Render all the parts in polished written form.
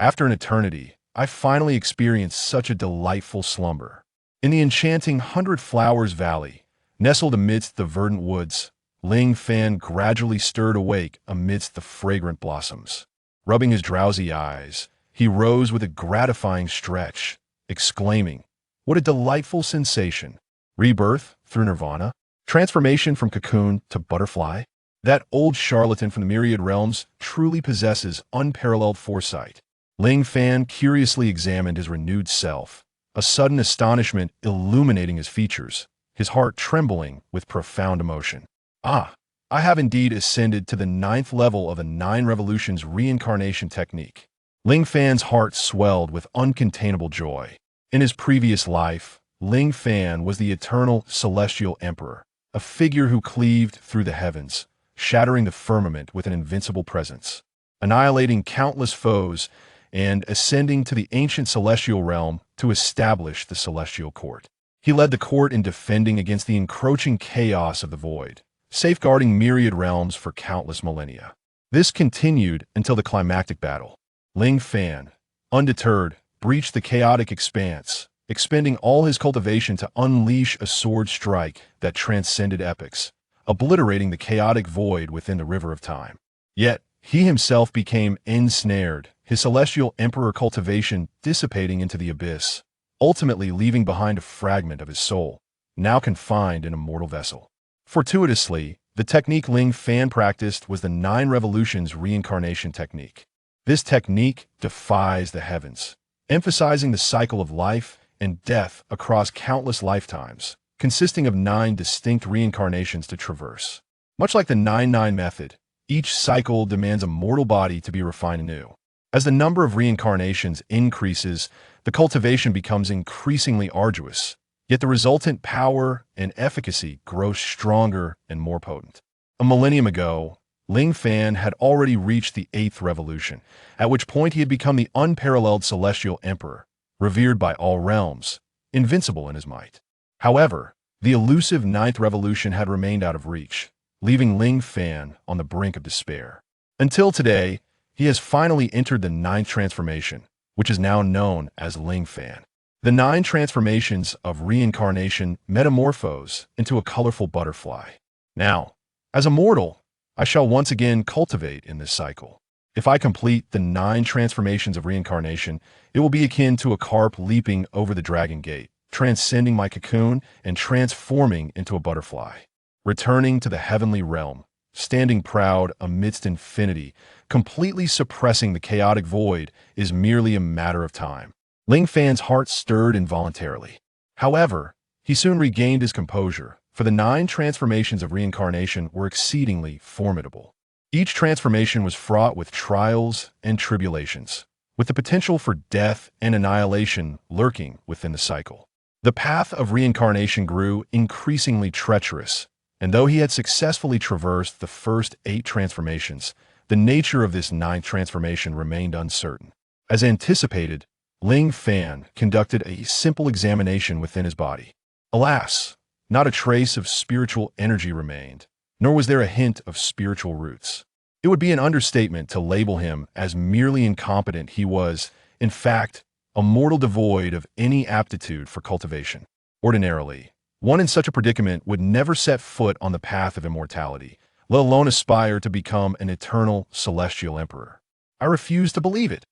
After an eternity, I finally experienced such a delightful slumber. In the enchanting Hundred Flowers Valley, nestled amidst the verdant woods, Ling Fan gradually stirred awake amidst the fragrant blossoms. Rubbing his drowsy eyes, he rose with a gratifying stretch, exclaiming, "What a delightful sensation! Rebirth through nirvana? Transformation from cocoon to butterfly? That old charlatan from the myriad realms truly possesses unparalleled foresight." Ling Fan curiously examined his renewed self, a sudden astonishment illuminating his features, his heart trembling with profound emotion. "Ah, I have indeed ascended to the 9th level of the 9 Revolutions reincarnation technique." Ling Fan's heart swelled with uncontainable joy. In his previous life, Ling Fan was the eternal celestial emperor, a figure who cleaved through the heavens, shattering the firmament with an invincible presence, annihilating countless foes, and ascending to the ancient celestial realm to establish the celestial court. He led the court in defending against the encroaching chaos of the void, safeguarding myriad realms for countless millennia. This continued until the climactic battle. Ling Fan, undeterred, breached the chaotic expanse, expending all his cultivation to unleash a sword strike that transcended epochs, obliterating the chaotic void within the river of time. Yet, he himself became ensnared, his celestial emperor cultivation dissipating into the abyss, ultimately leaving behind a fragment of his soul, now confined in a mortal vessel. Fortuitously, the technique Ling Fan practiced was the 9 Revolutions reincarnation technique. This technique defies the heavens, emphasizing the cycle of life and death across countless lifetimes, consisting of 9 distinct reincarnations to traverse. Much like the 9-9 method, each cycle demands a mortal body to be refined anew. As the number of reincarnations increases, the cultivation becomes increasingly arduous, yet the resultant power and efficacy grows stronger and more potent. A millennium ago, Ling Fan had already reached the 8th revolution, at which point he had become the unparalleled celestial emperor, revered by all realms, invincible in his might. However, the elusive 9th revolution had remained out of reach, leaving Ling Fan on the brink of despair. Until today, he has finally entered the 9th transformation, which is now known as Ling Fan. The 9 transformations of reincarnation metamorphose into a colorful butterfly. Now, as a mortal, I shall once again cultivate in this cycle. If I complete the 9 transformations of reincarnation, it will be akin to a carp leaping over the dragon gate, transcending my cocoon and transforming into a butterfly, returning to the heavenly realm, standing proud amidst infinity, completely suppressing the chaotic void is merely a matter of time. Ling Fan's heart stirred involuntarily. However, he soon regained his composure, for the 9 transformations of reincarnation were exceedingly formidable. Each transformation was fraught with trials and tribulations, with the potential for death and annihilation lurking within the cycle. The path of reincarnation grew increasingly treacherous, and though he had successfully traversed the first 8 transformations, the nature of this 9th transformation remained uncertain. As anticipated, Ling Fan conducted a simple examination within his body. Alas, not a trace of spiritual energy remained, nor was there a hint of spiritual roots. It would be an understatement to label him as merely incompetent. He was, in fact, a mortal devoid of any aptitude for cultivation. Ordinarily, one in such a predicament would never set foot on the path of immortality, let alone aspire to become an eternal celestial emperor. I refuse to believe it.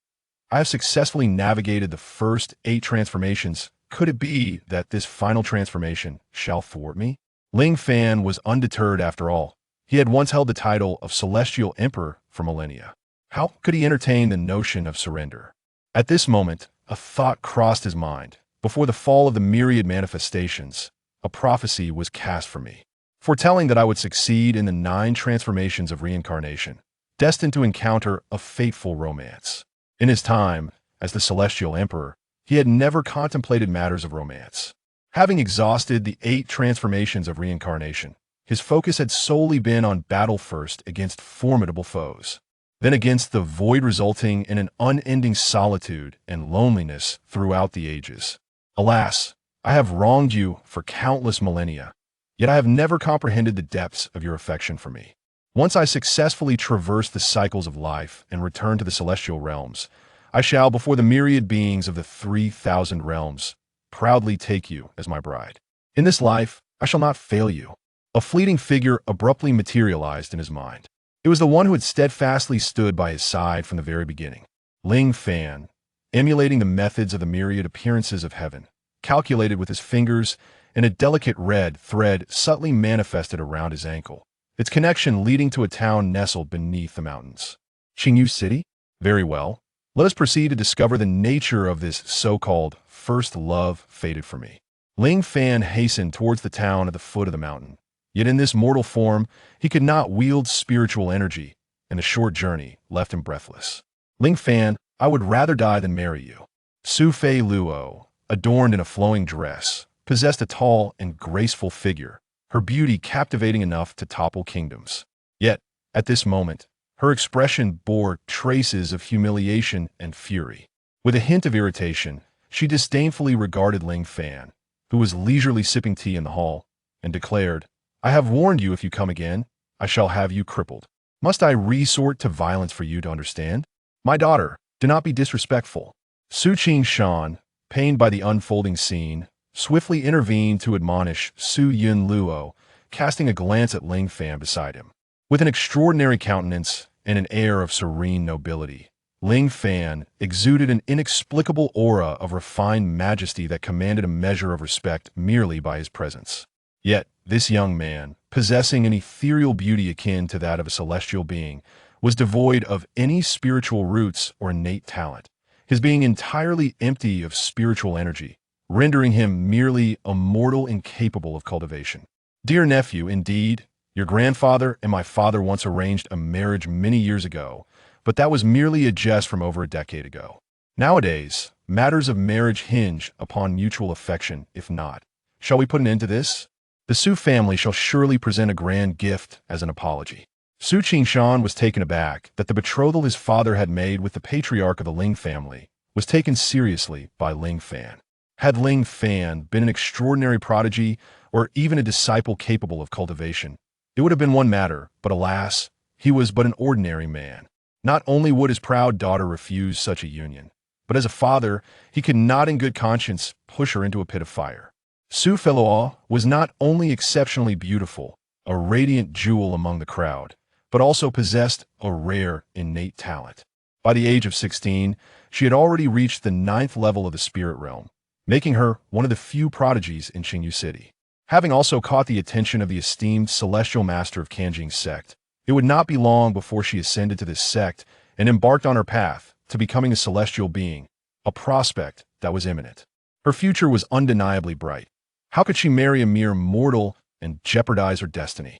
I have successfully navigated the first 8 transformations. Could it be that this final transformation shall thwart me? Ling Fan was undeterred after all. He had once held the title of Celestial Emperor for millennia. How could he entertain the notion of surrender? At this moment, a thought crossed his mind. Before the fall of the myriad manifestations, a prophecy was cast for me, foretelling that I would succeed in the 9 transformations of reincarnation, destined to encounter a fateful romance. In his time, as the Celestial Emperor, he had never contemplated matters of romance. Having exhausted the 8 transformations of reincarnation, his focus had solely been on battle first against formidable foes, then against the void resulting in an unending solitude and loneliness throughout the ages. Alas, I have wronged you for countless millennia, yet I have never comprehended the depths of your affection for me. Once I successfully traversed the cycles of life and returned to the celestial realms, I shall, before the myriad beings of the 3,000 realms, proudly take you as my bride. In this life, I shall not fail you." A fleeting figure abruptly materialized in his mind. It was the one who had steadfastly stood by his side from the very beginning. Ling Fan, emulating the methods of the myriad appearances of heaven, calculated with his fingers, and a delicate red thread subtly manifested around his ankle, its connection leading to a town nestled beneath the mountains. Qingyu City? Very well. Let us proceed to discover the nature of this so-called first love fated for me. Ling Fan hastened towards the town at the foot of the mountain. Yet in this mortal form, he could not wield spiritual energy, and the short journey left him breathless. "Ling Fan, I would rather die than marry you." Su Fei Luo, adorned in a flowing dress, possessed a tall and graceful figure, her beauty captivating enough to topple kingdoms. Yet, at this moment, her expression bore traces of humiliation and fury. With a hint of irritation, she disdainfully regarded Ling Fan, who was leisurely sipping tea in the hall, and declared, "I have warned you, if you come again, I shall have you crippled. Must I resort to violence for you to understand? My daughter, do not be disrespectful." Su Qingshan, pained by the unfolding scene, swiftly intervened to admonish Su Yun Luo, casting a glance at Ling Fan beside him. With an extraordinary countenance and an air of serene nobility, Ling Fan exuded an inexplicable aura of refined majesty that commanded a measure of respect merely by his presence. Yet, this young man, possessing an ethereal beauty akin to that of a celestial being, was devoid of any spiritual roots or innate talent, his being entirely empty of spiritual energy, rendering him merely a mortal incapable of cultivation. "Dear nephew, indeed, your grandfather and my father once arranged a marriage many years ago, but that was merely a jest from over a decade ago. Nowadays, matters of marriage hinge upon mutual affection, if not. Shall we put an end to this? The Su family shall surely present a grand gift as an apology." Su Qingshan was taken aback that the betrothal his father had made with the patriarch of the Ling family was taken seriously by Ling Fan. Had Ling Fan been an extraordinary prodigy or even a disciple capable of cultivation, it would have been one matter, but alas, he was but an ordinary man. Not only would his proud daughter refuse such a union, but as a father, he could not in good conscience push her into a pit of fire. Su Feluo was not only exceptionally beautiful, a radiant jewel among the crowd, but also possessed a rare innate talent. By the age of 16, she had already reached the 9th level of the spirit realm, making her one of the few prodigies in Qingyu City. Having also caught the attention of the esteemed celestial master of Kanjing's sect, it would not be long before she ascended to this sect and embarked on her path to becoming a celestial being, a prospect that was imminent. Her future was undeniably bright. How could she marry a mere mortal and jeopardize her destiny?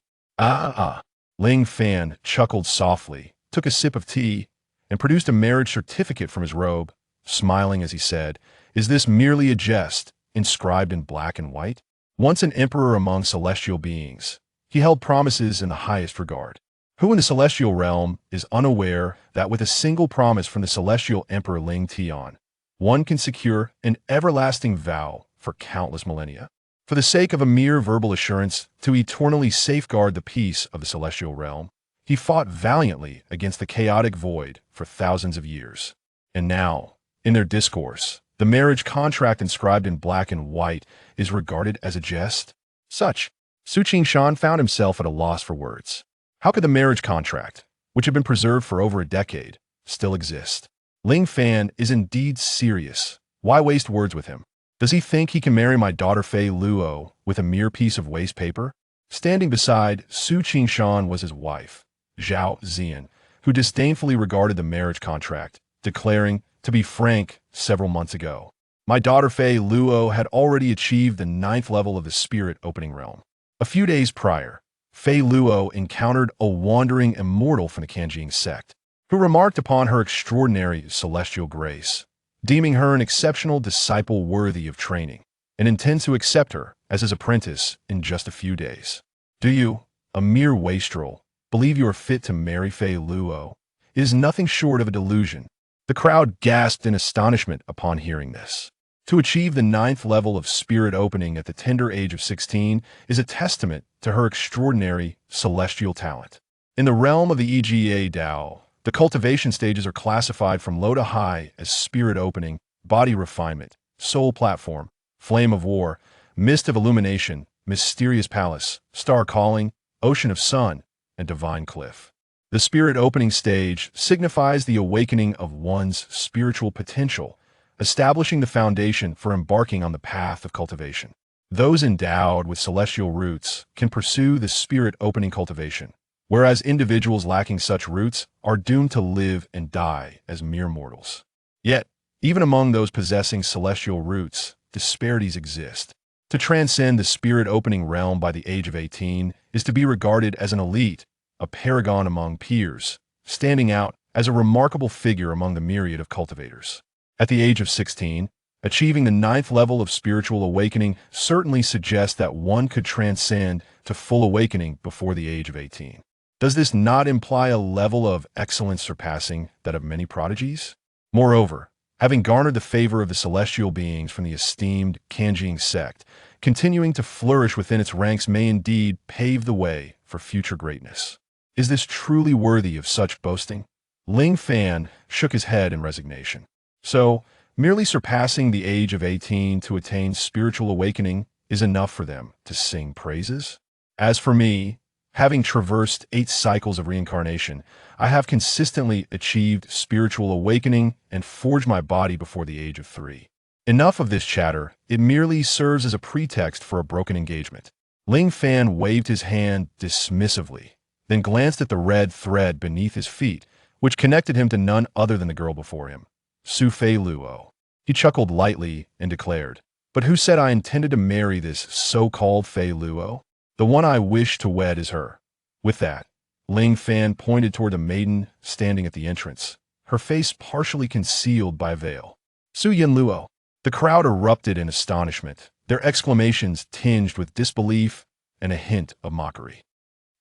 Ling Fan chuckled softly, took a sip of tea, and produced a marriage certificate from his robe, smiling as he said, "Is this merely a jest, inscribed in black and white?" Once an emperor among celestial beings, he held promises in the highest regard. Who in the celestial realm is unaware that with a single promise from the celestial emperor Ling Tian, one can secure an everlasting vow for countless millennia? For the sake of a mere verbal assurance to eternally safeguard the peace of the celestial realm, he fought valiantly against the chaotic void for thousands of years. And now, in their discourse, the marriage contract inscribed in black and white is regarded as a jest? Su Qingshan found himself at a loss for words. How could the marriage contract, which had been preserved for over a decade, still exist? Ling Fan is indeed serious. Why waste words with him? Does he think he can marry my daughter Fei Luo with a mere piece of waste paper? Standing beside Su Qingshan was his wife, Zhao Zian, who disdainfully regarded the marriage contract, declaring, to be frank, several months ago, my daughter Fei Luo had already achieved the 9th level of the spirit opening realm. A few days prior, Fei Luo encountered a wandering immortal from the Kanjing sect, who remarked upon her extraordinary celestial grace, deeming her an exceptional disciple worthy of training, and intends to accept her as his apprentice in just a few days. Do you, a mere wastrel, believe you are fit to marry Fei Luo? It is nothing short of a delusion. The crowd gasped in astonishment upon hearing this. To achieve the 9th level of spirit opening at the tender age of 16 is a testament to her extraordinary celestial talent. In the realm of the Ega Dao, The cultivation stages are classified from low to high as spirit opening, body refinement, soul platform, flame of war, mist of illumination, mysterious palace, star calling, ocean of sun, and divine cliff. The spirit opening stage signifies the awakening of one's spiritual potential, establishing the foundation for embarking on the path of cultivation. Those endowed with celestial roots can pursue the spirit opening cultivation, whereas individuals lacking such roots are doomed to live and die as mere mortals. Yet, even among those possessing celestial roots, disparities exist. To transcend the spirit opening realm by the age of 18 is to be regarded as an elite, a paragon among peers, standing out as a remarkable figure among the myriad of cultivators. At the age of 16, achieving the 9th level of spiritual awakening certainly suggests that one could transcend to full awakening before the age of 18. Does this not imply a level of excellence surpassing that of many prodigies? Moreover, having garnered the favor of the celestial beings from the esteemed Kanjing sect, continuing to flourish within its ranks may indeed pave the way for future greatness. Is this truly worthy of such boasting? Ling Fan shook his head in resignation. So, merely surpassing the age of 18 to attain spiritual awakening is enough for them to sing praises? As for me, having traversed 8 cycles of reincarnation, I have consistently achieved spiritual awakening and forged my body before the age of 3. Enough of this chatter, it merely serves as a pretext for a broken engagement. Ling Fan waved his hand dismissively, then glanced at the red thread beneath his feet, which connected him to none other than the girl before him, Su Fei Luo. He chuckled lightly and declared, "But who said I intended to marry this so-called Fei Luo? The one I wish to wed is her." With that, Ling Fan pointed toward the maiden standing at the entrance, her face partially concealed by a veil. "Su Yin Luo." The crowd erupted in astonishment, their exclamations tinged with disbelief and a hint of mockery.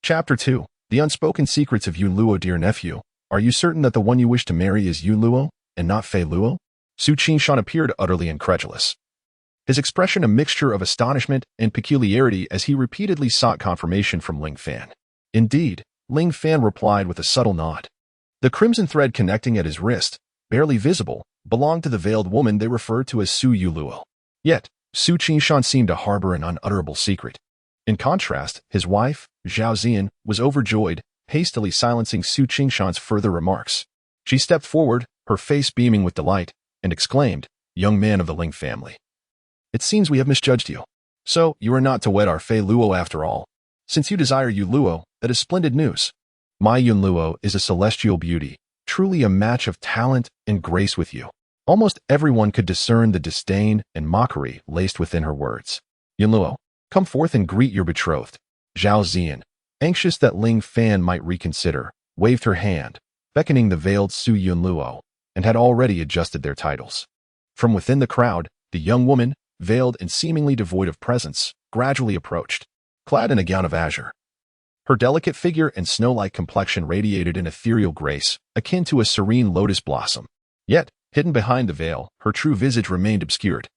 Chapter 2. The Unspoken Secrets of Yun Luo. Dear nephew, are you certain that the one you wish to marry is Yun Luo, and not Fei Luo? Su Qingshan appeared utterly incredulous, his expression a mixture of astonishment and peculiarity as he repeatedly sought confirmation from Ling Fan. Indeed, Ling Fan replied with a subtle nod. The crimson thread connecting at his wrist, barely visible, belonged to the veiled woman they referred to as Su Yuluo. Yet, Su Qingshan seemed to harbor an unutterable secret. In contrast, his wife, Zhao Zian, was overjoyed, hastily silencing Su Qingshan's further remarks. She stepped forward, her face beaming with delight, and exclaimed, "Young man of the Ling family, it seems we have misjudged you. So, you are not to wed our Fei Luo after all. Since you desire Yu Luo, that is splendid news. My Yun Luo is a celestial beauty, truly a match of talent and grace with you." Almost everyone could discern the disdain and mockery laced within her words. "Yun Luo, come forth and greet your betrothed." Zhao Zian, anxious that Ling Fan might reconsider, waved her hand, beckoning the veiled Su Yun Luo, and had already adjusted their titles. From within the crowd, the young woman, veiled and seemingly devoid of presence, gradually approached, clad in a gown of azure. Her delicate figure and snow-like complexion radiated an ethereal grace, akin to a serene lotus blossom. Yet, hidden behind the veil, her true visage remained obscured.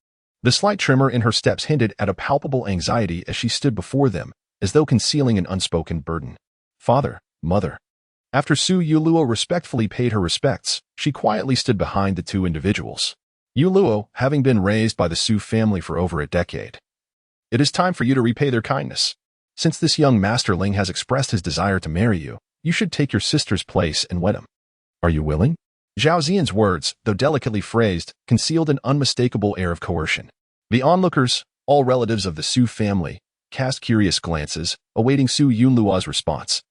The slight tremor in her steps hinted at a palpable anxiety as she stood before them, as though concealing an unspoken burden. "Father, mother." After Su Yuluo respectfully paid her respects, she quietly stood behind the two individuals. Yuluo, having been raised by the Su family for over a decade. "It is time for you to repay their kindness. Since this young masterling has expressed his desire to marry you, you should take your sister's place and wed him. Are you willing?" Zhao Zian's words, though delicately phrased, concealed an unmistakable air of coercion. The onlookers, all relatives of the Su family, cast curious glances, awaiting Su Yunluo's response.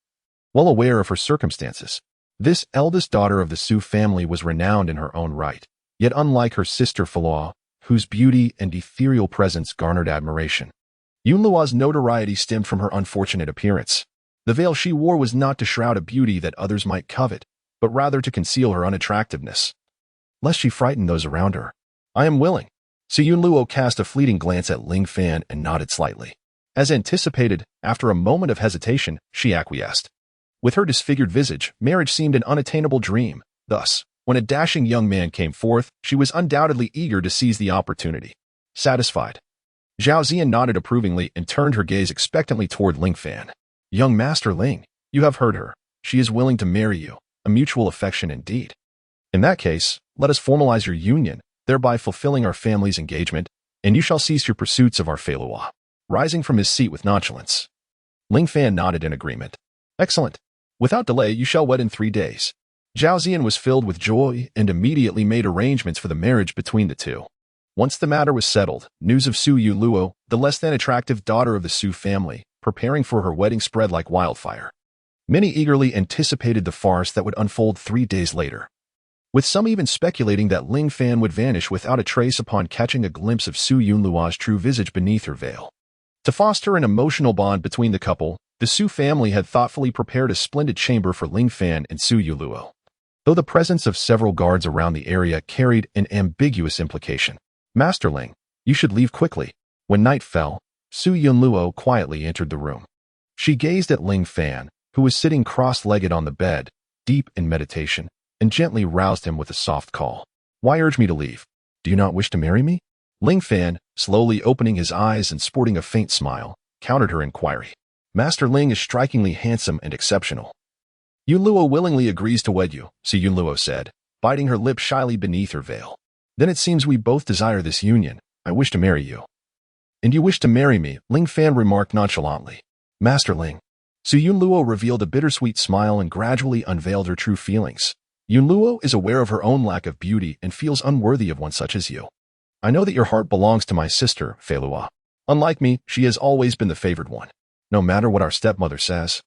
Well aware of her circumstances, this eldest daughter of the Su family was renowned in her own right, yet unlike her sister Falao, whose beauty and ethereal presence garnered admiration. Yunluo's notoriety stemmed from her unfortunate appearance. The veil she wore was not to shroud a beauty that others might covet, but rather to conceal her unattractiveness, lest she frighten those around her. "I am willing." Su Yunluo cast a fleeting glance at Ling Fan and nodded slightly. As anticipated, after a moment of hesitation, she acquiesced. With her disfigured visage, marriage seemed an unattainable dream. Thus, when a dashing young man came forth, she was undoubtedly eager to seize the opportunity. Satisfied, Zhao Zian nodded approvingly and turned her gaze expectantly toward Ling Fan. "Young Master Ling, you have heard her. She is willing to marry you. a mutual affection indeed. In that case, let us formalize your union, thereby fulfilling our family's engagement, and you shall cease your pursuits of our Fei Luo. Rising from his seat with nonchalance, Ling Fan nodded in agreement. Excellent. Without delay, you shall wed in 3 days. Zhao Ziyan was filled with joy and immediately made arrangements for the marriage between the two. Once the matter was settled, news of Su Yunluo, the less than attractive daughter of the Su family, preparing for her wedding spread like wildfire. Many eagerly anticipated the farce that would unfold 3 days later, with some even speculating that Ling Fan would vanish without a trace upon catching a glimpse of Su Yunluo's true visage beneath her veil. To foster an emotional bond between the couple, the Su family had thoughtfully prepared a splendid chamber for Ling Fan and Su Yunluo. Though the presence of several guards around the area carried an ambiguous implication. Master Ling, you should leave quickly. When night fell, Su Yunluo quietly entered the room. She gazed at Ling Fan, who was sitting cross-legged on the bed, deep in meditation, and gently roused him with a soft call. Why urge me to leave? Do you not wish to marry me? Ling Fan, slowly opening his eyes and sporting a faint smile, countered her inquiry. Master Ling is strikingly handsome and exceptional. Yunluo willingly agrees to wed you, Su Yunluo said, biting her lip shyly beneath her veil. Then it seems we both desire this union. I wish to marry you. And you wish to marry me, Ling Fan remarked nonchalantly. Master Ling. Su Yunluo revealed a bittersweet smile and gradually unveiled her true feelings. Yunluo is aware of her own lack of beauty and feels unworthy of one such as you. I know that your heart belongs to my sister, Fei Luo. Unlike me, she has always been the favored one. No matter what our stepmother says,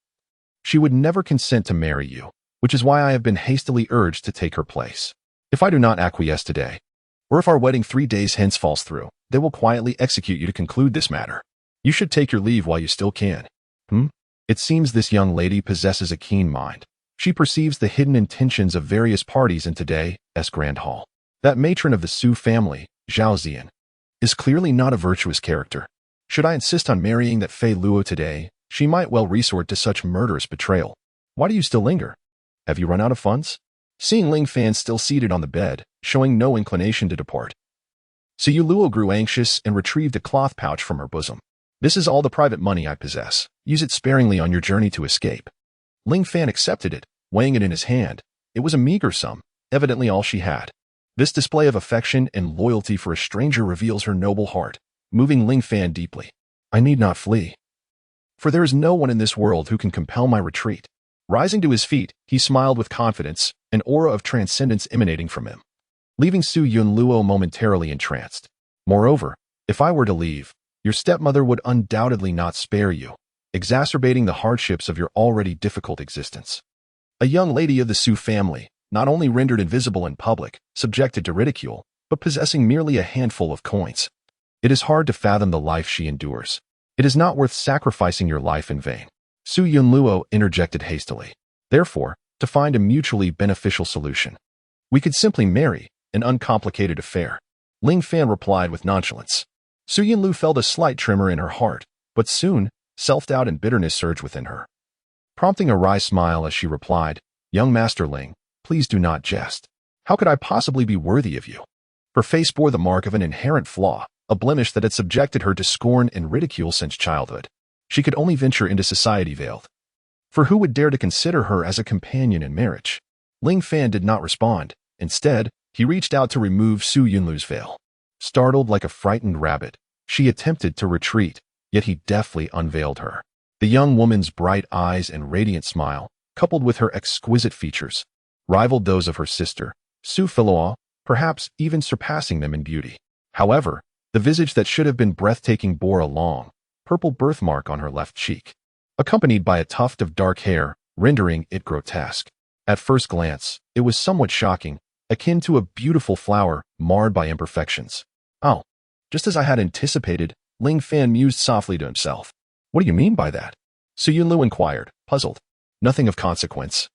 she would never consent to marry you, which is why I have been hastily urged to take her place. If I do not acquiesce today, or if our wedding 3 days hence falls through, they will quietly execute you to conclude this matter. You should take your leave while you still can. It seems this young lady possesses a keen mind. She perceives the hidden intentions of various parties in today's grand hall. That matron of the Su family, Zhao Ziyan, is clearly not a virtuous character. Should I insist on marrying that Fei Luo today, she might well resort to such murderous betrayal. Why do you still linger? Have you run out of funds? Seeing Ling Fan still seated on the bed, showing no inclination to depart, Su Yunluo grew anxious and retrieved a cloth pouch from her bosom. This is all the private money I possess. Use it sparingly on your journey to escape. Ling Fan accepted it, weighing it in his hand. It was a meager sum, evidently all she had. This display of affection and loyalty for a stranger reveals her noble heart, moving Ling Fan deeply. I need not flee, for there is no one in this world who can compel my retreat. Rising to his feet, he smiled with confidence, an aura of transcendence emanating from him, leaving Su Yunluo momentarily entranced. Moreover, if I were to leave, your stepmother would undoubtedly not spare you, exacerbating the hardships of your already difficult existence. A young lady of the Su family, not only rendered invisible in public, subjected to ridicule, but possessing merely a handful of coins. It is hard to fathom the life she endures. It is not worth sacrificing your life in vain. Su Yunluo interjected hastily. Therefore, to find a mutually beneficial solution, we could simply marry, an uncomplicated affair. Ling Fan replied with nonchalance. Su Yunlu felt a slight tremor in her heart, but soon, self-doubt and bitterness surged within her, prompting a wry smile as she replied, Young Master Ling, please do not jest. How could I possibly be worthy of you? Her face bore the mark of an inherent flaw, a blemish that had subjected her to scorn and ridicule since childhood. She could only venture into society veiled. For who would dare to consider her as a companion in marriage? Ling Fan did not respond. Instead, he reached out to remove Su Yunlu's veil. Startled like a frightened rabbit, she attempted to retreat, yet he deftly unveiled her. The young woman's bright eyes and radiant smile, coupled with her exquisite features, rivaled those of her sister, Su Filao, perhaps even surpassing them in beauty. However, the visage that should have been breathtaking bore a long, purple birthmark on her left cheek, accompanied by a tuft of dark hair, rendering it grotesque. At first glance, it was somewhat shocking, akin to a beautiful flower marred by imperfections. Oh, just as I had anticipated, Ling Fan mused softly to himself. What do you mean by that? Su Yunlu inquired, puzzled. Nothing of consequence.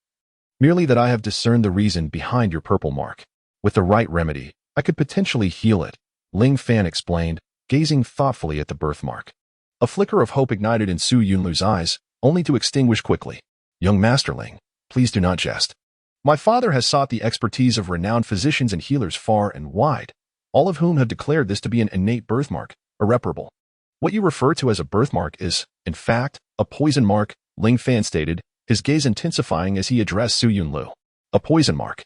Merely that I have discerned the reason behind your purple mark. With the right remedy, I could potentially heal it, Ling Fan explained, gazing thoughtfully at the birthmark. A flicker of hope ignited in Su Yunlu's eyes, only to extinguish quickly. Young Master Ling, please do not jest. My father has sought the expertise of renowned physicians and healers far and wide, all of whom have declared this to be an innate birthmark, irreparable. What you refer to as a birthmark is, in fact, a poison mark, Ling Fan stated, his gaze intensifying as he addressed Su Yunlu. A poison mark.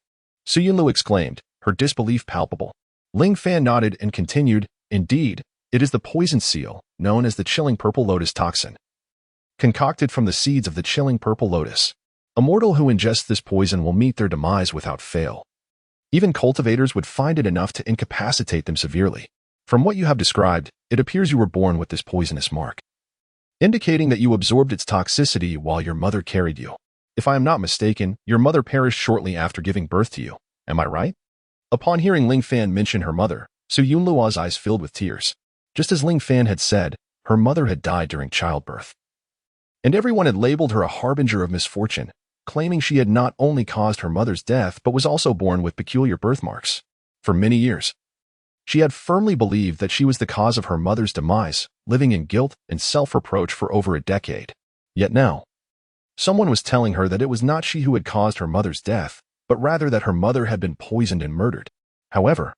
Su Yunlu exclaimed, her disbelief palpable. Ling Fan nodded and continued, indeed, it is the poison seal, known as the chilling purple lotus toxin. Concocted from the seeds of the chilling purple lotus. A mortal who ingests this poison will meet their demise without fail. Even cultivators would find it enough to incapacitate them severely. From what you have described, it appears you were born with this poisonous mark, indicating that you absorbed its toxicity while your mother carried you. If I am not mistaken, your mother perished shortly after giving birth to you. Am I right? Upon hearing Ling Fan mention her mother, Su Yunluo's eyes filled with tears. Just as Ling Fan had said, her mother had died during childbirth. And everyone had labeled her a harbinger of misfortune, claiming she had not only caused her mother's death but was also born with peculiar birthmarks. For many years, she had firmly believed that she was the cause of her mother's demise, living in guilt and self-reproach for over a decade. Yet now, someone was telling her that it was not she who had caused her mother's death, but rather that her mother had been poisoned and murdered. However,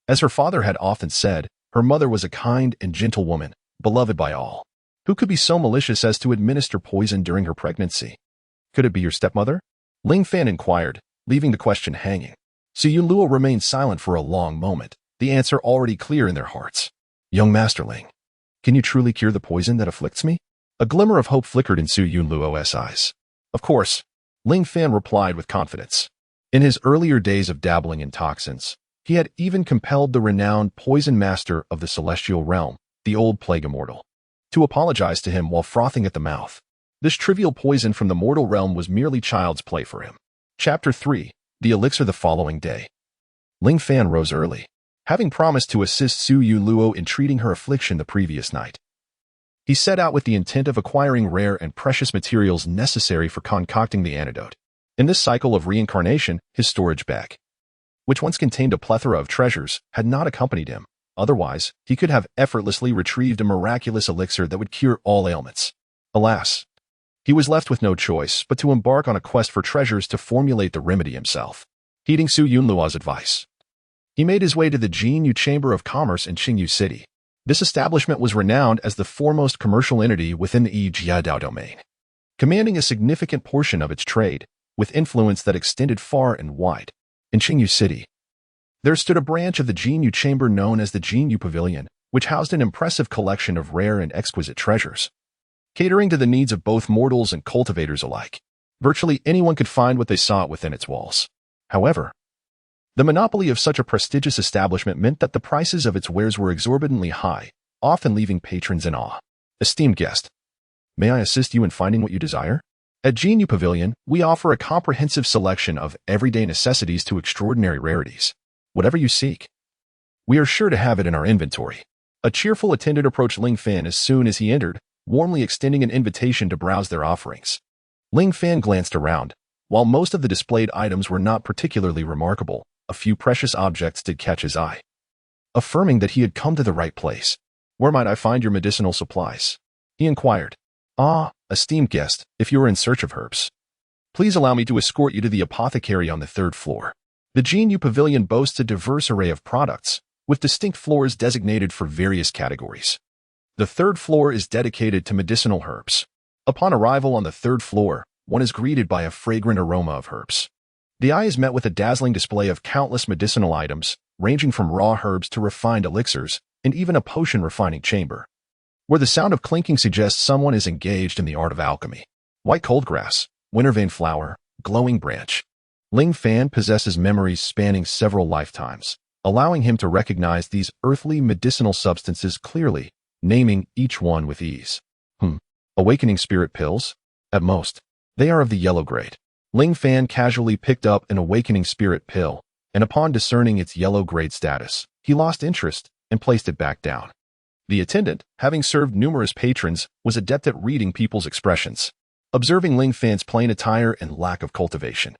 as her father had often said, her mother was a kind and gentle woman, beloved by all. Who could be so malicious as to administer poison during her pregnancy? Could it be your stepmother? Ling Fan inquired, leaving the question hanging. Su Yunluo remained silent for a long moment, the answer already clear in their hearts. Young Masterling, can you truly cure the poison that afflicts me? A glimmer of hope flickered in Su Yunluo's eyes. Of course, Ling Fan replied with confidence. In his earlier days of dabbling in toxins, he had even compelled the renowned poison master of the celestial realm, the old plague immortal, to apologize to him while frothing at the mouth. This trivial poison from the mortal realm was merely child's play for him. Chapter 3. The Elixir. The following day, Ling Fan rose early, having promised to assist Su Yunluo in treating her affliction the previous night. He set out with the intent of acquiring rare and precious materials necessary for concocting the antidote. In this cycle of reincarnation, his storage bag, which once contained a plethora of treasures, had not accompanied him. Otherwise, he could have effortlessly retrieved a miraculous elixir that would cure all ailments. Alas, he was left with no choice but to embark on a quest for treasures to formulate the remedy himself. Heeding Su Yunluo's advice, he made his way to the againw Chamber of Commerce in Qingyu City. This establishment was renowned as the foremost commercial entity within the Yijiadao domain, commanding a significant portion of its trade, with influence that extended far and wide. In Qingyu City, there stood a branch of the againw Chamber known as the againw Pavilion, which housed an impressive collection of rare and exquisite treasures, catering to the needs of both mortals and cultivators alike. Virtually anyone could find what they sought within its walls. However, the monopoly of such a prestigious establishment meant that the prices of its wares were exorbitantly high, often leaving patrons in awe. Esteemed guest, may I assist you in finding what you desire? At againw Pavilion, we offer a comprehensive selection of everyday necessities to extraordinary rarities. Whatever you seek, we are sure to have it in our inventory. A cheerful attendant approached Ling Fan as soon as he entered, warmly extending an invitation to browse their offerings. Ling Fan glanced around. While most of the displayed items were not particularly remarkable, a few precious objects did catch his eye, affirming that he had come to the right place. Where might I find your medicinal supplies? He inquired. Ah, esteemed guest, if you are in search of herbs, please allow me to escort you to the apothecary on the 3rd floor. The againw Pavilion boasts a diverse array of products, with distinct floors designated for various categories. The 3rd floor is dedicated to medicinal herbs. Upon arrival on the 3rd floor, one is greeted by a fragrant aroma of herbs. The eye is met with a dazzling display of countless medicinal items, ranging from raw herbs to refined elixirs, and even a potion refining chamber, where the sound of clinking suggests someone is engaged in the art of alchemy. White cold grass, wintervein flower, glowing branch. Ling Fan possesses memories spanning several lifetimes, allowing him to recognize these earthly medicinal substances clearly, naming each one with ease. Awakening spirit pills? At most, they are of the yellow grade. Ling Fan casually picked up an awakening spirit pill, and upon discerning its yellow grade status, he lost interest and placed it back down. The attendant, having served numerous patrons, was adept at reading people's expressions. Observing Ling Fan's plain attire and lack of cultivation,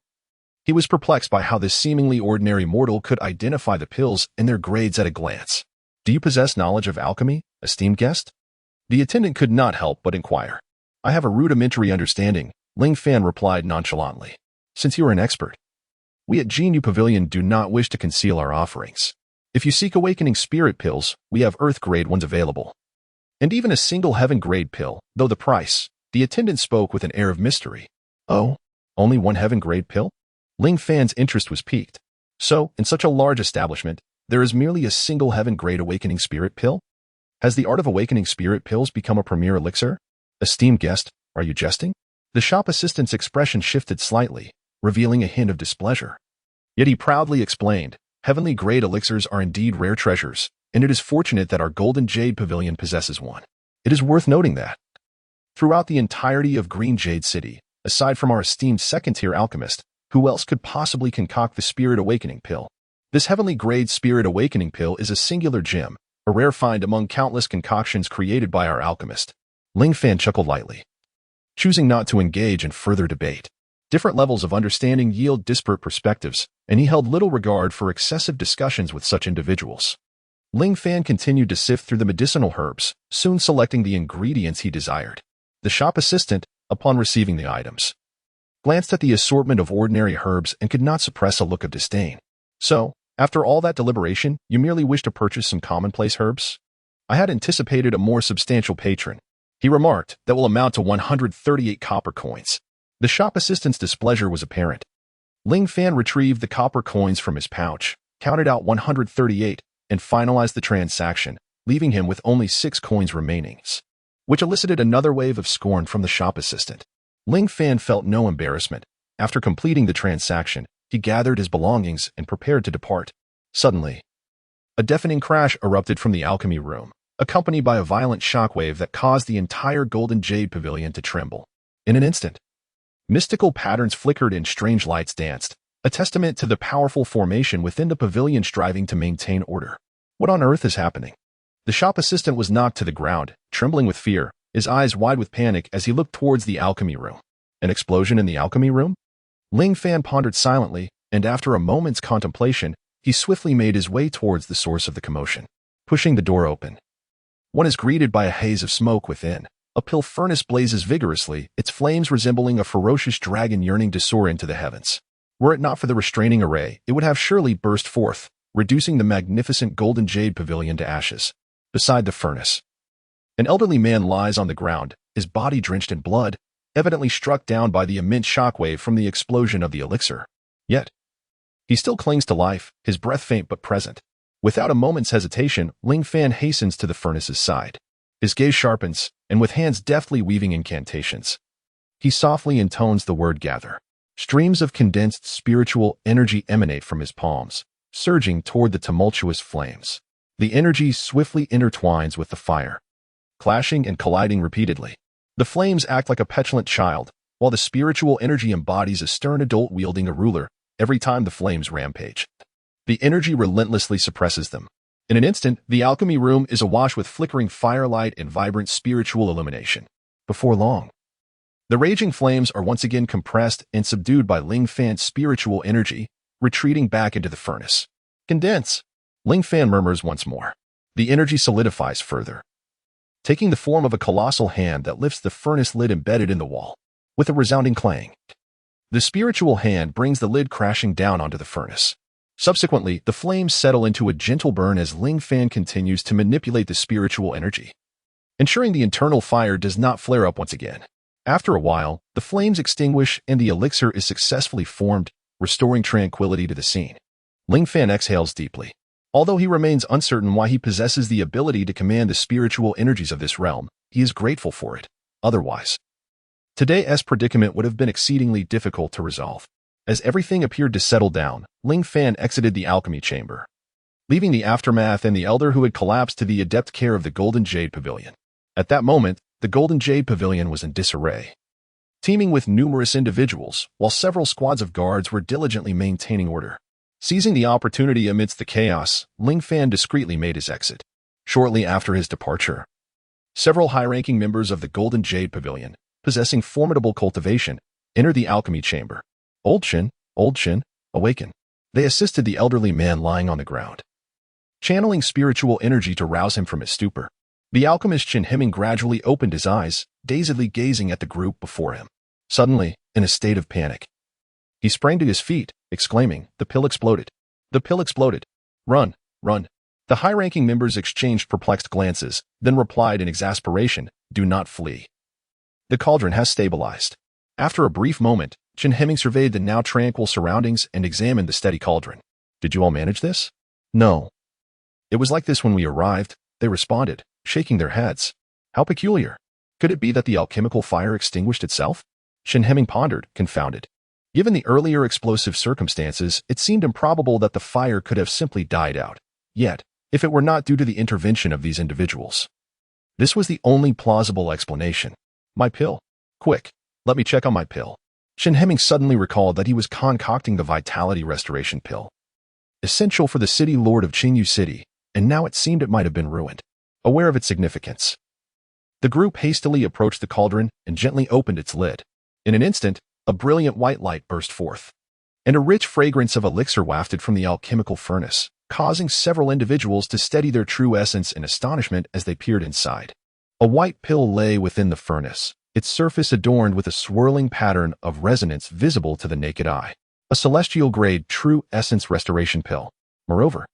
he was perplexed by how this seemingly ordinary mortal could identify the pills and their grades at a glance. Do you possess knowledge of alchemy, esteemed guest? The attendant could not help but inquire. I have a rudimentary understanding, Ling Fan replied nonchalantly. Since you are an expert, we at againw Pavilion do not wish to conceal our offerings. If you seek awakening spirit pills, we have earth grade ones available, and even a single heaven grade pill, though the price. The attendant spoke with an air of mystery. Oh, only one heaven grade pill? Ling Fan's interest was piqued. So, in such a large establishment, there is merely a single heaven-grade awakening spirit pill? Has the art of awakening spirit pills become a premier elixir? Esteemed guest, are you jesting? The shop assistant's expression shifted slightly, revealing a hint of displeasure. Yet he proudly explained, heavenly-grade elixirs are indeed rare treasures, and it is fortunate that our Golden Jade Pavilion possesses one. It is worth noting that throughout the entirety of Green Jade City, aside from our esteemed second-tier alchemist, who else could possibly concoct the Spirit Awakening pill? This heavenly-grade Spirit Awakening pill is a singular gem, a rare find among countless concoctions created by our alchemist. Ling Fan chuckled lightly, choosing not to engage in further debate. Different levels of understanding yield disparate perspectives, and he held little regard for excessive discussions with such individuals. Ling Fan continued to sift through the medicinal herbs, soon selecting the ingredients he desired. The shop assistant, upon receiving the items, glanced at the assortment of ordinary herbs and could not suppress a look of disdain. So, after all that deliberation, you merely wish to purchase some commonplace herbs? I had anticipated a more substantial patron, he remarked, that will amount to 138 copper coins. The shop assistant's displeasure was apparent. Ling Fan retrieved the copper coins from his pouch, counted out 138, and finalized the transaction, leaving him with only 6 coins remaining, which elicited another wave of scorn from the shop assistant. Ling Fan felt no embarrassment. After completing the transaction, he gathered his belongings and prepared to depart. Suddenly, a deafening crash erupted from the alchemy room, accompanied by a violent shockwave that caused the entire Golden Jade Pavilion to tremble. In an instant, mystical patterns flickered and strange lights danced, a testament to the powerful formation within the pavilion striving to maintain order. What on earth is happening? The shop assistant was knocked to the ground, trembling with fear, his eyes wide with panic as he looked towards the alchemy room. An explosion in the alchemy room? Ling Fan pondered silently, and after a moment's contemplation, he swiftly made his way towards the source of the commotion. Pushing the door open, one is greeted by a haze of smoke within. A pill furnace blazes vigorously, its flames resembling a ferocious dragon yearning to soar into the heavens. Were it not for the restraining array, it would have surely burst forth, reducing the magnificent Golden Jade Pavilion to ashes. Beside the furnace, an elderly man lies on the ground, his body drenched in blood, evidently struck down by the immense shockwave from the explosion of the elixir. Yet, he still clings to life, his breath faint but present. Without a moment's hesitation, Ling Fan hastens to the furnace's side. His gaze sharpens, and with hands deftly weaving incantations, he softly intones the word gather. Streams of condensed spiritual energy emanate from his palms, surging toward the tumultuous flames. The energy swiftly intertwines with the fire, clashing and colliding repeatedly. The flames act like a petulant child, while the spiritual energy embodies a stern adult wielding a ruler every time the flames rampage. The energy relentlessly suppresses them. In an instant, the alchemy room is awash with flickering firelight and vibrant spiritual illumination. Before long, the raging flames are once again compressed and subdued by Ling Fan's spiritual energy, retreating back into the furnace. Condense, Ling Fan murmurs once more. The energy solidifies further, taking the form of a colossal hand that lifts the furnace lid embedded in the wall. With a resounding clang, the spiritual hand brings the lid crashing down onto the furnace. Subsequently, the flames settle into a gentle burn as Ling Fan continues to manipulate the spiritual energy, ensuring the internal fire does not flare up once again. After a while, the flames extinguish and the elixir is successfully formed, restoring tranquility to the scene. Ling Fan exhales deeply. Although he remains uncertain why he possesses the ability to command the spiritual energies of this realm, he is grateful for it. Otherwise, today's predicament would have been exceedingly difficult to resolve. As everything appeared to settle down, Ling Fan exited the alchemy chamber, leaving the aftermath and the elder who had collapsed to the adept care of the Golden Jade Pavilion. At that moment, the Golden Jade Pavilion was in disarray, teeming with numerous individuals, while several squads of guards were diligently maintaining order. Seizing the opportunity amidst the chaos, Ling Fan discreetly made his exit. Shortly after his departure, several high-ranking members of the Golden Jade Pavilion, possessing formidable cultivation, entered the alchemy chamber. Old Shin, awaken. They assisted the elderly man lying on the ground, channeling spiritual energy to rouse him from his stupor. The alchemist Shin Hemming gradually opened his eyes, dazedly gazing at the group before him. Suddenly, in a state of panic, he sprang to his feet, exclaiming, "The pill exploded! The pill exploded! Run, run!" The high-ranking members exchanged perplexed glances, then replied in exasperation, "Do not flee. The cauldron has stabilized." After a brief moment, Shen Heming surveyed the now tranquil surroundings and examined the steady cauldron. Did you all manage this? No. It was like this when we arrived, they responded, shaking their heads. How peculiar. Could it be that the alchemical fire extinguished itself? Shen Heming pondered, confounded. Given the earlier explosive circumstances, it seemed improbable that the fire could have simply died out. Yet, if it were not due to the intervention of these individuals, this was the only plausible explanation. My pill. Quick, let me check on my pill. Shen Heming suddenly recalled that he was concocting the vitality restoration pill, essential for the city lord of Qingyu City, and now it seemed it might have been ruined. Aware of its significance, the group hastily approached the cauldron and gently opened its lid. In an instant, a brilliant white light burst forth, and a rich fragrance of elixir wafted from the alchemical furnace, causing several individuals to steady their true essence in astonishment as they peered inside. A white pill lay within the furnace, its surface adorned with a swirling pattern of resonance visible to the naked eye. A celestial-grade true essence restoration pill. Moreover,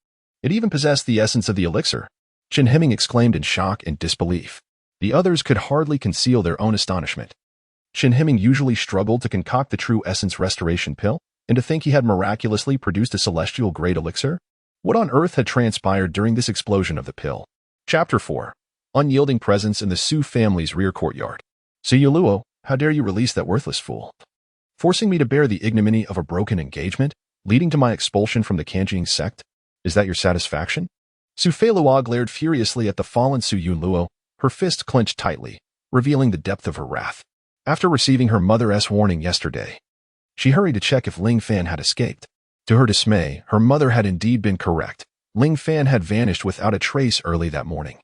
it even possessed the essence of the elixir. Shen Heming exclaimed in shock and disbelief. The others could hardly conceal their own astonishment. Shen Heming usually struggled to concoct the true essence restoration pill, and to think he had miraculously produced a celestial-grade elixir? What on earth had transpired during this explosion of the pill? Chapter 4. Unyielding Presence in the Su family's rear courtyard. Su Yuluo, how dare you release that worthless fool? Forcing me to bear the ignominy of a broken engagement, leading to my expulsion from the Kanjing sect? Is that your satisfaction? Su Feilua glared furiously at the fallen Su Yuluo, her fist clenched tightly, revealing the depth of her wrath. After receiving her mother's warning yesterday, she hurried to check if Ling Fan had escaped. To her dismay, her mother had indeed been correct. Ling Fan had vanished without a trace early that morning,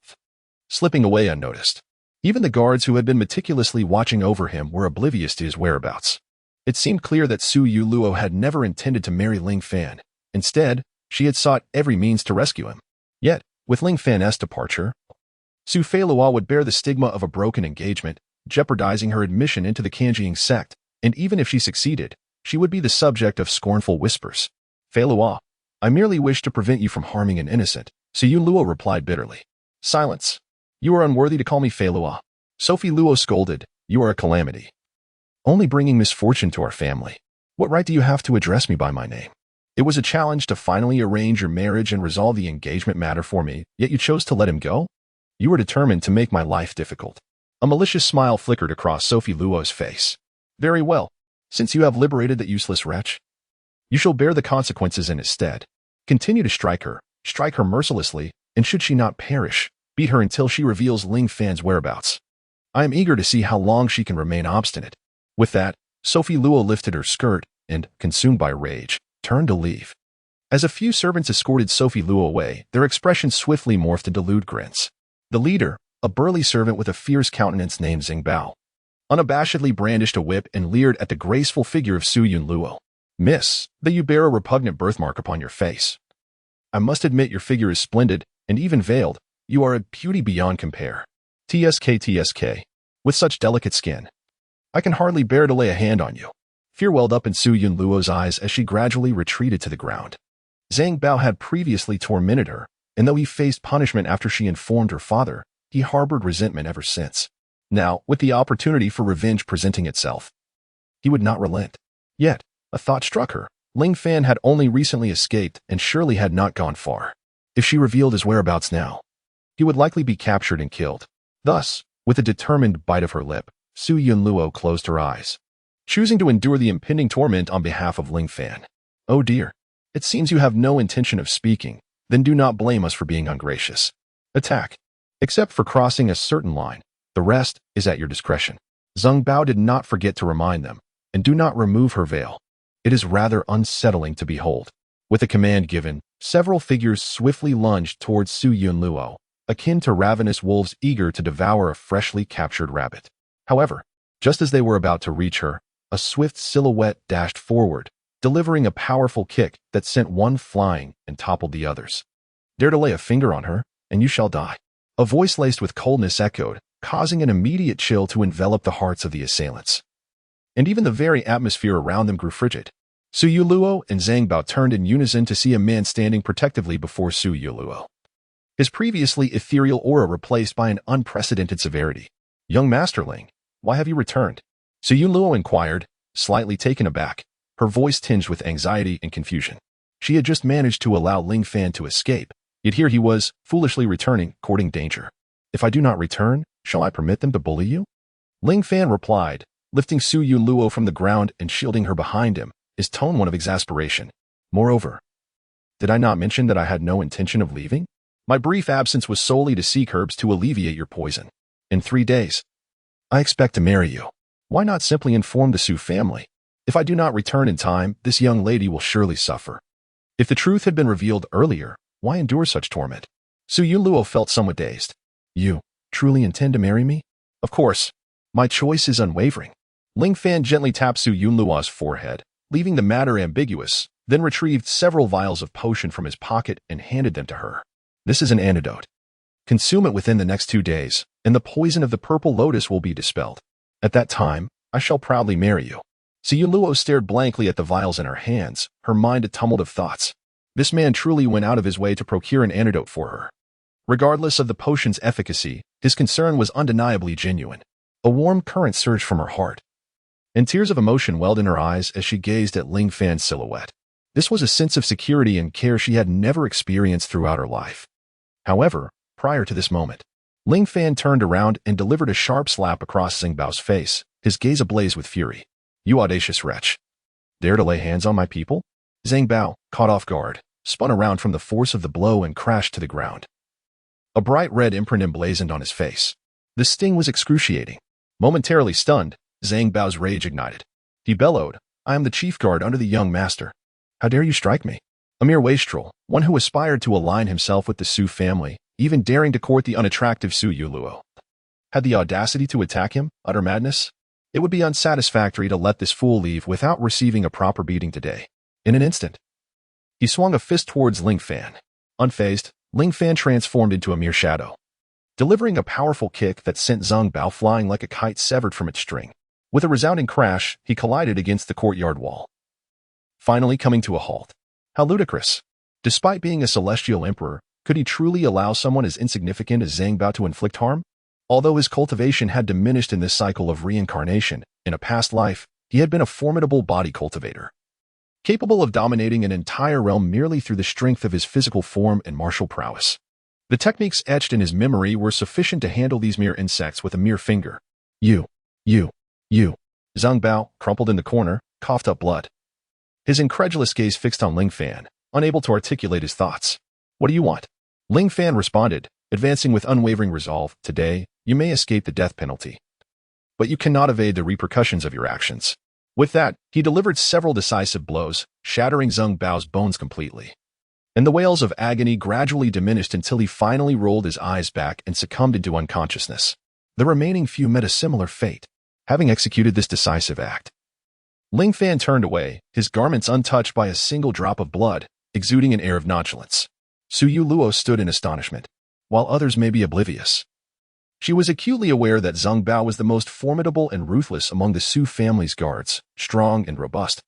slipping away unnoticed. Even the guards who had been meticulously watching over him were oblivious to his whereabouts. It seemed clear that Su Yuluo had never intended to marry Ling Fan. Instead, she had sought every means to rescue him. Yet, with Ling Fan's departure, Su Feilua would bear the stigma of a broken engagement, jeopardizing her admission into the Kanjing sect, and even if she succeeded, she would be the subject of scornful whispers. Feilua, I merely wish to prevent you from harming an innocent, Su Yuluo replied bitterly. Silence. You are unworthy to call me Feilua. Sophie Luo scolded, you are a calamity, only bringing misfortune to our family. What right do you have to address me by my name? It was a challenge to finally arrange your marriage and resolve the engagement matter for me, yet you chose to let him go? You were determined to make my life difficult. A malicious smile flickered across Sophie Luo's face. Very well. Since you have liberated that useless wretch, you shall bear the consequences in his stead. Continue to strike her mercilessly, and should she not perish, beat her until she reveals Ling Fan's whereabouts. I am eager to see how long she can remain obstinate. With that, Sophie Luo lifted her skirt and, consumed by rage, turned to leave. As a few servants escorted Sophie Luo away, their expressions swiftly morphed into lewd grins. The leader, a burly servant with a fierce countenance named Xingbao, unabashedly brandished a whip and leered at the graceful figure of Su Yuluo. Miss, that you bear a repugnant birthmark upon your face. I must admit your figure is splendid, and even veiled, you are a beauty beyond compare. TSK. With such delicate skin, I can hardly bear to lay a hand on you. Fear welled up in Su Yuluo's eyes as she gradually retreated to the ground. Zhang Bao had previously tormented her, and though he faced punishment after she informed her father, he harbored resentment ever since. Now, with the opportunity for revenge presenting itself, he would not relent. Yet, a thought struck her. Ling Fan had only recently escaped and surely had not gone far. If she revealed his whereabouts now, he would likely be captured and killed. Thus, with a determined bite of her lip, Su Yuluo closed her eyes, choosing to endure the impending torment on behalf of Ling Fan. Oh dear, it seems you have no intention of speaking, then do not blame us for being ungracious. Attack. Except for crossing a certain line, the rest is at your discretion. Zhang Bao did not forget to remind them, and do not remove her veil. It is rather unsettling to behold. With a command given, several figures swiftly lunged towards Su Yuluo, akin to ravenous wolves eager to devour a freshly captured rabbit. However, just as they were about to reach her, a swift silhouette dashed forward, delivering a powerful kick that sent one flying and toppled the others. Dare to lay a finger on her, and you shall die. A voice laced with coldness echoed, causing an immediate chill to envelop the hearts of the assailants. And even the very atmosphere around them grew frigid. Su Yuluo and Zhang Bao turned in unison to see a man standing protectively before Su Yuluo, his previously ethereal aura replaced by an unprecedented severity. Young Masterling, why have you returned? Su Yuluo inquired, slightly taken aback, her voice tinged with anxiety and confusion. She had just managed to allow Ling Fan to escape, yet here he was, foolishly returning, courting danger. If I do not return, shall I permit them to bully you? Ling Fan replied, lifting Su Yunluo from the ground and shielding her behind him, his tone one of exasperation. Moreover, did I not mention that I had no intention of leaving? My brief absence was solely to seek herbs to alleviate your poison. In 3 days, I expect to marry you. Why not simply inform the Su family? If I do not return in time, this young lady will surely suffer. If the truth had been revealed earlier, why endure such torment? Su Yunluo felt somewhat dazed. You truly intend to marry me? Of course. My choice is unwavering. Ling Fan gently tapped Su Yunluo's forehead, leaving the matter ambiguous, then retrieved several vials of potion from his pocket and handed them to her. This is an antidote. Consume it within the next 2 days, and the poison of the purple lotus will be dispelled. At that time, I shall proudly marry you. Su Yunluo stared blankly at the vials in her hands, her mind a tumult of thoughts. This man truly went out of his way to procure an antidote for her. Regardless of the potion's efficacy, his concern was undeniably genuine. A warm current surged from her heart, and tears of emotion welled in her eyes as she gazed at Ling Fan's silhouette. This was a sense of security and care she had never experienced throughout her life. However, prior to this moment, Ling Fan turned around and delivered a sharp slap across Zhang Bao's face, his gaze ablaze with fury. You audacious wretch! Dare to lay hands on my people? Zhang Bao, caught off guard, spun around from the force of the blow and crashed to the ground. A bright red imprint emblazoned on his face. The sting was excruciating. Momentarily stunned, Zhang Bao's rage ignited. He bellowed, I am the chief guard under the young master. How dare you strike me? A mere wastrel, one who aspired to align himself with the Su family, even daring to court the unattractive Su Yunluo. Had the audacity to attack him, utter madness? It would be unsatisfactory to let this fool leave without receiving a proper beating today. In an instant, he swung a fist towards Ling Fan. Unfazed, Ling Fan transformed into a mere shadow, delivering a powerful kick that sent Zhang Bao flying like a kite severed from its string. With a resounding crash, he collided against the courtyard wall, finally coming to a halt. How ludicrous! Despite being a celestial emperor, could he truly allow someone as insignificant as Zhang Bao to inflict harm? Although his cultivation had diminished in this cycle of reincarnation, in a past life, he had been a formidable body cultivator, capable of dominating an entire realm merely through the strength of his physical form and martial prowess. The techniques etched in his memory were sufficient to handle these mere insects with a mere finger. You. Zhang Bao, crumpled in the corner, coughed up blood. His incredulous gaze fixed on Ling Fan, unable to articulate his thoughts. What do you want? Ling Fan responded, advancing with unwavering resolve. Today, you may escape the death penalty, but you cannot evade the repercussions of your actions. With that, he delivered several decisive blows, shattering Zhang Bao's bones completely. And the wails of agony gradually diminished until he finally rolled his eyes back and succumbed into unconsciousness. The remaining few met a similar fate, having executed this decisive act. Ling Fan turned away, his garments untouched by a single drop of blood, exuding an air of nonchalance. Su Yunluo stood in astonishment, while others may be oblivious. She was acutely aware that Zhang Bao was the most formidable and ruthless among the Su family's guards, strong and robust.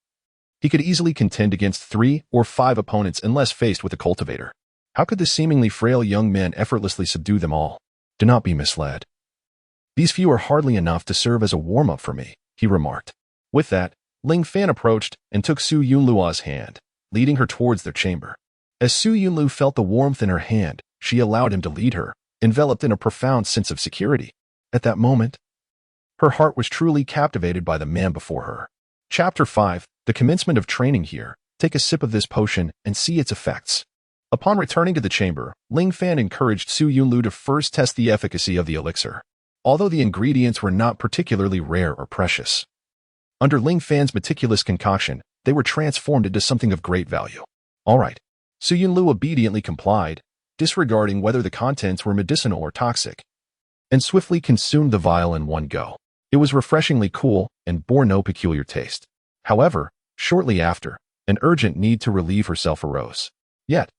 He could easily contend against 3 or 5 opponents unless faced with a cultivator. How could the seemingly frail young man effortlessly subdue them all? Do not be misled. These few are hardly enough to serve as a warm-up for me, he remarked. With that, Ling Fan approached and took Su Yunluo's hand, leading her towards their chamber. As Su Yunlu felt the warmth in her hand, she allowed him to lead her, enveloped in a profound sense of security. At that moment, her heart was truly captivated by the man before her. Chapter 5, The Commencement of Training. Here, take a sip of this potion and see its effects. Upon returning to the chamber, Ling Fan encouraged Su Yunlu to first test the efficacy of the elixir, although the ingredients were not particularly rare or precious. Under Ling Fan's meticulous concoction, they were transformed into something of great value. All right. Su Yunlu obediently complied, disregarding whether the contents were medicinal or toxic, and swiftly consumed the vial in one go. It was refreshingly cool and bore no peculiar taste. However, shortly after, an urgent need to relieve herself arose. Yet,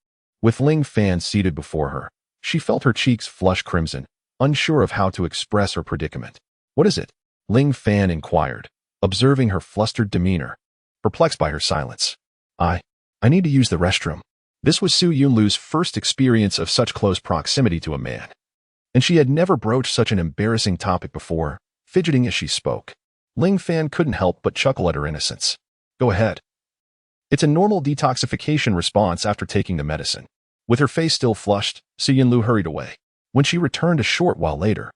with Ling Fan seated before her, she felt her cheeks flush crimson, unsure of how to express her predicament. What is it? Ling Fan inquired, observing her flustered demeanor, perplexed by her silence. I need to use the restroom. This was Su Yunlu's first experience of such close proximity to a man, and she had never broached such an embarrassing topic before, fidgeting as she spoke. Ling Fan couldn't help but chuckle at her innocence. Go ahead. It's a normal detoxification response after taking the medicine. With her face still flushed, Su Yunlu hurried away. When she returned a short while later,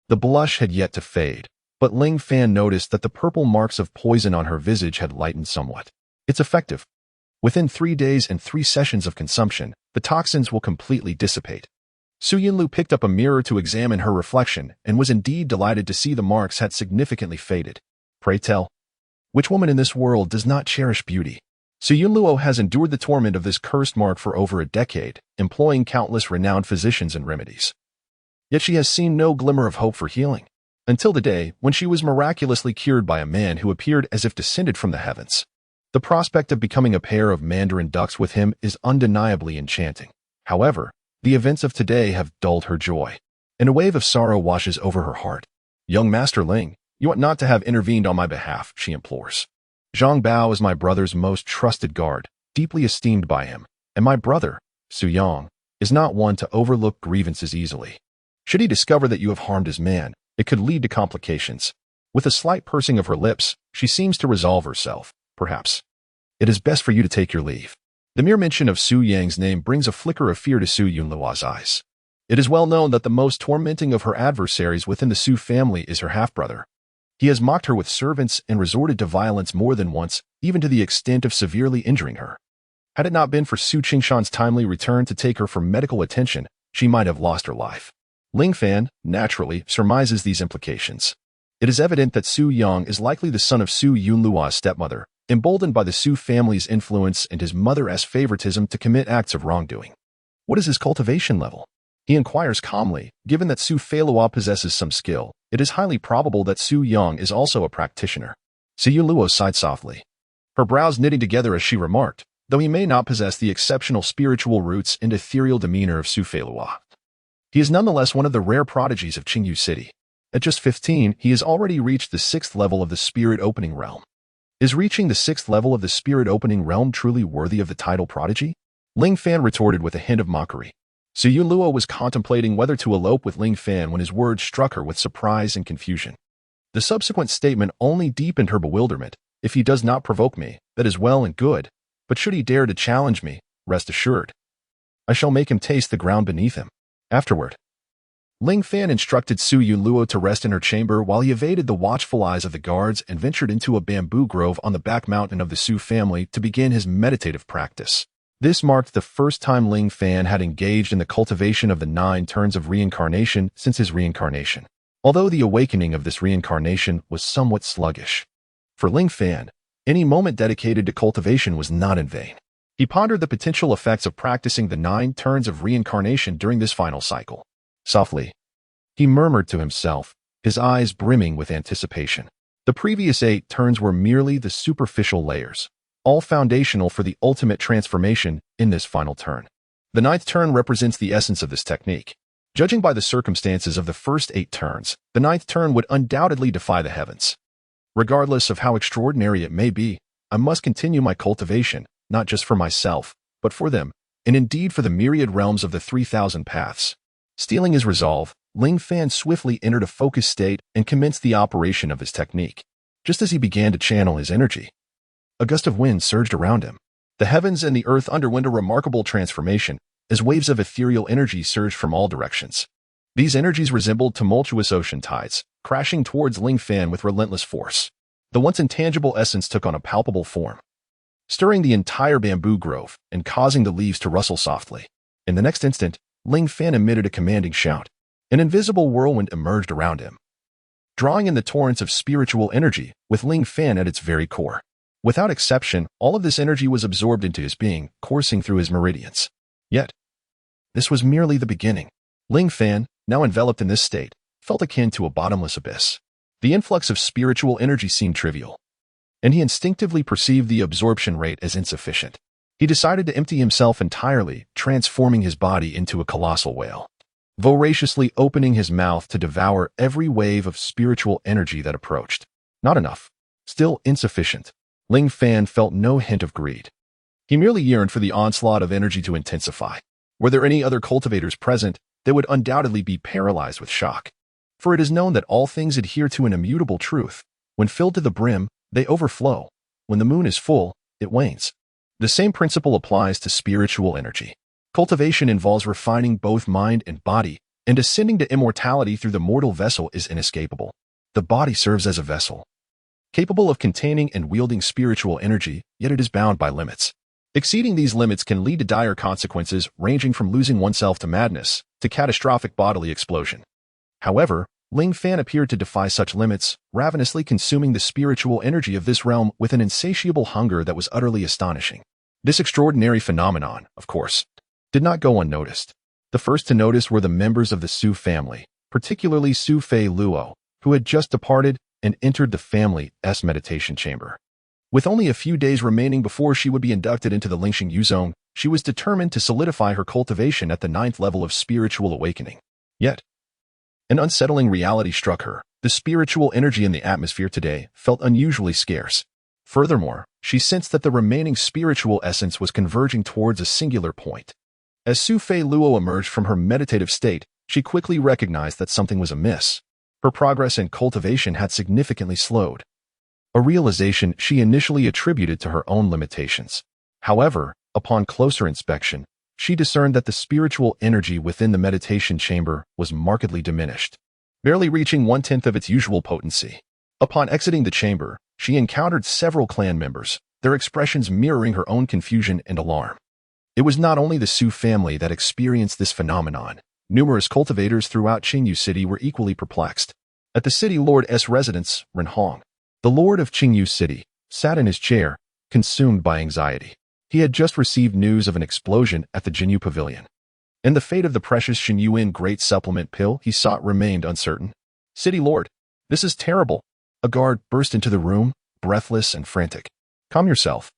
the blush had yet to fade, but Ling Fan noticed that the purple marks of poison on her visage had lightened somewhat. It's effective. Within 3 days and 3 sessions of consumption, the toxins will completely dissipate. Su Yunlu picked up a mirror to examine her reflection and was indeed delighted to see the marks had significantly faded. Pray tell, which woman in this world does not cherish beauty? Su Yunluo has endured the torment of this cursed mark for over a decade, employing countless renowned physicians and remedies. Yet she has seen no glimmer of hope for healing, until the day when she was miraculously cured by a man who appeared as if descended from the heavens. The prospect of becoming a pair of mandarin ducks with him is undeniably enchanting. However, the events of today have dulled her joy, and a wave of sorrow washes over her heart. Young Master Ling, you ought not to have intervened on my behalf, she implores. Zhang Bao is my brother's most trusted guard, deeply esteemed by him, and my brother, Su Yang, is not one to overlook grievances easily. Should he discover that you have harmed his man, it could lead to complications. With a slight pursing of her lips, she seems to resolve herself. Perhaps it is best for you to take your leave. The mere mention of Su Yang's name brings a flicker of fear to Su Yunluo's eyes. It is well known that the most tormenting of her adversaries within the Su family is her half-brother. He has mocked her with servants and resorted to violence more than once, even to the extent of severely injuring her. Had it not been for Su Qingshan's timely return to take her for medical attention, she might have lost her life. Ling Fan, naturally, surmises these implications. It is evident that Su Yang is likely the son of Su Yunluo's stepmother, emboldened by the Su family's influence and his mother's favoritism to commit acts of wrongdoing. What is his cultivation level? He inquires calmly. Given that Su Feilua possesses some skill, it is highly probable that Su Yang is also a practitioner. Su Yunluo sighed softly, her brows knitting together as she remarked, though he may not possess the exceptional spiritual roots and ethereal demeanor of Su Feilua, he is nonetheless one of the rare prodigies of Qingyu City. At just 15, he has already reached the 6th level of the Spirit Opening Realm. Is reaching the 6th level of the Spirit Opening Realm truly worthy of the title prodigy? Ling Fan retorted with a hint of mockery. Su Yunluo was contemplating whether to elope with Ling Fan when his words struck her with surprise and confusion. The subsequent statement only deepened her bewilderment. If he does not provoke me, that is well and good, but should he dare to challenge me, rest assured, I shall make him taste the ground beneath him. Afterward, Ling Fan instructed Su Yunluo to rest in her chamber while he evaded the watchful eyes of the guards and ventured into a bamboo grove on the back mountain of the Su family to begin his meditative practice. This marked the first time Ling Fan had engaged in the cultivation of the 9 turns of reincarnation since his reincarnation, although the awakening of this reincarnation was somewhat sluggish. For Ling Fan, any moment dedicated to cultivation was not in vain. He pondered the potential effects of practicing the 9 turns of reincarnation during this final cycle. Softly, he murmured to himself, his eyes brimming with anticipation. The previous 8 turns were merely the superficial layers, all foundational for the ultimate transformation in this final turn. The 9th turn represents the essence of this technique. Judging by the circumstances of the first 8 turns, the 9th turn would undoubtedly defy the heavens. Regardless of how extraordinary it may be, I must continue my cultivation, not just for myself, but for them, and indeed for the myriad realms of the 3,000 paths. Stealing his resolve, Ling Fan swiftly entered a focused state and commenced the operation of his technique. Just as he began to channel his energy, a gust of wind surged around him. The heavens and the earth underwent a remarkable transformation as waves of ethereal energy surged from all directions. These energies resembled tumultuous ocean tides, crashing towards Ling Fan with relentless force. The once intangible essence took on a palpable form, stirring the entire bamboo grove and causing the leaves to rustle softly. In the next instant, Ling Fan emitted a commanding shout. An invisible whirlwind emerged around him, drawing in the torrents of spiritual energy, with Ling Fan at its very core. Without exception, all of this energy was absorbed into his being, coursing through his meridians. Yet, this was merely the beginning. Ling Fan, now enveloped in this state, felt akin to a bottomless abyss. The influx of spiritual energy seemed trivial, and he instinctively perceived the absorption rate as insufficient. He decided to empty himself entirely, transforming his body into a colossal whale, voraciously opening his mouth to devour every wave of spiritual energy that approached. Not enough. Still insufficient. Ling Fan felt no hint of greed. He merely yearned for the onslaught of energy to intensify. Were there any other cultivators present, they would undoubtedly be paralyzed with shock. For it is known that all things adhere to an immutable truth. When filled to the brim, they overflow. When the moon is full, it wanes. The same principle applies to spiritual energy. Cultivation involves refining both mind and body, and ascending to immortality through the mortal vessel is inescapable. The body serves as a vessel, capable of containing and wielding spiritual energy, yet it is bound by limits. Exceeding these limits can lead to dire consequences ranging from losing oneself to madness to catastrophic bodily explosion. However, Ling Fan appeared to defy such limits, ravenously consuming the spiritual energy of this realm with an insatiable hunger that was utterly astonishing. This extraordinary phenomenon, of course, did not go unnoticed. The first to notice were the members of the Su family, particularly Su Fei Luo, who had just departed and entered the family's meditation chamber. With only a few days remaining before she would be inducted into the Lingxing Yu zone, she was determined to solidify her cultivation at the 9th level of spiritual awakening. Yet, an unsettling reality struck her. The spiritual energy in the atmosphere today felt unusually scarce. Furthermore, she sensed that the remaining spiritual essence was converging towards a singular point. As Su Fei Luo emerged from her meditative state, she quickly recognized that something was amiss. Her progress in cultivation had significantly slowed, a realization she initially attributed to her own limitations. However, upon closer inspection, she discerned that the spiritual energy within the meditation chamber was markedly diminished, barely reaching 1/10 of its usual potency. Upon exiting the chamber, she encountered several clan members, their expressions mirroring her own confusion and alarm. It was not only the Su family that experienced this phenomenon. Numerous cultivators throughout Qingyu City were equally perplexed. At the city lord's residence, Renhong, the lord of Qingyu City, sat in his chair, consumed by anxiety. He had just received news of an explosion at the Jinyu Pavilion, and the fate of the precious Xinyuan Great Supplement pill he sought remained uncertain. City Lord, this is terrible. A guard burst into the room, breathless and frantic. Calm yourself.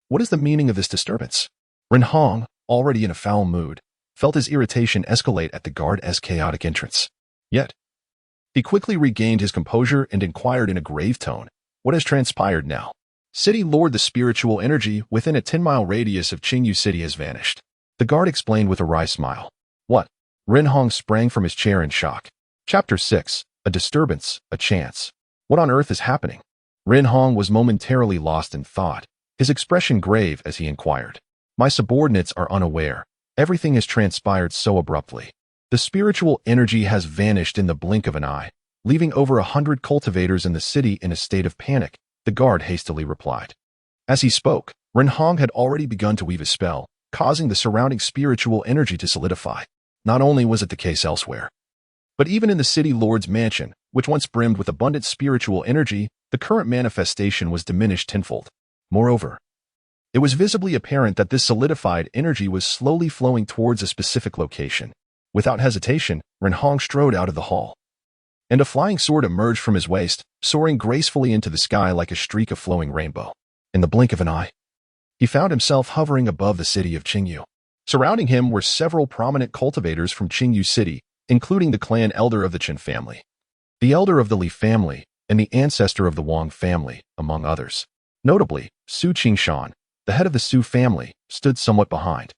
What is the meaning of this disturbance? Renhong, already in a foul mood, felt his irritation escalate at the guard's chaotic entrance. Yet, he quickly regained his composure and inquired in a grave tone, what has transpired now? City Lord, the spiritual energy within a 10-mile radius of Qingyu City has vanished. The guard explained with a wry smile. What? Renhong sprang from his chair in shock. Chapter 6. A disturbance, a chance. What on earth is happening? Renhong was momentarily lost in thought, his expression grave as he inquired. My subordinates are unaware. Everything has transpired so abruptly. The spiritual energy has vanished in the blink of an eye, leaving over 100 cultivators in the city in a state of panic, the guard hastily replied. As he spoke, Renhong had already begun to weave a spell, causing the surrounding spiritual energy to solidify. Not only was it the case elsewhere, but even in the city lord's mansion, which once brimmed with abundant spiritual energy, the current manifestation was diminished tenfold. Moreover, it was visibly apparent that this solidified energy was slowly flowing towards a specific location. Without hesitation, Renhong strode out of the hall, and a flying sword emerged from his waist, soaring gracefully into the sky like a streak of flowing rainbow. In the blink of an eye, he found himself hovering above the city of Qingyu. Surrounding him were several prominent cultivators from Qingyu City, including the clan elder of the Qin family, the elder of the Li family, and the ancestor of the Wang family, among others. Notably, Su Qingshan, the head of the Su family, stood somewhat behind,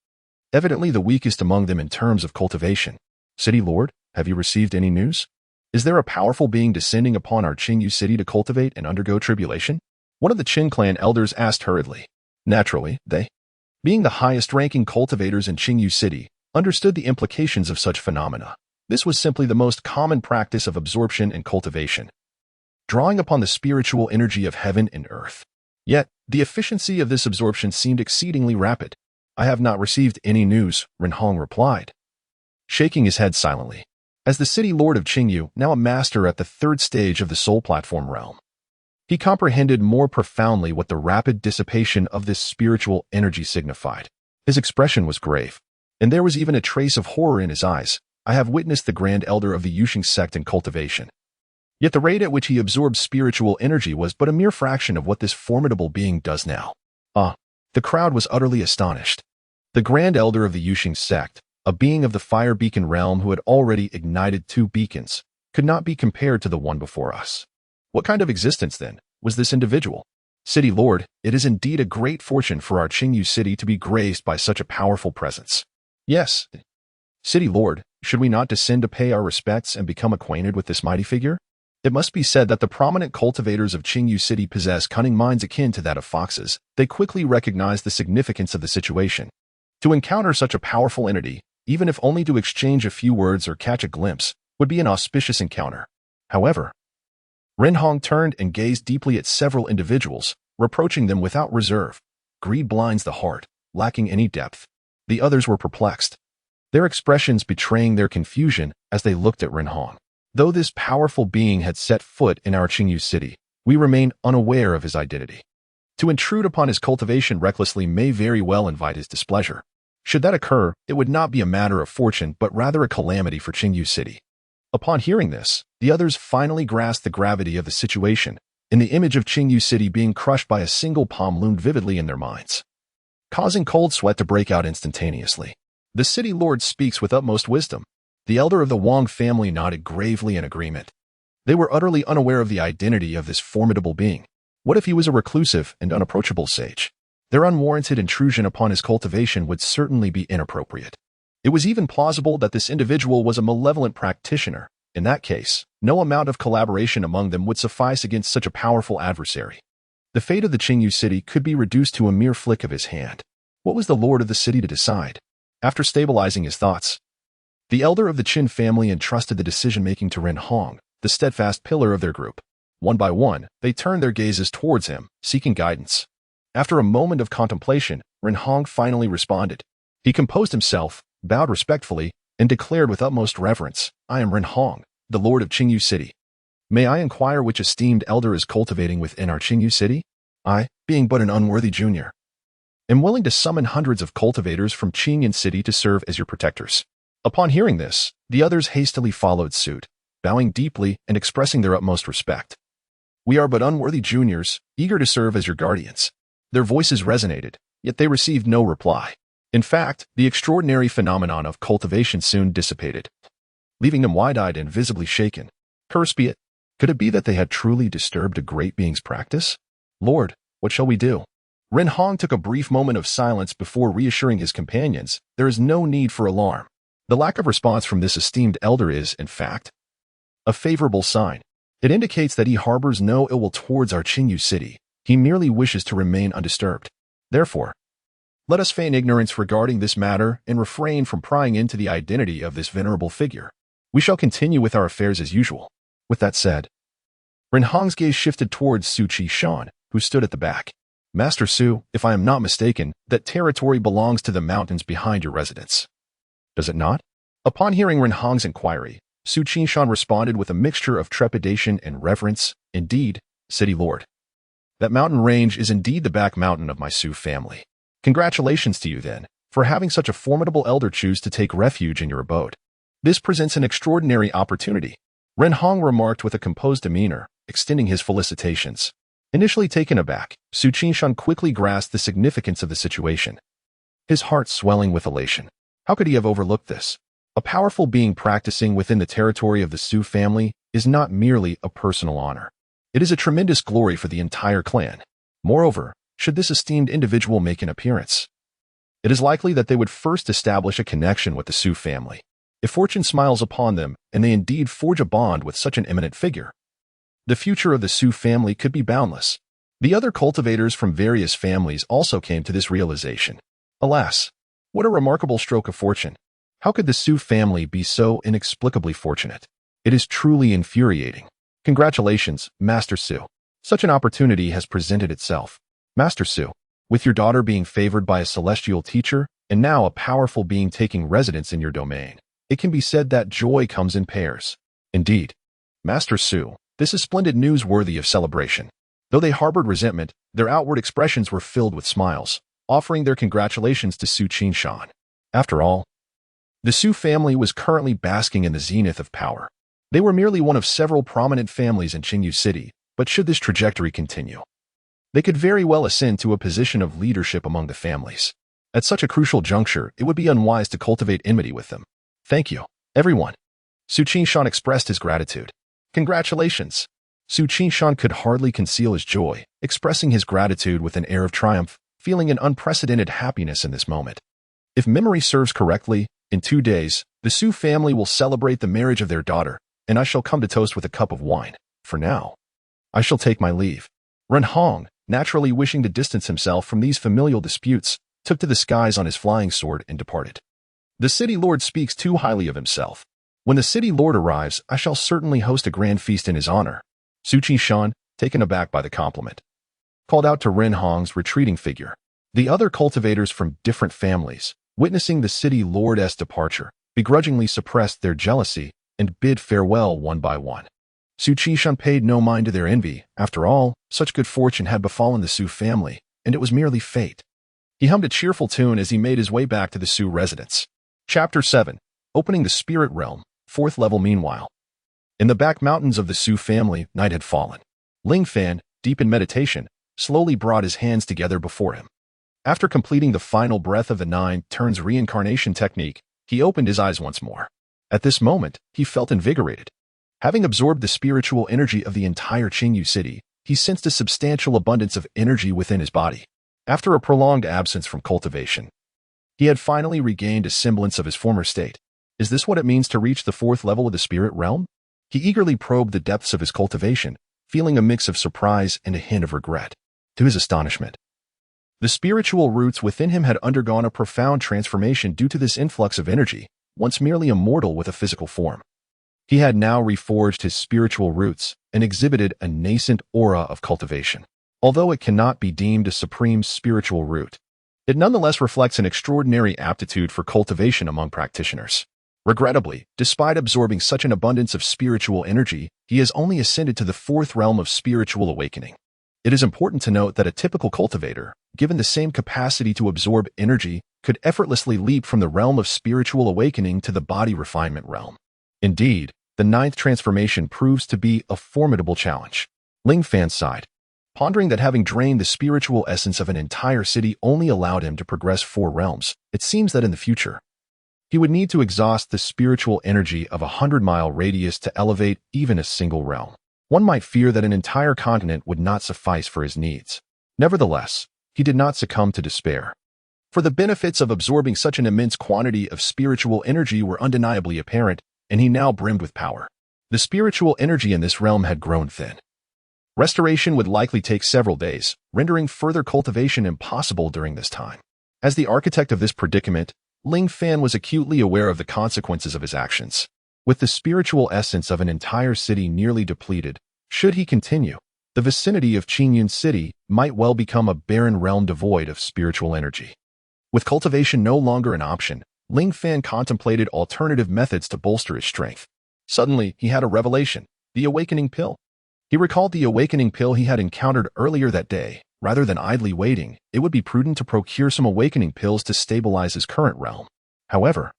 evidently the weakest among them in terms of cultivation. City Lord, have you received any news? Is there a powerful being descending upon our Qingyu City to cultivate and undergo tribulation? One of the Qin clan elders asked hurriedly. Naturally, they, being the highest-ranking cultivators in Qingyu City, understood the implications of such phenomena. This was simply the most common practice of absorption and cultivation, drawing upon the spiritual energy of heaven and earth. Yet, the efficiency of this absorption seemed exceedingly rapid. I have not received any news, Renhong replied, shaking his head silently. As the city lord of Qingyu, now a master at the 3rd stage of the soul platform realm, he comprehended more profoundly what the rapid dissipation of this spiritual energy signified. His expression was grave, and there was even a trace of horror in his eyes. I have witnessed the grand elder of the Yuxing sect in cultivation. Yet the rate at which he absorbed spiritual energy was but a mere fraction of what this formidable being does now. The crowd was utterly astonished. The grand elder of the Yuxing sect, a being of the fire beacon realm who had already ignited 2 beacons, could not be compared to the one before us. What kind of existence, then, was this individual? City Lord, it is indeed a great fortune for our Qingyu City to be graced by such a powerful presence. Yes. City Lord, should we not descend to pay our respects and become acquainted with this mighty figure? It must be said that the prominent cultivators of Qingyu City possess cunning minds akin to that of foxes. They quickly recognize the significance of the situation. To encounter such a powerful entity, even if only to exchange a few words or catch a glimpse, would be an auspicious encounter. However, Renhong turned and gazed deeply at several individuals, reproaching them without reserve. Greed blinds the heart, lacking any depth. The others were perplexed, their expressions betraying their confusion as they looked at Renhong. Though this powerful being had set foot in our Qingyu City, we remain unaware of his identity. To intrude upon his cultivation recklessly may very well invite his displeasure. Should that occur, it would not be a matter of fortune but rather a calamity for Qingyu City. Upon hearing this, the others finally grasped the gravity of the situation, and the image of Qingyu City being crushed by a single palm loomed vividly in their minds, causing cold sweat to break out instantaneously. The city lord speaks with utmost wisdom. The elder of the Wang family nodded gravely in agreement. They were utterly unaware of the identity of this formidable being. What if he was a reclusive and unapproachable sage? Their unwarranted intrusion upon his cultivation would certainly be inappropriate. It was even plausible that this individual was a malevolent practitioner. In that case, no amount of collaboration among them would suffice against such a powerful adversary. The fate of the Qingyu City could be reduced to a mere flick of his hand. What was the lord of the city to decide? After stabilizing his thoughts, the elder of the Qin family entrusted the decision-making to Renhong, the steadfast pillar of their group. One by one, they turned their gazes towards him, seeking guidance. After a moment of contemplation, Renhong finally responded. He composed himself, bowed respectfully, and declared with utmost reverence, "I am Renhong, the lord of Qingyu City. May I inquire which esteemed elder is cultivating within our Qingyu City? I, being but an unworthy junior, am willing to summon hundreds of cultivators from Qingyan City to serve as your protectors." Upon hearing this, the others hastily followed suit, bowing deeply and expressing their utmost respect. "We are but unworthy juniors, eager to serve as your guardians." Their voices resonated, yet they received no reply. In fact, the extraordinary phenomenon of cultivation soon dissipated, leaving them wide-eyed and visibly shaken. Curse be it! Could it be that they had truly disturbed a great being's practice? "Lord, what shall we do?" Renhong took a brief moment of silence before reassuring his companions. There is no need for alarm. The lack of response from this esteemed elder is, in fact, a favorable sign. It indicates that he harbors no ill will towards our Qingyu City. He merely wishes to remain undisturbed. Therefore, let us feign ignorance regarding this matter and refrain from prying into the identity of this venerable figure. We shall continue with our affairs as usual. With that said, Renhong's gaze shifted towards Su Qishan, who stood at the back. "Master Su, if I am not mistaken, that territory belongs to the mountains behind your residence, does it not?" Upon hearing Renhong's inquiry, Su Qishan responded with a mixture of trepidation and reverence. "Indeed, city lord. That mountain range is indeed the back mountain of my Su family. Congratulations to you, then, for having such a formidable elder choose to take refuge in your abode. This presents an extraordinary opportunity," Renhong remarked with a composed demeanor, extending his felicitations. Initially taken aback, Su Qishan quickly grasped the significance of the situation, his heart swelling with elation. How could he have overlooked this? A powerful being practicing within the territory of the Su family is not merely a personal honor. It is a tremendous glory for the entire clan. Moreover, should this esteemed individual make an appearance, it is likely that they would first establish a connection with the Su family. If fortune smiles upon them and they indeed forge a bond with such an eminent figure, the future of the Su family could be boundless. The other cultivators from various families also came to this realization. Alas, what a remarkable stroke of fortune. How could the Su family be so inexplicably fortunate? It is truly infuriating. Congratulations, Master Su. Such an opportunity has presented itself. Master Su, with your daughter being favored by a celestial teacher, and now a powerful being taking residence in your domain, it can be said that joy comes in pairs. Indeed, Master Su, this is splendid news worthy of celebration. Though they harbored resentment, their outward expressions were filled with smiles, offering their congratulations to Su Qishan. After all, the Su family was currently basking in the zenith of power. They were merely one of several prominent families in Qingyu City, but should this trajectory continue, they could very well ascend to a position of leadership among the families. At such a crucial juncture, it would be unwise to cultivate enmity with them. "Thank you, everyone." Su Qishan expressed his gratitude. "Congratulations." Su Qishan could hardly conceal his joy, expressing his gratitude with an air of triumph, feeling an unprecedented happiness in this moment. If memory serves correctly, in 2 days, the Su family will celebrate the marriage of their daughter, and I shall come to toast with a cup of wine. For now, I shall take my leave. Ren Hong, naturally wishing to distance himself from these familial disputes, took to the skies on his flying sword and departed. The city lord speaks too highly of himself. When the city lord arrives, I shall certainly host a grand feast in his honor. Su Qishan, taken aback by the compliment, called out to Ren Hong's retreating figure. The other cultivators from different families, witnessing the city lord's departure, begrudgingly suppressed their jealousy and bid farewell one by one. Su Qishan paid no mind to their envy. After all, such good fortune had befallen the Su family, and it was merely fate. He hummed a cheerful tune as he made his way back to the Su residence. Chapter 7. Opening the Spirit Realm, 4th level. Meanwhile, in the back mountains of the Su family, night had fallen. Ling Fan, deep in meditation, slowly brought his hands together before him. After completing the final breath of the 9 turns reincarnation technique, he opened his eyes once more. At this moment, he felt invigorated. Having absorbed the spiritual energy of the entire Qingyu city, he sensed a substantial abundance of energy within his body. After a prolonged absence from cultivation, he had finally regained a semblance of his former state. Is this what it means to reach the 4th level of the spirit realm? He eagerly probed the depths of his cultivation, feeling a mix of surprise and a hint of regret. To his astonishment, the spiritual roots within him had undergone a profound transformation due to this influx of energy, once merely a mortal with a physical form. He had now reforged his spiritual roots and exhibited a nascent aura of cultivation. Although it cannot be deemed a supreme spiritual root, it nonetheless reflects an extraordinary aptitude for cultivation among practitioners. Regrettably, despite absorbing such an abundance of spiritual energy, he has only ascended to the 4th realm of spiritual awakening. It is important to note that a typical cultivator, given the same capacity to absorb energy, could effortlessly leap from the realm of spiritual awakening to the body refinement realm. Indeed, the 9th transformation proves to be a formidable challenge. Ling Fan sighed, pondering that having drained the spiritual essence of an entire city only allowed him to progress 4 realms. It seems that in the future, he would need to exhaust the spiritual energy of a 100-mile radius to elevate even a single realm. One might fear that an entire continent would not suffice for his needs. Nevertheless, he did not succumb to despair. For the benefits of absorbing such an immense quantity of spiritual energy were undeniably apparent, and he now brimmed with power. The spiritual energy in this realm had grown thin. Restoration would likely take several days, rendering further cultivation impossible during this time. As the architect of this predicament, Ling Fan was acutely aware of the consequences of his actions. With the spiritual essence of an entire city nearly depleted, should he continue, the vicinity of Qingyun City might well become a barren realm devoid of spiritual energy. With cultivation no longer an option, Ling Fan contemplated alternative methods to bolster his strength. Suddenly, he had a revelation: the awakening pill. He recalled the awakening pill he had encountered earlier that day. Rather than idly waiting, it would be prudent to procure some awakening pills to stabilize his current realm. However,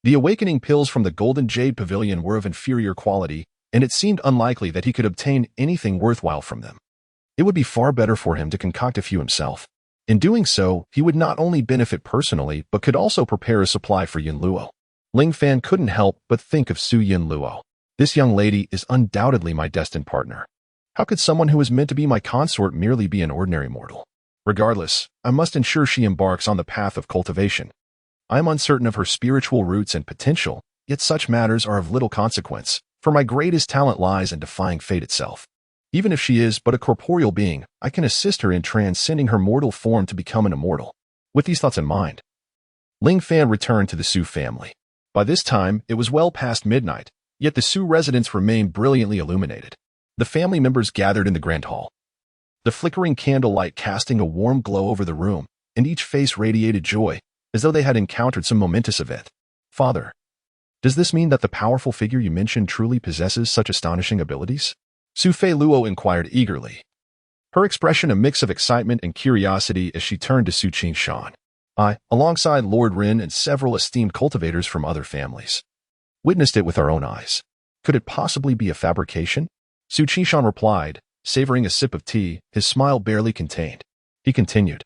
the awakening pills from the Golden Jade Pavilion were of inferior quality, and it seemed unlikely that he could obtain anything worthwhile from them. It would be far better for him to concoct a few himself. In doing so, he would not only benefit personally, but could also prepare a supply for Yin Luo. Ling Fan couldn't help but think of Su Yin Luo. This young lady is undoubtedly my destined partner. How could someone who is meant to be my consort merely be an ordinary mortal? Regardless, I must ensure she embarks on the path of cultivation. I am uncertain of her spiritual roots and potential, yet such matters are of little consequence, for my greatest talent lies in defying fate itself. Even if she is but a corporeal being, I can assist her in transcending her mortal form to become an immortal. With these thoughts in mind, Ling Fan returned to the Su family. By this time, it was well past midnight, yet the Su residence remained brilliantly illuminated. The family members gathered in the grand hall, the flickering candlelight casting a warm glow over the room, and each face radiated joy, as though they had encountered some momentous event. Father, does this mean that the powerful figure you mentioned truly possesses such astonishing abilities? Su Fei Luo inquired eagerly, her expression a mix of excitement and curiosity as she turned to Su Qishan. I, alongside Lord Rin and several esteemed cultivators from other families, witnessed it with our own eyes. Could it possibly be a fabrication? Su Qishan replied, savoring a sip of tea, his smile barely contained. He continued.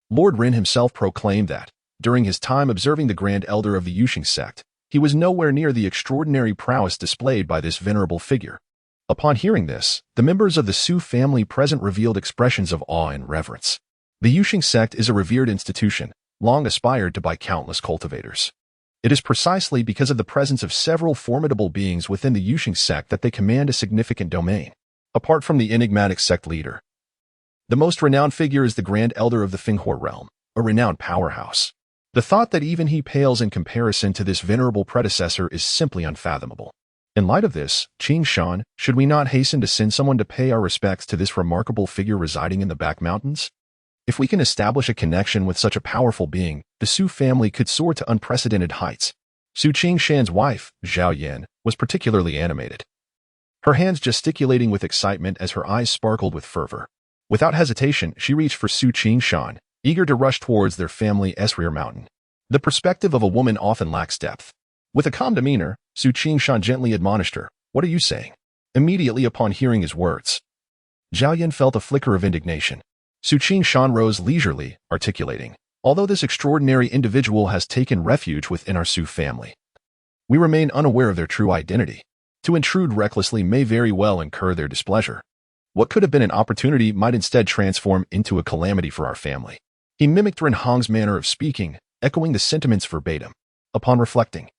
Lord Rin himself proclaimed that, during his time observing the Grand Elder of the Yuxing sect, he was nowhere near the extraordinary prowess displayed by this venerable figure. Upon hearing this, the members of the Su family present revealed expressions of awe and reverence. The Yuxing sect is a revered institution, long aspired to by countless cultivators. It is precisely because of the presence of several formidable beings within the Yuxing sect that they command a significant domain. Apart from the enigmatic sect leader, the most renowned figure is the Grand Elder of the Finghor realm, a renowned powerhouse. The thought that even he pales in comparison to this venerable predecessor is simply unfathomable. In light of this, Qing Shan, should we not hasten to send someone to pay our respects to this remarkable figure residing in the back mountains? If we can establish a connection with such a powerful being, the Su family could soar to unprecedented heights. Su Qing Shan's wife, Zhao Yan, was particularly animated, her hands gesticulating with excitement as her eyes sparkled with fervor. Without hesitation, she reached for Su Qing Shan, eager to rush towards their family's rear mountain. The perspective of a woman often lacks depth. With a calm demeanor, Su Qing Shan gently admonished her, "What are you saying?" Immediately upon hearing his words, Zhao Yan felt a flicker of indignation. Su Qing Shan rose leisurely, articulating, "Although this extraordinary individual has taken refuge within our Su family, we remain unaware of their true identity. To intrude recklessly may very well incur their displeasure. What could have been an opportunity might instead transform into a calamity for our family." He mimicked Ren Hong's manner of speaking, echoing the sentiments verbatim. Upon reflecting,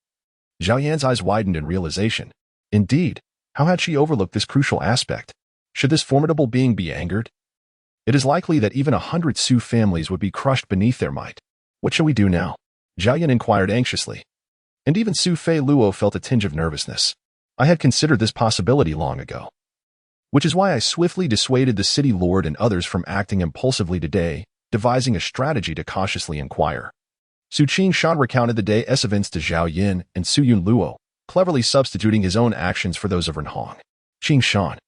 Zhao Yan's eyes widened in realization. Indeed, how had she overlooked this crucial aspect? Should this formidable being be angered? It is likely that even 100 Su families would be crushed beneath their might. What shall we do now? Zhao Yan inquired anxiously. And even Su Fei Luo felt a tinge of nervousness. I had considered this possibility long ago, which is why I swiftly dissuaded the city lord and others from acting impulsively today, devising a strategy to cautiously inquire. Su Qing Shan recounted the day's events to Zhao Yin and Su Yun Luo, cleverly substituting his own actions for those of Ren Hong. Qing Shan,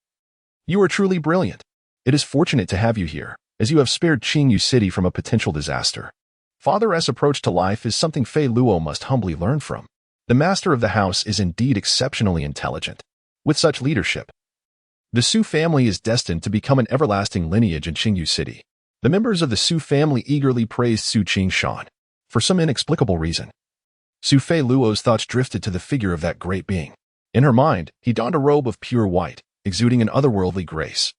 you are truly brilliant. It is fortunate to have you here, as you have spared Qingyu City from a potential disaster. Father's approach to life is something Fei Luo must humbly learn from. The master of the house is indeed exceptionally intelligent. With such leadership, the Su family is destined to become an everlasting lineage in Qingyu City. The members of the Su family eagerly praised Su Qing Shan. For some inexplicable reason, Su Fei Luo's thoughts drifted to the figure of that great being. In her mind, he donned a robe of pure white, exuding an otherworldly grace,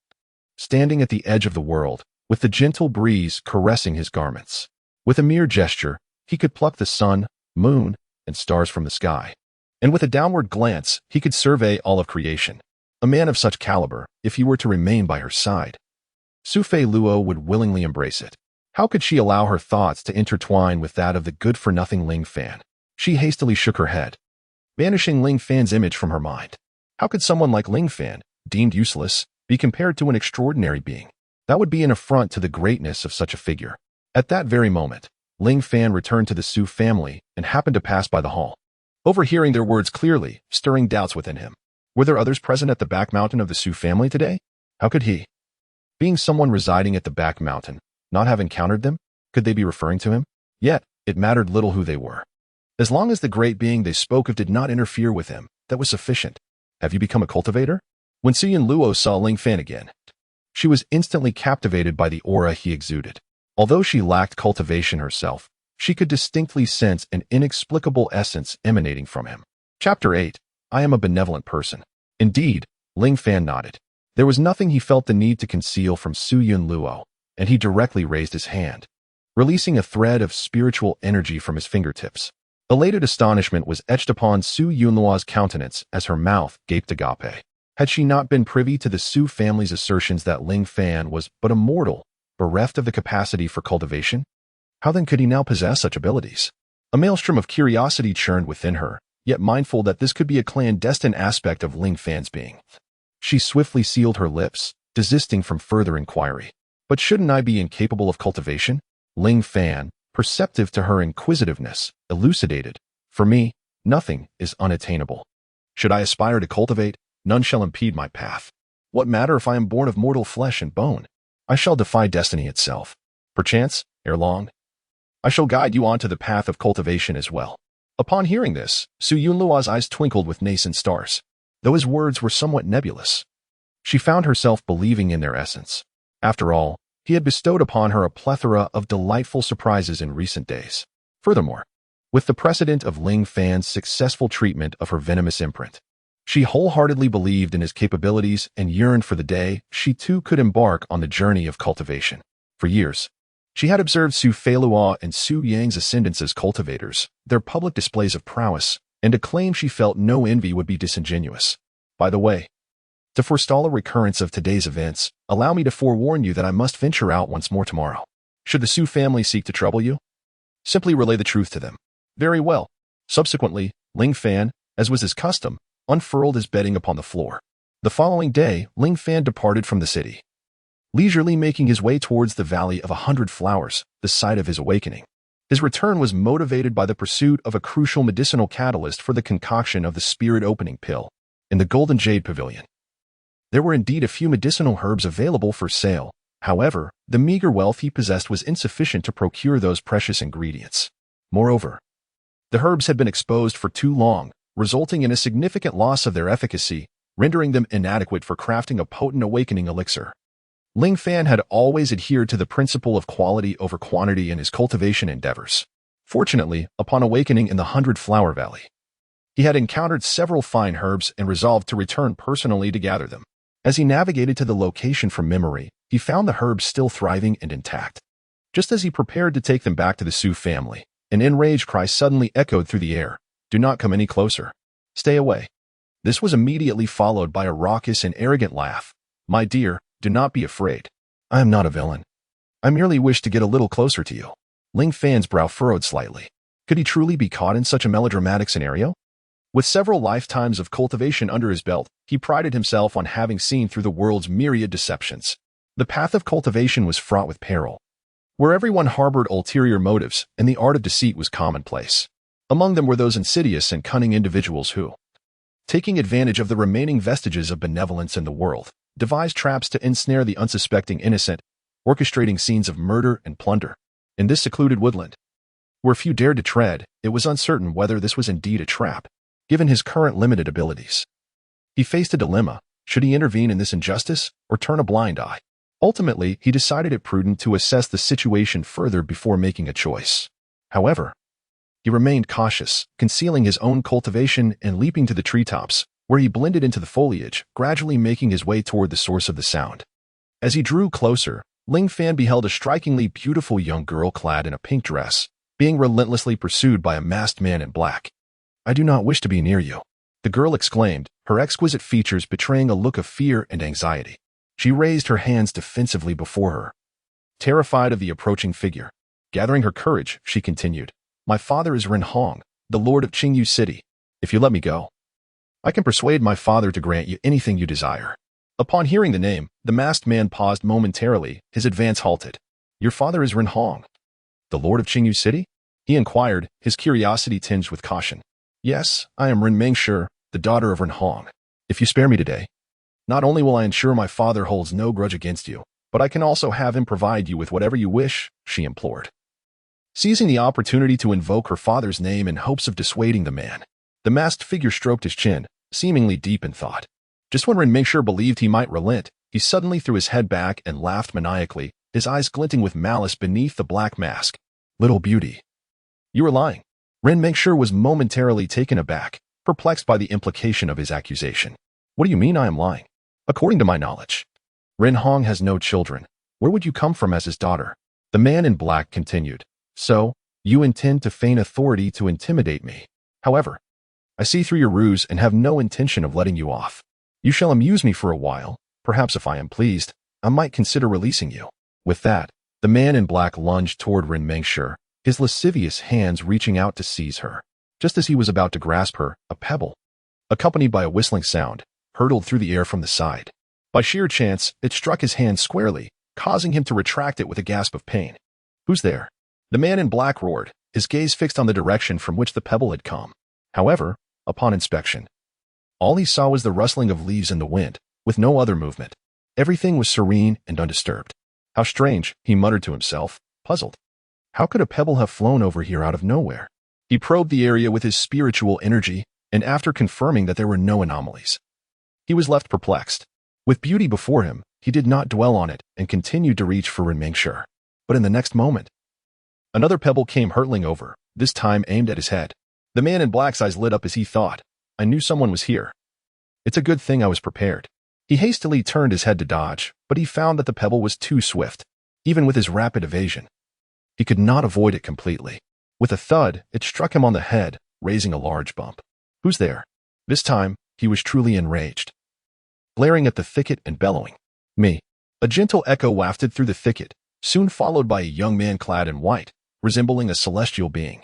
standing at the edge of the world, with the gentle breeze caressing his garments. With a mere gesture, he could pluck the sun, moon, and stars from the sky. And with a downward glance, he could survey all of creation. A man of such caliber, if he were to remain by her side, Su Fei Luo would willingly embrace it. How could she allow her thoughts to intertwine with that of the good-for-nothing Ling Fan? She hastily shook her head, banishing Ling Fan's image from her mind. How could someone like Ling Fan, deemed useless, be compared to an extraordinary being? That would be an affront to the greatness of such a figure. At that very moment, Ling Fan returned to the Su family and happened to pass by the hall, overhearing their words clearly, stirring doubts within him. Were there others present at the back mountain of the Su family today? How could he, being someone residing at the back mountain, not have encountered them? Could they be referring to him? Yet, it mattered little who they were. As long as the great being they spoke of did not interfere with him, that was sufficient. Have you become a cultivator? When Su Yun Luo saw Ling Fan again, she was instantly captivated by the aura he exuded. Although she lacked cultivation herself, she could distinctly sense an inexplicable essence emanating from him. Chapter 8. I am a benevolent person. Indeed, Ling Fan nodded. There was nothing he felt the need to conceal from Su Yun Luo, and he directly raised his hand, releasing a thread of spiritual energy from his fingertips. Elated astonishment was etched upon Su Yun Luo's countenance as her mouth gaped agape. Had she not been privy to the Su family's assertions that Ling Fan was but a mortal, bereft of the capacity for cultivation? How then could he now possess such abilities? A maelstrom of curiosity churned within her, yet mindful that this could be a clandestine aspect of Ling Fan's being. She swiftly sealed her lips, desisting from further inquiry. But shouldn't I be incapable of cultivation? Ling Fan, perceptive to her inquisitiveness, elucidated. For me, nothing is unattainable. Should I aspire to cultivate, none shall impede my path. What matter if I am born of mortal flesh and bone? I shall defy destiny itself. Perchance, ere long, I shall guide you onto the path of cultivation as well. Upon hearing this, Su Yun Luo's eyes twinkled with nascent stars. Though his words were somewhat nebulous, she found herself believing in their essence. After all, he had bestowed upon her a plethora of delightful surprises in recent days. Furthermore, with the precedent of Ling Fan's successful treatment of her venomous imprint, she wholeheartedly believed in his capabilities and yearned for the day she too could embark on the journey of cultivation. For years, She had observed Su Feilua and Su Yang's ascendants as cultivators, their public displays of prowess, and a claim she felt no envy would be disingenuous. By the way, to forestall a recurrence of today's events, allow me to forewarn you that I must venture out once more tomorrow. Should the Su family seek to trouble you, simply relay the truth to them. Very well. Subsequently, Ling Fan, as was his custom, unfurled his bedding upon the floor. The following day, Ling Fan departed from the city, leisurely making his way towards the Valley of 100 Flowers, the site of his awakening. His return was motivated by the pursuit of a crucial medicinal catalyst for the concoction of the spirit-opening pill in the Golden Jade Pavilion. There were indeed a few medicinal herbs available for sale. However, the meager wealth he possessed was insufficient to procure those precious ingredients. Moreover, the herbs had been exposed for too long, resulting in a significant loss of their efficacy, rendering them inadequate for crafting a potent awakening elixir. Ling Fan had always adhered to the principle of quality over quantity in his cultivation endeavors. Fortunately, upon awakening in the 100 Flower Valley, he had encountered several fine herbs and resolved to return personally to gather them. As he navigated to the location from memory, he found the herbs still thriving and intact. Just as he prepared to take them back to the Su family, an enraged cry suddenly echoed through the air. "Do not come any closer. Stay away." This was immediately followed by a raucous and arrogant laugh. "My dear, do not be afraid. I am not a villain. I merely wish to get a little closer to you." Ling Fan's brow furrowed slightly. Could he truly be caught in such a melodramatic scenario? With several lifetimes of cultivation under his belt, he prided himself on having seen through the world's myriad deceptions. The path of cultivation was fraught with peril, where everyone harbored ulterior motives and the art of deceit was commonplace. Among them were those insidious and cunning individuals who, taking advantage of the remaining vestiges of benevolence in the world, devised traps to ensnare the unsuspecting innocent, orchestrating scenes of murder and plunder. In this secluded woodland, where few dared to tread, it was uncertain whether this was indeed a trap. Given his current limited abilities, he faced a dilemma. Should he intervene in this injustice or turn a blind eye? Ultimately, he decided it prudent to assess the situation further before making a choice. However, he remained cautious, concealing his own cultivation and leaping to the treetops, where he blended into the foliage, gradually making his way toward the source of the sound. As he drew closer, Ling Fan beheld a strikingly beautiful young girl clad in a pink dress, being relentlessly pursued by a masked man in black. "I do not wish to be near you," the girl exclaimed, her exquisite features betraying a look of fear and anxiety. She raised her hands defensively before her, terrified of the approaching figure. Gathering her courage, she continued, "My father is Ren Hong, the lord of Qingyu City. If you let me go, I can persuade my father to grant you anything you desire." Upon hearing the name, the masked man paused momentarily, his advance halted. "Your father is Ren Hong, the lord of Qingyu City?" he inquired, his curiosity tinged with caution. "Yes, I am Ren Mengshi, the daughter of Ren Hong. If you spare me today, not only will I ensure my father holds no grudge against you, but I can also have him provide you with whatever you wish," she implored. Seizing the opportunity to invoke her father's name in hopes of dissuading the man, the masked figure stroked his chin, seemingly deep in thought. Just when Ren Mengshi believed he might relent, he suddenly threw his head back and laughed maniacally, his eyes glinting with malice beneath the black mask. "Little beauty, you are lying." Ren Mengshi was momentarily taken aback, perplexed by the implication of his accusation. "What do you mean I am lying? According to my knowledge, Ren Hong has no children. Where would you come from as his daughter?" The man in black continued. "So, you intend to feign authority to intimidate me. However, I see through your ruse and have no intention of letting you off. You shall amuse me for a while. Perhaps if I am pleased, I might consider releasing you." With that, the man in black lunged toward Ren Mengshi, his lascivious hands reaching out to seize her. Just as he was about to grasp her, a pebble, accompanied by a whistling sound, hurtled through the air from the side. By sheer chance, it struck his hand squarely, causing him to retract it with a gasp of pain. "Who's there?" the man in black roared, his gaze fixed on the direction from which the pebble had come. However, upon inspection, all he saw was the rustling of leaves in the wind, with no other movement. Everything was serene and undisturbed. "How strange," he muttered to himself, puzzled. "How could a pebble have flown over here out of nowhere?" He probed the area with his spiritual energy, and after confirming that there were no anomalies, he was left perplexed. With beauty before him, he did not dwell on it and continued to reach for Ren Mengshi. But in the next moment, another pebble came hurtling over, this time aimed at his head. The man in black's eyes lit up as he thought, "I knew someone was here. It's a good thing I was prepared." He hastily turned his head to dodge, but he found that the pebble was too swift. Even with his rapid evasion, He could not avoid it completely. With a thud, it struck him on the head, raising a large bump. Who's there? This time, he was truly enraged. Glaring at the thicket and bellowing. Me. A gentle echo wafted through the thicket, soon followed by a young man clad in white, resembling a celestial being,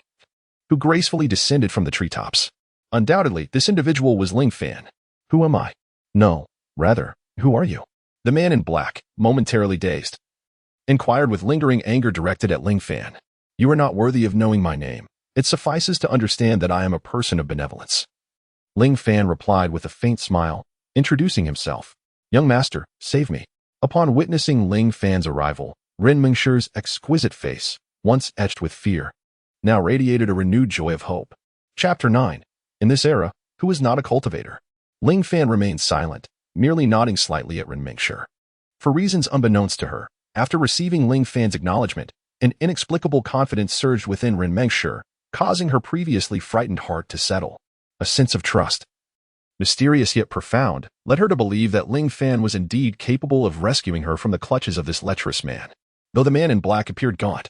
who gracefully descended from the treetops. Undoubtedly, this individual was Ling Fan. Who am I? No, rather, who are you? The man in black, momentarily dazed, inquired with lingering anger directed at Ling Fan. You are not worthy of knowing my name. It suffices to understand that I am a person of benevolence. Ling Fan replied with a faint smile, introducing himself. Young master, save me. Upon witnessing Ling Fan's arrival, Ren Mingshi's exquisite face, once etched with fear, now radiated a renewed joy of hope. Chapter 9. In this era, who is not a cultivator? Ling Fan remained silent, merely nodding slightly at Ren Mingshi. For reasons unbeknownst to her, after receiving Ling Fan's acknowledgement, an inexplicable confidence surged within Ren Mingshi, causing her previously frightened heart to settle. A sense of trust, mysterious yet profound, led her to believe that Ling Fan was indeed capable of rescuing her from the clutches of this lecherous man. Though the man in black appeared gaunt,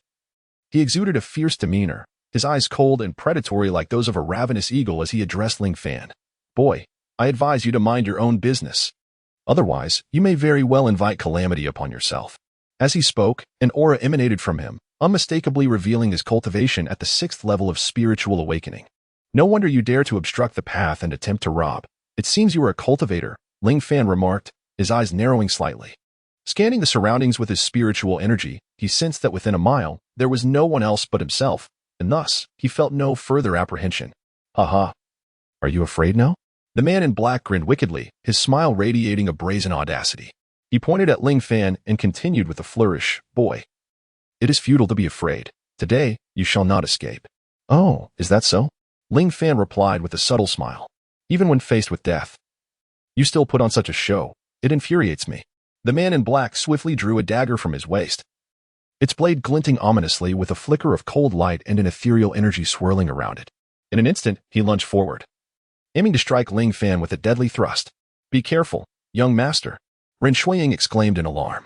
he exuded a fierce demeanor, his eyes cold and predatory like those of a ravenous eagle as he addressed Ling Fan. Boy, I advise you to mind your own business. Otherwise, you may very well invite calamity upon yourself. As he spoke, an aura emanated from him, unmistakably revealing his cultivation at the 6th level of spiritual awakening. No wonder you dare to obstruct the path and attempt to rob. It seems you are a cultivator, Ling Fan remarked, his eyes narrowing slightly. Scanning the surroundings with his spiritual energy, he sensed that within a mile, there was no one else but himself, and thus, he felt no further apprehension. Haha. Are you afraid now? The man in black grinned wickedly, his smile radiating a brazen audacity. He pointed at Ling Fan and continued with a flourish. Boy, it is futile to be afraid. Today, you shall not escape. Oh, is that so? Ling Fan replied with a subtle smile. Even when faced with death, you still put on such a show. It infuriates me. The man in black swiftly drew a dagger from his waist, its blade glinting ominously with a flicker of cold light and an ethereal energy swirling around it. In an instant, he lunged forward, aiming to strike Ling Fan with a deadly thrust. Be careful, young master, Ren Shuiying exclaimed in alarm.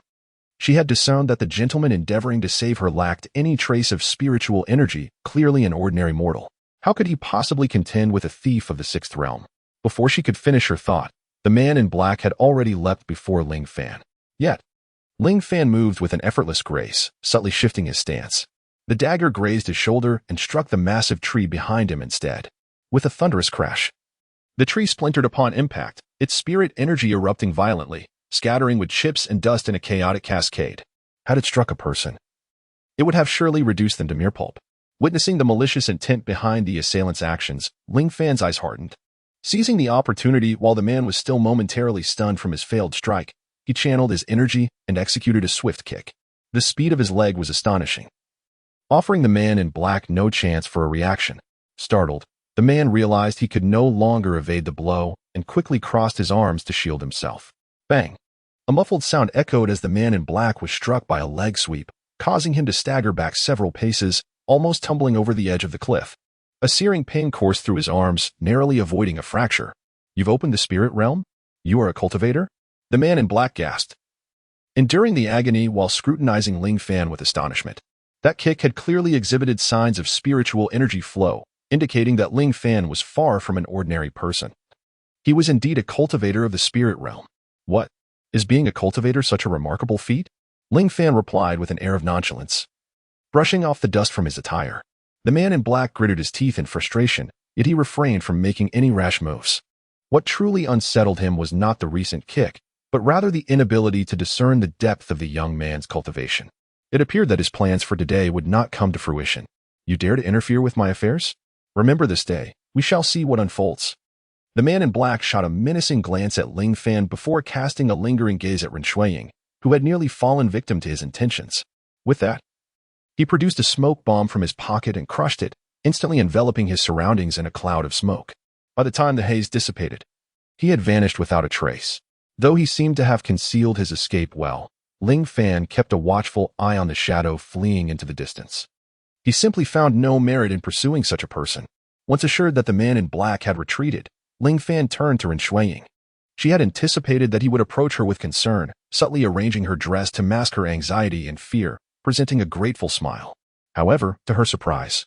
She had discerned that the gentleman endeavoring to save her lacked any trace of spiritual energy, clearly an ordinary mortal. How could he possibly contend with a thief of the 6th realm? Before she could finish her thought, the man in black had already leapt before Ling Fan. Yet, Ling Fan moved with an effortless grace, subtly shifting his stance. The dagger grazed his shoulder and struck the massive tree behind him instead. With a thunderous crash, the tree splintered upon impact, its spirit energy erupting violently, scattering with chips and dust in a chaotic cascade. Had it struck a person, it would have surely reduced them to mere pulp. Witnessing the malicious intent behind the assailant's actions, Ling Fan's eyes hardened. Seizing the opportunity while the man was still momentarily stunned from his failed strike, he channeled his energy and executed a swift kick. The speed of his leg was astonishing, offering the man in black no chance for a reaction. Startled, the man realized he could no longer evade the blow and quickly crossed his arms to shield himself. Bang! A muffled sound echoed as the man in black was struck by a leg sweep, causing him to stagger back several paces, almost tumbling over the edge of the cliff. A searing pain coursed through his arms, narrowly avoiding a fracture. You've opened the spirit realm? You are a cultivator? The man in black gasped, enduring the agony while scrutinizing Ling Fan with astonishment. That kick had clearly exhibited signs of spiritual energy flow, indicating that Ling Fan was far from an ordinary person. He was indeed a cultivator of the spirit realm. What? Is being a cultivator such a remarkable feat? Ling Fan replied with an air of nonchalance, brushing off the dust from his attire. The man in black gritted his teeth in frustration, yet he refrained from making any rash moves. What truly unsettled him was not the recent kick, but rather the inability to discern the depth of the young man's cultivation. It appeared that his plans for today would not come to fruition. You dare to interfere with my affairs? Remember this day. We shall see what unfolds. The man in black shot a menacing glance at Ling Fan before casting a lingering gaze at Ren Shuiying, who had nearly fallen victim to his intentions. With that, he produced a smoke bomb from his pocket and crushed it, instantly enveloping his surroundings in a cloud of smoke. By the time the haze dissipated, he had vanished without a trace. Though he seemed to have concealed his escape well, Ling Fan kept a watchful eye on the shadow fleeing into the distance. He simply found no merit in pursuing such a person. Once assured that the man in black had retreated, Ling Fan turned to Ren Shuiying. She had anticipated that he would approach her with concern, subtly arranging her dress to mask her anxiety and fear, presenting a grateful smile. However, to her surprise,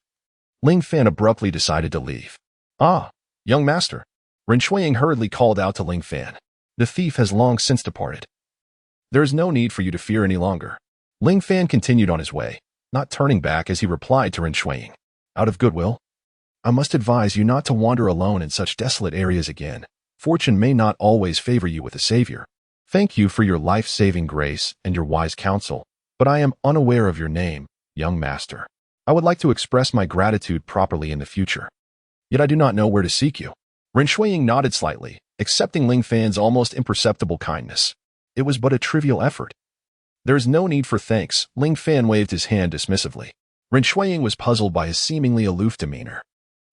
Ling Fan abruptly decided to leave. "Ah, young master." Ren Shuiying hurriedly called out to Ling Fan. "The thief has long since departed. There is no need for you to fear any longer." Ling Fan continued on his way, not turning back as he replied to Ren Shuiying. "Out of goodwill, I must advise you not to wander alone in such desolate areas again. Fortune may not always favor you with a savior. Thank you for your life-saving grace and your wise counsel, but I am unaware of your name, young master. I would like to express my gratitude properly in the future. Yet I do not know where to seek you." Ren Shuiying nodded slightly, accepting Ling Fan's almost imperceptible kindness. It was but a trivial effort. "There is no need for thanks," Ling Fan waved his hand dismissively. Ren Shuiying was puzzled by his seemingly aloof demeanor.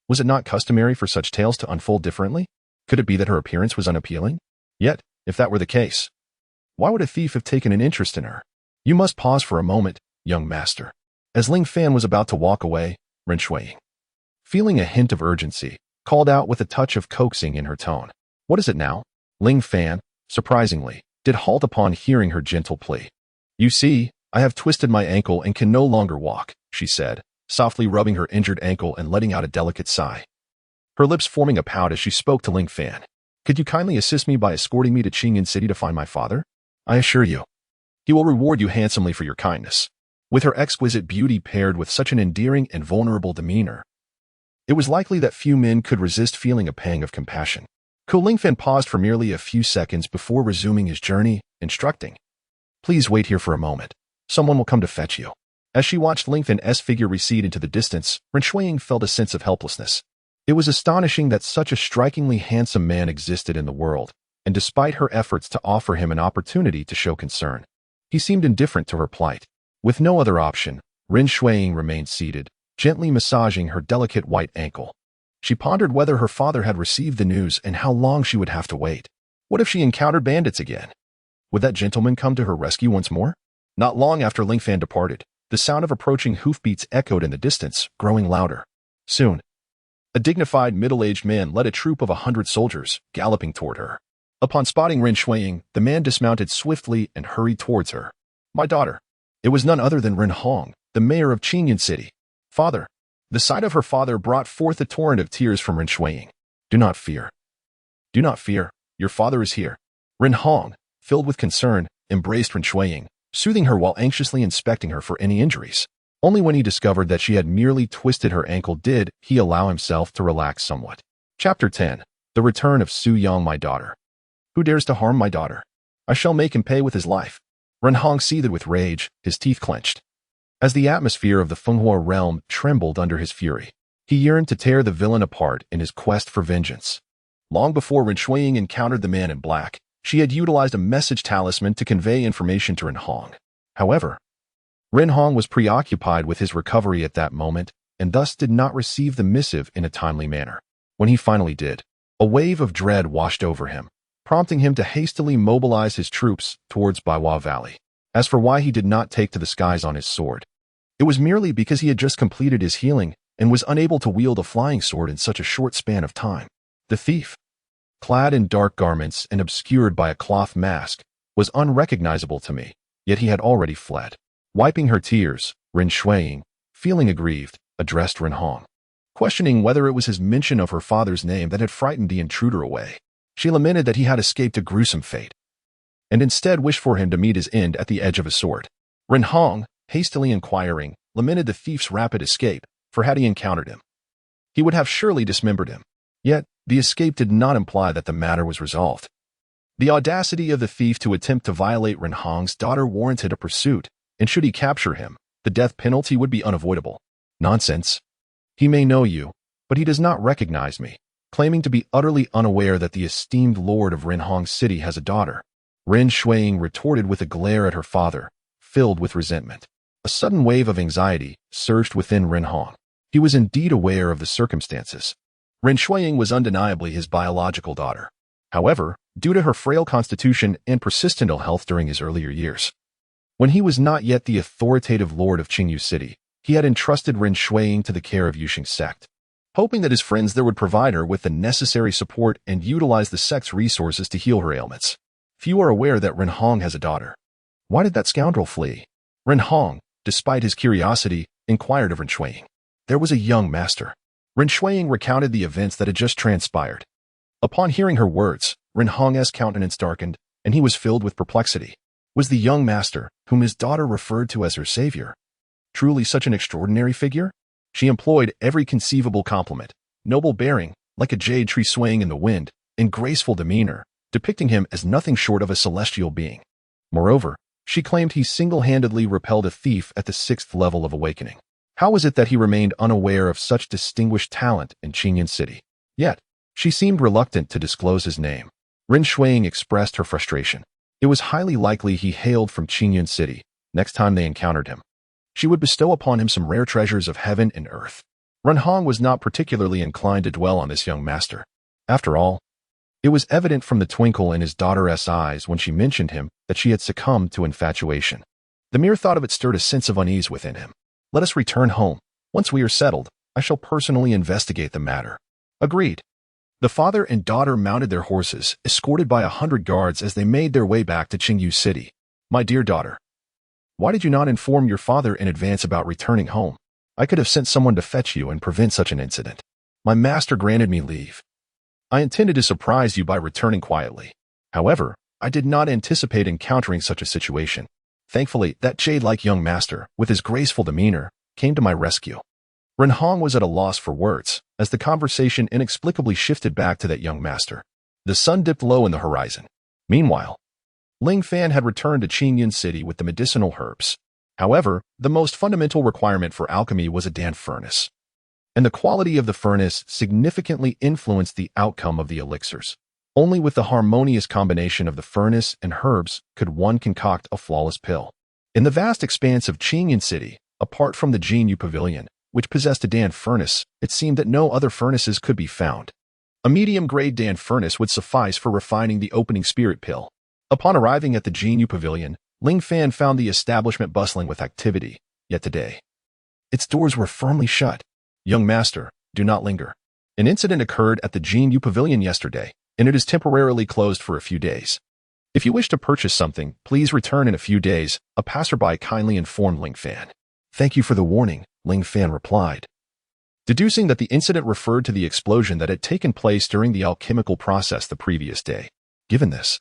Was it not customary for such tales to unfold differently? Could it be that her appearance was unappealing? Yet, if that were the case, why would a thief have taken an interest in her? "You must pause for a moment, young master." As Ling Fan was about to walk away, Ren Shuiying, feeling a hint of urgency, called out with a touch of coaxing in her tone. "What is it now?" Ling Fan, surprisingly, did halt upon hearing her gentle plea. "You see, I have twisted my ankle and can no longer walk," she said, softly rubbing her injured ankle and letting out a delicate sigh, her lips forming a pout as she spoke to Ling Fan. "Could you kindly assist me by escorting me to Qingyan City to find my father? I assure you, he will reward you handsomely for your kindness." With her exquisite beauty paired with such an endearing and vulnerable demeanor, it was likely that few men could resist feeling a pang of compassion. Ling Fan paused for merely a few seconds before resuming his journey, instructing, "Please wait here for a moment. Someone will come to fetch you." As she watched Ling Fan's figure recede into the distance, Ren Shuiying felt a sense of helplessness. It was astonishing that such a strikingly handsome man existed in the world, and despite her efforts to offer him an opportunity to show concern, he seemed indifferent to her plight. With no other option, Ren Shuiying remained seated, gently massaging her delicate white ankle. She pondered whether her father had received the news and how long she would have to wait. What if she encountered bandits again? Would that gentleman come to her rescue once more? Not long after Ling Fan departed, the sound of approaching hoofbeats echoed in the distance, growing louder. Soon, a dignified middle-aged man led a troop of 100 soldiers, galloping toward her. Upon spotting Ren Shuiying, the man dismounted swiftly and hurried towards her. "My daughter." It was none other than Ren Hong, the mayor of Qingyan City. "Father." The sight of her father brought forth a torrent of tears from Ren Shuiying. "Do not fear. Do not fear. Your father is here." Ren Hong, filled with concern, embraced Ren Shuiying, soothing her while anxiously inspecting her for any injuries. Only when he discovered that she had merely twisted her ankle did he allow himself to relax somewhat. Chapter 10. The Return of Su Yang, my daughter. "Who dares to harm my daughter? I shall make him pay with his life." Ren Hong seethed with rage, his teeth clenched. As the atmosphere of the Fenghua realm trembled under his fury, he yearned to tear the villain apart in his quest for vengeance. Long before Ren Shuiying encountered the man in black, she had utilized a message talisman to convey information to Ren Hong. However, Ren Hong was preoccupied with his recovery at that moment and thus did not receive the missive in a timely manner. When he finally did, a wave of dread washed over him, prompting him to hastily mobilize his troops towards Baiwa Valley. As for why he did not take to the skies on his sword, it was merely because he had just completed his healing and was unable to wield a flying sword in such a short span of time. The thief, clad in dark garments and obscured by a cloth mask, was unrecognizable to me, yet he had already fled. Wiping her tears, Ren Shuiying, feeling aggrieved, addressed Ren Hong, questioning whether it was his mention of her father's name that had frightened the intruder away. She lamented that he had escaped a gruesome fate, and instead wished for him to meet his end at the edge of a sword. Ren Hong, hastily inquiring, lamented the thief's rapid escape, for had he encountered him, he would have surely dismembered him. Yet, the escape did not imply that the matter was resolved. The audacity of the thief to attempt to violate Ren Hong's daughter warranted a pursuit, and should he capture him, the death penalty would be unavoidable. Nonsense. He may know you, but he does not recognize me. Claiming to be utterly unaware that the esteemed lord of Ren Hong City has a daughter, Ren Shuiying retorted with a glare at her father, filled with resentment. A sudden wave of anxiety surged within Ren Hong. He was indeed aware of the circumstances. Ren Shuiying was undeniably his biological daughter. However, due to her frail constitution and persistent ill health during his earlier years, when he was not yet the authoritative lord of Qingyu City, he had entrusted Ren Shuiying to the care of Yuxing's sect, hoping that his friends there would provide her with the necessary support and utilize the sect's resources to heal her ailments. Few are aware that Ren Hong has a daughter. Why did that scoundrel flee? Ren Hong, despite his curiosity, inquired of Ren Shuiying. There was a young master. Ren Shuiying recounted the events that had just transpired. Upon hearing her words, Ren Hong's countenance darkened, and he was filled with perplexity. Was the young master, whom his daughter referred to as her savior, truly such an extraordinary figure? She employed every conceivable compliment, noble bearing, like a jade tree swaying in the wind, and graceful demeanor, depicting him as nothing short of a celestial being. Moreover, she claimed he single-handedly repelled a thief at the 6th level of awakening. How was it that he remained unaware of such distinguished talent in Qingyun City? Yet, she seemed reluctant to disclose his name. Ren Shuiying expressed her frustration. It was highly likely he hailed from Qingyun City. Next time they encountered him, she would bestow upon him some rare treasures of heaven and earth. Ren Hong was not particularly inclined to dwell on this young master. After all, it was evident from the twinkle in his daughter's eyes when she mentioned him that she had succumbed to infatuation. The mere thought of it stirred a sense of unease within him. Let us return home. Once we are settled, I shall personally investigate the matter. Agreed. The father and daughter mounted their horses, escorted by 100 guards as they made their way back to Qingyu City. My dear daughter, why did you not inform your father in advance about returning home? I could have sent someone to fetch you and prevent such an incident. My master granted me leave. I intended to surprise you by returning quietly. However, I did not anticipate encountering such a situation. Thankfully, that jade-like young master, with his graceful demeanor, came to my rescue. Ren Hong was at a loss for words, as the conversation inexplicably shifted back to that young master. The sun dipped low in the horizon. Meanwhile, Ling Fan had returned to Qingyun City with the medicinal herbs. However, the most fundamental requirement for alchemy was a Dan furnace, and the quality of the furnace significantly influenced the outcome of the elixirs. Only with the harmonious combination of the furnace and herbs could one concoct a flawless pill. In the vast expanse of Qingyun City, apart from the againw Pavilion, which possessed a Dan furnace, it seemed that no other furnaces could be found. A medium-grade Dan furnace would suffice for refining the opening spirit pill. Upon arriving at the againw Pavilion, Ling Fan found the establishment bustling with activity, yet today, its doors were firmly shut. Young master, do not linger. An incident occurred at the againw Pavilion yesterday, and it is temporarily closed for a few days. If you wish to purchase something, please return in a few days, a passerby kindly informed Ling Fan. Thank you for the warning, Ling Fan replied, deducing that the incident referred to the explosion that had taken place during the alchemical process the previous day. Given this,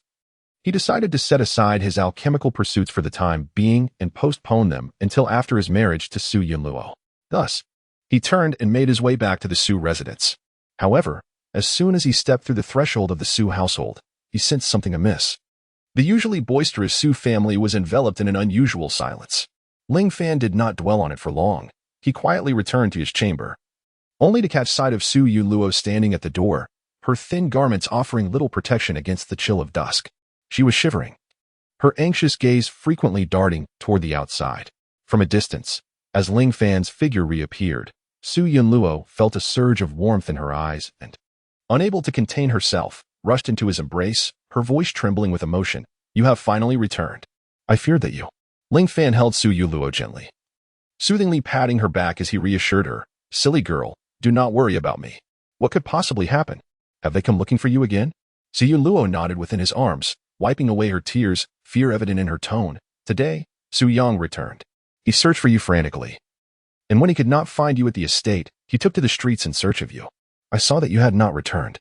he decided to set aside his alchemical pursuits for the time being and postpone them until after his marriage to Su Yunluo. Thus, he turned and made his way back to the Su residence. However, as soon as he stepped through the threshold of the Su household, he sensed something amiss. The usually boisterous Su family was enveloped in an unusual silence. Ling Fan did not dwell on it for long. He quietly returned to his chamber, only to catch sight of Su Yunluo standing at the door, her thin garments offering little protection against the chill of dusk. She was shivering, her anxious gaze frequently darting toward the outside. From a distance, as Ling Fan's figure reappeared, Su Yunluo felt a surge of warmth in her eyes and, unable to contain herself, rushed into his embrace, her voice trembling with emotion. You have finally returned. I feared that you. Ling Fan held Su Yunluo gently, soothingly patting her back as he reassured her. Silly girl, do not worry about me. What could possibly happen? Have they come looking for you again? Su Yunluo nodded within his arms, wiping away her tears, fear evident in her tone. Today, Su Yang returned. He searched for you frantically, and when he could not find you at the estate, he took to the streets in search of you. I saw that you had not returned,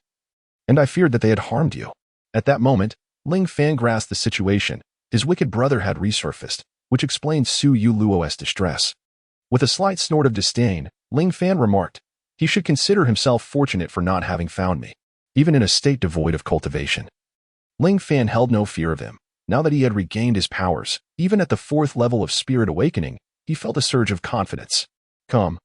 and I feared that they had harmed you. At that moment, Ling Fan grasped the situation. His wicked brother had resurfaced, which explained Su Yunluo's distress. With a slight snort of disdain, Ling Fan remarked, he should consider himself fortunate for not having found me, even in a state devoid of cultivation. Ling Fan held no fear of him. Now that he had regained his powers, even at the 4th level of spirit awakening, he felt a surge of confidence. Come,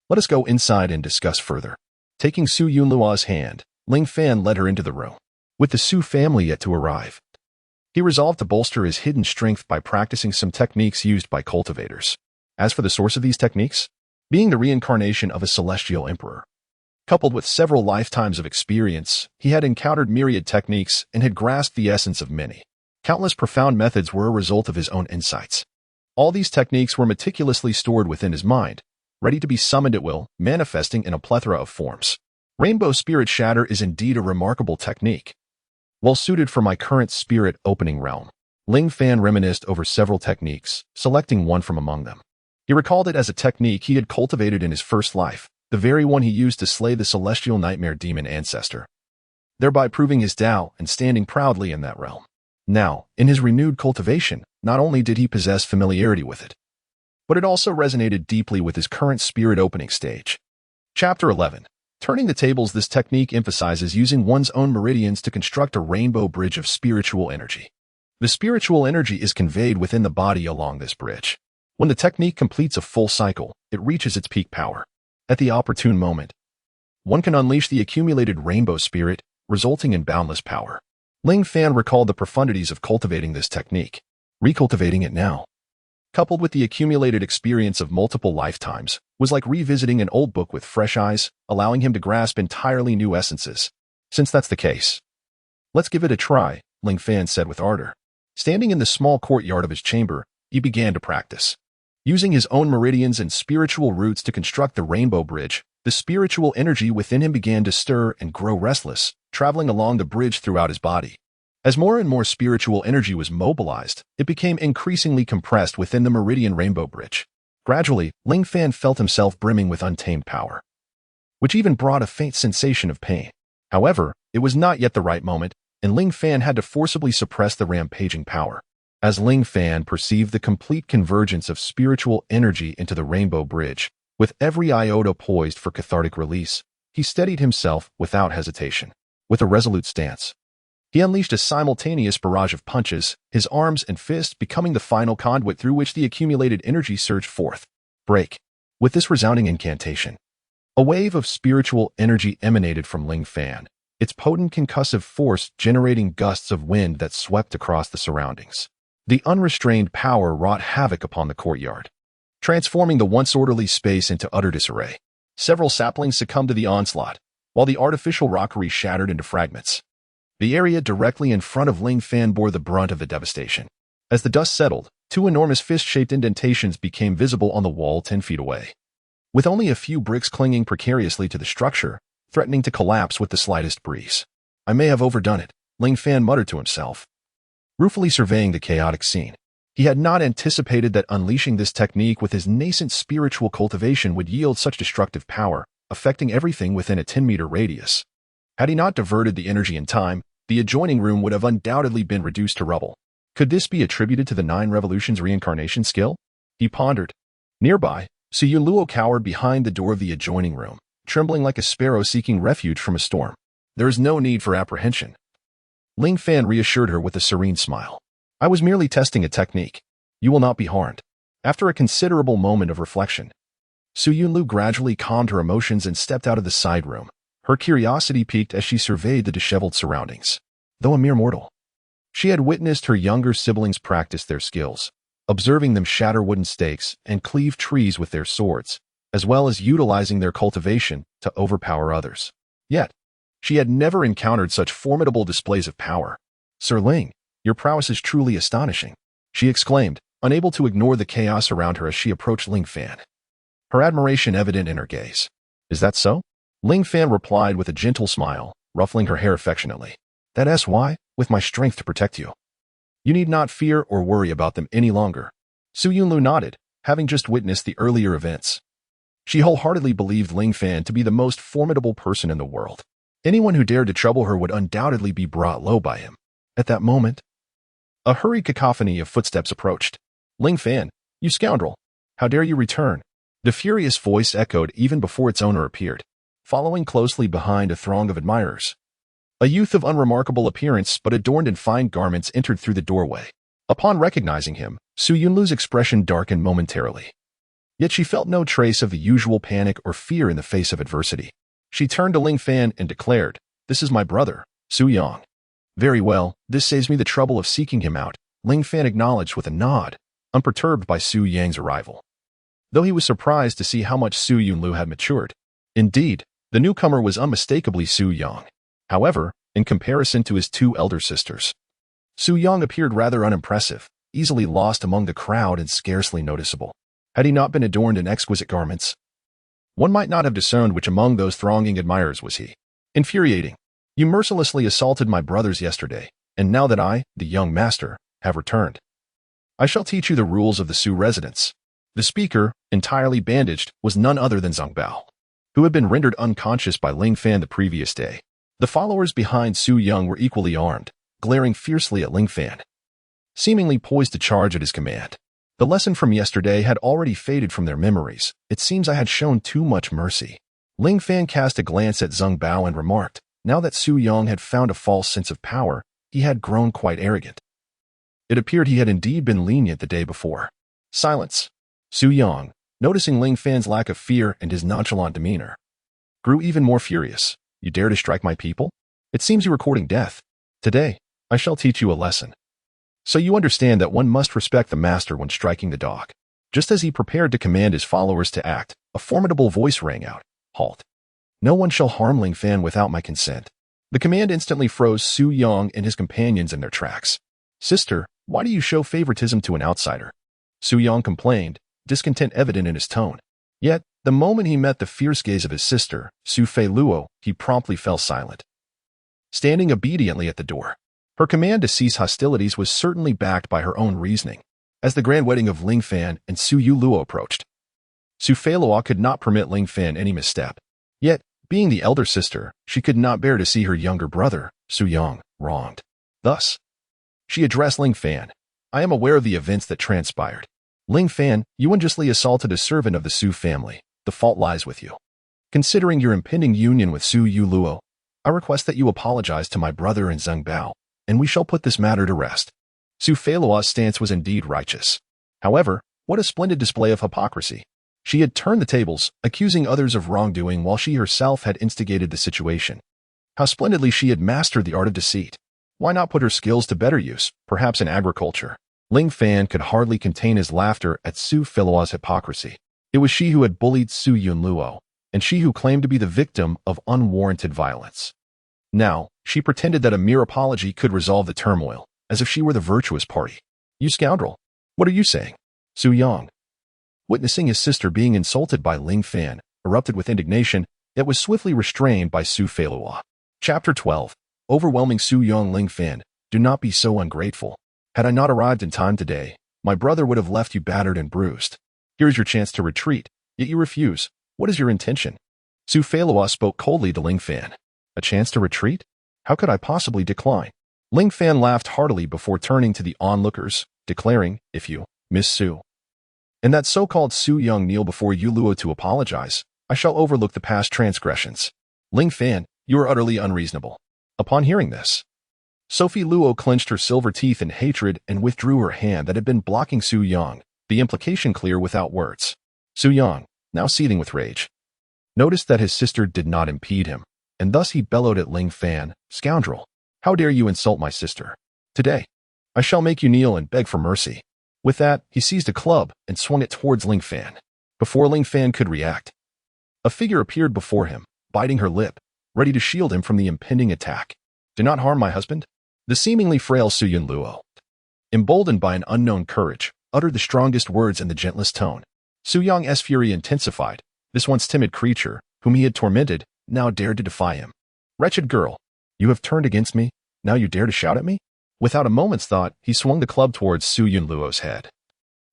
let us go inside and discuss further. Taking Su Yunluo's hand, Ling Fan led her into the room. With the Su family yet to arrive, he resolved to bolster his hidden strength by practicing some techniques used by cultivators. As for the source of these techniques, being the reincarnation of a celestial emperor, coupled with several lifetimes of experience, he had encountered myriad techniques and had grasped the essence of many. Countless profound methods were a result of his own insights. All these techniques were meticulously stored within his mind, ready to be summoned at will, manifesting in a plethora of forms. Rainbow Spirit Shatter is indeed a remarkable technique, well suited for my current spirit opening realm. Ling Fan reminisced over several techniques, selecting one from among them. He recalled it as a technique he had cultivated in his first life, the very one he used to slay the celestial nightmare demon ancestor, thereby proving his Tao and standing proudly in that realm. Now, in his renewed cultivation, not only did he possess familiarity with it, but it also resonated deeply with his current spirit opening stage. Chapter 11. Turning the tables. This technique emphasizes using one's own meridians to construct a rainbow bridge of spiritual energy. The spiritual energy is conveyed within the body along this bridge. When the technique completes a full cycle, it reaches its peak power. At the opportune moment, one can unleash the accumulated rainbow spirit, resulting in boundless power. Ling Fan recalled the profundities of cultivating this technique. Recultivating it now, coupled with the accumulated experience of multiple lifetimes, was like revisiting an old book with fresh eyes, allowing him to grasp entirely new essences. Since that's the case, let's give it a try, Ling Fan said with ardor. Standing in the small courtyard of his chamber, he began to practice. Using his own meridians and spiritual roots to construct the rainbow bridge, the spiritual energy within him began to stir and grow restless, traveling along the bridge throughout his body. As more and more spiritual energy was mobilized, it became increasingly compressed within the meridian rainbow bridge. Gradually, Ling Fan felt himself brimming with untamed power, which even brought a faint sensation of pain. However, it was not yet the right moment, and Ling Fan had to forcibly suppress the rampaging power. As Ling Fan perceived the complete convergence of spiritual energy into the rainbow bridge, with every iota poised for cathartic release, he steadied himself without hesitation. With a resolute stance, he unleashed a simultaneous barrage of punches, his arms and fists becoming the final conduit through which the accumulated energy surged forth. Break. With this resounding incantation, a wave of spiritual energy emanated from Ling Fan, its potent concussive force generating gusts of wind that swept across the surroundings. The unrestrained power wrought havoc upon the courtyard, transforming the once orderly space into utter disarray. Several saplings succumbed to the onslaught, while the artificial rockery shattered into fragments. The area directly in front of Ling Fan bore the brunt of the devastation. As the dust settled, two enormous fist-shaped indentations became visible on the wall 10 feet away, with only a few bricks clinging precariously to the structure, threatening to collapse with the slightest breeze. I may have overdone it, Ling Fan muttered to himself, ruefully surveying the chaotic scene. He had not anticipated that unleashing this technique with his nascent spiritual cultivation would yield such destructive power, affecting everything within a 10-meter radius. Had he not diverted the energy in time, the adjoining room would have undoubtedly been reduced to rubble. Could this be attributed to the 9 Revolutions reincarnation skill? He pondered. Nearby, Su Yunluo cowered behind the door of the adjoining room, trembling like a sparrow seeking refuge from a storm. There is no need for apprehension, Ling Fan reassured her with a serene smile. I was merely testing a technique. You will not be harmed. After a considerable moment of reflection, Su Yunlu gradually calmed her emotions and stepped out of the side room. Her curiosity piqued as she surveyed the disheveled surroundings. Though a mere mortal, she had witnessed her younger siblings practice their skills, observing them shatter wooden stakes and cleave trees with their swords, as well as utilizing their cultivation to overpower others. Yet, she had never encountered such formidable displays of power. Sir Ling, your prowess is truly astonishing, she exclaimed, unable to ignore the chaos around her as she approached Ling Fan, her admiration evident in her gaze. Is that so? Ling Fan replied with a gentle smile, ruffling her hair affectionately. That's why, with my strength to protect you. You need not fear or worry about them any longer. Su Yunlu nodded, having just witnessed the earlier events. She wholeheartedly believed Ling Fan to be the most formidable person in the world. Anyone who dared to trouble her would undoubtedly be brought low by him. At that moment, a hurried cacophony of footsteps approached. Ling Fan, you scoundrel! How dare you return? The furious voice echoed even before its owner appeared, following closely behind a throng of admirers. A youth of unremarkable appearance but adorned in fine garments entered through the doorway. Upon recognizing him, Su Yunlu's expression darkened momentarily. Yet she felt no trace of the usual panic or fear in the face of adversity. She turned to Ling Fan and declared, This is my brother, Su Yang. Very well, this saves me the trouble of seeking him out, Ling Fan acknowledged with a nod, unperturbed by Su Yang's arrival, though he was surprised to see how much Su Yunlu had matured. Indeed, the newcomer was unmistakably Su Yang. However, in comparison to his 2 elder sisters, Su Yang appeared rather unimpressive, easily lost among the crowd and scarcely noticeable. Had he not been adorned in exquisite garments, one might not have discerned which among those thronging admirers was he. Infuriating. You mercilessly assaulted my brothers yesterday, and now that I, the young master, have returned, I shall teach you the rules of the Su residence. The speaker, entirely bandaged, was none other than Zhang Bao, who had been rendered unconscious by Ling Fan the previous day. The followers behind Su Yung were equally armed, glaring fiercely at Ling Fan, seemingly poised to charge at his command. The lesson from yesterday had already faded from their memories. It seems I had shown too much mercy. Ling Fan cast a glance at Zhang Bao and remarked, now that Su Yung had found a false sense of power, he had grown quite arrogant. It appeared he had indeed been lenient the day before. Silence. Su Yung, noticing Ling Fan's lack of fear and his nonchalant demeanor, grew even more furious. You dare to strike my people? It seems you were courting death. Today, I shall teach you a lesson. So you understand that one must respect the master when striking the dog. Just as he prepared to command his followers to act, a formidable voice rang out. Halt. No one shall harm Ling Fan without my consent. The command instantly froze Su Yung and his companions in their tracks. Sister, why do you show favoritism to an outsider? Su Yung complained, discontent evident in his tone. Yet, the moment he met the fierce gaze of his sister, Su Fei Luo, he promptly fell silent, standing obediently at the door. Her command to cease hostilities was certainly backed by her own reasoning. As the grand wedding of Ling Fan and Su Yu Luo approached, Su Fei Luo could not permit Ling Fan any misstep. Yet, being the elder sister, she could not bear to see her younger brother, Su Yung, wronged. Thus, she addressed Ling Fan. I am aware of the events that transpired. Ling Fan, you unjustly assaulted a servant of the Su family. The fault lies with you. Considering your impending union with Su Yu Luo, I request that you apologize to my brother and Zhang Bao, and we shall put this matter to rest. Su Feiluo's stance was indeed righteous. However, what a splendid display of hypocrisy. She had turned the tables, accusing others of wrongdoing while she herself had instigated the situation. How splendidly she had mastered the art of deceit. Why not put her skills to better use, perhaps in agriculture? Ling Fan could hardly contain his laughter at Su Feiluo's hypocrisy. It was she who had bullied Su Yun Luo, and she who claimed to be the victim of unwarranted violence. Now, she pretended that a mere apology could resolve the turmoil, as if she were the virtuous party. You scoundrel! What are you saying? Su Yung, witnessing his sister being insulted by Ling Fan, erupted with indignation, yet was swiftly restrained by Su Feiluo. Chapter 12. Overwhelming Su Yung. Ling Fan, do not be so ungrateful. Had I not arrived in time today, my brother would have left you battered and bruised. Here is your chance to retreat, yet you refuse. What is your intention? Su Feiluo spoke coldly to Ling Fan. A chance to retreat? How could I possibly decline? Ling Fan laughed heartily before turning to the onlookers, declaring, if you, Miss Su, and that so-called Su Yung kneel before Yu Luo to apologize, I shall overlook the past transgressions. Ling Fan, you are utterly unreasonable. Upon hearing this, Sophie Luo clenched her silver teeth in hatred and withdrew her hand that had been blocking Su Yung, the implication clear without words. Su Yung, now seething with rage, noticed that his sister did not impede him, and thus he bellowed at Ling Fan, Scoundrel, how dare you insult my sister? Today, I shall make you kneel and beg for mercy. With that, he seized a club and swung it towards Ling Fan. Before Ling Fan could react, a figure appeared before him, biting her lip, ready to shield him from the impending attack. Do not harm my husband. The seemingly frail Su Yun Luo, emboldened by an unknown courage, uttered the strongest words in the gentlest tone. Su Yong's fury intensified. This once timid creature, whom he had tormented, now dared to defy him. Wretched girl, you have turned against me, now you dare to shout at me? Without a moment's thought, he swung the club towards Su Yun Luo's head,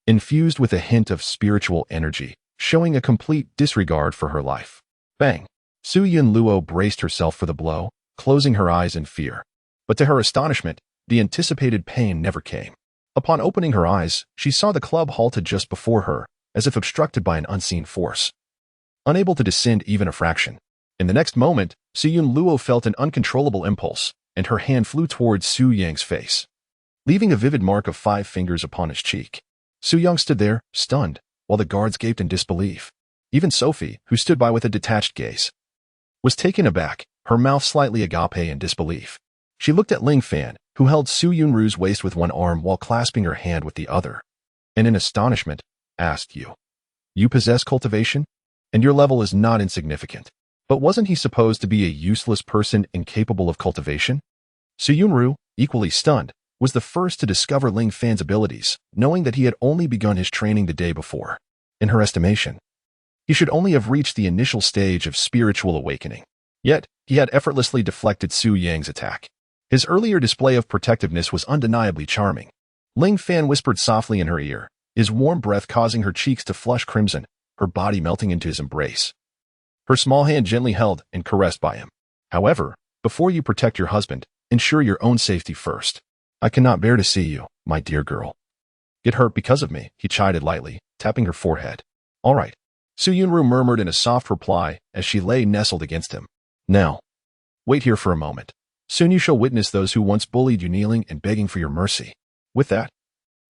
infused with a hint of spiritual energy, showing a complete disregard for her life. Bang! Su Yun Luo braced herself for the blow, closing her eyes in fear. But to her astonishment, the anticipated pain never came. Upon opening her eyes, she saw the club halted just before her, as if obstructed by an unseen force, unable to descend even a fraction. In the next moment, Su Yun Luo felt an uncontrollable impulse, and her hand flew towards Su Yang's face, leaving a vivid mark of 5 fingers upon his cheek. Su Yung stood there, stunned, while the guards gaped in disbelief. Even Sophie, who stood by with a detached gaze, was taken aback, her mouth slightly agape in disbelief. She looked at Ling Fan, who held Su Yunru's waist with one arm while clasping her hand with the other, and in astonishment, asked, You possess cultivation? And your level is not insignificant. But wasn't he supposed to be a useless person incapable of cultivation? Su Yunru, equally stunned, was the first to discover Ling Fan's abilities, knowing that he had only begun his training the day before. In her estimation, he should only have reached the initial stage of spiritual awakening. Yet, he had effortlessly deflected Su Yang's attack. His earlier display of protectiveness was undeniably charming. Ling Fan whispered softly in her ear, his warm breath causing her cheeks to flush crimson, her body melting into his embrace. Her small hand gently held and caressed by him. However, before you protect your husband, ensure your own safety first. I cannot bear to see you, my dear girl. Get hurt because of me, he chided lightly, tapping her forehead. All right. Su Yunru murmured in a soft reply as she lay nestled against him. Now, wait here for a moment. Soon you shall witness those who once bullied you kneeling and begging for your mercy. With that,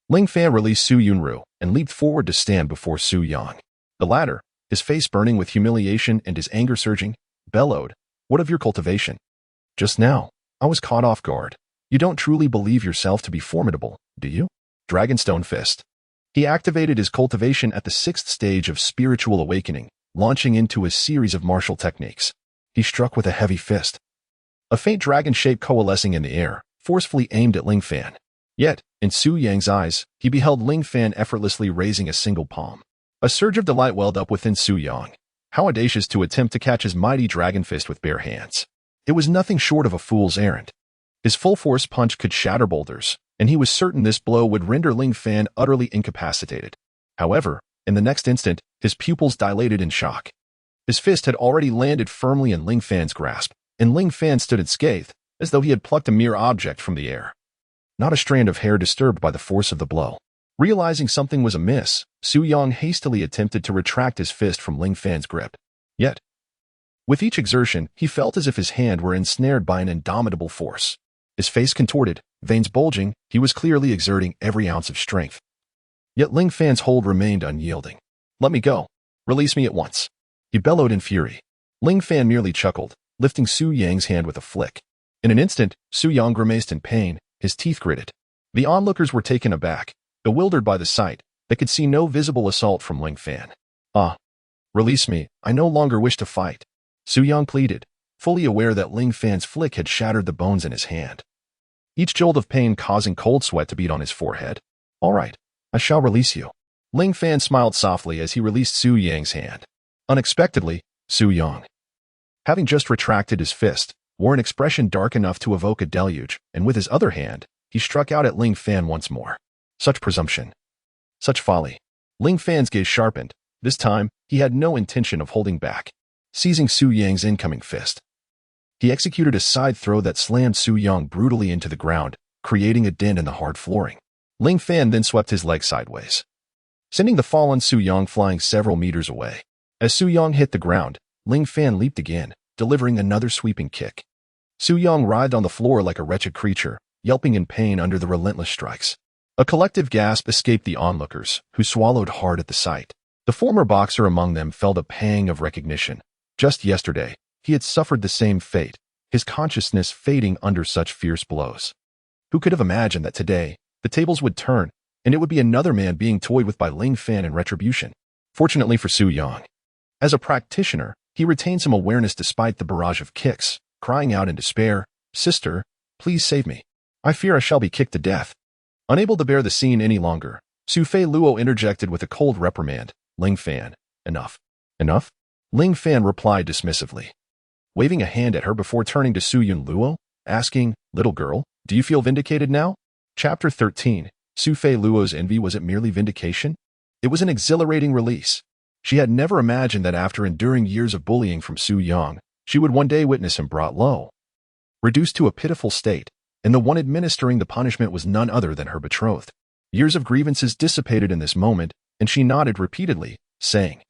Ling Fan released Su Yunru and leaped forward to stand before Su Yang. The latter, his face burning with humiliation and his anger surging, bellowed, What of your cultivation? Just now, I was caught off guard. You don't truly believe yourself to be formidable, do you? Dragonstone Fist. He activated his cultivation at the 6th stage of spiritual awakening, launching into a series of martial techniques. He struck with a heavy fist. A faint dragon shape coalescing in the air, forcefully aimed at Ling Fan. Yet, in Su Yang's eyes, he beheld Ling Fan effortlessly raising a single palm. A surge of delight welled up within Su Yang. How audacious to attempt to catch his mighty dragon fist with bare hands. It was nothing short of a fool's errand. His full-force punch could shatter boulders, and he was certain this blow would render Ling Fan utterly incapacitated. However, in the next instant, his pupils dilated in shock. His fist had already landed firmly in Ling Fan's grasp, and Ling Fan stood unscathed, as though he had plucked a mere object from the air. Not a strand of hair disturbed by the force of the blow. Realizing something was amiss, Su Yang hastily attempted to retract his fist from Ling Fan's grip. Yet, with each exertion, he felt as if his hand were ensnared by an indomitable force. His face contorted, veins bulging, he was clearly exerting every ounce of strength. Yet Ling Fan's hold remained unyielding. Let me go. Release me at once. He bellowed in fury. Ling Fan merely chuckled, lifting Su Yang's hand with a flick. In an instant, Su Yang grimaced in pain, his teeth gritted. The onlookers were taken aback, bewildered by the sight. They could see no visible assault from Ling Fan. Release me, I no longer wish to fight. Su Yang pleaded, fully aware that Ling Fan's flick had shattered the bones in his hand. Each jolt of pain causing cold sweat to beat on his forehead. All right, I shall release you. Ling Fan smiled softly as he released Su Yang's hand. Unexpectedly, Su Yang, having just retracted his fist, wore an expression dark enough to evoke a deluge, and with his other hand, he struck out at Ling Fan once more. Such presumption. Such folly. Ling Fan's gaze sharpened. This time, he had no intention of holding back. Seizing Su Yang's incoming fist, he executed a side throw that slammed Su Yang brutally into the ground, creating a dent in the hard flooring. Ling Fan then swept his leg sideways, sending the fallen Su Yang flying several meters away. As Su Yang hit the ground, Ling Fan leaped again, delivering another sweeping kick. Su Yang writhed on the floor like a wretched creature, yelping in pain under the relentless strikes. A collective gasp escaped the onlookers, who swallowed hard at the sight. The former boxer among them felt a pang of recognition. Just yesterday, he had suffered the same fate, his consciousness fading under such fierce blows. Who could have imagined that today, the tables would turn, and it would be another man being toyed with by Ling Fan in retribution? Fortunately for Su Yang, as a practitioner, he retained some awareness despite the barrage of kicks, crying out in despair, Sister, please save me. I fear I shall be kicked to death. Unable to bear the scene any longer, Su Fei Luo interjected with a cold reprimand. Ling Fan, enough. Enough? Ling Fan replied dismissively, waving a hand at her before turning to Su Yun Luo, asking, Little girl, do you feel vindicated now? Chapter 13. Su Fei Luo's envy, was it merely vindication? It was an exhilarating release. She had never imagined that after enduring years of bullying from Su Yang, she would one day witness him brought low, reduced to a pitiful state, and the one administering the punishment was none other than her betrothed. Years of grievances dissipated in this moment, and she nodded repeatedly, saying,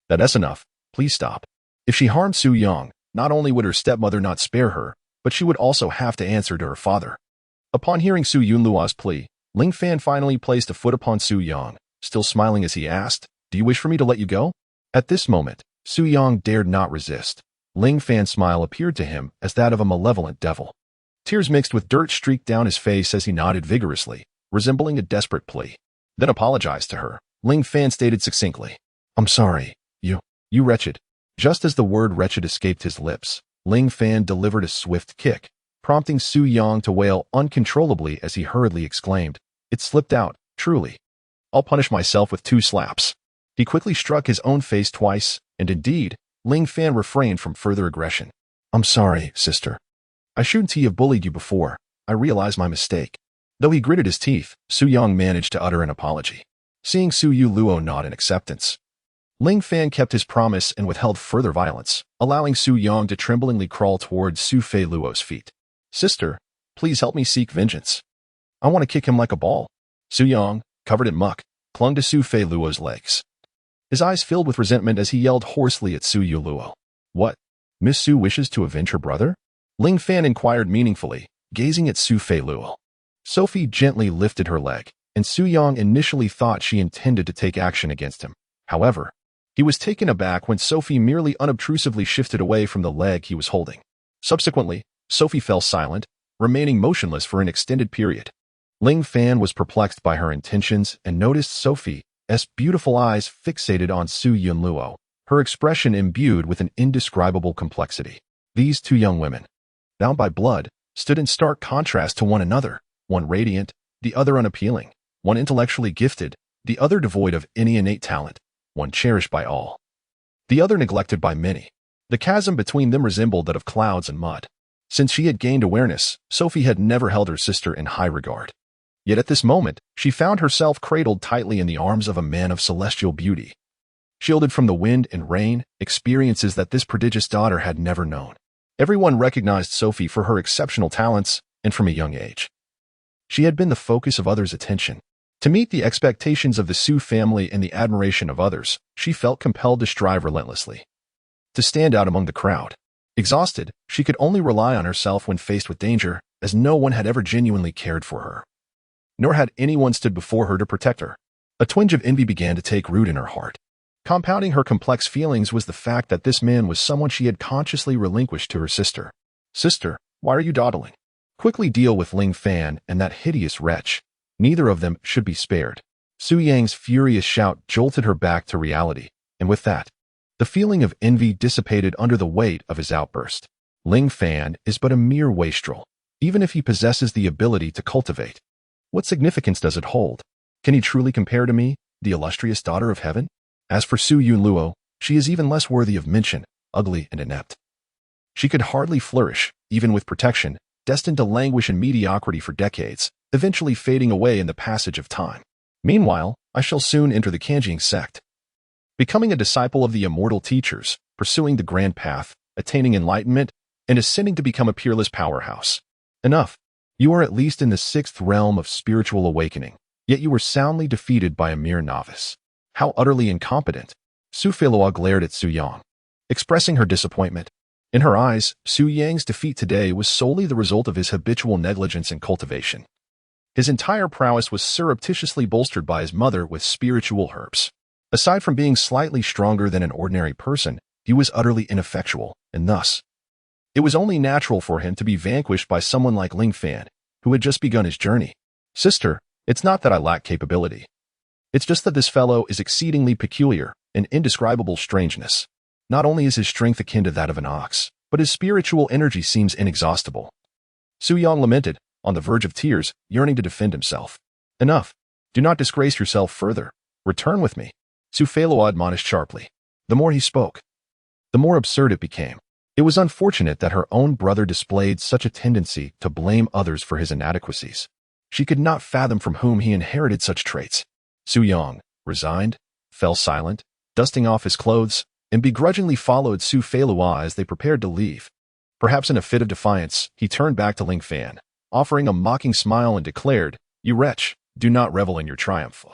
That's enough, please stop. If she harmed Su Yang, not only would her stepmother not spare her, but she would also have to answer to her father. Upon hearing Su Yunluo's plea, Ling Fan finally placed a foot upon Su Yang, still smiling as he asked, Do you wish for me to let you go? At this moment, Su Yang dared not resist. Ling Fan's smile appeared to him as that of a malevolent devil. Tears mixed with dirt streaked down his face as he nodded vigorously, resembling a desperate plea. Then apologized to her. Ling Fan stated succinctly, I'm sorry, you wretched. Just as the word wretched escaped his lips, Ling Fan delivered a swift kick, prompting Su Yang to wail uncontrollably as he hurriedly exclaimed, It slipped out, truly. I'll punish myself with 2 slaps. He quickly struck his own face twice, and indeed, Ling Fan refrained from further aggression. I'm sorry, sister. I shouldn't have bullied you before. I realize my mistake. Though he gritted his teeth, Su Yang managed to utter an apology. seeing Su Yuluo nod in acceptance. Ling Fan kept his promise and withheld further violence, allowing Su Yang to tremblingly crawl towards Su Fei Luo's feet. Sister, please help me seek vengeance. I want to kick him like a ball. Su Yang, covered in muck, clung to Su Fei Luo's legs. His eyes filled with resentment as he yelled hoarsely at Su Yuluo. What? Miss Su wishes to avenge her brother? Ling Fan inquired meaningfully, gazing at Su Fei Luo. Sophie gently lifted her leg, and Su Yang initially thought she intended to take action against him. However, he was taken aback when Sophie merely unobtrusively shifted away from the leg he was holding. Subsequently, Sophie fell silent, remaining motionless for an extended period. Ling Fan was perplexed by her intentions and noticed Sophie's beautiful eyes fixated on Su Yunluo, her expression imbued with an indescribable complexity. These two young women, bound by blood, stood in stark contrast to one another, one radiant, the other unappealing, one intellectually gifted, the other devoid of any innate talent, one cherished by all, the other neglected by many. The chasm between them resembled that of clouds and mud. Since she had gained awareness, Sophie had never held her sister in high regard. Yet at this moment, she found herself cradled tightly in the arms of a man of celestial beauty. Shielded from the wind and rain, experiences that this prodigious daughter had never known. Everyone recognized Sophie for her exceptional talents, and from a young age. She had been the focus of others' attention. To meet the expectations of the Su family and the admiration of others, she felt compelled to strive relentlessly. To stand out among the crowd. Exhausted, she could only rely on herself when faced with danger, as no one had ever genuinely cared for her. Nor had anyone stood before her to protect her. A twinge of envy began to take root in her heart. Compounding her complex feelings was the fact that this man was someone she had consciously relinquished to her sister. Sister, why are you dawdling? Quickly deal with Ling Fan and that hideous wretch. Neither of them should be spared. Su Yang's furious shout jolted her back to reality, and with that, the feeling of envy dissipated under the weight of his outburst. Ling Fan is but a mere wastrel, even if he possesses the ability to cultivate. What significance does it hold? Can he truly compare to me, the illustrious daughter of heaven? As for Su Yunluo, she is even less worthy of mention, ugly and inept. She could hardly flourish, even with protection, destined to languish in mediocrity for decades, eventually fading away in the passage of time. Meanwhile, I shall soon enter the Kanjing sect. Becoming a disciple of the immortal teachers, pursuing the grand path, attaining enlightenment, and ascending to become a peerless powerhouse. Enough. You are at least in the 6th realm of spiritual awakening, yet you were soundly defeated by a mere novice. How utterly incompetent. Su Feilua glared at Su Yang, expressing her disappointment. In her eyes, Su Yang's defeat today was solely the result of his habitual negligence in cultivation. His entire prowess was surreptitiously bolstered by his mother with spiritual herbs. Aside from being slightly stronger than an ordinary person, he was utterly ineffectual, and thus, it was only natural for him to be vanquished by someone like Ling Fan, who had just begun his journey. Sister, it's not that I lack capability. It's just that this fellow is exceedingly peculiar, an indescribable strangeness. Not only is his strength akin to that of an ox, but his spiritual energy seems inexhaustible. Su Yang lamented, on the verge of tears, yearning to defend himself. Enough. Do not disgrace yourself further. Return with me. Su Feilua admonished sharply. The more he spoke, the more absurd it became. It was unfortunate that her own brother displayed such a tendency to blame others for his inadequacies. She could not fathom from whom he inherited such traits. Su Yang, resigned, fell silent, dusting off his clothes, and begrudgingly followed Su Feilua as they prepared to leave. Perhaps in a fit of defiance, he turned back to Ling Fan, offering a mocking smile and declared, "You wretch, do not revel in your triumph.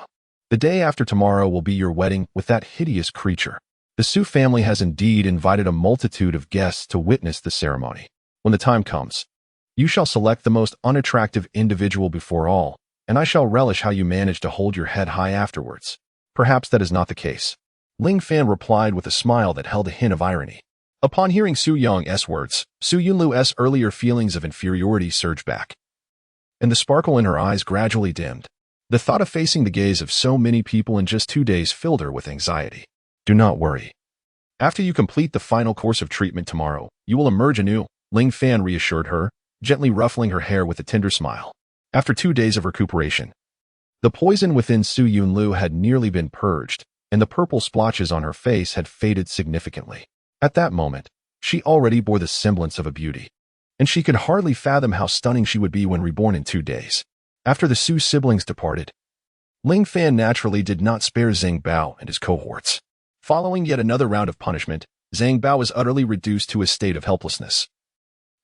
The day after tomorrow will be your wedding with that hideous creature. The Su family has indeed invited a multitude of guests to witness the ceremony. When the time comes, you shall select the most unattractive individual before all, and I shall relish how you manage to hold your head high afterwards." Perhaps that is not the case. Ling Fan replied with a smile that held a hint of irony. Upon hearing Su Yang's words, Su Yunlu's earlier feelings of inferiority surged back, and the sparkle in her eyes gradually dimmed. The thought of facing the gaze of so many people in just 2 days filled her with anxiety. Do not worry. After you complete the final course of treatment tomorrow, you will emerge anew, Ling Fan reassured her, gently ruffling her hair with a tender smile. After 2 days of recuperation, the poison within Su Yunlu had nearly been purged, and the purple splotches on her face had faded significantly. At that moment, she already bore the semblance of a beauty, and she could hardly fathom how stunning she would be when reborn in 2 days. After the Su siblings departed, Ling Fan naturally did not spare Zhang Bao and his cohorts. Following yet another round of punishment, Zhang Bao was utterly reduced to a state of helplessness,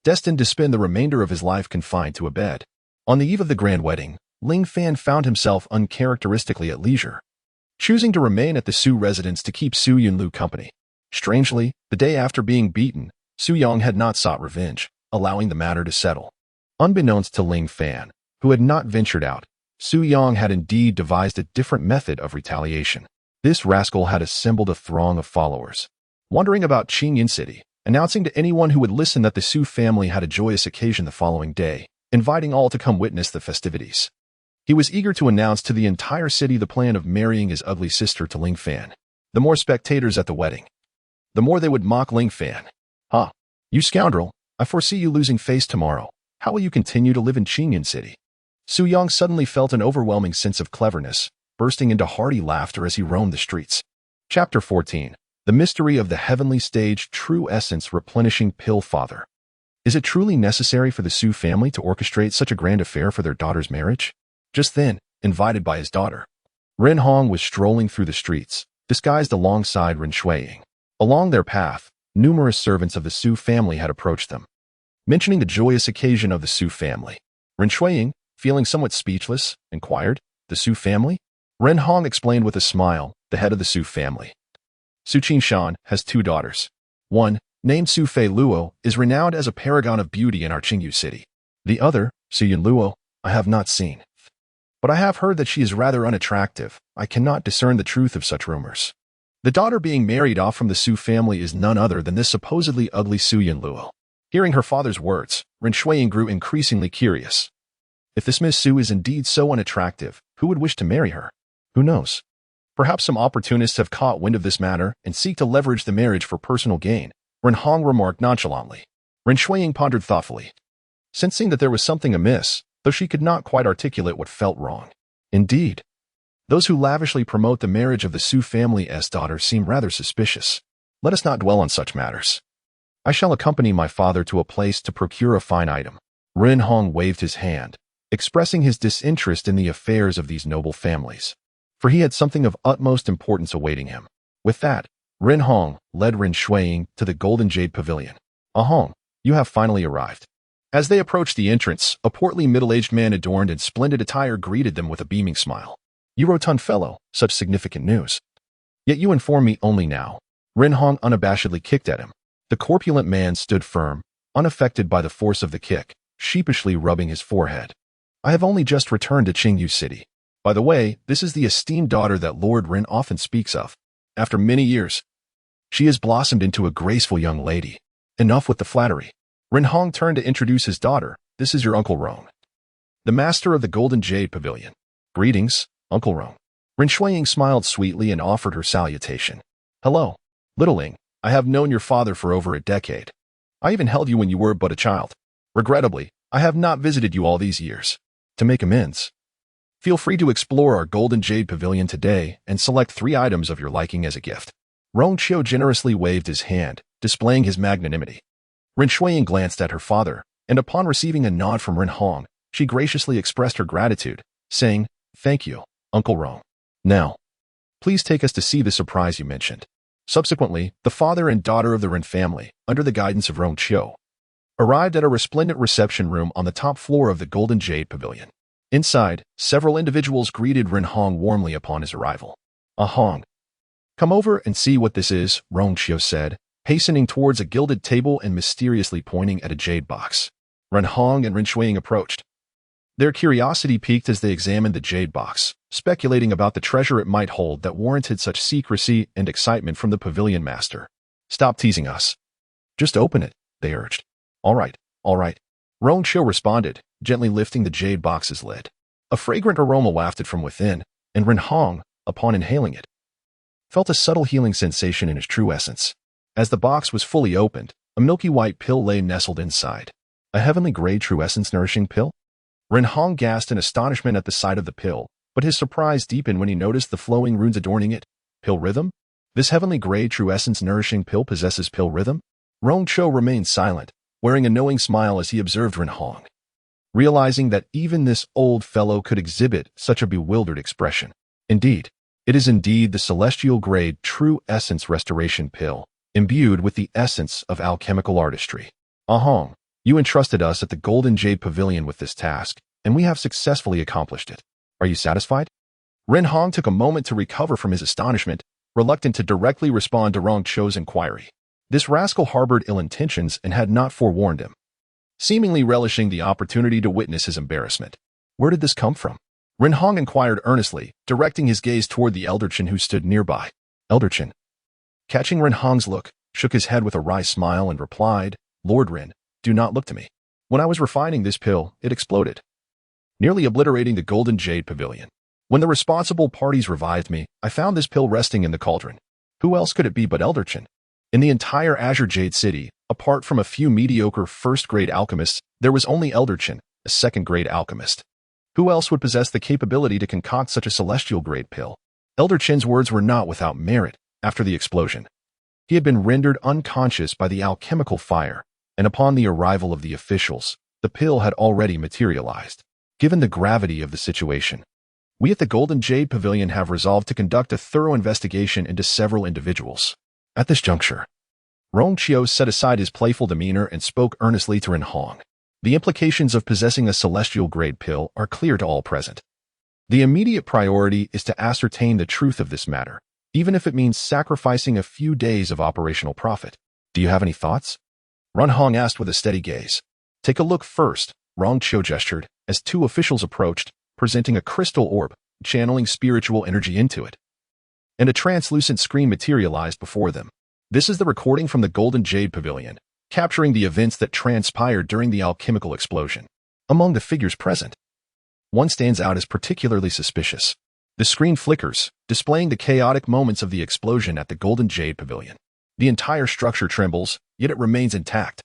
destined to spend the remainder of his life confined to a bed. On the eve of the grand wedding, Ling Fan found himself uncharacteristically at leisure, choosing to remain at the Su residence to keep Su Yunlu company. Strangely, the day after being beaten, Su Yang had not sought revenge, allowing the matter to settle. Unbeknownst to Ling Fan, who had not ventured out, Su Yang had indeed devised a different method of retaliation. This rascal had assembled a throng of followers, wandering about Qingyan City, announcing to anyone who would listen that the Su family had a joyous occasion the following day, inviting all to come witness the festivities. He was eager to announce to the entire city the plan of marrying his ugly sister to Ling Fan. The more spectators at the wedding, the more they would mock Ling Fan. "Ha! You scoundrel, I foresee you losing face tomorrow. How will you continue to live in Qingyan City?" Su Yang suddenly felt an overwhelming sense of cleverness, bursting into hearty laughter as he roamed the streets. Chapter 14. The Mystery of the Heavenly Stage True Essence Replenishing Pill Father. Is it truly necessary for the Su family to orchestrate such a grand affair for their daughter's marriage? Just then, invited by his daughter, Ren Hong was strolling through the streets, disguised alongside Ren Shuiying. Along their path, numerous servants of the Su family had approached them, mentioning the joyous occasion of the Su family. Ren Shuiying, feeling somewhat speechless, inquired, "The Su family?" Ren Hong explained with a smile, "The head of the Su family, Su Qingshan, has two daughters. One, named Su Fei Luo, is renowned as a paragon of beauty in our Qingyu city. The other, Su Yun Luo, I have not seen, but I have heard that she is rather unattractive. I cannot discern the truth of such rumors." The daughter being married off from the Su family is none other than this supposedly ugly Su Yun Luo. Hearing her father's words, Ren Shuiying grew increasingly curious. If this Miss Su is indeed so unattractive, who would wish to marry her? Who knows? Perhaps some opportunists have caught wind of this matter and seek to leverage the marriage for personal gain, Ren Hong remarked nonchalantly. Ren Shuiying pondered thoughtfully, sensing that there was something amiss, though she could not quite articulate what felt wrong. Indeed, those who lavishly promote the marriage of the Su family's daughter seem rather suspicious. Let us not dwell on such matters. I shall accompany my father to a place to procure a fine item. Ren Hong waved his hand, expressing his disinterest in the affairs of these noble families, for he had something of utmost importance awaiting him. With that, Ren Hong led Ren Shuiying to the Golden Jade Pavilion. "Ah Hong, you have finally arrived." As they approached the entrance, a portly middle-aged man adorned in splendid attire greeted them with a beaming smile. "You rotund fellow, such significant news. Yet you inform me only now." Ren Hong unabashedly kicked at him. The corpulent man stood firm, unaffected by the force of the kick, sheepishly rubbing his forehead. "I have only just returned to Qingyu City. By the way, this is the esteemed daughter that Lord Ren often speaks of. After many years, she has blossomed into a graceful young lady. Enough with the flattery." Ren Hong turned to introduce his daughter. "This is your Uncle Rong, the master of the Golden Jade Pavilion." "Greetings, Uncle Rong." Ren Shuiying smiled sweetly and offered her salutation. "Hello, littling. I have known your father for over a decade. I even held you when you were but a child. Regrettably, I have not visited you all these years. To make amends, feel free to explore our Golden Jade Pavilion today and select 3 items of your liking as a gift." Rong Qiu generously waved his hand, displaying his magnanimity. Ren Shuiying glanced at her father, and upon receiving a nod from Ren Hong, she graciously expressed her gratitude, saying, "Thank you, Uncle Rong. Now, please take us to see the surprise you mentioned." Subsequently, the father and daughter of the Ren family, under the guidance of Rong Qiu, arrived at a resplendent reception room on the top floor of the Golden Jade Pavilion. Inside, several individuals greeted Ren Hong warmly upon his arrival. "Ah Hong, come over and see what this is," Rong Qiu said, hastening towards a gilded table and mysteriously pointing at a jade box. Ren Hong and Ren Shuiying approached, their curiosity piqued as they examined the jade box, speculating about the treasure it might hold that warranted such secrecy and excitement from the pavilion master. "Stop teasing us. Just open it," they urged. All right. Rong Qiu responded, gently lifting the jade box's lid. A fragrant aroma wafted from within, and Ren Hong, upon inhaling it, felt a subtle healing sensation in its true essence. As the box was fully opened, a milky white pill lay nestled inside. A heavenly grade true essence nourishing pill? Ren Hong gasped in astonishment at the sight of the pill, but his surprise deepened when he noticed the flowing runes adorning it. Pill rhythm? This heavenly grade true essence nourishing pill possesses pill rhythm? Rong Qiu remained silent, wearing a knowing smile as he observed Ren Hong. realizing that even this old fellow could exhibit such a bewildered expression. Indeed, it is indeed the celestial grade true essence restoration pill, imbued with the essence of alchemical artistry. Ahong, you entrusted us at the Golden Jade Pavilion with this task, and we have successfully accomplished it. Are you satisfied? Ren Hong took a moment to recover from his astonishment, reluctant to directly respond to Rong Qiu's inquiry. This rascal harbored ill intentions and had not forewarned him, seemingly relishing the opportunity to witness his embarrassment. Where did this come from? Ren Hong inquired earnestly, directing his gaze toward the Elderchen who stood nearby. Elderchen, catching Ren Hong's look, shook his head with a wry smile and replied, Lord Ren, do not look to me. When I was refining this pill, it exploded, nearly obliterating the Golden Jade Pavilion. When the responsible parties revived me, I found this pill resting in the cauldron. Who else could it be but Elderchen? In the entire Azure Jade City, apart from a few mediocre first-grade alchemists, there was only Elderchen, a second-grade alchemist. Who else would possess the capability to concoct such a celestial-grade pill? Elderchen's words were not without merit. After the explosion, he had been rendered unconscious by the alchemical fire, and upon the arrival of the officials, the pill had already materialized. Given the gravity of the situation, we at the Golden Jade Pavilion have resolved to conduct a thorough investigation into several individuals. At this juncture, Rong Qiu set aside his playful demeanor and spoke earnestly to Ren Hong. The implications of possessing a celestial-grade pill are clear to all present. The immediate priority is to ascertain the truth of this matter, even if it means sacrificing a few days of operational profit. Do you have any thoughts? Ren Hong asked with a steady gaze. Take a look first, Rong Qiu gestured, as two officials approached, presenting a crystal orb, channeling spiritual energy into it. And a translucent screen materialized before them. This is the recording from the Golden Jade Pavilion, capturing the events that transpired during the alchemical explosion. Among the figures present, one stands out as particularly suspicious. The screen flickers, displaying the chaotic moments of the explosion at the Golden Jade Pavilion. The entire structure trembles, yet it remains intact,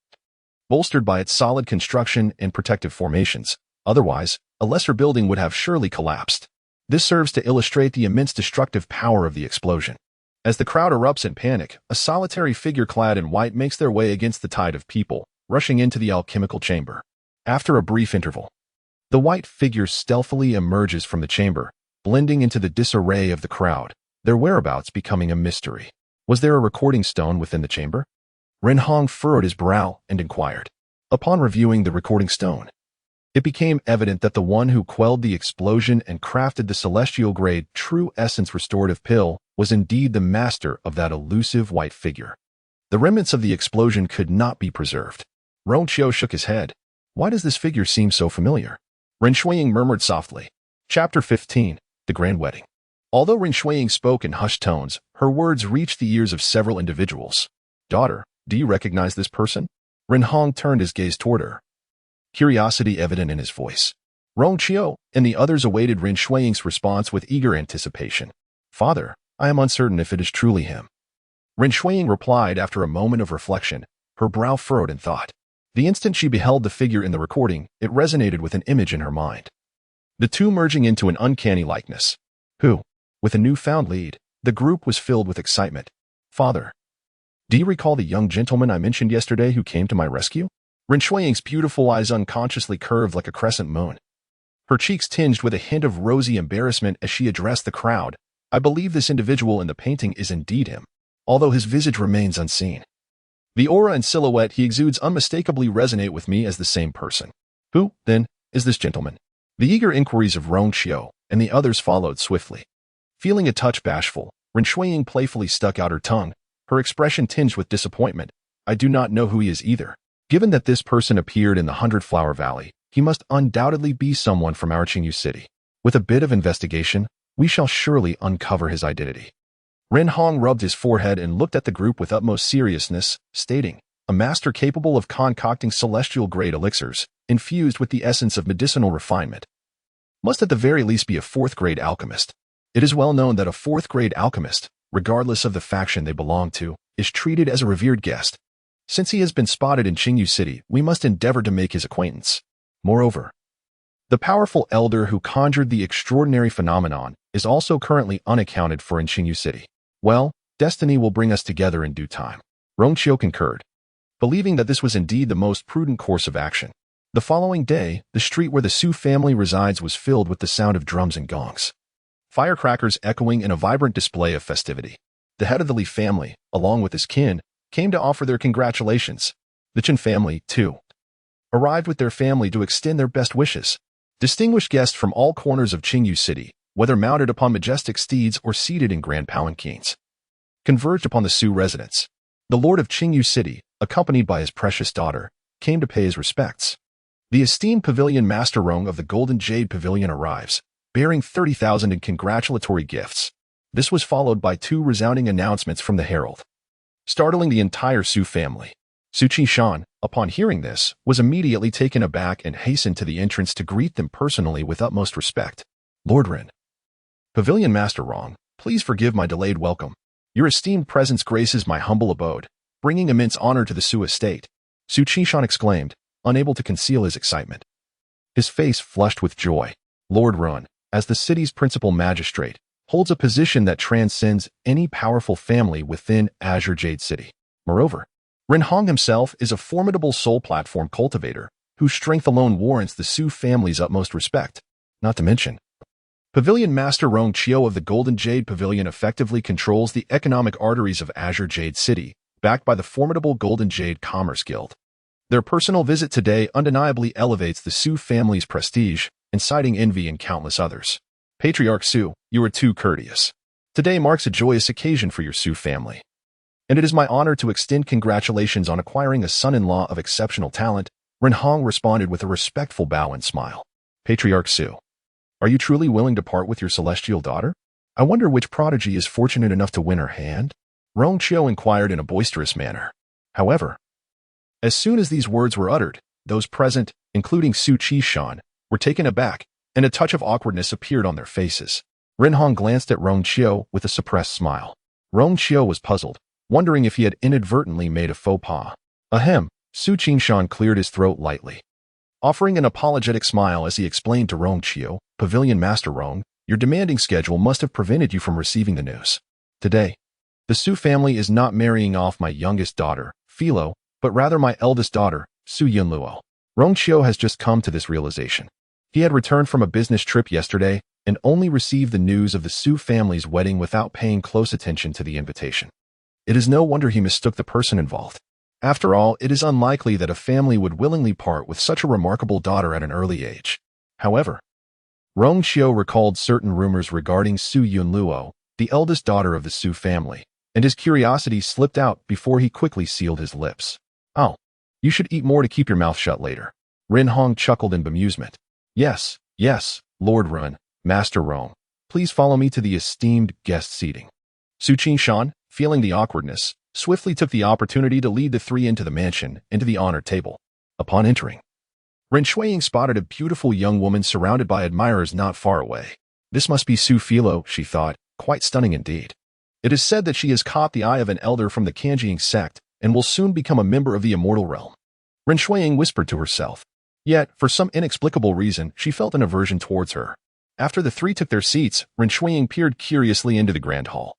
bolstered by its solid construction and protective formations. Otherwise, a lesser building would have surely collapsed. This serves to illustrate the immense destructive power of the explosion. As the crowd erupts in panic, a solitary figure clad in white makes their way against the tide of people, rushing into the alchemical chamber. After a brief interval, the white figure stealthily emerges from the chamber, blending into the disarray of the crowd, their whereabouts becoming a mystery. Was there a recording stone within the chamber? Ren Hong furrowed his brow and inquired. Upon reviewing the recording stone, it became evident that the one who quelled the explosion and crafted the celestial-grade true essence restorative pill was indeed the master of that elusive white figure. The remnants of the explosion could not be preserved. Rong Qiu shook his head. Why does this figure seem so familiar? Ren Shuiying murmured softly. Chapter 15, The Grand Wedding. Although Ren Shuiying spoke in hushed tones, her words reached the ears of several individuals. Daughter, do you recognize this person? Ren Hong turned his gaze toward her, curiosity evident in his voice. Rong Qiu and the others awaited Ren Shuiying's response with eager anticipation. Father, I am uncertain if it is truly him. Ren Shuiying replied after a moment of reflection, her brow furrowed in thought. The instant she beheld the figure in the recording, it resonated with an image in her mind, the two merging into an uncanny likeness. Who? With a newfound lead, the group was filled with excitement. Father, do you recall the young gentleman I mentioned yesterday who came to my rescue? Ren Shuiying's beautiful eyes unconsciously curved like a crescent moon, her cheeks tinged with a hint of rosy embarrassment as she addressed the crowd. I believe this individual in the painting is indeed him, although his visage remains unseen. The aura and silhouette he exudes unmistakably resonate with me as the same person. Who, then, is this gentleman? The eager inquiries of Rong Qiu and the others followed swiftly. Feeling a touch bashful, Ren Shuiying playfully stuck out her tongue, her expression tinged with disappointment. I do not know who he is either. Given that this person appeared in the 100-Flower Valley, he must undoubtedly be someone from our againw city. With a bit of investigation, we shall surely uncover his identity. Ren Hong rubbed his forehead and looked at the group with utmost seriousness, stating, a master capable of concocting celestial-grade elixirs, infused with the essence of medicinal refinement, must at the very least be a fourth-grade alchemist. It is well known that a fourth-grade alchemist, regardless of the faction they belong to, is treated as a revered guest. Since he has been spotted in againw city, we must endeavor to make his acquaintance. Moreover, the powerful elder who conjured the extraordinary phenomenon is also currently unaccounted for in againw city. Well, destiny will bring us together in due time. Rong Qiu concurred, believing that this was indeed the most prudent course of action. The following day, the street where the Su family resides was filled with the sound of drums and gongs, firecrackers echoing in a vibrant display of festivity. The head of the Li family, along with his kin, came to offer their congratulations. The Chen family, too, arrived with their family to extend their best wishes. Distinguished guests from all corners of Qingyu City, whether mounted upon majestic steeds or seated in grand palanquins, converged upon the Su residence. The lord of Qingyu City, accompanied by his precious daughter, came to pay his respects. The esteemed pavilion master Rong of the Golden Jade Pavilion arrives, bearing 30,000 in congratulatory gifts. This was followed by 2 resounding announcements from the herald, startling the entire Su family. Su Qishan, upon hearing this, was immediately taken aback and hastened to the entrance to greet them personally with utmost respect. Lord Ren, Pavilion Master Rong, please forgive my delayed welcome. Your esteemed presence graces my humble abode, bringing immense honor to the Su estate. Su Qishan exclaimed, unable to conceal his excitement. His face flushed with joy. Lord Ren, as the city's principal magistrate, holds a position that transcends any powerful family within Azure Jade City. Moreover, Ren Hong himself is a formidable soul platform cultivator, whose strength alone warrants the Su family's utmost respect. Not to mention, Pavilion Master Rong Chiu of the Golden Jade Pavilion effectively controls the economic arteries of Azure Jade City, backed by the formidable Golden Jade Commerce Guild. Their personal visit today undeniably elevates the Su family's prestige, inciting envy in countless others. Patriarch Su, you are too courteous. Today marks a joyous occasion for your Su family, and it is my honor to extend congratulations on acquiring a son-in-law of exceptional talent. Ren Hong responded with a respectful bow and smile. Patriarch Su, are you truly willing to part with your celestial daughter? I wonder which prodigy is fortunate enough to win her hand? Rong Chiu inquired in a boisterous manner. However, as soon as these words were uttered, those present, including Su Qishan, were taken aback, and a touch of awkwardness appeared on their faces. Ren Hong glanced at Rong Chiu with a suppressed smile. Rong Chiu was puzzled, wondering if he had inadvertently made a faux pas. Ahem, Su Qishan cleared his throat lightly, offering an apologetic smile as he explained to Rong Chiu, Pavilion Master Rong, your demanding schedule must have prevented you from receiving the news. Today, the Su family is not marrying off my youngest daughter, Philo, but rather my eldest daughter, Su Yunluo. Rong Chiu has just come to this realization. He had returned from a business trip yesterday and only received the news of the Su family's wedding without paying close attention to the invitation. It is no wonder he mistook the person involved. After all, it is unlikely that a family would willingly part with such a remarkable daughter at an early age. However, Rong Chiu recalled certain rumors regarding Su Yunluo, the eldest daughter of the Su family, and his curiosity slipped out before he quickly sealed his lips. Oh, you should eat more to keep your mouth shut later. Ren Hong chuckled in bemusement. Yes, Lord Ren, Master Rong. Please follow me to the esteemed guest seating. Su Qishan, feeling the awkwardness, swiftly took the opportunity to lead the 3 into the mansion, into the honor table. Upon entering, Ren Shuiying spotted a beautiful young woman surrounded by admirers not far away. This must be Su Philo, she thought, quite stunning indeed. It is said that she has caught the eye of an elder from the Kanjiing sect and will soon become a member of the immortal realm. Ren Shuiying whispered to herself. Yet, for some inexplicable reason, she felt an aversion towards her. After the 3 took their seats, Ren Shuiying peered curiously into the grand hall,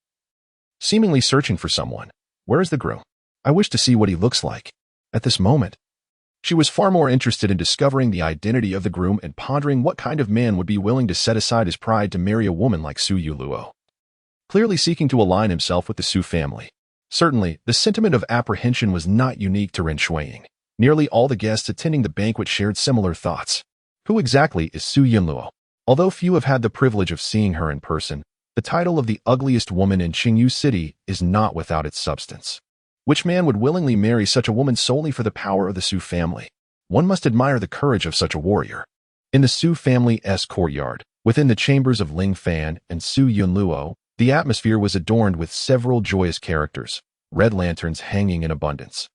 seemingly searching for someone. Where is the groom? I wish to see what he looks like. At this moment, she was far more interested in discovering the identity of the groom and pondering what kind of man would be willing to set aside his pride to marry a woman like Su Yuluo, clearly seeking to align himself with the Su family. Certainly, the sentiment of apprehension was not unique to Ren Shuiying. Nearly all the guests attending the banquet shared similar thoughts. Who exactly is Su Yunluo? Although few have had the privilege of seeing her in person, the title of the ugliest woman in Qingyu City is not without its substance. Which man would willingly marry such a woman solely for the power of the Su family? One must admire the courage of such a warrior. In the Su family's courtyard, within the chambers of Ling Fan and Su Yunluo, the atmosphere was adorned with several joyous characters, red lanterns hanging in abundance,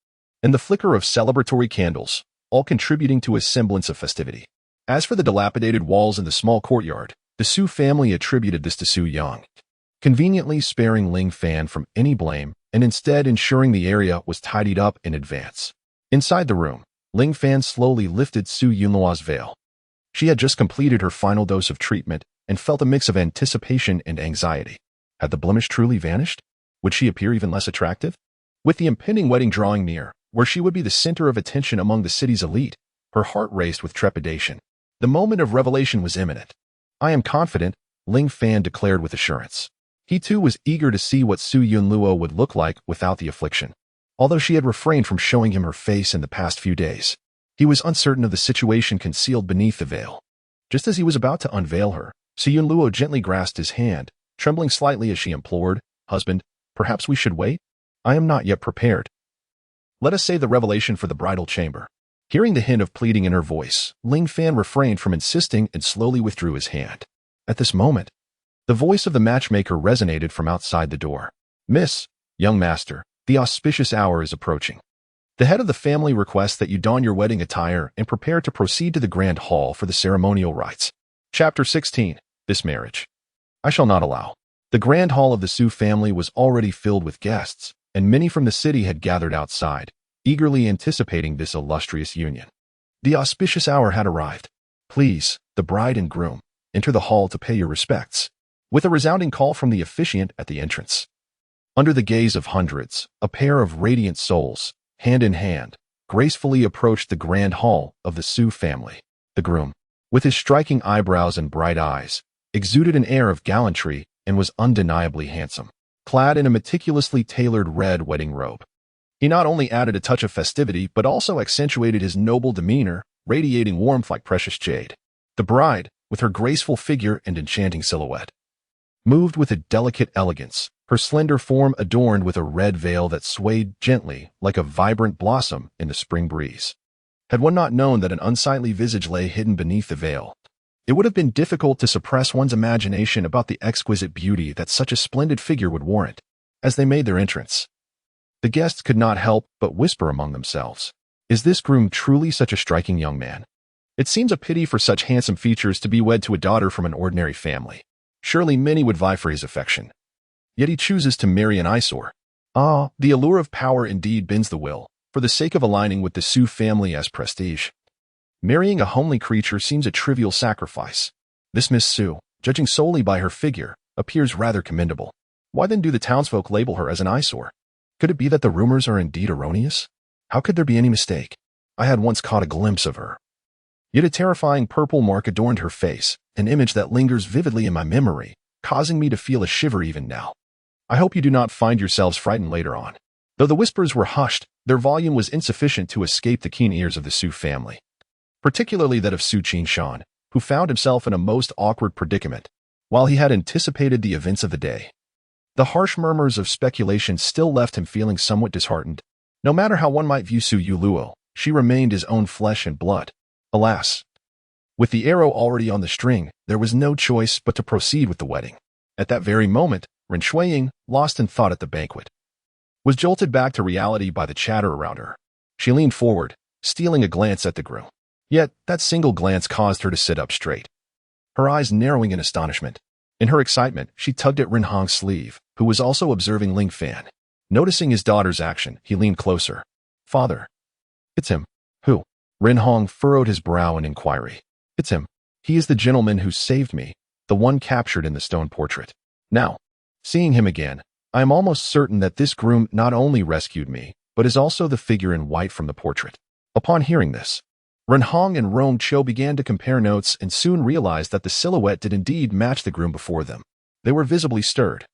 and the flicker of celebratory candles, all contributing to a semblance of festivity. As for the dilapidated walls in the small courtyard, the Su family attributed this to Su Yang, conveniently sparing Ling Fan from any blame and instead ensuring the area was tidied up in advance. Inside the room, Ling Fan slowly lifted Su Yunluo's veil. She had just completed her final dose of treatment and felt a mix of anticipation and anxiety. Had the blemish truly vanished? Would she appear even less attractive? With the impending wedding drawing near, where she would be the center of attention among the city's elite, Her heart raced with trepidation. The moment of revelation was imminent. "I am confident," Ling Fan declared with assurance. He too was eager to see what Su Yunluo would look like without the affliction. Although she had refrained from showing him her face in the past few days, he was uncertain of the situation concealed beneath the veil. Just as he was about to unveil her, Su Yunluo gently grasped his hand, trembling slightly as she implored, "Husband, perhaps we should wait? I am not yet prepared. Let us save the revelation for the bridal chamber." Hearing the hint of pleading in her voice, Ling Fan refrained from insisting and slowly withdrew his hand. At this moment, the voice of the matchmaker resonated from outside the door. "Miss, young master, the auspicious hour is approaching. The head of the family requests that you don your wedding attire and prepare to proceed to the grand hall for the ceremonial rites." Chapter 16. This marriage I shall not allow. The grand hall of the Su family was already filled with guests, and many from the city had gathered outside, eagerly anticipating this illustrious union. The auspicious hour had arrived. "Please, the bride and groom, enter the hall to pay your respects," with a resounding call from the officiant at the entrance. Under the gaze of hundreds, a pair of radiant souls, hand in hand, gracefully approached the grand hall of the Su family. The groom, with his striking eyebrows and bright eyes, exuded an air of gallantry and was undeniably handsome. Clad in a meticulously tailored red wedding robe, he not only added a touch of festivity but also accentuated his noble demeanor, radiating warmth like precious jade. The bride, with her graceful figure and enchanting silhouette, moved with a delicate elegance, her slender form adorned with a red veil that swayed gently like a vibrant blossom in the spring breeze. Had one not known that an unsightly visage lay hidden beneath the veil, it would have been difficult to suppress one's imagination about the exquisite beauty that such a splendid figure would warrant. As they made their entrance, the guests could not help but whisper among themselves, "Is this groom truly such a striking young man? It seems a pity for such handsome features to be wed to a daughter from an ordinary family. Surely many would vie for his affection. Yet he chooses to marry an eyesore. Ah, the allure of power indeed bends the will, for the sake of aligning with the Su family as prestige. Marrying a homely creature seems a trivial sacrifice. This Miss Su, judging solely by her figure, appears rather commendable. Why then do the townsfolk label her as an eyesore? Could it be that the rumors are indeed erroneous? How could there be any mistake? I had once caught a glimpse of her. Yet a terrifying purple mark adorned her face, an image that lingers vividly in my memory, causing me to feel a shiver even now. I hope you do not find yourselves frightened later on." Though the whispers were hushed, their volume was insufficient to escape the keen ears of the Su family, particularly that of Su Qinshan, who found himself in a most awkward predicament. While he had anticipated the events of the day, the harsh murmurs of speculation still left him feeling somewhat disheartened. No matter how one might view Su Yuluo, she remained his own flesh and blood. Alas! With the arrow already on the string, there was no choice but to proceed with the wedding. At that very moment, Ren Shuiying, lost in thought at the banquet, was jolted back to reality by the chatter around her. She leaned forward, stealing a glance at the groom. Yet, that single glance caused her to sit up straight, her eyes narrowing in astonishment. In her excitement, she tugged at Ren Hong's sleeve, who was also observing Ling Fan. Noticing his daughter's action, he leaned closer. "Father." "It's him." "Who?" Ren Hong furrowed his brow in inquiry. "It's him. He is the gentleman who saved me, the one captured in the stone portrait. Now, seeing him again, I am almost certain that this groom not only rescued me, but is also the figure in white from the portrait." Upon hearing this, Ren Hong and Rong Qiu began to compare notes and soon realized that the silhouette did indeed match the groom before them. They were visibly stirred.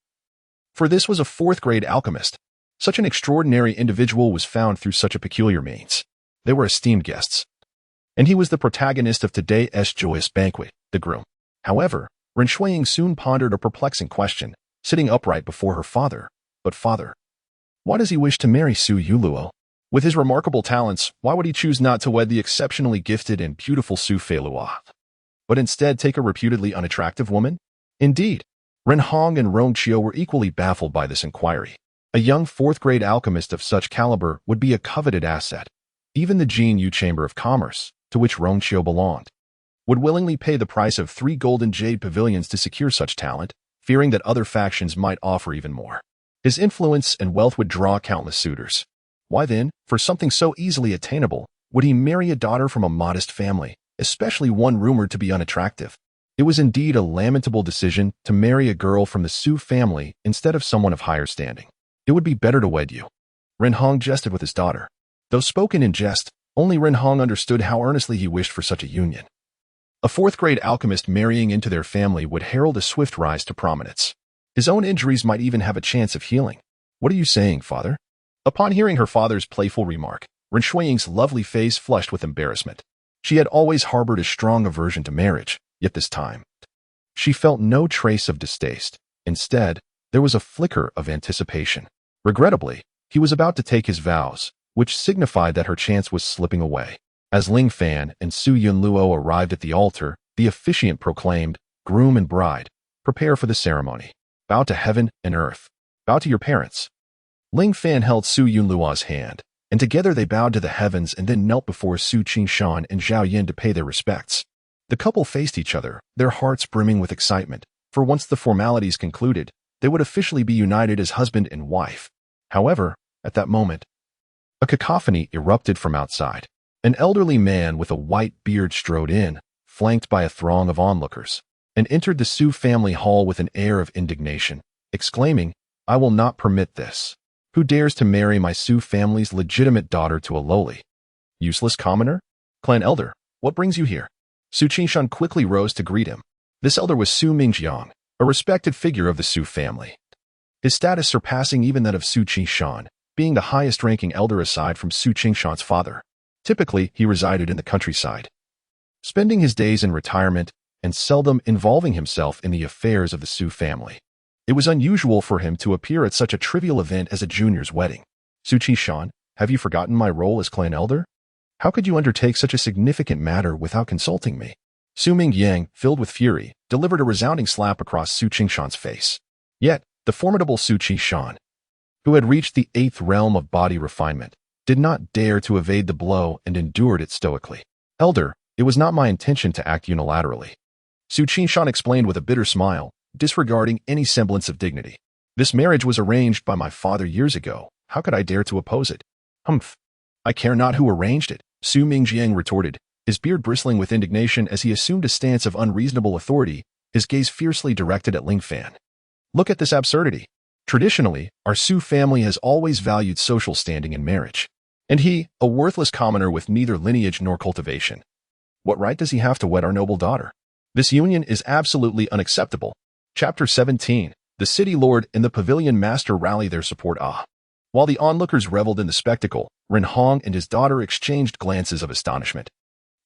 For this was a fourth-grade alchemist. Such an extraordinary individual was found through such a peculiar means. They were esteemed guests, and he was the protagonist of today's joyous banquet, the groom. However, Ren Shuiying soon pondered a perplexing question, sitting upright before her father. But father, why does he wish to marry Su Yuluo? With his remarkable talents, why would he choose not to wed the exceptionally gifted and beautiful Su Feilua, but instead take a reputedly unattractive woman? Indeed, Ren Hong and Rong Qiu were equally baffled by this inquiry. A young fourth-grade alchemist of such caliber would be a coveted asset. Even the againw Chamber of Commerce, to which Rong Qiu belonged, would willingly pay the price of 3 golden jade pavilions to secure such talent, fearing that other factions might offer even more. His influence and wealth would draw countless suitors. Why then, for something so easily attainable, would he marry a daughter from a modest family, especially one rumored to be unattractive? It was indeed a lamentable decision to marry a girl from the Su family instead of someone of higher standing. It would be better to wed you. Ren Hong jested with his daughter. Though spoken in jest, Only Ren Hong understood how earnestly he wished for such a union. A fourth-grade alchemist marrying into their family would herald a swift rise to prominence. His own injuries might even have a chance of healing. What are you saying, father? Upon hearing her father's playful remark, Ren Shuiying's lovely face flushed with embarrassment. She had always harbored a strong aversion to marriage, yet this time, she felt no trace of distaste. Instead, there was a flicker of anticipation. Regrettably, he was about to take his vows, which signified that her chance was slipping away. As Ling Fan and Su Yunluo arrived at the altar, the officiant proclaimed, "Groom and bride, prepare for the ceremony. Bow to heaven and earth. Bow to your parents." Ling Fan held Su Yunluo's hand, and together they bowed to the heavens and then knelt before Su Qingshan and Zhao Yin to pay their respects. The couple faced each other, their hearts brimming with excitement, for once the formalities concluded, they would officially be united as husband and wife. However, at that moment, a cacophony erupted from outside. An elderly man with a white beard strode in, flanked by a throng of onlookers, and entered the Su family hall with an air of indignation, exclaiming, "I will not permit this. Who dares to marry my Su family's legitimate daughter to a lowly, useless commoner? Clan elder, what brings you here?" Su Qingshan quickly rose to greet him. This elder was Su Mingjiang, a respected figure of the Su family. His status surpassing even that of Su Qingshan, being the highest-ranking elder aside from Su Qingshan's father. Typically, he resided in the countryside, spending his days in retirement and seldom involving himself in the affairs of the Su family. It was unusual for him to appear at such a trivial event as a junior's wedding. "Su Qingshan, have you forgotten my role as clan elder? How could you undertake such a significant matter without consulting me?" Su Mingyang, filled with fury, delivered a resounding slap across Su Qingshan's face. Yet, the formidable Su Qingshan, who had reached the 8th realm of body refinement, did not dare to evade the blow and endured it stoically. "Elder, it was not my intention to act unilaterally," Su Qingshan explained with a bitter smile, disregarding any semblance of dignity. "This marriage was arranged by my father years ago. How could I dare to oppose it?" "Humph. I care not who arranged it," Su Mingjiang retorted, his beard bristling with indignation as he assumed a stance of unreasonable authority, his gaze fiercely directed at Ling Fan. "Look at this absurdity. Traditionally, our Su family has always valued social standing in marriage. And he, a worthless commoner with neither lineage nor cultivation. What right does he have to wed our noble daughter? This union is absolutely unacceptable." Chapter 17. The City Lord and the Pavilion Master rally their support. While the onlookers reveled in the spectacle, Ren Hong and his daughter exchanged glances of astonishment.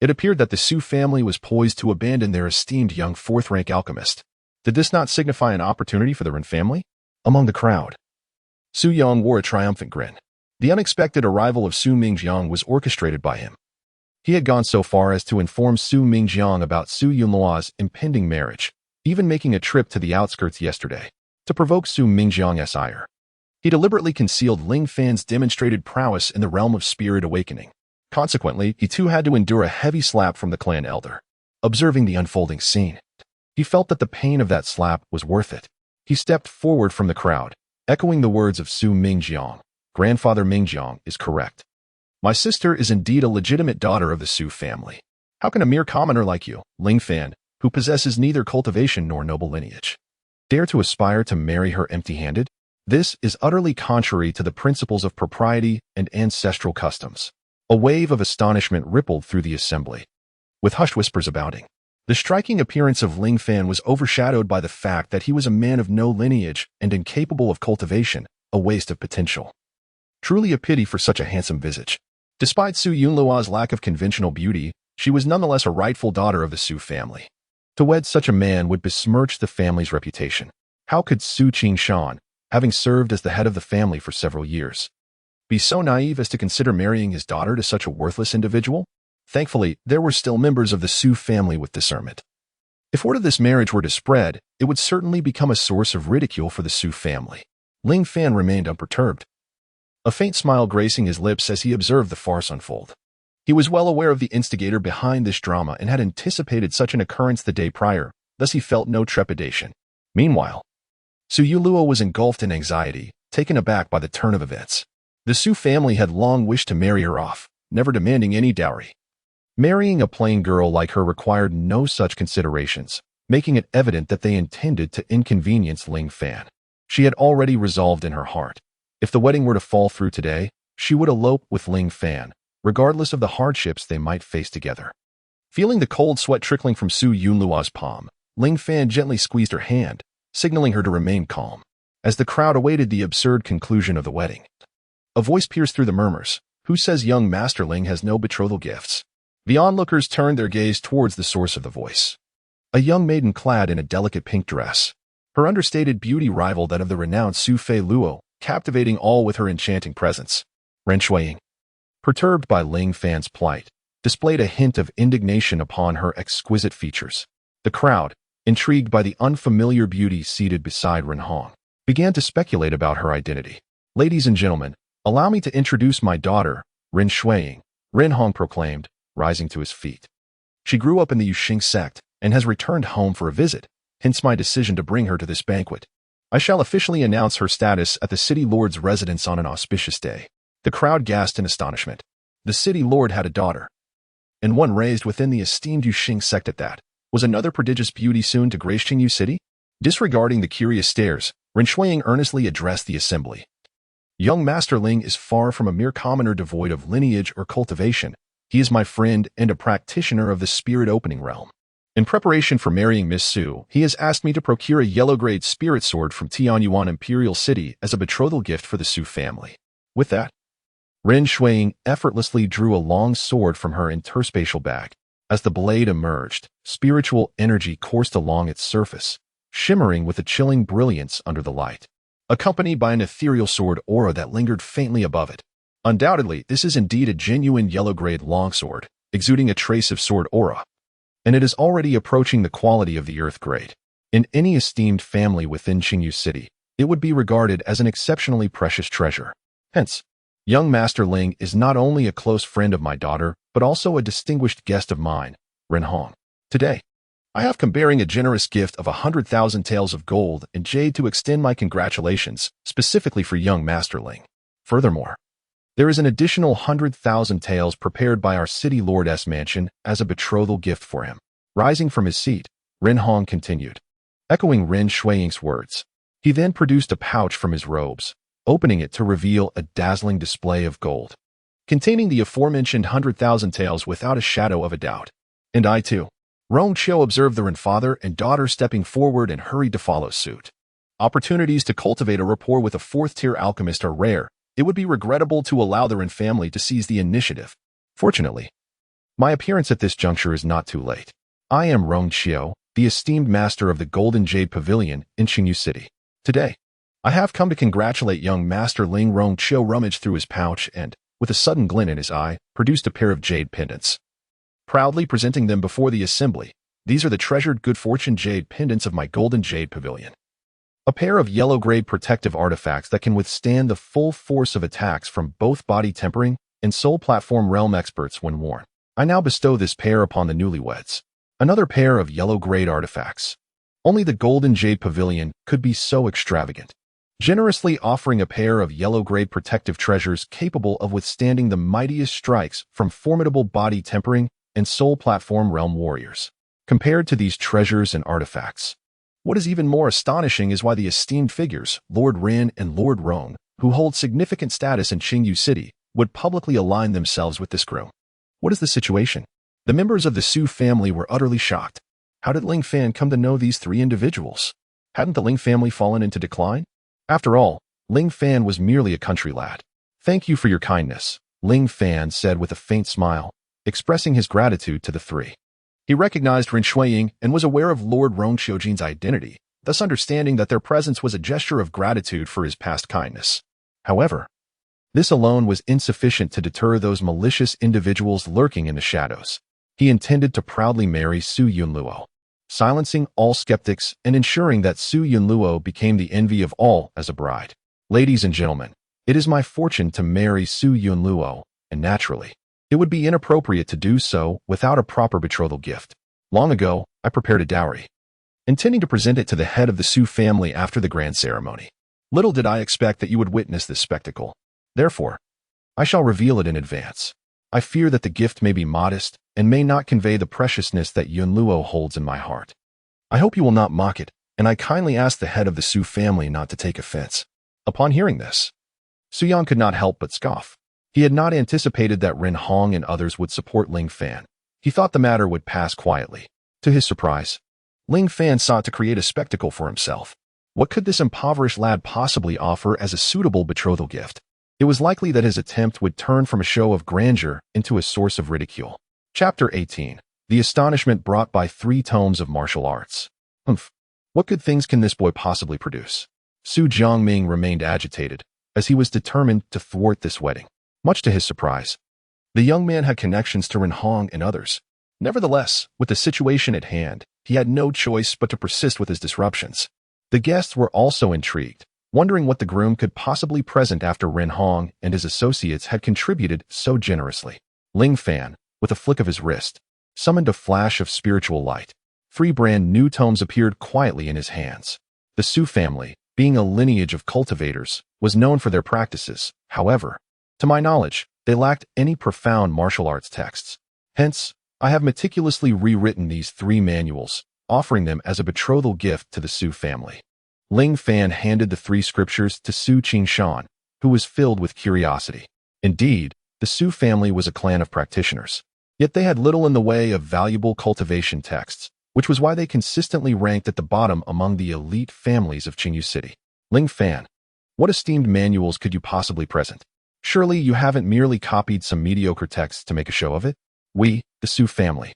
It appeared that the Su family was poised to abandon their esteemed young fourth-rank alchemist. Did this not signify an opportunity for the Ren family? Among the crowd, Su Yang wore a triumphant grin. The unexpected arrival of Su Mingjiang was orchestrated by him. He had gone so far as to inform Su Mingjiang about Su Yunluo's impending marriage, even making a trip to the outskirts yesterday, to provoke Su Mingjiang's ire. He deliberately concealed Ling Fan's demonstrated prowess in the realm of spirit awakening. Consequently, he too had to endure a heavy slap from the clan elder. Observing the unfolding scene, he felt that the pain of that slap was worth it. He stepped forward from the crowd, echoing the words of Su Mingjiang. "Grandfather Mingjiang is correct. My sister is indeed a legitimate daughter of the Su family. How can a mere commoner like you, Ling Fan, who possesses neither cultivation nor noble lineage, dare to aspire to marry her empty-handed? This is utterly contrary to the principles of propriety and ancestral customs." A wave of astonishment rippled through the assembly, with hushed whispers abounding. The striking appearance of Ling Fan was overshadowed by the fact that he was a man of no lineage and incapable of cultivation, a waste of potential. Truly a pity for such a handsome visage. Despite Su Yunluo's lack of conventional beauty, she was nonetheless a rightful daughter of the Su family. To wed such a man would besmirch the family's reputation. How could Su Qingshan, having served as the head of the family for several years, be so naive as to consider marrying his daughter to such a worthless individual? Thankfully, there were still members of the Su family with discernment. If word of this marriage were to spread, it would certainly become a source of ridicule for the Su family. Ling Fan remained unperturbed, a faint smile gracing his lips as he observed the farce unfold. He was well aware of the instigator behind this drama and had anticipated such an occurrence the day prior, thus he felt no trepidation. Meanwhile, Su Yuluo was engulfed in anxiety, taken aback by the turn of events. The Su family had long wished to marry her off, never demanding any dowry. Marrying a plain girl like her required no such considerations, making it evident that they intended to inconvenience Ling Fan. She had already resolved in her heart. If the wedding were to fall through today, she would elope with Ling Fan, regardless of the hardships they might face together. Feeling the cold sweat trickling from Su Yunluo's palm, Ling Fan gently squeezed her hand, signaling her to remain calm. As the crowd awaited the absurd conclusion of the wedding, a voice pierced through the murmurs. Who says young Master Ling has no betrothal gifts? The onlookers turned their gaze towards the source of the voice. A young maiden clad in a delicate pink dress. Her understated beauty rivaled that of the renowned Su Fei Luo, captivating all with her enchanting presence. Ren Shuiying, perturbed by Ling Fan's plight, displayed a hint of indignation upon her exquisite features. The crowd, intrigued by the unfamiliar beauty seated beside Ren Hong, began to speculate about her identity. Ladies and gentlemen, allow me to introduce my daughter, Ren Shuiying, Ren Hong proclaimed, rising to his feet. She grew up in the Yuxing sect and has returned home for a visit, hence my decision to bring her to this banquet. I shall officially announce her status at the city lord's residence on an auspicious day. The crowd gasped in astonishment. The city lord had a daughter, and one raised within the esteemed Yuxing sect at that. Was another prodigious beauty soon to grace Qingyu City? Disregarding the curious stares, Ren Shuiying earnestly addressed the assembly. Young Master Ling is far from a mere commoner devoid of lineage or cultivation. He is my friend and a practitioner of the spirit-opening realm. In preparation for marrying Miss Su, he has asked me to procure a yellow-grade spirit sword from Tianyuan Imperial City as a betrothal gift for the Su family. With that, Ren Shuiying effortlessly drew a long sword from her interspatial bag. As the blade emerged, spiritual energy coursed along its surface, shimmering with a chilling brilliance under the light, accompanied by an ethereal sword aura that lingered faintly above it. Undoubtedly, this is indeed a genuine yellow-grade longsword, exuding a trace of sword aura, and it is already approaching the quality of the earth grade. In any esteemed family within Qingyu City, it would be regarded as an exceptionally precious treasure. Hence, young Master Ling is not only a close friend of my daughter, but also a distinguished guest of mine, Ren Hong. Today, I have come bearing a generous gift of 100,000 taels of gold and jade to extend my congratulations, specifically for young Master Ling. Furthermore, there is an additional 100,000 taels prepared by our city lord's mansion as a betrothal gift for him. Rising from his seat, Ren Hong continued, echoing Ren Shuiying's words. He then produced a pouch from his robes, opening it to reveal a dazzling display of gold, containing the aforementioned 100,000 taels without a shadow of a doubt. And I too. Rong Qiu observed the Ren father and daughter stepping forward and hurried to follow suit. Opportunities to cultivate a rapport with a fourth-tier alchemist are rare. It would be regrettable to allow the Ren family to seize the initiative. Fortunately, my appearance at this juncture is not too late. I am Rong Qiu, the esteemed master of the Golden Jade Pavilion in Qingyu City. Today, I have come to congratulate young Master Ling. Rong Qiu rummaged through his pouch and, with a sudden glint in his eye, produced a pair of jade pendants. Proudly presenting them before the assembly, these are the treasured good fortune jade pendants of my Golden Jade Pavilion. A pair of yellow-grade protective artifacts that can withstand the full force of attacks from both body tempering and soul platform realm experts when worn. I now bestow this pair upon the newlyweds. Another pair of yellow-grade artifacts. Only the Golden Jade Pavilion could be so extravagant, generously offering a pair of yellow-grade protective treasures capable of withstanding the mightiest strikes from formidable body tempering and soul platform realm warriors. Compared to these treasures and artifacts, what is even more astonishing is why the esteemed figures, Lord Ren and Lord Rong, who hold significant status in Qingyu City, would publicly align themselves with this groom. What is the situation? The members of the Su family were utterly shocked. How did Ling Fan come to know these three individuals? Hadn't the Ling family fallen into decline? After all, Ling Fan was merely a country lad. Thank you for your kindness, Ling Fan said with a faint smile, expressing his gratitude to the three. He recognized Ren Shuiying and was aware of Lord Rong Qiujin's identity, thus understanding that their presence was a gesture of gratitude for his past kindness. However, this alone was insufficient to deter those malicious individuals lurking in the shadows. He intended to proudly marry Su Yunluo, silencing all skeptics and ensuring that Su Yunluo became the envy of all as a bride. Ladies and gentlemen, it is my fortune to marry Su Yunluo, and naturally, it would be inappropriate to do so without a proper betrothal gift. Long ago, I prepared a dowry, intending to present it to the head of the Su family after the grand ceremony. Little did I expect that you would witness this spectacle. Therefore, I shall reveal it in advance. I fear that the gift may be modest and may not convey the preciousness that Yunluo holds in my heart. I hope you will not mock it, and I kindly ask the head of the Su family not to take offense. Upon hearing this, Su Yan could not help but scoff. He had not anticipated that Ren Hong and others would support Ling Fan. He thought the matter would pass quietly. To his surprise, Ling Fan sought to create a spectacle for himself. What could this impoverished lad possibly offer as a suitable betrothal gift? It was likely that his attempt would turn from a show of grandeur into a source of ridicule. Chapter 18. The astonishment brought by 3 tomes of martial arts. Humph. What good things can this boy possibly produce? Su Jiangming remained agitated, as he was determined to thwart this wedding. Much to his surprise, the young man had connections to Ren Hong and others. Nevertheless, with the situation at hand, he had no choice but to persist with his disruptions. The guests were also intrigued, wondering what the groom could possibly present after Ren Hong and his associates had contributed so generously. Ling Fan, with a flick of his wrist, summoned a flash of spiritual light. 3 brand new tomes appeared quietly in his hands. The Su family, being a lineage of cultivators, was known for their practices. However, to my knowledge, they lacked any profound martial arts texts. Hence, I have meticulously rewritten these 3 manuals, offering them as a betrothal gift to the Su family. Ling Fan handed the 3 scriptures to Su Qingshan, who was filled with curiosity. Indeed, the Su family was a clan of practitioners. Yet they had little in the way of valuable cultivation texts, which was why they consistently ranked at the bottom among the elite families of Qingyu City. Ling Fan, what esteemed manuals could you possibly present? Surely you haven't merely copied some mediocre texts to make a show of it? We, the Su family,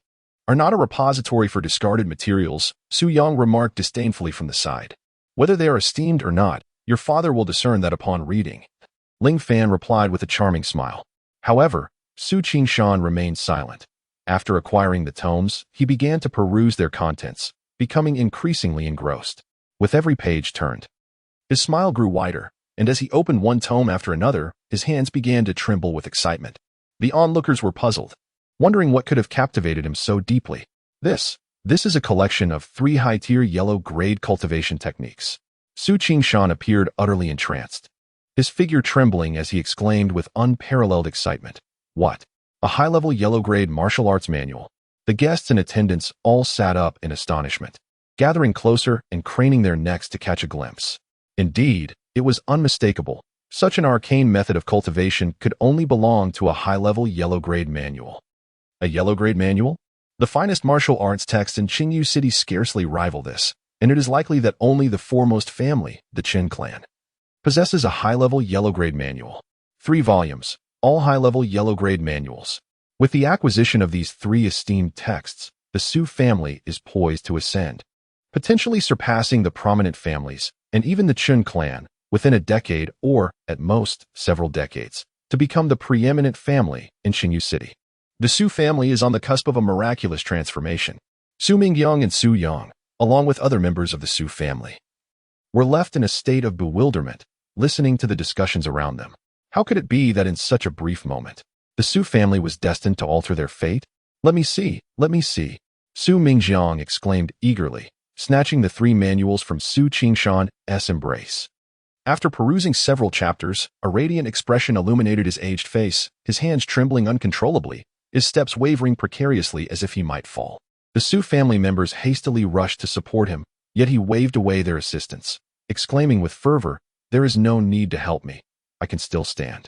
are not a repository for discarded materials, Su Yang remarked disdainfully from the side. Whether they are esteemed or not, your father will discern that upon reading. Ling Fan replied with a charming smile. However, Su Qingshan remained silent. After acquiring the tomes, he began to peruse their contents, becoming increasingly engrossed. With every page turned, his smile grew wider, and as he opened one tome after another, his hands began to tremble with excitement. The onlookers were puzzled, wondering what could have captivated him so deeply. This is a collection of 3 high-tier yellow-grade cultivation techniques. Su Qingshan appeared utterly entranced, his figure trembling as he exclaimed with unparalleled excitement. What? A high-level yellow-grade martial arts manual. The guests in attendance all sat up in astonishment, gathering closer and craning their necks to catch a glimpse. Indeed, it was unmistakable. Such an arcane method of cultivation could only belong to a high-level yellow-grade manual. A yellow-grade manual? The finest martial arts texts in Qingyu City scarcely rival this, and it is likely that only the foremost family, the Qin clan, possesses a high-level yellow-grade manual. 3 volumes, all high-level yellow-grade manuals. With the acquisition of these 3 esteemed texts, the Su family is poised to ascend, potentially surpassing the prominent families and even the Qin clan within a decade or, at most, several decades, to become the preeminent family in Qingyu City. The Su family is on the cusp of a miraculous transformation. Su Mingyang and Su Yang, along with other members of the Su family, were left in a state of bewilderment, listening to the discussions around them. How could it be that in such a brief moment, the Su family was destined to alter their fate? Let me see, let me see. Su Mingjiang exclaimed eagerly, snatching the 3 manuals from Su Qingshan's embrace. After perusing several chapters, a radiant expression illuminated his aged face, his hands trembling uncontrollably, his steps wavering precariously as if he might fall. The Su family members hastily rushed to support him, yet he waved away their assistance, exclaiming with fervor, "There is no need to help me. I can still stand."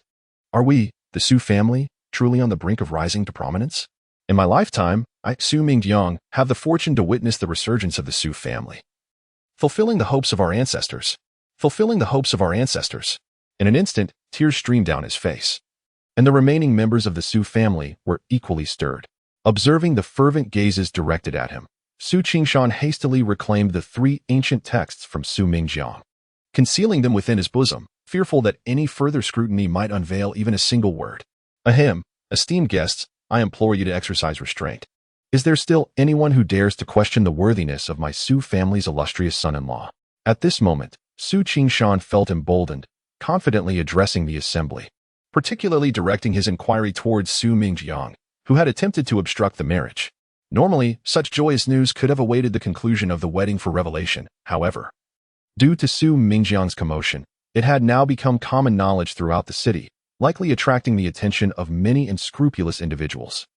Are we, the Su family, truly on the brink of rising to prominence? In my lifetime, I, Su Mingjiang, have the fortune to witness the resurgence of the Su family, fulfilling the hopes of our ancestors. Fulfilling the hopes of our ancestors. In an instant, tears streamed down his face, and the remaining members of the Su family were equally stirred. Observing the fervent gazes directed at him, Su Qingshan hastily reclaimed the 3 ancient texts from Su Mingjiang, concealing them within his bosom, fearful that any further scrutiny might unveil even a single word. Ahem, esteemed guests, I implore you to exercise restraint. Is there still anyone who dares to question the worthiness of my Su family's illustrious son-in-law? At this moment, Su Qingshan felt emboldened, confidently addressing the assembly, particularly directing his inquiry towards Su Mingjiang, who had attempted to obstruct the marriage. Normally, such joyous news could have awaited the conclusion of the wedding for revelation. However, due to Su Mingjiang's commotion, it had now become common knowledge throughout the city, likely attracting the attention of many unscrupulous individuals.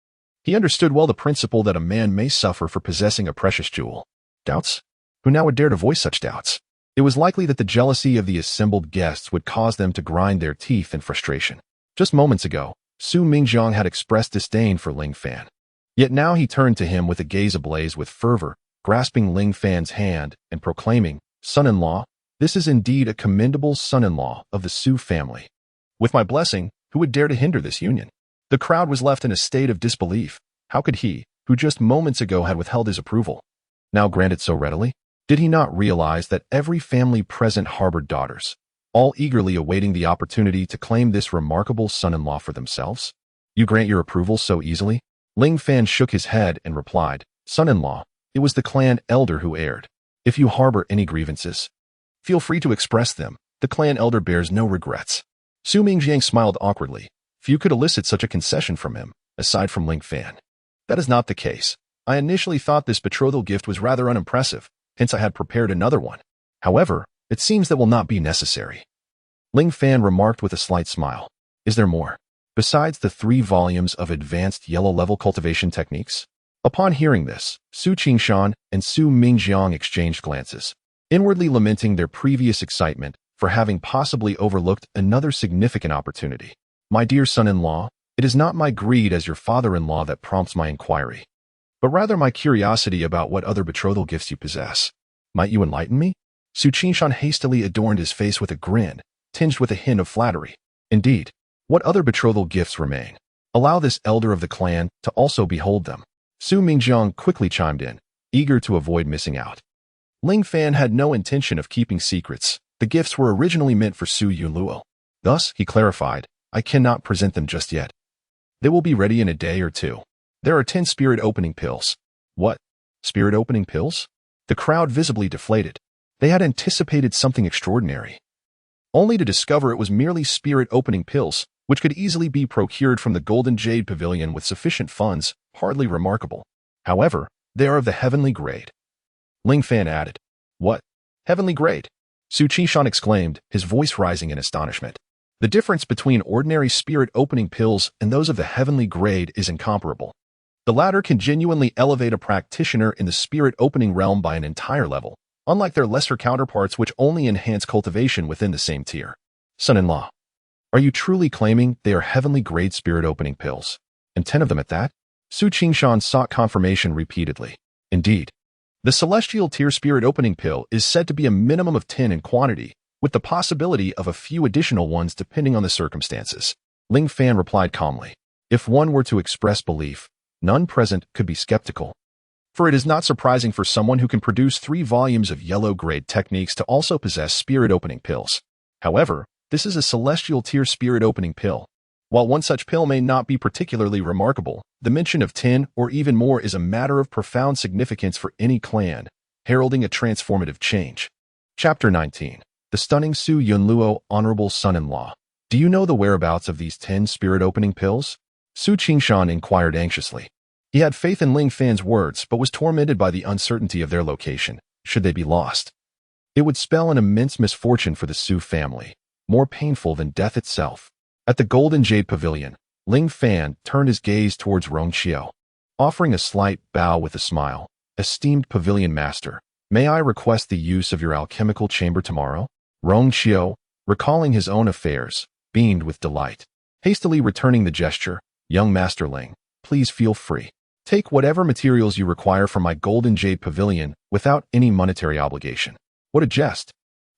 He understood well the principle that a man may suffer for possessing a precious jewel. Doubts? Who now would dare to voice such doubts? It was likely that the jealousy of the assembled guests would cause them to grind their teeth in frustration. Just moments ago, Su Mingjiang had expressed disdain for Ling Fan. Yet now he turned to him with a gaze ablaze with fervor, grasping Ling Fan's hand and proclaiming, "Son-in-law, this is indeed a commendable son-in-law of the Su family. With my blessing, who would dare to hinder this union?" The crowd was left in a state of disbelief. How could he, who just moments ago had withheld his approval, now grant it so readily? Did he not realize that every family present harbored daughters, all eagerly awaiting the opportunity to claim this remarkable son-in-law for themselves? You grant your approval so easily? Ling Fan shook his head and replied, "Son-in-law, it was the clan elder who erred. If you harbor any grievances, feel free to express them. The clan elder bears no regrets." Su Mingjiang smiled awkwardly. Few could elicit such a concession from him, aside from Ling Fan. "That is not the case. I initially thought this betrothal gift was rather unimpressive, hence I had prepared another one. However, it seems that will not be necessary." Ling Fan remarked with a slight smile. "Is there more? Besides the 3 volumes of advanced yellow-level cultivation techniques?" Upon hearing this, Su Qingshan and Su Mingjiang exchanged glances, inwardly lamenting their previous excitement for having possibly overlooked another significant opportunity. "My dear son-in-law, it is not my greed as your father-in-law that prompts my inquiry, but rather my curiosity about what other betrothal gifts you possess. Might you enlighten me?" Su Qingshan hastily adorned his face with a grin, tinged with a hint of flattery. "Indeed, what other betrothal gifts remain? Allow this elder of the clan to also behold them." Su Mingjiang quickly chimed in, eager to avoid missing out. Ling Fan had no intention of keeping secrets. The gifts were originally meant for Su Yunluo. Thus, he clarified, "I cannot present them just yet. They will be ready in a day or 2. There are 10 spirit opening pills." "What? Spirit opening pills?" The crowd visibly deflated. They had anticipated something extraordinary, only to discover it was merely spirit opening pills, which could easily be procured from the Golden Jade Pavilion with sufficient funds. Hardly remarkable. However, they are of the heavenly grade. Ling Fan added. "What? Heavenly grade?" Su Qingshan exclaimed, his voice rising in astonishment. The difference between ordinary spirit opening pills and those of the heavenly grade is incomparable. The latter can genuinely elevate a practitioner in the spirit opening realm by an entire level, unlike their lesser counterparts which only enhance cultivation within the same tier. "Son-in-law, are you truly claiming they are heavenly grade spirit opening pills? And 10 of them at that?" Su Qingshan sought confirmation repeatedly. "Indeed. The celestial tier spirit opening pill is said to be a minimum of 10 in quantity, with the possibility of a few additional ones depending on the circumstances." Ling Fan replied calmly. If one were to express belief, none present could be skeptical. For it is not surprising for someone who can produce 3 volumes of yellow-grade techniques to also possess spirit-opening pills. However, this is a celestial tier spirit-opening pill. While one such pill may not be particularly remarkable, the mention of 10 or even more is a matter of profound significance for any clan, heralding a transformative change. Chapter 19. The Stunning Su Yunluo Honorable Son-in-Law. "Do you know the whereabouts of these 10 spirit-opening pills?" Su Qingshan inquired anxiously. He had faith in Ling Fan's words, but was tormented by the uncertainty of their location. Should they be lost, it would spell an immense misfortune for the Su family, more painful than death itself. At the Golden Jade Pavilion, Ling Fan turned his gaze towards Rongqiu, offering a slight bow with a smile. "Esteemed pavilion master, may I request the use of your alchemical chamber tomorrow?" Rongqiu, recalling his own affairs, beamed with delight. Hastily returning the gesture, "Young Master Ling, please feel free. Take whatever materials you require from my Golden Jade Pavilion without any monetary obligation." What a jest!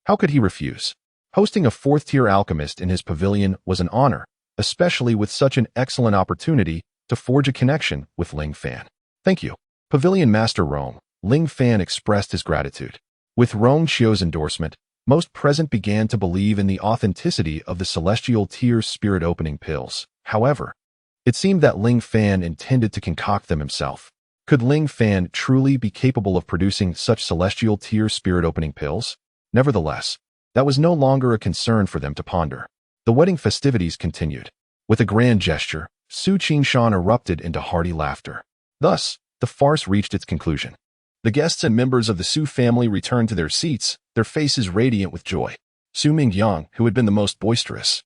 How could he refuse? Hosting a 4th-tier alchemist in his pavilion was an honor, especially with such an excellent opportunity to forge a connection with Ling Fan. "Thank you, Pavilion Master Rong." Ling Fan expressed his gratitude. With Rongqiu's endorsement, most present began to believe in the authenticity of the celestial tier spirit-opening pills. However, it seemed that Ling Fan intended to concoct them himself. Could Ling Fan truly be capable of producing such celestial tier spirit-opening pills? Nevertheless, that was no longer a concern for them to ponder. The wedding festivities continued. With a grand gesture, Su Qingshan erupted into hearty laughter. Thus, the farce reached its conclusion. The guests and members of the Su family returned to their seats, their faces radiant with joy. Su Mingyang, who had been the most boisterous,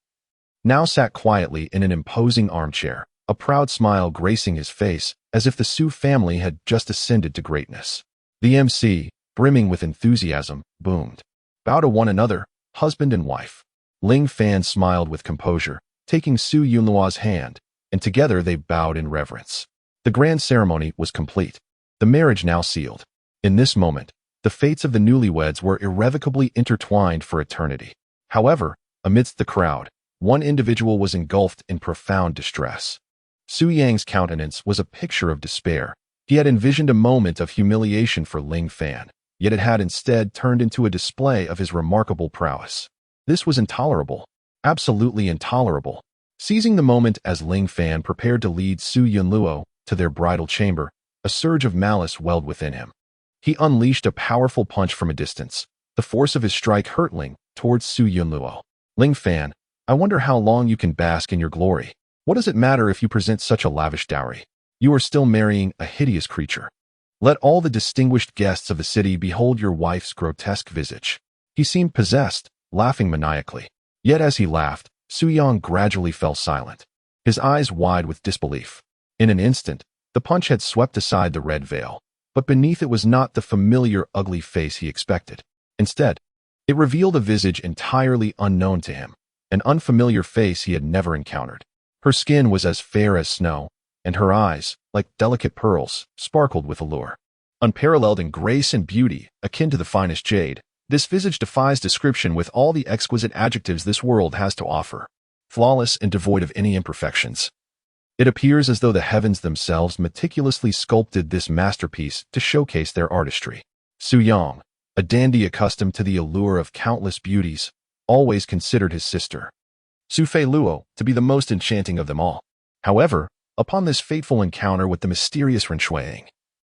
now sat quietly in an imposing armchair, a proud smile gracing his face, as if the Su family had just ascended to greatness. The MC, brimming with enthusiasm, boomed. "Bow to one another, husband and wife." Ling Fan smiled with composure, taking Su Yunluo's hand, and together they bowed in reverence. The grand ceremony was complete, the marriage now sealed. In this moment, the fates of the newlyweds were irrevocably intertwined for eternity. However, amidst the crowd, one individual was engulfed in profound distress. Su Yang's countenance was a picture of despair. He had envisioned a moment of humiliation for Ling Fan, yet it had instead turned into a display of his remarkable prowess. This was intolerable, absolutely intolerable. Seizing the moment as Ling Fan prepared to lead Su Yunluo to their bridal chamber, a surge of malice welled within him. He unleashed a powerful punch from a distance, the force of his strike hurtling towards Su Yunluo. Ling Fan, I wonder how long you can bask in your glory. What does it matter if you present such a lavish dowry? You are still marrying a hideous creature. Let all the distinguished guests of the city behold your wife's grotesque visage. He seemed possessed, laughing maniacally. Yet as he laughed, Su Yang gradually fell silent, his eyes wide with disbelief. In an instant, the punch had swept aside the red veil, but beneath it was not the familiar ugly face he expected. Instead, it revealed a visage entirely unknown to him, an unfamiliar face he had never encountered. Her skin was as fair as snow, and her eyes, like delicate pearls, sparkled with allure. Unparalleled in grace and beauty, akin to the finest jade, this visage defies description with all the exquisite adjectives this world has to offer. Flawless and devoid of any imperfections. It appears as though the heavens themselves meticulously sculpted this masterpiece to showcase their artistry. Su Yang, a dandy accustomed to the allure of countless beauties, always considered his sister, Su Fei Luo, to be the most enchanting of them all. However, upon this fateful encounter with the mysterious Ren Shuang,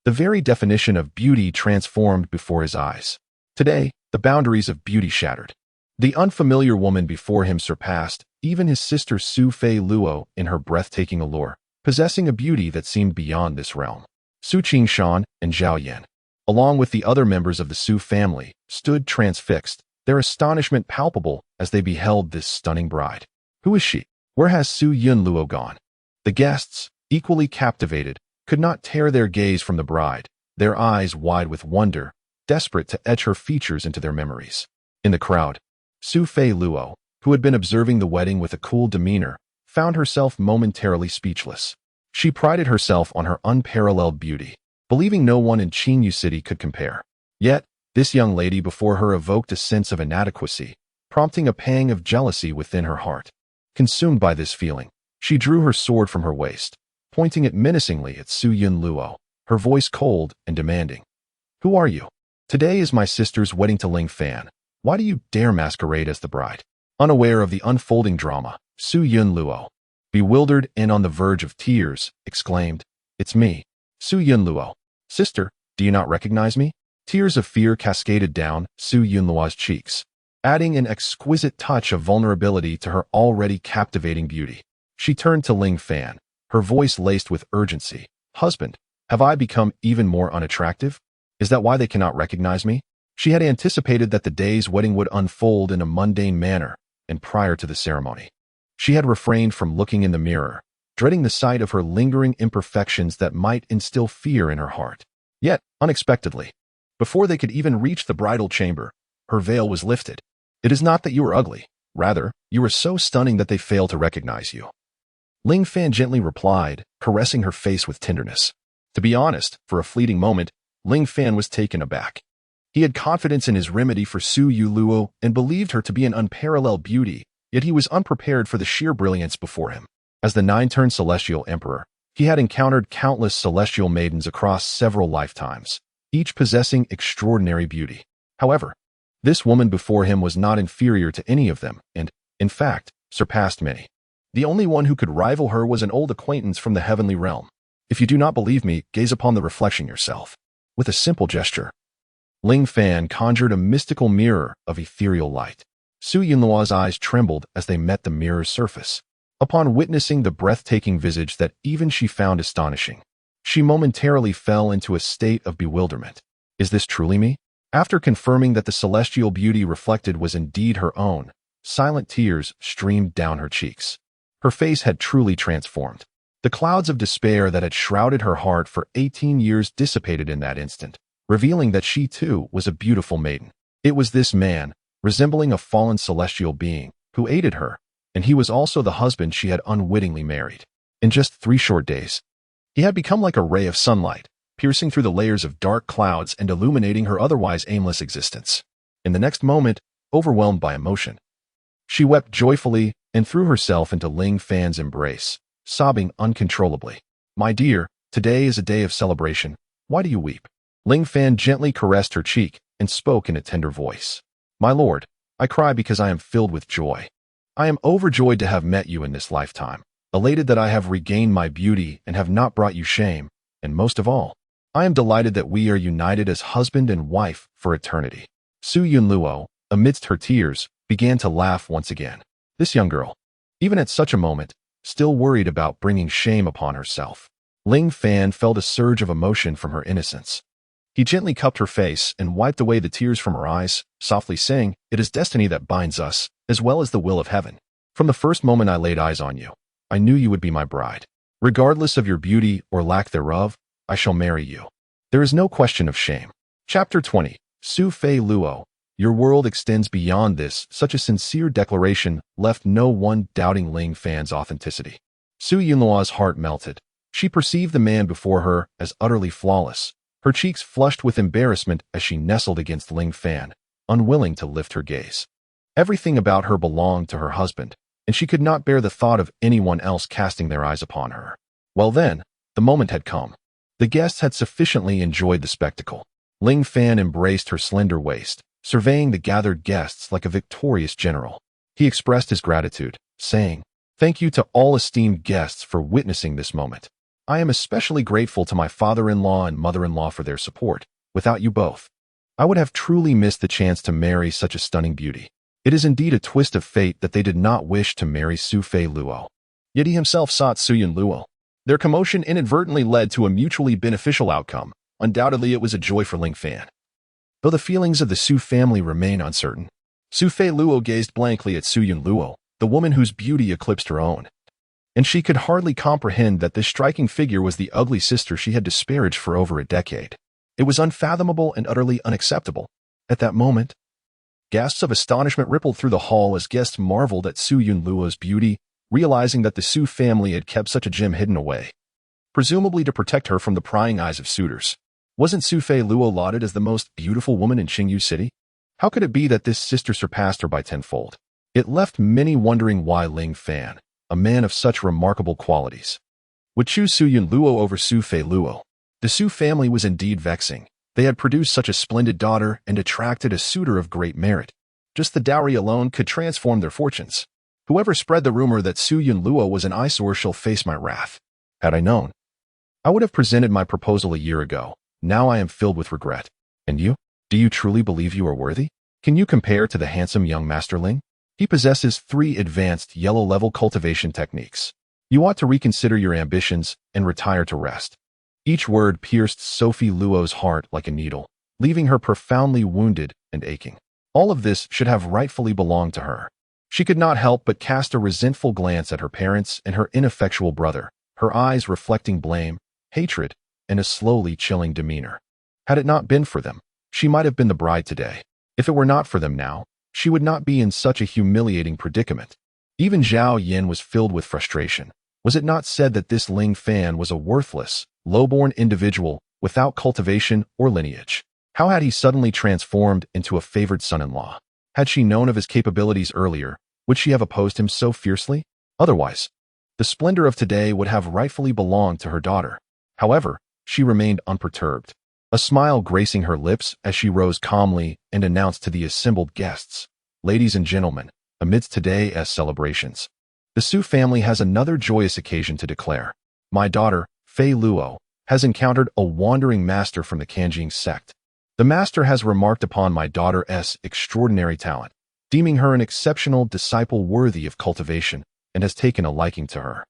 the very definition of beauty transformed before his eyes. Today, the boundaries of beauty shattered. The unfamiliar woman before him surpassed even his sister Su Fei Luo in her breathtaking allure, possessing a beauty that seemed beyond this realm. Su Qingshan and Zhao Yan, along with the other members of the Su family, stood transfixed, their astonishment palpable as they beheld this stunning bride. Who is she? Where has Su Yunluo gone? The guests, equally captivated, could not tear their gaze from the bride, their eyes wide with wonder, desperate to etch her features into their memories. In the crowd, Su Fei Luo, who had been observing the wedding with a cool demeanor, found herself momentarily speechless. She prided herself on her unparalleled beauty, believing no one in Qingyu City could compare. Yet, this young lady before her evoked a sense of inadequacy, prompting a pang of jealousy within her heart. Consumed by this feeling, she drew her sword from her waist, pointing it menacingly at Su Yunluo, her voice cold and demanding. Who are you? Today is my sister's wedding to Ling Fan. Why do you dare masquerade as the bride? Unaware of the unfolding drama, Su Yunluo, bewildered and on the verge of tears, exclaimed, It's me, Su Yunluo. Sister, do you not recognize me? Tears of fear cascaded down Su Yunluo's cheeks, adding an exquisite touch of vulnerability to her already captivating beauty. She turned to Ling Fan, her voice laced with urgency. Husband, have I become even more unattractive? Is that why they cannot recognize me? She had anticipated that the day's wedding would unfold in a mundane manner, and prior to the ceremony, she had refrained from looking in the mirror, dreading the sight of her lingering imperfections that might instill fear in her heart. Yet, unexpectedly, before they could even reach the bridal chamber, her veil was lifted. It is not that you are ugly. Rather, you are so stunning that they fail to recognize you. Ling Fan gently replied, caressing her face with tenderness. To be honest, for a fleeting moment, Ling Fan was taken aback. He had confidence in his remedy for Su Yunluo and believed her to be an unparalleled beauty, yet he was unprepared for the sheer brilliance before him. As the nine-turned celestial emperor, he had encountered countless celestial maidens across several lifetimes, each possessing extraordinary beauty. However, this woman before him was not inferior to any of them and, in fact, surpassed many. The only one who could rival her was an old acquaintance from the heavenly realm. If you do not believe me, gaze upon the reflection yourself. With a simple gesture, Ling Fan conjured a mystical mirror of ethereal light. Su Yunluo's eyes trembled as they met the mirror's surface. Upon witnessing the breathtaking visage that even she found astonishing, she momentarily fell into a state of bewilderment. Is this truly me? After confirming that the celestial beauty reflected was indeed her own, silent tears streamed down her cheeks. Her face had truly transformed. The clouds of despair that had shrouded her heart for 18 years dissipated in that instant, revealing that she too was a beautiful maiden. It was this man, resembling a fallen celestial being, who aided her, and he was also the husband she had unwittingly married. In just 3 short days, he had become like a ray of sunlight, piercing through the layers of dark clouds and illuminating her otherwise aimless existence. In the next moment, overwhelmed by emotion, she wept joyfully and threw herself into Ling Fan's embrace, sobbing uncontrollably. "My dear, today is a day of celebration. Why do you weep?" Ling Fan gently caressed her cheek and spoke in a tender voice. "My lord, I cry because I am filled with joy. I am overjoyed to have met you in this lifetime, elated that I have regained my beauty and have not brought you shame, and most of all, I am delighted that we are united as husband and wife for eternity." Su Yunluo, amidst her tears, began to laugh once again. This young girl, even at such a moment, still worried about bringing shame upon herself. Ling Fan felt a surge of emotion from her innocence. He gently cupped her face and wiped away the tears from her eyes, softly saying, "It is destiny that binds us, as well as the will of heaven. From the first moment I laid eyes on you, I knew you would be my bride. Regardless of your beauty or lack thereof, I shall marry you. There is no question of shame." Chapter 20. Su Fei Luo. Your world extends beyond this. Such a sincere declaration left no one doubting Ling Fan's authenticity. Su Yunluo's heart melted. She perceived the man before her as utterly flawless. Her cheeks flushed with embarrassment as she nestled against Ling Fan, unwilling to lift her gaze. Everything about her belonged to her husband, and she could not bear the thought of anyone else casting their eyes upon her. Well then, the moment had come. The guests had sufficiently enjoyed the spectacle. Ling Fan embraced her slender waist, surveying the gathered guests like a victorious general. He expressed his gratitude, saying, "Thank you to all esteemed guests for witnessing this moment. I am especially grateful to my father-in-law and mother-in-law for their support. Without you both, I would have truly missed the chance to marry such a stunning beauty. It is indeed a twist of fate that they did not wish to marry Su Fei Luo." Yet he himself sought Su Yunluo. Their commotion inadvertently led to a mutually beneficial outcome. Undoubtedly, it was a joy for Ling Fan. Though the feelings of the Su family remain uncertain, Su Fei Luo gazed blankly at Su Yunluo, the woman whose beauty eclipsed her own. And she could hardly comprehend that this striking figure was the ugly sister she had disparaged for over a decade. It was unfathomable and utterly unacceptable. At that moment, gasps of astonishment rippled through the hall as guests marveled at Su Yunluo's beauty, realizing that the Su family had kept such a gem hidden away, presumably to protect her from the prying eyes of suitors. Wasn't Su Fei Luo lauded as the most beautiful woman in Qingyu City? How could it be that this sister surpassed her by tenfold? It left many wondering why Ling Fan, a man of such remarkable qualities, would choose Su Yunluo over Su Fei Luo. The Su family was indeed vexing. They had produced such a splendid daughter and attracted a suitor of great merit. Just the dowry alone could transform their fortunes. Whoever spread the rumor that Su Yunluo was an eyesore shall face my wrath. Had I known, I would have presented my proposal a year ago. Now I am filled with regret. And you? Do you truly believe you are worthy? Can you compare to the handsome young Master Ling? He possesses 3 advanced yellow-level cultivation techniques. You ought to reconsider your ambitions and retire to rest. Each word pierced Sophie Luo's heart like a needle, leaving her profoundly wounded and aching. All of this should have rightfully belonged to her. She could not help but cast a resentful glance at her parents and her ineffectual brother, her eyes reflecting blame, hatred, and a slowly chilling demeanor. Had it not been for them, she might have been the bride today. If it were not for them now, she would not be in such a humiliating predicament. Even Zhao Yin was filled with frustration. Was it not said that this Ling Fan was a worthless, low-born individual without cultivation or lineage? How had he suddenly transformed into a favored son-in-law? Had she known of his capabilities earlier, would she have opposed him so fiercely? Otherwise, the splendor of today would have rightfully belonged to her daughter. However, she remained unperturbed, a smile gracing her lips as she rose calmly and announced to the assembled guests, "Ladies and gentlemen, amidst today's celebrations, the Su family has another joyous occasion to declare. My daughter, Fei Luo, has encountered a wandering master from the Kanjing sect. The master has remarked upon my daughter's extraordinary talent, deeming her an exceptional disciple worthy of cultivation, and has taken a liking to her.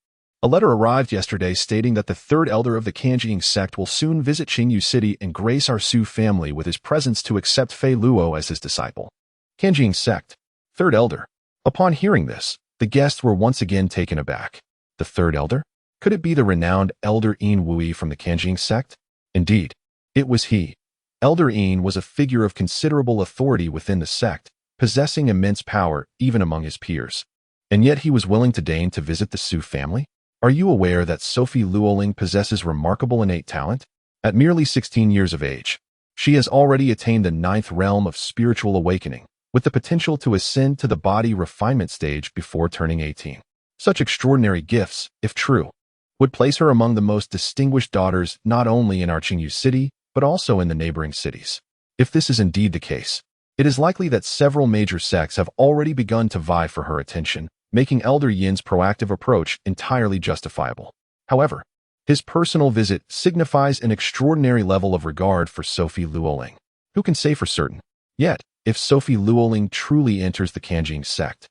A letter arrived yesterday stating that the 3rd elder of the Kanjing sect will soon visit Qingyu City and grace our Su family with his presence to accept Fei Luo as his disciple." Kanjing sect, 3rd elder. Upon hearing this, the guests were once again taken aback. The 3rd elder? Could it be the renowned Elder Yin Wui from the Kanjing sect? Indeed, it was he. Elder Yin was a figure of considerable authority within the sect, possessing immense power even among his peers. And yet he was willing to deign to visit the Su family? Are you aware that Sophie Luoling possesses remarkable innate talent? At merely 16 years of age, she has already attained the 9th realm of spiritual awakening, with the potential to ascend to the body refinement stage before turning 18. Such extraordinary gifts, if true, would place her among the most distinguished daughters not only in againw city, but also in the neighboring cities. If this is indeed the case, it is likely that several major sects have already begun to vie for her attention, making Elder Yin's proactive approach entirely justifiable. However, his personal visit signifies an extraordinary level of regard for Sophie Luoling. Who can say for certain? Yet, if Sophie Luoling truly enters the againw sect,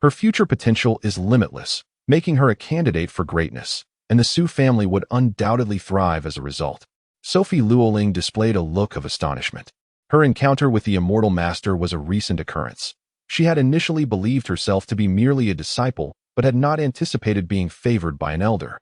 her future potential is limitless, making her a candidate for greatness, and the Su family would undoubtedly thrive as a result. Sophie Luoling displayed a look of astonishment. Her encounter with the Immortal Master was a recent occurrence. She had initially believed herself to be merely a disciple, but had not anticipated being favored by an elder.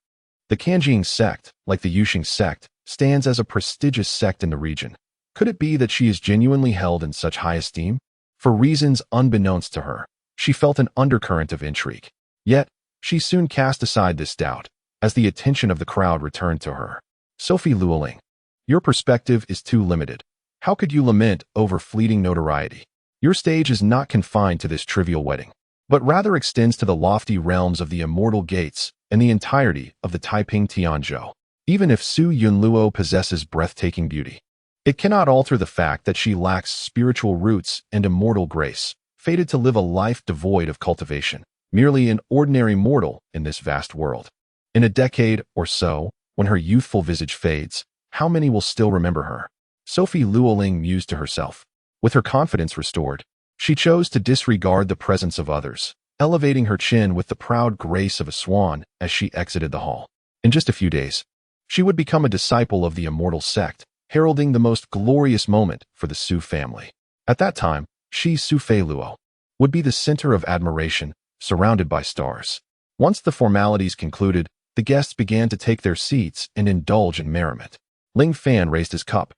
The againw sect, like the Yuxing sect, stands as a prestigious sect in the region. Could it be that she is genuinely held in such high esteem? For reasons unbeknownst to her, she felt an undercurrent of intrigue. Yet, she soon cast aside this doubt, as the attention of the crowd returned to her. Sophie Luoling, your perspective is too limited. How could you lament over fleeting notoriety? Your stage is not confined to this trivial wedding, but rather extends to the lofty realms of the immortal gates and the entirety of the Taiping Tianzhou. Even if Su Yunluo possesses breathtaking beauty, it cannot alter the fact that she lacks spiritual roots and immortal grace, fated to live a life devoid of cultivation, merely an ordinary mortal in this vast world. In a decade or so, when her youthful visage fades, how many will still remember her? Sophie Luoling mused to herself. With her confidence restored, she chose to disregard the presence of others, elevating her chin with the proud grace of a swan as she exited the hall. In just a few days, she would become a disciple of the immortal sect, heralding the most glorious moment for the Su family. At that time, she, Su Feiluo, would be the center of admiration, surrounded by stars. Once the formalities concluded, the guests began to take their seats and indulge in merriment. Ling Fan raised his cup,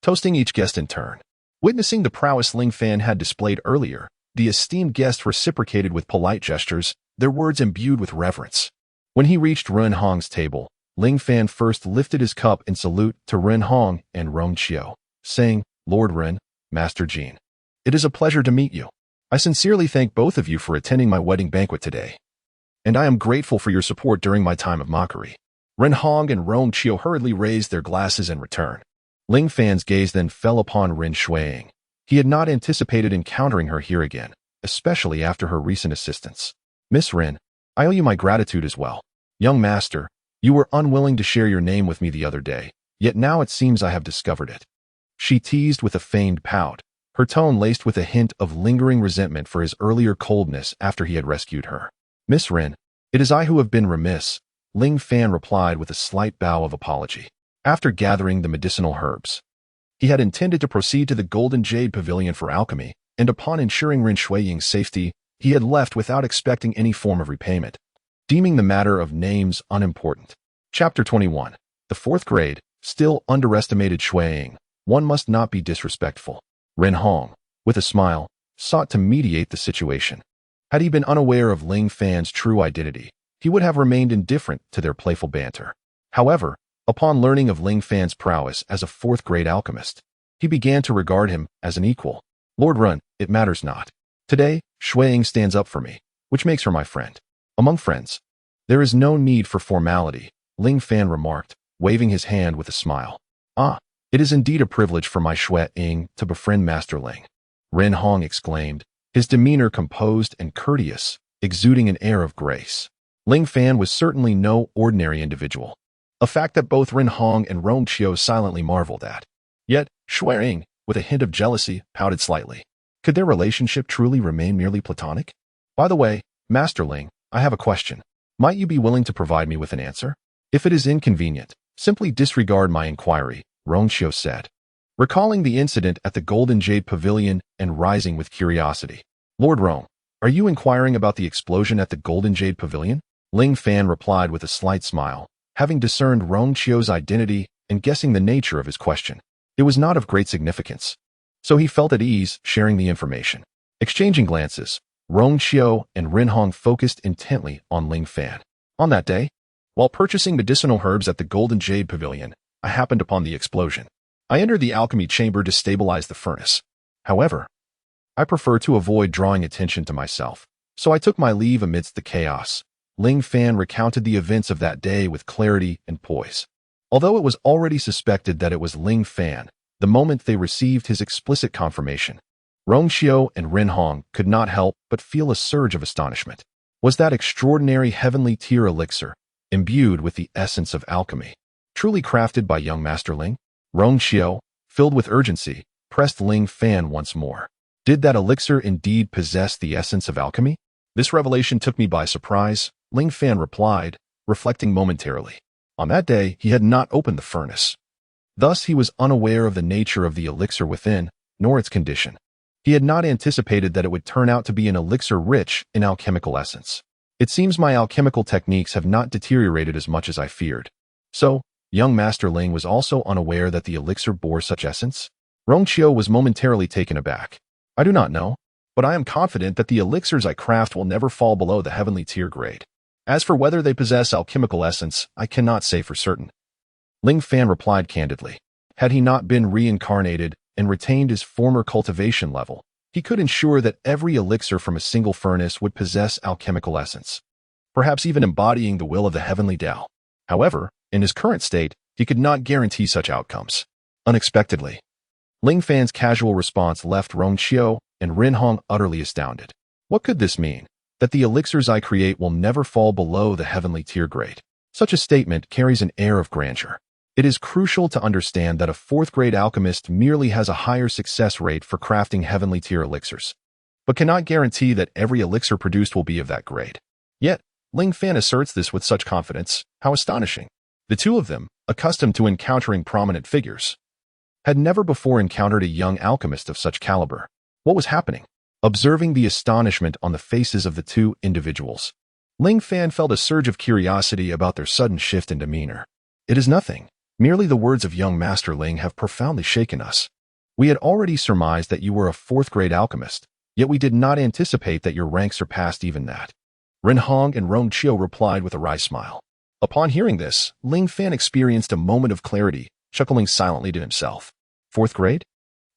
toasting each guest in turn. Witnessing the prowess Ling Fan had displayed earlier, the esteemed guest reciprocated with polite gestures, their words imbued with reverence. When he reached Ren Hong's table, Ling Fan first lifted his cup in salute to Ren Hong and Rong Qiu, saying, "Lord Ren, Master Jin, it is a pleasure to meet you. I sincerely thank both of you for attending my wedding banquet today, and I am grateful for your support during my time of mockery." Ren Hong and Rong Qiu hurriedly raised their glasses in return. Ling Fan's gaze then fell upon Ren Shuiying. He had not anticipated encountering her here again, especially after her recent assistance. "Miss Ren, I owe you my gratitude as well. Young master, you were unwilling to share your name with me the other day, yet now it seems I have discovered it." She teased with a feigned pout, her tone laced with a hint of lingering resentment for his earlier coldness after he had rescued her. "Miss Ren, it is I who have been remiss," Ling Fan replied with a slight bow of apology. After gathering the medicinal herbs, he had intended to proceed to the Golden Jade Pavilion for alchemy, and upon ensuring Ren Shuiying's safety, he had left without expecting any form of repayment, deeming the matter of names unimportant. Chapter 21. The 4th grade, still underestimated Shuiying. One must not be disrespectful. Ren Hong, with a smile, sought to mediate the situation. Had he been unaware of Ling Fan's true identity, he would have remained indifferent to their playful banter. However, upon learning of Ling Fan's prowess as a 4th grade alchemist, he began to regard him as an equal. "Lord Ren, it matters not. Today, Shuiying stands up for me, which makes her my friend. Among friends, there is no need for formality," Ling Fan remarked, waving his hand with a smile. "Ah, it is indeed a privilege for my Shuiying to befriend Master Ling," Ren Hong exclaimed, his demeanor composed and courteous, exuding an air of grace. Ling Fan was certainly no ordinary individual, a fact that both Ren Hong and Rong Qiu silently marveled at. Yet, Shuiying, with a hint of jealousy, pouted slightly. Could their relationship truly remain merely platonic? "By the way, Master Ling, I have a question. Might you be willing to provide me with an answer? If it is inconvenient, simply disregard my inquiry," Rong Qiu said, recalling the incident at the Golden Jade Pavilion and rising with curiosity. "Lord Rong, are you inquiring about the explosion at the Golden Jade Pavilion?" Ling Fan replied with a slight smile, having discerned Rong Qiu's identity and guessing the nature of his question. It was not of great significance, so he felt at ease sharing the information. Exchanging glances, Rong Qiu and Ren Hong focused intently on Ling Fan. On that day, While purchasing medicinal herbs at the Golden Jade Pavilion, I happened upon the explosion. I entered the alchemy chamber to stabilize the furnace. However, I prefer to avoid drawing attention to myself, so I took my leave amidst the chaos. Ling Fan recounted the events of that day with clarity and poise. Although it was already suspected that it was Ling Fan, the moment they received his explicit confirmation, Rong Xiao and Ren Hong could not help but feel a surge of astonishment. Was that extraordinary heavenly tier elixir, imbued with the essence of alchemy, truly crafted by young Master Ling? Rong Xiao, filled with urgency, pressed Ling Fan once more. Did that elixir indeed possess the essence of alchemy? This revelation took me by surprise, Ling Fan replied, reflecting momentarily. On that day, he had not opened the furnace. Thus, he was unaware of the nature of the elixir within, nor its condition. He had not anticipated that it would turn out to be an elixir rich in alchemical essence. It seems my alchemical techniques have not deteriorated as much as I feared. So, young Master Ling was also unaware that the elixir bore such essence? Rong Qiu was momentarily taken aback. I do not know, but I am confident that the elixirs I craft will never fall below the heavenly tier grade. As for whether they possess alchemical essence, I cannot say for certain. Ling Fan replied candidly. Had he not been reincarnated and retained his former cultivation level, he could ensure that every elixir from a single furnace would possess alchemical essence, perhaps even embodying the will of the heavenly Tao. However, in his current state, he could not guarantee such outcomes. Unexpectedly, Ling Fan's casual response left Rong Qiu and Ren Hong utterly astounded. What could this mean? That the elixirs I create will never fall below the heavenly tier grade. Such a statement carries an air of grandeur. It is crucial to understand that a fourth-grade alchemist merely has a higher success rate for crafting heavenly tier elixirs, but cannot guarantee that every elixir produced will be of that grade. Yet, Ling Fan asserts this with such confidence. How astonishing. The two of them, accustomed to encountering prominent figures, had never before encountered a young alchemist of such caliber. What was happening? Observing the astonishment on the faces of the two individuals, Ling Fan felt a surge of curiosity about their sudden shift in demeanor. It is nothing. Merely the words of young Master Ling have profoundly shaken us. We had already surmised that you were a fourth-grade alchemist, yet we did not anticipate that your rank surpassed even that. Ren Hong and Rong Qiu replied with a wry smile. Upon hearing this, Ling Fan experienced a moment of clarity, chuckling silently to himself. Fourth grade?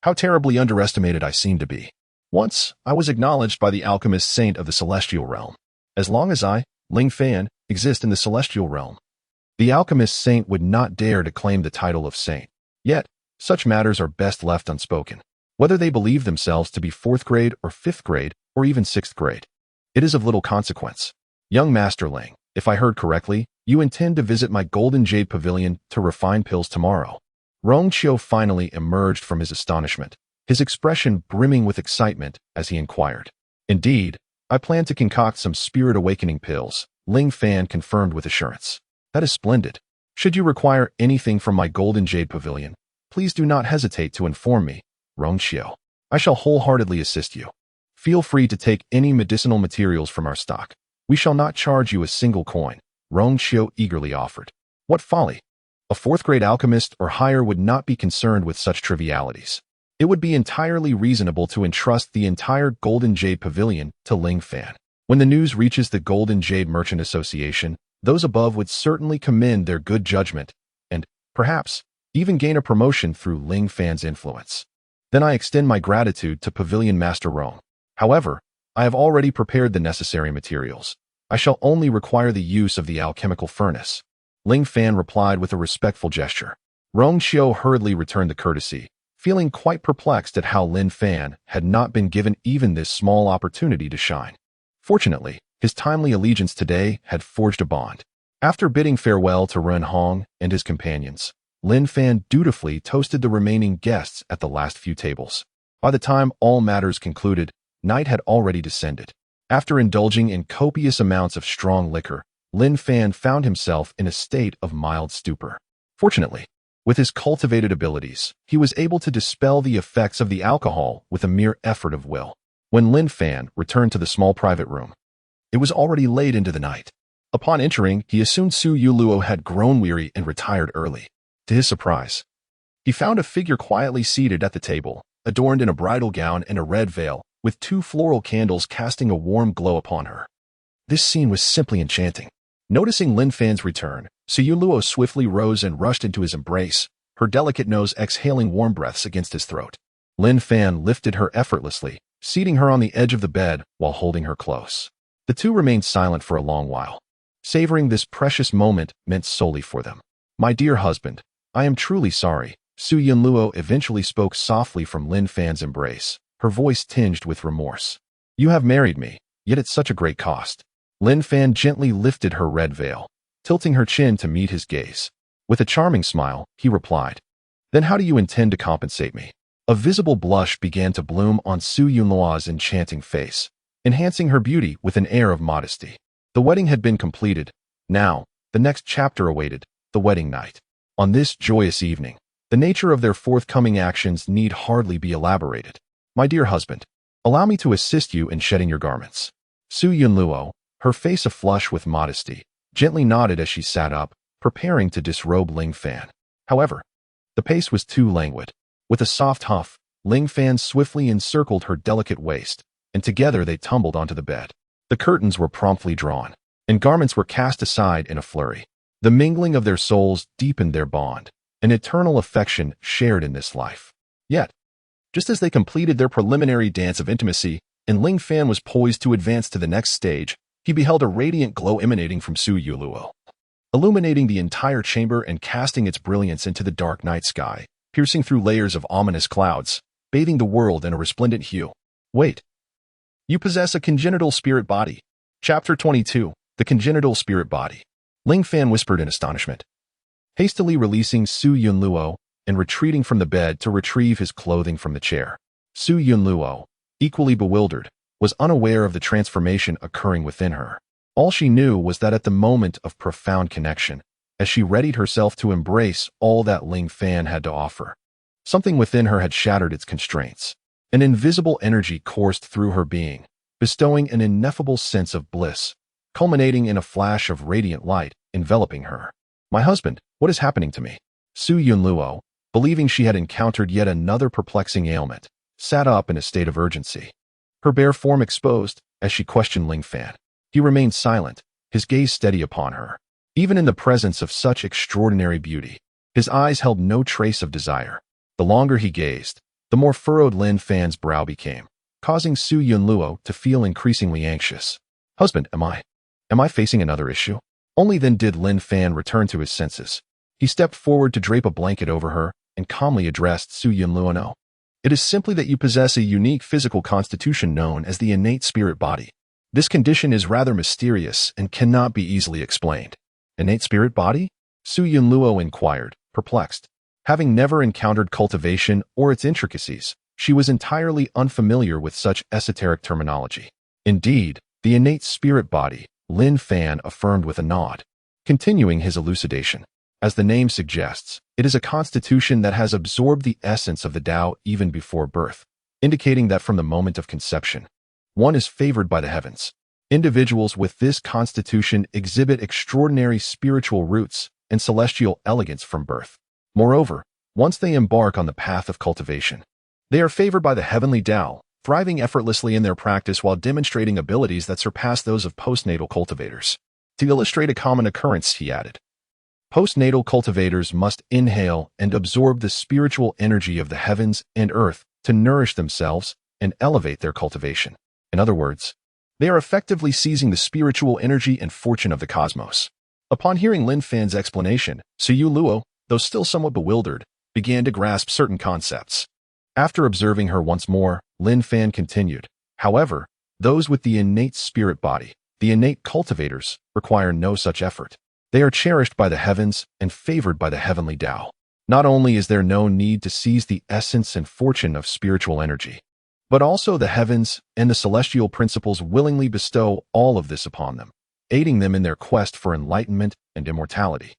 How terribly underestimated I seem to be. Once, I was acknowledged by the alchemist saint of the celestial realm. As long as I, Ling Fan, exist in the celestial realm, the alchemist saint would not dare to claim the title of saint. Yet, such matters are best left unspoken. Whether they believe themselves to be fourth grade or fifth grade or even sixth grade, it is of little consequence. Young Master Ling, if I heard correctly, you intend to visit my Golden Jade Pavilion to refine pills tomorrow. Rong Qiu finally emerged from his astonishment, his expression brimming with excitement as he inquired. Indeed, I plan to concoct some spirit-awakening pills, Ling Fan confirmed with assurance. That is splendid. Should you require anything from my Golden Jade Pavilion, please do not hesitate to inform me, Rong Qiu. I shall wholeheartedly assist you. Feel free to take any medicinal materials from our stock. We shall not charge you a single coin, Rong Qiu eagerly offered. What folly! A fourth-grade alchemist or higher would not be concerned with such trivialities. It would be entirely reasonable to entrust the entire Golden Jade Pavilion to Ling Fan. When the news reaches the Golden Jade Merchant Association, those above would certainly commend their good judgment and, perhaps, even gain a promotion through Ling Fan's influence. Then I extend my gratitude to Pavilion Master Rong. However, I have already prepared the necessary materials. I shall only require the use of the alchemical furnace. Ling Fan replied with a respectful gesture. Rong Qiu hurriedly returned the courtesy, feeling quite perplexed at how Lin Fan had not been given even this small opportunity to shine. Fortunately, his timely allegiance today had forged a bond. After bidding farewell to Ren Hong and his companions, Lin Fan dutifully toasted the remaining guests at the last few tables. By the time all matters concluded, night had already descended. After indulging in copious amounts of strong liquor, Lin Fan found himself in a state of mild stupor. Fortunately, with his cultivated abilities, he was able to dispel the effects of the alcohol with a mere effort of will. When Lin Fan returned to the small private room, it was already late into the night. Upon entering, he assumed Su Yuluo had grown weary and retired early. To his surprise, he found a figure quietly seated at the table, adorned in a bridal gown and a red veil, with two floral candles casting a warm glow upon her. This scene was simply enchanting. Noticing Lin Fan's return, Su Luo swiftly rose and rushed into his embrace, her delicate nose exhaling warm breaths against his throat. Lin Fan lifted her effortlessly, seating her on the edge of the bed while holding her close. The two remained silent for a long while. Savoring this precious moment meant solely for them. "My dear husband, I am truly sorry," Su Luo eventually spoke softly from Lin Fan's embrace, her voice tinged with remorse. "You have married me, yet at such a great cost." Lin Fan gently lifted her red veil, tilting her chin to meet his gaze. With a charming smile, he replied, "Then how do you intend to compensate me?" A visible blush began to bloom on Su Yunluo's enchanting face, enhancing her beauty with an air of modesty. The wedding had been completed. Now, the next chapter awaited, the wedding night. On this joyous evening, the nature of their forthcoming actions need hardly be elaborated. "My dear husband, allow me to assist you in shedding your garments." Su Yunluo, her face aflush with modesty, gently nodded as she sat up, preparing to disrobe Lin Fan. However, the pace was too languid. With a soft huff, Lin Fan swiftly encircled her delicate waist, and together they tumbled onto the bed. The curtains were promptly drawn, and garments were cast aside in a flurry. The mingling of their souls deepened their bond, an eternal affection shared in this life. Yet, just as they completed their preliminary dance of intimacy, and Lin Fan was poised to advance to the next stage, he beheld a radiant glow emanating from Su Luo, illuminating the entire chamber and casting its brilliance into the dark night sky, piercing through layers of ominous clouds, bathing the world in a resplendent hue. "Wait. You possess a congenital spirit body." Chapter 22, The Congenital Spirit Body. Lin Fan whispered in astonishment, hastily releasing Su Luo and retreating from the bed to retrieve his clothing from the chair. Su Luo, equally bewildered, was unaware of the transformation occurring within her. All she knew was that at the moment of profound connection, as she readied herself to embrace all that Lin Fan had to offer, something within her had shattered its constraints. An invisible energy coursed through her being, bestowing an ineffable sense of bliss, culminating in a flash of radiant light enveloping her. "My husband, what is happening to me?" Su Luo, believing she had encountered yet another perplexing ailment, sat up in a state of urgency, her bare form exposed, as she questioned Lin Fan. He remained silent, his gaze steady upon her. Even in the presence of such extraordinary beauty, his eyes held no trace of desire. The longer he gazed, the more furrowed Lin Fan's brow became, causing Su Luo to feel increasingly anxious. "Husband, am I facing another issue?" Only then did Lin Fan return to his senses. He stepped forward to drape a blanket over her and calmly addressed Su Luo. "No. It is simply that you possess a unique physical constitution known as the innate spirit body. This condition is rather mysterious and cannot be easily explained." "Innate spirit body?" Su Luo inquired, perplexed. Having never encountered cultivation or its intricacies, she was entirely unfamiliar with such esoteric terminology. "Indeed, the innate spirit body," Lin Fan affirmed with a nod, continuing his elucidation. "As the name suggests, it is a constitution that has absorbed the essence of the Tao even before birth, indicating that from the moment of conception, one is favored by the heavens. Individuals with this constitution exhibit extraordinary spiritual roots and celestial elegance from birth. Moreover, once they embark on the path of cultivation, they are favored by the heavenly Tao, thriving effortlessly in their practice while demonstrating abilities that surpass those of postnatal cultivators. To illustrate a common occurrence, he added, postnatal cultivators must inhale and absorb the spiritual energy of the heavens and earth to nourish themselves and elevate their cultivation. In other words, they are effectively seizing the spiritual energy and fortune of the cosmos. Upon hearing Lin Fan's explanation, Su Luo, though still somewhat bewildered, began to grasp certain concepts. After observing her once more, Lin Fan continued, "However, those with the innate spirit body, the innate cultivators, require no such effort. They are cherished by the heavens and favored by the heavenly Tao. Not only is there no need to seize the essence and fortune of spiritual energy, but also the heavens and the celestial principles willingly bestow all of this upon them, aiding them in their quest for enlightenment and immortality,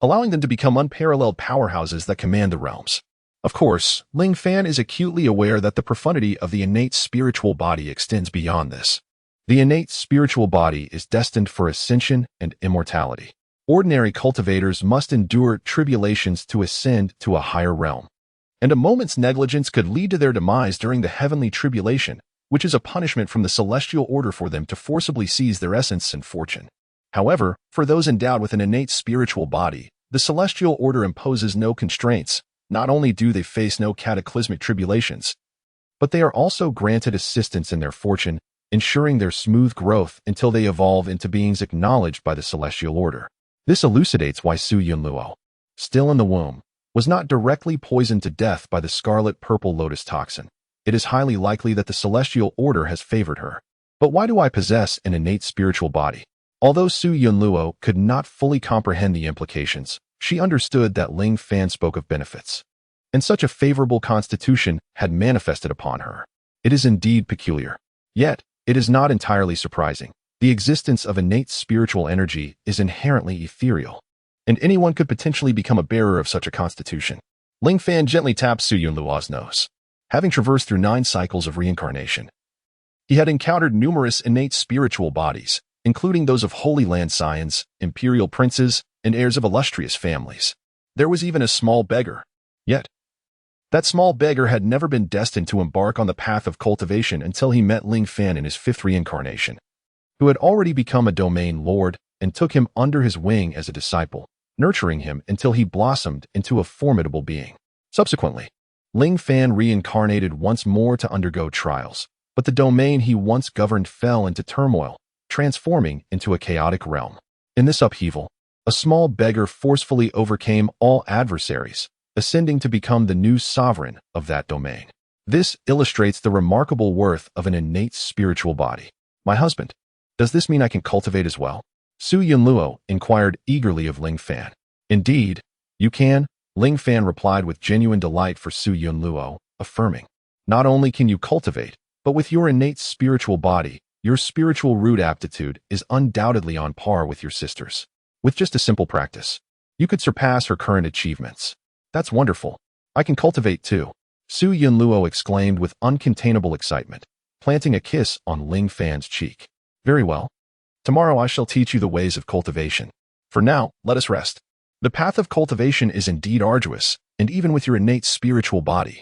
allowing them to become unparalleled powerhouses that command the realms." Of course, Lin Fan is acutely aware that the profundity of the innate spiritual body extends beyond this. The innate spiritual body is destined for ascension and immortality. Ordinary cultivators must endure tribulations to ascend to a higher realm, and a moment's negligence could lead to their demise during the heavenly tribulation, which is a punishment from the celestial order for them to forcibly seize their essence and fortune. However, for those endowed with an innate spiritual body, the celestial order imposes no constraints. Not only do they face no cataclysmic tribulations, but they are also granted assistance in their fortune, ensuring their smooth growth until they evolve into beings acknowledged by the celestial order. This elucidates why Su Yunluo, still in the womb, was not directly poisoned to death by the scarlet-purple lotus toxin. It is highly likely that the celestial order has favored her. But why do I possess an innate spiritual body? Although Su Yunluo could not fully comprehend the implications, she understood that Ling Fan spoke of benefits, and such a favorable constitution had manifested upon her. It is indeed peculiar. Yet, it is not entirely surprising. The existence of innate spiritual energy is inherently ethereal, and anyone could potentially become a bearer of such a constitution. Ling Fan gently tapped Su Yunluo's nose. Having traversed through 9 cycles of reincarnation, he had encountered numerous innate spiritual bodies, including those of Holy Land scions, imperial princes, and heirs of illustrious families. There was even a small beggar. Yet, that small beggar had never been destined to embark on the path of cultivation until he met Ling Fan in his 5th reincarnation, who had already become a domain lord and took him under his wing as a disciple, nurturing him until he blossomed into a formidable being. Subsequently, Ling Fan reincarnated once more to undergo trials, but the domain he once governed fell into turmoil, transforming into a chaotic realm. In this upheaval, a small beggar forcefully overcame all adversaries, ascending to become the new sovereign of that domain. This illustrates the remarkable worth of an innate spiritual body. My husband, does this mean I can cultivate as well? Su Yunluo inquired eagerly of Ling Fan. Indeed, you can, Ling Fan replied with genuine delight for Su Yunluo, affirming, not only can you cultivate, but with your innate spiritual body, your spiritual root aptitude is undoubtedly on par with your sister's. With just a simple practice, you could surpass her current achievements. That's wonderful. I can cultivate too. Su Yunluo exclaimed with uncontainable excitement, planting a kiss on Ling Fan's cheek. Very well. Tomorrow I shall teach you the ways of cultivation. For now, let us rest. The path of cultivation is indeed arduous, and even with your innate spiritual body,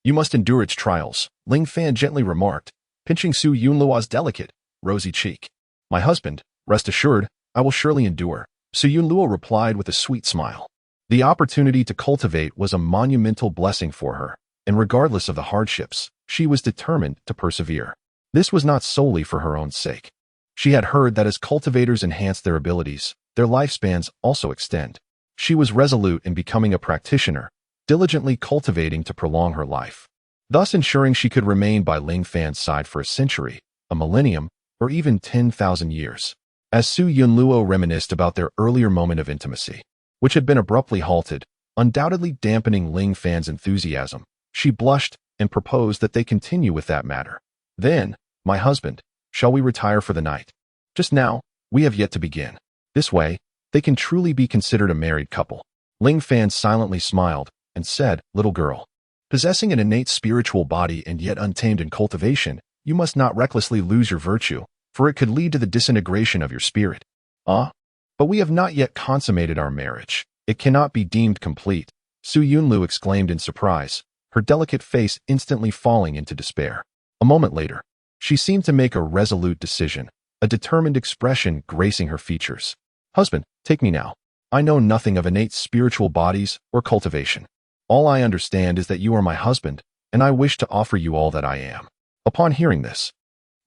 you must endure its trials, Ling Fan gently remarked, pinching Su Yunluo's delicate, rosy cheek. My husband, rest assured, I will surely endure, Su Yunluo replied with a sweet smile. The opportunity to cultivate was a monumental blessing for her, and regardless of the hardships, she was determined to persevere. This was not solely for her own sake. She had heard that as cultivators enhance their abilities, their lifespans also extend. She was resolute in becoming a practitioner, diligently cultivating to prolong her life, thus ensuring she could remain by Ling Fan's side for a century, a millennium, or even 10,000 years. As Su Yunluo reminisced about their earlier moment of intimacy, which had been abruptly halted, undoubtedly dampening Ling Fan's enthusiasm, she blushed and proposed that they continue with that matter. Then, my husband, shall we retire for the night? Just now, we have yet to begin. This way, they can truly be considered a married couple. Ling Fan silently smiled and said, little girl, possessing an innate spiritual body and yet untamed in cultivation, you must not recklessly lose your virtue, for it could lead to the disintegration of your spirit. But we have not yet consummated our marriage. It cannot be deemed complete, Su Yunlu exclaimed in surprise, her delicate face instantly falling into despair. A moment later, she seemed to make a resolute decision, a determined expression gracing her features. Husband, take me now. I know nothing of innate spiritual bodies or cultivation. All I understand is that you are my husband, and I wish to offer you all that I am. Upon hearing this,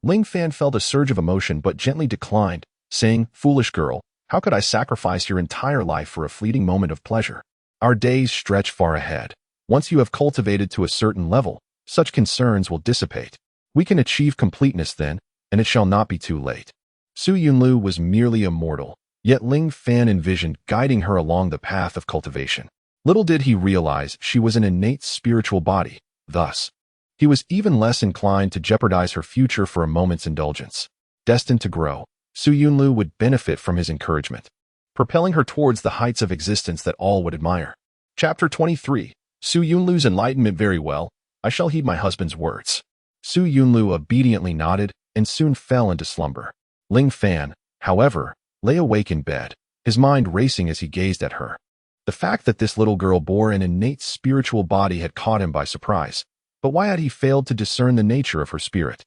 Ling Fan felt a surge of emotion but gently declined, saying, foolish girl, how could I sacrifice your entire life for a fleeting moment of pleasure? Our days stretch far ahead. Once you have cultivated to a certain level, such concerns will dissipate. We can achieve completeness then, and it shall not be too late. Su Yunlu was merely a mortal, yet Ling Fan envisioned guiding her along the path of cultivation. Little did he realize she was an innate spiritual body. Thus, he was even less inclined to jeopardize her future for a moment's indulgence. Destined to grow, Su Yunlu would benefit from his encouragement, propelling her towards the heights of existence that all would admire. Chapter 23. Su Yunlu's enlightenment. Very well, I shall heed my husband's words. Su Yunlu obediently nodded and soon fell into slumber. Ling Fan, however, lay awake in bed, his mind racing as he gazed at her. The fact that this little girl bore an innate spiritual body had caught him by surprise, but why had he failed to discern the nature of her spirit?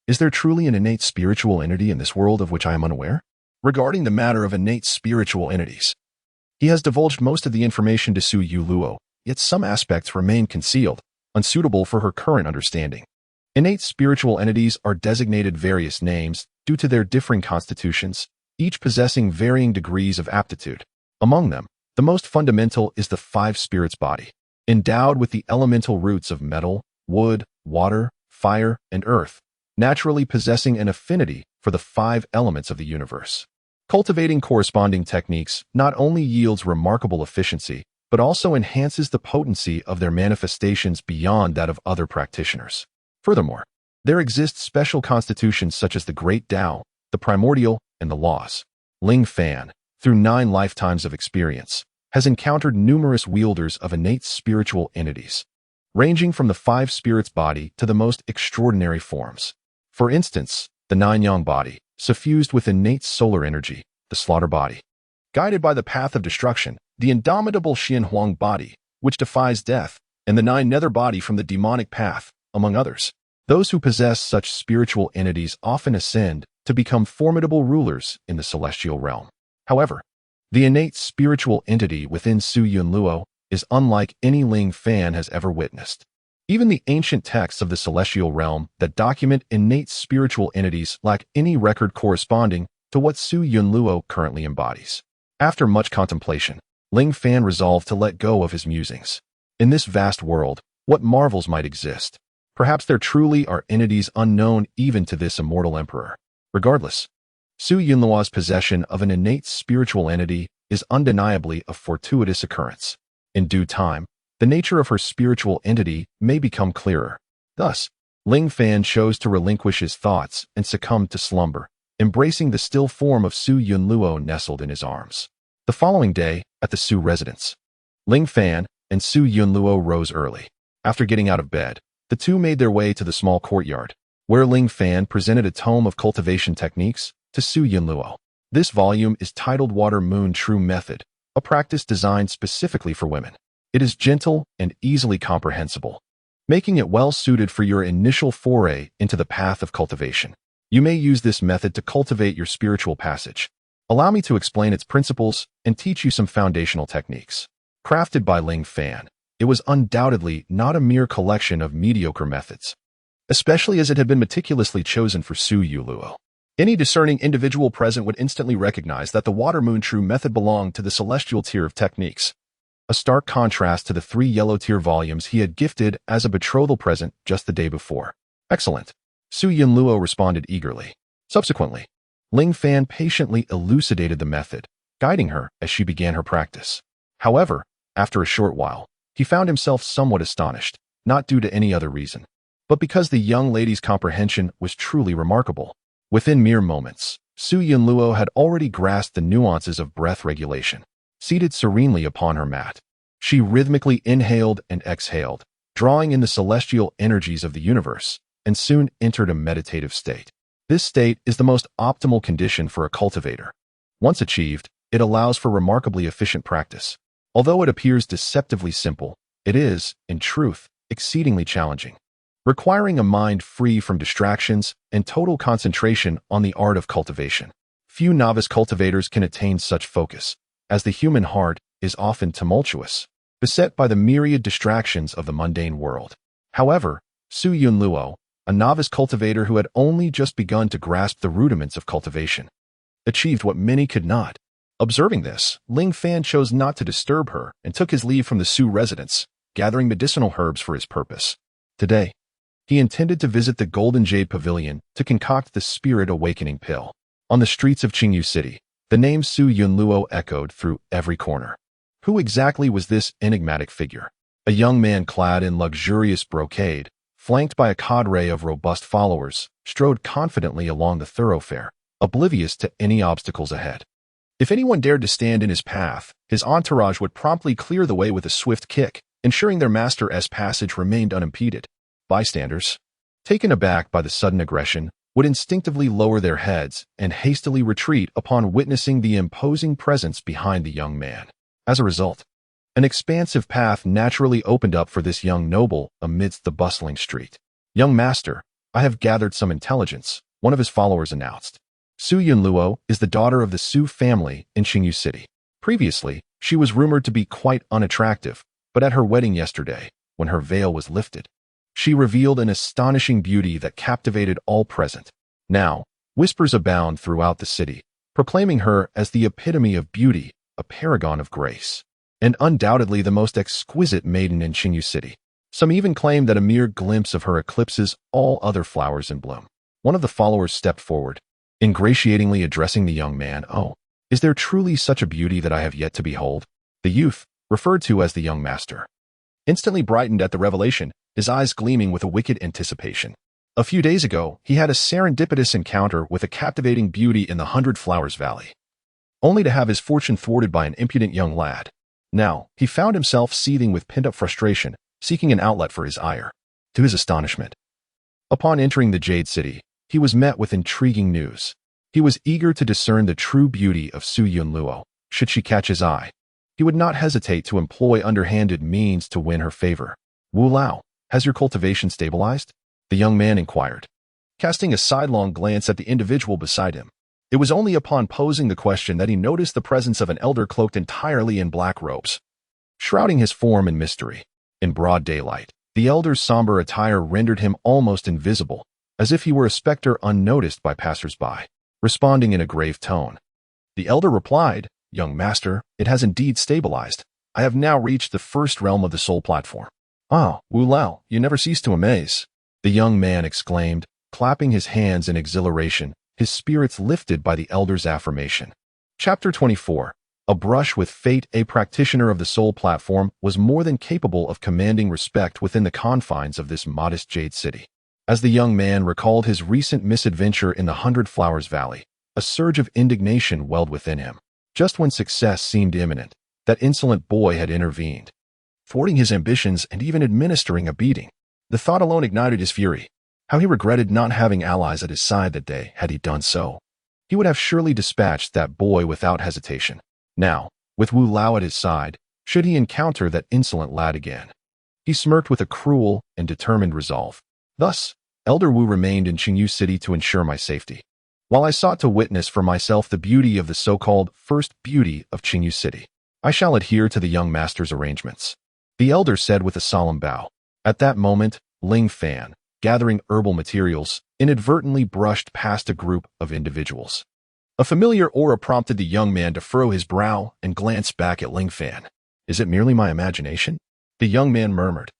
Is there truly an innate spiritual entity in this world of which I am unaware? regarding the matter of innate spiritual entities. He has divulged most of the information to Su Yunluo, yet some aspects remain concealed, unsuitable for her current understanding. Innate spiritual entities are designated various names due to their differing constitutions, each possessing varying degrees of aptitude. Among them, the most fundamental is the five spirits body, endowed with the elemental roots of metal, wood, water, fire, and earth, naturally possessing an affinity for the five elements of the universe. Cultivating corresponding techniques not only yields remarkable efficiency, but also enhances the potency of their manifestations beyond that of other practitioners. Furthermore, there exist special constitutions such as the Great Tao, the Primordial, and the Laws. Ling Fan, through 9 lifetimes of experience, has encountered numerous wielders of innate spiritual entities, ranging from the five spirits body to the most extraordinary forms. For instance, the Nine Yang body, suffused with innate solar energy, the Slaughter body, guided by the path of destruction, the indomitable Xian Huang body, which defies death, and the Nine Nether body from the demonic path, among others. Those who possess such spiritual entities often ascend to become formidable rulers in the celestial realm. However, the innate spiritual entity within Su Yunluo is unlike any Ling Fan has ever witnessed. Even the ancient texts of the celestial realm that document innate spiritual entities lack any record corresponding to what Su Yunluo currently embodies. After much contemplation, Ling Fan resolved to let go of his musings. In this vast world, what marvels might exist? Perhaps there truly are entities unknown even to this immortal emperor. Regardless, Su Yunluo's possession of an innate spiritual entity is undeniably a fortuitous occurrence. In due time, the nature of her spiritual entity may become clearer. Thus, Ling Fan chose to relinquish his thoughts and succumb to slumber, embracing the still form of Su Yunluo nestled in his arms. The following day, at the Su residence, Ling Fan and Su Yunluo rose early. After getting out of bed, the two made their way to the small courtyard, where Ling Fan presented a tome of cultivation techniques to Su Yunluo. This volume is titled Water Moon True Method, a practice designed specifically for women. It is gentle and easily comprehensible, making it well suited for your initial foray into the path of cultivation. You may use this method to cultivate your spiritual passage. Allow me to explain its principles and teach you some foundational techniques. Crafted by Ling Fan, it was undoubtedly not a mere collection of mediocre methods, especially as it had been meticulously chosen for Su Yunluo. Any discerning individual present would instantly recognize that the Water Moon True method belonged to the celestial tier of techniques, a stark contrast to the 3 yellow tier volumes he had gifted as a betrothal present just the day before. Excellent, Su Yunluo responded eagerly. Subsequently, Ling Fan patiently elucidated the method, guiding her as she began her practice. However, after a short while, he found himself somewhat astonished, not due to any other reason, but because the young lady's comprehension was truly remarkable. Within mere moments, Su Yunluo had already grasped the nuances of breath regulation. Seated serenely upon her mat, she rhythmically inhaled and exhaled, drawing in the celestial energies of the universe, and soon entered a meditative state. This state is the most optimal condition for a cultivator. Once achieved, it allows for remarkably efficient practice. Although it appears deceptively simple, it is, in truth, exceedingly challenging, requiring a mind free from distractions and total concentration on the art of cultivation. Few novice cultivators can attain such focus, as the human heart is often tumultuous, beset by the myriad distractions of the mundane world. However, Su Yunluo, a novice cultivator who had only just begun to grasp the rudiments of cultivation, achieved what many could not. Observing this, Ling Fan chose not to disturb her and took his leave from the Su residence, gathering medicinal herbs for his purpose. Today, he intended to visit the Golden Jade Pavilion to concoct the Spirit Awakening Pill. On the streets of Qingyu City, the name Su Yunluo echoed through every corner. Who exactly was this enigmatic figure? A young man clad in luxurious brocade, flanked by a cadre of robust followers, strode confidently along the thoroughfare, oblivious to any obstacles ahead. If anyone dared to stand in his path, his entourage would promptly clear the way with a swift kick, ensuring their master's passage remained unimpeded. Bystanders, taken aback by the sudden aggression, would instinctively lower their heads and hastily retreat upon witnessing the imposing presence behind the young man. As a result, an expansive path naturally opened up for this young noble amidst the bustling street. "Young master, I have gathered some intelligence," one of his followers announced. Su Yunluo is the daughter of the Su family in Qingyu City. Previously, she was rumored to be quite unattractive, but at her wedding yesterday, when her veil was lifted, she revealed an astonishing beauty that captivated all present. Now, whispers abound throughout the city, proclaiming her as the epitome of beauty, a paragon of grace, and undoubtedly the most exquisite maiden in Qingyu City. Some even claim that a mere glimpse of her eclipses all other flowers in bloom. One of the followers stepped forward, ingratiatingly addressing the young man. "Oh, is there truly such a beauty that I have yet to behold?" The youth, referred to as the young master, instantly brightened at the revelation, his eyes gleaming with a wicked anticipation. A few days ago, he had a serendipitous encounter with a captivating beauty in the 100 Flowers Valley, only to have his fortune thwarted by an impudent young lad. Now, he found himself seething with pent-up frustration, seeking an outlet for his ire. To his astonishment, upon entering the Jade City, he was met with intriguing news. He was eager to discern the true beauty of Su Yunluo. Should she catch his eye, he would not hesitate to employ underhanded means to win her favor. "Wu Lao, has your cultivation stabilized?" the young man inquired, casting a sidelong glance at the individual beside him. It was only upon posing the question that he noticed the presence of an elder cloaked entirely in black robes, shrouding his form in mystery. In broad daylight, the elder's somber attire rendered him almost invisible, as if he were a specter unnoticed by passers-by. Responding in a grave tone, the elder replied, "Young master, it has indeed stabilized. I have now reached the first realm of the soul platform." "Ah, Wu Lao, you never cease to amaze," the young man exclaimed, clapping his hands in exhilaration, his spirits lifted by the elder's affirmation. Chapter 24. A brush with fate. A practitioner of the soul platform was more than capable of commanding respect within the confines of this modest Jade City. As the young man recalled his recent misadventure in the 100 Flowers Valley, a surge of indignation welled within him. Just when success seemed imminent, that insolent boy had intervened, thwarting his ambitions and even administering a beating. The thought alone ignited his fury. How he regretted not having allies at his side that day. Had he done so, he would have surely dispatched that boy without hesitation. Now, with Wu Lao at his side, should he encounter that insolent lad again? He smirked with a cruel and determined resolve. Thus, Elder Wu remained in Qingyu City to ensure my safety, while I sought to witness for myself the beauty of the so-called first beauty of Qingyu City. "I shall adhere to the young master's arrangements," the elder said with a solemn bow. At that moment, Ling Fan, gathering herbal materials, inadvertently brushed past a group of individuals. A familiar aura prompted the young man to furrow his brow and glance back at Ling Fan. "Is it merely my imagination?" the young man murmured,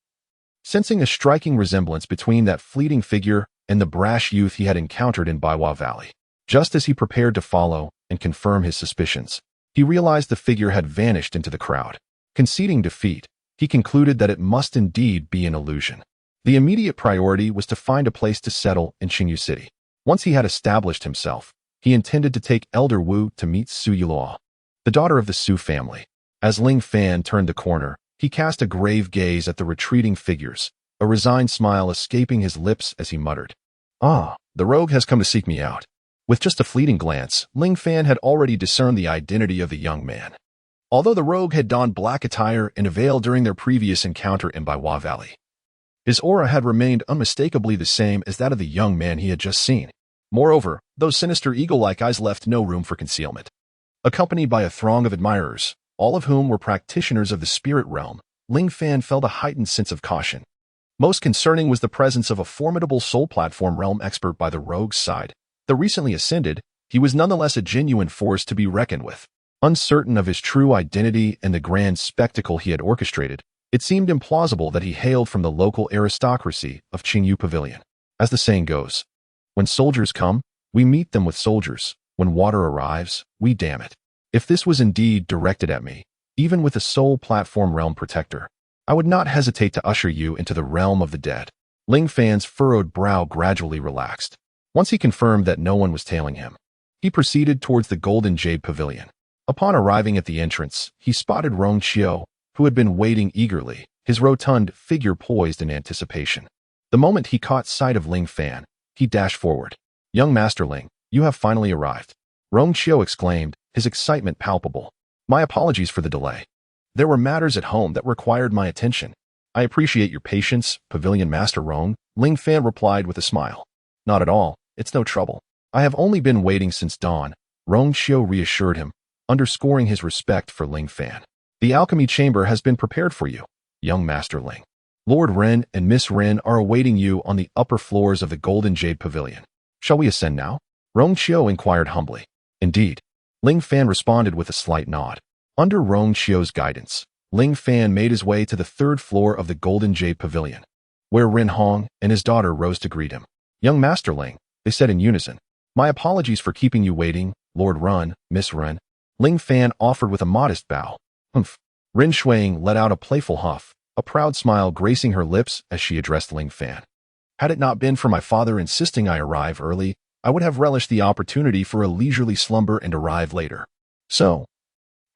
sensing a striking resemblance between that fleeting figure and the brash youth he had encountered in Baiwa Valley. Just as he prepared to follow and confirm his suspicions, he realized the figure had vanished into the crowd. Conceding defeat, he concluded that it must indeed be an illusion. The immediate priority was to find a place to settle in Qingyu City. Once he had established himself, he intended to take Elder Wu to meet Su Yuluo, the daughter of the Su family. As Ling Fan turned the corner, he cast a grave gaze at the retreating figures, a resigned smile escaping his lips as he muttered, "Ah, the rogue has come to seek me out." With just a fleeting glance, Ling Fan had already discerned the identity of the young man. Although the rogue had donned black attire and a veil during their previous encounter in Baiwa Valley, his aura had remained unmistakably the same as that of the young man he had just seen. Moreover, those sinister eagle-like eyes left no room for concealment. Accompanied by a throng of admirers, all of whom were practitioners of the spirit realm, Ling Fan felt a heightened sense of caution. Most concerning was the presence of a formidable soul platform realm expert by the rogue's side. Though recently ascended, he was nonetheless a genuine force to be reckoned with. Uncertain of his true identity and the grand spectacle he had orchestrated, it seemed implausible that he hailed from the local aristocracy of Qingyu Pavilion. As the saying goes, when soldiers come, we meet them with soldiers. When water arrives, we dam it. If this was indeed directed at me, even with a soul platform realm protector, I would not hesitate to usher you into the realm of the dead. Ling Fan's furrowed brow gradually relaxed. Once he confirmed that no one was tailing him, he proceeded towards the Golden Jade Pavilion. Upon arriving at the entrance, he spotted Rong Qiu, who had been waiting eagerly, his rotund figure poised in anticipation. The moment he caught sight of Ling Fan, he dashed forward. "Young Master Ling, you have finally arrived," Rong Qiu exclaimed, his excitement palpable. "My apologies for the delay. There were matters at home that required my attention." "I appreciate your patience, Pavilion Master Rong," Ling Fan replied with a smile. "Not at all, it's no trouble." I have only been waiting since dawn, Rong Qiu reassured him, underscoring his respect for Ling Fan. The alchemy chamber has been prepared for you, young Master Ling. Lord Ren and Miss Ren are awaiting you on the upper floors of the Golden Jade Pavilion. Shall we ascend now? Rong Qiu inquired humbly. Indeed. Ling Fan responded with a slight nod. Under Rong Qiu's guidance, Ling Fan made his way to the third floor of the Golden Jade Pavilion, where Ren Hong and his daughter rose to greet him. Young Master Ling, they said in unison. My apologies for keeping you waiting, Lord Ren, Miss Ren. Ling Fan offered with a modest bow. Humph. Ren Shuiying let out a playful huff, a proud smile gracing her lips as she addressed Ling Fan. Had it not been for my father insisting I arrive early, I would have relished the opportunity for a leisurely slumber and arrive later. So,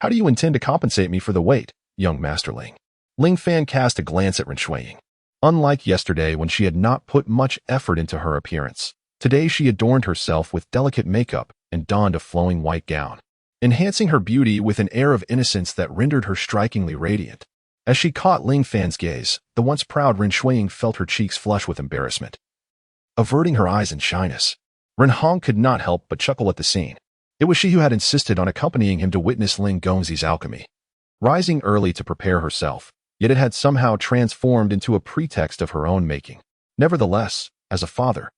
how do you intend to compensate me for the wait, young Master Ling? Ling Fan cast a glance at Ren Shuiying. Unlike yesterday when she had not put much effort into her appearance, today she adorned herself with delicate makeup and donned a flowing white gown, enhancing her beauty with an air of innocence that rendered her strikingly radiant. As she caught Ling Fan's gaze, the once proud Ren Shuiying felt her cheeks flush with embarrassment. Averting her eyes in shyness, Ren Hong could not help but chuckle at the scene. It was she who had insisted on accompanying him to witness Ling Gongzi's alchemy. Rising early to prepare herself, yet it had somehow transformed into a pretext of her own making. Nevertheless, as a father,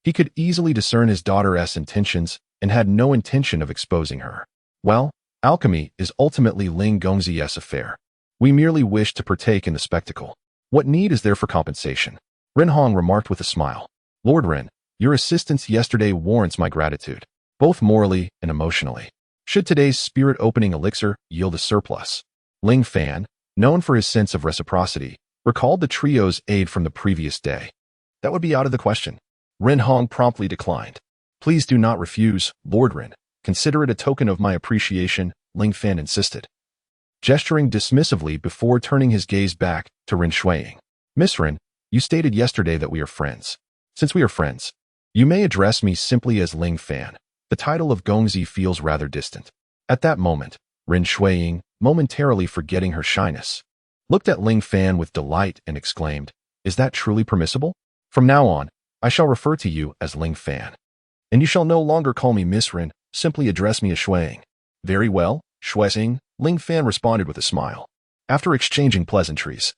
he could easily discern his daughter's intentions and had no intention of exposing her. Well, alchemy is ultimately Ling Gongzi's affair. We merely wish to partake in the spectacle. What need is there for compensation? Ren Hong remarked with a smile. Lord Ren, your assistance yesterday warrants my gratitude, both morally and emotionally. Should today's spirit-opening elixir yield a surplus? Ling Fan, known for his sense of reciprocity, recalled the trio's aid from the previous day. That would be out of the question. Ren Hong promptly declined. Please do not refuse, Lord Ren. Consider it a token of my appreciation, Ling Fan insisted, gesturing dismissively before turning his gaze back to Ren Shuiying. Miss Ren, you stated yesterday that we are friends. Since we are friends, you may address me simply as Ling Fan. The title of Gongzi feels rather distant. At that moment, Ren Shuiying, momentarily forgetting her shyness, looked at Ling Fan with delight and exclaimed, Is that truly permissible? From now on, I shall refer to you as Ling Fan. And you shall no longer call me Miss Ren, simply address me as Shuiying. Very well, Shuiying, Ling Fan responded with a smile. After exchanging pleasantries,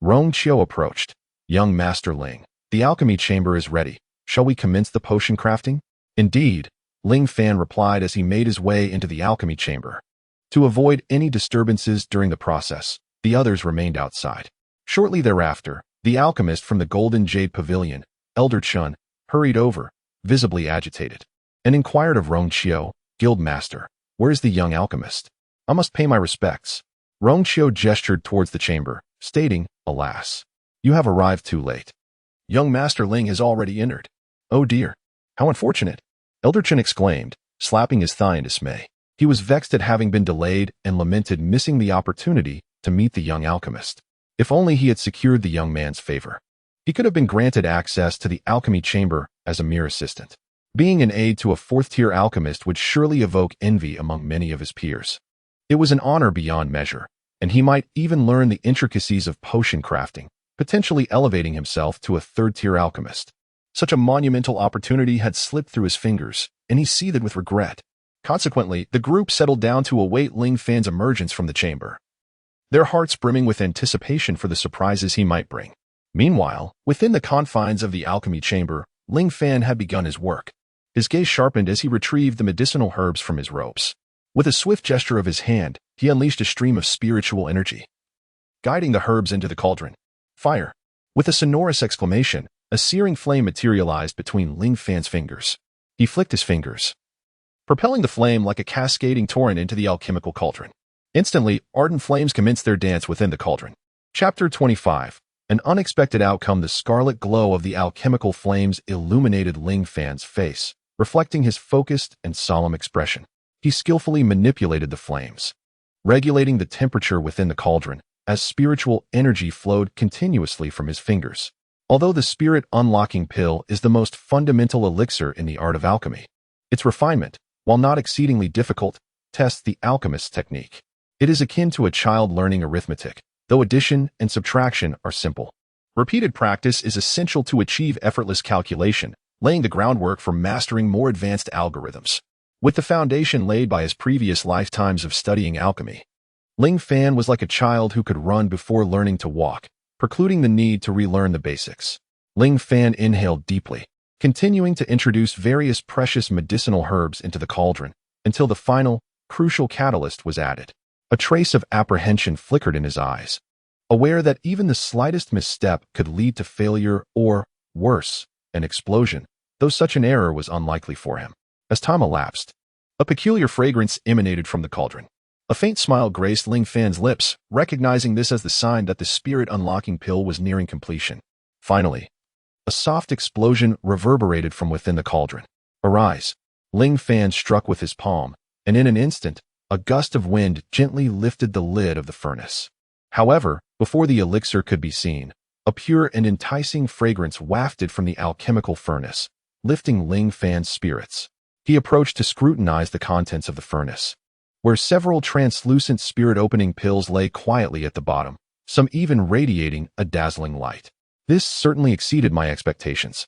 Rong Qiu approached. Young Master Ling, the alchemy chamber is ready. Shall we commence the potion crafting? Indeed, Ling Fan replied as he made his way into the alchemy chamber. To avoid any disturbances during the process, the others remained outside. Shortly thereafter, the alchemist from the Golden Jade Pavilion, Elder Chun, hurried over, visibly agitated, and inquired of Rong Qiu, Guild Master, where is the young alchemist? I must pay my respects. Rong Qiu gestured towards the chamber, stating, Alas, you have arrived too late. Young Master Ling has already entered. Oh dear, how unfortunate, Elder Chun exclaimed, slapping his thigh in dismay. He was vexed at having been delayed and lamented missing the opportunity to meet the young alchemist. If only he had secured the young man's favor, he could have been granted access to the alchemy chamber as a mere assistant. Being an aide to a fourth-tier alchemist would surely evoke envy among many of his peers. It was an honor beyond measure, and he might even learn the intricacies of potion crafting, potentially elevating himself to a third-tier alchemist. Such a monumental opportunity had slipped through his fingers, and he seethed with regret. Consequently, the group settled down to await Ling Fan's emergence from the chamber, their hearts brimming with anticipation for the surprises he might bring. Meanwhile, within the confines of the alchemy chamber, Ling Fan had begun his work. His gaze sharpened as he retrieved the medicinal herbs from his ropes. With a swift gesture of his hand, he unleashed a stream of spiritual energy, guiding the herbs into the cauldron. Fire! With a sonorous exclamation, a searing flame materialized between Ling Fan's fingers. He flicked his fingers, propelling the flame like a cascading torrent into the alchemical cauldron. Instantly, ardent flames commenced their dance within the cauldron. Chapter 25. An unexpected outcome. The scarlet glow of the alchemical flames illuminated Ling Fan's face, reflecting his focused and solemn expression. He skillfully manipulated the flames, regulating the temperature within the cauldron as spiritual energy flowed continuously from his fingers. Although the spirit unlocking pill is the most fundamental elixir in the art of alchemy, its refinement, while not exceedingly difficult, tests the alchemist's technique. It is akin to a child learning arithmetic, though addition and subtraction are simple. Repeated practice is essential to achieve effortless calculation, laying the groundwork for mastering more advanced algorithms. With the foundation laid by his previous lifetimes of studying alchemy, Ling Fan was like a child who could run before learning to walk, precluding the need to relearn the basics. Ling Fan inhaled deeply, continuing to introduce various precious medicinal herbs into the cauldron, until the final, crucial catalyst was added. A trace of apprehension flickered in his eyes, aware that even the slightest misstep could lead to failure or, worse, an explosion, though such an error was unlikely for him. As time elapsed, a peculiar fragrance emanated from the cauldron. A faint smile graced Ling Fan's lips, recognizing this as the sign that the spirit-unlocking pill was nearing completion. Finally, a soft explosion reverberated from within the cauldron. "Arise!" Ling Fan struck with his palm, and in an instant, a gust of wind gently lifted the lid of the furnace. However, before the elixir could be seen, a pure and enticing fragrance wafted from the alchemical furnace, lifting Ling Fan's spirits. He approached to scrutinize the contents of the furnace, where several translucent spirit-opening pills lay quietly at the bottom, some even radiating a dazzling light. This certainly exceeded my expectations.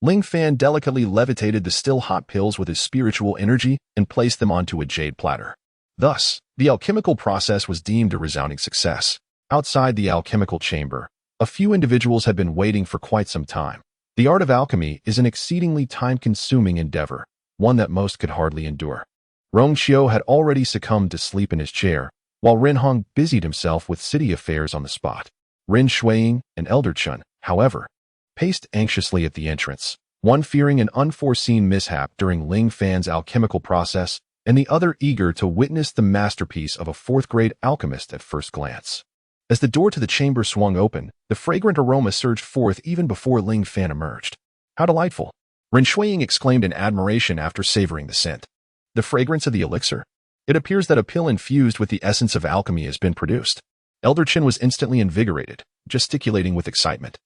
Ling Fan delicately levitated the still-hot pills with his spiritual energy and placed them onto a jade platter. Thus, the alchemical process was deemed a resounding success. Outside the alchemical chamber, a few individuals had been waiting for quite some time. The art of alchemy is an exceedingly time-consuming endeavor, one that most could hardly endure. Rongqiu had already succumbed to sleep in his chair, while Ren Hong busied himself with city affairs on the spot. Ren Shuiying and Elder Chun, however, paced anxiously at the entrance, one fearing an unforeseen mishap during Ling Fan's alchemical process, and the other eager to witness the masterpiece of a fourth-grade alchemist at first glance. As the door to the chamber swung open, the fragrant aroma surged forth even before Ling Fan emerged. "How delightful!" Ren Shuiying exclaimed in admiration after savoring the scent. "The fragrance of the elixir? It appears that a pill infused with the essence of alchemy has been produced." Elder Chin was instantly invigorated, gesticulating with excitement.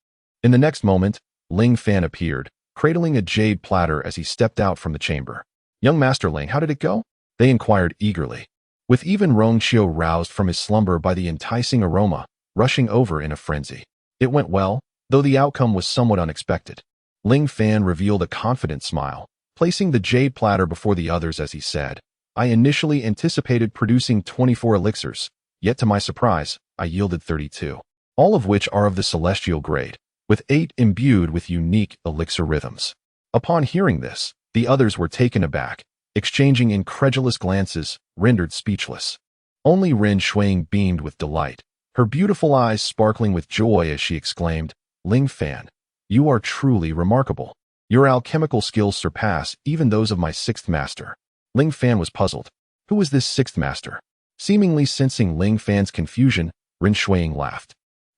In the next moment, Ling Fan appeared, cradling a jade platter as he stepped out from the chamber. "Young Master Ling, how did it go?" they inquired eagerly, with even Rongqiu roused from his slumber by the enticing aroma, rushing over in a frenzy. "It went well, though the outcome was somewhat unexpected." Ling Fan revealed a confident smile, placing the jade platter before the others as he said, "I initially anticipated producing 24 elixirs, yet to my surprise, I yielded 32, all of which are of the celestial grade, with 8 imbued with unique elixir rhythms." Upon hearing this, the others were taken aback, exchanging incredulous glances, rendered speechless. Only Ren Shuiying beamed with delight, her beautiful eyes sparkling with joy as she exclaimed, "Ling Fan, you are truly remarkable. Your alchemical skills surpass even those of my 6th master." Ling Fan was puzzled. Who was this 6th master? Seemingly sensing Ling Fan's confusion, Ren Shuiying laughed,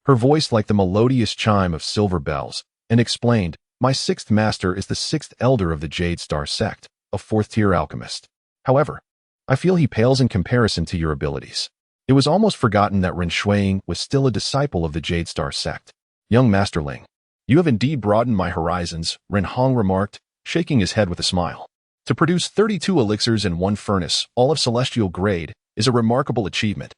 her voice like the melodious chime of silver bells, and explained, "My 6th master is the 6th elder of the Jade Star sect, a 4th-tier alchemist. However, I feel he pales in comparison to your abilities." It was almost forgotten that Ren Shuiying was still a disciple of the Jade Star sect. "Young Master Ling, you have indeed broadened my horizons," Ren Hong remarked, shaking his head with a smile. "To produce 32 elixirs in one furnace, all of celestial grade, is a remarkable achievement.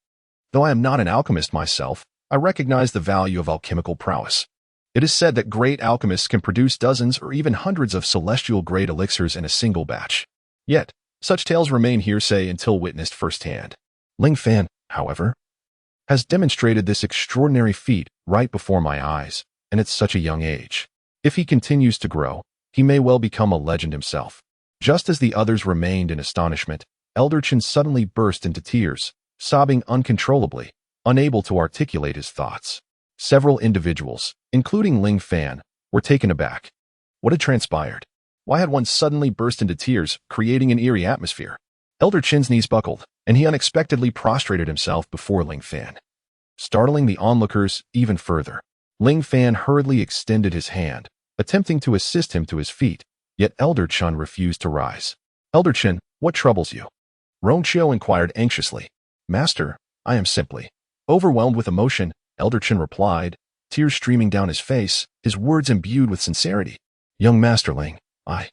Though I am not an alchemist myself, I recognize the value of alchemical prowess. It is said that great alchemists can produce dozens or even hundreds of celestial-grade elixirs in a single batch. Yet, such tales remain hearsay until witnessed firsthand. Ling Fan, however, has demonstrated this extraordinary feat right before my eyes, and at such a young age. If he continues to grow, he may well become a legend himself." Just as the others remained in astonishment, Elder Chen suddenly burst into tears, sobbing uncontrollably, unable to articulate his thoughts. Several individuals, including Ling Fan, were taken aback. What had transpired? Why had one suddenly burst into tears, creating an eerie atmosphere? Elder Chin's knees buckled, and he unexpectedly prostrated himself before Ling Fan, startling the onlookers even further. Ling Fan hurriedly extended his hand, attempting to assist him to his feet, yet Elder Chun refused to rise. "Elder Chen, what troubles you?" Rongqiu inquired anxiously. "Master, I am simply overwhelmed with emotion," Elder Chen replied, tears streaming down his face, his words imbued with sincerity. "Young Master Ling, I,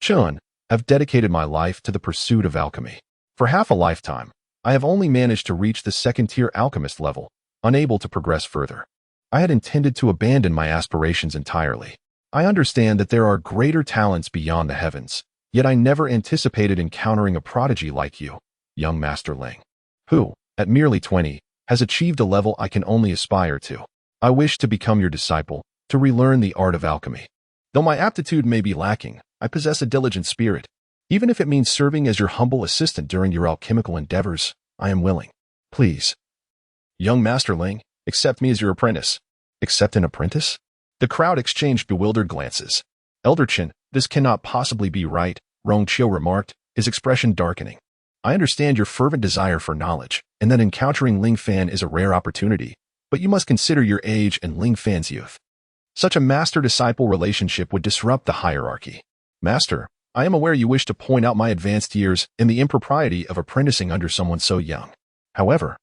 Chun, have dedicated my life to the pursuit of alchemy. For half a lifetime, I have only managed to reach the 2nd-tier alchemist level, unable to progress further. I had intended to abandon my aspirations entirely. I understand that there are greater talents beyond the heavens, yet I never anticipated encountering a prodigy like you, young Master Ling, who, at merely 20, has achieved a level I can only aspire to. I wish to become your disciple, to relearn the art of alchemy. Though my aptitude may be lacking, I possess a diligent spirit. Even if it means serving as your humble assistant during your alchemical endeavors, I am willing. Please. Young Master Ling, accept me as your apprentice. Accept an apprentice? The crowd exchanged bewildered glances. Elder Chen, this cannot possibly be right, Rong Qiu remarked, his expression darkening. I understand your fervent desire for knowledge, and that encountering Ling Fan is a rare opportunity, but you must consider your age and Ling Fan's youth. Such a master-disciple relationship would disrupt the hierarchy. Master, I am aware you wish to point out my advanced years and the impropriety of apprenticing under someone so young. However,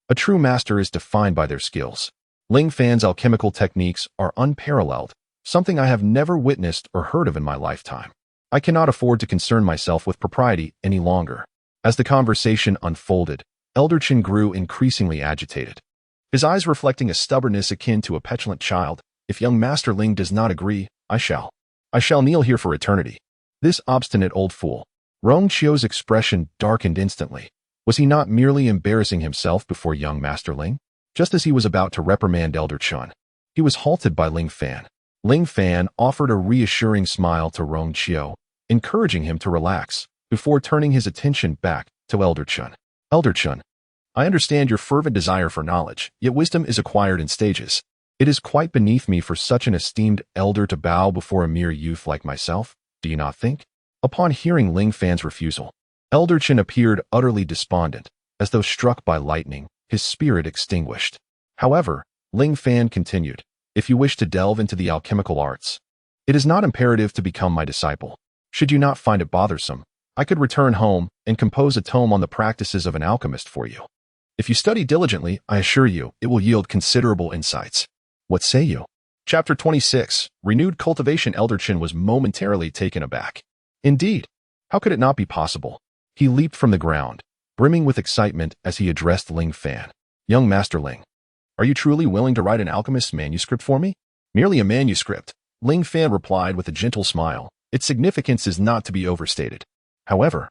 a true master is defined by their skills. Ling Fan's alchemical techniques are unparalleled, something I have never witnessed or heard of in my lifetime. I cannot afford to concern myself with propriety any longer. As the conversation unfolded, Elder Chen grew increasingly agitated. His eyes reflecting a stubbornness akin to a petulant child. If young Master Ling does not agree, I shall kneel here for eternity. This obstinate old fool. Rong Qiu's expression darkened instantly. Was he not merely embarrassing himself before young Master Ling? Just as he was about to reprimand Elder Chen, he was halted by Ling Fan. Ling Fan offered a reassuring smile to Rong Qiu, encouraging him to relax, before turning his attention back to Elder Chen. Elder Chen, I understand your fervent desire for knowledge, yet wisdom is acquired in stages. It is quite beneath me for such an esteemed elder to bow before a mere youth like myself, do you not think? Upon hearing Ling Fan's refusal, Elder Chen appeared utterly despondent, as though struck by lightning, his spirit extinguished. However, Ling Fan continued, if you wish to delve into the alchemical arts, it is not imperative to become my disciple. Should you not find it bothersome, I could return home and compose a tome on the practices of an alchemist for you. If you study diligently, I assure you, it will yield considerable insights. What say you? Chapter 26, Renewed Cultivation. Elder Chen was momentarily taken aback. Indeed, how could it not be possible? He leaped from the ground, brimming with excitement as he addressed Ling Fan. Young Master Ling, are you truly willing to write an alchemist's manuscript for me? Merely a manuscript, Ling Fan replied with a gentle smile. Its significance is not to be overstated. However,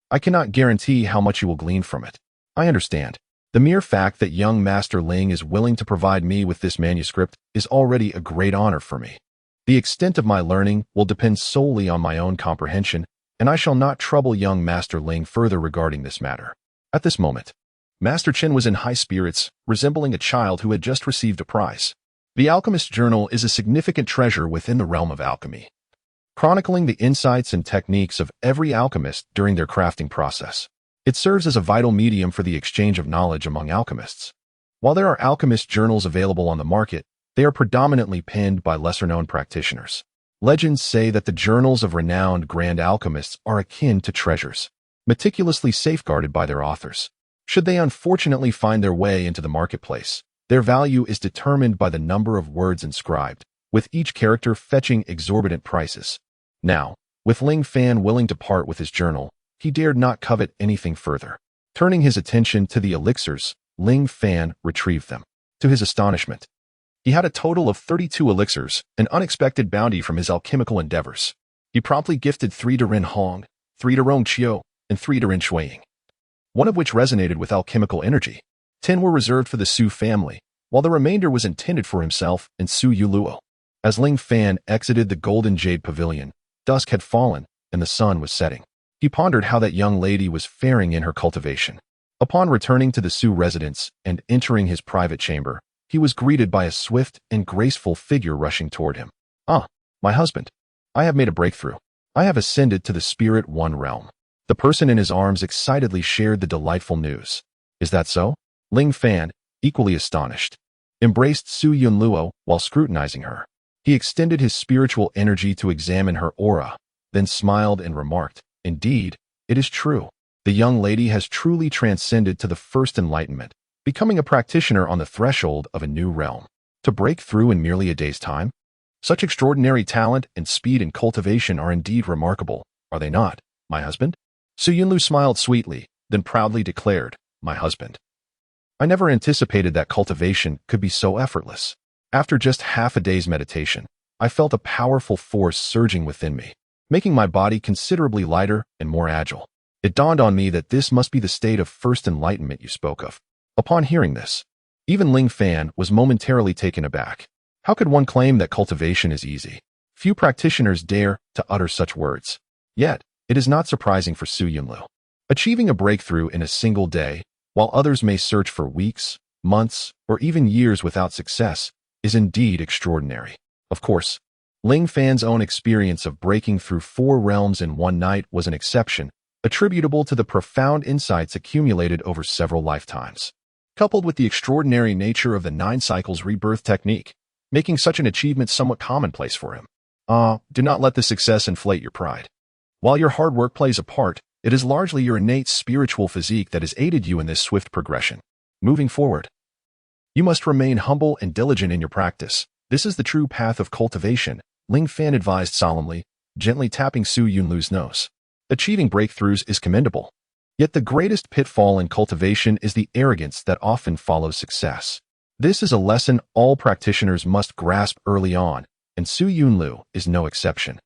I cannot guarantee how much you will glean from it. I understand. The mere fact that young Master Ling is willing to provide me with this manuscript is already a great honor for me. The extent of my learning will depend solely on my own comprehension, and I shall not trouble young Master Ling further regarding this matter. At this moment, Master Chen was in high spirits, resembling a child who had just received a prize. The Alchemist's Journal is a significant treasure within the realm of alchemy, chronicling the insights and techniques of every alchemist during their crafting process. It serves as a vital medium for the exchange of knowledge among alchemists. While there are alchemist journals available on the market, they are predominantly penned by lesser-known practitioners. Legends say that the journals of renowned grand alchemists are akin to treasures, meticulously safeguarded by their authors. Should they unfortunately find their way into the marketplace, their value is determined by the number of words inscribed, with each character fetching exorbitant prices. Now, with Ling Fan willing to part with his journal, he dared not covet anything further. Turning his attention to the elixirs, Ling Fan retrieved them. To his astonishment, he had a total of 32 elixirs, an unexpected bounty from his alchemical endeavors. He promptly gifted 3 to Ren Hong, 3 to Rong Qiu, and 3 to Ren Shuiying, one of which resonated with alchemical energy. 10 were reserved for the Su family, while the remainder was intended for himself and Su Yuluo. As Ling Fan exited the Golden Jade Pavilion, dusk had fallen and the sun was setting. He pondered how that young lady was faring in her cultivation. Upon returning to the Su residence and entering his private chamber, he was greeted by a swift and graceful figure rushing toward him. Ah, my husband. I have made a breakthrough. I have ascended to the Spirit One realm. The person in his arms excitedly shared the delightful news. Is that so? Ling Fan, equally astonished, embraced Su Yunluo while scrutinizing her. He extended his spiritual energy to examine her aura, then smiled and remarked, indeed, it is true. The young lady has truly transcended to the first enlightenment, becoming a practitioner on the threshold of a new realm. To break through in merely a day's time? Such extraordinary talent and speed in cultivation are indeed remarkable, are they not, my husband? Su Yunlu smiled sweetly, then proudly declared, my husband. I never anticipated that cultivation could be so effortless. After just half a day's meditation, I felt a powerful force surging within me, making my body considerably lighter and more agile. It dawned on me that this must be the state of first enlightenment you spoke of. Upon hearing this, even Ling Fan was momentarily taken aback. How could one claim that cultivation is easy? Few practitioners dare to utter such words. Yet, it is not surprising for Su Yunlu. Achieving a breakthrough in a single day, while others may search for weeks, months, or even years without success, is indeed extraordinary. Of course, Ling Fan's own experience of breaking through 4 realms in one night was an exception, attributable to the profound insights accumulated over several lifetimes, coupled with the extraordinary nature of the 9 cycles rebirth technique, making such an achievement somewhat commonplace for him. Do not let the success inflate your pride. While your hard work plays a part, it is largely your innate spiritual physique that has aided you in this swift progression. Moving forward, you must remain humble and diligent in your practice. This is the true path of cultivation, Ling Fan advised solemnly, gently tapping Su Yunlu's nose. Achieving breakthroughs is commendable. Yet the greatest pitfall in cultivation is the arrogance that often follows success. This is a lesson all practitioners must grasp early on, and Su Yunlu is no exception.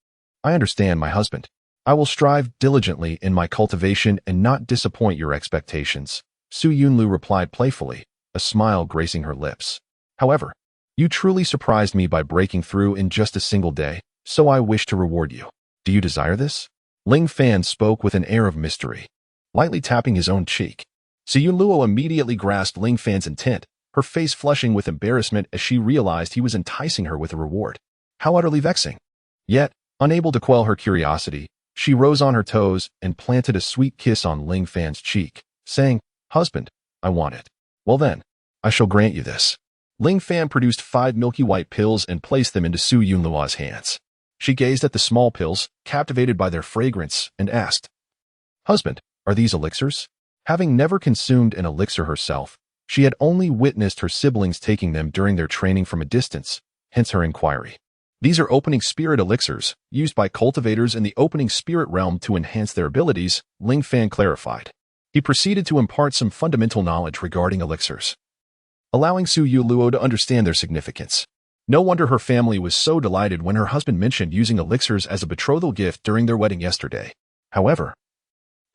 I understand, my husband. I will strive diligently in my cultivation and not disappoint your expectations, Su Yunlu replied playfully, a smile gracing her lips. However, you truly surprised me by breaking through in just a single day, so I wish to reward you. Do you desire this? Ling Fan spoke with an air of mystery, lightly tapping his own cheek. Su Yunluo immediately grasped Ling Fan's intent, her face flushing with embarrassment as she realized he was enticing her with a reward. How utterly vexing. Yet, unable to quell her curiosity, she rose on her toes and planted a sweet kiss on Ling Fan's cheek, saying, "Husband, I want it. Well then, I shall grant you this." Ling Fan produced 5 milky white pills and placed them into Su Yunluo's hands. She gazed at the small pills, captivated by their fragrance, and asked, "Husband, are these elixirs?" Having never consumed an elixir herself, she had only witnessed her siblings taking them during their training from a distance, hence her inquiry. These are opening spirit elixirs, used by cultivators in the opening spirit realm to enhance their abilities, Ling Fan clarified. He proceeded to impart some fundamental knowledge regarding elixirs, allowing Su Yunluo to understand their significance. No wonder her family was so delighted when her husband mentioned using elixirs as a betrothal gift during their wedding yesterday. However,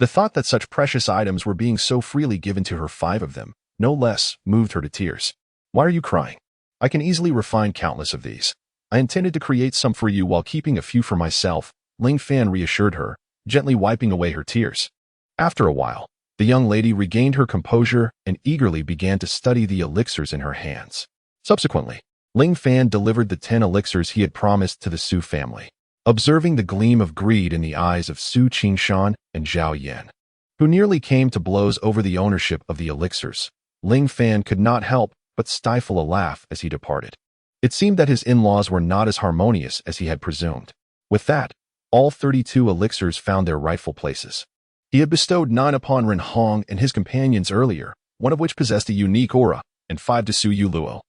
the thought that such precious items were being so freely given to her, 5 of them, no less, moved her to tears. Why are you crying? I can easily refine countless of these. I intended to create some for you while keeping a few for myself, Ling Fan reassured her, gently wiping away her tears. After a while, the young lady regained her composure and eagerly began to study the elixirs in her hands. Subsequently, Ling Fan delivered the 10 elixirs he had promised to the Su family. Observing the gleam of greed in the eyes of Su Qingshan and Zhao Yan, who nearly came to blows over the ownership of the elixirs, Ling Fan could not help but stifle a laugh as he departed. It seemed that his in-laws were not as harmonious as he had presumed. With that, all 32 elixirs found their rightful places. He had bestowed 9 upon Ren Hong and his companions earlier, one of which possessed a unique aura, and 5 to Su Yunluo,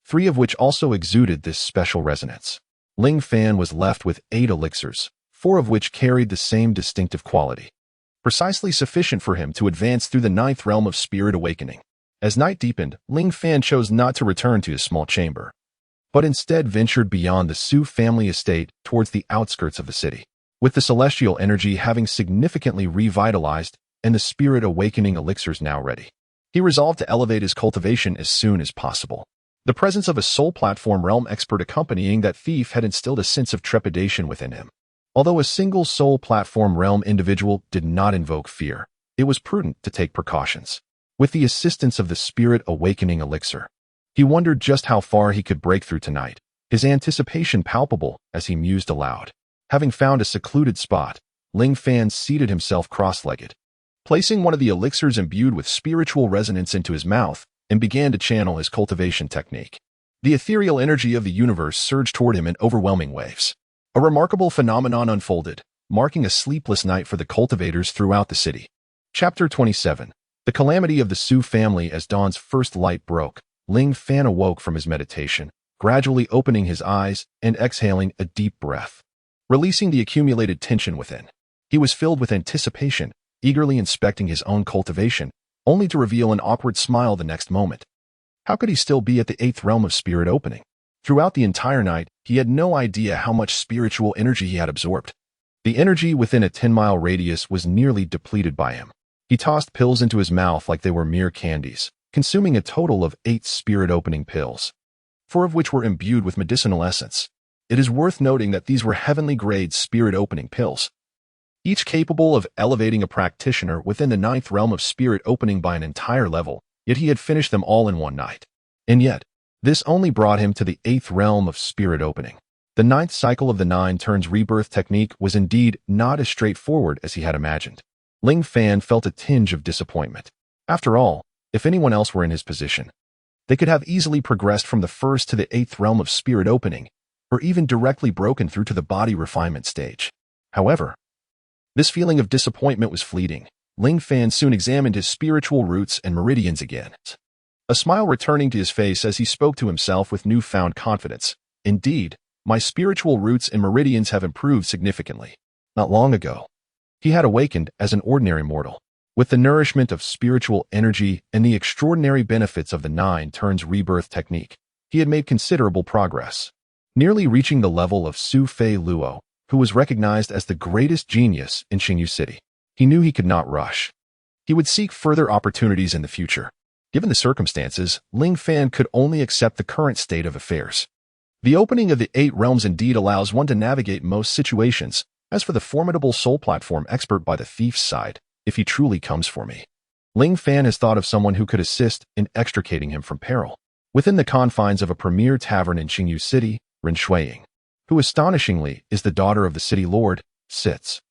3 of which also exuded this special resonance. Ling Fan was left with 8 elixirs, 4 of which carried the same distinctive quality, precisely sufficient for him to advance through the 9th realm of spirit awakening. As night deepened, Ling Fan chose not to return to his small chamber, but instead ventured beyond the Su family estate towards the outskirts of the city. With the celestial energy having significantly revitalized and the spirit awakening elixirs now ready, he resolved to elevate his cultivation as soon as possible. The presence of a soul platform realm expert accompanying that thief had instilled a sense of trepidation within him. Although a single soul platform realm individual did not invoke fear, it was prudent to take precautions. With the assistance of the spirit awakening elixir, he wondered just how far he could break through tonight, his anticipation palpable as he mused aloud. Having found a secluded spot, Ling Fan seated himself cross-legged, placing one of the elixirs imbued with spiritual resonance into his mouth, and began to channel his cultivation technique. The ethereal energy of the universe surged toward him in overwhelming waves. A remarkable phenomenon unfolded, marking a sleepless night for the cultivators throughout the city. Chapter 27. The calamity of the Su family. As dawn's first light broke, Ling Fan awoke from his meditation, gradually opening his eyes and exhaling a deep breath, releasing the accumulated tension within. He was filled with anticipation, eagerly inspecting his own cultivation, only to reveal an awkward smile the next moment. How could he still be at the 8th realm of spirit opening? Throughout the entire night, he had no idea how much spiritual energy he had absorbed. The energy within a 10-mile radius was nearly depleted by him. He tossed pills into his mouth like they were mere candies, consuming a total of 8 spirit-opening pills, 4 of which were imbued with medicinal essence. It is worth noting that these were heavenly-grade spirit-opening pills, each capable of elevating a practitioner within the 9th realm of spirit opening by an entire level, yet he had finished them all in one night. And yet, this only brought him to the 8th realm of spirit opening. The 9th cycle of the 9 turns rebirth technique was indeed not as straightforward as he had imagined. Ling Fan felt a tinge of disappointment. After all, if anyone else were in his position, they could have easily progressed from the 1st to the 8th realm of spirit opening, or even directly broken through to the body refinement stage. However, this feeling of disappointment was fleeting. Ling Fan soon examined his spiritual roots and meridians again, a smile returning to his face as he spoke to himself with newfound confidence. Indeed, my spiritual roots and meridians have improved significantly. Not long ago, he had awakened as an ordinary mortal. With the nourishment of spiritual energy and the extraordinary benefits of the 9 turns rebirth technique, he had made considerable progress, nearly reaching the level of Su Fei Luo, who was recognized as the greatest genius in Qingyu City. He knew he could not rush. He would seek further opportunities in the future. Given the circumstances, Ling Fan could only accept the current state of affairs. The opening of the 8 realms indeed allows one to navigate most situations. As for the formidable soul platform expert by the thief's side, if he truly comes for me, Ling Fan has thought of someone who could assist in extricating him from peril. Within the confines of a premier tavern in Qingyu City, Ren Shuiying, who astonishingly is the daughter of the city lord, sits.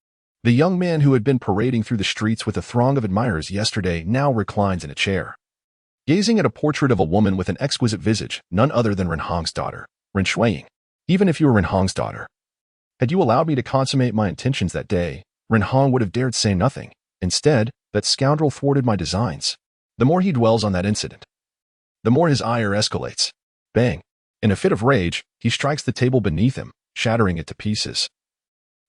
The young man who had been parading through the streets with a throng of admirers yesterday now reclines in a chair, gazing at a portrait of a woman with an exquisite visage, none other than Ren Hong's daughter, Ren Shuiying. Even if you were Ren Hong's daughter, had you allowed me to consummate my intentions that day, Ren Hong would have dared say nothing. Instead, that scoundrel thwarted my designs. The more he dwells on that incident, the more his ire escalates. Bang! In a fit of rage, he strikes the table beneath him, shattering it to pieces,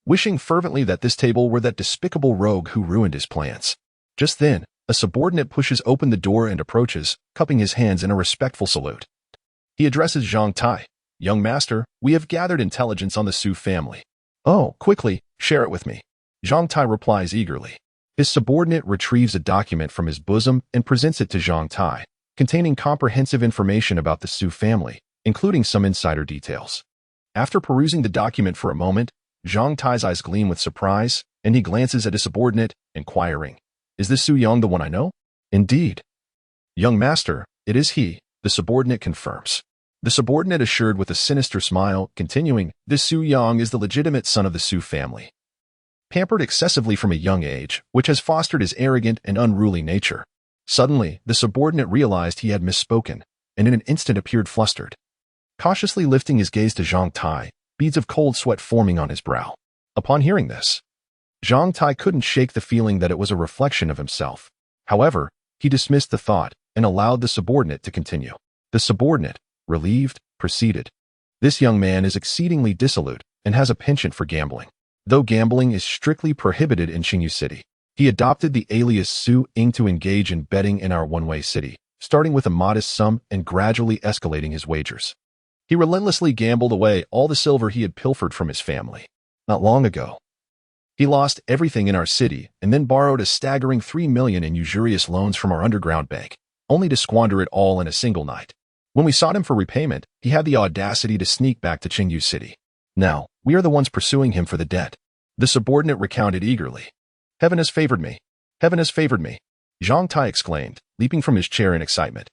wishing fervently that this table were that despicable rogue who ruined his plans. Just then, a subordinate pushes open the door and approaches, cupping his hands in a respectful salute. He addresses Zhang Tai. Young master, we have gathered intelligence on the Su family. Oh, quickly, share it with me. Zhang Tai replies eagerly. His subordinate retrieves a document from his bosom and presents it to Zhang Tai, containing comprehensive information about the Su family, including some insider details. After perusing the document for a moment, Zhang Tai's eyes gleam with surprise, and he glances at his subordinate, inquiring, "Is this Su Yang the one I know?" "Indeed." "Young master, it is he," the subordinate confirms. The subordinate assured with a sinister smile, continuing, "This Su Yang is the legitimate son of the Su family, pampered excessively from a young age, which has fostered his arrogant and unruly nature." Suddenly, the subordinate realized he had misspoken, and in an instant appeared flustered. Cautiously lifting his gaze to Zhang Tai, beads of cold sweat forming on his brow. Upon hearing this, Zhang Tai couldn't shake the feeling that it was a reflection of himself. However, he dismissed the thought and allowed the subordinate to continue. The subordinate, relieved, proceeded. "This young man is exceedingly dissolute and has a penchant for gambling. Though gambling is strictly prohibited in Qingyu City, he adopted the alias Su Ying to engage in betting in our one-way city, starting with a modest sum and gradually escalating his wagers. He relentlessly gambled away all the silver he had pilfered from his family. Not long ago, he lost everything in our city and then borrowed a staggering 3 million in usurious loans from our underground bank, only to squander it all in a single night. When we sought him for repayment, he had the audacity to sneak back to Qingyu City. Now, we are the ones pursuing him for the debt." The subordinate recounted eagerly. "Heaven has favored me. Heaven has favored me," Zhang Tai exclaimed, leaping from his chair in excitement.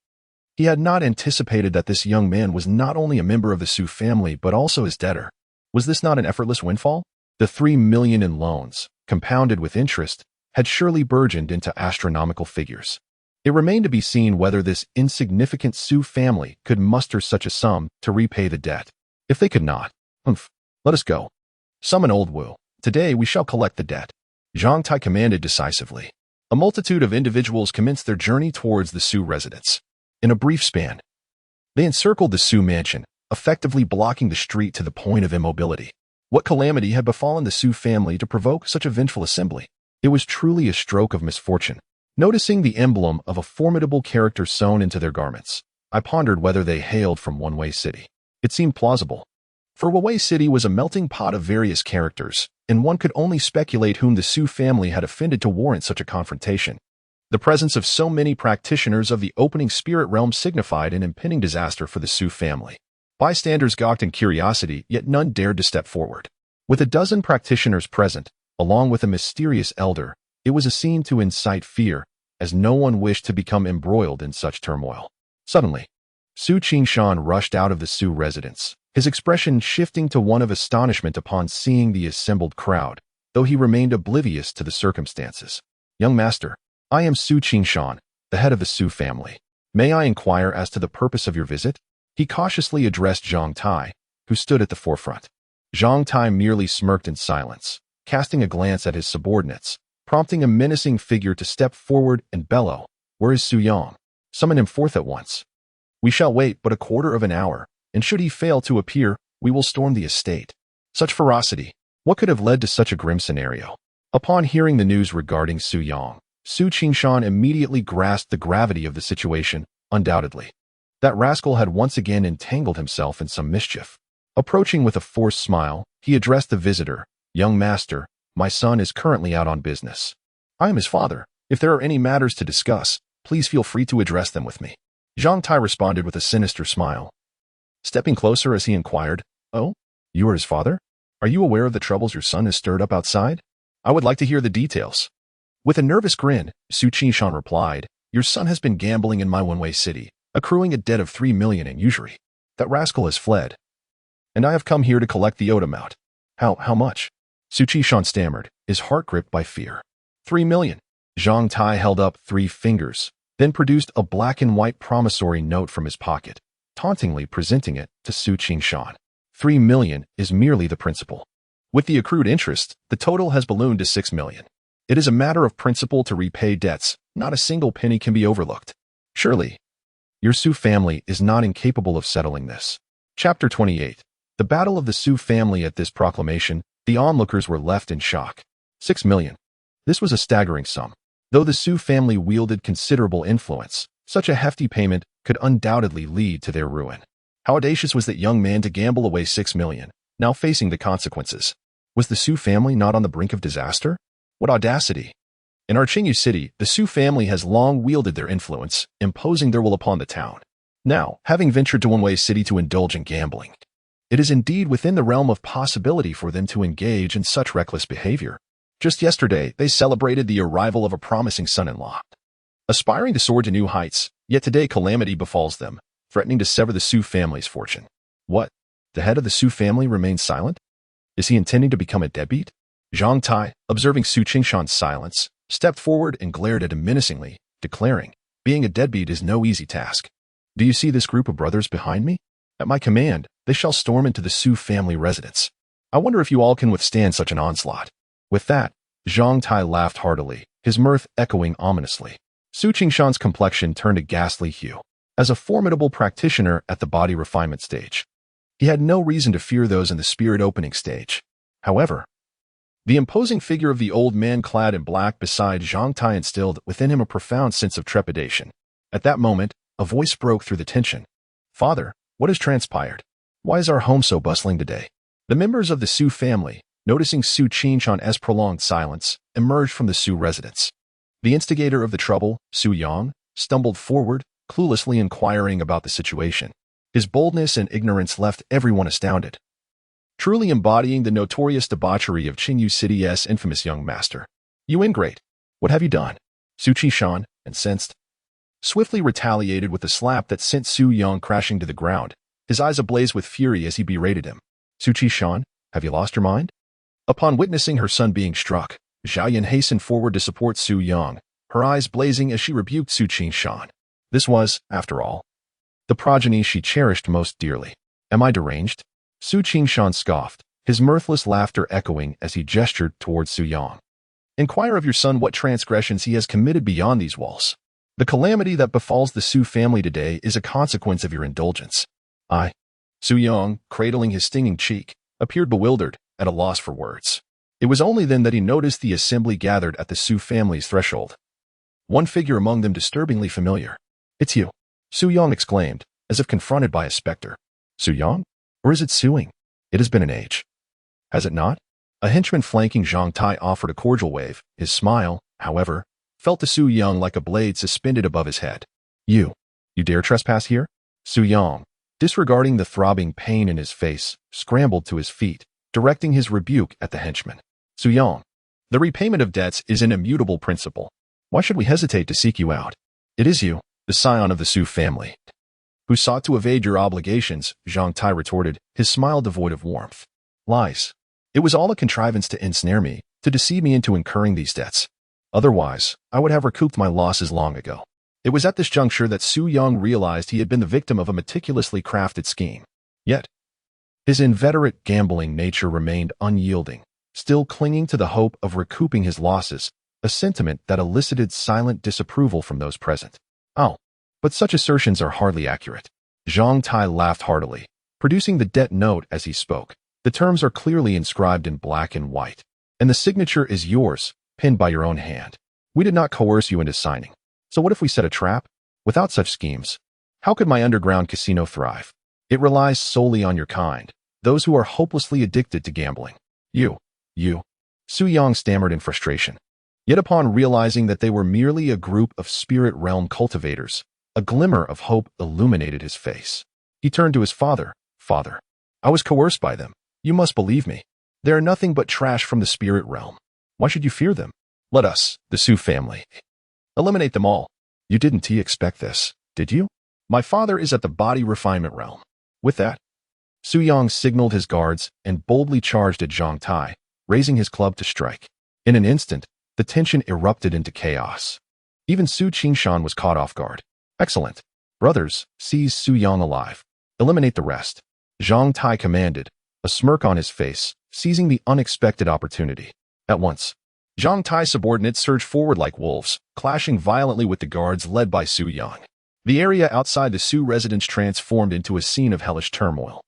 He had not anticipated that this young man was not only a member of the Su family but also his debtor. Was this not an effortless windfall? The 3 million in loans, compounded with interest, had surely burgeoned into astronomical figures. It remained to be seen whether this insignificant Su family could muster such a sum to repay the debt. If they could not, let us go. Summon Old Wu. Today we shall collect the debt," Zhang Tai commanded decisively. A multitude of individuals commenced their journey towards the Su residence. In a brief span, they encircled the Su mansion, effectively blocking the street to the point of immobility. What calamity had befallen the Su family to provoke such a vengeful assembly? It was truly a stroke of misfortune. Noticing the emblem of a formidable character sewn into their garments, I pondered whether they hailed from one-way city. It seemed plausible. For Huawei City was a melting pot of various characters, and one could only speculate whom the Su family had offended to warrant such a confrontation. The presence of so many practitioners of the opening spirit realm signified an impending disaster for the Su family. Bystanders gawked in curiosity, yet none dared to step forward. With a dozen practitioners present, along with a mysterious elder, it was a scene to incite fear, as no one wished to become embroiled in such turmoil. Suddenly, Su Qingshan rushed out of the Su residence, his expression shifting to one of astonishment upon seeing the assembled crowd, though he remained oblivious to the circumstances. "Young master, I am Su Qingshan, the head of the Su family. May I inquire as to the purpose of your visit?" He cautiously addressed Zhang Tai, who stood at the forefront. Zhang Tai merely smirked in silence, casting a glance at his subordinates, prompting a menacing figure to step forward and bellow, "Where is Su Yang? Summon him forth at once. We shall wait but a quarter of an hour, and should he fail to appear, we will storm the estate." Such ferocity! What could have led to such a grim scenario? Upon hearing the news regarding Su Yang, Su Qingshan immediately grasped the gravity of the situation, undoubtedly. That rascal had once again entangled himself in some mischief. Approaching with a forced smile, he addressed the visitor, "Young master, my son is currently out on business. I am his father. If there are any matters to discuss, please feel free to address them with me." Zhang Tai responded with a sinister smile. Stepping closer as he inquired, "Oh, you are his father? Are you aware of the troubles your son has stirred up outside? I would like to hear the details." With a nervous grin, Su Qingshan replied, "Your son has been gambling in my one-way city, accruing a debt of 3 million in usury. That rascal has fled, and I have come here to collect the owed amount." How much?" Su Qingshan stammered, his heart gripped by fear. 3 million. Zhang Tai held up 3 fingers, then produced a black and white promissory note from his pocket, tauntingly presenting it to Su Qingshan. 3 million is merely the principal. With the accrued interest, the total has ballooned to 6 million. It is a matter of principle to repay debts. Not a single penny can be overlooked. Surely, your Su family is not incapable of settling this. Chapter 28. The Battle of the Su family. At this proclamation, the onlookers were left in shock. 6 million. This was a staggering sum. Though the Su family wielded considerable influence, such a hefty payment could undoubtedly lead to their ruin. How audacious was that young man to gamble away 6 million, now facing the consequences. Was the Su family not on the brink of disaster? What audacity! In againw City, the Su family has long wielded their influence, imposing their will upon the town. Now, having ventured to one-way city to indulge in gambling, it is indeed within the realm of possibility for them to engage in such reckless behavior. Just yesterday, they celebrated the arrival of a promising son-in-law, aspiring to soar to new heights, yet today calamity befalls them, threatening to sever the Su family's fortune. What? The head of the Su family remains silent? Is he intending to become a deadbeat? Zhang Tai, observing Su Qingshan's silence, stepped forward and glared at him menacingly, declaring, "Being a deadbeat is no easy task. Do you see this group of brothers behind me? At my command, they shall storm into the Su family residence. I wonder if you all can withstand such an onslaught." With that, Zhang Tai laughed heartily, his mirth echoing ominously. Su Qingshan's complexion turned a ghastly hue. As a formidable practitioner at the body refinement stage, he had no reason to fear those in the spirit opening stage. However, the imposing figure of the old man clad in black beside Zhang Tai instilled within him a profound sense of trepidation. At that moment, a voice broke through the tension. "Father, what has transpired? Why is our home so bustling today?" The members of the Su family, noticing Su Qingshan's prolonged silence, emerged from the Su residence. The instigator of the trouble, Su Yang, stumbled forward, cluelessly inquiring about the situation. His boldness and ignorance left everyone astounded, truly embodying the notorious debauchery of againw City's infamous young master. "You ingrate! What have you done?" Su Qingshan, incensed, swiftly retaliated with a slap that sent Su Yang crashing to the ground, his eyes ablaze with fury as he berated him. "Su Qingshan, have you lost your mind?" Upon witnessing her son being struck, Xiaoyan hastened forward to support Su Yang, her eyes blazing as she rebuked Su Qingshan. This was, after all, the progeny she cherished most dearly. "Am I deranged?" Su Qingshan scoffed, his mirthless laughter echoing as he gestured towards Su Yang. "Inquire of your son what transgressions he has committed beyond these walls. The calamity that befalls the Su family today is a consequence of your indulgence." Su Yang, cradling his stinging cheek, appeared bewildered, at a loss for words. It was only then that he noticed the assembly gathered at the Su family's threshold. One figure among them disturbingly familiar. "It's you," Su Yang exclaimed, as if confronted by a specter. "Su Yang? Or is it suing? It has been an age. Has it not? A henchman flanking Zhang Tai offered a cordial wave. His smile, however, felt to Su Yang like a blade suspended above his head. You dare trespass here? Su Yang, disregarding the throbbing pain in his face, scrambled to his feet, directing his rebuke at the henchman. Su Yang, the repayment of debts is an immutable principle. Why should we hesitate to seek you out? It is you, the scion of the Su family, who sought to evade your obligations, Zhang Tai retorted, his smile devoid of warmth. Lies. It was all a contrivance to ensnare me, to deceive me into incurring these debts. Otherwise, I would have recouped my losses long ago. It was at this juncture that Su Yang realized he had been the victim of a meticulously crafted scheme. Yet, his inveterate gambling nature remained unyielding, still clinging to the hope of recouping his losses, a sentiment that elicited silent disapproval from those present. Oh, but such assertions are hardly accurate. Zhang Tai laughed heartily, producing the debt note as he spoke. The terms are clearly inscribed in black and white, and the signature is yours, pinned by your own hand. We did not coerce you into signing. So what if we set a trap? Without such schemes, how could my underground casino thrive? It relies solely on your kind, those who are hopelessly addicted to gambling. You. Su Yang stammered in frustration. Yet upon realizing that they were merely a group of spirit realm cultivators, a glimmer of hope illuminated his face. He turned to his father. Father, I was coerced by them. You must believe me. They are nothing but trash from the spirit realm. Why should you fear them? Let us, the Su family, eliminate them all. You didn't expect this, did you? My father is at the body refinement realm. With that, Su Yang signaled his guards and boldly charged at Zhang Tai, raising his club to strike. In an instant, the tension erupted into chaos. Even Su Qingshan was caught off guard. Excellent. Brothers, seize Su Yang alive. Eliminate the rest. Zhang Tai commanded, a smirk on his face, seizing the unexpected opportunity. At once, Zhang Tai's subordinates surged forward like wolves, clashing violently with the guards led by Su Yang. The area outside the Su residence transformed into a scene of hellish turmoil.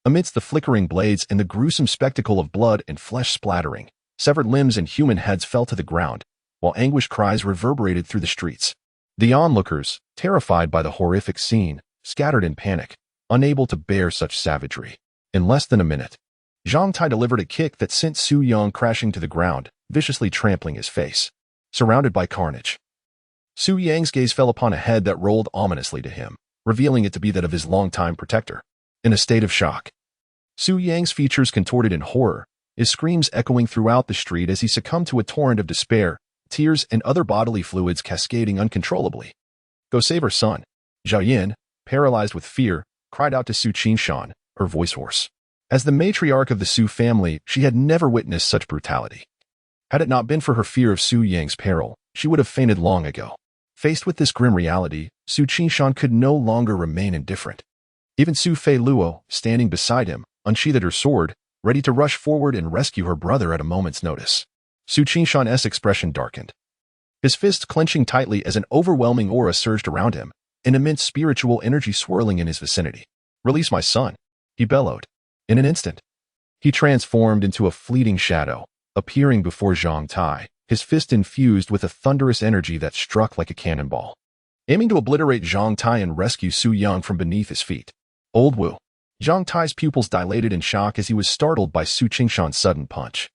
Amidst the flickering blades and the gruesome spectacle of blood and flesh splattering, severed limbs and human heads fell to the ground, while anguished cries reverberated through the streets. The onlookers, terrified by the horrific scene, scattered in panic, unable to bear such savagery. In less than a minute, Zhang Tai delivered a kick that sent Su Yang crashing to the ground, viciously trampling his face. Surrounded by carnage, Su Yang's gaze fell upon a head that rolled ominously to him, revealing it to be that of his longtime protector. In a state of shock, Su Yang's features contorted in horror, his screams echoing throughout the street as he succumbed to a torrent of despair, tears and other bodily fluids cascading uncontrollably. Go save her son. Zhao Yin, paralyzed with fear, cried out to Su Qingshan, her voice hoarse. As the matriarch of the Su family, she had never witnessed such brutality. Had it not been for her fear of Su Yang's peril, she would have fainted long ago. Faced with this grim reality, Su Qingshan could no longer remain indifferent. Even Su Fei Luo, standing beside him, unsheathed her sword, ready to rush forward and rescue her brother at a moment's notice. Su Qingshan's expression darkened, his fists clenching tightly as an overwhelming aura surged around him, an immense spiritual energy swirling in his vicinity. Release my son, he bellowed. In an instant, he transformed into a fleeting shadow, appearing before Zhang Tai, his fist infused with a thunderous energy that struck like a cannonball, aiming to obliterate Zhang Tai and rescue Su Yang from beneath his feet. Old Wu. Zhang Tai's pupils dilated in shock as he was startled by Su Qingshan's sudden punch,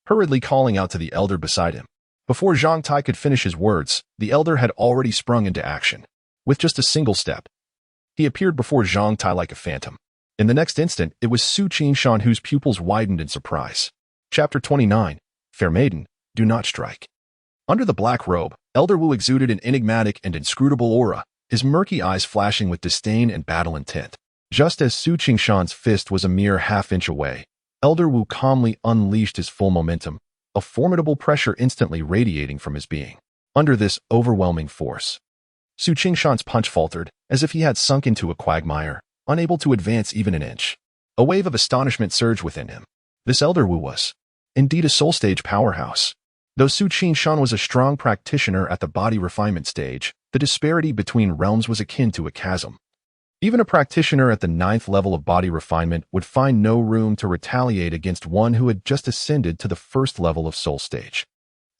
hurriedly calling out to the elder beside him. Before Zhang Tai could finish his words, the elder had already sprung into action. With just a single step, he appeared before Zhang Tai like a phantom. In the next instant, it was Su Qingshan whose pupils widened in surprise. Chapter 29. Fair Maiden, Do Not Strike. Under the black robe, Elder Wu exuded an enigmatic and inscrutable aura, his murky eyes flashing with disdain and battle intent. Just as Su Qingshan's fist was a mere half-inch away, Elder Wu calmly unleashed his full momentum, a formidable pressure instantly radiating from his being. Under this overwhelming force, Su Qingshan's punch faltered, as if he had sunk into a quagmire, unable to advance even an inch. A wave of astonishment surged within him. This Elder Wu was, indeed, a soul-stage powerhouse. Though Su Qingshan was a strong practitioner at the body refinement stage, the disparity between realms was akin to a chasm. Even a practitioner at the 9th level of body refinement would find no room to retaliate against one who had just ascended to the 1st level of soul stage.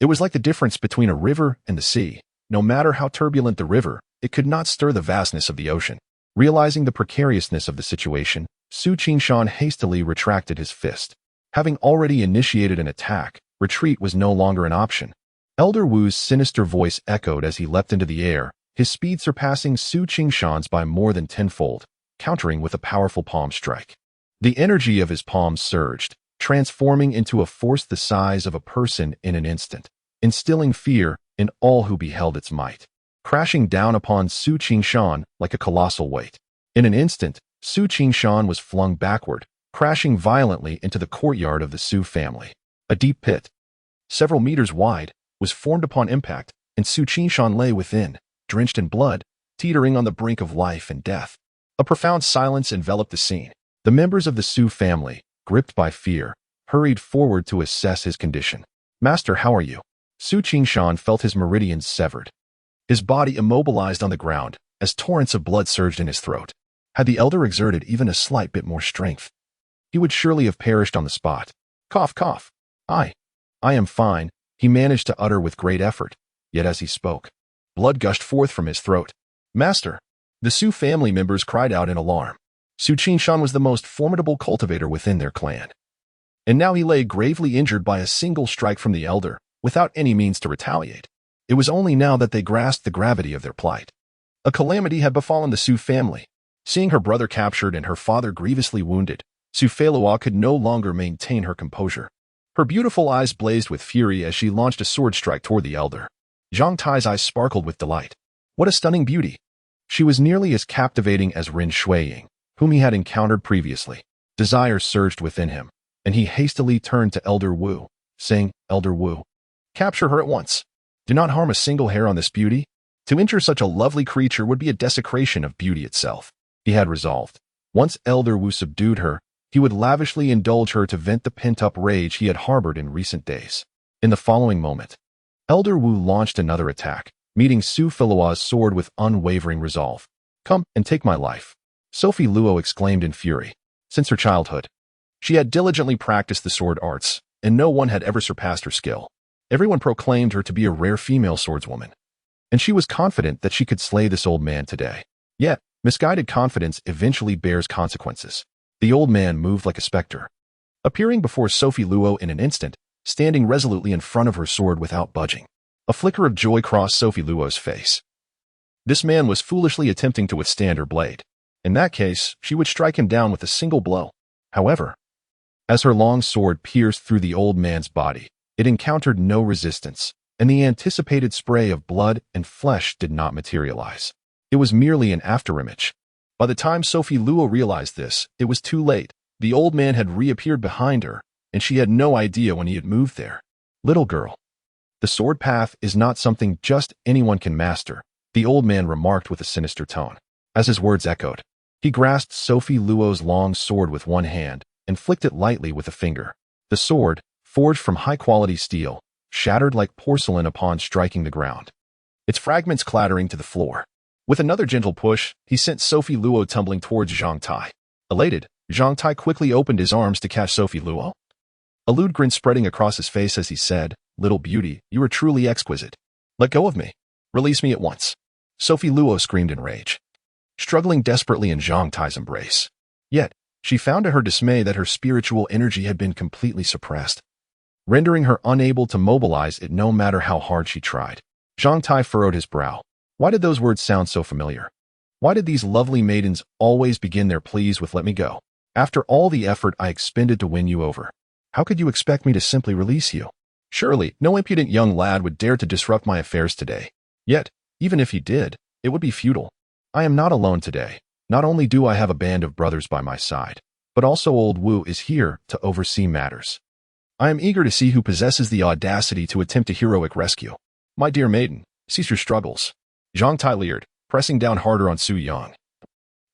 It was like the difference between a river and the sea. No matter how turbulent the river, it could not stir the vastness of the ocean. Realizing the precariousness of the situation, Su Qingshan hastily retracted his fist. Having already initiated an attack, retreat was no longer an option. Elder Wu's sinister voice echoed as he leapt into the air, his speed surpassing Su Qingshan's by more than tenfold, countering with a powerful palm strike. The energy of his palms surged, transforming into a force the size of a person in an instant, instilling fear in all who beheld its might, crashing down upon Su Qingshan like a colossal weight. In an instant, Su Qingshan was flung backward, crashing violently into the courtyard of the Su family. A deep pit, several meters wide, was formed upon impact, and Su Qingshan lay within, drenched in blood, teetering on the brink of life and death. A profound silence enveloped the scene. The members of the Su family, gripped by fear, hurried forward to assess his condition. "Master, how are you?" Su Qingshan felt his meridians severed. His body immobilized on the ground as torrents of blood surged in his throat. Had the elder exerted even a slight bit more strength, he would surely have perished on the spot. Cough, cough. I am fine, he managed to utter with great effort, yet as he spoke, blood gushed forth from his throat. "Master!" The Su family members cried out in alarm. Su Qingshan was the most formidable cultivator within their clan. And now he lay gravely injured by a single strike from the elder, without any means to retaliate. It was only now that they grasped the gravity of their plight. A calamity had befallen the Su family. Seeing her brother captured and her father grievously wounded, Su Feilua could no longer maintain her composure. Her beautiful eyes blazed with fury as she launched a sword strike toward the elder. Zhang Tai's eyes sparkled with delight. What a stunning beauty! She was nearly as captivating as Rin Shuiying, whom he had encountered previously. Desire surged within him, and he hastily turned to Elder Wu, saying, "Elder Wu, capture her at once. Do not harm a single hair on this beauty. To injure such a lovely creature would be a desecration of beauty itself." He had resolved. Once Elder Wu subdued her, he would lavishly indulge her to vent the pent-up rage he had harbored in recent days. In the following moment, Elder Wu launched another attack, meeting Su Feilua's sword with unwavering resolve. "Come and take my life," Sophie Luo exclaimed in fury. Since her childhood, she had diligently practiced the sword arts, and no one had ever surpassed her skill. Everyone proclaimed her to be a rare female swordswoman, and she was confident that she could slay this old man today. Yet, misguided confidence eventually bears consequences. The old man moved like a specter, appearing before Sophie Luo in an instant, standing resolutely in front of her sword without budging. A flicker of joy crossed Sophie Luo's face. This man was foolishly attempting to withstand her blade. In that case, she would strike him down with a single blow. However, as her long sword pierced through the old man's body, it encountered no resistance, and the anticipated spray of blood and flesh did not materialize. It was merely an afterimage. By the time Sophie Luo realized this, it was too late. The old man had reappeared behind her, and she had no idea when he had moved there. "Little girl, the sword path is not something just anyone can master," the old man remarked with a sinister tone. As his words echoed, he grasped Sophie Luo's long sword with one hand and flicked it lightly with a finger. The sword, forged from high-quality steel, shattered like porcelain upon striking the ground, its fragments clattering to the floor. With another gentle push, he sent Sophie Luo tumbling towards Zhang Tai. Elated, Zhang Tai quickly opened his arms to catch Sophie Luo. A lewd grin spreading across his face as he said, "Little beauty, you are truly exquisite. Let go of me. Release me at once." Sophie Luo screamed in rage, struggling desperately in Zhang Tai's embrace. Yet, she found to her dismay that her spiritual energy had been completely suppressed, rendering her unable to mobilize it no matter how hard she tried. Zhang Tai furrowed his brow. Why did those words sound so familiar? Why did these lovely maidens always begin their pleas with "let me go"? After all the effort I expended to win you over, how could you expect me to simply release you? Surely, no impudent young lad would dare to disrupt my affairs today. Yet, even if he did, it would be futile. I am not alone today. Not only do I have a band of brothers by my side, but also old Wu is here to oversee matters. I am eager to see who possesses the audacity to attempt a heroic rescue. My dear maiden, cease your struggles." Zhang Tai leered, pressing down harder on Su Yang,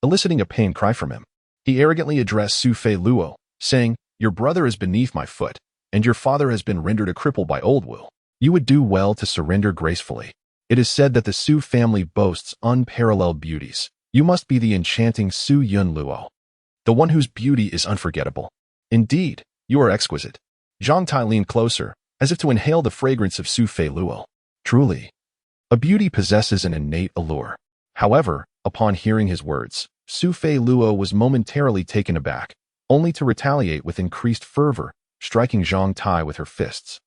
eliciting a pained cry from him. He arrogantly addressed Su Fei Luo, saying, "Your brother is beneath my foot, and your father has been rendered a cripple by old Wu. You would do well to surrender gracefully. It is said that the Su family boasts unparalleled beauties. You must be the enchanting Su Yun Luo, the one whose beauty is unforgettable. Indeed, you are exquisite." Zhang Tai leaned closer, as if to inhale the fragrance of Su Fei Luo. Truly, a beauty possesses an innate allure. However, upon hearing his words, Su Fei Luo was momentarily taken aback, only to retaliate with increased fervor, striking Zhang Tai with her fists.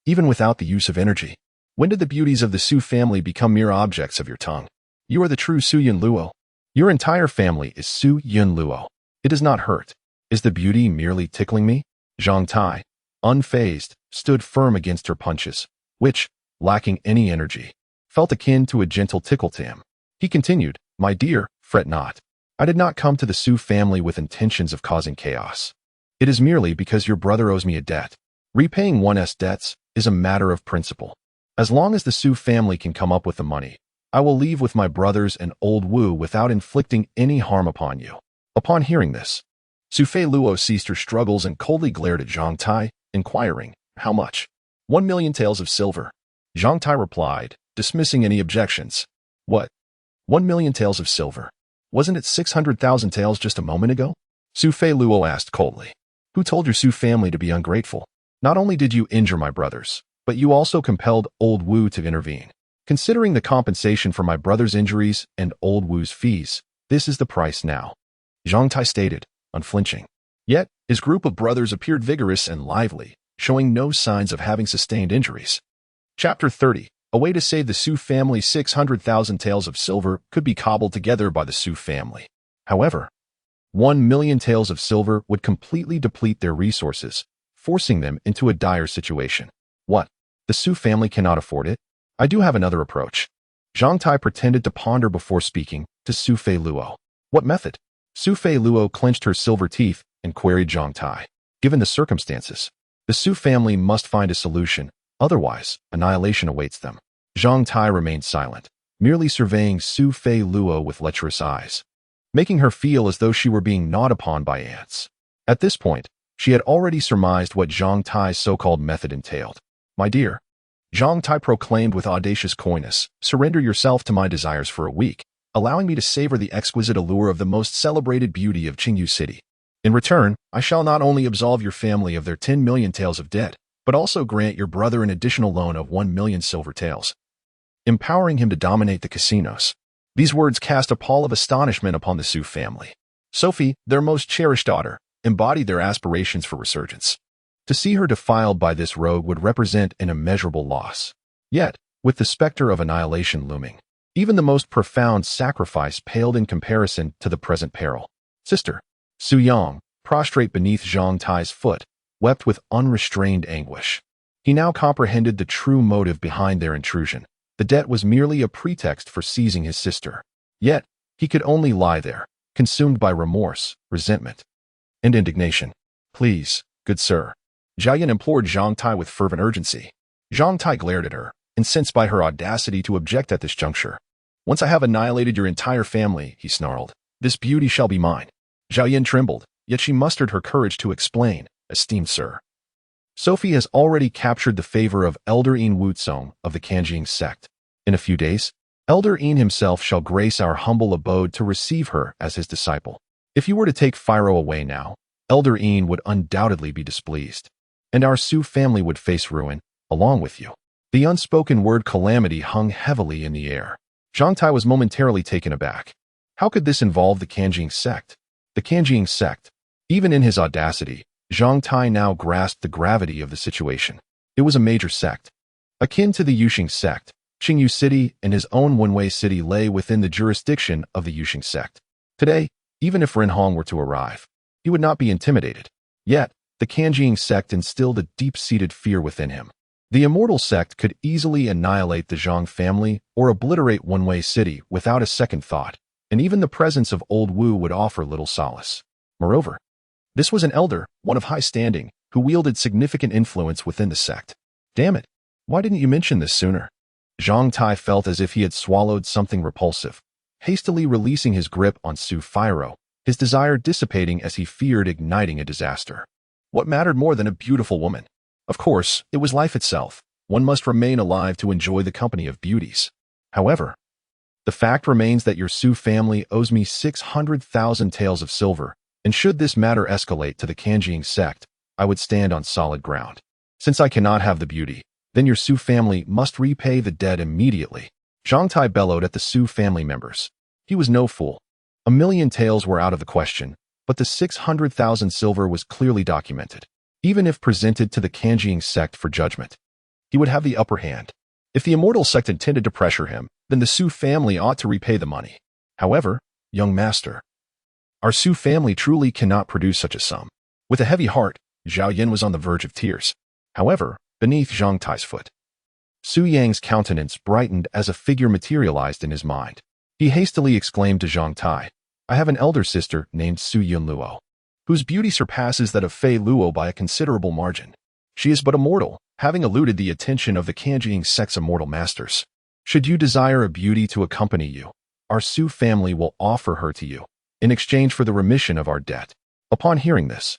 Even without the use of energy, when did the beauties of the Su family become mere objects of your tongue? You are the true Su Yun Luo. Your entire family is Su Yun Luo. It does not hurt. Is the beauty merely tickling me? Zhang Tai, unfazed, stood firm against her punches, which, lacking any energy, felt akin to a gentle tickle to him. He continued, "My dear, fret not. I did not come to the Su family with intentions of causing chaos. It is merely because your brother owes me a debt. Repaying one's debts is a matter of principle. As long as the Su family can come up with the money, I will leave with my brothers and old Wu without inflicting any harm upon you." Upon hearing this, Su Fei Luo ceased her struggles and coldly glared at Zhang Tai, inquiring, "How much?" 1,000,000 taels of silver. Zhang Tai replied, dismissing any objections. "What? 1,000,000 taels of silver? Wasn't it 600,000 taels just a moment ago?" Su Fei Luo asked coldly. "Who told your Su family to be ungrateful? Not only did you injure my brothers, but you also compelled old Wu to intervene. Considering the compensation for my brother's injuries and old Wu's fees, this is the price now," Zhang Tai stated, unflinching. Yet, his group of brothers appeared vigorous and lively, showing no signs of having sustained injuries. Chapter 30. A way to save the Su family. 600,000 taels of silver could be cobbled together by the Su family. However, 1,000,000 taels of silver would completely deplete their resources, forcing them into a dire situation. What? The Su family cannot afford it? I do have another approach. Zhang Tai pretended to ponder before speaking to Su Fei Luo. What method? Su Fei Luo clenched her silver teeth and queried Zhang Tai. Given the circumstances, the Su family must find a solution, otherwise annihilation awaits them. Zhang Tai remained silent, merely surveying Su Fei Luo with lecherous eyes, making her feel as though she were being gnawed upon by ants. At this point, she had already surmised what Zhang Tai's so-called method entailed. "My dear," Zhang Tai proclaimed with audacious coyness, "surrender yourself to my desires for a week, allowing me to savor the exquisite allure of the most celebrated beauty of Qingyu City. In return, I shall not only absolve your family of their 10,000,000 taels of debt, but also grant your brother an additional loan of 1,000,000 silver taels, empowering him to dominate the casinos." These words cast a pall of astonishment upon the Su family. Sophie, their most cherished daughter, embodied their aspirations for resurgence. To see her defiled by this rogue would represent an immeasurable loss. Yet, with the specter of annihilation looming, even the most profound sacrifice paled in comparison to the present peril. Sister Su Yang, prostrate beneath Zhang Tai's foot, wept with unrestrained anguish. He now comprehended the true motive behind their intrusion. The debt was merely a pretext for seizing his sister. Yet, he could only lie there, consumed by remorse, resentment, and indignation. "Please, good sir," Jiayan implored Zhang Tai with fervent urgency. Zhang Tai glared at her, incensed by her audacity to object at this juncture. "Once I have annihilated your entire family," he snarled, "this beauty shall be mine." Jiayan trembled, yet she mustered her courage to explain, "Esteemed sir, Sophie has already captured the favor of Elder Yin Wuzong of the Kanjing sect. In a few days, Elder Yin himself shall grace our humble abode to receive her as his disciple. If you were to take Phiro away now, Elder Yin would undoubtedly be displeased, and our Su family would face ruin, along with you." The unspoken word calamity hung heavily in the air. Zhang Tai was momentarily taken aback. How could this involve the Kanjing sect? The Kanjing sect. Even in his audacity, Zhang Tai now grasped the gravity of the situation. It was a major sect. Akin to the Yuxing sect, Qingyu City and his own Wenwei City lay within the jurisdiction of the Yuxing sect. Today, even if Ren Hong were to arrive, he would not be intimidated. Yet, the Kanjing sect instilled a deep-seated fear within him. The Immortal sect could easily annihilate the Zhang family or obliterate Wenwei City without a second thought, and even the presence of old Wu would offer little solace. Moreover, this was an elder, one of high standing, who wielded significant influence within the sect. Damn it, why didn't you mention this sooner? Zhang Tai felt as if he had swallowed something repulsive, hastily releasing his grip on Su Phiro, his desire dissipating as he feared igniting a disaster. What mattered more than a beautiful woman? Of course, it was life itself. One must remain alive to enjoy the company of beauties. However, the fact remains that your Su family owes me 600,000 taels of silver, and should this matter escalate to the Kanjing sect, I would stand on solid ground. Since I cannot have the beauty, then your Su family must repay the debt immediately. Zhang Tai bellowed at the Su family members. He was no fool. A million taels were out of the question, but the 600,000 silver was clearly documented. Even if presented to the Kanjiang sect for judgment, he would have the upper hand. If the immortal sect intended to pressure him, then the Su family ought to repay the money. However, young master, our Su family truly cannot produce such a sum. With a heavy heart, Zhao Yin was on the verge of tears. However, beneath Zhang Tai's foot, Su Yang's countenance brightened as a figure materialized in his mind. He hastily exclaimed to Zhang Tai, I have an elder sister named Su Yunluo, whose beauty surpasses that of Fei Luo by a considerable margin. She is but a mortal, having eluded the attention of the Kanjiang sect's immortal masters. Should you desire a beauty to accompany you, our Su family will offer her to you, in exchange for the remission of our debt. Upon hearing this,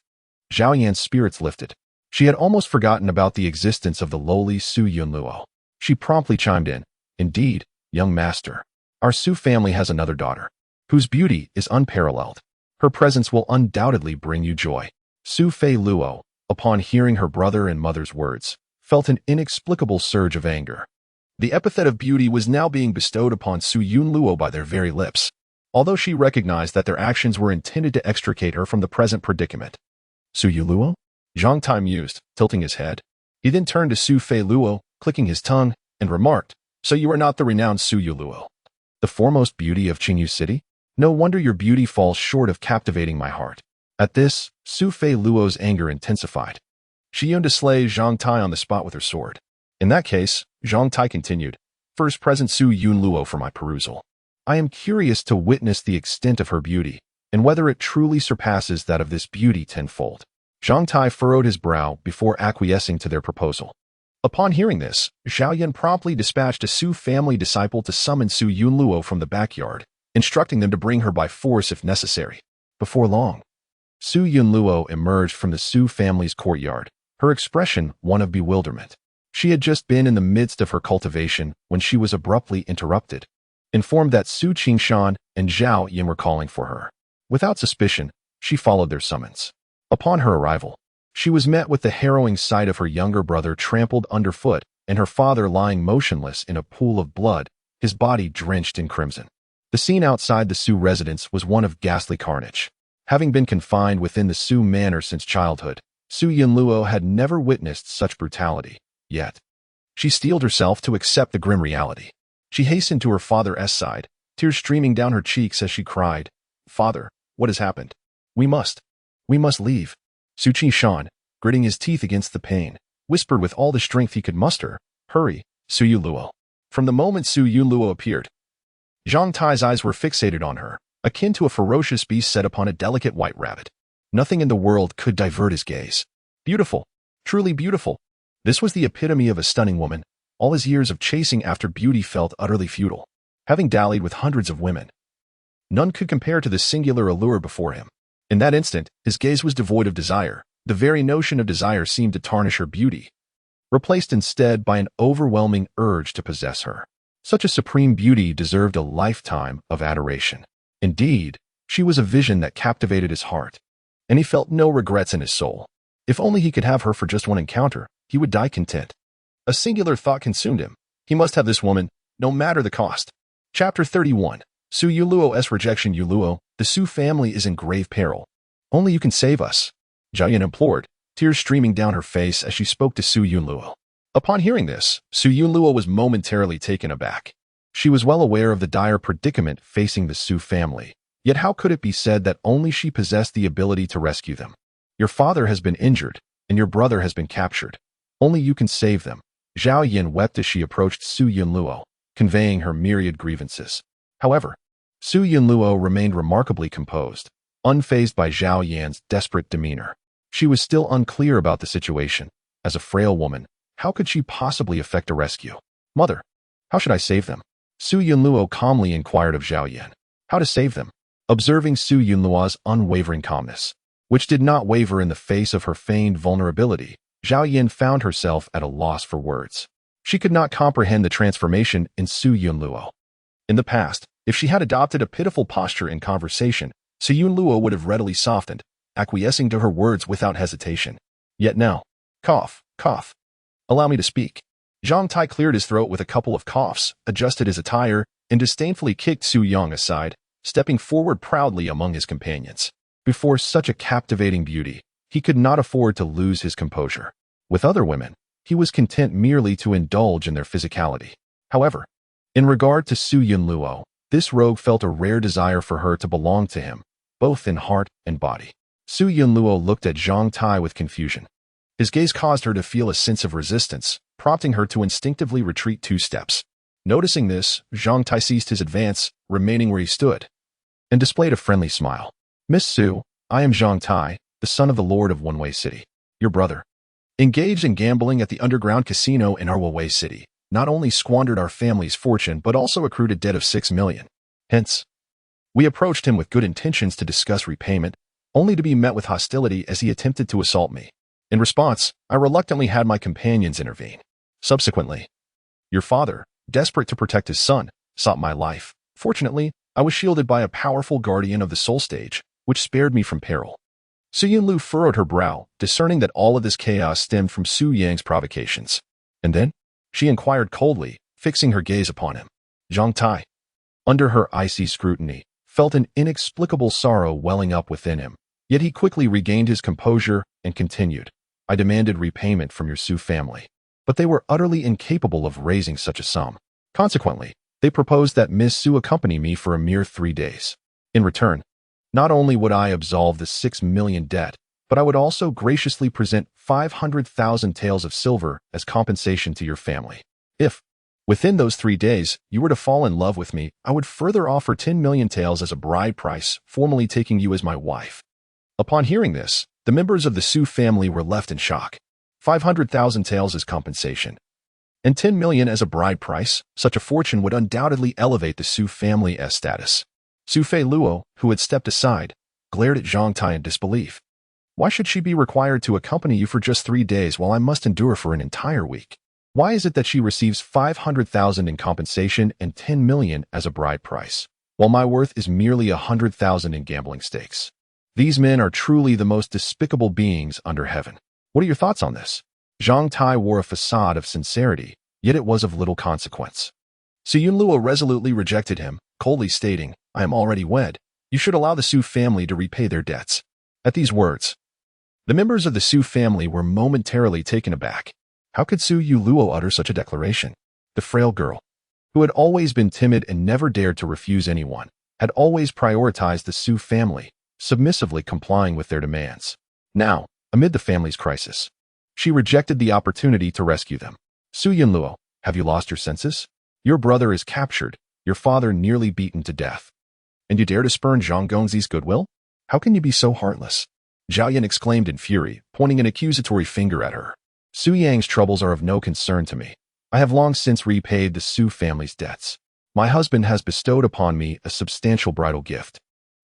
Zhao Yan's spirits lifted. She had almost forgotten about the existence of the lowly Su Yunluo. She promptly chimed in, Indeed, young master, our Su family has another daughter, whose beauty is unparalleled. Her presence will undoubtedly bring you joy. Su Fei Luo, upon hearing her brother and mother's words, felt an inexplicable surge of anger. The epithet of beauty was now being bestowed upon Su Yunluo by their very lips, although she recognized that their actions were intended to extricate her from the present predicament. Su Yunluo? Zhang Tai mused, tilting his head. He then turned to Su Fei Luo, clicking his tongue, and remarked, So you are not the renowned Su Yunluo, the foremost beauty of Qingyu City? No wonder your beauty falls short of captivating my heart. At this, Su Fei Luo's anger intensified. She yearned to slay Zhang Tai on the spot with her sword. In that case, Zhang Tai continued, First present Su Yunluo for my perusal. I am curious to witness the extent of her beauty, and whether it truly surpasses that of this beauty tenfold. Zhang Tai furrowed his brow before acquiescing to their proposal. Upon hearing this, Zhao Yan promptly dispatched a Su family disciple to summon Su Yunluo from the backyard, instructing them to bring her by force if necessary. Before long, Su Yunluo emerged from the Su family's courtyard, her expression one of bewilderment. She had just been in the midst of her cultivation when she was abruptly interrupted, informed that Su Qingshan and Zhao Yin were calling for her. Without suspicion, she followed their summons. Upon her arrival, she was met with the harrowing sight of her younger brother trampled underfoot and her father lying motionless in a pool of blood, his body drenched in crimson. The scene outside the Su residence was one of ghastly carnage. Having been confined within the Su manor since childhood, Su Yunluo had never witnessed such brutality. Yet, she steeled herself to accept the grim reality. She hastened to her father's side, tears streaming down her cheeks as she cried, Father, what has happened? We must leave. Su Qingshan, gritting his teeth against the pain, whispered with all the strength he could muster, Hurry, Su Yunluo. From the moment Su Yunluo appeared, Zhang Tai's eyes were fixated on her, akin to a ferocious beast set upon a delicate white rabbit. Nothing in the world could divert his gaze. Beautiful, truly beautiful. This was the epitome of a stunning woman. All his years of chasing after beauty felt utterly futile. Having dallied with hundreds of women, none could compare to the singular allure before him. In that instant, his gaze was devoid of desire. The very notion of desire seemed to tarnish her beauty, replaced instead by an overwhelming urge to possess her. Such a supreme beauty deserved a lifetime of adoration. Indeed, she was a vision that captivated his heart, and he felt no regrets in his soul. If only he could have her for just one encounter, he would die content. A singular thought consumed him. He must have this woman, no matter the cost. Chapter 31. Su Yunluo's rejection. Yunluo, the Su family is in grave peril. Only you can save us, Zhao Yan implored, tears streaming down her face as she spoke to Su Yunluo. Upon hearing this, Su Yunluo was momentarily taken aback. She was well aware of the dire predicament facing the Su family, yet how could it be said that only she possessed the ability to rescue them? Your father has been injured, and your brother has been captured. Only you can save them. Zhao Yin wept as she approached Su Yunluo, conveying her myriad grievances. However, Su Yunluo remained remarkably composed, unfazed by Zhao Yan's desperate demeanor. She was still unclear about the situation. As a frail woman, how could she possibly effect a rescue? Mother, how should I save them? Su Yunluo calmly inquired of Zhao Yan. How to save them? Observing Su Yunluo's unwavering calmness, which did not waver in the face of her feigned vulnerability, Zhao Yan found herself at a loss for words. She could not comprehend the transformation in Su Yunluo. In the past, if she had adopted a pitiful posture in conversation, Su Yunluo would have readily softened, acquiescing to her words without hesitation. Yet now, cough, cough. Allow me to speak. Zhang Tai cleared his throat with a couple of coughs, adjusted his attire, and disdainfully kicked Su Yang aside, stepping forward proudly among his companions. Before such a captivating beauty, he could not afford to lose his composure. With other women, he was content merely to indulge in their physicality. However, in regard to Su Yunluo, this rogue felt a rare desire for her to belong to him, both in heart and body. Su Yunluo looked at Zhang Tai with confusion. His gaze caused her to feel a sense of resistance, prompting her to instinctively retreat 2 steps. Noticing this, Zhang Tai ceased his advance, remaining where he stood, and displayed a friendly smile. Miss Su, I am Zhang Tai, the son of the Lord of Wenwei City, your brother. Engaged in gambling at the underground casino in our Wenwei City, not only squandered our family's fortune but also accrued a debt of 6 million. Hence, we approached him with good intentions to discuss repayment, only to be met with hostility as he attempted to assault me. In response, I reluctantly had my companions intervene. Subsequently, your father, desperate to protect his son, sought my life. Fortunately, I was shielded by a powerful guardian of the soul stage, which spared me from peril. Su Yunlu furrowed her brow, discerning that all of this chaos stemmed from Su Yang's provocations. And then, she inquired coldly, fixing her gaze upon him. Zhang Tai, under her icy scrutiny, felt an inexplicable sorrow welling up within him. Yet he quickly regained his composure and continued. I demanded repayment from your Su family, but they were utterly incapable of raising such a sum. Consequently, they proposed that Ms. Su accompany me for a mere 3 days. In return, not only would I absolve the 6 million debt, but I would also graciously present 500,000 taels of silver as compensation to your family. If, within those 3 days, you were to fall in love with me, I would further offer 10 million taels as a bride price, formally taking you as my wife. Upon hearing this, the members of the Su family were left in shock. 500,000 taels as compensation, and 10 million as a bride price, such a fortune would undoubtedly elevate the Su family's status. Su Fei Luo, who had stepped aside, glared at Zhang Tai in disbelief. Why should she be required to accompany you for just 3 days while I must endure for an entire week? Why is it that she receives 500,000 in compensation and 10 million as a bride price, while my worth is merely 100,000 in gambling stakes? These men are truly the most despicable beings under heaven. What are your thoughts on this? Zhang Tai wore a facade of sincerity, yet it was of little consequence. Su Yunluo resolutely rejected him, coldly stating, I am already wed. You should allow the Su family to repay their debts. At these words, the members of the Su family were momentarily taken aback. How could Su Yunluo utter such a declaration? The frail girl, who had always been timid and never dared to refuse anyone, had always prioritized the Su family, submissively complying with their demands. Now, amid the family's crisis, she rejected the opportunity to rescue them. Su Yunluo, have you lost your senses? Your brother is captured, your father nearly beaten to death. And you dare to spurn Zhang Gongzi's goodwill? How can you be so heartless? Zhao Yan exclaimed in fury, pointing an accusatory finger at her. Su Yang's troubles are of no concern to me. I have long since repaid the Su family's debts. My husband has bestowed upon me a substantial bridal gift,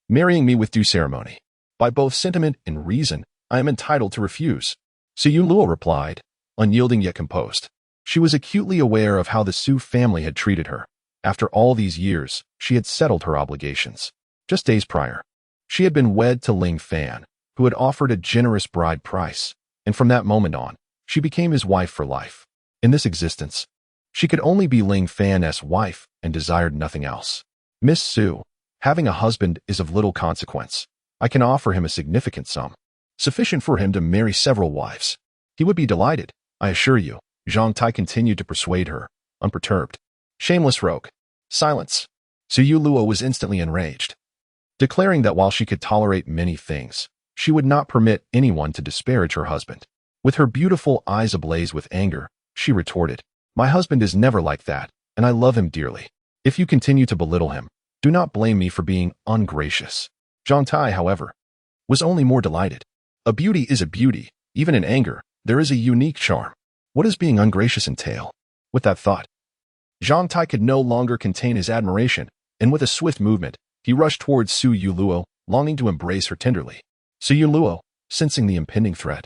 marrying me with due ceremony. By both sentiment and reason, I am entitled to refuse. Su Yunluo replied, unyielding yet composed. She was acutely aware of how the Su family had treated her. After all these years, she had settled her obligations. Just days prior, she had been wed to Ling Fan, who had offered a generous bride price, and from that moment on, she became his wife for life. In this existence, she could only be Ling Fan's wife and desired nothing else. Miss Su, having a husband is of little consequence. I can offer him a significant sum, sufficient for him to marry several wives. He would be delighted, I assure you. Zhang Tai continued to persuade her, unperturbed. Shameless rogue. Silence. Su Yunluo was instantly enraged, declaring that while she could tolerate many things, she would not permit anyone to disparage her husband. With her beautiful eyes ablaze with anger, she retorted, My husband is never like that, and I love him dearly. If you continue to belittle him, do not blame me for being ungracious. Zhang Tai, however, was only more delighted. A beauty is a beauty. Even in anger, there is a unique charm. What does being ungracious entail? With that thought, Zhang Tai could no longer contain his admiration, and with a swift movement, he rushed towards Su Yunluo, longing to embrace her tenderly. Su Yunluo, sensing the impending threat,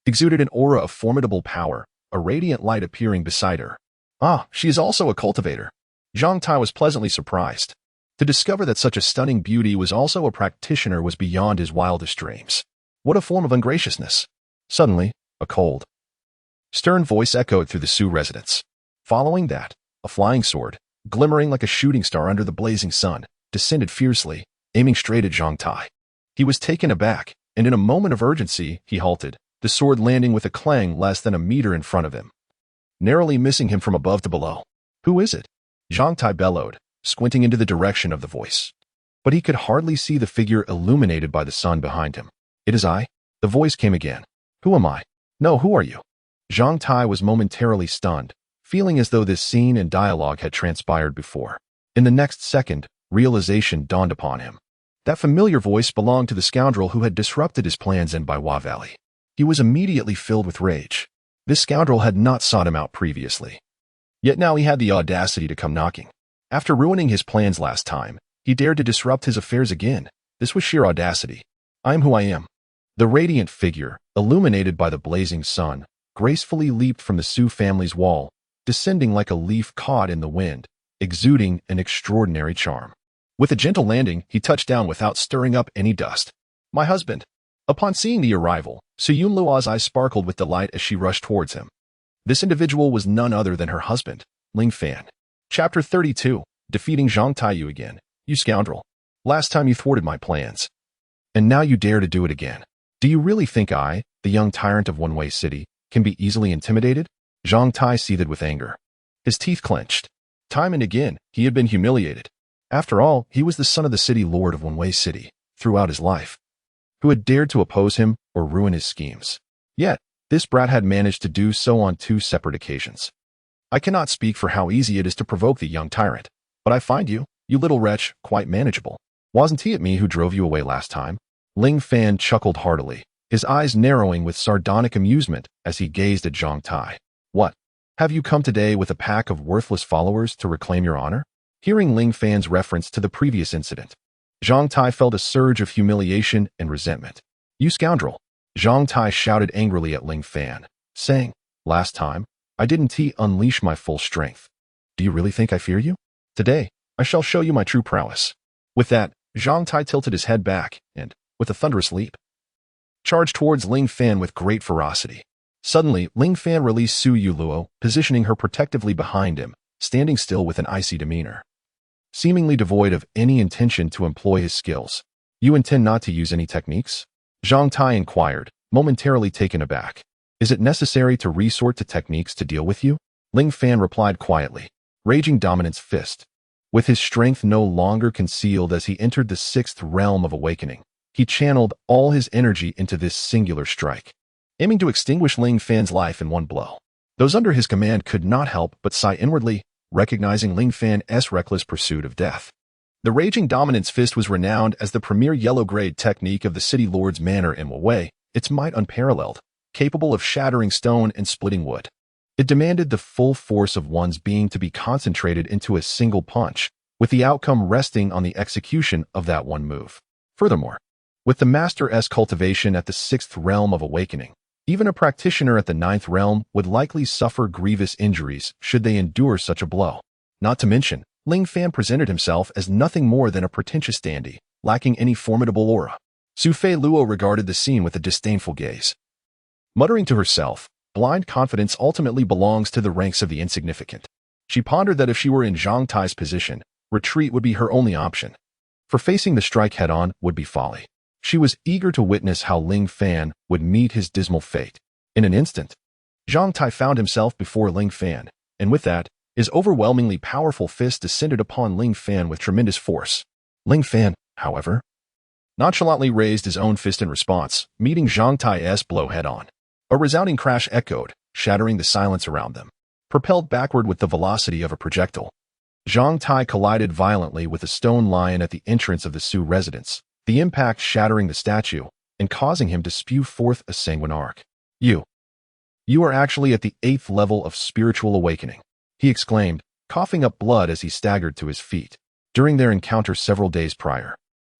exuded an aura of formidable power, a radiant light appearing beside her. Ah, she is also a cultivator. Zhang Tai was pleasantly surprised. To discover that such a stunning beauty was also a practitioner was beyond his wildest dreams. What a form of ungraciousness! Suddenly, a cold, stern voice echoed through the Su residence. Following that, a flying sword, glimmering like a shooting star under the blazing sun, descended fiercely, aiming straight at Zhang Tai. He was taken aback, and in a moment of urgency, he halted, the sword landing with a clang less than a meter in front of him, narrowly missing him from above to below. "Who is it?" Zhang Tai bellowed, squinting into the direction of the voice. But he could hardly see the figure illuminated by the sun behind him. "It is I." The voice came again. "Who am I?" "No, who are you?" Zhang Tai was momentarily stunned, feeling as though this scene and dialogue had transpired before. In the next second, realization dawned upon him. That familiar voice belonged to the scoundrel who had disrupted his plans in Baiwa Valley. He was immediately filled with rage. This scoundrel had not sought him out previously. Yet now he had the audacity to come knocking. After ruining his plans last time, he dared to disrupt his affairs again. This was sheer audacity. "I am who I am." The radiant figure, illuminated by the blazing sun, gracefully leaped from the Su family's wall, descending like a leaf caught in the wind, exuding an extraordinary charm. With a gentle landing, he touched down without stirring up any dust. "My husband." Upon seeing the arrival, Su Yunluo's eyes sparkled with delight as she rushed towards him. This individual was none other than her husband, Ling Fan. Chapter 32, Defeating Zhang Taiyu again. "You scoundrel. Last time you thwarted my plans. And now you dare to do it again. Do you really think I, the young tyrant of One-Way City, can be easily intimidated?" Zhang Tai seethed with anger. His teeth clenched. Time and again, he had been humiliated. After all, he was the son of the city lord of One-Way City, throughout his life, who had dared to oppose him or ruin his schemes. Yet, this brat had managed to do so on 2 separate occasions. "I cannot speak for how easy it is to provoke the young tyrant, but I find you, you little wretch, quite manageable. Wasn't it me who drove you away last time?" Ling Fan chuckled heartily, his eyes narrowing with sardonic amusement as he gazed at Zhang Tai. "What? Have you come today with a pack of worthless followers to reclaim your honor?" Hearing Ling Fan's reference to the previous incident, Zhang Tai felt a surge of humiliation and resentment. "You scoundrel!" Zhang Tai shouted angrily at Ling Fan, saying, "Last time, I didn't unleash my full strength. Do you really think I fear you? Today, I shall show you my true prowess." With that, Zhang Tai tilted his head back and, with a thunderous leap, charged towards Ling Fan with great ferocity. Suddenly, Ling Fan released Su Yuluo, positioning her protectively behind him, standing still with an icy demeanor, seemingly devoid of any intention to employ his skills. "You intend not to use any techniques?" Zhang Tai inquired, momentarily taken aback. "Is it necessary to resort to techniques to deal with you?" Ling Fan replied quietly, raging Dominant's fist. With his strength no longer concealed as he entered the 6th realm of awakening, he channeled all his energy into this singular strike, aiming to extinguish Ling Fan's life in one blow. Those under his command could not help but sigh inwardly, recognizing Ling Fan's reckless pursuit of death. The raging Dominant's fist was renowned as the premier yellow-grade technique of the city lord's manor in Wei, its might unparalleled, capable of shattering stone and splitting wood. It demanded the full force of one's being to be concentrated into a single punch, with the outcome resting on the execution of that one move. Furthermore, with the Master's cultivation at the 6th realm of awakening, even a practitioner at the 9th realm would likely suffer grievous injuries should they endure such a blow. Not to mention, Ling Fan presented himself as nothing more than a pretentious dandy, lacking any formidable aura. Su Fei Luo regarded the scene with a disdainful gaze. Muttering to herself, blind confidence ultimately belongs to the ranks of the insignificant. She pondered that if she were in Zhang Tai's position, retreat would be her only option, for facing the strike head-on would be folly. She was eager to witness how Ling Fan would meet his dismal fate. In an instant, Zhang Tai found himself before Ling Fan, and with that, his overwhelmingly powerful fist descended upon Ling Fan with tremendous force. Ling Fan, however, nonchalantly raised his own fist in response, meeting Zhang Tai's blow head-on. A resounding crash echoed, shattering the silence around them. Propelled backward with the velocity of a projectile, Zhang Tai collided violently with a stone lion at the entrance of the Su residence, the impact shattering the statue and causing him to spew forth a sanguine arc. You are actually at the 8th level of spiritual awakening," he exclaimed, coughing up blood as he staggered to his feet. During their encounter several days prior,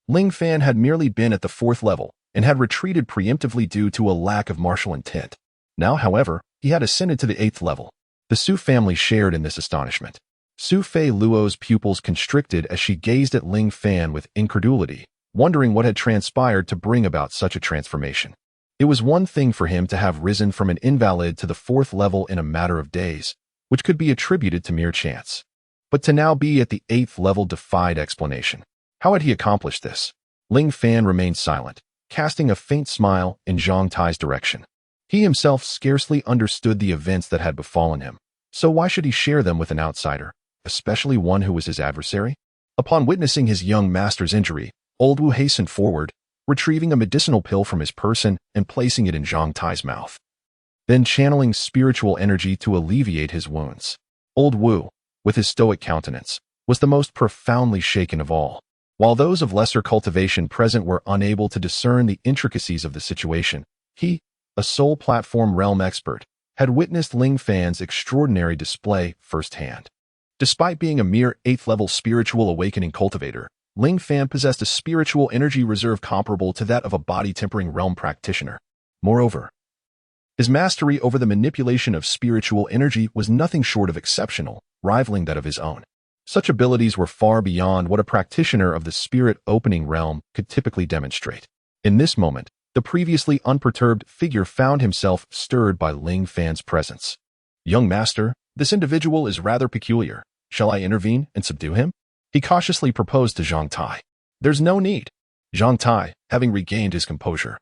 Ling Fan had merely been at the 4th level and had retreated preemptively due to a lack of martial intent. Now, however, he had ascended to the 8th level. The Su family shared in this astonishment. Su Fei Luo's pupils constricted as she gazed at Ling Fan with incredulity, wondering what had transpired to bring about such a transformation. It was one thing for him to have risen from an invalid to the 4th level in a matter of days, which could be attributed to mere chance. But to now be at the 8th level defied explanation. How had he accomplished this? Ling Fan remained silent, casting a faint smile in Zhang Tai's direction. He himself scarcely understood the events that had befallen him, so why should he share them with an outsider, especially one who was his adversary? Upon witnessing his young master's injury, Old Wu hastened forward, retrieving a medicinal pill from his person and placing it in Zhang Tai's mouth, then channeling spiritual energy to alleviate his wounds. Old Wu, with his stoic countenance, was the most profoundly shaken of all. While those of lesser cultivation present were unable to discern the intricacies of the situation, he, a sole platform realm expert, had witnessed Ling Fan's extraordinary display firsthand. Despite being a mere 8th-level spiritual awakening cultivator, Ling Fan possessed a spiritual energy reserve comparable to that of a body-tempering realm practitioner. Moreover, his mastery over the manipulation of spiritual energy was nothing short of exceptional, rivaling that of his own. Such abilities were far beyond what a practitioner of the spirit-opening realm could typically demonstrate. In this moment, the previously unperturbed figure found himself stirred by Ling Fan's presence. "Young master, this individual is rather peculiar. Shall I intervene and subdue him?" he cautiously proposed to Zhang Tai. "There's no need." Zhang Tai, having regained his composure,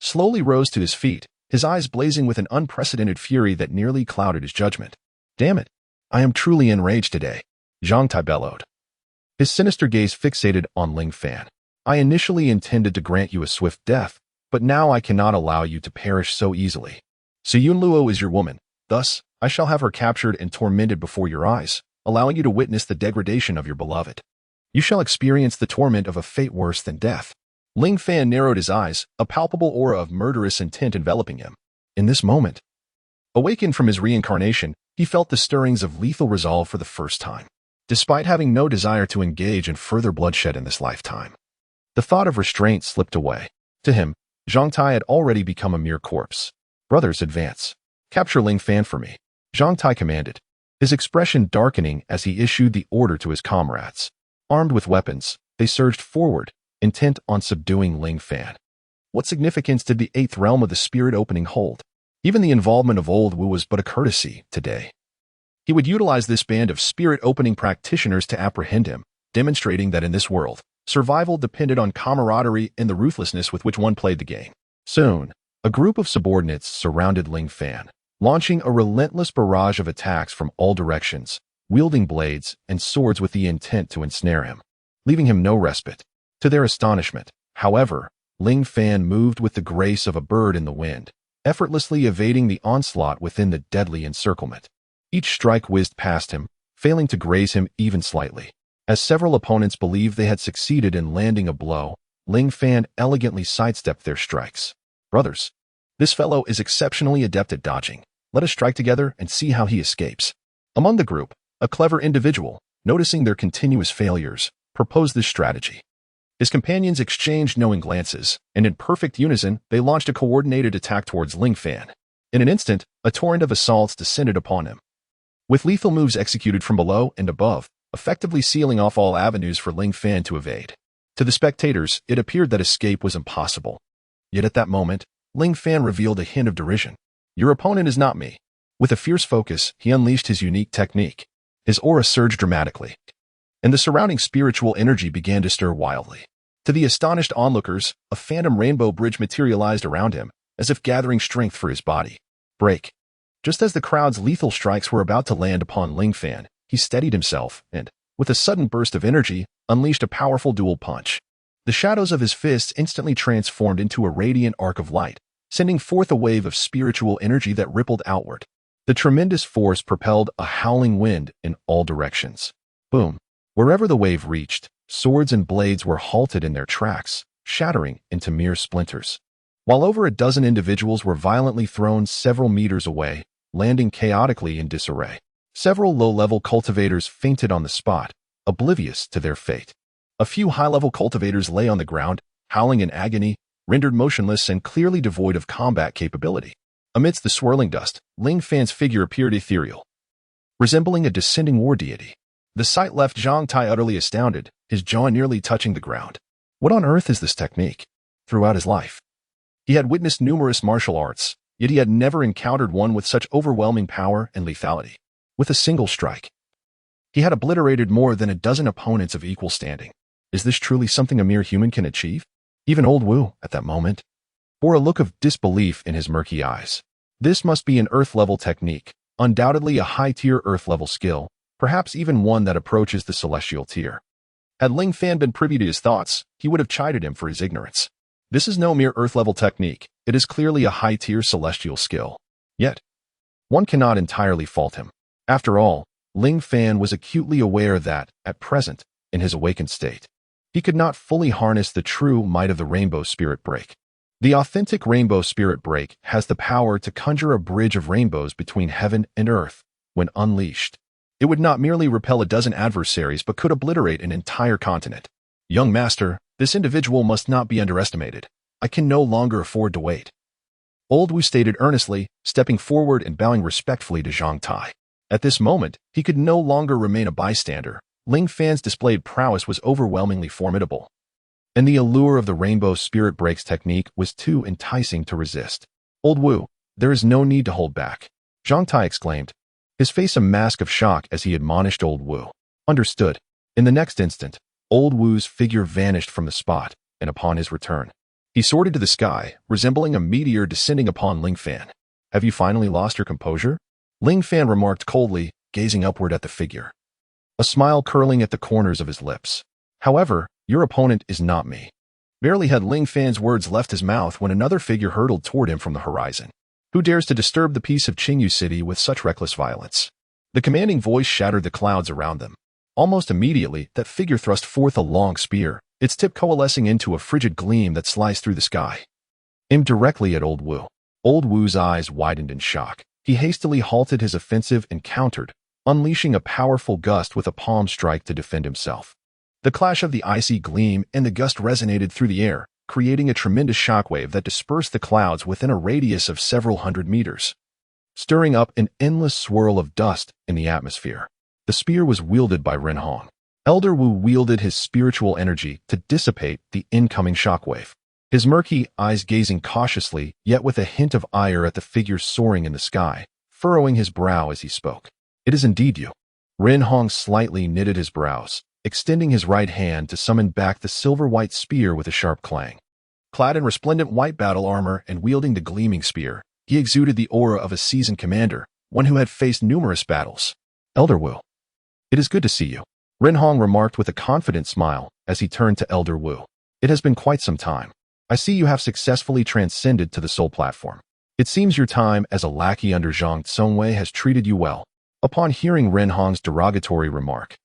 slowly rose to his feet, his eyes blazing with an unprecedented fury that nearly clouded his judgment. "Damn it! I am truly enraged today," Zhang Tai bellowed, his sinister gaze fixated on Ling Fan. "I initially intended to grant you a swift death, but now I cannot allow you to perish so easily. So Yun Luo is your woman, thus I shall have her captured and tormented before your eyes, allowing you to witness the degradation of your beloved. You shall experience the torment of a fate worse than death." Ling Fan narrowed his eyes, a palpable aura of murderous intent enveloping him. In this moment, awakened from his reincarnation, he felt the stirrings of lethal resolve for the first time. Despite having no desire to engage in further bloodshed in this lifetime, the thought of restraint slipped away. To him, Zhang Tai had already become a mere corpse. "Brothers, advance. Capture Ling Fan for me," Zhang Tai commanded, his expression darkening as he issued the order to his comrades. Armed with weapons, they surged forward, intent on subduing Ling Fan. What significance did the 8th realm of the spirit opening hold? Even the involvement of Old Wu was but a courtesy today. He would utilize this band of spirit-opening practitioners to apprehend him, demonstrating that in this world, survival depended on camaraderie and the ruthlessness with which one played the game. Soon, a group of subordinates surrounded Ling Fan, launching a relentless barrage of attacks from all directions, wielding blades and swords with the intent to ensnare him, leaving him no respite. To their astonishment, however, Ling Fan moved with the grace of a bird in the wind, effortlessly evading the onslaught within the deadly encirclement. Each strike whizzed past him, failing to graze him even slightly. As several opponents believed they had succeeded in landing a blow, Ling Fan elegantly sidestepped their strikes. "Brothers, this fellow is exceptionally adept at dodging. Let us strike together and see how he escapes." Among the group, a clever individual, noticing their continuous failures, proposed this strategy. His companions exchanged knowing glances, and in perfect unison, they launched a coordinated attack towards Ling Fan. In an instant, a torrent of assaults descended upon him, with lethal moves executed from below and above, effectively sealing off all avenues for Ling Fan to evade. To the spectators, it appeared that escape was impossible. Yet at that moment, Ling Fan revealed a hint of derision. "Your opponent is not me." With a fierce focus, he unleashed his unique technique. His aura surged dramatically, and the surrounding spiritual energy began to stir wildly. To the astonished onlookers, a phantom rainbow bridge materialized around him, as if gathering strength for his body. Break. Just as the crowd's lethal strikes were about to land upon Ling Fan, he steadied himself and, with a sudden burst of energy, unleashed a powerful dual punch. The shadows of his fists instantly transformed into a radiant arc of light, sending forth a wave of spiritual energy that rippled outward. The tremendous force propelled a howling wind in all directions. Boom. Wherever the wave reached, swords and blades were halted in their tracks, shattering into mere splinters. While over a dozen individuals were violently thrown several meters away, landing chaotically in disarray. Several low-level cultivators fainted on the spot, oblivious to their fate. A few high-level cultivators lay on the ground, howling in agony, rendered motionless and clearly devoid of combat capability. Amidst the swirling dust, Ling Fan's figure appeared ethereal, resembling a descending war deity. The sight left Zhang Tai utterly astounded, his jaw nearly touching the ground. What on earth is this technique? Throughout his life, he had witnessed numerous martial arts, yet he had never encountered one with such overwhelming power and lethality. With a single strike, he had obliterated more than a dozen opponents of equal standing. Is this truly something a mere human can achieve? Even old Wu, at that moment, bore a look of disbelief in his murky eyes. This must be an Earth-level technique, undoubtedly a high-tier Earth-level skill, perhaps even one that approaches the celestial tier. Had Ling Fan been privy to his thoughts, he would have chided him for his ignorance. This is no mere Earth-level technique, it is clearly a high-tier celestial skill. Yet, one cannot entirely fault him. After all, Ling Fan was acutely aware that, at present, in his awakened state, he could not fully harness the true might of the Rainbow Spirit Break. The authentic Rainbow Spirit Break has the power to conjure a bridge of rainbows between heaven and earth. When unleashed, it would not merely repel a dozen adversaries but could obliterate an entire continent. Young master, this individual must not be underestimated. I can no longer afford to wait. Old Wu stated earnestly, stepping forward and bowing respectfully to Zhang Tai. At this moment, he could no longer remain a bystander. Ling Fan's displayed prowess was overwhelmingly formidable, and the allure of the Rainbow Spirit Breaks technique was too enticing to resist. Old Wu, there is no need to hold back, Zhang Tai exclaimed, his face a mask of shock as he admonished Old Wu. Understood. In the next instant, Old Wu's figure vanished from the spot, and upon his return, he soared into the sky, resembling a meteor descending upon Ling Fan. Have you finally lost your composure? Ling Fan remarked coldly, gazing upward at the figure, a smile curling at the corners of his lips. However, your opponent is not me. Barely had Ling Fan's words left his mouth when another figure hurtled toward him from the horizon. Who dares to disturb the peace of Qingyu City with such reckless violence? The commanding voice shattered the clouds around them. Almost immediately, that figure thrust forth a long spear, its tip coalescing into a frigid gleam that sliced through the sky. Aimed directly at Old Wu. Old Wu's eyes widened in shock. He hastily halted his offensive and countered, unleashing a powerful gust with a palm strike to defend himself. The clash of the icy gleam and the gust resonated through the air, creating a tremendous shockwave that dispersed the clouds within a radius of several hundred meters, stirring up an endless swirl of dust in the atmosphere. The spear was wielded by Ren Hong. Elder Wu wielded his spiritual energy to dissipate the incoming shockwave, his murky eyes gazing cautiously yet with a hint of ire at the figure soaring in the sky, furrowing his brow as he spoke. It is indeed you. Ren Hong slightly knitted his brows, extending his right hand to summon back the silver-white spear with a sharp clang. Clad in resplendent white battle armor and wielding the gleaming spear, he exuded the aura of a seasoned commander, one who had faced numerous battles. Elder Wu. It is good to see you, Ren Hong remarked with a confident smile as he turned to Elder Wu. It has been quite some time. I see you have successfully transcended to the soul platform. It seems your time as a lackey under Zhang Tsongwei has treated you well. Upon hearing Ren Hong's derogatory remark,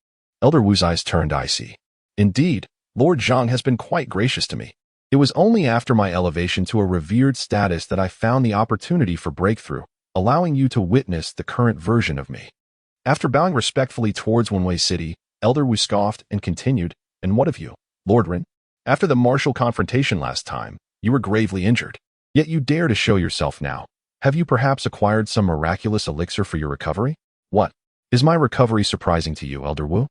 Elder Wu's eyes turned icy. Indeed, Lord Zhang has been quite gracious to me. It was only after my elevation to a revered status that I found the opportunity for breakthrough, allowing you to witness the current version of me. After bowing respectfully towards Wenwei City, Elder Wu scoffed and continued, And what of you, Lord Ren? After the martial confrontation last time, you were gravely injured. Yet you dare to show yourself now. Have you perhaps acquired some miraculous elixir for your recovery? What? Is my recovery surprising to you, Elder Wu?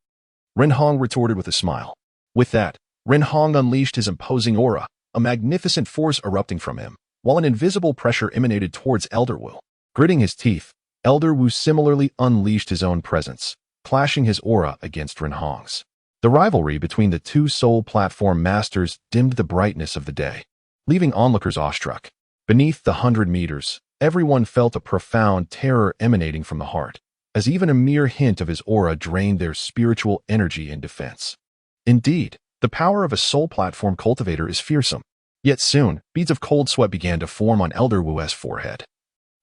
Ren Hong retorted with a smile. With that, Ren Hong unleashed his imposing aura, a magnificent force erupting from him, while an invisible pressure emanated towards Elder Wu. Gritting his teeth, Elder Wu similarly unleashed his own presence, clashing his aura against Ren Hong's. The rivalry between the two soul platform masters dimmed the brightness of the day, leaving onlookers awestruck. Beneath the 100 meters, everyone felt a profound terror emanating from the heart, as even a mere hint of his aura drained their spiritual energy and defense. Indeed, the power of a soul platform cultivator is fearsome. Yet soon, beads of cold sweat began to form on Elder Wu's forehead,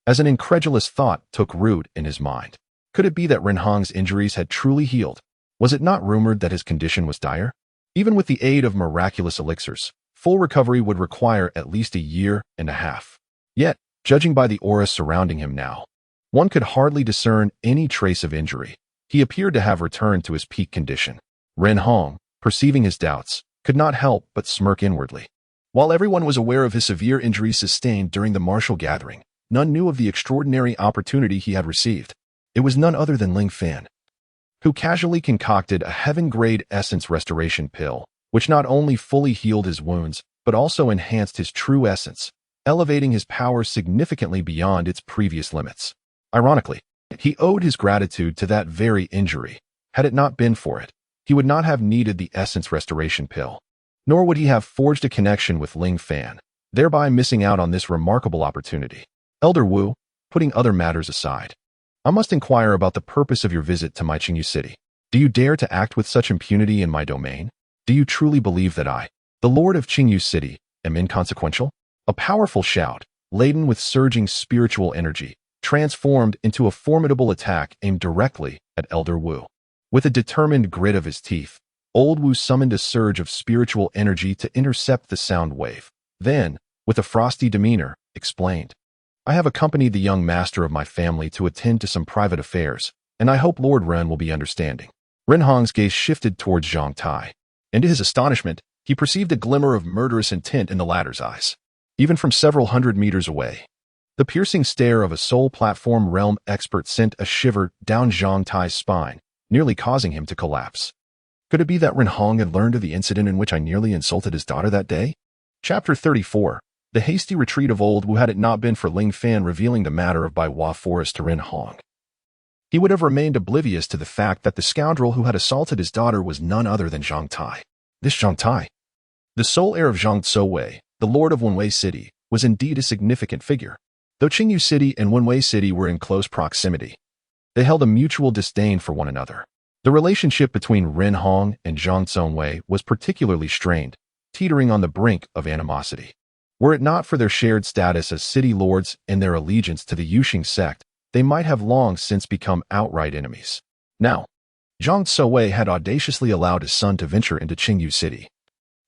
as an incredulous thought took root in his mind. Could it be that Ren Hong's injuries had truly healed? Was it not rumored that his condition was dire? Even with the aid of miraculous elixirs, full recovery would require at least a year and a half. Yet, judging by the aura surrounding him now, one could hardly discern any trace of injury. He appeared to have returned to his peak condition. Ren Hong, perceiving his doubts, could not help but smirk inwardly. While everyone was aware of his severe injuries sustained during the martial gathering, none knew of the extraordinary opportunity he had received. It was none other than Ling Fan, who casually concocted a heaven-grade essence restoration pill, which not only fully healed his wounds, but also enhanced his true essence, elevating his power significantly beyond its previous limits. Ironically, he owed his gratitude to that very injury. Had it not been for it, he would not have needed the essence restoration pill. Nor would he have forged a connection with Ling Fan, thereby missing out on this remarkable opportunity. Elder Wu, putting other matters aside, I must inquire about the purpose of your visit to my Qingyu city. Do you dare to act with such impunity in my domain? Do you truly believe that I, the Lord of Qingyu city, am inconsequential? A powerful shout, laden with surging spiritual energy, transformed into a formidable attack aimed directly at Elder Wu. With a determined grit of his teeth, Old Wu summoned a surge of spiritual energy to intercept the sound wave. Then, with a frosty demeanor, explained, I have accompanied the young master of my family to attend to some private affairs, and I hope Lord Ren will be understanding. Ren Hong's gaze shifted towards Zhang Tai, and to his astonishment, he perceived a glimmer of murderous intent in the latter's eyes. Even from several hundred meters away, the piercing stare of a soul platform realm expert sent a shiver down Zhang Tai's spine, nearly causing him to collapse. Could it be that Ren Hong had learned of the incident in which I nearly insulted his daughter that day? Chapter 34. The hasty retreat of Old Wu. Had it not been for Ling Fan revealing the matter of Baihua Forest to Ren Hong, he would have remained oblivious to the fact that the scoundrel who had assaulted his daughter was none other than Zhang Tai. This Zhang Tai, the sole heir of Zhang Tsowei, the lord of Wenwei City, was indeed a significant figure. Though Qingyu City and Wenwei City were in close proximity, they held a mutual disdain for one another. The relationship between Ren Hong and Zhang Tsowei was particularly strained, teetering on the brink of animosity. Were it not for their shared status as city lords and their allegiance to the Yuxing sect, they might have long since become outright enemies. Now, Zhang Tsowei had audaciously allowed his son to venture into Qingyu City,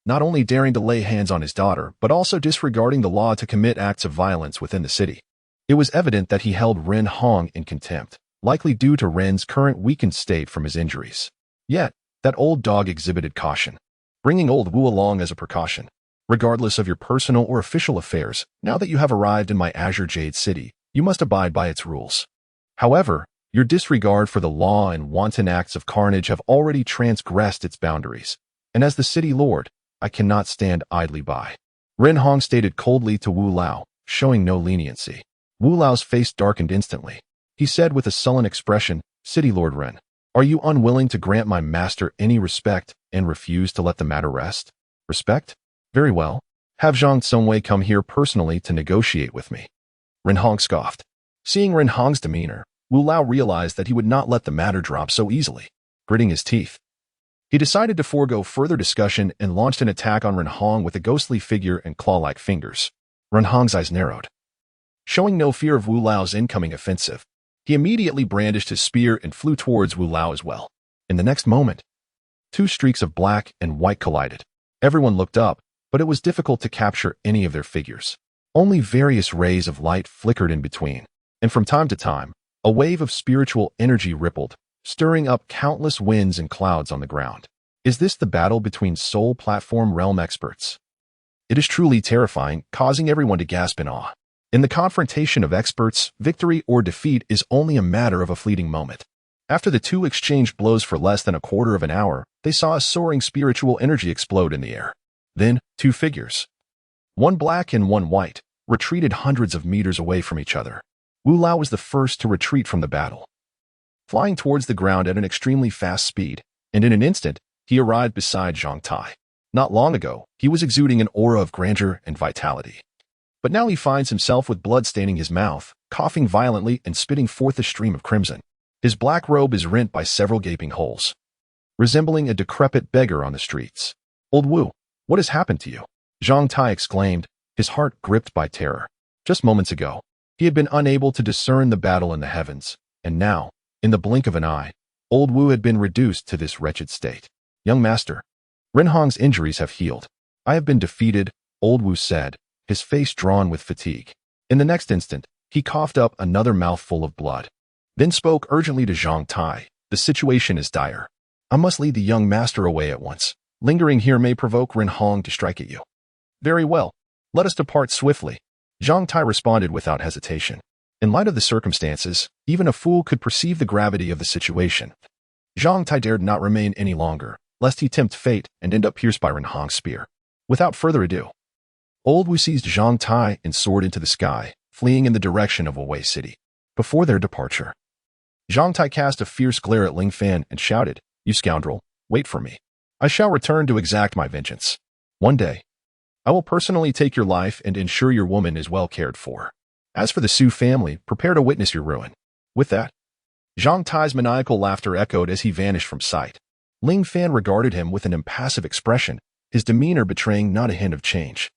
not only daring to lay hands on his daughter, but also disregarding the law to commit acts of violence within the city. It was evident that he held Ren Hong in contempt, likely due to Ren's current weakened state from his injuries. Yet, that old dog exhibited caution, bringing Old Wu along as a precaution. Regardless of your personal or official affairs, now that you have arrived in my Azure Jade City, you must abide by its rules. However, your disregard for the law and wanton acts of carnage have already transgressed its boundaries, and as the city lord, I cannot stand idly by. Ren Hong stated coldly to Wu Lao, showing no leniency. Wu Lao's face darkened instantly. He said with a sullen expression, City Lord Ren, are you unwilling to grant my master any respect and refuse to let the matter rest? Respect? Very well. Have Zhang Tsowei come here personally to negotiate with me. Ren Hong scoffed. Seeing Ren Hong's demeanor, Wu Lao realized that he would not let the matter drop so easily. Gritting his teeth, he decided to forego further discussion and launched an attack on Ren Hong with a ghostly figure and claw-like fingers. Ren Hong's eyes narrowed. Showing no fear of Wu Lao's incoming offensive, he immediately brandished his spear and flew towards Wu Lao as well. In the next moment, two streaks of black and white collided. Everyone looked up, but it was difficult to capture any of their figures. Only various rays of light flickered in between, and from time to time, a wave of spiritual energy rippled, stirring up countless winds and clouds on the ground. Is this the battle between soul platform realm experts? It is truly terrifying, causing everyone to gasp in awe. In the confrontation of experts, victory or defeat is only a matter of a fleeting moment. After the two exchanged blows for less than a quarter of an hour, they saw a soaring spiritual energy explode in the air. Then, two figures, one black and one white, retreated hundreds of meters away from each other. Wu Lao was the first to retreat from the battle, flying towards the ground at an extremely fast speed, and in an instant, he arrived beside Zhang Tai. Not long ago, he was exuding an aura of grandeur and vitality. But now he finds himself with blood staining his mouth, coughing violently and spitting forth a stream of crimson. His black robe is rent by several gaping holes, resembling a decrepit beggar on the streets. Old Wu, what has happened to you? Zhang Tai exclaimed, his heart gripped by terror. Just moments ago, he had been unable to discern the battle in the heavens, and now, in the blink of an eye, Old Wu had been reduced to this wretched state. Young master, Ren Hong's injuries have healed. I have been defeated, Old Wu said, his face drawn with fatigue. In the next instant, he coughed up another mouthful of blood, then spoke urgently to Zhang Tai. The situation is dire. I must lead the young master away at once. Lingering here may provoke Ren Hong to strike at you. Very well. Let us depart swiftly. Zhang Tai responded without hesitation. In light of the circumstances, even a fool could perceive the gravity of the situation. Zhang Tai dared not remain any longer, lest he tempt fate and end up pierced by Ren Hong's spear. Without further ado, Old Wu seized Zhang Tai and soared into the sky, fleeing in the direction of Wenwei City. Before their departure, Zhang Tai cast a fierce glare at Ling Fan and shouted, You scoundrel, Wait for me. I shall return to exact my vengeance. One day, I will personally take your life and ensure your woman is well cared for. As for the Su family, prepare to witness your ruin." With that, Zhang Tai's maniacal laughter echoed as he vanished from sight. Ling Fan regarded him with an impassive expression, his demeanor betraying not a hint of change.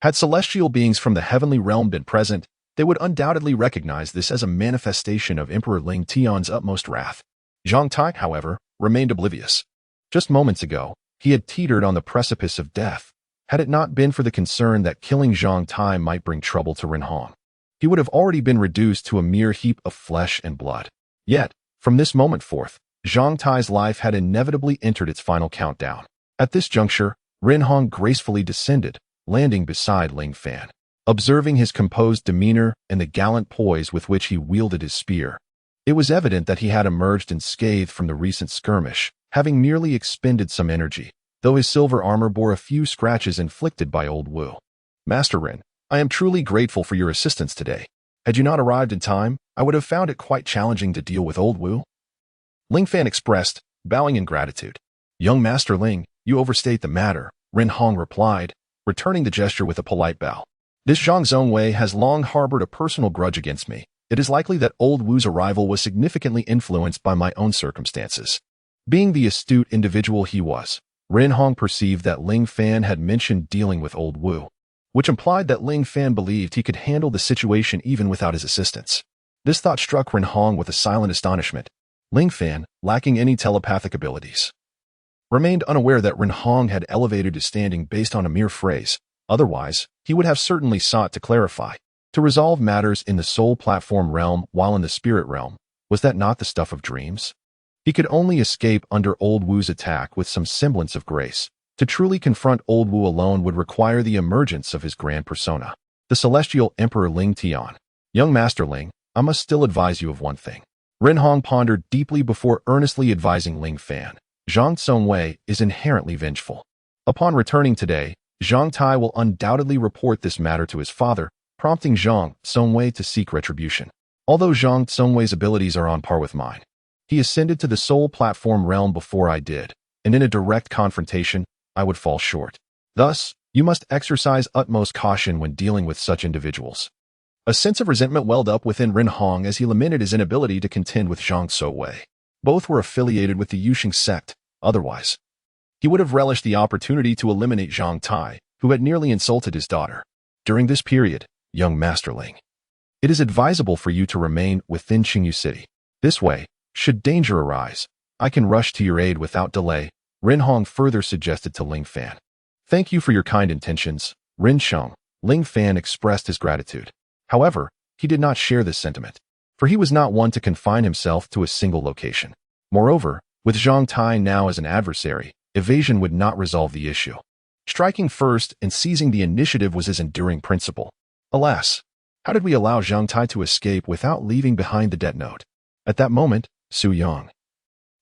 Had celestial beings from the heavenly realm been present, they would undoubtedly recognize this as a manifestation of Emperor Ling Tian's utmost wrath. Zhang Tai, however, remained oblivious. Just moments ago, he had teetered on the precipice of death. Had it not been for the concern that killing Zhang Tai might bring trouble to Ren Hong, he would have already been reduced to a mere heap of flesh and blood. Yet, from this moment forth, Zhang Tai's life had inevitably entered its final countdown. At this juncture, Ren Hong gracefully descended, landing beside Ling Fan. Observing his composed demeanor and the gallant poise with which he wielded his spear, it was evident that he had emerged unscathed from the recent skirmish, having merely expended some energy, though his silver armor bore a few scratches inflicted by Old Wu. "Master Ren, I am truly grateful for your assistance today. Had you not arrived in time, I would have found it quite challenging to deal with Old Wu," Ling Fan expressed, bowing in gratitude. "Young Master Ling, you overstate the matter," Ren Hong replied, returning the gesture with a polite bow. "This Zhang Zongwei has long harbored a personal grudge against me. It is likely that Old Wu's arrival was significantly influenced by my own circumstances." Being the astute individual he was, Ren Hong perceived that Ling Fan had mentioned dealing with Old Wu, which implied that Ling Fan believed he could handle the situation even without his assistance. This thought struck Ren Hong with a silent astonishment. Ling Fan, lacking any telepathic abilities, remained unaware that Ren Hong had elevated his standing based on a mere phrase. Otherwise, he would have certainly sought to clarify. To resolve matters in the soul platform realm while in the spirit realm, was that not the stuff of dreams? He could only escape under Old Wu's attack with some semblance of grace. To truly confront Old Wu alone would require the emergence of his grand persona, the celestial Emperor Ling Tian. "Young Master Ling, I must still advise you of one thing." Ren Hong pondered deeply before earnestly advising Ling Fan. "Zhang Zongwei is inherently vengeful. Upon returning today, Zhang Tai will undoubtedly report this matter to his father, prompting Zhang Zongwei to seek retribution. Although Zhang Zongwei's abilities are on par with mine, he ascended to the soul platform realm before I did, and in a direct confrontation, I would fall short. Thus, you must exercise utmost caution when dealing with such individuals." A sense of resentment welled up within Ren Hong as he lamented his inability to contend with Zhang Zongwei. Both were affiliated with the Yuxing sect. Otherwise, he would have relished the opportunity to eliminate Zhang Tai, who had nearly insulted his daughter. "During this period, young Master Ling, it is advisable for you to remain within Qingyu City. This way, should danger arise, I can rush to your aid without delay," Ren Hong further suggested to Ling Fan. "Thank you for your kind intentions, Ren Sheng," Ling Fan expressed his gratitude. However, he did not share this sentiment, for he was not one to confine himself to a single location. Moreover, with Zhang Tai now as an adversary, evasion would not resolve the issue. Striking first and seizing the initiative was his enduring principle. Alas, how did we allow Zhang Tai to escape without leaving behind the debt note? At that moment, Su Yang,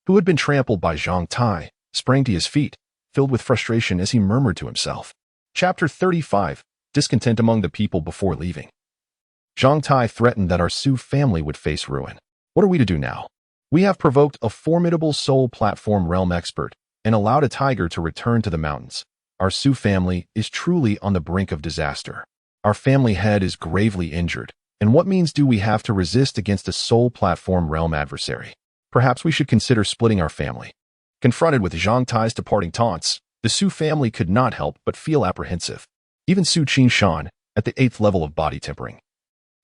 who had been trampled by Zhang Tai, sprang to his feet, filled with frustration as he murmured to himself. Chapter 35. Discontent among the people before leaving. Zhang Tai threatened that our Su family would face ruin. What are we to do now? We have provoked a formidable soul platform realm expert and allowed a tiger to return to the mountains. Our Su family is truly on the brink of disaster. Our family head is gravely injured, and what means do we have to resist against a soul platform realm adversary? Perhaps we should consider splitting our family. Confronted with Zhang Tai's departing taunts, the Su family could not help but feel apprehensive. Even Su Qingshan, at the 8th level of body tempering,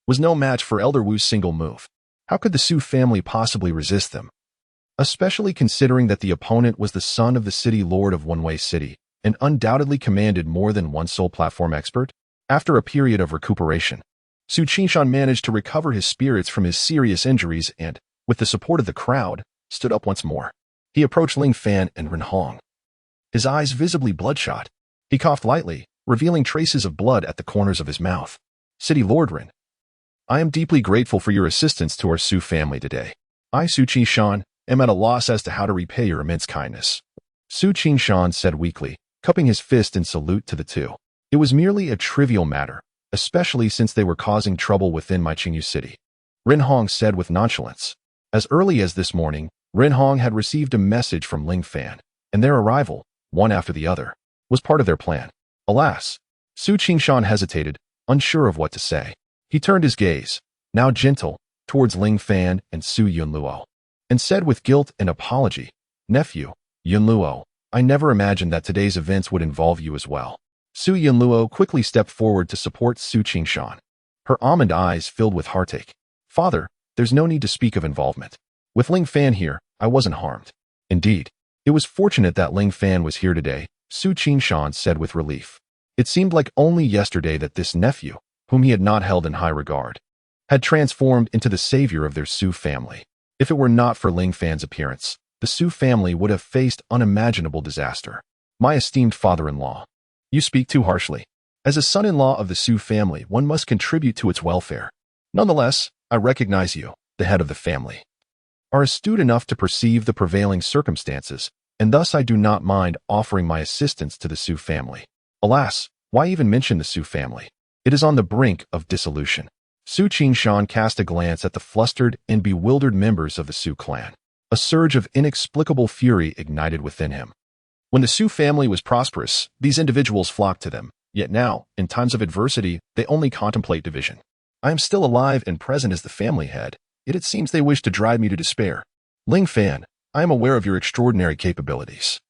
was no match for Elder Wu's single move. How could the Su family possibly resist them? Especially considering that the opponent was the son of the city lord of One-Way City, and undoubtedly commanded more than one soul platform expert. After a period of recuperation, Su Qingshan managed to recover his spirits from his serious injuries and, with the support of the crowd, stood up once more. He approached Ling Fan and Ren Hong, his eyes visibly bloodshot. He coughed lightly, revealing traces of blood at the corners of his mouth. "City Lord Ren, I am deeply grateful for your assistance to our Su family today. I, Su Qingshan, am at a loss as to how to repay your immense kindness," Su Qingshan said weakly, cupping his fist in salute to the two. "It was merely a trivial matter, especially since they were causing trouble within my Qingyu city," Ren Hong said with nonchalance. As early as this morning, Ren Hong had received a message from Ling Fan, and their arrival, one after the other, was part of their plan. Alas, Su Qingshan hesitated, unsure of what to say. He turned his gaze, now gentle, towards Ling Fan and Su Yunluo, and said with guilt and apology, "Nephew, Yunluo, I never imagined that today's events would involve you as well." Su Yunluo quickly stepped forward to support Su Qingshan. Her almond eyes filled with heartache. "Father, there's no need to speak of involvement. With Ling Fan here, I wasn't harmed." "Indeed, it was fortunate that Ling Fan was here today," Su Qingshan said with relief. It seemed like only yesterday that this nephew, whom he had not held in high regard, had transformed into the savior of their Su family. If it were not for Ling Fan's appearance, the Su family would have faced unimaginable disaster. "My esteemed father-in-law, you speak too harshly. As a son-in-law of the Su family, one must contribute to its welfare. Nonetheless, I recognize you, the head of the family, are astute enough to perceive the prevailing circumstances, and thus I do not mind offering my assistance to the Su family. Alas, why even mention the Su family? It is on the brink of dissolution." Su Qingshan cast a glance at the flustered and bewildered members of the Su clan. A surge of inexplicable fury ignited within him. When the Su family was prosperous, these individuals flocked to them. Yet now, in times of adversity, they only contemplate division. I am still alive and present as the family head, yet it seems they wish to drive me to despair. Ling Fan, I am aware of your extraordinary capabilities.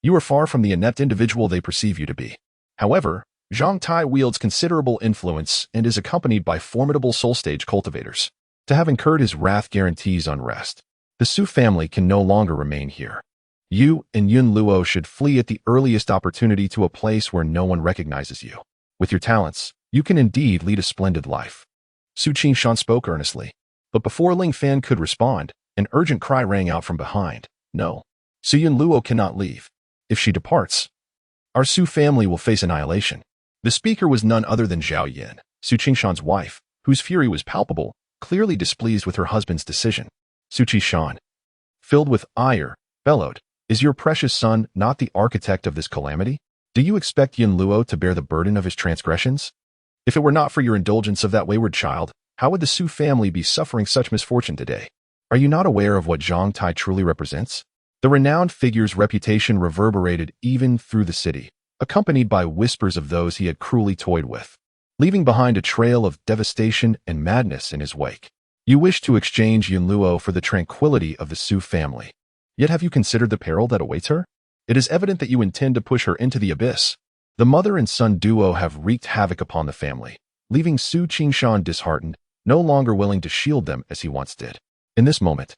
You are far from the inept individual they perceive you to be. However, Zhang Tai wields considerable influence and is accompanied by formidable soul-stage cultivators. To have incurred his wrath guarantees unrest. The Su family can no longer remain here. You and Yun Luo should flee at the earliest opportunity to a place where no one recognizes you. With your talents, you can indeed lead a splendid life." Su Qingshan spoke earnestly. But before Ling Fan could respond, an urgent cry rang out from behind. "No, Su Yun Luo cannot leave. If she departs, our Su family will face annihilation." The speaker was none other than Zhao Yin, Su Qingshan's wife, whose fury was palpable, clearly displeased with her husband's decision. Su Qingshan, filled with ire, bellowed, "Is your precious son not the architect of this calamity? Do you expect Yun Luo to bear the burden of his transgressions? If it were not for your indulgence of that wayward child, how would the Su family be suffering such misfortune today? Are you not aware of what Zhang Tai truly represents?" The renowned figure's reputation reverberated even through the city, accompanied by whispers of those he had cruelly toyed with, leaving behind a trail of devastation and madness in his wake. "You wish to exchange Yun Luo for the tranquility of the Su family. Yet have you considered the peril that awaits her? It is evident that you intend to push her into the abyss." The mother and son duo have wreaked havoc upon the family, leaving Su Qingshan disheartened, no longer willing to shield them as he once did. In this moment,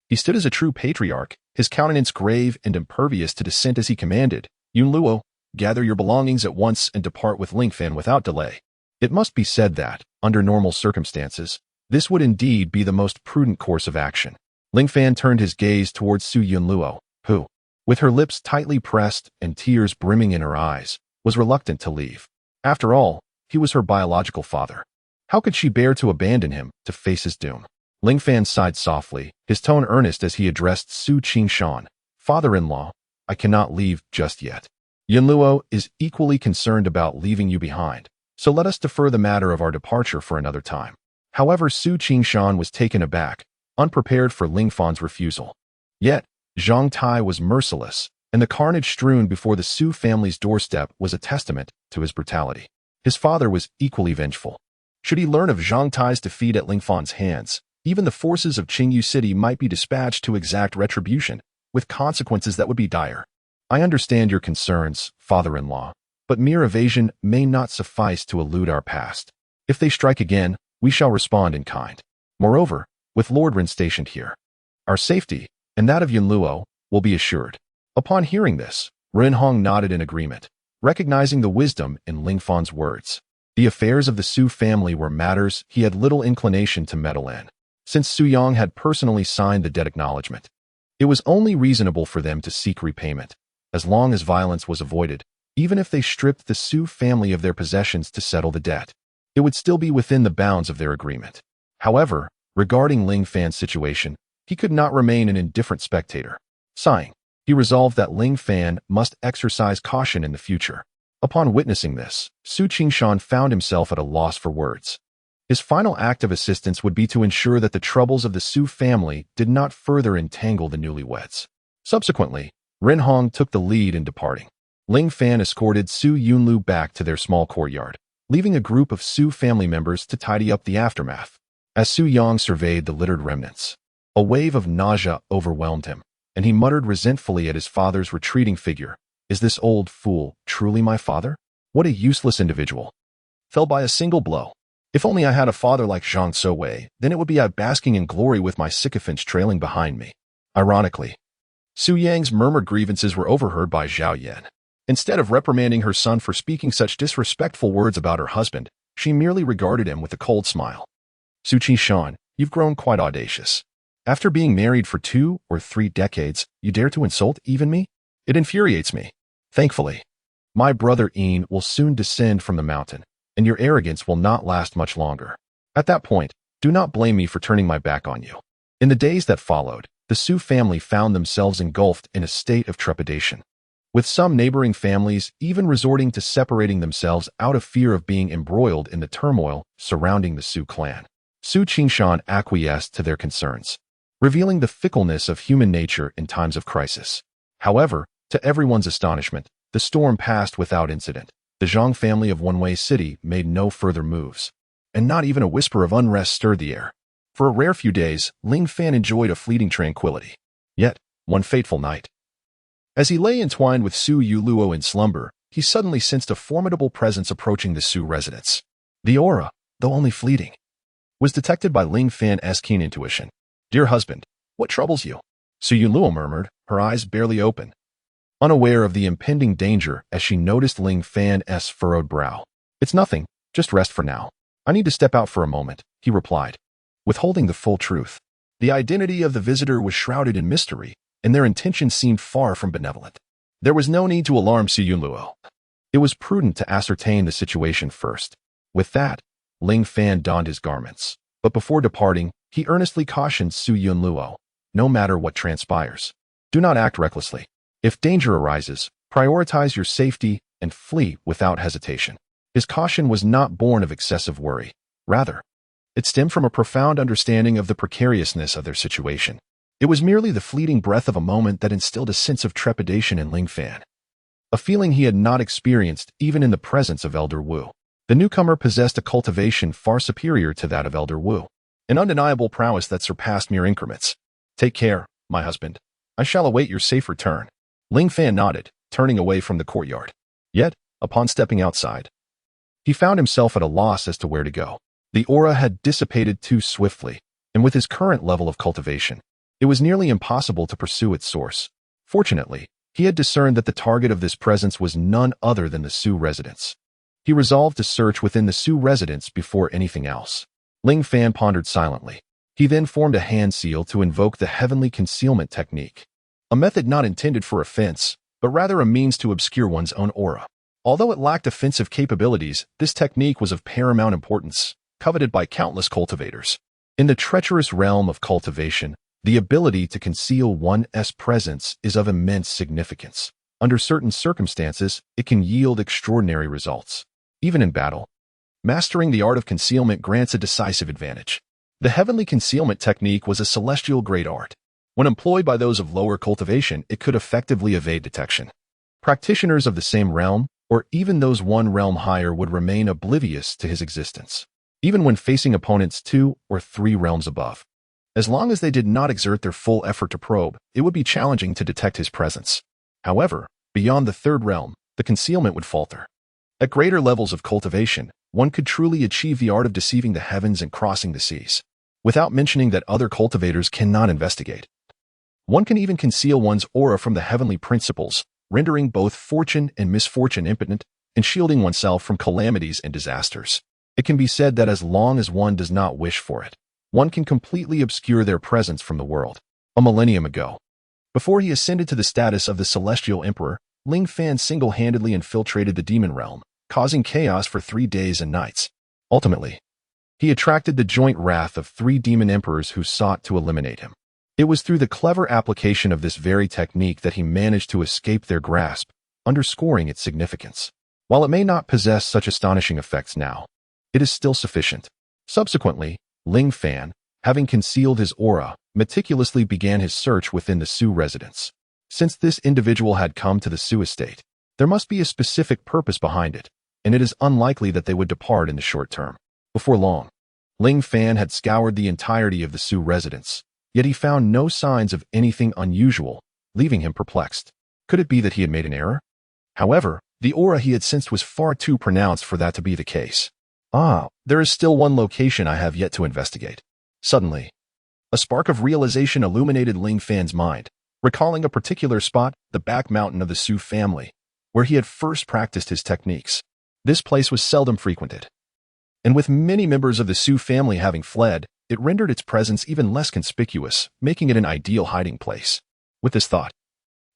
he stood as a true patriarch, his countenance grave and impervious to dissent as he commanded, "Yun Luo, gather your belongings at once and depart with Ling Fan without delay." It must be said that, under normal circumstances, this would indeed be the most prudent course of action. Ling Fan turned his gaze towards Su Yun Luo, who, with her lips tightly pressed and tears brimming in her eyes, was reluctant to leave. After all, he was her biological father. How could she bear to abandon him to face his doom? Ling Fan sighed softly, his tone earnest as he addressed Su Qingshan. "Father-in-law, I cannot leave just yet. Yun Luo is equally concerned about leaving you behind, so let us defer the matter of our departure for another time." However, Su Qingshan was taken aback, unprepared for Ling Fan's refusal. Yet, Zhang Tai was merciless, and the carnage strewn before the Su family's doorstep was a testament to his brutality. His father was equally vengeful. Should he learn of Zhang Tai's defeat at Ling Fan's hands, even the forces of Qingyu City might be dispatched to exact retribution, with consequences that would be dire. "I understand your concerns, father-in-law, but mere evasion may not suffice to elude our past. If they strike again, we shall respond in kind. Moreover, with Lord Ren stationed here, our safety, and that of Yun Luo, will be assured." Upon hearing this, Ren Hong nodded in agreement, recognizing the wisdom in Ling Fan's words. The affairs of the Su family were matters he had little inclination to meddle in, since Su Yang had personally signed the debt acknowledgement. It was only reasonable for them to seek repayment, as long as violence was avoided, even if they stripped the Su family of their possessions to settle the debt. It would still be within the bounds of their agreement. However, regarding Ling Fan's situation, he could not remain an indifferent spectator. Sighing, he resolved that Ling Fan must exercise caution in the future. Upon witnessing this, Su Qingshan found himself at a loss for words. His final act of assistance would be to ensure that the troubles of the Su family did not further entangle the newlyweds. Subsequently, Ren Hong took the lead in departing. Ling Fan escorted Su Yunlu back to their small courtyard, leaving a group of Su family members to tidy up the aftermath. As Su Yang surveyed the littered remnants, a wave of nausea overwhelmed him, and he muttered resentfully at his father's retreating figure. Is this old fool truly my father? What a useless individual. Fell by a single blow. If only I had a father like Zhang Souwei, then it would be I basking in glory with my sycophants trailing behind me. Ironically, Su Yang's murmured grievances were overheard by Zhao Yan. Instead of reprimanding her son for speaking such disrespectful words about her husband, she merely regarded him with a cold smile. Su Qishan, you've grown quite audacious. After being married for 2 or 3 decades, you dare to insult even me? It infuriates me. Thankfully, my brother Yin will soon descend from the mountain, and your arrogance will not last much longer. At that point, do not blame me for turning my back on you. In the days that followed, the Su family found themselves engulfed in a state of trepidation, with some neighboring families even resorting to separating themselves out of fear of being embroiled in the turmoil surrounding the Su clan. Su Qingshan acquiesced to their concerns, revealing the fickleness of human nature in times of crisis. However, to everyone's astonishment, the storm passed without incident. The Zhang family of Wenwei City made no further moves, and not even a whisper of unrest stirred the air. For a rare few days, Ling Fan enjoyed a fleeting tranquility. Yet, one fateful night, as he lay entwined with Su Yuluo in slumber, he suddenly sensed a formidable presence approaching the Su residence. The aura, though only fleeting, was detected by Ling Fan's keen intuition. Dear husband, what troubles you? Su Yuluo murmured, her eyes barely open, unaware of the impending danger as she noticed Ling Fan's furrowed brow. It's nothing, just rest for now. I need to step out for a moment, he replied, withholding the full truth. The identity of the visitor was shrouded in mystery, and their intentions seemed far from benevolent. There was no need to alarm Su Yunluo. It was prudent to ascertain the situation first. With that, Ling Fan donned his garments. But before departing, he earnestly cautioned Su Yunluo, no matter what transpires, do not act recklessly. If danger arises, prioritize your safety and flee without hesitation. His caution was not born of excessive worry. Rather, it stemmed from a profound understanding of the precariousness of their situation. It was merely the fleeting breath of a moment that instilled a sense of trepidation in Ling Fan, a feeling he had not experienced even in the presence of Elder Wu. The newcomer possessed a cultivation far superior to that of Elder Wu, an undeniable prowess that surpassed mere increments. Take care, my husband. I shall await your safe return. Ling Fan nodded, turning away from the courtyard. Yet, upon stepping outside, he found himself at a loss as to where to go. The aura had dissipated too swiftly, and with his current level of cultivation, it was nearly impossible to pursue its source. Fortunately, he had discerned that the target of this presence was none other than the Su residence. He resolved to search within the Su residence before anything else. Ling Fan pondered silently. He then formed a hand seal to invoke the heavenly concealment technique, a method not intended for offense, but rather a means to obscure one's own aura. Although it lacked offensive capabilities, this technique was of paramount importance, coveted by countless cultivators. In the treacherous realm of cultivation, the ability to conceal one's presence is of immense significance. Under certain circumstances, it can yield extraordinary results. Even in battle, mastering the art of concealment grants a decisive advantage. The heavenly concealment technique was a celestial grade art. When employed by those of lower cultivation, it could effectively evade detection. Practitioners of the same realm, or even those one realm higher, would remain oblivious to his existence, even when facing opponents 2 or 3 realms above. As long as they did not exert their full effort to probe, it would be challenging to detect his presence. However, beyond the 3rd realm, the concealment would falter. At greater levels of cultivation, one could truly achieve the art of deceiving the heavens and crossing the seas, without mentioning that other cultivators cannot investigate. One can even conceal one's aura from the heavenly principles, rendering both fortune and misfortune impotent, and shielding oneself from calamities and disasters. It can be said that as long as one does not wish for it, one can completely obscure their presence from the world. A millennium ago, before he ascended to the status of the Celestial Emperor, Ling Fan single-handedly infiltrated the demon realm, causing chaos for 3 days and nights. Ultimately, he attracted the joint wrath of 3 demon emperors who sought to eliminate him. It was through the clever application of this very technique that he managed to escape their grasp, underscoring its significance. While it may not possess such astonishing effects now, it is still sufficient. Subsequently, Ling Fan, having concealed his aura, meticulously began his search within the Su residence. Since this individual had come to the Su estate, there must be a specific purpose behind it, and it is unlikely that they would depart in the short term. Before long, Ling Fan had scoured the entirety of the Su residence, yet he found no signs of anything unusual, leaving him perplexed. Could it be that he had made an error? However, the aura he had sensed was far too pronounced for that to be the case. There is still one location I have yet to investigate. Suddenly, a spark of realization illuminated Ling Fan's mind, recalling a particular spot, the back mountain of the Su family, where he had first practiced his techniques. This place was seldom frequented, and with many members of the Su family having fled, it rendered its presence even less conspicuous, making it an ideal hiding place. With this thought,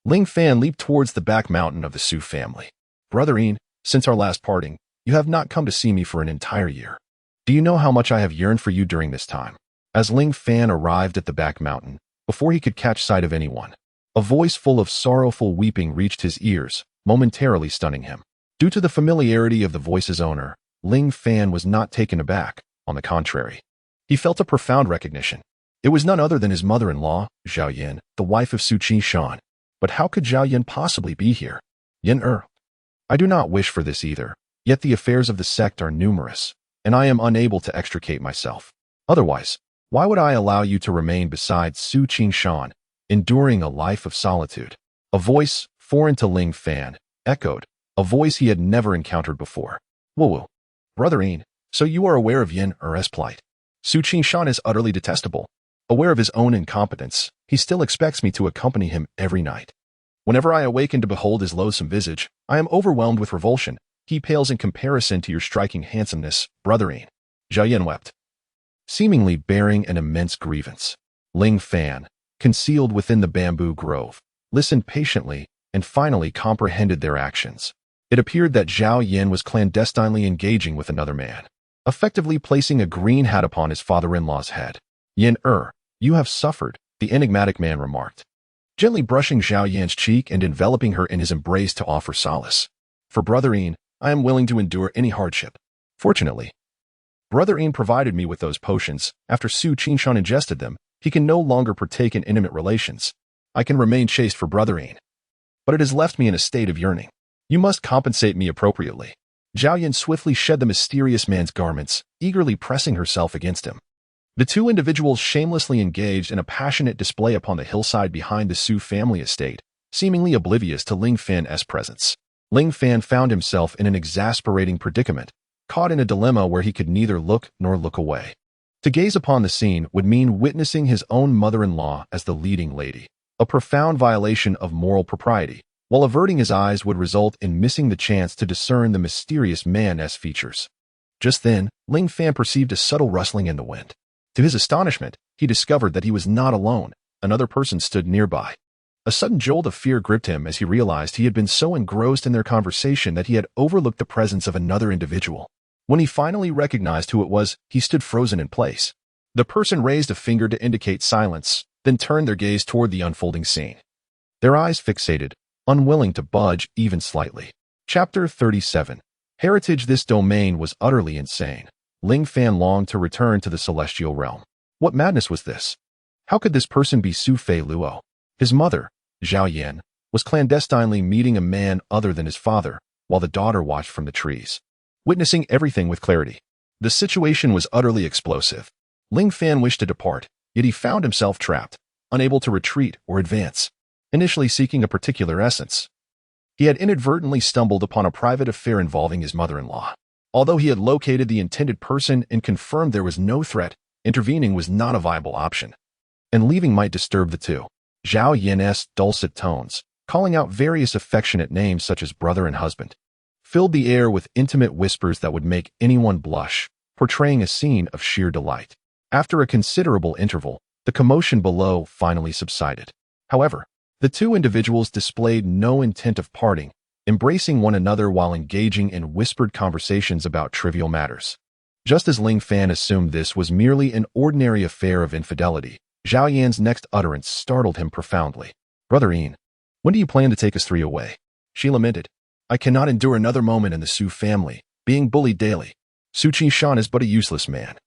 Ling Fan leaped towards the back mountain of the Su family. Brother Ian, since our last parting, you have not come to see me for an entire year. Do you know how much I have yearned for you during this time? As Ling Fan arrived at the back mountain, before he could catch sight of anyone, a voice full of sorrowful weeping reached his ears, momentarily stunning him. Due to the familiarity of the voice's owner, Ling Fan was not taken aback. On the contrary, he felt a profound recognition. It was none other than his mother-in-law, Zhao Yan, the wife of Su Qishan. But how could Zhao Yan possibly be here? Yin I do not wish for this either, yet the affairs of the sect are numerous, and I am unable to extricate myself. Otherwise, why would I allow you to remain beside Su Qishan, enduring a life of solitude? A voice, foreign to Ling Fan, echoed, a voice he had never encountered before. Woo. Brother Ian, so you are aware of Yin Er's plight. Su Qishan is utterly detestable. Aware of his own incompetence, he still expects me to accompany him every night. Whenever I awaken to behold his loathsome visage, I am overwhelmed with revulsion. He pales in comparison to your striking handsomeness, Brother Ian. Zhao Yan wept, seemingly bearing an immense grievance. Ling Fan, concealed within the bamboo grove, listened patiently and finally comprehended their actions. It appeared that Zhao Yan was clandestinely engaging with another man, effectively placing a green hat upon his father-in-law's head. Yin you have suffered, the enigmatic man remarked, gently brushing Zhao Yan's cheek and enveloping her in his embrace to offer solace. For Brother Ian, I am willing to endure any hardship. Fortunately, Brother Ian provided me with those potions. After Su Qishan ingested them, he can no longer partake in intimate relations. I can remain chaste for Brother Ian, but it has left me in a state of yearning. You must compensate me appropriately. Zhao Yan swiftly shed the mysterious man's garments, eagerly pressing herself against him. The two individuals shamelessly engaged in a passionate display upon the hillside behind the Su family estate, seemingly oblivious to Ling Fan's presence. Ling Fan found himself in an exasperating predicament, caught in a dilemma where he could neither look nor look away. To gaze upon the scene would mean witnessing his own mother-in-law as the leading lady, a profound violation of moral propriety, while averting his eyes would result in missing the chance to discern the mysterious man's features. Just then, Ling Fan perceived a subtle rustling in the wind. To his astonishment, he discovered that he was not alone. Another person stood nearby. A sudden jolt of fear gripped him as he realized he had been so engrossed in their conversation that he had overlooked the presence of another individual. When he finally recognized who it was, he stood frozen in place. The person raised a finger to indicate silence, then turned their gaze toward the unfolding scene. Their eyes fixated, unwilling to budge even slightly. Chapter 37. Heritage. This domain was utterly insane. Ling Fan longed to return to the celestial realm. What madness was this? How could this person be Su Fei Luo? His mother, Zhao Yan, was clandestinely meeting a man other than his father, while the daughter watched from the trees, witnessing everything with clarity. The situation was utterly explosive. Ling Fan wished to depart, yet he found himself trapped, unable to retreat or advance. Initially seeking a particular essence, he had inadvertently stumbled upon a private affair involving his mother-in-law. Although he had located the intended person and confirmed there was no threat, intervening was not a viable option, and leaving might disturb the two. Zhao Yan's dulcet tones, calling out various affectionate names such as brother and husband, filled the air with intimate whispers that would make anyone blush, portraying a scene of sheer delight. After a considerable interval, the commotion below finally subsided. However, the two individuals displayed no intent of parting, embracing one another while engaging in whispered conversations about trivial matters. Just as Ling Fan assumed this was merely an ordinary affair of infidelity, Zhao Yan's next utterance startled him profoundly. Brother Ian, when do you plan to take us three away? She lamented. I cannot endure another moment in the Su family, being bullied daily. Su Qishan is but a useless man,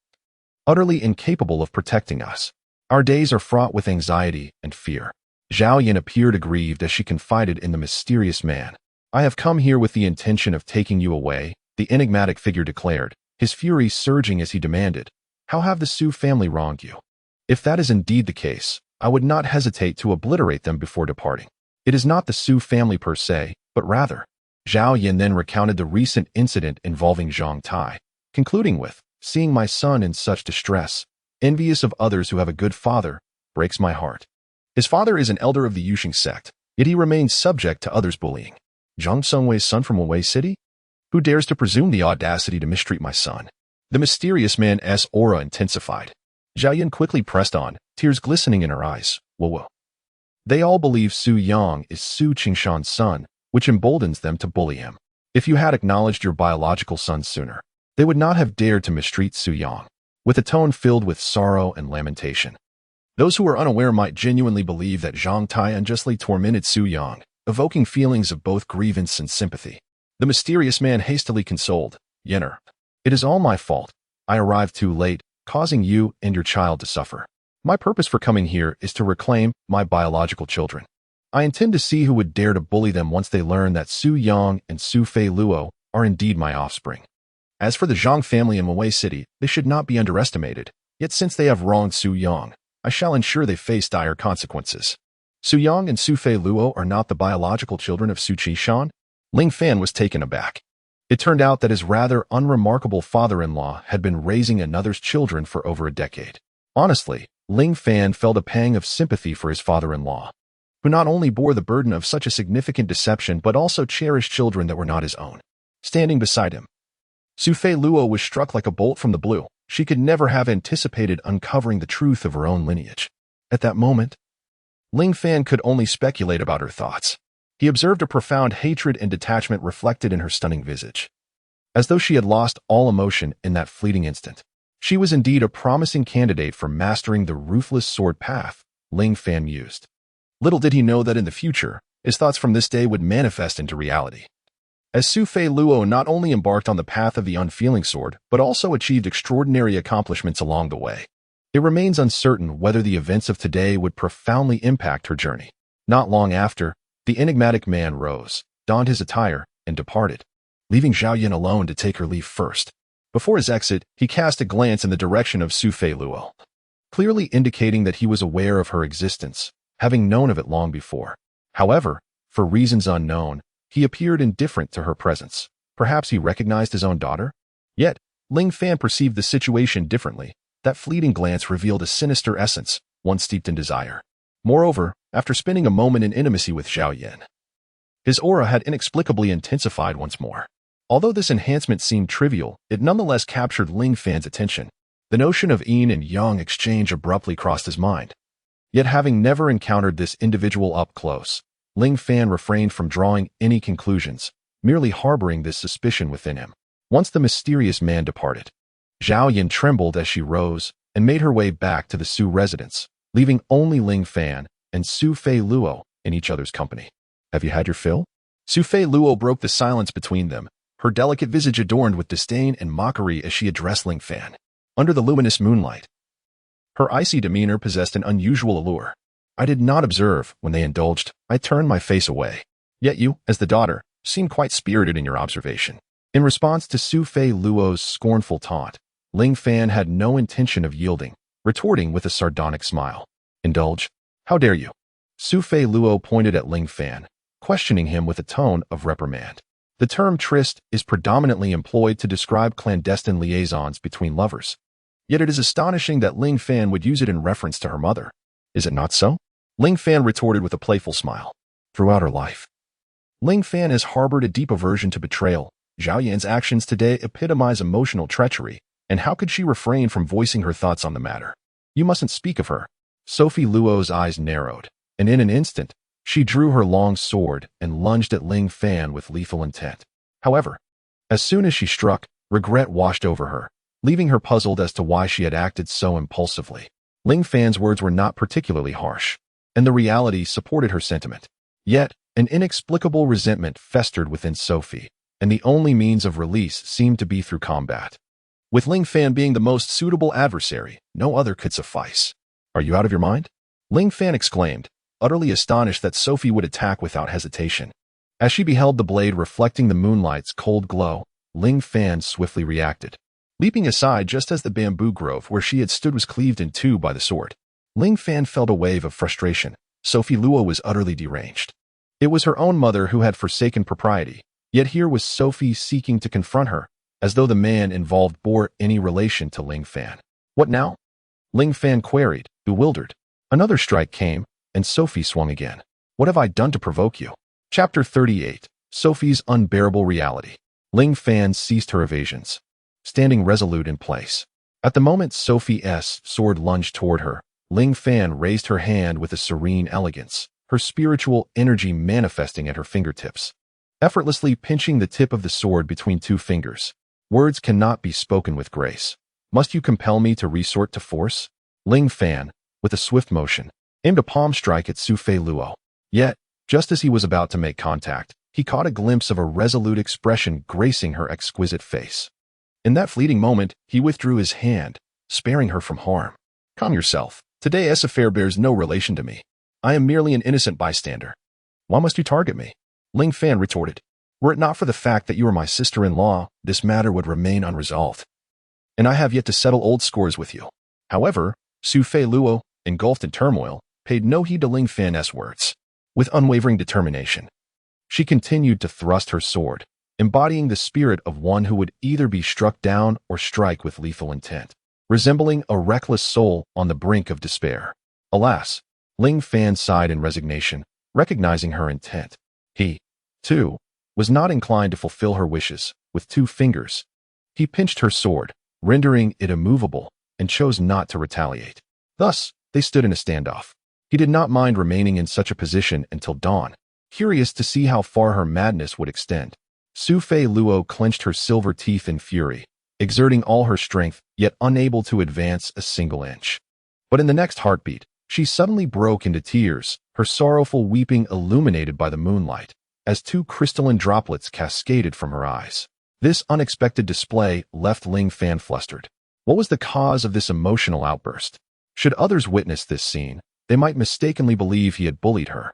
utterly incapable of protecting us. Our days are fraught with anxiety and fear. Zhao Yin appeared aggrieved as she confided in the mysterious man. I have come here with the intention of taking you away, the enigmatic figure declared, his fury surging as he demanded, how have the Su family wronged you? If that is indeed the case, I would not hesitate to obliterate them before departing. It is not the Su family per se, but rather. Zhao Yin then recounted the recent incident involving Zhang Tai, concluding with, seeing my son in such distress, envious of others who have a good father, breaks my heart. His father is an elder of the Yuxing sect, yet he remains subject to others' bullying. Zhang Songwei's son from Wei City? Who dares to presume the audacity to mistreat my son? The mysterious man's aura intensified. Zhao Yin quickly pressed on, tears glistening in her eyes. Whoa. They all believe Su Yang is Su Qingshan's son, which emboldens them to bully him. If you had acknowledged your biological son sooner, they would not have dared to mistreat Su Yang. With a tone filled with sorrow and lamentation. Those who are unaware might genuinely believe that Zhang Tai unjustly tormented Su Yang, evoking feelings of both grievance and sympathy. The mysterious man hastily consoled, Yenner. It is all my fault. I arrived too late, causing you and your child to suffer. My purpose for coming here is to reclaim my biological children. I intend to see who would dare to bully them once they learn that Su Yang and Su Fei Luo are indeed my offspring. As for the Zhang family in Wei City, they should not be underestimated. Yet since they have wronged Su Yang, I shall ensure they face dire consequences. Su Yang and Su Fei Luo are not the biological children of Su Qingshan? Ling Fan was taken aback. It turned out that his rather unremarkable father-in-law had been raising another's children for over a decade. Honestly, Ling Fan felt a pang of sympathy for his father-in-law, who not only bore the burden of such a significant deception but also cherished children that were not his own. Standing beside him, Su Fei Luo was struck like a bolt from the blue. She could never have anticipated uncovering the truth of her own lineage. At that moment, Ling Fan could only speculate about her thoughts. He observed a profound hatred and detachment reflected in her stunning visage, as though she had lost all emotion in that fleeting instant. She was indeed a promising candidate for mastering the ruthless sword path, Ling Fan mused. Little did he know that in the future, his thoughts from this day would manifest into reality. As Su Fei Luo not only embarked on the path of the unfeeling sword, but also achieved extraordinary accomplishments along the way. It remains uncertain whether the events of today would profoundly impact her journey. Not long after, the enigmatic man rose, donned his attire, and departed, leaving Zhao Yin alone to take her leave first. Before his exit, he cast a glance in the direction of Su Fei Luo, clearly indicating that he was aware of her existence, having known of it long before. However, for reasons unknown, he appeared indifferent to her presence. Perhaps he recognized his own daughter? Yet, Ling Fan perceived the situation differently. That fleeting glance revealed a sinister essence, one steeped in desire. Moreover, after spending a moment in intimacy with Zhao Yin, his aura had inexplicably intensified once more. Although this enhancement seemed trivial, it nonetheless captured Ling Fan's attention. The notion of yin and yang exchange abruptly crossed his mind. Yet having never encountered this individual up close, Ling Fan refrained from drawing any conclusions, merely harboring this suspicion within him. Once the mysterious man departed, Zhao Yin trembled as she rose and made her way back to the Su residence, leaving only Ling Fan and Su Fei Luo in each other's company. Have you had your fill? Su Fei Luo broke the silence between them, her delicate visage adorned with disdain and mockery as she addressed Ling Fan. Under the luminous moonlight, her icy demeanor possessed an unusual allure. I did not observe when they indulged. I turned my face away. Yet you, as the daughter, seem quite spirited in your observation. In response to Su Fei Luo's scornful taunt, Ling Fan had no intention of yielding, retorting with a sardonic smile. Indulge? How dare you? Su Fei Luo pointed at Ling Fan, questioning him with a tone of reprimand. The term tryst is predominantly employed to describe clandestine liaisons between lovers. Yet it is astonishing that Ling Fan would use it in reference to her mother. Is it not so? Ling Fan retorted with a playful smile. Throughout her life, Ling Fan has harbored a deep aversion to betrayal. Zhao Yan's actions today epitomize emotional treachery, and how could she refrain from voicing her thoughts on the matter? You mustn't speak of her. Sophie Luo's eyes narrowed, and in an instant, she drew her long sword and lunged at Ling Fan with lethal intent. However, as soon as she struck, regret washed over her, leaving her puzzled as to why she had acted so impulsively. Ling Fan's words were not particularly harsh, and the reality supported her sentiment. Yet, an inexplicable resentment festered within Sophie, and the only means of release seemed to be through combat. With Ling Fan being the most suitable adversary, no other could suffice. Are you out of your mind? Ling Fan exclaimed, utterly astonished that Sophie would attack without hesitation. As she beheld the blade reflecting the moonlight's cold glow, Ling Fan swiftly reacted, leaping aside just as the bamboo grove where she had stood was cleaved in two by the sword. Ling Fan felt a wave of frustration. Sophie Luo was utterly deranged. It was her own mother who had forsaken propriety, yet here was Sophie seeking to confront her, as though the man involved bore any relation to Ling Fan. What now? Ling Fan queried, bewildered. Another strike came, and Sophie swung again. What have I done to provoke you? Chapter 38. Sophie's Unbearable Reality. Ling Fan ceased her evasions, standing resolute in place. At the moment Sophie's sword lunged toward her, Ling Fan raised her hand with a serene elegance, her spiritual energy manifesting at her fingertips. Effortlessly pinching the tip of the sword between two fingers. Words cannot be spoken with grace. Must you compel me to resort to force? Ling Fan, with a swift motion, aimed a palm strike at Su Fei Luo. Yet, just as he was about to make contact, he caught a glimpse of a resolute expression gracing her exquisite face. In that fleeting moment, he withdrew his hand, sparing her from harm. Calm yourself. Today's affair bears no relation to me. I am merely an innocent bystander. Why must you target me? Ling Fan retorted. Were it not for the fact that you are my sister-in-law, this matter would remain unresolved. And I have yet to settle old scores with you. However, Su Fei Luo, engulfed in turmoil, paid no heed to Ling Fan's words. With unwavering determination, she continued to thrust her sword, embodying the spirit of one who would either be struck down or strike with lethal intent, resembling a reckless soul on the brink of despair. Alas, Ling Fan sighed in resignation, recognizing her intent. He, too, was not inclined to fulfill her wishes. With 2 fingers, he pinched her sword, rendering it immovable, and chose not to retaliate. Thus, they stood in a standoff. He did not mind remaining in such a position until dawn, curious to see how far her madness would extend. Su Fei Luo clenched her silver teeth in fury, exerting all her strength, yet unable to advance a single inch. But in the next heartbeat, she suddenly broke into tears, her sorrowful weeping illuminated by the moonlight, as 2 crystalline droplets cascaded from her eyes. This unexpected display left Ling Fan flustered. What was the cause of this emotional outburst? Should others witness this scene, they might mistakenly believe he had bullied her.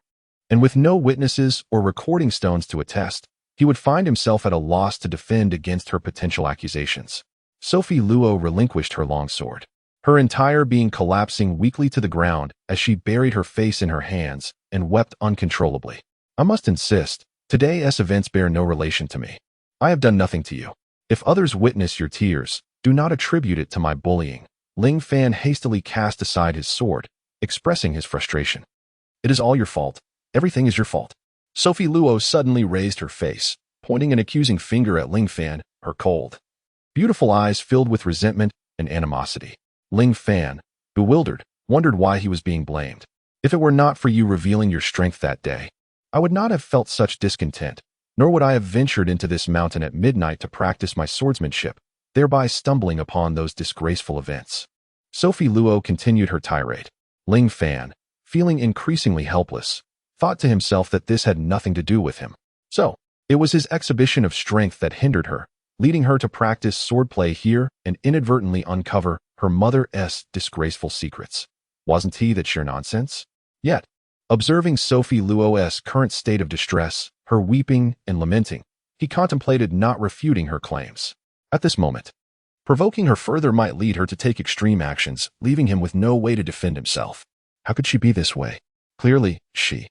And with no witnesses or recording stones to attest, he would find himself at a loss to defend against her potential accusations. Sophie Luo relinquished her longsword, her entire being collapsing weakly to the ground as she buried her face in her hands and wept uncontrollably. I must insist, today's events bear no relation to me. I have done nothing to you. If others witness your tears, do not attribute it to my bullying. Ling Fan hastily cast aside his sword, expressing his frustration. It is all your fault. Everything is your fault. Sophie Luo suddenly raised her face, pointing an accusing finger at Ling Fan, her cold, beautiful eyes filled with resentment and animosity. Ling Fan, bewildered, wondered why he was being blamed. If it were not for you revealing your strength that day, I would not have felt such discontent, nor would I have ventured into this mountain at midnight to practice my swordsmanship, thereby stumbling upon those disgraceful events. Sophie Luo continued her tirade. Ling Fan, feeling increasingly helpless, thought to himself that this had nothing to do with him. So, it was his exhibition of strength that hindered her, leading her to practice swordplay here and inadvertently uncover her mother's disgraceful secrets. Wasn't he that sheer nonsense? Yet, observing Sophie Luo's current state of distress, her weeping and lamenting, he contemplated not refuting her claims. At this moment, provoking her further might lead her to take extreme actions, leaving him with no way to defend himself. How could she be this way? Clearly, she.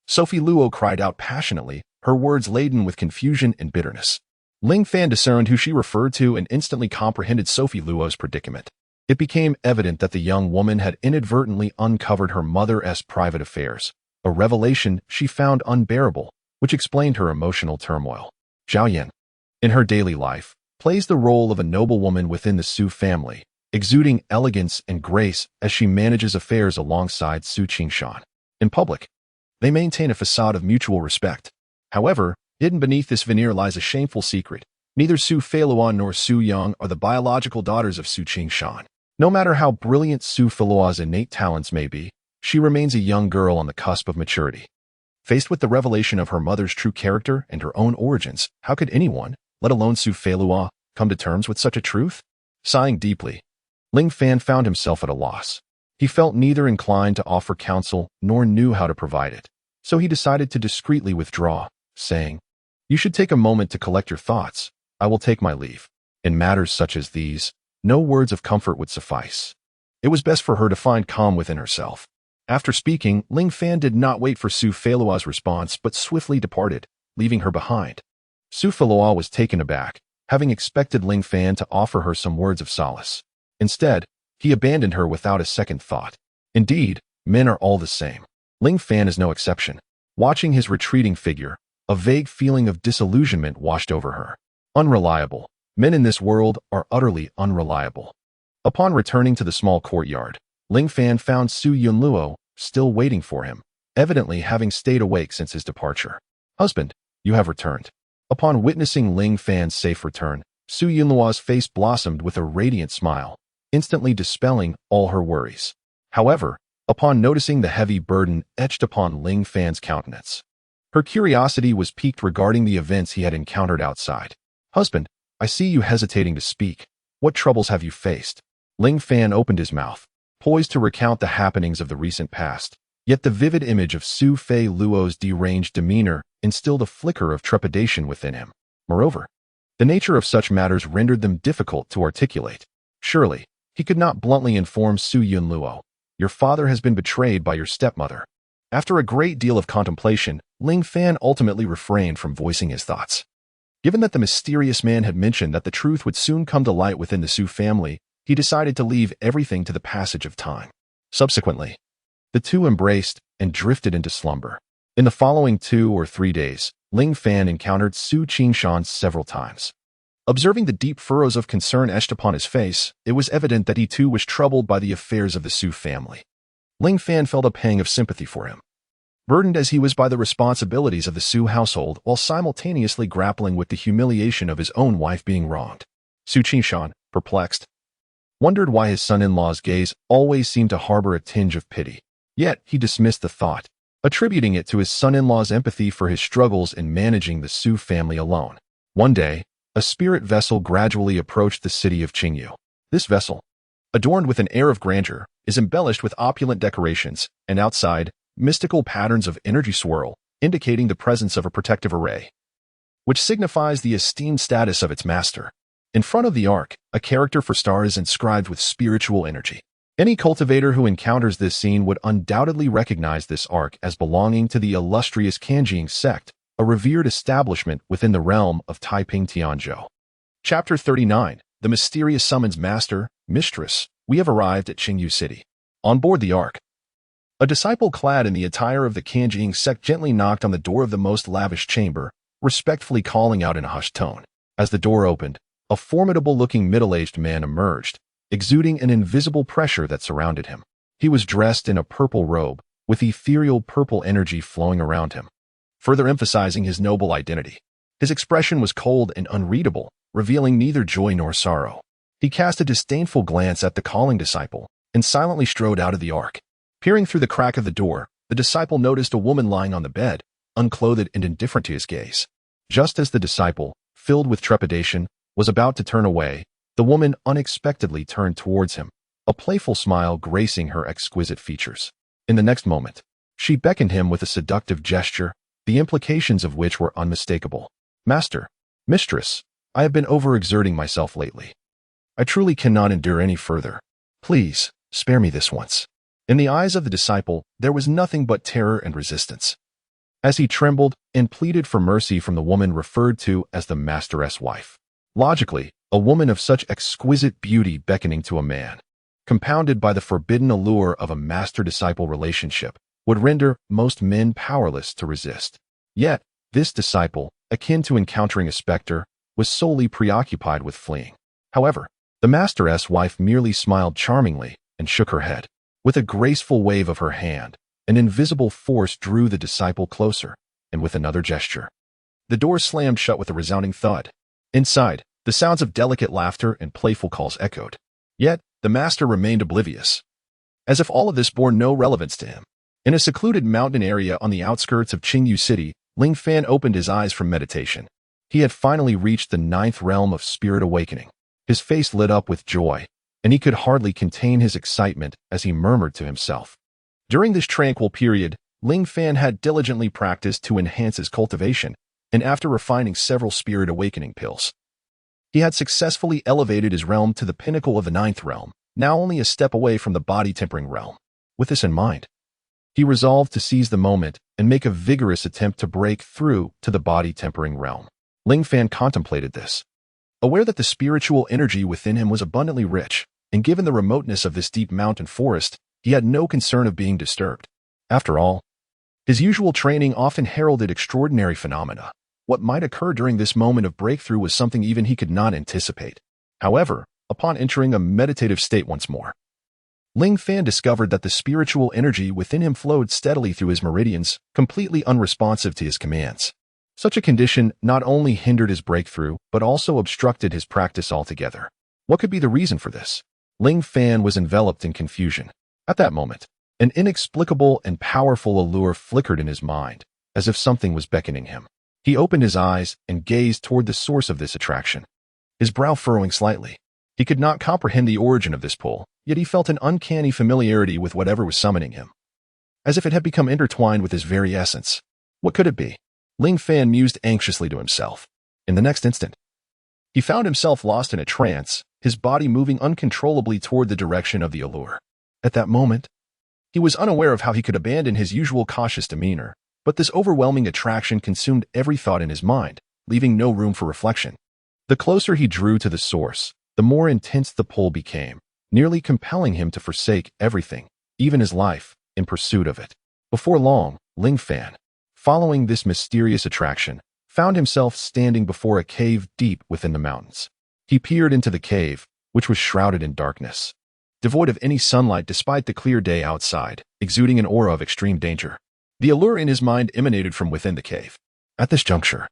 Sophie Luo cried out passionately, her words laden with confusion and bitterness. Ling Fan discerned who she referred to and instantly comprehended Sophie Luo's predicament. It became evident that the young woman had inadvertently uncovered her mother's private affairs, a revelation she found unbearable, which explained her emotional turmoil. Zhao Yan, in her daily life, plays the role of a noblewoman within the Su family, exuding elegance and grace as she manages affairs alongside Su Qingshan. In public, they maintain a facade of mutual respect. However, hidden beneath this veneer lies a shameful secret. Neither Su Feiluan nor Su Yang are the biological daughters of Su Qingshan. No matter how brilliant Su Feilua's innate talents may be, she remains a young girl on the cusp of maturity. Faced with the revelation of her mother's true character and her own origins, how could anyone, let alone Su Feilua, come to terms with such a truth? Sighing deeply, Ling Fan found himself at a loss. He felt neither inclined to offer counsel nor knew how to provide it, so he decided to discreetly withdraw, saying, "You should take a moment to collect your thoughts. I will take my leave." In matters such as these, no words of comfort would suffice. It was best for her to find calm within herself. After speaking, Ling Fan did not wait for Su Feilua's response but swiftly departed, leaving her behind. Su Feilua was taken aback, having expected Ling Fan to offer her some words of solace. Instead, he abandoned her without a second thought. Indeed, men are all the same. Ling Fan is no exception. Watching his retreating figure, a vague feeling of disillusionment washed over her. Unreliable. Men in this world are utterly unreliable. Upon returning to the small courtyard, Ling Fan found Su Yunluo still waiting for him, evidently having stayed awake since his departure. "Husband, you have returned." Upon witnessing Ling Fan's safe return, Su Yunluo's face blossomed with a radiant smile, instantly dispelling all her worries. However, upon noticing the heavy burden etched upon Ling Fan's countenance, her curiosity was piqued regarding the events he had encountered outside. "Husband, I see you hesitating to speak. What troubles have you faced?" Ling Fan opened his mouth, poised to recount the happenings of the recent past, yet the vivid image of Su Feiluo's deranged demeanor instilled a flicker of trepidation within him. Moreover, the nature of such matters rendered them difficult to articulate. Surely, he could not bluntly inform Su Yunluo, "Your father has been betrayed by your stepmother." After a great deal of contemplation, Ling Fan ultimately refrained from voicing his thoughts. Given that the mysterious man had mentioned that the truth would soon come to light within the Su family, he decided to leave everything to the passage of time. Subsequently, the two embraced and drifted into slumber. In the following 2 or 3 days, Ling Fan encountered Su Qingshan several times. Observing the deep furrows of concern etched upon his face, it was evident that he too was troubled by the affairs of the Su family. Ling Fan felt a pang of sympathy for him, burdened as he was by the responsibilities of the Su household while simultaneously grappling with the humiliation of his own wife being wronged. Su Qingshan, perplexed, wondered why his son-in-law's gaze always seemed to harbor a tinge of pity. Yet he dismissed the thought, attributing it to his son-in-law's empathy for his struggles in managing the Su family alone. One day, a spirit vessel gradually approached the city of Qingyu. This vessel, adorned with an air of grandeur, is embellished with opulent decorations, and outside, mystical patterns of energy swirl, indicating the presence of a protective array, which signifies the esteemed status of its master. In front of the ark, a character for star is inscribed with spiritual energy. Any cultivator who encounters this scene would undoubtedly recognize this ark as belonging to the illustrious Kanjing sect, a revered establishment within the realm of Taiping Tianzhou. Chapter 39, The Mysterious Summons Master, Mistress. We have arrived at Qingyu City. On board the ark, a disciple clad in the attire of the Kanjing sect gently knocked on the door of the most lavish chamber, respectfully calling out in a hushed tone. As the door opened, a formidable-looking middle-aged man emerged, exuding an invisible pressure that surrounded him. He was dressed in a purple robe, with ethereal purple energy flowing around him, further emphasizing his noble identity. His expression was cold and unreadable, revealing neither joy nor sorrow. He cast a disdainful glance at the calling disciple, and silently strode out of the ark. Peering through the crack of the door, the disciple noticed a woman lying on the bed, unclothed and indifferent to his gaze. Just as the disciple, filled with trepidation, was about to turn away, the woman unexpectedly turned towards him, a playful smile gracing her exquisite features. In the next moment, she beckoned him with a seductive gesture, the implications of which were unmistakable. "Master, mistress, I have been overexerting myself lately. I truly cannot endure any further. Please, spare me this once." In the eyes of the disciple, there was nothing but terror and resistance, as he trembled and pleaded for mercy from the woman referred to as the masteress' wife. Logically, a woman of such exquisite beauty beckoning to a man, compounded by the forbidden allure of a master-disciple relationship, would render most men powerless to resist. Yet, this disciple, akin to encountering a specter, was solely preoccupied with fleeing. However, the masteress' wife merely smiled charmingly and shook her head. With a graceful wave of her hand, an invisible force drew the disciple closer, and with another gesture, the door slammed shut with a resounding thud. Inside, the sounds of delicate laughter and playful calls echoed. Yet, the master remained oblivious, as if all of this bore no relevance to him. In a secluded mountain area on the outskirts of Qingyu City, Ling Fan opened his eyes from meditation. He had finally reached the 9th realm of spirit awakening. His face lit up with joy, and he could hardly contain his excitement as he murmured to himself. During this tranquil period, Ling Fan had diligently practiced to enhance his cultivation, and after refining several spirit awakening pills, he had successfully elevated his realm to the pinnacle of the 9th realm, now only a step away from the body-tempering realm. With this in mind, he resolved to seize the moment and make a vigorous attempt to break through to the body-tempering realm. Ling Fan contemplated this, aware that the spiritual energy within him was abundantly rich, and given the remoteness of this deep mountain forest, he had no concern of being disturbed. After all, his usual training often heralded extraordinary phenomena. What might occur during this moment of breakthrough was something even he could not anticipate. However, upon entering a meditative state once more, Ling Fan discovered that the spiritual energy within him flowed steadily through his meridians, completely unresponsive to his commands. Such a condition not only hindered his breakthrough, but also obstructed his practice altogether. What could be the reason for this? Ling Fan was enveloped in confusion. At that moment, an inexplicable and powerful allure flickered in his mind, as if something was beckoning him. He opened his eyes and gazed toward the source of this attraction, his brow furrowing slightly. He could not comprehend the origin of this pull, yet he felt an uncanny familiarity with whatever was summoning him, as if it had become intertwined with his very essence. What could it be? Ling Fan mused anxiously to himself. In the next instant, he found himself lost in a trance, his body moving uncontrollably toward the direction of the allure. At that moment, he was unaware of how he could abandon his usual cautious demeanor, but this overwhelming attraction consumed every thought in his mind, leaving no room for reflection. The closer he drew to the source, the more intense the pull became, nearly compelling him to forsake everything, even his life, in pursuit of it. Before long, Ling Fan, following this mysterious attraction, found himself standing before a cave deep within the mountains. He peered into the cave, which was shrouded in darkness, devoid of any sunlight despite the clear day outside, exuding an aura of extreme danger. The allure in his mind emanated from within the cave. At this juncture,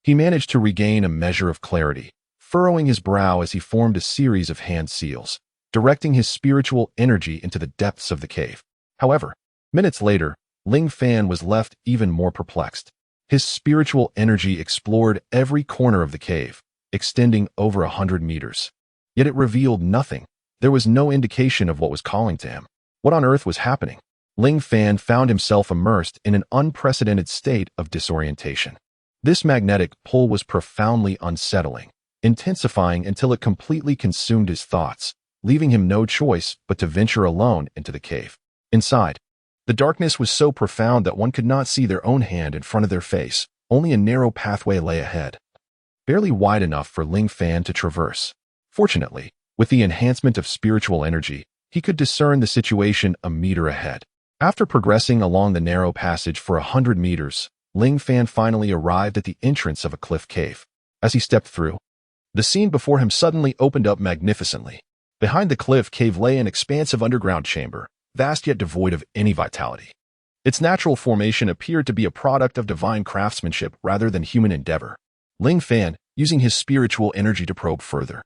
he managed to regain a measure of clarity, furrowing his brow as he formed a series of hand seals, directing his spiritual energy into the depths of the cave. However, minutes later, Ling Fan was left even more perplexed. His spiritual energy explored every corner of the cave, extending over 100 meters. Yet it revealed nothing. There was no indication of what was calling to him. What on earth was happening? Ling Fan found himself immersed in an unprecedented state of disorientation. This magnetic pull was profoundly unsettling, intensifying until it completely consumed his thoughts, leaving him no choice but to venture alone into the cave. Inside, the darkness was so profound that one could not see their own hand in front of their face. Only a narrow pathway lay ahead, barely wide enough for Ling Fan to traverse. Fortunately, with the enhancement of spiritual energy, he could discern the situation a meter ahead. After progressing along the narrow passage for 100 meters, Ling Fan finally arrived at the entrance of a cliff cave. As he stepped through, the scene before him suddenly opened up magnificently. Behind the cliff cave lay an expansive underground chamber, vast yet devoid of any vitality. Its natural formation appeared to be a product of divine craftsmanship rather than human endeavor. Ling Fan, using his spiritual energy to probe further,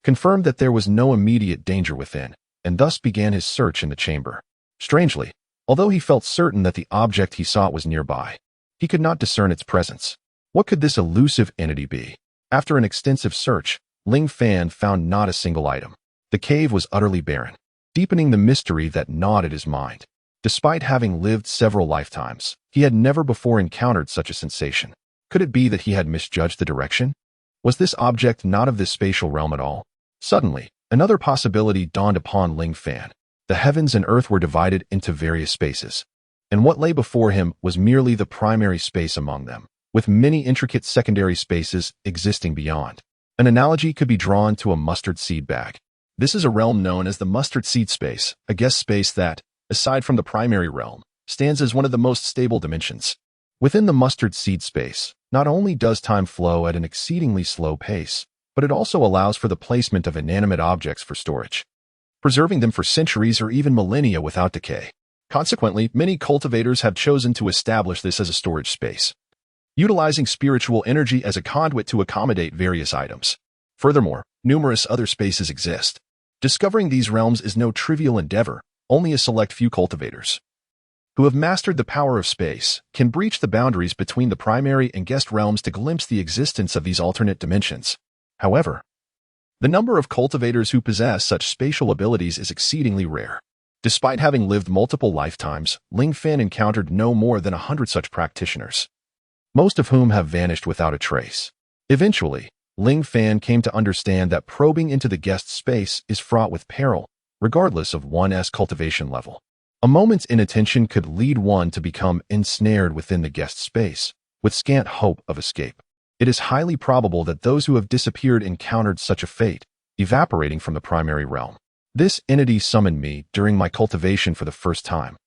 confirmed that there was no immediate danger within, and thus began his search in the chamber. Strangely, although he felt certain that the object he sought was nearby, he could not discern its presence. What could this elusive entity be? After an extensive search, Ling Fan found not a single item. The cave was utterly barren, deepening the mystery that gnawed at his mind. Despite having lived several lifetimes, he had never before encountered such a sensation. Could it be that he had misjudged the direction? Was this object not of this spatial realm at all? Suddenly, another possibility dawned upon Ling Fan. The heavens and earth were divided into various spaces, and what lay before him was merely the primary space among them, with many intricate secondary spaces existing beyond. An analogy could be drawn to a mustard seed bag. This is a realm known as the mustard seed space, a guest space that, aside from the primary realm, stands as one of the most stable dimensions. Within the mustard seed space, not only does time flow at an exceedingly slow pace, but it also allows for the placement of inanimate objects for storage, preserving them for centuries or even millennia without decay. Consequently, many cultivators have chosen to establish this as a storage space, utilizing spiritual energy as a conduit to accommodate various items. Furthermore, numerous other spaces exist. Discovering these realms is no trivial endeavor. Only a select few cultivators, who have mastered the power of space, can breach the boundaries between the primary and guest realms to glimpse the existence of these alternate dimensions. However, The number of cultivators who possess such spatial abilities is exceedingly rare. Despite having lived multiple lifetimes, Ling Fan encountered no more than 100 such practitioners, most of whom have vanished without a trace. Eventually, Ling Fan came to understand that probing into the guest space is fraught with peril, regardless of one's cultivation level. A moment's inattention could lead one to become ensnared within the guest space, with scant hope of escape. It is highly probable that those who have disappeared encountered such a fate, evaporating from the primary realm. This entity summoned me during my cultivation for the first time.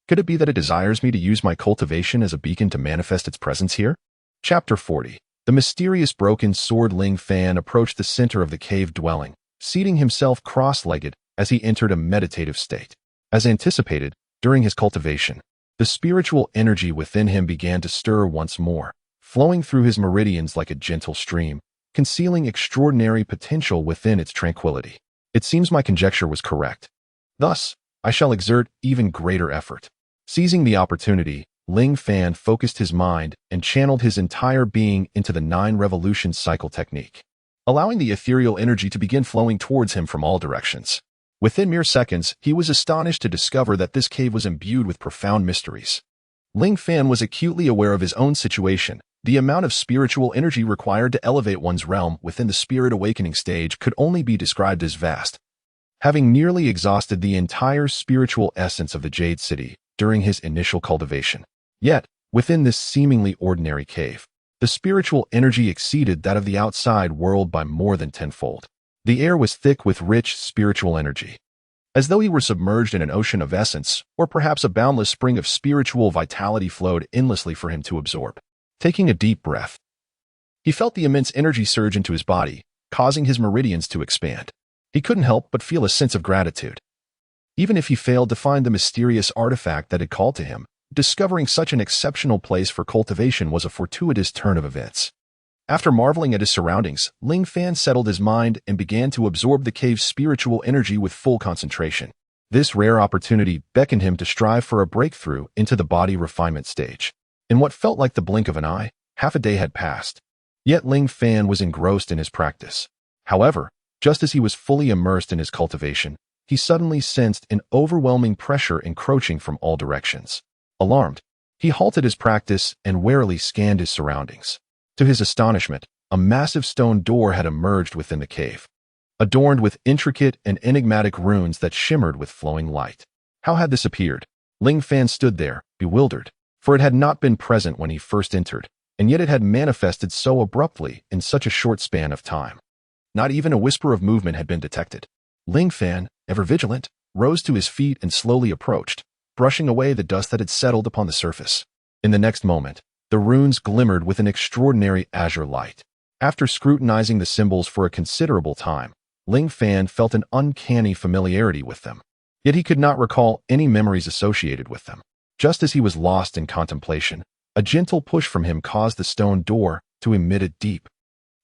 Could it be that it desires me to use my cultivation as a beacon to manifest its presence here? Chapter 40. The mysterious broken sword. Ling Fan approached the center of the cave dwelling, seating himself cross-legged as he entered a meditative state. As anticipated, during his cultivation, the spiritual energy within him began to stir once more, flowing through his meridians like a gentle stream, concealing extraordinary potential within its tranquility. It seems my conjecture was correct. Thus, I shall exert even greater effort. Seizing the opportunity, Ling Fan focused his mind and channeled his entire being into the 9 revolution cycle technique, allowing the ethereal energy to begin flowing towards him from all directions. Within mere seconds, he was astonished to discover that this cave was imbued with profound mysteries. Ling Fan was acutely aware of his own situation. The amount of spiritual energy required to elevate one's realm within the spirit awakening stage could only be described as vast. Having nearly exhausted the entire spiritual essence of the Jade City during his initial cultivation. Yet, within this seemingly ordinary cave, the spiritual energy exceeded that of the outside world by more than tenfold. The air was thick with rich spiritual energy, as though he were submerged in an ocean of essence, or perhaps a boundless spring of spiritual vitality flowed endlessly for him to absorb. Taking a deep breath, he felt the immense energy surge into his body, causing his meridians to expand. He couldn't help but feel a sense of gratitude. Even if he failed to find the mysterious artifact that had called to him, discovering such an exceptional place for cultivation was a fortuitous turn of events. After marveling at his surroundings, Ling Fan settled his mind and began to absorb the cave's spiritual energy with full concentration. This rare opportunity beckoned him to strive for a breakthrough into the body refinement stage. In what felt like the blink of an eye, half a day had passed. Yet Ling Fan was engrossed in his practice. However, just as he was fully immersed in his cultivation, he suddenly sensed an overwhelming pressure encroaching from all directions. Alarmed, he halted his practice and warily scanned his surroundings. To his astonishment, a massive stone door had emerged within the cave, adorned with intricate and enigmatic runes that shimmered with flowing light. How had this appeared? Ling Fan stood there, bewildered, for it had not been present when he first entered, and yet it had manifested so abruptly in such a short span of time. Not even a whisper of movement had been detected. Ling Fan, ever vigilant, rose to his feet and slowly approached, brushing away the dust that had settled upon the surface. In the next moment, the runes glimmered with an extraordinary azure light. After scrutinizing the symbols for a considerable time, Ling Fan felt an uncanny familiarity with them. Yet he could not recall any memories associated with them. Just as he was lost in contemplation, a gentle push from him caused the stone door to emit a deep,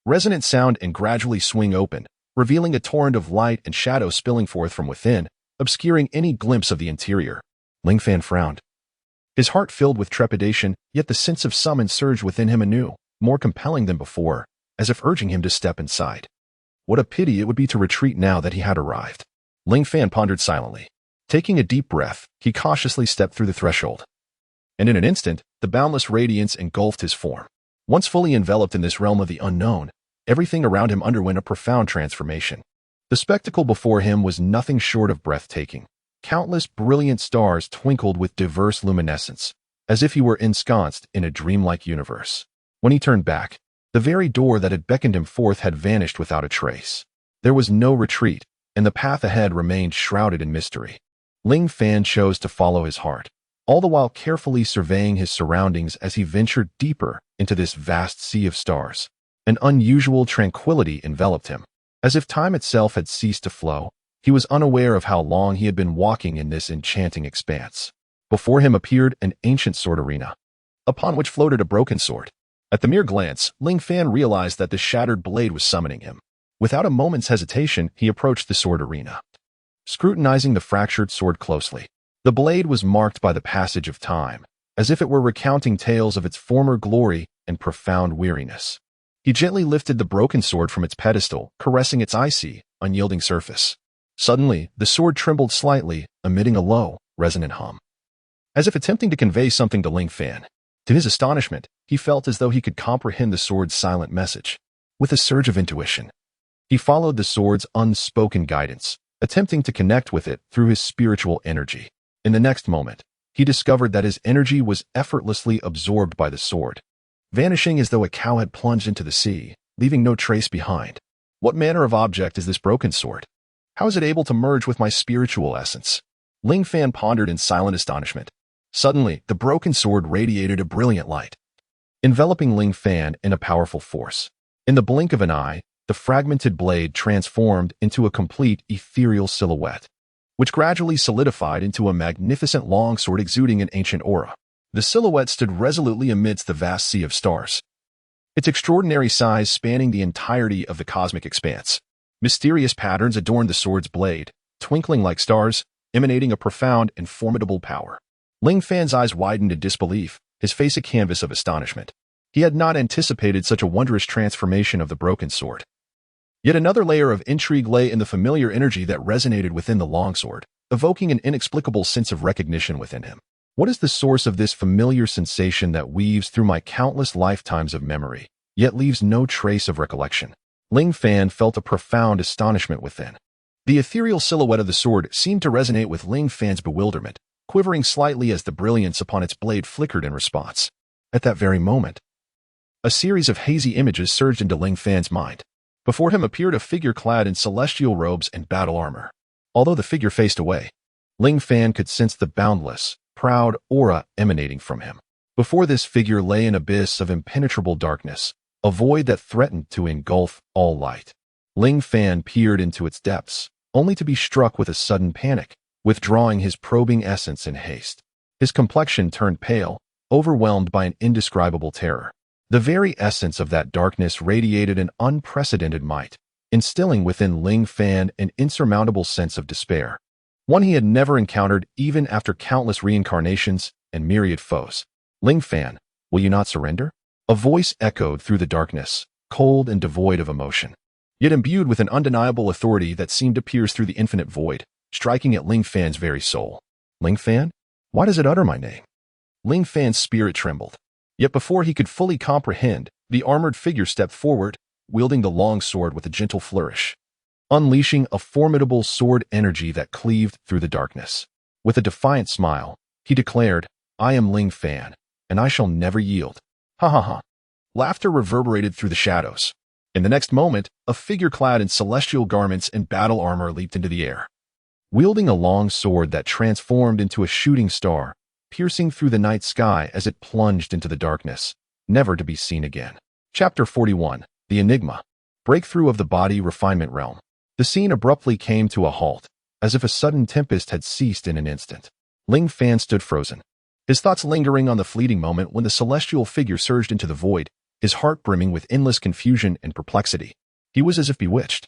resonant sound and gradually swing open, revealing a torrent of light and shadow spilling forth from within, obscuring any glimpse of the interior. Ling Fan frowned, his heart filled with trepidation, yet the sense of summons surged within him anew, more compelling than before, as if urging him to step inside. What a pity it would be to retreat now that he had arrived. Ling Fan pondered silently. Taking a deep breath, he cautiously stepped through the threshold. And in an instant, the boundless radiance engulfed his form. Once fully enveloped in this realm of the unknown, everything around him underwent a profound transformation. The spectacle before him was nothing short of breathtaking. Countless brilliant stars twinkled with diverse luminescence, as if he were ensconced in a dreamlike universe. When he turned back, the very door that had beckoned him forth had vanished without a trace. There was no retreat, and the path ahead remained shrouded in mystery. Ling Fan chose to follow his heart, all the while carefully surveying his surroundings as he ventured deeper into this vast sea of stars. An unusual tranquility enveloped him. As if time itself had ceased to flow, he was unaware of how long he had been walking in this enchanting expanse. Before him appeared an ancient sword arena, upon which floated a broken sword. At the mere glance, Ling Fan realized that the shattered blade was summoning him. Without a moment's hesitation, he approached the sword arena, scrutinizing the fractured sword closely. The blade was marked by the passage of time, as if it were recounting tales of its former glory and profound weariness. He gently lifted the broken sword from its pedestal, caressing its icy, unyielding surface. Suddenly, the sword trembled slightly, emitting a low, resonant hum, as if attempting to convey something to Ling Fan. To his astonishment, he felt as though he could comprehend the sword's silent message. With a surge of intuition, he followed the sword's unspoken guidance, attempting to connect with it through his spiritual energy. In the next moment, he discovered that his energy was effortlessly absorbed by the sword, vanishing as though a cow had plunged into the sea, leaving no trace behind. What manner of object is this broken sword? How is it able to merge with my spiritual essence? Ling Fan pondered in silent astonishment. Suddenly, the broken sword radiated a brilliant light, enveloping Ling Fan in a powerful force. In the blink of an eye, the fragmented blade transformed into a complete ethereal silhouette, which gradually solidified into a magnificent longsword exuding an ancient aura. The silhouette stood resolutely amidst the vast sea of stars, its extraordinary size spanning the entirety of the cosmic expanse. Mysterious patterns adorned the sword's blade, twinkling like stars, emanating a profound and formidable power. Ling Fan's eyes widened in disbelief, his face a canvas of astonishment. He had not anticipated such a wondrous transformation of the broken sword. Yet another layer of intrigue lay in the familiar energy that resonated within the longsword, evoking an inexplicable sense of recognition within him. What is the source of this familiar sensation that weaves through my countless lifetimes of memory, yet leaves no trace of recollection? Ling Fan felt a profound astonishment within. The ethereal silhouette of the sword seemed to resonate with Ling Fan's bewilderment, quivering slightly as the brilliance upon its blade flickered in response. At that very moment, a series of hazy images surged into Ling Fan's mind. Before him appeared a figure clad in celestial robes and battle armor. Although the figure faced away, Ling Fan could sense the boundless, proud aura emanating from him. Before this figure lay an abyss of impenetrable darkness, a void that threatened to engulf all light. Ling Fan peered into its depths, only to be struck with a sudden panic, withdrawing his probing essence in haste. His complexion turned pale, overwhelmed by an indescribable terror. The very essence of that darkness radiated an unprecedented might, instilling within Ling Fan an insurmountable sense of despair, one he had never encountered even after countless reincarnations and myriad foes. Ling Fan, will you not surrender? A voice echoed through the darkness, cold and devoid of emotion, yet imbued with an undeniable authority that seemed to pierce through the infinite void, striking at Ling Fan's very soul. Ling Fan? Why does it utter my name? Ling Fan's spirit trembled. Yet before he could fully comprehend, the armored figure stepped forward, wielding the long sword with a gentle flourish, unleashing a formidable sword energy that cleaved through the darkness. With a defiant smile, he declared, I am Ling Fan, and I shall never yield. Ha ha ha. Laughter reverberated through the shadows. In the next moment, a figure clad in celestial garments and battle armor leaped into the air, wielding a long sword that transformed into a shooting star, piercing through the night sky as it plunged into the darkness, never to be seen again. Chapter 41. The Enigma. Breakthrough of the Body Refinement Realm. The scene abruptly came to a halt, as if a sudden tempest had ceased in an instant. Ling Fan stood frozen, his thoughts lingering on the fleeting moment when the celestial figure surged into the void, his heart brimming with endless confusion and perplexity. He was as if bewitched,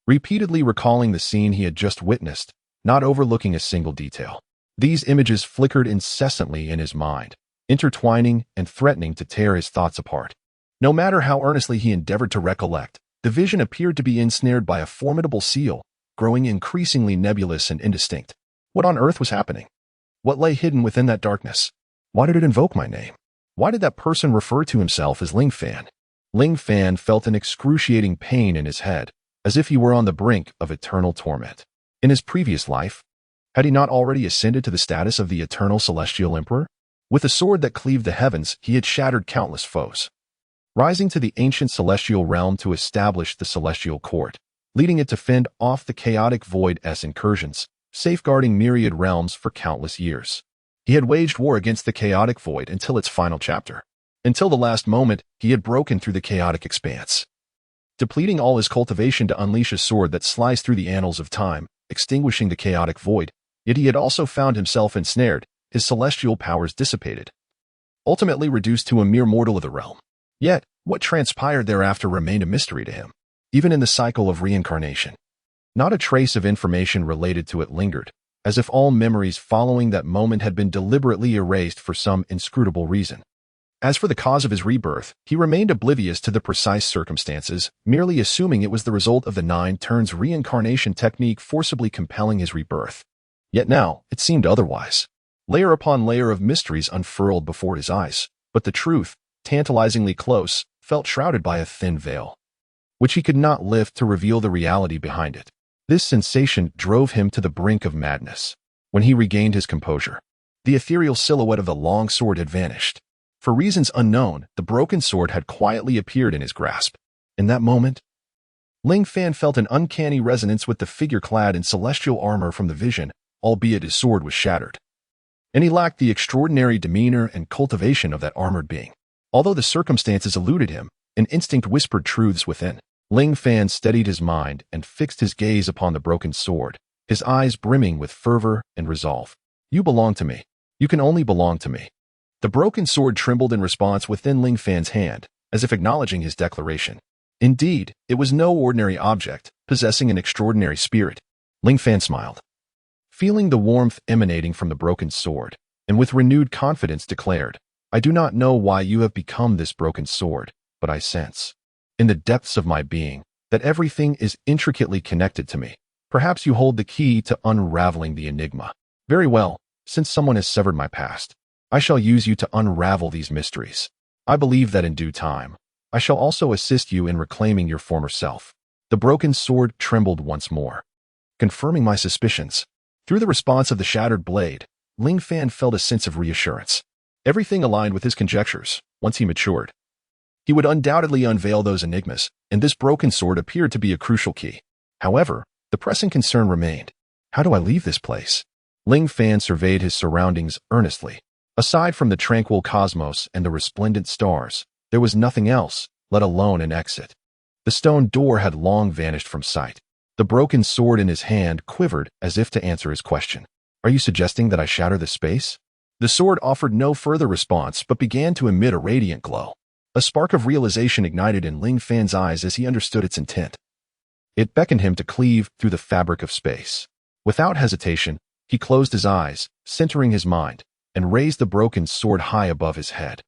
repeatedly recalling the scene he had just witnessed, not overlooking a single detail. These images flickered incessantly in his mind, intertwining and threatening to tear his thoughts apart. No matter how earnestly he endeavored to recollect, the vision appeared to be ensnared by a formidable seal, growing increasingly nebulous and indistinct. What on earth was happening? What lay hidden within that darkness? Why did it invoke my name? Why did that person refer to himself as Ling Fan? Ling Fan felt an excruciating pain in his head, as if he were on the brink of eternal torment. In his previous life, had he not already ascended to the status of the eternal celestial emperor? With a sword that cleaved the heavens, he had shattered countless foes, rising to the ancient celestial realm to establish the celestial court, leading it to fend off the chaotic void's incursions, safeguarding myriad realms for countless years. He had waged war against the chaotic void until its final chapter. Until the last moment, he had broken through the chaotic expanse, depleting all his cultivation to unleash a sword that sliced through the annals of time, extinguishing the chaotic void. Yet he had also found himself ensnared, his celestial powers dissipated, ultimately reduced to a mere mortal of the realm. Yet, what transpired thereafter remained a mystery to him, even in the cycle of reincarnation. Not a trace of information related to it lingered, as if all memories following that moment had been deliberately erased for some inscrutable reason. As for the cause of his rebirth, he remained oblivious to the precise circumstances, merely assuming it was the result of the 9 turns reincarnation technique forcibly compelling his rebirth. Yet now, it seemed otherwise. Layer upon layer of mysteries unfurled before his eyes, but the truth, tantalizingly close, felt shrouded by a thin veil, which he could not lift to reveal the reality behind it. This sensation drove him to the brink of madness. When he regained his composure, the ethereal silhouette of the long sword had vanished. For reasons unknown, the broken sword had quietly appeared in his grasp. In that moment, Ling Fan felt an uncanny resonance with the figure clad in celestial armor from the vision, albeit his sword was shattered. And he lacked the extraordinary demeanor and cultivation of that armored being. Although the circumstances eluded him, an instinct whispered truths within. Ling Fan steadied his mind and fixed his gaze upon the broken sword, his eyes brimming with fervor and resolve. You belong to me. You can only belong to me. The broken sword trembled in response within Ling Fan's hand, as if acknowledging his declaration. Indeed, it was no ordinary object, possessing an extraordinary spirit. Ling Fan smiled, feeling the warmth emanating from the broken sword, and with renewed confidence declared, I do not know why you have become this broken sword, but I sense, in the depths of my being, that everything is intricately connected to me. Perhaps you hold the key to unraveling the enigma. Very well, since someone has severed my past, I shall use you to unravel these mysteries. I believe that in due time, I shall also assist you in reclaiming your former self. The broken sword trembled once more, confirming my suspicions. Through the response of the shattered blade, Ling Fan felt a sense of reassurance. Everything aligned with his conjectures. Once he matured, he would undoubtedly unveil those enigmas, and this broken sword appeared to be a crucial key. However, the pressing concern remained. How do I leave this place? Ling Fan surveyed his surroundings earnestly. Aside from the tranquil cosmos and the resplendent stars, there was nothing else, let alone an exit. The stone door had long vanished from sight. The broken sword in his hand quivered as if to answer his question. Are you suggesting that I shatter the space? The sword offered no further response but began to emit a radiant glow. A spark of realization ignited in Ling Fan's eyes as he understood its intent. It beckoned him to cleave through the fabric of space. Without hesitation, he closed his eyes, centering his mind, and raised the broken sword high above his head.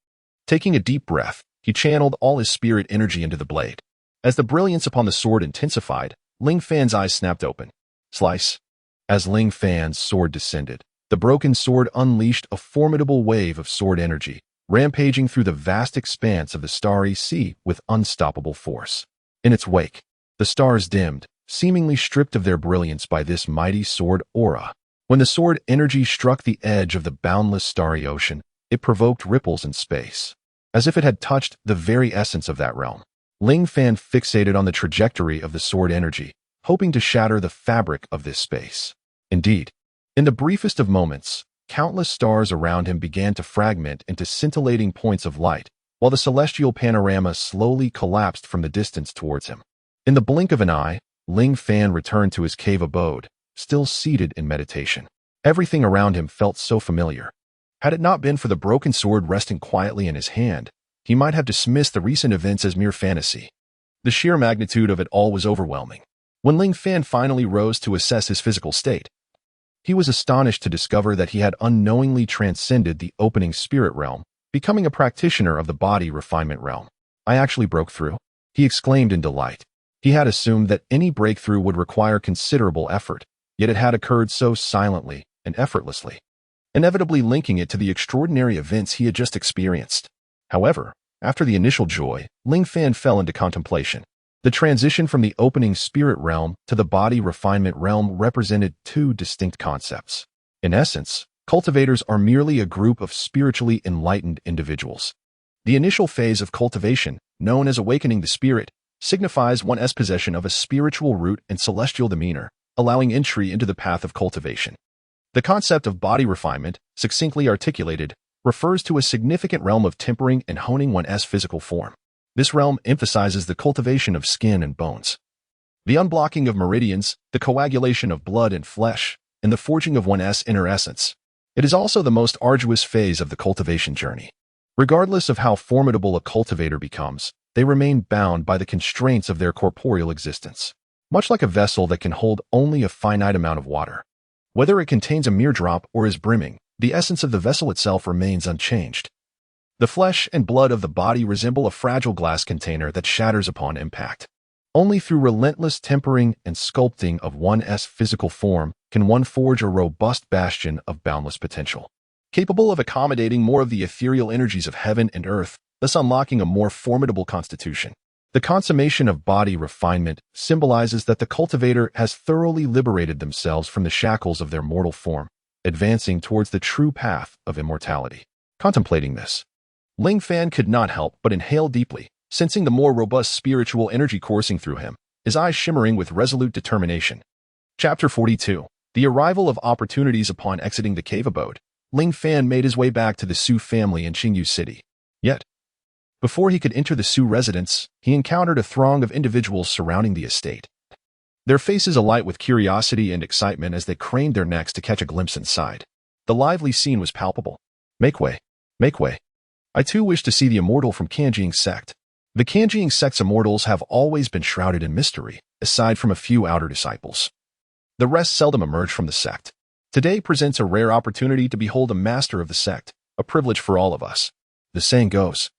Taking a deep breath, he channeled all his spirit energy into the blade. As the brilliance upon the sword intensified, Ling Fan's eyes snapped open. Slice. As Ling Fan's sword descended, the broken sword unleashed a formidable wave of sword energy, rampaging through the vast expanse of the starry sea with unstoppable force. In its wake, the stars dimmed, seemingly stripped of their brilliance by this mighty sword aura. When the sword energy struck the edge of the boundless starry ocean, it provoked ripples in space, as if it had touched the very essence of that realm. Ling Fan fixated on the trajectory of the sword energy, hoping to shatter the fabric of this space. Indeed, in the briefest of moments, countless stars around him began to fragment into scintillating points of light, while the celestial panorama slowly collapsed from the distance towards him. In the blink of an eye, Ling Fan returned to his cave abode, still seated in meditation. Everything around him felt so familiar. Had it not been for the broken sword resting quietly in his hand, he might have dismissed the recent events as mere fantasy. The sheer magnitude of it all was overwhelming. When Ling Fan finally rose to assess his physical state, he was astonished to discover that he had unknowingly transcended the opening spirit realm, becoming a practitioner of the body refinement realm. I actually broke through, he exclaimed in delight. He had assumed that any breakthrough would require considerable effort, yet it had occurred so silently and effortlessly, inevitably linking it to the extraordinary events he had just experienced. However, after the initial joy, Ling Fan fell into contemplation. The transition from the opening spirit realm to the body refinement realm represented two distinct concepts. In essence, cultivators are merely a group of spiritually enlightened individuals. The initial phase of cultivation, known as awakening the spirit, signifies one's possession of a spiritual root and celestial demeanor, allowing entry into the path of cultivation. The concept of body refinement, succinctly articulated, refers to a significant realm of tempering and honing one's physical form. This realm emphasizes the cultivation of skin and bones, the unblocking of meridians, the coagulation of blood and flesh, and the forging of one's inner essence. It is also the most arduous phase of the cultivation journey. Regardless of how formidable a cultivator becomes, they remain bound by the constraints of their corporeal existence. Much like a vessel that can hold only a finite amount of water. Whether it contains a mere drop or is brimming, the essence of the vessel itself remains unchanged. The flesh and blood of the body resemble a fragile glass container that shatters upon impact. Only through relentless tempering and sculpting of one's physical form can one forge a robust bastion of boundless potential, capable of accommodating more of the ethereal energies of heaven and earth, thus unlocking a more formidable constitution. The consummation of body refinement symbolizes that the cultivator has thoroughly liberated themselves from the shackles of their mortal form, advancing towards the true path of immortality. Contemplating this, Ling Fan could not help but inhale deeply, sensing the more robust spiritual energy coursing through him, his eyes shimmering with resolute determination. Chapter 42. The arrival of opportunities. Upon exiting the cave abode, Ling Fan made his way back to the Su family in Qingyu City. Yet, before he could enter the Su residence, he encountered a throng of individuals surrounding the estate, their faces alight with curiosity and excitement as they craned their necks to catch a glimpse inside. The lively scene was palpable. Make way. Make way. I too wish to see the immortal from Kanjiang sect. The Kanjiang sect's immortals have always been shrouded in mystery, aside from a few outer disciples. The rest seldom emerge from the sect. Today presents a rare opportunity to behold a master of the sect, a privilege for all of us. The saying goes,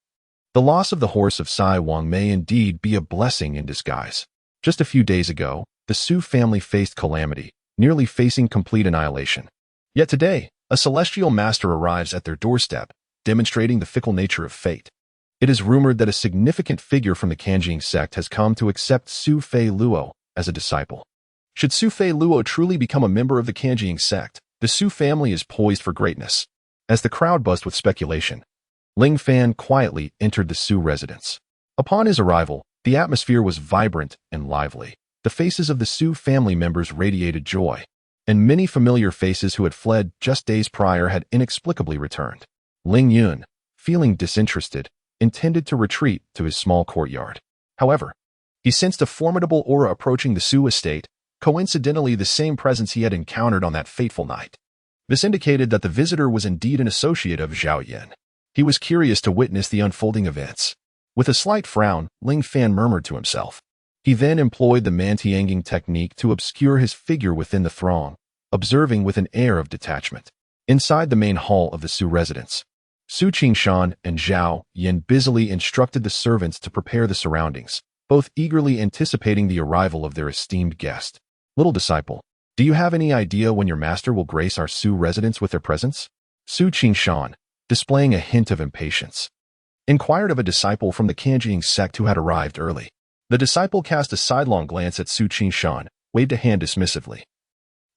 the loss of the horse of Sai Wang may indeed be a blessing in disguise. Just a few days ago, the Su family faced calamity, nearly facing complete annihilation. Yet today, a celestial master arrives at their doorstep, demonstrating the fickle nature of fate. It is rumored that a significant figure from the Kanjiang sect has come to accept Su Fei Luo as a disciple. Should Su Fei Luo truly become a member of the Kanjiang sect, the Su family is poised for greatness. As the crowd buzzed with speculation, Ling Fan quietly entered the Su residence. Upon his arrival, the atmosphere was vibrant and lively. The faces of the Su family members radiated joy, and many familiar faces who had fled just days prior had inexplicably returned. Ling Yun, feeling disinterested, intended to retreat to his small courtyard. However, he sensed a formidable aura approaching the Su estate, coincidentally the same presence he had encountered on that fateful night. This indicated that the visitor was indeed an associate of Zhao Yan. He was curious to witness the unfolding events. With a slight frown, Ling Fan murmured to himself. He then employed the mantianging technique to obscure his figure within the throng, observing with an air of detachment. Inside the main hall of the Su residence, Su Qingshan and Zhao Yan busily instructed the servants to prepare the surroundings, both eagerly anticipating the arrival of their esteemed guest. Little disciple, do you have any idea when your master will grace our Su residence with their presence? Su Qingshan, displaying a hint of impatience, inquired of a disciple from the Kanjiang sect who had arrived early. The disciple cast a sidelong glance at Su Qingshan, waved a hand dismissively,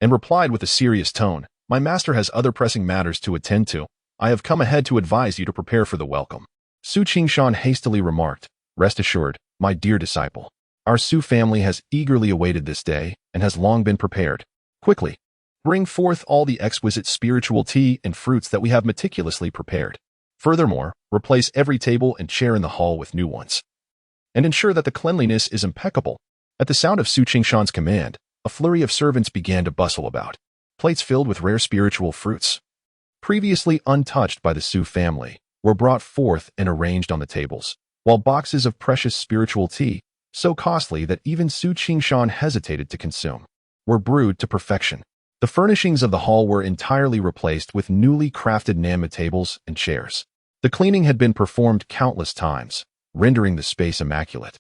and replied with a serious tone, my master has other pressing matters to attend to. I have come ahead to advise you to prepare for the welcome. Su Qingshan hastily remarked, rest assured, my dear disciple, our Su family has eagerly awaited this day and has long been prepared. Quickly, bring forth all the exquisite spiritual tea and fruits that we have meticulously prepared. Furthermore, replace every table and chair in the hall with new ones, and ensure that the cleanliness is impeccable. At the sound of Su Qingshan's command, a flurry of servants began to bustle about, plates filled with rare spiritual fruits, previously untouched by the Su family, were brought forth and arranged on the tables, while boxes of precious spiritual tea, so costly that even Su Qingshan hesitated to consume, were brewed to perfection. The furnishings of the hall were entirely replaced with newly crafted Nama tables and chairs. The cleaning had been performed countless times, rendering the space immaculate,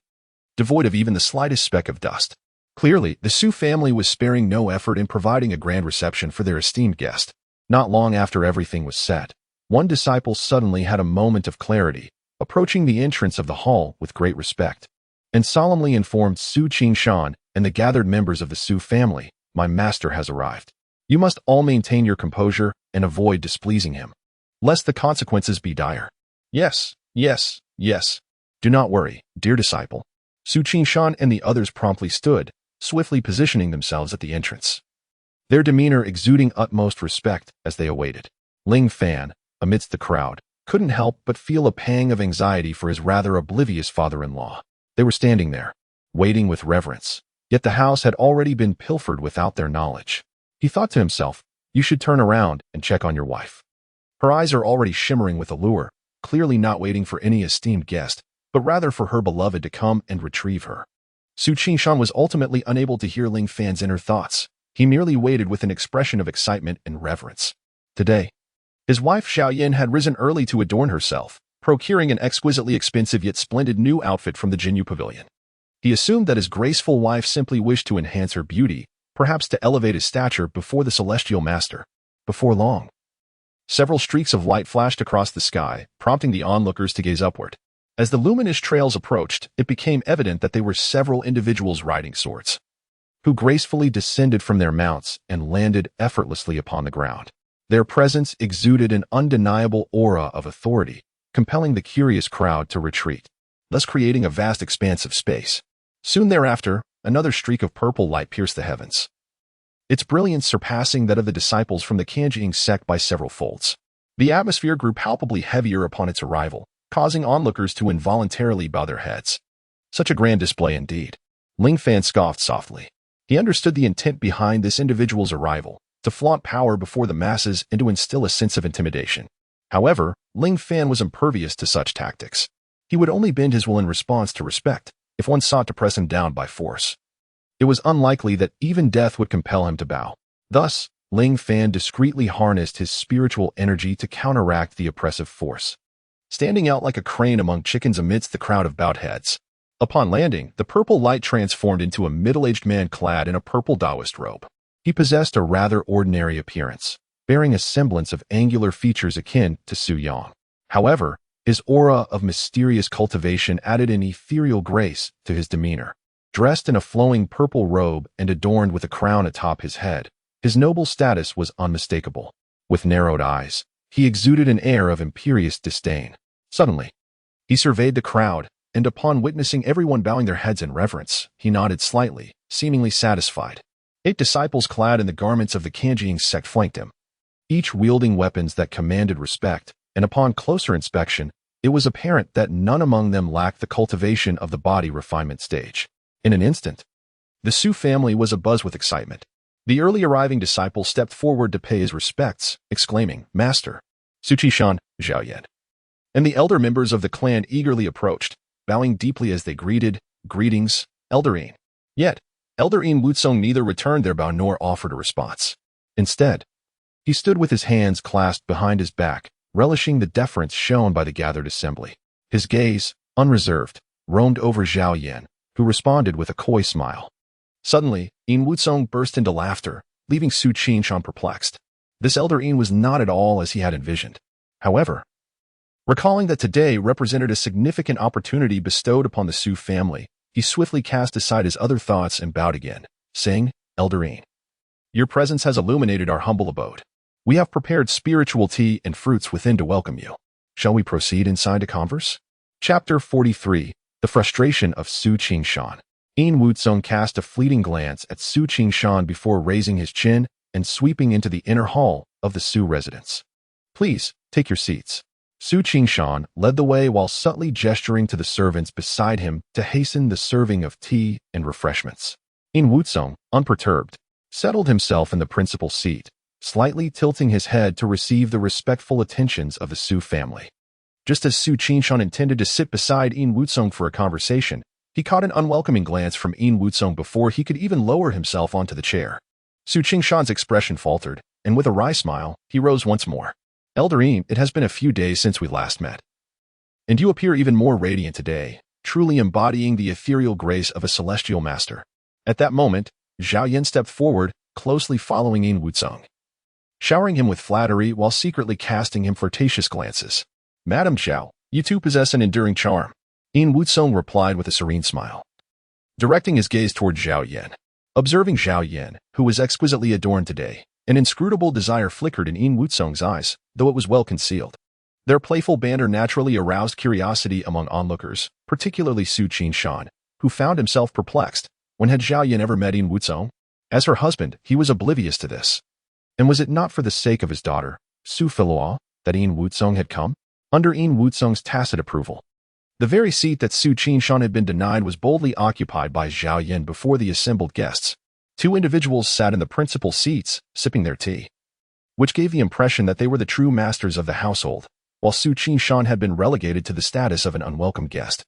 devoid of even the slightest speck of dust. Clearly, the Su family was sparing no effort in providing a grand reception for their esteemed guest. Not long after everything was set, one disciple suddenly had a moment of clarity, approaching the entrance of the hall with great respect, and solemnly informed Su Qingshan and the gathered members of the Su family, my master has arrived. You must all maintain your composure and avoid displeasing him, lest the consequences be dire. Yes, yes, yes. Do not worry, dear disciple. Su Qingshan and the others promptly stood, swiftly positioning themselves at the entrance, their demeanor exuding utmost respect as they awaited. Ling Fan, amidst the crowd, couldn't help but feel a pang of anxiety for his rather oblivious father-in-law. They were standing there, waiting with reverence, yet the house had already been pilfered without their knowledge. He thought to himself, you should turn around and check on your wife. Her eyes are already shimmering with allure, clearly not waiting for any esteemed guest, but rather for her beloved to come and retrieve her. Su Qingshan was ultimately unable to hear Ling Fan's inner thoughts. He merely waited with an expression of excitement and reverence. Today, his wife Xiao Yan had risen early to adorn herself, procuring an exquisitely expensive yet splendid new outfit from the Jinyu Pavilion. He assumed that his graceful wife simply wished to enhance her beauty, perhaps to elevate his stature before the celestial master. Before long, several streaks of light flashed across the sky, prompting the onlookers to gaze upward. As the luminous trails approached, it became evident that they were several individuals riding swords, who gracefully descended from their mounts and landed effortlessly upon the ground. Their presence exuded an undeniable aura of authority, compelling the curious crowd to retreat, thus creating a vast expanse of space. Soon thereafter, another streak of purple light pierced the heavens, its brilliance surpassing that of the disciples from the againw sect by several folds. The atmosphere grew palpably heavier upon its arrival, causing onlookers to involuntarily bow their heads. Such a grand display indeed. Ling Fan scoffed softly. He understood the intent behind this individual's arrival, to flaunt power before the masses and to instill a sense of intimidation. However, Ling Fan was impervious to such tactics. He would only bend his will in response to respect, if one sought to press him down by force. It was unlikely that even death would compel him to bow. Thus, Ling Fan discreetly harnessed his spiritual energy to counteract the oppressive force, standing out like a crane among chickens amidst the crowd of bowed heads. Upon landing, the purple light transformed into a middle-aged man clad in a purple Taoist robe. He possessed a rather ordinary appearance, bearing a semblance of angular features akin to Su Yang. However, his aura of mysterious cultivation added an ethereal grace to his demeanor. Dressed in a flowing purple robe and adorned with a crown atop his head, his noble status was unmistakable. With narrowed eyes, he exuded an air of imperious disdain. Suddenly, he surveyed the crowd, and upon witnessing everyone bowing their heads in reverence, he nodded slightly, seemingly satisfied. 8 disciples clad in the garments of the againw sect flanked him, each wielding weapons that commanded respect, and upon closer inspection, it was apparent that none among them lacked the cultivation of the body refinement stage. In an instant, the Su family was abuzz with excitement. The early arriving disciple stepped forward to pay his respects, exclaiming, "Master, Su Qishan, Zhao Yan." And the elder members of the clan eagerly approached, bowing deeply as they greeted, "Greetings, Elder Yin." Yet, Elder Yin Wutsong neither returned their bow nor offered a response. Instead, he stood with his hands clasped behind his back, relishing the deference shown by the gathered assembly. His gaze, unreserved, roamed over Zhao Yan, who responded with a coy smile. Suddenly, Yin Wutsong burst into laughter, leaving Su Qinshan perplexed. This Elder Yin was not at all as he had envisioned. However, recalling that today represented a significant opportunity bestowed upon the Su family, he swiftly cast aside his other thoughts and bowed again, saying, "Elder Yin, your presence has illuminated our humble abode. We have prepared spiritual tea and fruits within to welcome you. Shall we proceed inside to converse?" Chapter 43. The Frustration of Su Qinshan. Yin Wutsong cast a fleeting glance at Su Qinshan before raising his chin and sweeping into the inner hall of the Su residence. "Please, take your seats." Su Qinshan led the way while subtly gesturing to the servants beside him to hasten the serving of tea and refreshments. Yin Wutsong, unperturbed, settled himself in the principal seat, slightly tilting his head to receive the respectful attentions of the Su family. Just as Su Qinshan intended to sit beside Yin Wutsong for a conversation, he caught an unwelcoming glance from Yin Wutsong before he could even lower himself onto the chair. Su Qinshan's expression faltered, and with a wry smile, he rose once more. "Elder Yin, it has been a few days since we last met, and you appear even more radiant today, truly embodying the ethereal grace of a celestial master." At that moment, Zhao Yan stepped forward, closely following Yin Wutsong, showering him with flattery while secretly casting him flirtatious glances. "Madam Zhao, you too possess an enduring charm," Yin Wutsong replied with a serene smile, directing his gaze toward Zhao Yan. Observing Zhao Yan, who was exquisitely adorned today, an inscrutable desire flickered in Yin Wutsong's eyes, though it was well concealed. Their playful banter naturally aroused curiosity among onlookers, particularly Su Qinshan, who found himself perplexed. When had Zhao Yan ever met Yin Wutsong? As her husband, he was oblivious to this. And was it not for the sake of his daughter, Su Filua, that Yin Wutsong had come? Under Yin Wutsong's tacit approval, the very seat that Su Qinshan had been denied was boldly occupied by Zhao Yan before the assembled guests. 2 individuals sat in the principal seats, sipping their tea, which gave the impression that they were the true masters of the household, while Su Qinshan had been relegated to the status of an unwelcome guest,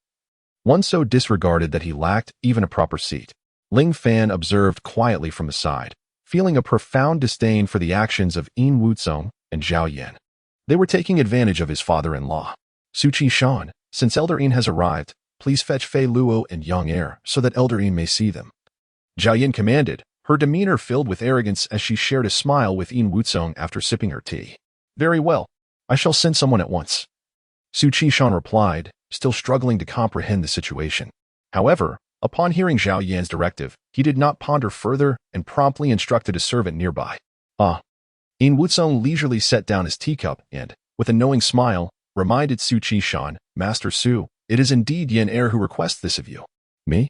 one so disregarded that he lacked even a proper seat. Ling Fan observed quietly from the side, feeling a profound disdain for the actions of Yin Wutsong and Zhao Yan. They were taking advantage of his father-in-law. Su Qishan, since Elder Yin has arrived, please fetch Fei Luo and Yang Er so that Elder Yin may see them. Zhao Yin commanded, her demeanor filled with arrogance as she shared a smile with Yin Wuzong after sipping her tea. Very well. I shall send someone at once. Su Qishan replied, still struggling to comprehend the situation. However, upon hearing Zhao Yan's directive, he did not ponder further and promptly instructed a servant nearby. Yin Wuzong leisurely set down his teacup and, with a knowing smile, reminded Su Qishan, Master Su, it is indeed Yan Er who requests this of you. Me?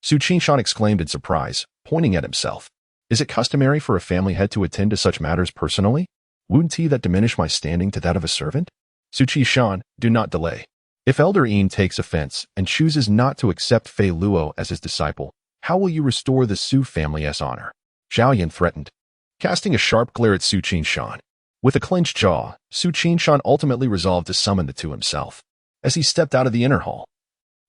Su Qishan exclaimed in surprise, pointing at himself. Is it customary for a family head to attend to such matters personally? Wouldn't he that diminish my standing to that of a servant? Su Qishan, do not delay. If Elder Yin takes offense and chooses not to accept Fei Luo as his disciple, how will you restore the Su family's honor? Zhao Yan threatened, casting a sharp glare at Su Qishan. With a clenched jaw, Su Qishan ultimately resolved to summon the two himself. As he stepped out of the inner hall,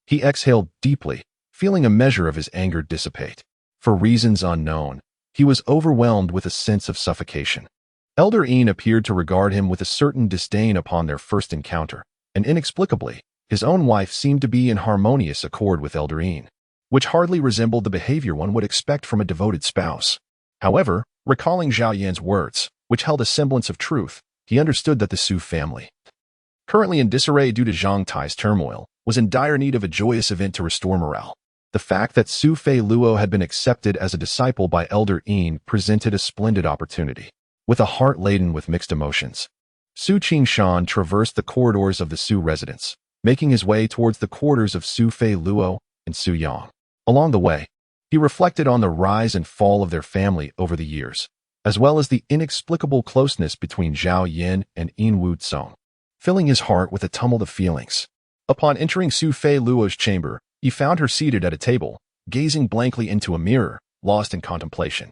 he exhaled deeply, feeling a measure of his anger dissipate. For reasons unknown, he was overwhelmed with a sense of suffocation. Elder Yin appeared to regard him with a certain disdain upon their first encounter, and inexplicably, his own wife seemed to be in harmonious accord with Elder Yin, which hardly resembled the behavior one would expect from a devoted spouse. However, recalling Zhao Yan's words, which held a semblance of truth, he understood that the Su family, currently in disarray due to Zhang Tai's turmoil, was in dire need of a joyous event to restore morale. The fact that Su Fei Luo had been accepted as a disciple by Elder Yin presented a splendid opportunity. With a heart laden with mixed emotions, Su Qishan traversed the corridors of the Su residence, making his way towards the quarters of Su Fei Luo and Su Yang. Along the way, he reflected on the rise and fall of their family over the years, as well as the inexplicable closeness between Zhao Yin and Yin Wuzong, filling his heart with a tumult of feelings. Upon entering Su Fei Luo's chamber, he found her seated at a table, gazing blankly into a mirror, lost in contemplation.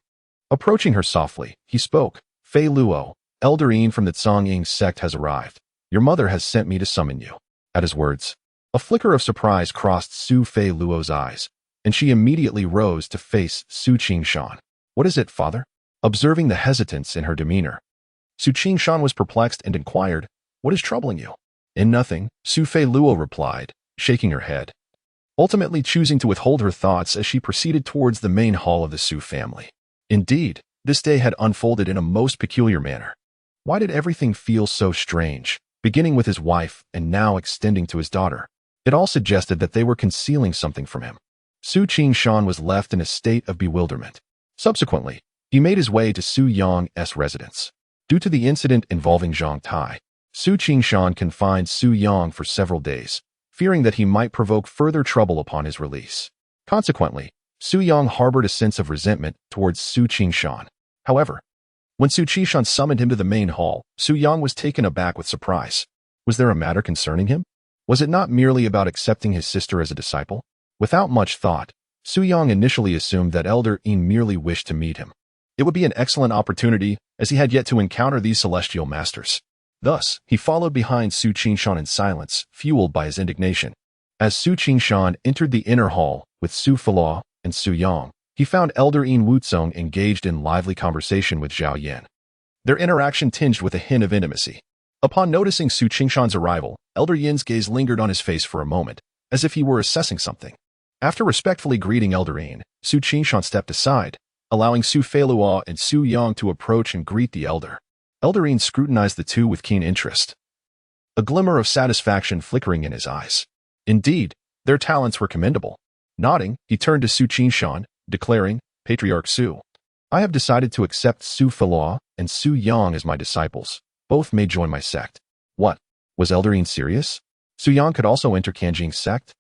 Approaching her softly, he spoke, Fei Luo, Elder Yin from the Zhongying sect has arrived. Your mother has sent me to summon you. At his words, a flicker of surprise crossed Su Fei Luo's eyes, and she immediately rose to face Su Qishan. What is it, father? Observing the hesitance in her demeanor, Su Qishan was perplexed and inquired, what is troubling you? In nothing, Su Fei Luo replied, shaking her head, ultimately choosing to withhold her thoughts as she proceeded towards the main hall of the Su family. Indeed, this day had unfolded in a most peculiar manner. Why did everything feel so strange, beginning with his wife and now extending to his daughter? It all suggested that they were concealing something from him. Su Qishan was left in a state of bewilderment. Subsequently, he made his way to Su Yang's residence. Due to the incident involving Zhang Tai, Su Qishan confined Su Yang for several days, fearing that he might provoke further trouble upon his release. Consequently, Su Yang harbored a sense of resentment towards Su Qishan. However, when Su Qishan summoned him to the main hall, Su Yang was taken aback with surprise. Was there a matter concerning him? Was it not merely about accepting his sister as a disciple? Without much thought, Su Yang initially assumed that Elder Yin merely wished to meet him. It would be an excellent opportunity, as he had yet to encounter these celestial masters. Thus, he followed behind Su Qishan in silence, fueled by his indignation. As Su Qishan entered the inner hall with Su Fela and Su Yang, he found Elder Yin Wuzong engaged in lively conversation with Zhao Yan. Their interaction tinged with a hint of intimacy. Upon noticing Su Qishan's arrival, Elder Yin's gaze lingered on his face for a moment, as if he were assessing something. After respectfully greeting Elder Yin, Su Qishan stepped aside, allowing Su Fei Luo and Su Yang to approach and greet the elder. Elder Yin scrutinized the two with keen interest, a glimmer of satisfaction flickering in his eyes. Indeed, their talents were commendable. Nodding, he turned to Su Qishan, declaring, Patriarch Su, I have decided to accept Su Fela and Su Yang as my disciples. Both may join my sect. What? Was Elder Yin serious? Su Yang could also enter Kanjing's sect?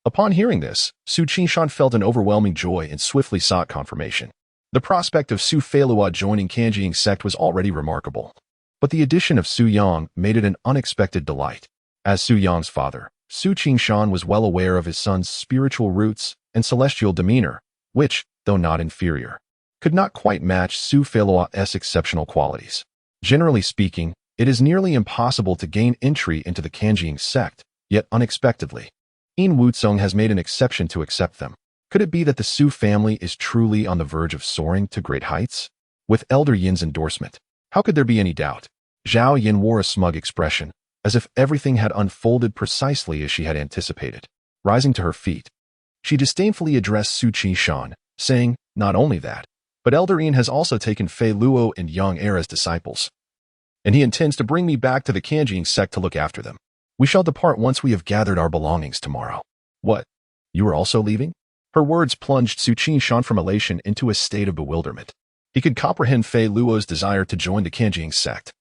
Upon hearing this, Su Qishan felt an overwhelming joy and swiftly sought confirmation. The prospect of Su Fei Luo joining Kanjing's sect was already remarkable, but the addition of Su Yang made it an unexpected delight. As Su Yang's father, Su Qishan was well aware of his son's spiritual roots and celestial demeanor, which, though not inferior, could not quite match Su Fei Luo's exceptional qualities. Generally speaking, it is nearly impossible to gain entry into the Kanjing sect, yet unexpectedly, Yin Wuzong has made an exception to accept them. Could it be that the Su family is truly on the verge of soaring to great heights? With Elder Yin's endorsement, how could there be any doubt? Zhao Yin wore a smug expression, as if everything had unfolded precisely as she had anticipated. Rising to her feet, she disdainfully addressed Su Qishan, saying, "Not only that, but Elder Yin has also taken Fei Luo and Yang Er as disciples, and he intends to bring me back to the Kanjing sect to look after them. We shall depart once we have gathered our belongings tomorrow." "What? You are also leaving?" Her words plunged Su Qishan from elation into a state of bewilderment. He could comprehend Fei Luo's desire to join the Kanjing sect,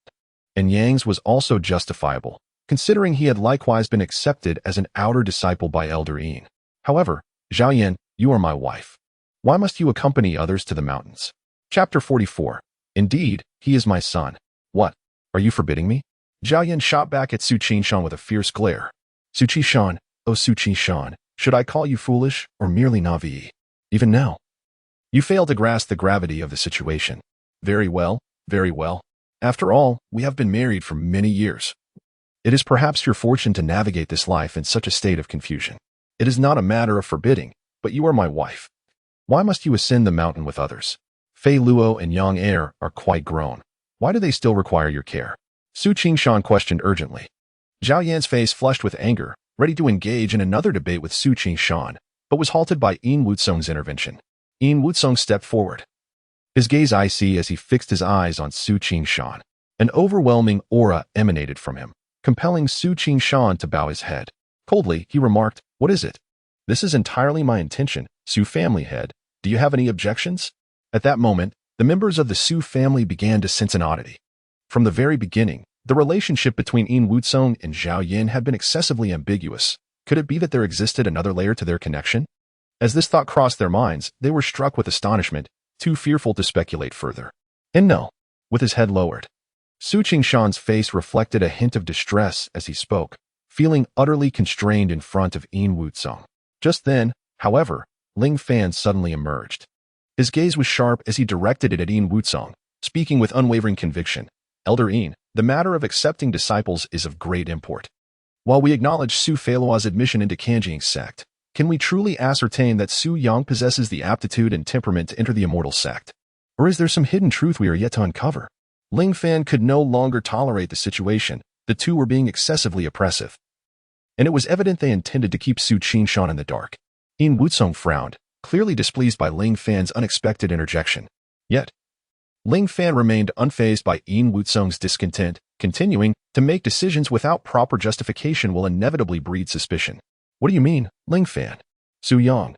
and Yang's was also justifiable, considering he had likewise been accepted as an outer disciple by Elder Yin. However, "Zhao Yan, you are my wife. Why must you accompany others to the mountains?" Chapter 44. Indeed, he is my son. What? Are you forbidding me? Zhao Yan shot back at Su Qishan with a fierce glare. Su Qishan, oh Su Qishan, should I call you foolish or merely naive? Even now, you fail to grasp the gravity of the situation. Very well, very well. After all, we have been married for many years. It is perhaps your fortune to navigate this life in such a state of confusion. It is not a matter of forbidding, but you are my wife. Why must you ascend the mountain with others? Fei Luo and Yang Er are quite grown. Why do they still require your care? Su Qishan questioned urgently. Zhao Yan's face flushed with anger, ready to engage in another debate with Su Qishan, but was halted by Yin Wutsong's intervention. Yin Wutsong stepped forward, his gaze icy as he fixed his eyes on Su Qishan. An overwhelming aura emanated from him, compelling Su Qishan to bow his head. Coldly, he remarked, "What is it?" "This is entirely my intention, Su family head. Do you have any objections?" At that moment, the members of the Su family began to sense an oddity. From the very beginning, the relationship between Yin Wutsong and Zhao Yin had been excessively ambiguous. Could it be that there existed another layer to their connection? As this thought crossed their minds, they were struck with astonishment, too fearful to speculate further. And no, with his head lowered, Su Qishan's face reflected a hint of distress as he spoke, feeling utterly constrained in front of Yin Wutsong. Just then, however, Ling Fan suddenly emerged. His gaze was sharp as he directed it at Yin Wutsong, speaking with unwavering conviction. "Elder Yin, the matter of accepting disciples is of great import. While we acknowledge Su Feiluo's admission into Kanjing sect, can we truly ascertain that Su Yang possesses the aptitude and temperament to enter the immortal sect? Or is there some hidden truth we are yet to uncover?" Ling Fan could no longer tolerate the situation. The two were being excessively oppressive, and it was evident they intended to keep Su Qishan in the dark. Yin Wutsong frowned, clearly displeased by Ling Fan's unexpected interjection. Yet, Ling Fan remained unfazed by Yin Wutsong's discontent, continuing to make decisions without proper justification will inevitably breed suspicion. "What do you mean, Ling Fan?" Su Yang,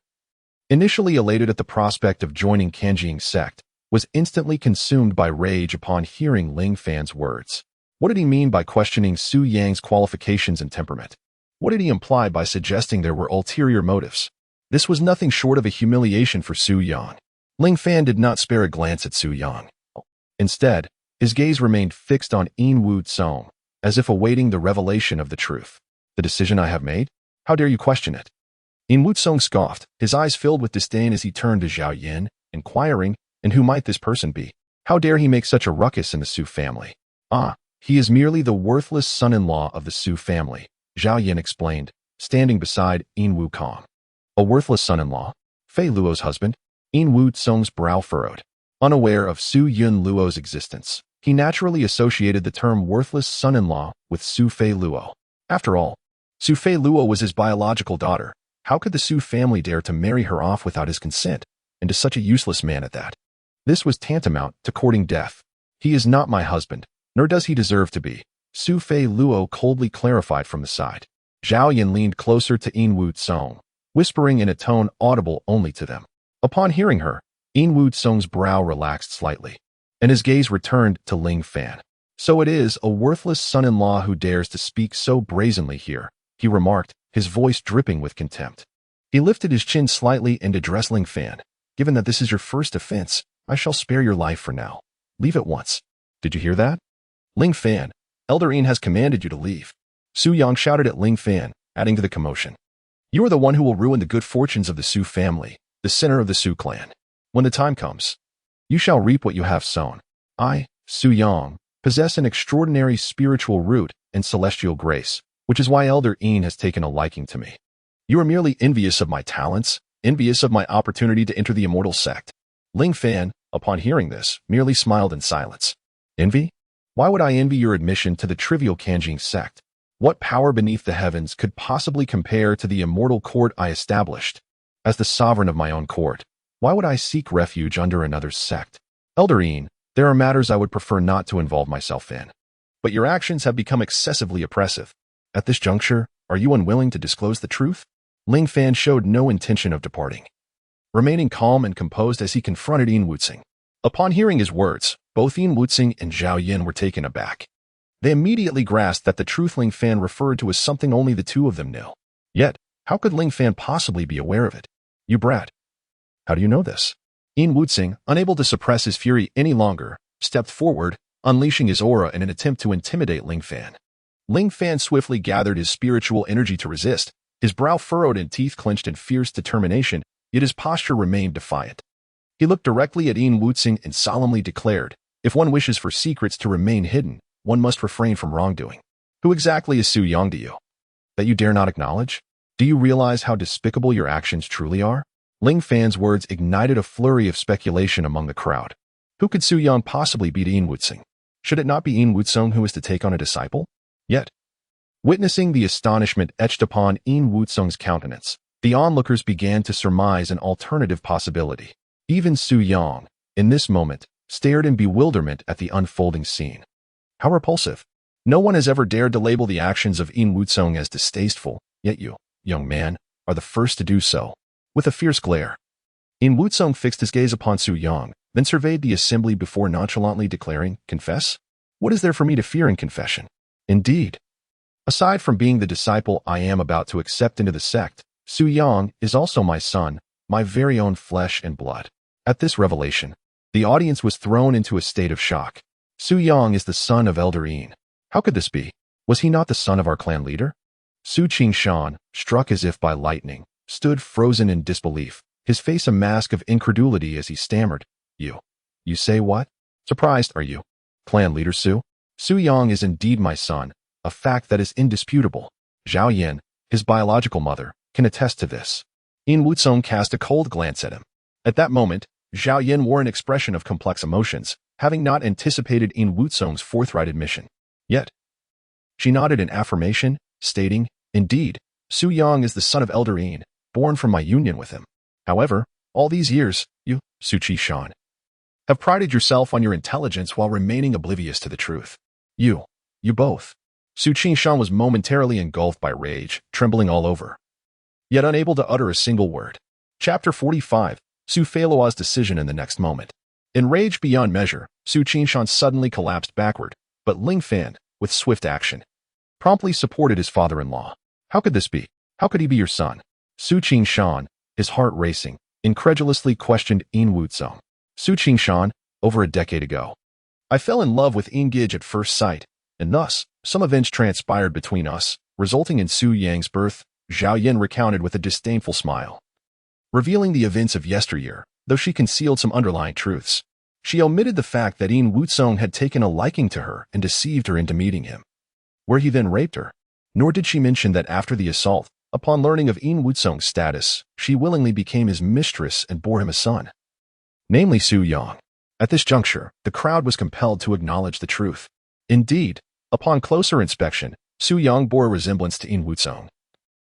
initially elated at the prospect of joining Kanjing sect, was instantly consumed by rage upon hearing Ling Fan's words. What did he mean by questioning Su Yang's qualifications and temperament? What did he imply by suggesting there were ulterior motives? This was nothing short of a humiliation for Su Yang. Ling Fan did not spare a glance at Su Yang. Instead, his gaze remained fixed on Yin Wutsong, as if awaiting the revelation of the truth. "The decision I have made? How dare you question it?" Yin Wutsong scoffed, his eyes filled with disdain as he turned to Zhao Yin, inquiring, "And who might this person be? How dare he make such a ruckus in the Su family?" "Ah, he is merely the worthless son-in-law of the Su family," Zhao Yin explained, standing beside Yin Wukong. "A worthless son-in-law? Fei Luo's husband?" Yin Wutsong's brow furrowed. Unaware of Su Yun Luo's existence, he naturally associated the term worthless son-in-law with Su Fei Luo. After all, Su Fei Luo was his biological daughter. How could the Su family dare to marry her off without his consent, and to such a useless man at that? This was tantamount to courting death. "He is not my husband, nor does he deserve to be," Su Fei Luo coldly clarified from the side. Zhao Yin leaned closer to Yin Wutsong, whispering in a tone audible only to them. Upon hearing her, Yin Wutsong's brow relaxed slightly, and his gaze returned to Ling Fan. "So it is a worthless son-in-law who dares to speak so brazenly here," he remarked, his voice dripping with contempt. He lifted his chin slightly and addressed Ling Fan. "Given that this is your first offense, I shall spare your life for now. Leave at once." "Did you hear that? Ling Fan, Elder Yin has commanded you to leave." Su Yang shouted at Ling Fan, adding to the commotion. "You are the one who will ruin the good fortunes of the Su family, the center of the Su clan. When the time comes, you shall reap what you have sown. I, Su Yang, possess an extraordinary spiritual root and celestial grace, which is why Elder Yin has taken a liking to me. You are merely envious of my talents, envious of my opportunity to enter the immortal sect." Ling Fan, upon hearing this, merely smiled in silence. "Envy? Why would I envy your admission to the trivial Kanjing sect? What power beneath the heavens could possibly compare to the immortal court I established? As the sovereign of my own court, why would I seek refuge under another's sect? Elder Ian, there are matters I would prefer not to involve myself in. But your actions have become excessively oppressive. At this juncture, are you unwilling to disclose the truth? Ling Fan showed no intention of departing, remaining calm and composed as he confronted Ian Wuxing. Upon hearing his words, both Ian Wuxing and Zhao Yin were taken aback. They immediately grasped that the truth Ling Fan referred to as something only the two of them knew. Yet, how could Ling Fan possibly be aware of it? You brat. How do you know this? Ian Wuxing, unable to suppress his fury any longer, stepped forward, unleashing his aura in an attempt to intimidate Ling Fan. Ling Fan swiftly gathered his spiritual energy to resist, his brow furrowed and teeth clenched in fierce determination, yet his posture remained defiant. He looked directly at Ian Wuxing and solemnly declared, if one wishes for secrets to remain hidden, one must refrain from wrongdoing. Who exactly is Su Yang to you? That you dare not acknowledge? Do you realize how despicable your actions truly are? Ling Fan's words ignited a flurry of speculation among the crowd. Who could Su Yang possibly be to Ian Wuxing? Should it not be Ian Wuxing who is to take on a disciple? Yet, witnessing the astonishment etched upon Ian Wuxing's countenance, the onlookers began to surmise an alternative possibility. Even Su Yang, in this moment, stared in bewilderment at the unfolding scene. How repulsive. No one has ever dared to label the actions of Ian Wuxing as distasteful, yet you, young man, are the first to do so. With a fierce glare, Ian Wuxing fixed his gaze upon Su Yang, then surveyed the assembly before nonchalantly declaring, confess? What is there for me to fear in confession? Indeed. Aside from being the disciple I am about to accept into the sect, Su Yang is also my son, my very own flesh and blood. At this revelation, the audience was thrown into a state of shock. Su Yang is the son of Elder Ian. How could this be? Was he not the son of our clan leader? Su Qingshan, struck as if by lightning, stood frozen in disbelief, his face a mask of incredulity as he stammered, You say what? Surprised, are you? Clan leader Su? Su Yang is indeed my son, a fact that is indisputable. Zhao Yin, his biological mother, can attest to this. Ian Wuxing cast a cold glance at him. At that moment, Zhao Yin wore an expression of complex emotions, having not anticipated Ian Wuxing's forthright admission. Yet, she nodded in affirmation, stating, Indeed, Su Yang is the son of Elder Ian, born from my union with him. However, all these years, you, Su Qingshan, have prided yourself on your intelligence while remaining oblivious to the truth. You both. Su Qingshan was momentarily engulfed by rage, trembling all over, yet unable to utter a single word. Chapter 45, Su Feiluo's decision in the next moment. Enraged beyond measure, Su Qingshan suddenly collapsed backward, but Ling Fan, with swift action, promptly supported his father-in-law. How could this be? How could he be your son? Su Qingshan, his heart racing, incredulously questioned Ian Wuxing. Su Qingshan, over a decade ago, I fell in love with Ian Gij at first sight, and thus, some events transpired between us, resulting in Su Yang's birth, Zhao Yin recounted with a disdainful smile. Revealing the events of yesteryear, though she concealed some underlying truths, she omitted the fact that Ian Wuxing had taken a liking to her and deceived her into meeting him, where he then raped her. Nor did she mention that after the assault, upon learning of Ian Wuxing's status, she willingly became his mistress and bore him a son, namely Su Yang. At this juncture, the crowd was compelled to acknowledge the truth. Indeed, upon closer inspection, Su Yang bore a resemblance to Ian Wuxing.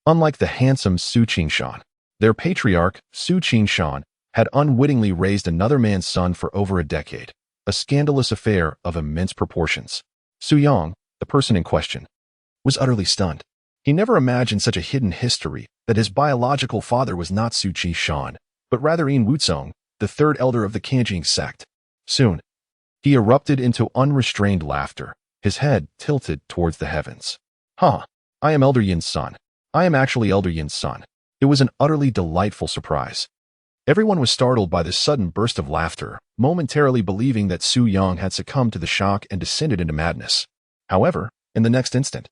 Unlike the handsome Su Qingshan, their patriarch, Su Qingshan, had unwittingly raised another man's son for over a decade, a scandalous affair of immense proportions. Su Yang, the person in question, was utterly stunned. He never imagined such a hidden history, that his biological father was not Su Qingshan, but rather Ian Wuxing, the third elder of the Kanjing sect. Soon, he erupted into unrestrained laughter, his head tilted towards the heavens. I am Elder Yin's son. I am actually Elder Yin's son. It was an utterly delightful surprise. Everyone was startled by this sudden burst of laughter, momentarily believing that Su Yang had succumbed to the shock and descended into madness. However, in the next instant,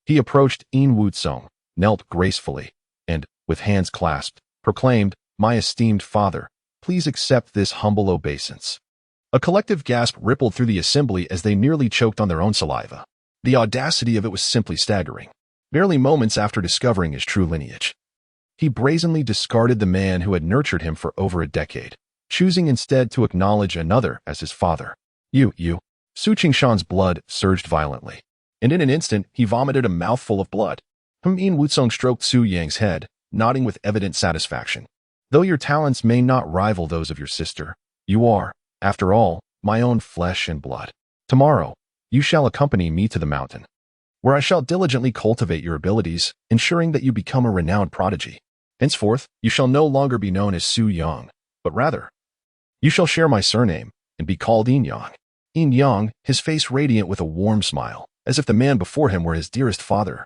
he approached Ian Wuxing, knelt gracefully, and, with hands clasped, proclaimed, My esteemed father, please accept this humble obeisance. A collective gasp rippled through the assembly as they nearly choked on their own saliva. The audacity of it was simply staggering. Barely moments after discovering his true lineage, he brazenly discarded the man who had nurtured him for over a decade, choosing instead to acknowledge another as his father. Su Qingshan's blood surged violently. and in an instant he vomited a mouthful of blood. Yin Wuzong stroked Su Yang's head, nodding with evident satisfaction. Though your talents may not rival those of your sister, you are, after all, my own flesh and blood. Tomorrow, you shall accompany me to the mountain, where I shall diligently cultivate your abilities, ensuring that you become a renowned prodigy. Henceforth, you shall no longer be known as Su Yang, but rather, you shall share my surname and be called Yin Yang. Yin Yang, his face radiant with a warm smile, as if the man before him were his dearest father,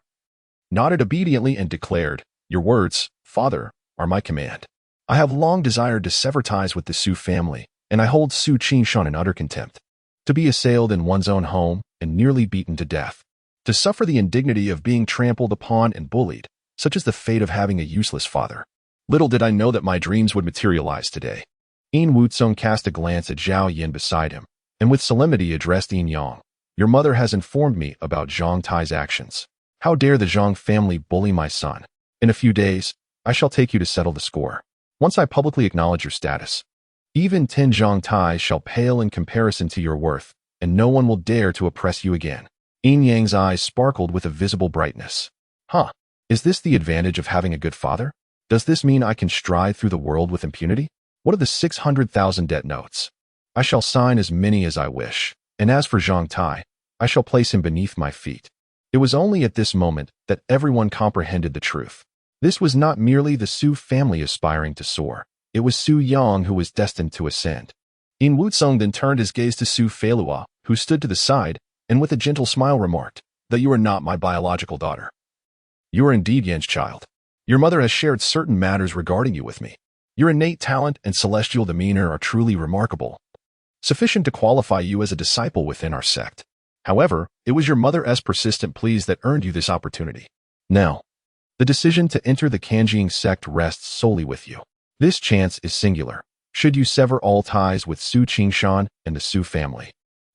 nodded obediently and declared, "Your words, father, are my command. I have long desired to sever ties with the Su family, and I hold Su Qingshan in utter contempt. To be assailed in one's own home and nearly beaten to death. To suffer the indignity of being trampled upon and bullied, such is the fate of having a useless father. Little did I know that my dreams would materialize today." Yin Wuzong cast a glance at Zhao Yin beside him, and with solemnity addressed Yin Yang. "Your mother has informed me about Zhang Tai's actions. How dare the Zhang family bully my son? In a few days, I shall take you to settle the score. Once I publicly acknowledge your status, even 10 Zhang Tai shall pale in comparison to your worth, and no one will dare to oppress you again." Yin Yang's eyes sparkled with a visible brightness. Huh, is this the advantage of having a good father? Does this mean I can stride through the world with impunity? What are the 600,000 debt notes? I shall sign as many as I wish, and as for Zhang Tai, I shall place him beneath my feet. It was only at this moment that everyone comprehended the truth. This was not merely the Su family aspiring to soar. It was Su Yang who was destined to ascend. Yin Wuzong then turned his gaze to Su Feilua, who stood to the side, and with a gentle smile remarked, "That you are not my biological daughter. You are indeed Yan's child. Your mother has shared certain matters regarding you with me. Your innate talent and celestial demeanor are truly remarkable, sufficient to qualify you as a disciple within our sect. However, it was your mother's persistent pleas that earned you this opportunity. Now, the decision to enter the Kanjiing sect rests solely with you. This chance is singular. Should you sever all ties with Su Qingshan and the Su family,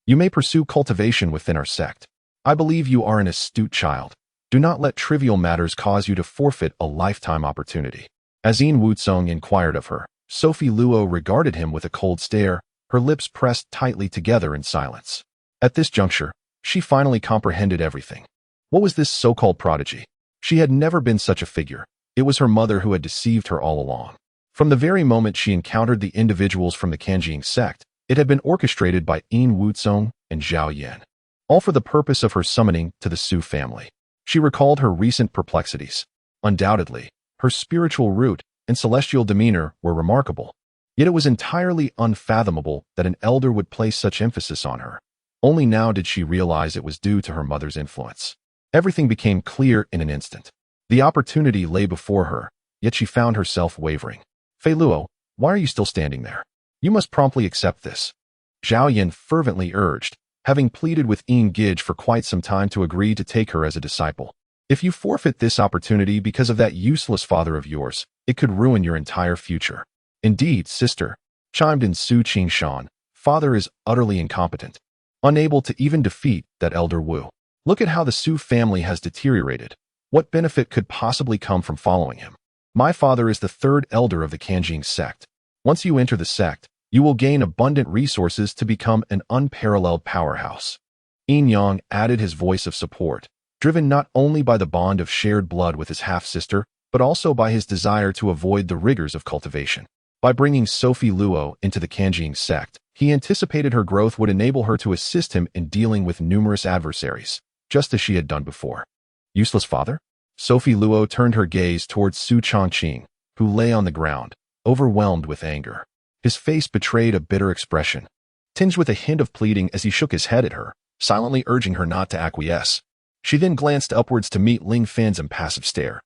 you may pursue cultivation within our sect. I believe you are an astute child. Do not let trivial matters cause you to forfeit a lifetime opportunity." As Yin Wuzong inquired of her, Sophie Luo regarded him with a cold stare, her lips pressed tightly together in silence. At this juncture, she finally comprehended everything. What was this so-called prodigy? She had never been such a figure. It was her mother who had deceived her all along. From the very moment she encountered the individuals from the Kanjiing sect, it had been orchestrated by Yin Wuzong and Zhao Yan, all for the purpose of her summoning to the Su family. She recalled her recent perplexities. Undoubtedly, her spiritual root and celestial demeanor were remarkable. Yet it was entirely unfathomable that an elder would place such emphasis on her. Only now did she realize it was due to her mother's influence. Everything became clear in an instant. The opportunity lay before her, yet she found herself wavering. "Fei Luo, why are you still standing there? You must promptly accept this," Zhao Yan fervently urged, having pleaded with Yin Gij for quite some time to agree to take her as a disciple. "If you forfeit this opportunity because of that useless father of yours, it could ruin your entire future." "Indeed, sister," chimed in Su Qingshan, "father is utterly incompetent, unable to even defeat that elder Wu. Look at how the Su family has deteriorated. What benefit could possibly come from following him? My father is the third elder of the Kanjiing sect. Once you enter the sect, you will gain abundant resources to become an unparalleled powerhouse." Yin Yang added his voice of support, driven not only by the bond of shared blood with his half-sister, but also by his desire to avoid the rigors of cultivation. By bringing Sophie Luo into the Kanjiing sect, he anticipated her growth would enable her to assist him in dealing with numerous adversaries, just as she had done before. Useless father? Sophie Luo turned her gaze towards Su Chongqing, who lay on the ground, overwhelmed with anger. His face betrayed a bitter expression, tinged with a hint of pleading as he shook his head at her, silently urging her not to acquiesce. She then glanced upwards to meet Ling Fan's impassive stare,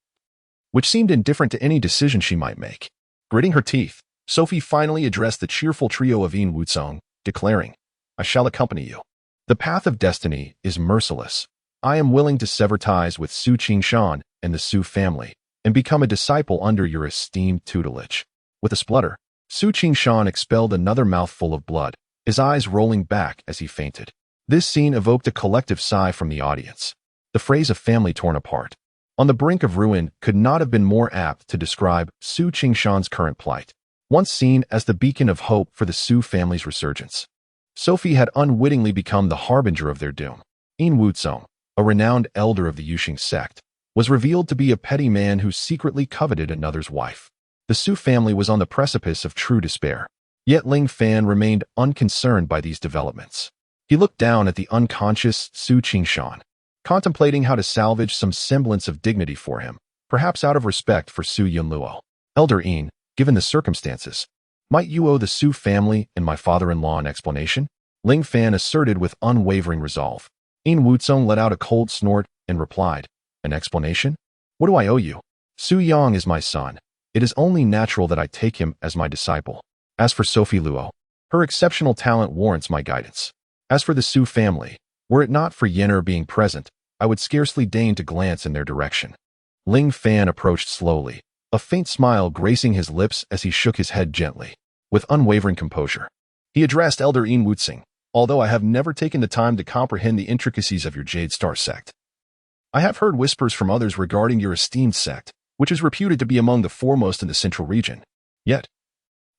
which seemed indifferent to any decision she might make. Gritting her teeth, Sophie finally addressed the cheerful trio of Yin Wuzong, declaring, "I shall accompany you. The path of destiny is merciless. I am willing to sever ties with Su Qingshan and the Su family, and become a disciple under your esteemed tutelage." With a splutter, Su Qingshan expelled another mouthful of blood, his eyes rolling back as he fainted. This scene evoked a collective sigh from the audience. The phrase "a family torn apart, on the brink of ruin" could not have been more apt to describe Su Qingshan's current plight. Once seen as the beacon of hope for the Su family's resurgence, Sophie had unwittingly become the harbinger of their doom. Yin Wuzong, a renowned elder of the Yuxing sect, was revealed to be a petty man who secretly coveted another's wife. The Su family was on the precipice of true despair. Yet Ling Fan remained unconcerned by these developments. He looked down at the unconscious Su Qingshan, contemplating how to salvage some semblance of dignity for him, perhaps out of respect for Su Yunluo. Elder Yin, given the circumstances, might you owe the Su family and my father-in-law an explanation? Ling Fan asserted with unwavering resolve. Yin Wuzong let out a cold snort and replied, an explanation? What do I owe you? Su Yang is my son. It is only natural that I take him as my disciple. As for Sophie Luo, her exceptional talent warrants my guidance. As for the Su family, were it not for Yen'er being present, I would scarcely deign to glance in their direction. Ling Fan approached slowly, a faint smile gracing his lips as he shook his head gently. With unwavering composure, he addressed Elder Yin Wuzong, although I have never taken the time to comprehend the intricacies of your Jade Star sect. I have heard whispers from others regarding your esteemed sect, which is reputed to be among the foremost in the central region. Yet,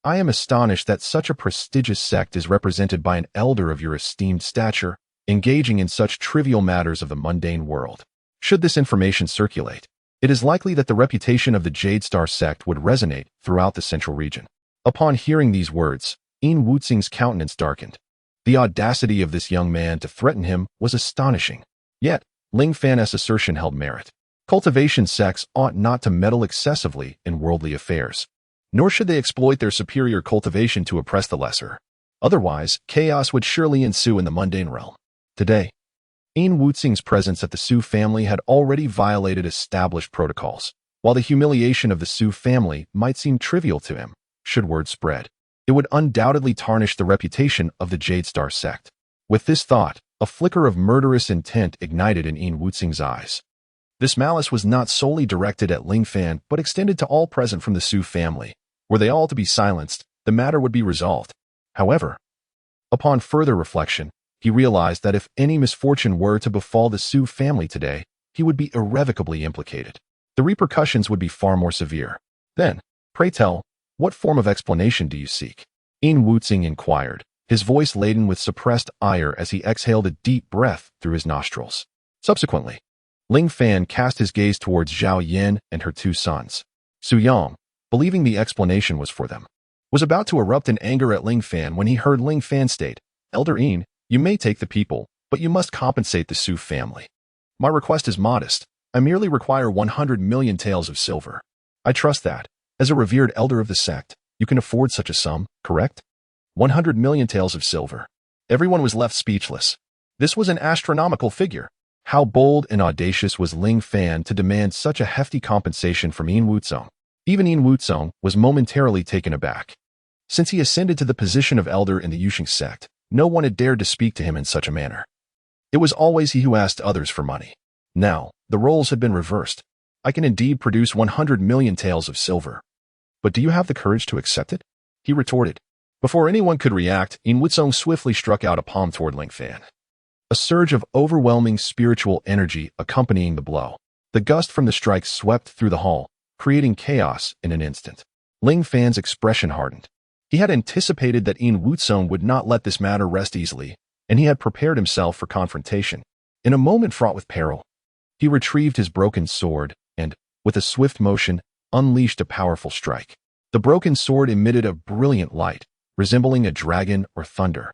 I am astonished that such a prestigious sect is represented by an elder of your esteemed stature, engaging in such trivial matters of the mundane world. Should this information circulate, it is likely that the reputation of the Jade Star sect would resonate throughout the central region. Upon hearing these words, Yin Wuzong's countenance darkened. The audacity of this young man to threaten him was astonishing. Yet, Ling Fan's assertion held merit. Cultivation sects ought not to meddle excessively in worldly affairs, nor should they exploit their superior cultivation to oppress the lesser. Otherwise, chaos would surely ensue in the mundane realm. Today, Yin Wuzong's presence at the Su family had already violated established protocols. While the humiliation of the Su family might seem trivial to him, should word spread, it would undoubtedly tarnish the reputation of the Jade Star sect. With this thought, a flicker of murderous intent ignited in Yin Wuzong's eyes. This malice was not solely directed at Ling Fan, but extended to all present from the Su family. Were they all to be silenced, the matter would be resolved. However, upon further reflection, he realized that if any misfortune were to befall the Su family today, he would be irrevocably implicated. The repercussions would be far more severe. Then, pray tell, what form of explanation do you seek? Yin Wuzong inquired, his voice laden with suppressed ire as he exhaled a deep breath through his nostrils. Subsequently, Ling Fan cast his gaze towards Zhao Yin and her two sons. Su Yang, believing the explanation was for them, was about to erupt in anger at Ling Fan when he heard Ling Fan state, Elder Yin, you may take the people, but you must compensate the Su family. My request is modest. I merely require 100 million taels of silver. I trust that, as a revered elder of the sect, you can afford such a sum, correct? 100 million taels of silver. Everyone was left speechless. This was an astronomical figure. How bold and audacious was Ling Fan to demand such a hefty compensation from Yin Wuzong? Even Yin Wuzong was momentarily taken aback. Since he ascended to the position of elder in the Yuxing sect, no one had dared to speak to him in such a manner. It was always he who asked others for money. Now, the roles had been reversed. I can indeed produce 100 million taels of silver. But do you have the courage to accept it? He retorted. Before anyone could react, Yin Wuzong swiftly struck out a palm toward Ling Fan. A surge of overwhelming spiritual energy accompanying the blow. The gust from the strike swept through the hall, creating chaos in an instant. Ling Fan's expression hardened. He had anticipated that Yin Wuzong would not let this matter rest easily, and he had prepared himself for confrontation. In a moment fraught with peril, he retrieved his broken sword and, with a swift motion, unleashed a powerful strike. The broken sword emitted a brilliant light, resembling a dragon or thunder,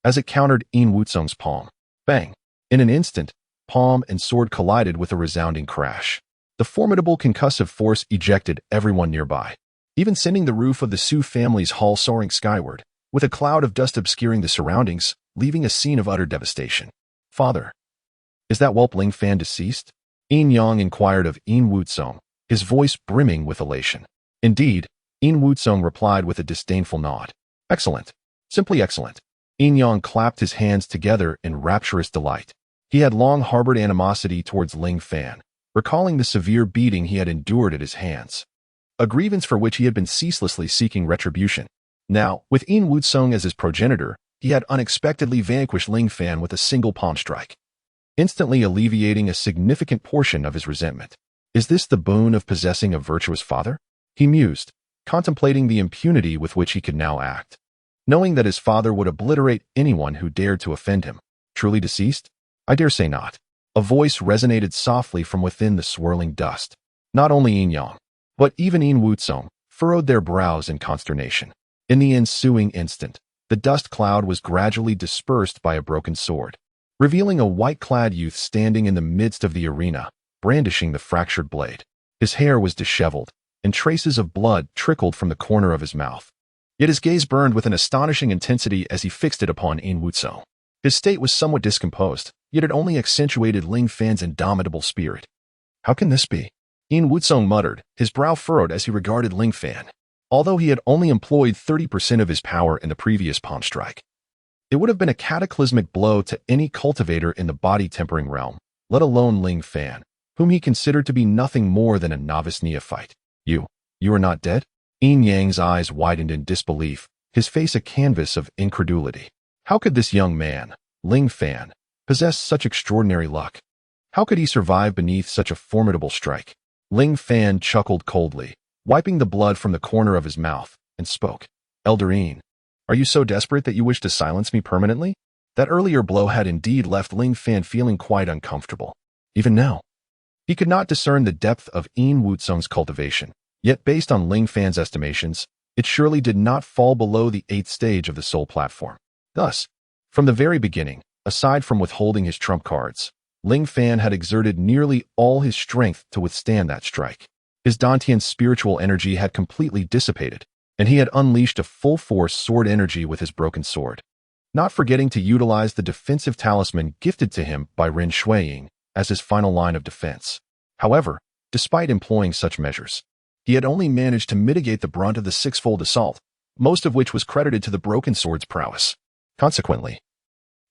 as it countered Yin Wuzong's palm. Bang! In an instant, palm and sword collided with a resounding crash. The formidable concussive force ejected everyone nearby, even sending the roof of the Su family's hall soaring skyward, with a cloud of dust obscuring the surroundings, leaving a scene of utter devastation. Father, is that whelp Ling Fan deceased? Yin Yang inquired of Yin Wuzong, his voice brimming with elation. Indeed, Yin Wuzong replied with a disdainful nod. Excellent. Simply excellent. Yin Yang clapped his hands together in rapturous delight. He had long harbored animosity towards Ling Fan, recalling the severe beating he had endured at his hands, a grievance for which he had been ceaselessly seeking retribution. Now, with Yin Wuzong as his progenitor, he had unexpectedly vanquished Ling Fan with a single palm strike, instantly alleviating a significant portion of his resentment. Is this the boon of possessing a virtuous father? He mused, contemplating the impunity with which he could now act, knowing that his father would obliterate anyone who dared to offend him. Truly deceased? I dare say not. A voice resonated softly from within the swirling dust. Not only Yin Yang, but even Yin Wutsong furrowed their brows in consternation. In the ensuing instant, the dust cloud was gradually dispersed by a broken sword, revealing a white-clad youth standing in the midst of the arena, brandishing the fractured blade. His hair was disheveled, and traces of blood trickled from the corner of his mouth. Yet his gaze burned with an astonishing intensity as he fixed it upon Yin Wutsong. His state was somewhat discomposed, yet it only accentuated Ling Fan's indomitable spirit. How can this be? Yin Wutsong muttered, his brow furrowed as he regarded Ling Fan. Although he had only employed 30% of his power in the previous palm strike, it would have been a cataclysmic blow to any cultivator in the body-tempering realm, let alone Ling Fan, whom he considered to be nothing more than a novice neophyte. You are not dead? Yin Yang's eyes widened in disbelief, his face a canvas of incredulity. How could this young man, Ling Fan, possess such extraordinary luck? How could he survive beneath such a formidable strike? Ling Fan chuckled coldly, wiping the blood from the corner of his mouth, and spoke. Elder Yin, are you so desperate that you wish to silence me permanently? That earlier blow had indeed left Ling Fan feeling quite uncomfortable. Even now, he could not discern the depth of Yin Wutsong's cultivation, yet based on Ling Fan's estimations, it surely did not fall below the 8th stage of the soul platform. Thus, from the very beginning, aside from withholding his trump cards, Ling Fan had exerted nearly all his strength to withstand that strike. His Dantian spiritual energy had completely dissipated, and he had unleashed a full-force sword energy with his broken sword, not forgetting to utilize the defensive talisman gifted to him by Ren Shuiying as his final line of defense. However, despite employing such measures, he had only managed to mitigate the brunt of the six-fold assault, most of which was credited to the broken sword's prowess. Consequently,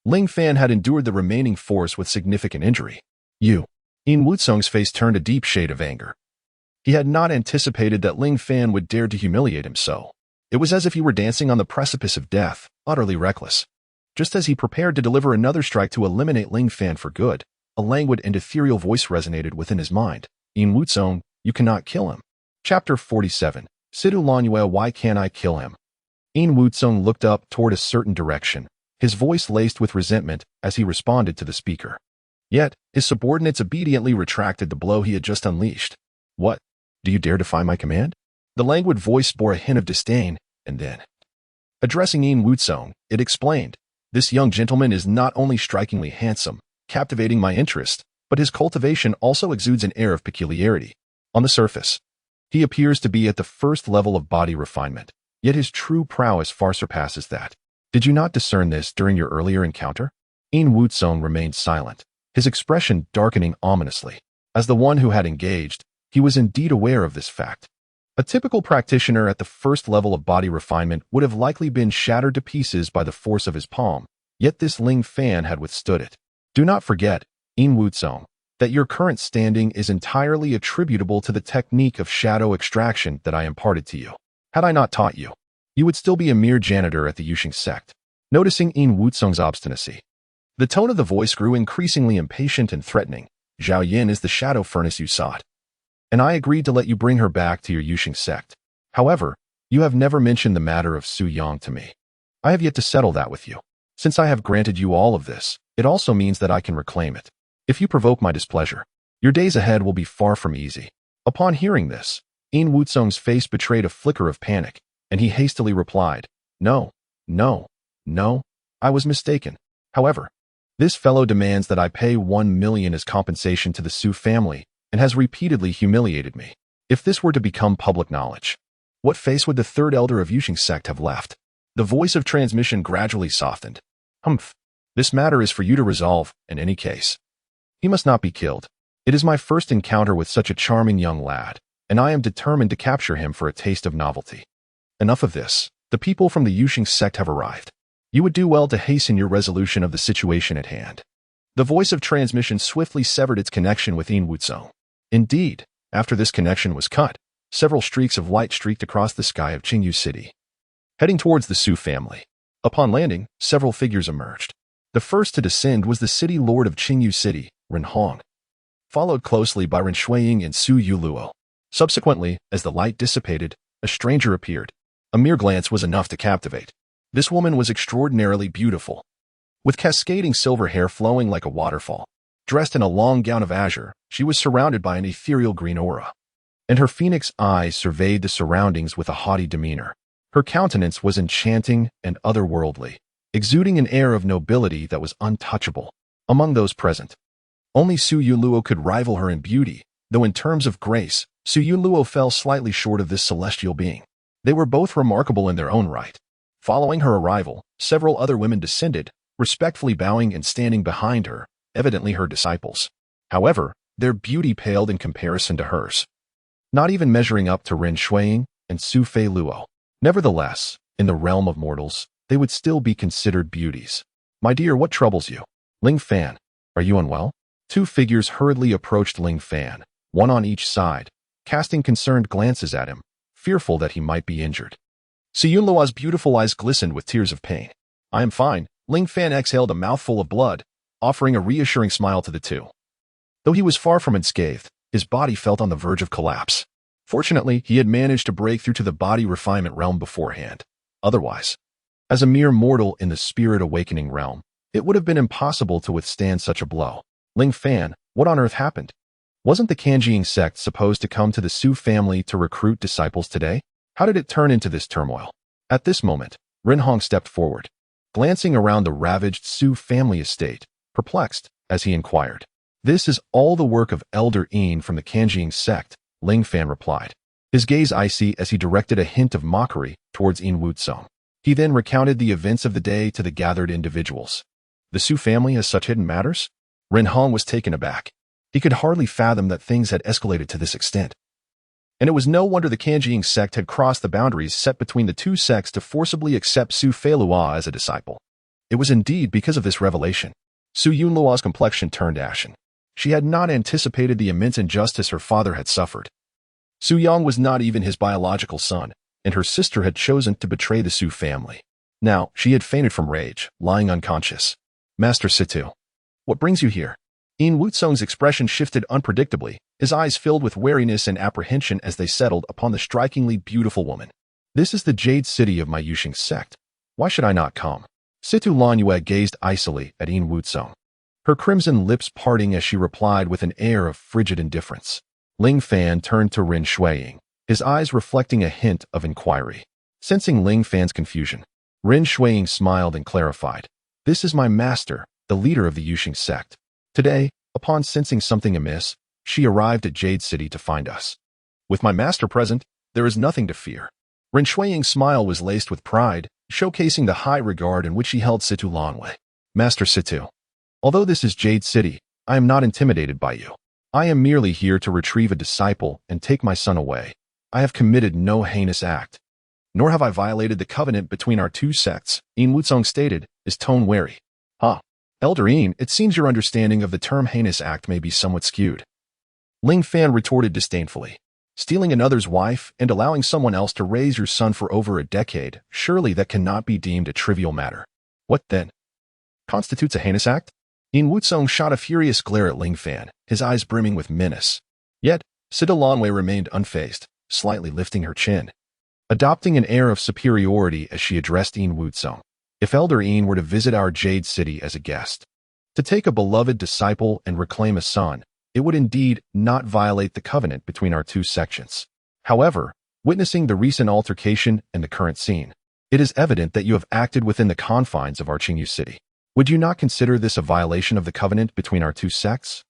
Ling Fan had endured the remaining force with significant injury. Yin Wutsong's face turned a deep shade of anger. He had not anticipated that Ling Fan would dare to humiliate him so. It was as if he were dancing on the precipice of death, utterly reckless. Just as he prepared to deliver another strike to eliminate Ling Fan for good, a languid and ethereal voice resonated within his mind. Yin Wutsong, you cannot kill him. Chapter 47. Sidu Lanyue, why can't I kill him? Yin Wutsong looked up toward a certain direction, his voice laced with resentment as he responded to the speaker. Yet, his subordinates obediently retracted the blow he had just unleashed. What? Do you dare defy my command? The languid voice bore a hint of disdain, and then, addressing Yin Wutsong, it explained, this young gentleman is not only strikingly handsome, captivating my interest, but his cultivation also exudes an air of peculiarity. On the surface, he appears to be at the first level of body refinement, yet his true prowess far surpasses that. Did you not discern this during your earlier encounter? Yin Wutsong remained silent, his expression darkening ominously. As the one who had engaged, he was indeed aware of this fact. A typical practitioner at the first level of body refinement would have likely been shattered to pieces by the force of his palm, yet this Ling Fan had withstood it. Do not forget, Yin Wutsong, that your current standing is entirely attributable to the technique of shadow extraction that I imparted to you. Had I not taught you, you would still be a mere janitor at the Yuxing sect. Noticing Yin Wutsong's obstinacy, the tone of the voice grew increasingly impatient and threatening. Zhao Yin is the shadow furnace you sought, and I agreed to let you bring her back to your Yuxing sect. However, you have never mentioned the matter of Su Yang to me. I have yet to settle that with you. Since I have granted you all of this, it also means that I can reclaim it. If you provoke my displeasure, your days ahead will be far from easy. Upon hearing this, Yin Wutsong's face betrayed a flicker of panic, and he hastily replied, No, I was mistaken. However, this fellow demands that I pay 1 million as compensation to the Su family, and has repeatedly humiliated me. If this were to become public knowledge, what face would the third elder of Yuxing sect have left? The voice of transmission gradually softened. Humph. This matter is for you to resolve, in any case. He must not be killed. It is my first encounter with such a charming young lad, and I am determined to capture him for a taste of novelty. Enough of this. The people from the Yuxing sect have arrived. You would do well to hasten your resolution of the situation at hand. The voice of transmission swiftly severed its connection with Yin Wutsong. Indeed, after this connection was cut, several streaks of light streaked across the sky of Qingyu City, heading towards the Su family. Upon landing, several figures emerged. The first to descend was the city lord of Qingyu City, Ren Hong, followed closely by Ren Shuiying and Su Yuluo. Subsequently, as the light dissipated, a stranger appeared. A mere glance was enough to captivate. This woman was extraordinarily beautiful, with cascading silver hair flowing like a waterfall, Dressed in a long gown of azure, she was surrounded by an ethereal green aura, and her phoenix eyes surveyed the surroundings with a haughty demeanor. Her countenance was enchanting and otherworldly, exuding an air of nobility that was untouchable. Among those present, only Su Yunluo could rival her in beauty, though in terms of grace, Su Yunluo fell slightly short of this celestial being. They were both remarkable in their own right. Following her arrival, several other women descended, respectfully bowing and standing behind her, evidently her disciples. However, their beauty paled in comparison to hers, not even measuring up to Ren Shuiying and Su Fei Luo. Nevertheless, in the realm of mortals, they would still be considered beauties. "My dear, what troubles you? Ling Fan, are you unwell?" Two figures hurriedly approached Ling Fan, one on each side, casting concerned glances at him, fearful that he might be injured. Su Yunluo's beautiful eyes glistened with tears of pain. "I am fine." Ling Fan exhaled a mouthful of blood, offering a reassuring smile to the two. Though he was far from unscathed, his body felt on the verge of collapse. Fortunately, he had managed to break through to the body refinement realm beforehand. Otherwise, as a mere mortal in the spirit awakening realm, it would have been impossible to withstand such a blow. "Ling Fan, what on earth happened? Wasn't the Kanjiing sect supposed to come to the Su family to recruit disciples today? How did it turn into this turmoil?" At this moment, Ren Hong stepped forward, glancing around the ravaged Su family estate, perplexed, as he inquired. "This is all the work of Elder Yin from the Kanjiing sect," Ling Fan replied, his gaze icy as he directed a hint of mockery towards Yin Wutsong. He then recounted the events of the day to the gathered individuals. "The Su family has such hidden matters?" Ren Hong was taken aback. He could hardly fathom that things had escalated to this extent. And it was no wonder the Kanjiing sect had crossed the boundaries set between the two sects to forcibly accept Su Feilua as a disciple. It was indeed because of this revelation. Su Yunluo's complexion turned ashen. She had not anticipated the immense injustice her father had suffered. Su Yang was not even his biological son, and her sister had chosen to betray the Su family. Now, she had fainted from rage, lying unconscious. "Master Situ, what brings you here?" Yin Wutsong's expression shifted unpredictably, his eyes filled with wariness and apprehension as they settled upon the strikingly beautiful woman. "This is the Jade City of my Yuxing sect. Why should I not come?" Situ Lanyue gazed icily at Yin Wutsong, her crimson lips parting as she replied with an air of frigid indifference. Ling Fan turned to Ren Shuiying, his eyes reflecting a hint of inquiry. Sensing Ling Fan's confusion, Ren Shuiying smiled and clarified. "This is my master, the leader of the Yuxing sect. Today, upon sensing something amiss, she arrived at Jade City to find us. With my master present, there is nothing to fear." Ren Shuiying's smile was laced with pride, showcasing the high regard in which he held Situ Lanyue. "Master Situ, although this is Jade City, I am not intimidated by you. I am merely here to retrieve a disciple and take my son away. I have committed no heinous act, nor have I violated the covenant between our two sects," Yin Wutsong stated, his tone wary. "Huh. Elder Yin, it seems your understanding of the term heinous act may be somewhat skewed." Ling Fan retorted disdainfully. "Stealing another's wife and allowing someone else to raise your son for over a decade, surely that cannot be deemed a trivial matter. What, then, constitutes a heinous act?" Yin Wutsong shot a furious glare at Ling Fan, his eyes brimming with menace. Yet, Situ Lanyue remained unfazed, slightly lifting her chin, adopting an air of superiority as she addressed Yin Wutsong. "If Elder Yin were to visit our Jade City as a guest, to take a beloved disciple and reclaim a son, it would indeed not violate the covenant between our two sections. However, witnessing the recent altercation and the current scene, it is evident that you have acted within the confines of our Qingyu City. Would you not consider this a violation of the covenant between our two sects?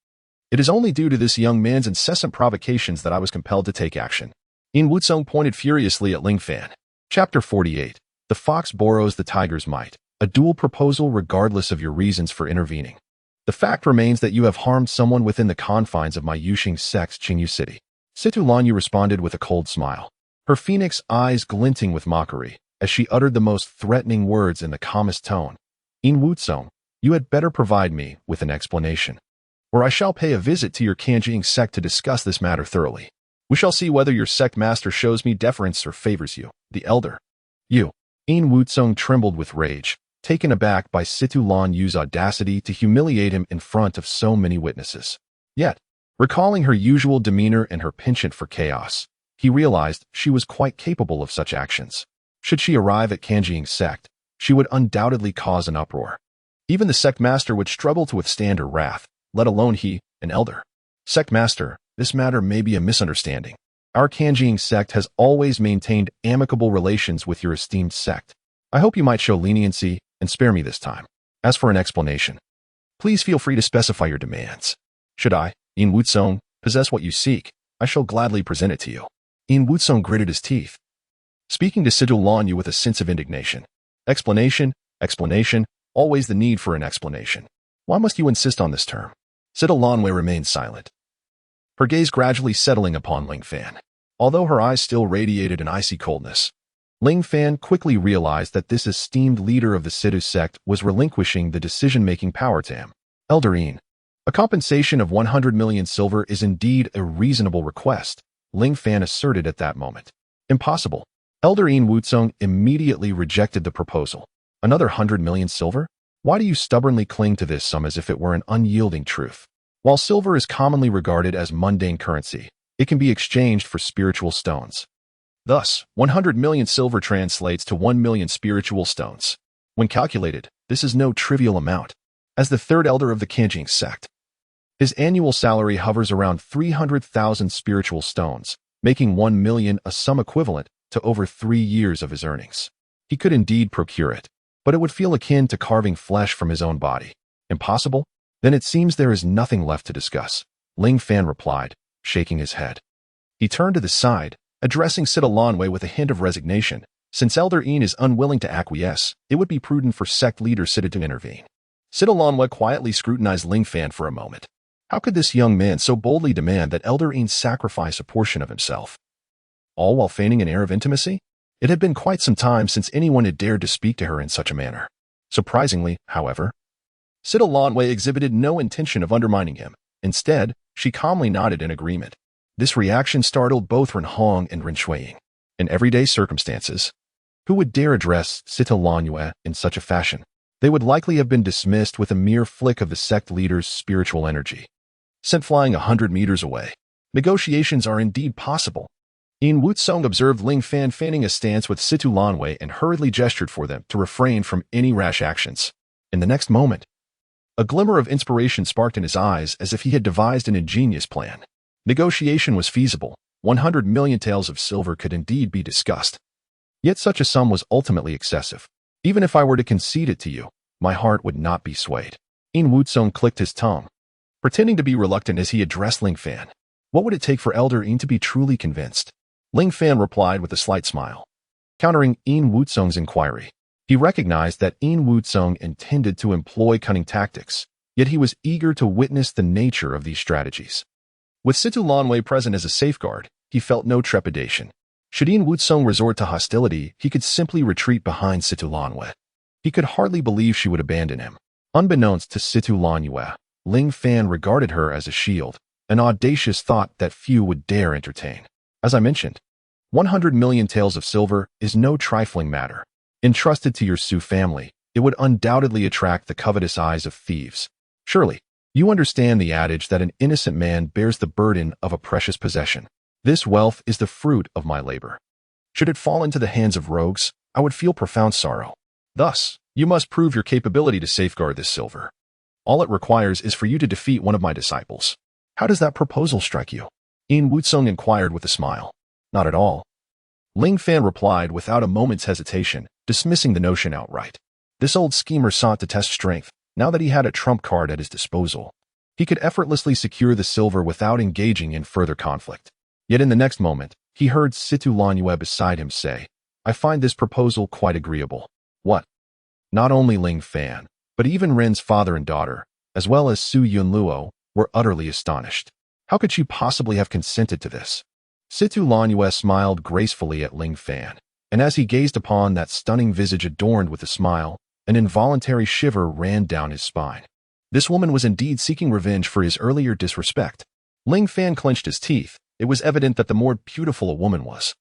It is only due to this young man's incessant provocations that I was compelled to take action." Yin Wutsong pointed furiously at Ling Fan. Chapter 48. The Fox Borrows the Tiger's Might. A dual proposal regardless of your reasons for intervening. "The fact remains that you have harmed someone within the confines of my Yuxing sect's Qingyu City." Situ Lanyue responded with a cold smile, her phoenix eyes glinting with mockery, as she uttered the most threatening words in the calmest tone. "Yin Wutsong, you had better provide me with an explanation, or I shall pay a visit to your Kanjiing sect to discuss this matter thoroughly. We shall see whether your sect master shows me deference or favors you, the elder." "You." Yin Wutsong trembled with rage, taken aback by Situ Lanyue's audacity to humiliate him in front of so many witnesses. Yet, recalling her usual demeanor and her penchant for chaos, he realized she was quite capable of such actions. Should she arrive at Kanjiing sect, she would undoubtedly cause an uproar. Even the sect master would struggle to withstand her wrath, let alone he, an elder. Sect Master, this matter may be a misunderstanding. Our Kanjing sect has always maintained amicable relations with your esteemed sect. I hope you might show leniency and spare me this time. As for an explanation, please feel free to specify your demands. Should I, In Wutsong, possess what you seek, I shall gladly present it to you. In Wutsong gritted his teeth, speaking to Sidu Lanyu with a sense of indignation. Explanation, always the need for an explanation. Why must you insist on this term? Sidu Lanyu remained silent, her gaze gradually settling upon Ling Fan. Although her eyes still radiated an icy coldness, Ling Fan quickly realized that this esteemed leader of the Sidu sect was relinquishing the decision-making power to him. Elder Yin, a compensation of 100 million silver is indeed a reasonable request, Ling Fan asserted at that moment. Impossible. Elder Yin Wutsong immediately rejected the proposal. Another 100 million silver? Why do you stubbornly cling to this sum as if it were an unyielding truth? While silver is commonly regarded as mundane currency, it can be exchanged for spiritual stones. Thus, 100 million silver translates to 1 million spiritual stones. When calculated, this is no trivial amount. As the third elder of the Kanjing sect, his annual salary hovers around 300,000 spiritual stones, making 1 million a sum equivalent to over 3 years of his earnings. He could indeed procure it, but it would feel akin to carving flesh from his own body. Impossible? Then it seems there is nothing left to discuss, Ling Fan replied, shaking his head. He turned to the side, addressing Sidu Lanyu with a hint of resignation. Since Elder Yin is unwilling to acquiesce, it would be prudent for sect leader Sidu to intervene. Sidu Lanyu quietly scrutinized Ling Fan for a moment. How could this young man so boldly demand that Elder Yin sacrifice a portion of himself? All while feigning an air of intimacy? It had been quite some time since anyone had dared to speak to her in such a manner. Surprisingly, however, Sidu Lanyu exhibited no intention of undermining him. Instead, she calmly nodded in agreement. This reaction startled both Ren Hong and Ren Shuiying. In everyday circumstances, who would dare address Sidu Lanyu in such a fashion? They would likely have been dismissed with a mere flick of the sect leader's spiritual energy, sent flying 100 meters away. Negotiations are indeed possible. In Wutsong observed Ling Fan feigning a stance with Sidu Lanyu and hurriedly gestured for them to refrain from any rash actions. In the next moment, a glimmer of inspiration sparked in his eyes as if he had devised an ingenious plan. Negotiation was feasible. 100 million taels of silver could indeed be discussed. Yet such a sum was ultimately excessive. Even if I were to concede it to you, my heart would not be swayed. In Wutsong clicked his tongue, pretending to be reluctant as he addressed Ling Fan. What would it take for Elder Yin to be truly convinced? Ling Fan replied with a slight smile, countering In Wutsong's inquiry. He recognized that In Wutsong intended to employ cunning tactics, yet he was eager to witness the nature of these strategies. With Sidu Lanyu present as a safeguard, he felt no trepidation. Should In Wutsong resort to hostility, he could simply retreat behind Sidu Lanyu. He could hardly believe she would abandon him. Unbeknownst to Sidu Lanyu, Ling Fan regarded her as a shield, an audacious thought that few would dare entertain. As I mentioned, 100 million taels of silver is no trifling matter. Entrusted to your Su family, it would undoubtedly attract the covetous eyes of thieves. Surely, you understand the adage that an innocent man bears the burden of a precious possession. This wealth is the fruit of my labor. Should it fall into the hands of rogues, I would feel profound sorrow. Thus, you must prove your capability to safeguard this silver. All it requires is for you to defeat one of my disciples. How does that proposal strike you? In Wutsong inquired with a smile. Not at all. Ling Fan replied without a moment's hesitation, dismissing the notion outright. This old schemer sought to test strength. Now that he had a trump card at his disposal, he could effortlessly secure the silver without engaging in further conflict. Yet in the next moment, he heard Sidu Lanyu beside him say, I find this proposal quite agreeable. What? Not only Ling Fan, but even Ren's father and daughter, as well as Su Yunluo, were utterly astonished. How could she possibly have consented to this? Sidu Lanyu smiled gracefully at Ling Fan, and as he gazed upon that stunning visage adorned with a smile, an involuntary shiver ran down his spine. This woman was indeed seeking revenge for his earlier disrespect. Ling Fan clenched his teeth. It was evident that the more beautiful a woman was,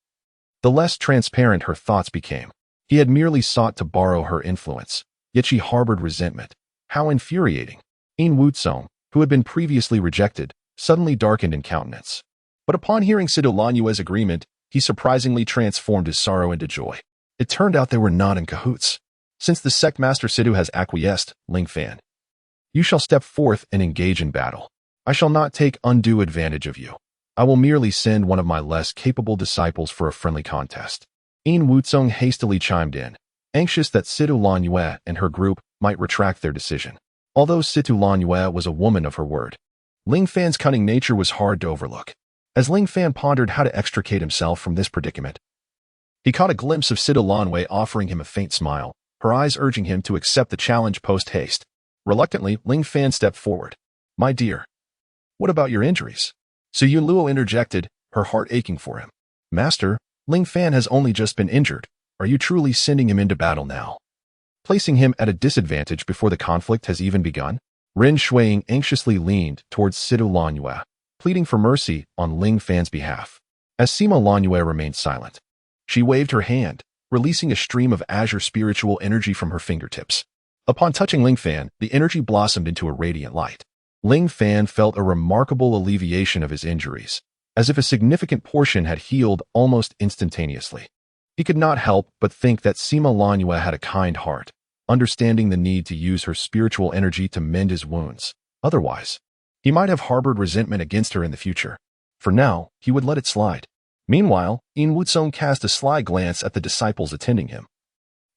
the less transparent her thoughts became. He had merely sought to borrow her influence, yet she harbored resentment. How infuriating! In Wutsong, who had been previously rejected, suddenly darkened in countenance. But upon hearing Sidu Lanyue's agreement, he surprisingly transformed his sorrow into joy. It turned out they were not in cahoots. Since the sect master Sidu has acquiesced, Ling Fan, You shall step forth and engage in battle. I shall not take undue advantage of you. I will merely send one of my less capable disciples for a friendly contest." Yin Wuzong hastily chimed in, anxious that Situ Lanyue and her group might retract their decision. Although Situ Lanyue was a woman of her word, Ling Fan's cunning nature was hard to overlook. As Ling Fan pondered how to extricate himself from this predicament, he caught a glimpse of Situ Lanyue offering him a faint smile, her eyes urging him to accept the challenge post-haste. Reluctantly, Ling Fan stepped forward. "My dear, what about your injuries?" Su Yunluo interjected, her heart aching for him. "Master, Ling Fan has only just been injured. Are you truly sending him into battle now, placing him at a disadvantage before the conflict has even begun?" Ren Shuiying anxiously leaned towards Situ Lanyue, pleading for mercy on Ling Fan's behalf. As Sima Lanyue remained silent, she waved her hand, releasing a stream of azure spiritual energy from her fingertips. Upon touching Ling Fan, the energy blossomed into a radiant light. Ling Fan felt a remarkable alleviation of his injuries, as if a significant portion had healed almost instantaneously. He could not help but think that Sima Lanyue had a kind heart, understanding the need to use her spiritual energy to mend his wounds. Otherwise, he might have harbored resentment against her in the future. For now, he would let it slide. Meanwhile, Yin Wuzong cast a sly glance at the disciples attending him,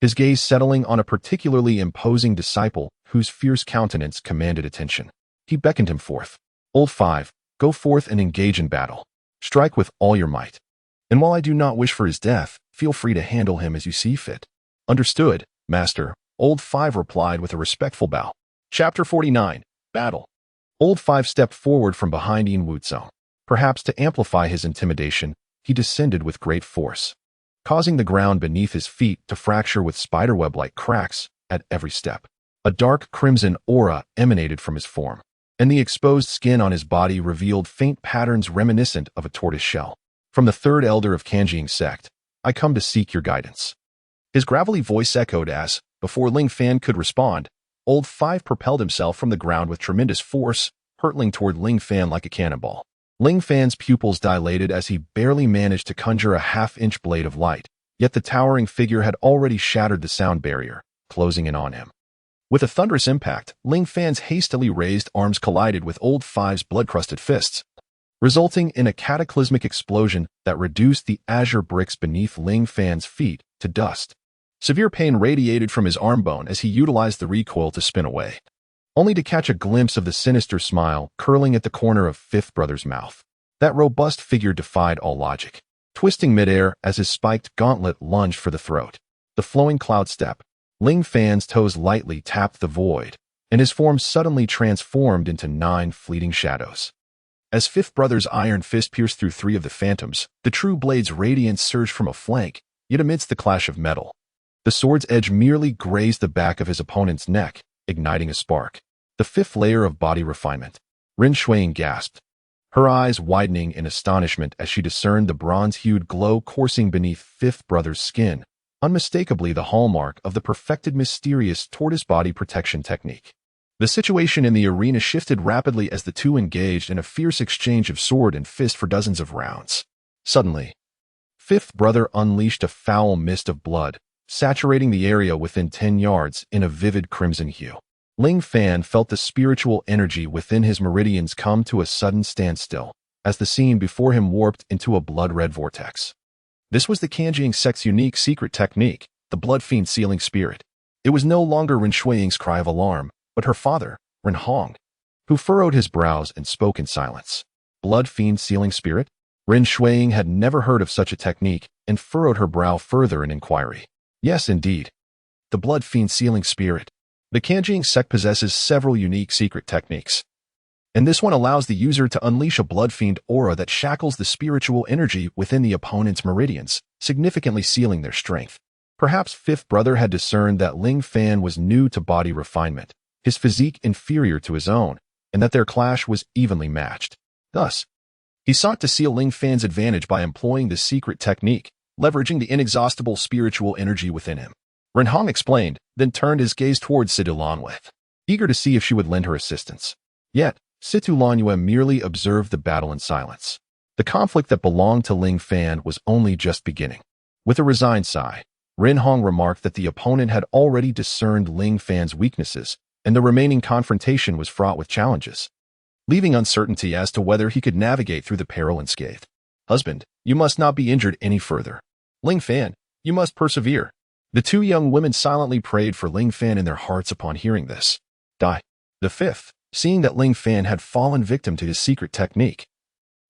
his gaze settling on a particularly imposing disciple whose fierce countenance commanded attention. He beckoned him forth. "Old Five, go forth and engage in battle. Strike with all your might. And while I do not wish for his death, feel free to handle him as you see fit." "Understood, Master," Old Five replied with a respectful bow. Chapter 49. Battle. Old Five stepped forward from behind Yin Wuzong. Perhaps to amplify his intimidation, he descended with great force, causing the ground beneath his feet to fracture with spiderweb-like cracks at every step. A dark crimson aura emanated from his form, and the exposed skin on his body revealed faint patterns reminiscent of a tortoise shell. "From the third elder of Kanjiang sect, I come to seek your guidance." His gravelly voice echoed as, before Ling Fan could respond, Old Five propelled himself from the ground with tremendous force, hurtling toward Ling Fan like a cannonball. Ling Fan's pupils dilated as he barely managed to conjure a half-inch blade of light, yet the towering figure had already shattered the sound barrier, closing in on him. With a thunderous impact, Ling Fan's hastily raised arms collided with Old Five's blood-crusted fists, resulting in a cataclysmic explosion that reduced the azure bricks beneath Ling Fan's feet to dust. Severe pain radiated from his arm bone as he utilized the recoil to spin away, only to catch a glimpse of the sinister smile curling at the corner of Fifth Brother's mouth. That robust figure defied all logic, twisting midair as his spiked gauntlet lunged for the throat. The flowing cloud step, Ling Fan's toes lightly tapped the void, and his form suddenly transformed into 9 fleeting shadows. As Fifth Brother's iron fist pierced through 3 of the phantoms, the true blade's radiance surged from a flank, yet amidst the clash of metal, the sword's edge merely grazed the back of his opponent's neck, igniting a spark. The 5th layer of body refinement. Ren Shuiying gasped, her eyes widening in astonishment as she discerned the bronze-hued glow coursing beneath Fifth Brother's skin, unmistakably the hallmark of the perfected mysterious tortoise body protection technique. The situation in the arena shifted rapidly as the two engaged in a fierce exchange of sword and fist for dozens of rounds. Suddenly, Fifth Brother unleashed a foul mist of blood, saturating the area within 10 yards in a vivid crimson hue. Ling Fan felt the spiritual energy within his meridians come to a sudden standstill, as the scene before him warped into a blood-red vortex. This was the Kanjiang sect's unique secret technique, the Blood Fiend Sealing Spirit. It was no longer Ren Shuiying's cry of alarm, but her father, Ren Hong, who furrowed his brows and spoke in silence. Blood Fiend Sealing Spirit? Ren Shuiying had never heard of such a technique and furrowed her brow further in inquiry. Yes, indeed. The Blood Fiend Sealing Spirit. The Kanjiang sect possesses several unique secret techniques, and this one allows the user to unleash a blood fiend aura that shackles the spiritual energy within the opponent's meridians, significantly sealing their strength. Perhaps Fifth Brother had discerned that Ling Fan was new to body refinement, his physique inferior to his own, and that their clash was evenly matched. Thus, he sought to seal Ling Fan's advantage by employing the secret technique, leveraging the inexhaustible spiritual energy within him. Ren Hong explained, then turned his gaze towards Situ Lanyue, eager to see if she would lend her assistance. Yet, Situ Lanyue merely observed the battle in silence. The conflict that belonged to Ling Fan was only just beginning. With a resigned sigh, Ren Hong remarked that the opponent had already discerned Ling Fan's weaknesses and the remaining confrontation was fraught with challenges, leaving uncertainty as to whether he could navigate through the peril unscathed. Husband, you must not be injured any further. Ling Fan, you must persevere. The two young women silently prayed for Ling Fan in their hearts upon hearing this. Die. The fifth, seeing that Ling Fan had fallen victim to his secret technique,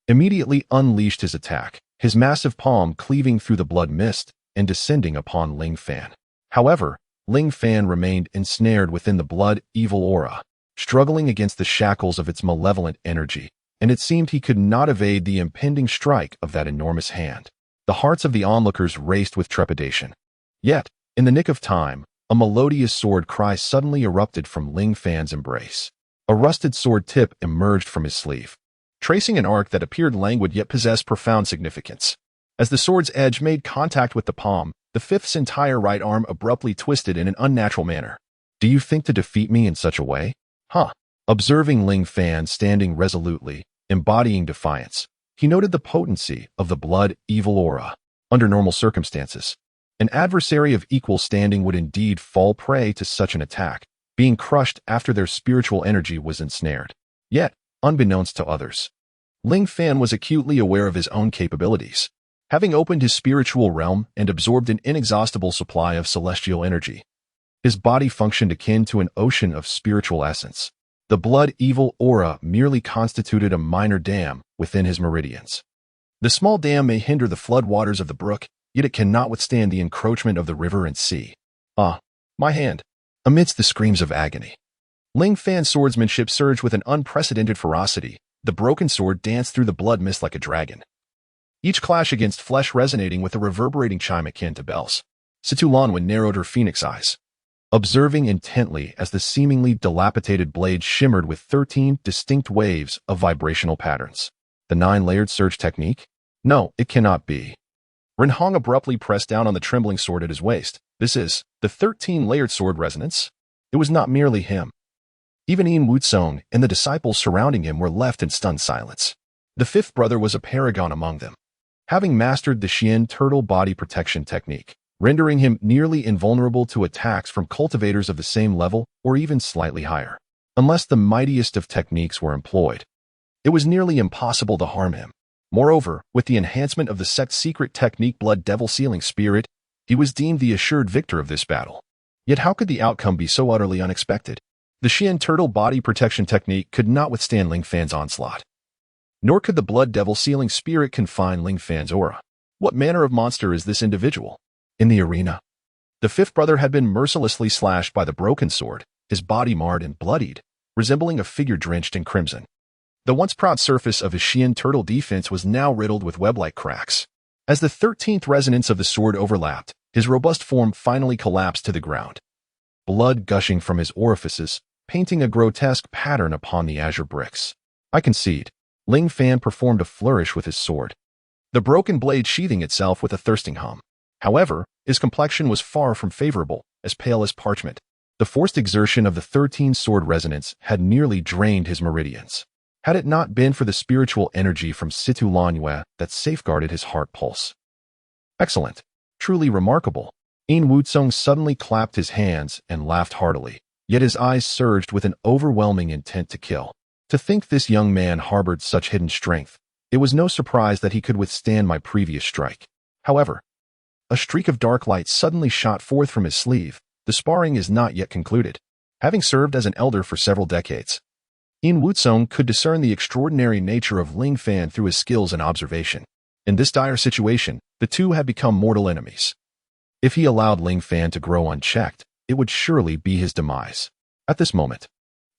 immediately unleashed his attack, his massive palm cleaving through the blood mist and descending upon Ling Fan. However, Ling Fan remained ensnared within the blood evil aura, struggling against the shackles of its malevolent energy, and it seemed he could not evade the impending strike of that enormous hand. The hearts of the onlookers raced with trepidation. Yet, in the nick of time, a melodious sword cry suddenly erupted from Ling Fan's embrace. A rusted sword tip emerged from his sleeve, tracing an arc that appeared languid yet possessed profound significance. As the sword's edge made contact with the palm, the fifth's entire right arm abruptly twisted in an unnatural manner. Do you think to defeat me in such a way? Huh. Observing Ling Fan standing resolutely, embodying defiance, he noted the potency of the blood evil aura. Under normal circumstances, an adversary of equal standing would indeed fall prey to such an attack, being crushed after their spiritual energy was ensnared. Yet, unbeknownst to others, Ling Fan was acutely aware of his own capabilities, having opened his spiritual realm and absorbed an inexhaustible supply of celestial energy. His body functioned akin to an ocean of spiritual essence. The blood evil aura merely constituted a minor dam within his meridians. The small dam may hinder the flood waters of the brook, yet it cannot withstand the encroachment of the river and sea. Ah, my hand. Amidst the screams of agony, Ling Fan's swordsmanship surged with an unprecedented ferocity. The broken sword danced through the blood mist like a dragon, each clash against flesh resonating with a reverberating chime akin to bells. Situ Lanwen narrowed her phoenix eyes, observing intently as the seemingly dilapidated blade shimmered with 13 distinct waves of vibrational patterns. The 9-layered surge technique? No, it cannot be. Ren Hong abruptly pressed down on the trembling sword at his waist. This is the 13-layered sword resonance. It was not merely him. Even Yin Wutsong and the disciples surrounding him were left in stunned silence. The fifth brother was a paragon among them, having mastered the Xian turtle body protection technique, rendering him nearly invulnerable to attacks from cultivators of the same level or even slightly higher. Unless the mightiest of techniques were employed, it was nearly impossible to harm him. Moreover, with the enhancement of the sect's secret technique Blood Devil Sealing Spirit, he was deemed the assured victor of this battle. Yet how could the outcome be so utterly unexpected? The Xian turtle body protection technique could not withstand Ling Fan's onslaught, nor could the Blood Devil Sealing Spirit confine Ling Fan's aura. What manner of monster is this individual? In the arena, the fifth brother had been mercilessly slashed by the broken sword, his body marred and bloodied, resembling a figure drenched in crimson. The once proud surface of his Xian turtle defense was now riddled with web-like cracks. As the 13th resonance of the sword overlapped, his robust form finally collapsed to the ground, blood gushing from his orifices, painting a grotesque pattern upon the azure bricks. I concede. Ling Fan performed a flourish with his sword, the broken blade sheathing itself with a thirsting hum. However, his complexion was far from favorable, as pale as parchment. The forced exertion of the 13 sword resonance had nearly drained his meridians, had it not been for the spiritual energy from Situ Lanwen that safeguarded his heart pulse. Excellent. Truly remarkable. Yin Wutsong suddenly clapped his hands and laughed heartily, yet his eyes surged with an overwhelming intent to kill. To think this young man harbored such hidden strength, it was no surprise that he could withstand my previous strike. However, a streak of dark light suddenly shot forth from his sleeve. The sparring is not yet concluded. Having served as an elder for several decades, Yin Wutsong could discern the extraordinary nature of Ling Fan through his skills and observation. In this dire situation, the two had become mortal enemies. If he allowed Ling Fan to grow unchecked, it would surely be his demise. At this moment,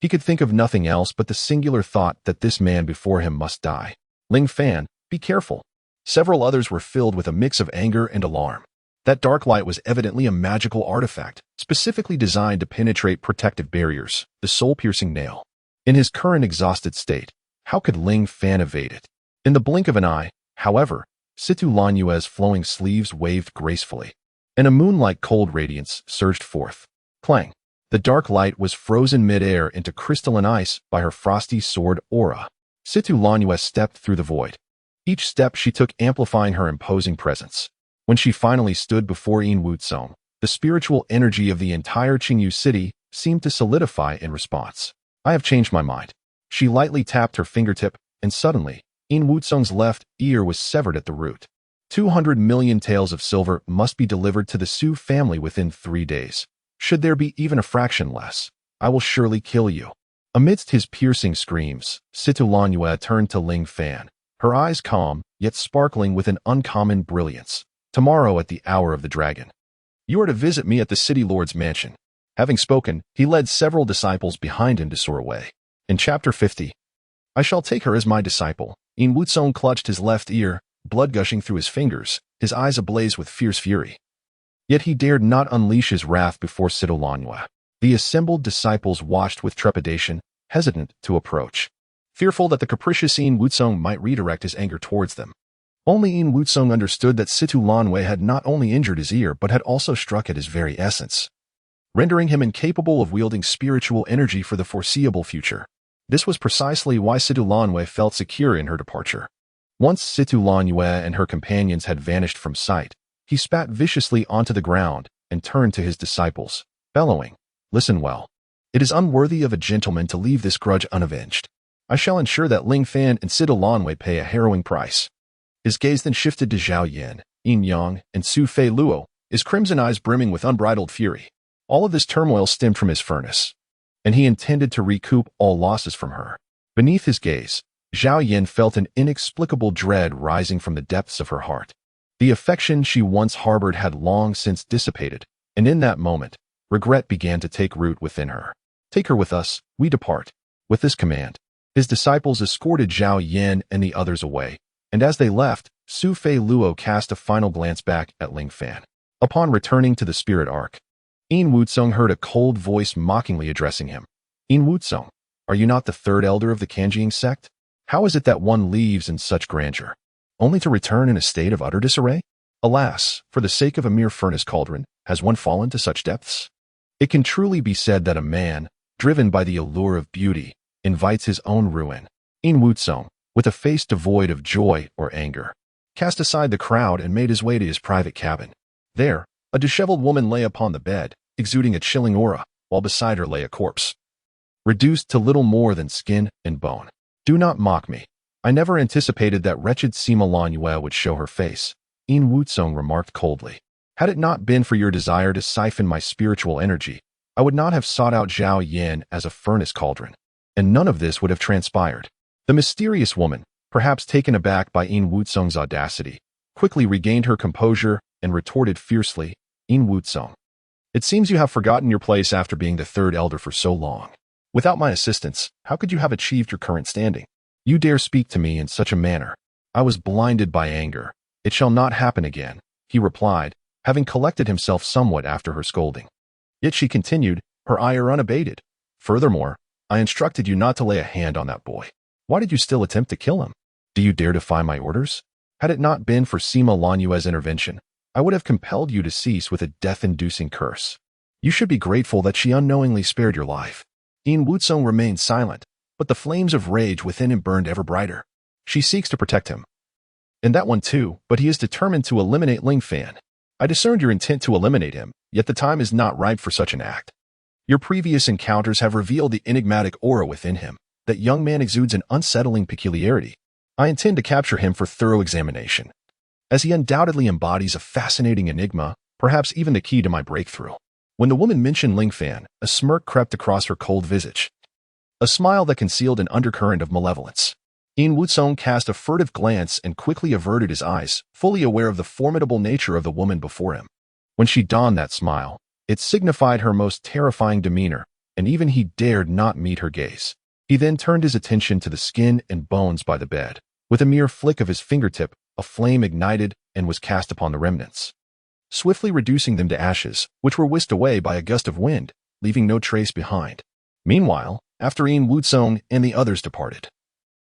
he could think of nothing else but the singular thought that this man before him must die. Ling Fan, be careful. Several others were filled with a mix of anger and alarm. That dark light was evidently a magical artifact, specifically designed to penetrate protective barriers, the soul-piercing nail. In his current exhausted state, how could Ling Fan evade it? In the blink of an eye, however, Situ Lanwen's flowing sleeves waved gracefully, and a moon-like cold radiance surged forth. Clang! The dark light was frozen mid-air into crystalline ice by her frosty sword aura. Situ Lanwen stepped through the void, each step she took amplifying her imposing presence. When she finally stood before Yin Wutsong, the spiritual energy of the entire Qingyu city seemed to solidify in response. I have changed my mind. She lightly tapped her fingertip, and suddenly, In Wutsung's left ear was severed at the root. 200 million taels of silver must be delivered to the Su family within 3 days. Should there be even a fraction less, I will surely kill you. Amidst his piercing screams, Situ Lanyue turned to Ling Fan, her eyes calm, yet sparkling with an uncommon brilliance. Tomorrow at the hour of the dragon, you are to visit me at the city lord's mansion. Having spoken, he led several disciples behind him to soar away. In chapter 50, I shall take her as my disciple. In Wutsung clutched his left ear, blood gushing through his fingers, his eyes ablaze with fierce fury. Yet he dared not unleash his wrath before Situ Lanyue. The assembled disciples watched with trepidation, hesitant to approach, fearful that the capricious In Wutsung might redirect his anger towards them. Only In Wutsung understood that Situ Lanyue had not only injured his ear but had also struck at his very essence, rendering him incapable of wielding spiritual energy for the foreseeable future. This was precisely why Situ Lanyue felt secure in her departure. Once Situ Lanyue and her companions had vanished from sight, he spat viciously onto the ground and turned to his disciples, bellowing, "Listen well. It is unworthy of a gentleman to leave this grudge unavenged. I shall ensure that Ling Fan and Situ Lanyue pay a harrowing price." His gaze then shifted to Zhao Yin, Yin Yang, and Su Fei Luo, his crimson eyes brimming with unbridled fury. All of this turmoil stemmed from his furnace, and he intended to recoup all losses from her. Beneath his gaze, Zhao Yin felt an inexplicable dread rising from the depths of her heart. The affection she once harbored had long since dissipated, and in that moment, regret began to take root within her. "Take her with us, we depart." With this command, his disciples escorted Zhao Yin and the others away, and as they left, Su Fei Luo cast a final glance back at Ling Fan. Upon returning to the spirit arc, In Wutsung heard a cold voice mockingly addressing him. "In Wutsung, are you not the third elder of the Kanjiang sect? How is it that one leaves in such grandeur, only to return in a state of utter disarray? Alas, for the sake of a mere furnace cauldron, has one fallen to such depths?" It can truly be said that a man, driven by the allure of beauty, invites his own ruin. In Wutsung, with a face devoid of joy or anger, cast aside the crowd and made his way to his private cabin. There, a disheveled woman lay upon the bed, exuding a chilling aura, while beside her lay a corpse, reduced to little more than skin and bone. "Do not mock me. I never anticipated that wretched Sima Lanyue would show her face," In Wutsung remarked coldly. "Had it not been for your desire to siphon my spiritual energy, I would not have sought out Zhao Yin as a furnace cauldron, and none of this would have transpired." The mysterious woman, perhaps taken aback by In Wutsung's audacity, quickly regained her composure and retorted fiercely, "In Wutsung, it seems you have forgotten your place after being the third elder for so long. Without my assistance, how could you have achieved your current standing? You dare speak to me in such a manner. I was blinded by anger. It shall not happen again," he replied, having collected himself somewhat after her scolding. Yet she continued, her ire unabated. "Furthermore, I instructed you not to lay a hand on that boy. Why did you still attempt to kill him? Do you dare defy my orders? Had it not been for Sima Lanyue's intervention, I would have compelled you to cease with a death-inducing curse. You should be grateful that she unknowingly spared your life." In Wutsung remained silent, but the flames of rage within him burned ever brighter. "She seeks to protect him, and that one too, but he is determined to eliminate Ling Fan. I discerned your intent to eliminate him, yet the time is not ripe for such an act. Your previous encounters have revealed the enigmatic aura within him. That young man exudes an unsettling peculiarity. I intend to capture him for thorough examination, as he undoubtedly embodies a fascinating enigma, perhaps even the key to my breakthrough." When the woman mentioned Ling Fan, a smirk crept across her cold visage, a smile that concealed an undercurrent of malevolence. In Wutsung cast a furtive glance and quickly averted his eyes, fully aware of the formidable nature of the woman before him. When she donned that smile, it signified her most terrifying demeanor, and even he dared not meet her gaze. He then turned his attention to the skin and bones by the bed. With a mere flick of his fingertip, a flame ignited and was cast upon the remnants, swiftly reducing them to ashes, which were whisked away by a gust of wind, leaving no trace behind. Meanwhile, after In Wutsung and the others departed,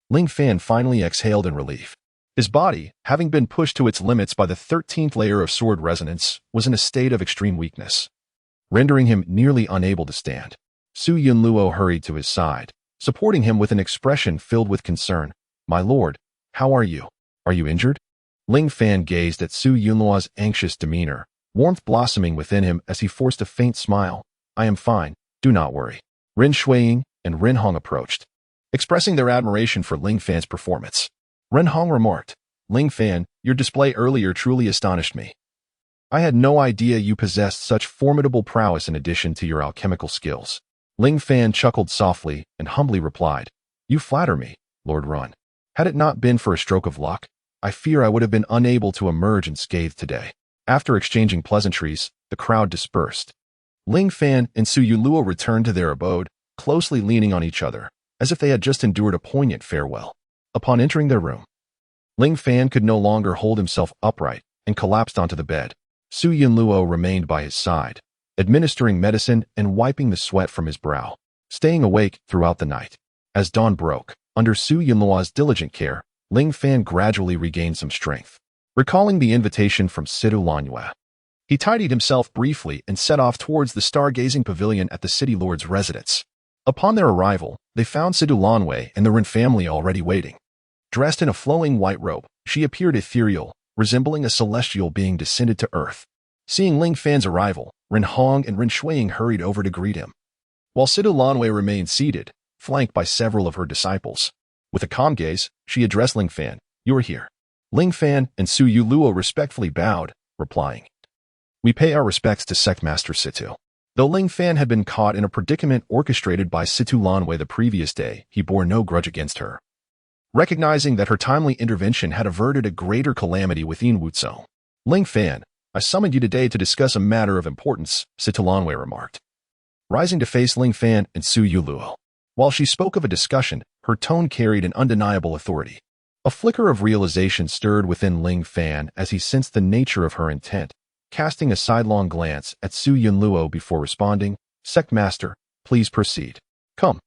Ling Fan finally exhaled in relief. His body, having been pushed to its limits by the 13th layer of sword resonance, was in a state of extreme weakness, rendering him nearly unable to stand. Su Yunluo hurried to his side, supporting him with an expression filled with concern. "My lord, how are you? Are you injured?" Ling Fan gazed at Su Yunluo's anxious demeanor, warmth blossoming within him as he forced a faint smile. "I am fine. Do not worry. Rin Shuiying and Rin Hong approached, expressing their admiration for Ling Fan's performance. Rin Hong remarked, Ling Fan, your display earlier truly astonished me. I had no idea you possessed such formidable prowess in addition to your alchemical skills. Ling Fan chuckled softly and humbly replied, You flatter me, Lord Run. Had it not been for a stroke of luck, I fear I would have been unable to emerge unscathed today. After exchanging pleasantries, the crowd dispersed. Ling Fan and Su Yunluo returned to their abode, closely leaning on each other, as if they had just endured a poignant farewell. Upon entering their room, Ling Fan could no longer hold himself upright and collapsed onto the bed. Su Yunluo remained by his side, administering medicine and wiping the sweat from his brow, staying awake throughout the night. As dawn broke, under Su Yunluo's diligent care, Ling Fan gradually regained some strength. Recalling the invitation from Situ Lanyue, he tidied himself briefly and set off towards the stargazing pavilion at the city lord's residence. Upon their arrival, they found Situ Lanyue and the Rin family already waiting. Dressed in a flowing white robe, she appeared ethereal, resembling a celestial being descended to earth. Seeing Ling Fan's arrival, Rin Hong and Rin Shuiying hurried over to greet him, while Situ Lanyue remained seated, flanked by several of her disciples. With a calm gaze, she addressed Ling Fan, You are here. Ling Fan and Su Yuluo respectfully bowed, replying, We pay our respects to Sect Master Situ. Though Ling Fan had been caught in a predicament orchestrated by Situ Lanyue the previous day, he bore no grudge against her, recognizing that her timely intervention had averted a greater calamity within Wuzhou. Ling Fan, I summoned you today to discuss a matter of importance, Situ Lanyue remarked, rising to face Ling Fan and Su Yuluo. While she spoke of a discussion, her tone carried an undeniable authority. A flicker of realization stirred within Ling Fan as he sensed the nature of her intent, casting a sidelong glance at Su Yunluo before responding, Sect Master, please proceed. Come,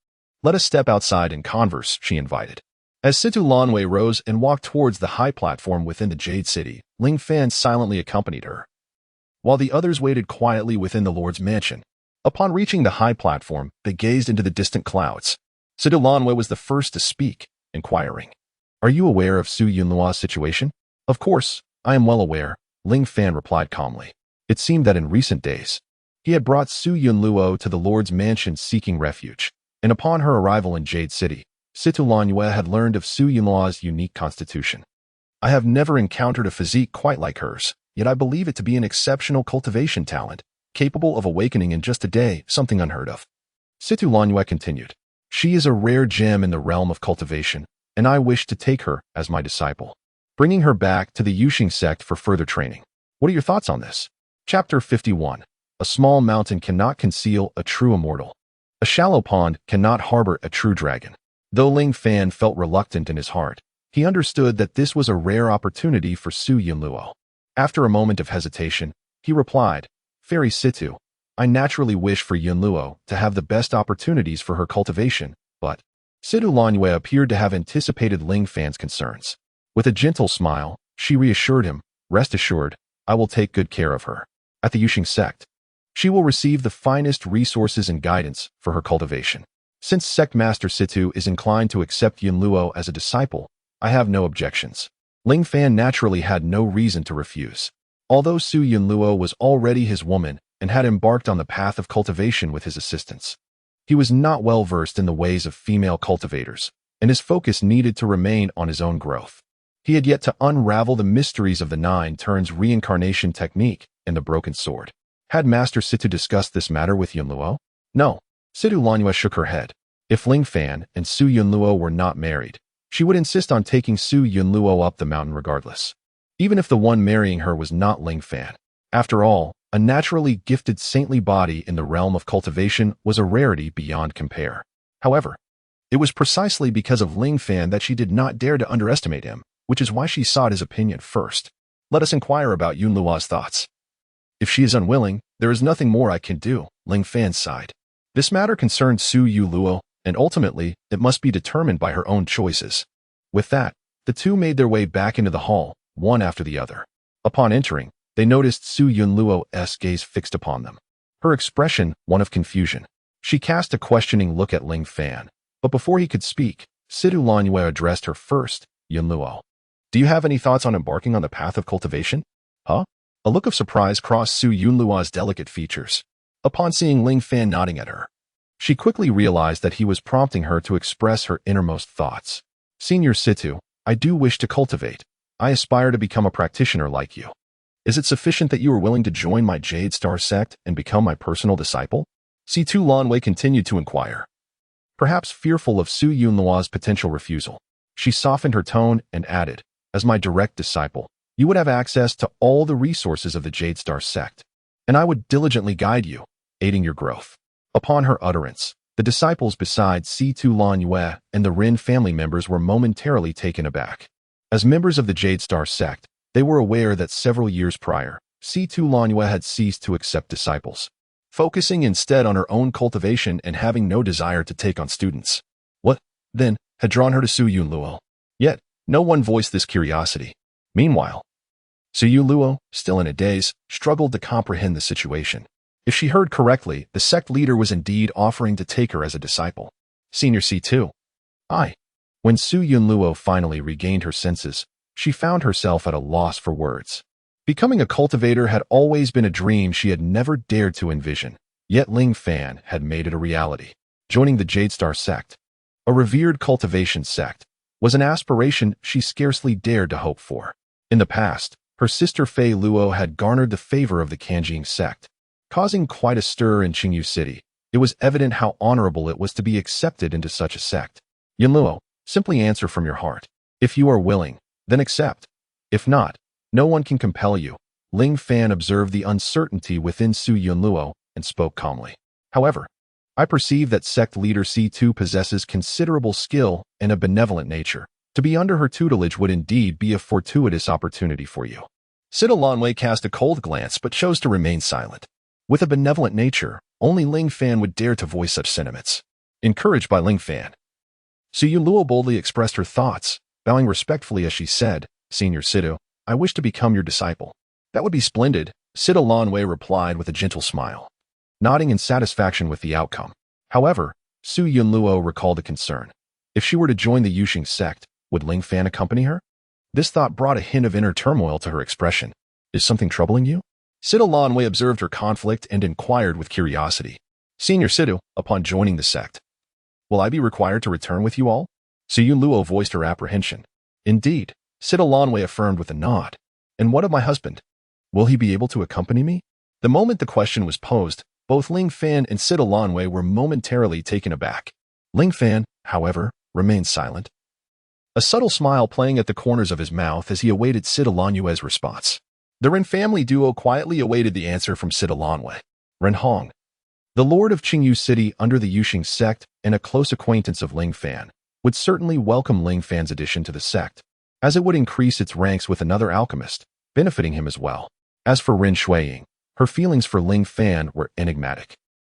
let us step outside and converse, she invited. As Situ Lanyue rose and walked towards the high platform within the Jade City, Ling Fan silently accompanied her, while the others waited quietly within the Lord's mansion. Upon reaching the high platform, they gazed into the distant clouds. Situ Lanyue was the first to speak, inquiring, Are you aware of Su Yunluo's situation? Of course, I am well aware, Ling Fan replied calmly. It seemed that in recent days, he had brought Su Yunluo to the Lord's mansion seeking refuge, and upon her arrival in Jade City, Situ Lanyue had learned of Su Yunluo's unique constitution. I have never encountered a physique quite like hers, yet I believe it to be an exceptional cultivation talent, capable of awakening in just a day, something unheard of. Situ Lanyue continued, She is a rare gem in the realm of cultivation, and I wish to take her as my disciple, bringing her back to the Yuxing sect for further training. What are your thoughts on this? Chapter 51. A small mountain cannot conceal a true immortal. A shallow pond cannot harbor a true dragon. Though Ling Fan felt reluctant in his heart, he understood that this was a rare opportunity for Su Yunluo. After a moment of hesitation, he replied, Fairy Situ, I naturally wish for Yunluo to have the best opportunities for her cultivation, but Situ Lanyue appeared to have anticipated Ling Fan's concerns. With a gentle smile, she reassured him, Rest assured, I will take good care of her. At the Yuxing sect, she will receive the finest resources and guidance for her cultivation. Since Sect Master Situ is inclined to accept Yunluo as a disciple, I have no objections. Ling Fan naturally had no reason to refuse. Although Su Yunluo was already his woman and had embarked on the path of cultivation with his assistance, he was not well versed in the ways of female cultivators, and his focus needed to remain on his own growth. He had yet to unravel the mysteries of the 9 turns reincarnation technique and the broken sword. Had Master Situ discussed this matter with Yunluo? No. Situ Lanyue shook her head. If Ling Fan and Su Yunluo were not married, she would insist on taking Su Yunluo up the mountain regardless, even if the one marrying her was not Ling Fan. After all, a naturally gifted saintly body in the realm of cultivation was a rarity beyond compare. However, it was precisely because of Ling Fan that she did not dare to underestimate him, which is why she sought his opinion first. Let us inquire about Yunluo's thoughts. If she is unwilling, there is nothing more I can do, Ling Fan sighed. This matter concerns Su Yuluo, and ultimately, it must be determined by her own choices. With that, the two made their way back into the hall, one after the other. Upon entering, they noticed Su Yunluo's gaze fixed upon them, her expression one of confusion. She cast a questioning look at Ling Fan, but before he could speak, Situ Lanyue addressed her first, Yunluo. Do you have any thoughts on embarking on the path of cultivation? Huh? A look of surprise crossed Su Yunluo's delicate features. Upon seeing Ling Fan nodding at her, She quickly realized that he was prompting her to express her innermost thoughts. Senior Situ, I do wish to cultivate. I aspire to become a practitioner like you. Is it sufficient that you are willing to join my Jade Star sect and become my personal disciple? Situ Lanwei continued to inquire. Perhaps fearful of Su Yunluo's potential refusal, she softened her tone and added, as my direct disciple, you would have access to all the resources of the Jade Star sect, and I would diligently guide you, aiding your growth. Upon her utterance, the disciples besides Situ Lanyue and the Rin family members were momentarily taken aback. As members of the Jade Star sect, they were aware that several years prior, Situ Lanyue had ceased to accept disciples, focusing instead on her own cultivation and having no desire to take on students. What, then, had drawn her to Su Yunluo? Yet, no one voiced this curiosity. Meanwhile, Su Yunluo, still in a daze, struggled to comprehend the situation. If she heard correctly, the sect leader was indeed offering to take her as a disciple. Senior C2. When Su Yunluo finally regained her senses, she found herself at a loss for words. Becoming a cultivator had always been a dream she had never dared to envision, yet Ling Fan had made it a reality. Joining the Jade Star sect, a revered cultivation sect, was an aspiration she scarcely dared to hope for. In the past, her sister Fei Luo had garnered the favor of the Kanjing sect, causing quite a stir in Qingyu City. It was evident how honorable it was to be accepted into such a sect. Yunluo, simply answer from your heart. If you are willing, then accept. If not, no one can compel you. Ling Fan observed the uncertainty within Su Yunluo and spoke calmly. However, I perceive that sect leader C2 possesses considerable skill and a benevolent nature. To be under her tutelage would indeed be a fortuitous opportunity for you. Sita Lanwei cast a cold glance but chose to remain silent. With a benevolent nature, only Ling Fan would dare to voice such sentiments. Encouraged by Ling Fan, Su Yunluo boldly expressed her thoughts, bowing respectfully as she said, Senior Situ, I wish to become your disciple. That would be splendid, Sita Lanwei replied with a gentle smile, nodding in satisfaction with the outcome. However, Su Yunluo recalled a concern. If she were to join the Yuxing sect, would Ling Fan accompany her? This thought brought a hint of inner turmoil to her expression. Is something troubling you? Sita Lanwei observed her conflict and inquired with curiosity. Senior Situ, upon joining the sect, will I be required to return with you all? Su Yunluo voiced her apprehension. Indeed, Sita Lanwei affirmed with a nod. And what of my husband? Will he be able to accompany me? The moment the question was posed, both Ling Fan and Sita Lanwei were momentarily taken aback. Ling Fan, however, remained silent, a subtle smile playing at the corners of his mouth as he awaited Sita Lanwei's response. The Ren family duo quietly awaited the answer from Sita Lanwei. Ren Hong, the lord of Qingyu City under the Yuxing sect and a close acquaintance of Ling Fan, would certainly welcome Ling Fan's addition to the sect, as it would increase its ranks with another alchemist, benefiting him as well. As for Ren Shuiying, her feelings for Ling Fan were enigmatic.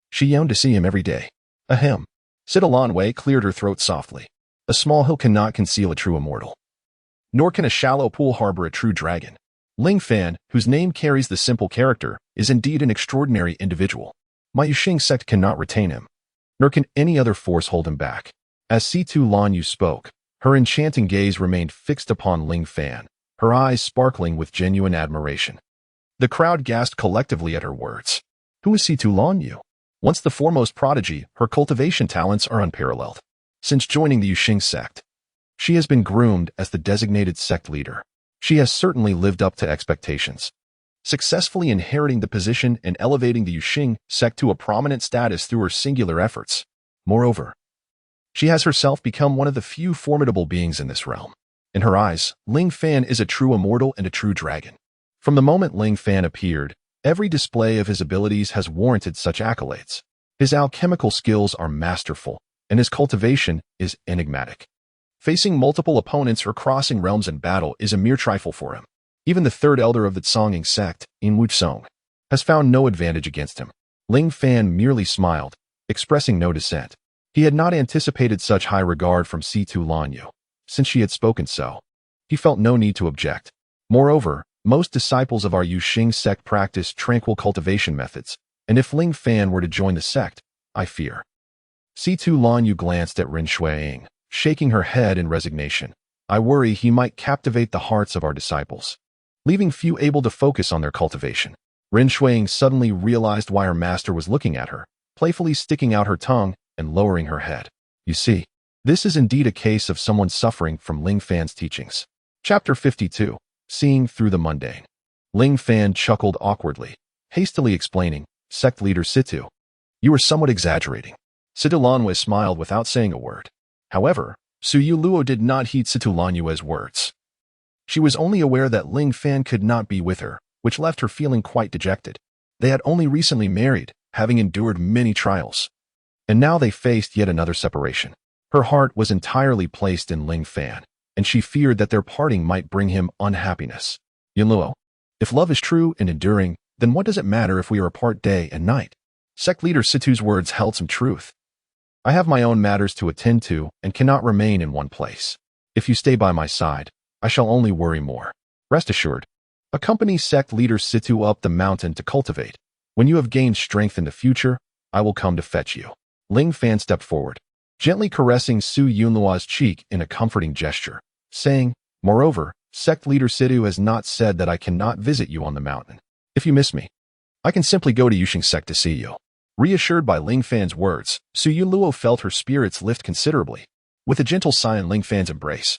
She yearned to see him every day. Ahem. Sita Lanwei cleared her throat softly. A small hill cannot conceal a true immortal, nor can a shallow pool harbor a true dragon. Ling Fan, whose name carries the simple character, is indeed an extraordinary individual. My Yuxing sect cannot retain him, nor can any other force hold him back. As Situ Lanyu spoke, her enchanting gaze remained fixed upon Ling Fan, her eyes sparkling with genuine admiration. The crowd gasped collectively at her words. Who is Situ Lanyu? Once the foremost prodigy, her cultivation talents are unparalleled. Since joining the Yuxing sect, she has been groomed as the designated sect leader. She has certainly lived up to expectations, successfully inheriting the position and elevating the Yuxing sect to a prominent status through her singular efforts. Moreover, she has herself become one of the few formidable beings in this realm. In her eyes, Ling Fan is a true immortal and a true dragon. From the moment Ling Fan appeared, every display of his abilities has warranted such accolades. His alchemical skills are masterful, and his cultivation is enigmatic. Facing multiple opponents or crossing realms in battle is a mere trifle for him. Even the third elder of the Tsonging sect, In Wuchsong, has found no advantage against him. Ling Fan merely smiled, expressing no dissent. He had not anticipated such high regard from Situ Lanyu. Since she had spoken so, he felt no need to object. Moreover, most disciples of our Yuxing sect practice tranquil cultivation methods, and if Ling Fan were to join the sect, I fear. Situ Lanyu glanced at Ren Shuiying, shaking her head in resignation. I worry he might captivate the hearts of our disciples, leaving few able to focus on their cultivation. Ren Shuiying suddenly realized why her master was looking at her, playfully sticking out her tongue and lowering her head. You see, this is indeed a case of someone suffering from Ling Fan's teachings. Chapter 52. Seeing Through the Mundane. Ling Fan chuckled awkwardly, hastily explaining, Sect Leader Situ, you were somewhat exaggerating. Situ Lanwei smiled without saying a word. However, Suyu Luo did not heed Situ Lanwei's words. She was only aware that Ling Fan could not be with her, which left her feeling quite dejected. They had only recently married, having endured many trials. And now they faced yet another separation. Her heart was entirely placed in Ling Fan, and she feared that their parting might bring him unhappiness. Yunluo, if love is true and enduring, then what does it matter if we are apart day and night? Sect Leader Situ's words held some truth. I have my own matters to attend to and cannot remain in one place. If you stay by my side, I shall only worry more. Rest assured, accompany Sect Leader Situ up the mountain to cultivate. When you have gained strength in the future, I will come to fetch you. Ling Fan stepped forward, gently caressing Su Yunluo's cheek in a comforting gesture, saying, Moreover, Sect Leader Situ has not said that I cannot visit you on the mountain. If you miss me, I can simply go to Yuxing Sect to see you. Reassured by Ling Fan's words, Su Yunluo felt her spirits lift considerably. With a gentle sigh in Ling Fan's embrace,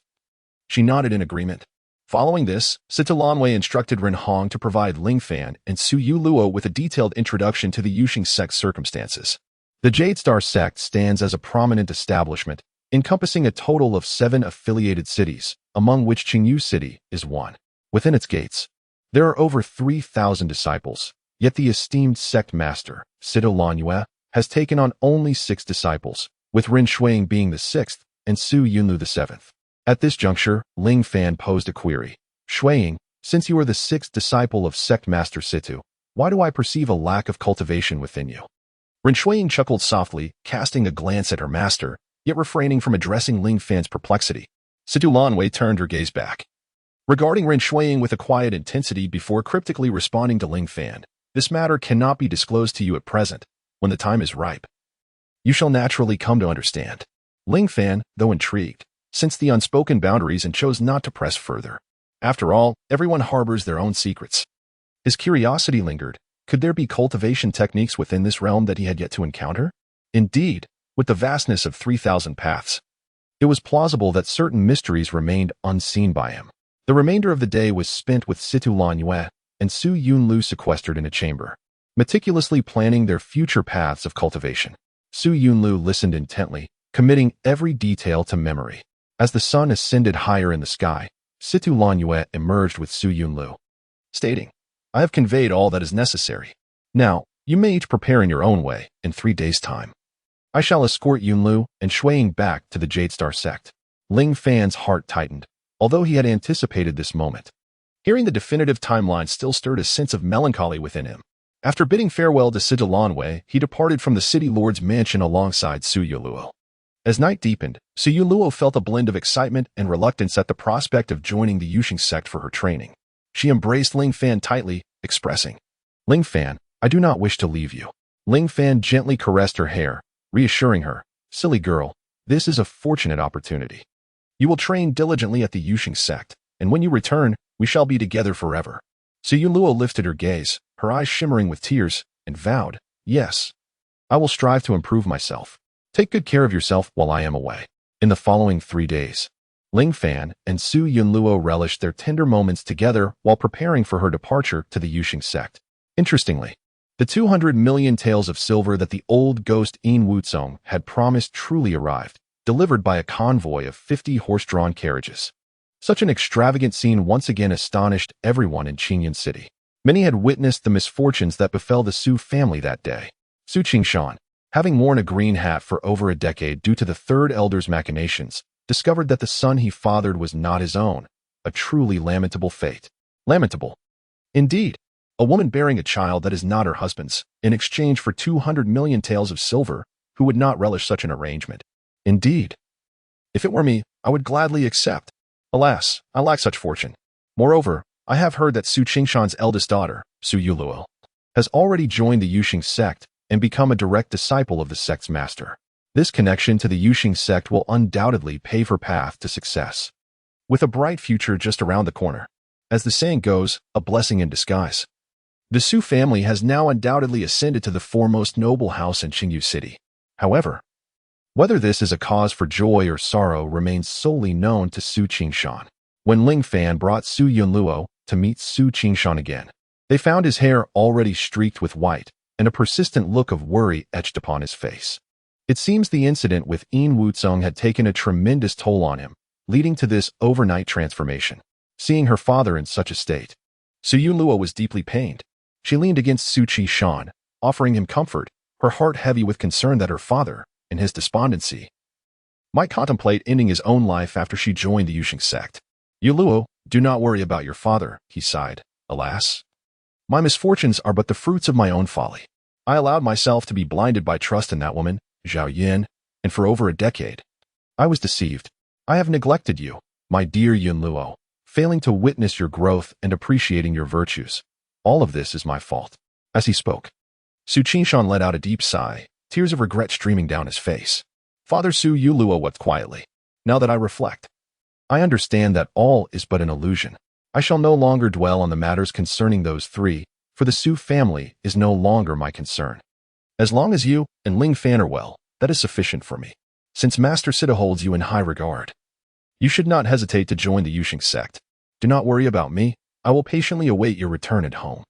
she nodded in agreement. Following this, Situ Lanwei instructed Ren Hong to provide Ling Fan and Su Yuluo with a detailed introduction to the Yuxing Sect's circumstances. The Jade Star Sect stands as a prominent establishment, encompassing a total of 7 affiliated cities, among which Qingyu City is one. Within its gates, there are over 3,000 disciples, yet the esteemed sect master, Situ Lanyue, has taken on only 6 disciples, with Ren Shuiying being the 6th and Su Yunlu the 7th. At this juncture, Ling Fan posed a query. Shuiying, since you are the 6th disciple of Sect Master Situ, why do I perceive a lack of cultivation within you? Ren Shuiying chuckled softly, casting a glance at her master, yet refraining from addressing Ling Fan's perplexity. Situ Lanwei turned her gaze back, regarding Ren Shuiying with a quiet intensity before cryptically responding to Ling Fan. This matter cannot be disclosed to you at present. When the time is ripe, you shall naturally come to understand. Ling Fan, though intrigued, sensed the unspoken boundaries and chose not to press further. After all, everyone harbors their own secrets. His curiosity lingered. Could there be cultivation techniques within this realm that he had yet to encounter? Indeed, with the vastness of 3,000 paths, it was plausible that certain mysteries remained unseen by him. The remainder of the day was spent with Situ Lanyue and Su Yunlu sequestered in a chamber, meticulously planning their future paths of cultivation. Su Yunlu listened intently, committing every detail to memory. As the sun ascended higher in the sky, Situ Lanyue emerged with Su Yunlu, stating, I have conveyed all that is necessary. Now, you may each prepare in your own way in 3 days' time. I shall escort Yunlu and Shuiying back to the Jade Star Sect. Ling Fan's heart tightened, although he had anticipated this moment. Hearing the definitive timeline still stirred a sense of melancholy within him. After bidding farewell to Situ Lanwei, he departed from the city lord's mansion alongside Su Yuluo. As night deepened, Su Yuluo felt a blend of excitement and reluctance at the prospect of joining the Yuxing Sect for her training. She embraced Ling Fan tightly, expressing, Ling Fan, I do not wish to leave you. Ling Fan gently caressed her hair, reassuring her, silly girl, this is a fortunate opportunity. You will train diligently at the Yuxing Sect, and when you return, we shall be together forever. Su Yuluo lifted her gaze, her eyes shimmering with tears, and vowed, yes, I will strive to improve myself. Take good care of yourself while I am away. In the following 3 days, Ling Fan and Su Yunluo relished their tender moments together while preparing for her departure to the Yuxing Sect. Interestingly, the 200 million taels of silver that the old ghost In Wuzong had promised truly arrived, delivered by a convoy of 50 horse-drawn carriages. Such an extravagant scene once again astonished everyone in Qingyun City. Many had witnessed the misfortunes that befell the Su family that day. Su Qingshan, having worn a green hat for over a decade due to the third elder's machinations, discovered that the son he fathered was not his own, a truly lamentable fate. Lamentable. Indeed, a woman bearing a child that is not her husband's, in exchange for 200 million taels of silver, who would not relish such an arrangement. Indeed, if it were me, I would gladly accept. Alas, I lack such fortune. Moreover, I have heard that Su Qingshan's eldest daughter, Su Yuluo, has already joined the Yuxing Sect and become a direct disciple of the sect's master. This connection to the Yuxing Sect will undoubtedly pave her path to success, with a bright future just around the corner. As the saying goes, a blessing in disguise. The Su family has now undoubtedly ascended to the foremost noble house in Qingyu City. However, whether this is a cause for joy or sorrow remains solely known to Su Qingshan. When Ling Fan brought Su Yunluo to meet Su Qingshan again, they found his hair already streaked with white and a persistent look of worry etched upon his face. It seems the incident with Yin Wuzong had taken a tremendous toll on him, leading to this overnight transformation. Seeing her father in such a state, Su Yunluo was deeply pained. She leaned against Su Qingshan, offering him comfort, her heart heavy with concern that her father, in his despondency, might contemplate ending his own life after she joined the Yuxing sect. Yuluo, do not worry about your father, he sighed. Alas, my misfortunes are but the fruits of my own folly. I allowed myself to be blinded by trust in that woman, Zhao Yin, and for over a decade, I was deceived. I have neglected you, my dear Yunluo, failing to witness your growth and appreciating your virtues. All of this is my fault. As he spoke, Su Qingshan let out a deep sigh, tears of regret streaming down his face. Father Su Yuluo wept quietly. Now that I reflect, I understand that all is but an illusion. I shall no longer dwell on the matters concerning those three, for the Su family is no longer my concern. As long as you and Ling Fan are well, that is sufficient for me. Since Master Sita holds you in high regard, you should not hesitate to join the Yuxing sect. Do not worry about me. I will patiently await your return at home.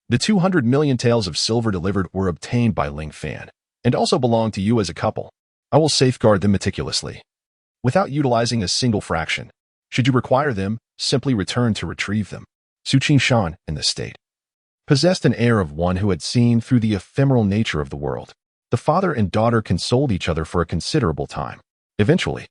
The 200 million taels of silver delivered were obtained by Ling Fan, and also belong to you as a couple. I will safeguard them meticulously, without utilizing a single fraction. Should you require them, simply return to retrieve them. Su Qingshan, in this state, possessed an air of one who had seen through the ephemeral nature of the world. The father and daughter consoled each other for a considerable time. Eventually,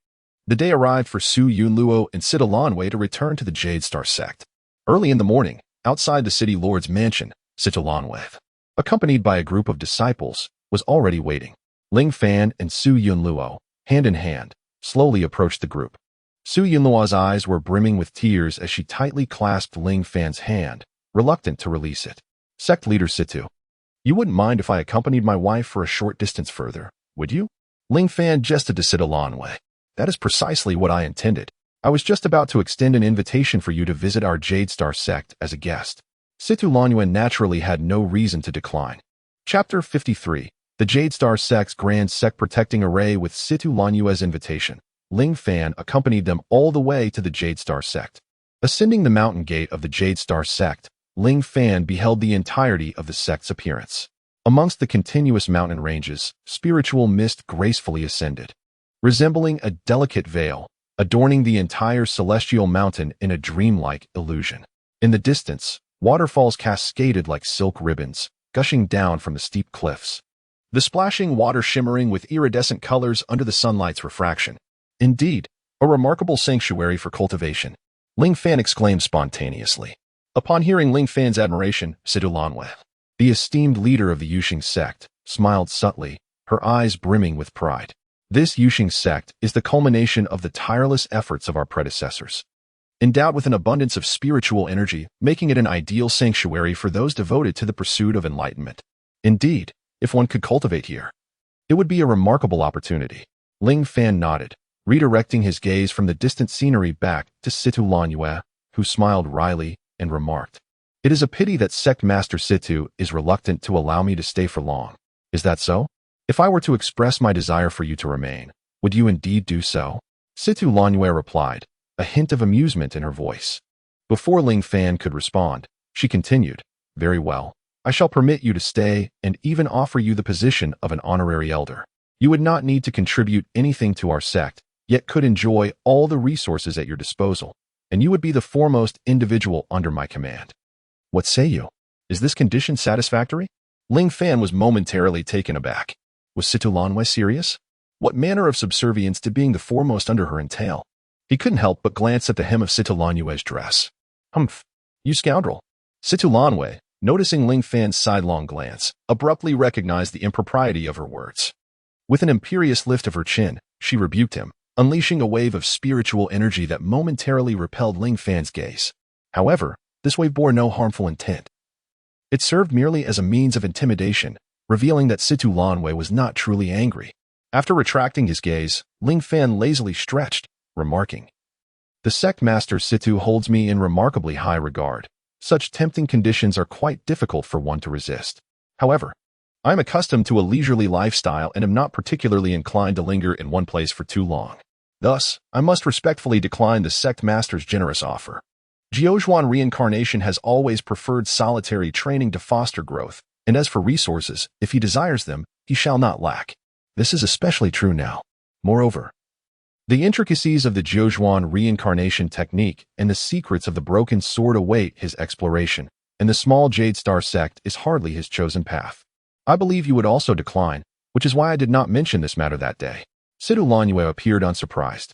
the day arrived for Su Yunluo and Sita Lanwei to return to the Jade Star sect. Early in the morning, outside the city lord's mansion, Sita Lanwei, accompanied by a group of disciples, was already waiting. Ling Fan and Su Yunluo, hand in hand, slowly approached the group. Su Yunluo's eyes were brimming with tears as she tightly clasped Ling Fan's hand, reluctant to release it. Sect leader Situ, you wouldn't mind if I accompanied my wife for a short distance further, would you? Ling Fan gestured to Sita Lanwei. That is precisely what I intended. I was just about to extend an invitation for you to visit our Jade Star sect as a guest. Situ Lanwen naturally had no reason to decline. Chapter 53. The Jade Star sect's Grand Sect Protecting Array. With Situ Lanyue's invitation, Ling Fan accompanied them all the way to the Jade Star sect. Ascending the mountain gate of the Jade Star sect, Ling Fan beheld the entirety of the sect's appearance. Amongst the continuous mountain ranges, spiritual mist gracefully ascended, resembling a delicate veil, adorning the entire celestial mountain in a dreamlike illusion. In the distance, waterfalls cascaded like silk ribbons, gushing down from the steep cliffs, the splashing water shimmering with iridescent colors under the sunlight's refraction. Indeed, a remarkable sanctuary for cultivation, Ling Fan exclaimed spontaneously. Upon hearing Ling Fan's admiration, Situ Lanwei, the esteemed leader of the Yuxing sect, smiled subtly, her eyes brimming with pride. This Yuxing sect is the culmination of the tireless efforts of our predecessors, endowed with an abundance of spiritual energy, making it an ideal sanctuary for those devoted to the pursuit of enlightenment. Indeed, if one could cultivate here, it would be a remarkable opportunity. Ling Fan nodded, redirecting his gaze from the distant scenery back to Situ Lanyue, who smiled wryly and remarked, "It is a pity that Sect Master Situ is reluctant to allow me to stay for long. Is that so? If I were to express my desire for you to remain, would you indeed do so?" Situ Lanyue replied, a hint of amusement in her voice. Before Ling Fan could respond, she continued, "Very well. I shall permit you to stay and even offer you the position of an honorary elder. You would not need to contribute anything to our sect, yet could enjoy all the resources at your disposal, and you would be the foremost individual under my command. What say you? Is this condition satisfactory?" Ling Fan was momentarily taken aback. Was Situ Lanwei serious? What manner of subservience to being the foremost under her entail? He couldn't help but glance at the hem of Situ Lanyue's dress. "Humph, you scoundrel." Situ Lanwei, noticing Ling Fan's sidelong glance, abruptly recognized the impropriety of her words. With an imperious lift of her chin, she rebuked him, unleashing a wave of spiritual energy that momentarily repelled Ling Fan's gaze. However, this wave bore no harmful intent. It served merely as a means of intimidation, revealing that Situ Lanwei was not truly angry. After retracting his gaze, Ling Fan lazily stretched, remarking, "The sect master Situ holds me in remarkably high regard. Such tempting conditions are quite difficult for one to resist. However, I am accustomed to a leisurely lifestyle and am not particularly inclined to linger in one place for too long. Thus, I must respectfully decline the sect master's generous offer. Jiuzhuan reincarnation has always preferred solitary training to foster growth, and as for resources, if he desires them, he shall not lack. This is especially true now. Moreover, the intricacies of the Jiuzhuan reincarnation technique and the secrets of the broken sword await his exploration, and the small Jade Star sect is hardly his chosen path. I believe you would also decline, which is why I did not mention this matter that day. Situ Lanyue appeared unsurprised.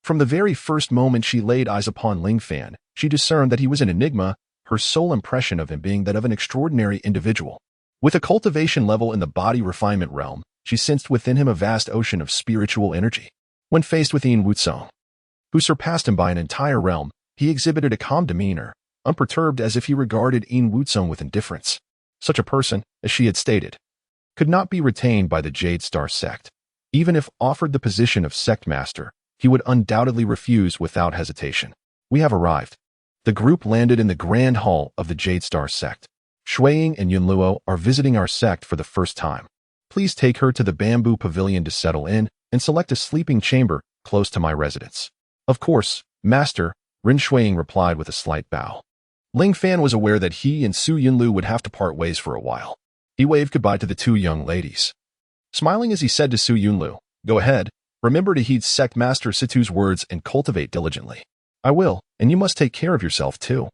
From the very first moment she laid eyes upon Ling Fan, she discerned that he was an enigma, her sole impression of him being that of an extraordinary individual. With a cultivation level in the body refinement realm, she sensed within him a vast ocean of spiritual energy. When faced with Yin Wutsong, who surpassed him by an entire realm, he exhibited a calm demeanor, unperturbed as if he regarded Yin Wutsong with indifference. Such a person, as she had stated, could not be retained by the Jade Star sect. Even if offered the position of sect master, he would undoubtedly refuse without hesitation. We have arrived. The group landed in the grand hall of the Jade Star sect. Shuiying and Yunluo are visiting our sect for the first time. Please take her to the bamboo pavilion to settle in and select a sleeping chamber close to my residence. Of course, Master, Rin Shuiying replied with a slight bow. Ling Fan was aware that he and Su Yunlu would have to part ways for a while. He waved goodbye to the two young ladies. Smiling as he said to Su Yunlu, "Go ahead, remember to heed Sect Master Situ's words and cultivate diligently." "I will, and you must take care of yourself too."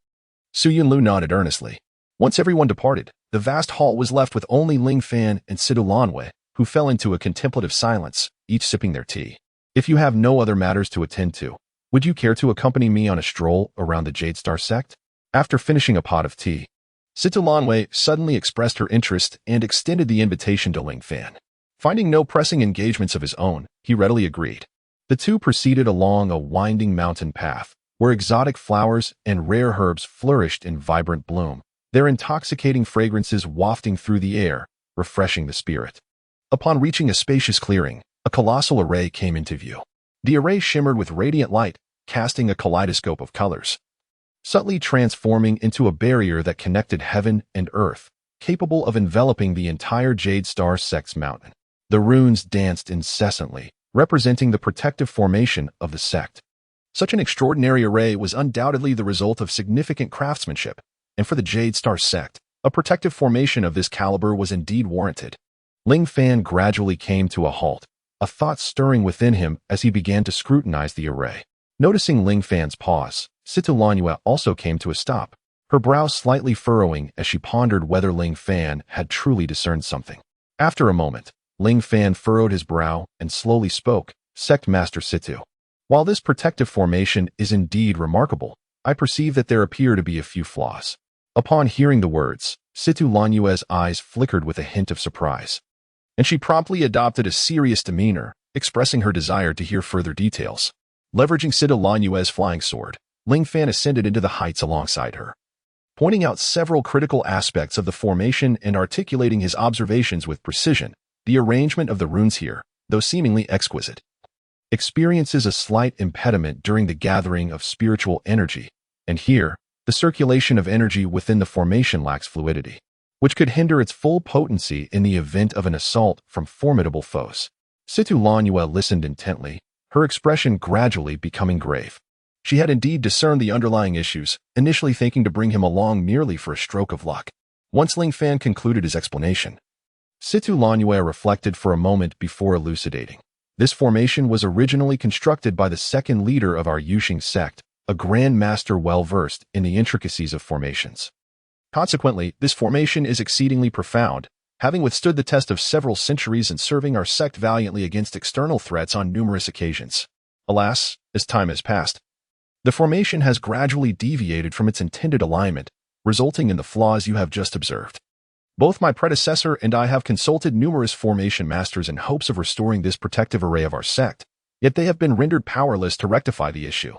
Su Yunlu nodded earnestly. Once everyone departed, the vast hall was left with only Ling Fan and Situ Lanwei, who fell into a contemplative silence, each sipping their tea. "If you have no other matters to attend to, would you care to accompany me on a stroll around the Jade Star sect?" After finishing a pot of tea, Situ Lanwei suddenly expressed her interest and extended the invitation to Ling Fan. Finding no pressing engagements of his own, he readily agreed. The two proceeded along a winding mountain path, where exotic flowers and rare herbs flourished in vibrant bloom, their intoxicating fragrances wafting through the air, refreshing the spirit. Upon reaching a spacious clearing, a colossal array came into view. The array shimmered with radiant light, casting a kaleidoscope of colors, subtly transforming into a barrier that connected heaven and earth, capable of enveloping the entire Jade Star sect's mountain. The runes danced incessantly, representing the protective formation of the sect. Such an extraordinary array was undoubtedly the result of significant craftsmanship, and for the Jade Star sect, a protective formation of this caliber was indeed warranted. Ling Fan gradually came to a halt, a thought stirring within him as he began to scrutinize the array. Noticing Ling Fan's pause, Situ Lanwei also came to a stop, her brow slightly furrowing as she pondered whether Ling Fan had truly discerned something. After a moment, Ling Fan furrowed his brow and slowly spoke, "Sect Master Situ, while this protective formation is indeed remarkable, I perceive that there appear to be a few flaws." Upon hearing the words, Situ Lanwei's eyes flickered with a hint of surprise, and she promptly adopted a serious demeanor, expressing her desire to hear further details. Leveraging Situ Lanwei's flying sword, Ling Fan ascended into the heights alongside her, pointing out several critical aspects of the formation and articulating his observations with precision. The arrangement of the runes here, though seemingly exquisite, experiences a slight impediment during the gathering of spiritual energy, and here, the circulation of energy within the formation lacks fluidity, which could hinder its full potency in the event of an assault from formidable foes. Situ Lanwei listened intently, her expression gradually becoming grave. She had indeed discerned the underlying issues, initially thinking to bring him along merely for a stroke of luck. Once Ling Fan concluded his explanation, Situ Lanwei reflected for a moment before elucidating. This formation was originally constructed by the second leader of our Yuxing sect, a grand master well-versed in the intricacies of formations. Consequently, this formation is exceedingly profound, having withstood the test of several centuries and serving our sect valiantly against external threats on numerous occasions. Alas, as time has passed, the formation has gradually deviated from its intended alignment, resulting in the flaws you have just observed. Both my predecessor and I have consulted numerous formation masters in hopes of restoring this protective array of our sect, yet they have been rendered powerless to rectify the issue,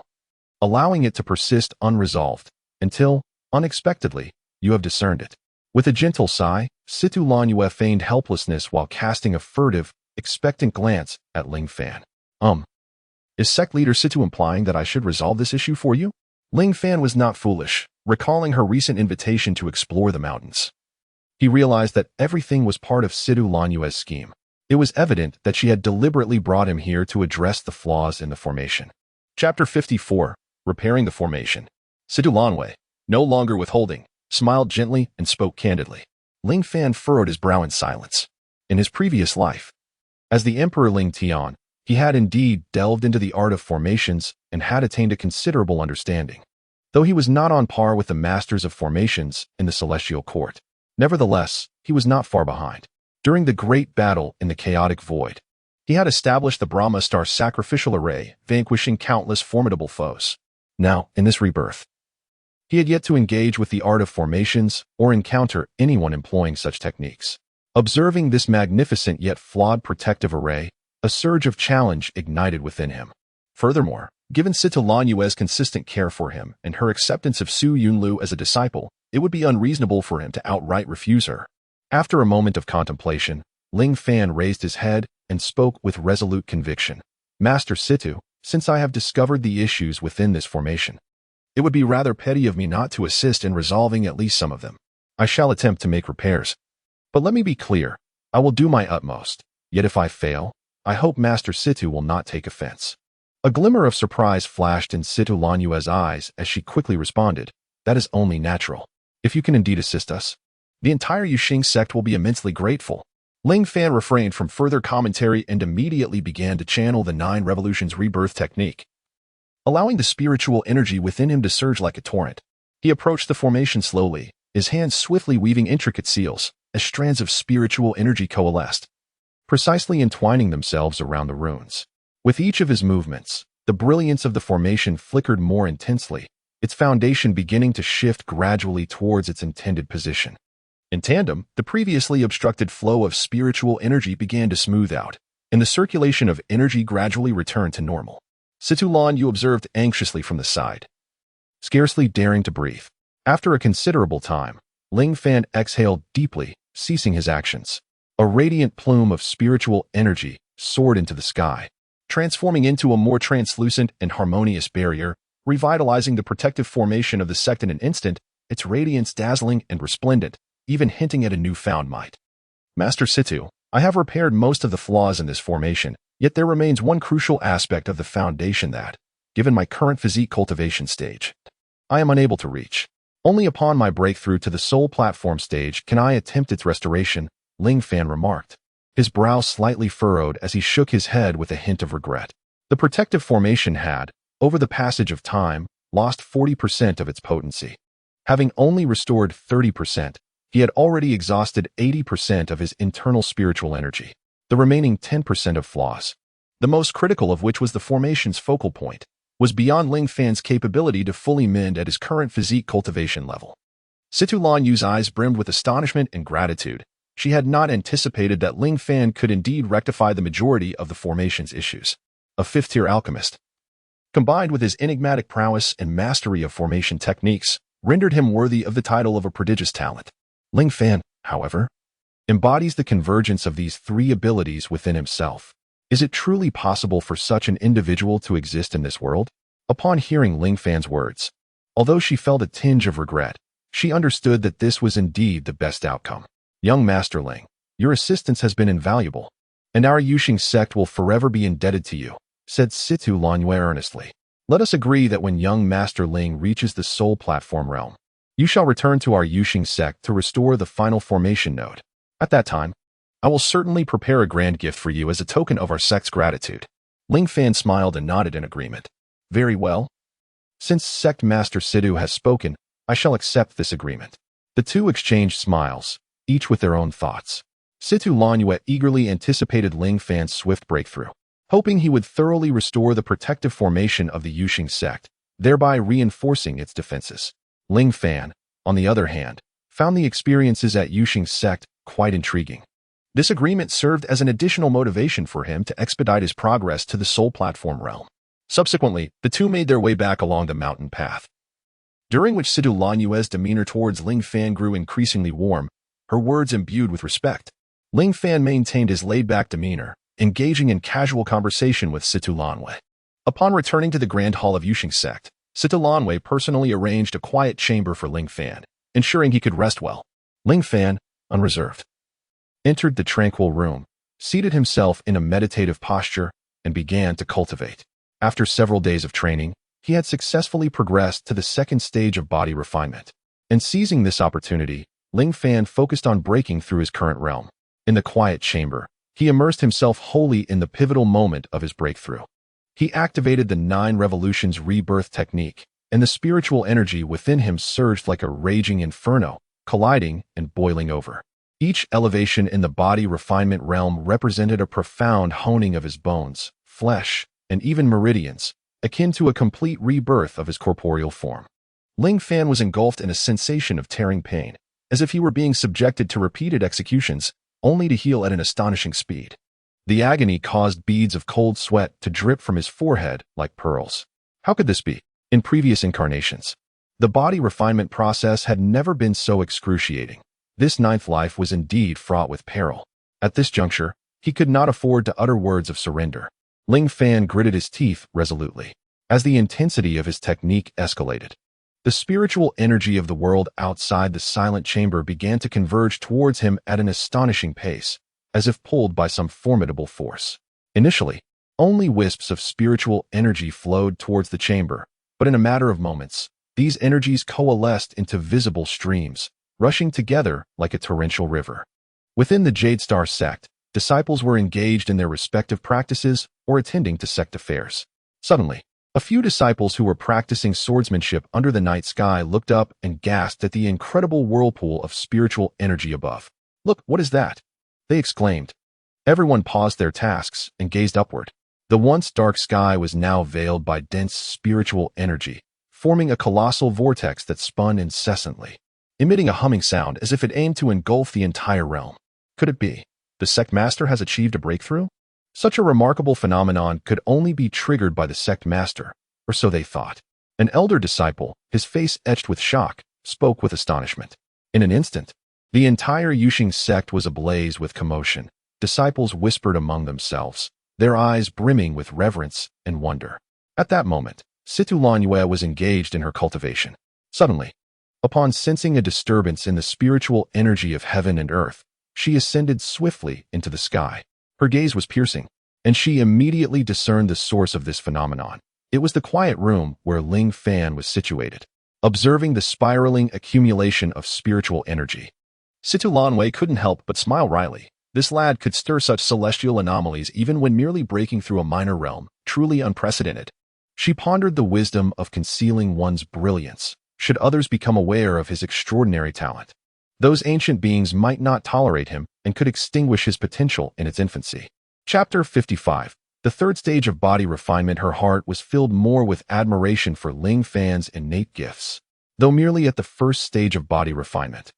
allowing it to persist unresolved, until, unexpectedly, you have discerned it. With a gentle sigh, Situ Lanwei feigned helplessness while casting a furtive, expectant glance at Ling Fan. Is sect leader Situ implying that I should resolve this issue for you?" Ling Fan was not foolish, recalling her recent invitation to explore the mountains. He realized that everything was part of Situ Lanyue's scheme. It was evident that she had deliberately brought him here to address the flaws in the formation. Chapter 54. Repairing the Formation. Situ Lanwei, no longer withholding, smiled gently and spoke candidly. Ling Fan furrowed his brow in silence. In his previous life, as the Emperor Ling Tian, he had indeed delved into the art of formations and had attained a considerable understanding. Though he was not on par with the masters of formations in the Celestial Court, nevertheless, he was not far behind. During the great battle in the chaotic void, he had established the Brahma Star sacrificial array, vanquishing countless formidable foes. Now, in this rebirth, he had yet to engage with the art of formations or encounter anyone employing such techniques. Observing this magnificent yet flawed protective array, a surge of challenge ignited within him. Furthermore, given Situ Lanyue's consistent care for him and her acceptance of Su Yunlu as a disciple, it would be unreasonable for him to outright refuse her. After a moment of contemplation, Ling Fan raised his head and spoke with resolute conviction. Master Situ, since I have discovered the issues within this formation, it would be rather petty of me not to assist in resolving at least some of them. I shall attempt to make repairs. But let me be clear, I will do my utmost. Yet if I fail, I hope Master Situ will not take offense. A glimmer of surprise flashed in Situ Lanyue's eyes as she quickly responded, that is only natural. If you can indeed assist us, the entire Yuxing sect will be immensely grateful. Ling Fan refrained from further commentary and immediately began to channel the 9 Revolutions rebirth technique. Allowing the spiritual energy within him to surge like a torrent, he approached the formation slowly, his hands swiftly weaving intricate seals, as strands of spiritual energy coalesced, precisely entwining themselves around the runes. With each of his movements, the brilliance of the formation flickered more intensely, its foundation beginning to shift gradually towards its intended position. In tandem, the previously obstructed flow of spiritual energy began to smooth out, and the circulation of energy gradually returned to normal. Situ Lanyu observed anxiously from the side, scarcely daring to breathe. After a considerable time, Ling Fan exhaled deeply, ceasing his actions. A radiant plume of spiritual energy soared into the sky, transforming into a more translucent and harmonious barrier, revitalizing the protective formation of the sect in an instant, its radiance dazzling and resplendent, even hinting at a newfound might. Master Situ, I have repaired most of the flaws in this formation, yet there remains one crucial aspect of the foundation that, given my current physique cultivation stage, I am unable to reach. Only upon my breakthrough to the soul platform stage can I attempt its restoration, Ling Fan remarked. His brow slightly furrowed as he shook his head with a hint of regret. The protective formation had, over the passage of time, lost 40% of its potency. Having only restored 30%, he had already exhausted 80% of his internal spiritual energy, the remaining 10% of flaws, the most critical of which was the formation's focal point, was beyond Ling Fan's capability to fully mend at his current physique cultivation level. Situ Lanyu's eyes brimmed with astonishment and gratitude. She had not anticipated that Ling Fan could indeed rectify the majority of the formation's issues. A fifth-tier alchemist, combined with his enigmatic prowess and mastery of formation techniques, rendered him worthy of the title of a prodigious talent. Ling Fan, however, embodies the convergence of these 3 abilities within himself. Is it truly possible for such an individual to exist in this world? Upon hearing Ling Fan's words, although she felt a tinge of regret, she understood that this was indeed the best outcome. Young Master Ling, your assistance has been invaluable, and our Yuxing sect will forever be indebted to you, said Situ Lanyue earnestly. Let us agree that when young Master Ling reaches the soul platform realm, you shall return to our Yuxing sect to restore the final formation node. At that time, I will certainly prepare a grand gift for you as a token of our sect's gratitude. Ling Fan smiled and nodded in agreement. Very well. Since Sect Master Situ has spoken, I shall accept this agreement. The two exchanged smiles, each with their own thoughts. Situ Lanyue eagerly anticipated Ling Fan's swift breakthrough, hoping he would thoroughly restore the protective formation of the Yuxing sect, thereby reinforcing its defenses. Ling Fan, on the other hand, found the experiences at Yuxing sect quite intriguing. This agreement served as an additional motivation for him to expedite his progress to the soul platform realm. Subsequently, the two made their way back along the mountain path, during which Situ Lanyue's demeanor towards Ling Fan grew increasingly warm, her words imbued with respect. Ling Fan maintained his laid-back demeanor, engaging in casual conversation with Situ Lanyue. Upon returning to the Grand Hall of Yuxing sect, Sitalanwei personally arranged a quiet chamber for Ling Fan, ensuring he could rest well. Ling Fan, unreserved, entered the tranquil room, seated himself in a meditative posture, and began to cultivate. After several days of training, he had successfully progressed to the second stage of body refinement. And seizing this opportunity, Ling Fan focused on breaking through his current realm. In the quiet chamber, he immersed himself wholly in the pivotal moment of his breakthrough. He activated the 9 revolutions rebirth technique, and the spiritual energy within him surged like a raging inferno, colliding and boiling over. Each elevation in the body refinement realm represented a profound honing of his bones, flesh, and even meridians, akin to a complete rebirth of his corporeal form. Ling Fan was engulfed in a sensation of tearing pain, as if he were being subjected to repeated executions, only to heal at an astonishing speed. The agony caused beads of cold sweat to drip from his forehead like pearls. How could this be? In previous incarnations, the body refinement process had never been so excruciating. This 9th life was indeed fraught with peril. At this juncture, he could not afford to utter words of surrender. Ling Fan gritted his teeth resolutely. As the intensity of his technique escalated, the spiritual energy of the world outside the silent chamber began to converge towards him at an astonishing pace, as if pulled by some formidable force. Initially, only wisps of spiritual energy flowed towards the chamber, but in a matter of moments, these energies coalesced into visible streams, rushing together like a torrential river. Within the Jade Star sect, disciples were engaged in their respective practices or attending to sect affairs. Suddenly, a few disciples who were practicing swordsmanship under the night sky looked up and gasped at the incredible whirlpool of spiritual energy above. "Look, what is that?" they exclaimed. Everyone paused their tasks and gazed upward. The once dark sky was now veiled by dense spiritual energy, forming a colossal vortex that spun incessantly, emitting a humming sound as if it aimed to engulf the entire realm. Could it be? The sect master has achieved a breakthrough? Such a remarkable phenomenon could only be triggered by the sect master, or so they thought. An elder disciple, his face etched with shock, spoke with astonishment. In an instant, the entire Yuxing sect was ablaze with commotion. Disciples whispered among themselves, their eyes brimming with reverence and wonder. At that moment, Sitalanwei was engaged in her cultivation. Suddenly, upon sensing a disturbance in the spiritual energy of heaven and earth, she ascended swiftly into the sky. Her gaze was piercing, and she immediately discerned the source of this phenomenon. It was the quiet room where Ling Fan was situated, observing the spiraling accumulation of spiritual energy. Sitalanwei couldn't help but smile wryly. This lad could stir such celestial anomalies even when merely breaking through a minor realm, truly unprecedented. She pondered the wisdom of concealing one's brilliance, should others become aware of his extraordinary talent. Those ancient beings might not tolerate him and could extinguish his potential in its infancy. Chapter 55. The third stage of body refinement. Her heart was filled more with admiration for Ling Fan's innate gifts. Though merely at the first stage of body refinement,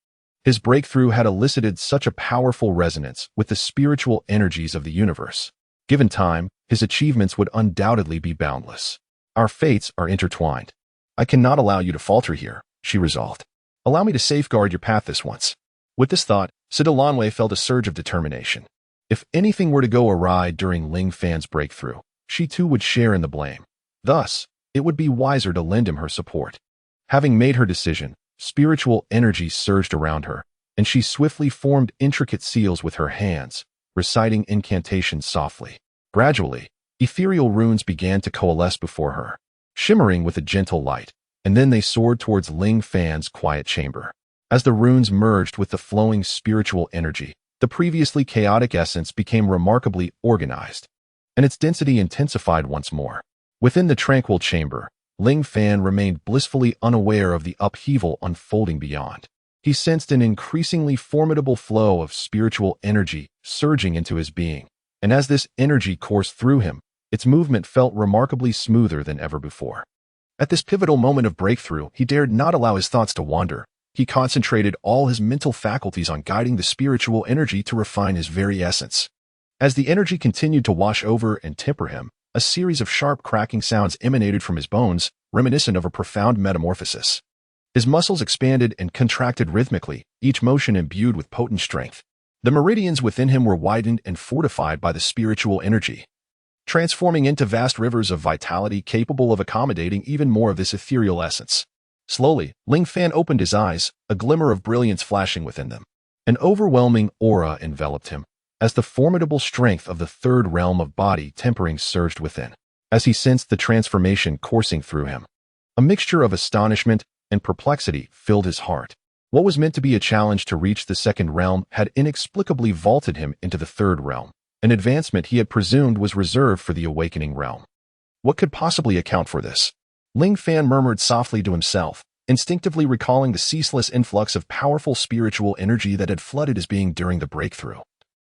his breakthrough had elicited such a powerful resonance with the spiritual energies of the universe. Given time, his achievements would undoubtedly be boundless. Our fates are intertwined. I cannot allow you to falter here, she resolved. Allow me to safeguard your path this once. With this thought, Sitalanwei felt a surge of determination. If anything were to go awry during Ling Fan's breakthrough, she too would share in the blame. Thus, it would be wiser to lend him her support. Having made her decision, spiritual energy surged around her, and she swiftly formed intricate seals with her hands, reciting incantations softly. Gradually, ethereal runes began to coalesce before her, shimmering with a gentle light, and then they soared towards Ling Fan's quiet chamber. As the runes merged with the flowing spiritual energy, the previously chaotic essence became remarkably organized, and its density intensified once more. Within the tranquil chamber, Ling Fan remained blissfully unaware of the upheaval unfolding beyond. He sensed an increasingly formidable flow of spiritual energy surging into his being, and as this energy coursed through him, its movement felt remarkably smoother than ever before. At this pivotal moment of breakthrough, he dared not allow his thoughts to wander. He concentrated all his mental faculties on guiding the spiritual energy to refine his very essence. As the energy continued to wash over and temper him, a series of sharp cracking sounds emanated from his bones, reminiscent of a profound metamorphosis. His muscles expanded and contracted rhythmically, each motion imbued with potent strength. The meridians within him were widened and fortified by the spiritual energy. transforming into vast rivers of vitality capable of accommodating even more of this ethereal essence. Slowly, Ling Fan opened his eyes, a glimmer of brilliance flashing within them. An overwhelming aura enveloped him, as the formidable strength of the third realm of body tempering surged within, as he sensed the transformation coursing through him. A mixture of astonishment and perplexity filled his heart. What was meant to be a challenge to reach the second realm had inexplicably vaulted him into the third realm, an advancement he had presumed was reserved for the awakening realm. What could possibly account for this? Ling Fan murmured softly to himself, instinctively recalling the ceaseless influx of powerful spiritual energy that had flooded his being during the breakthrough,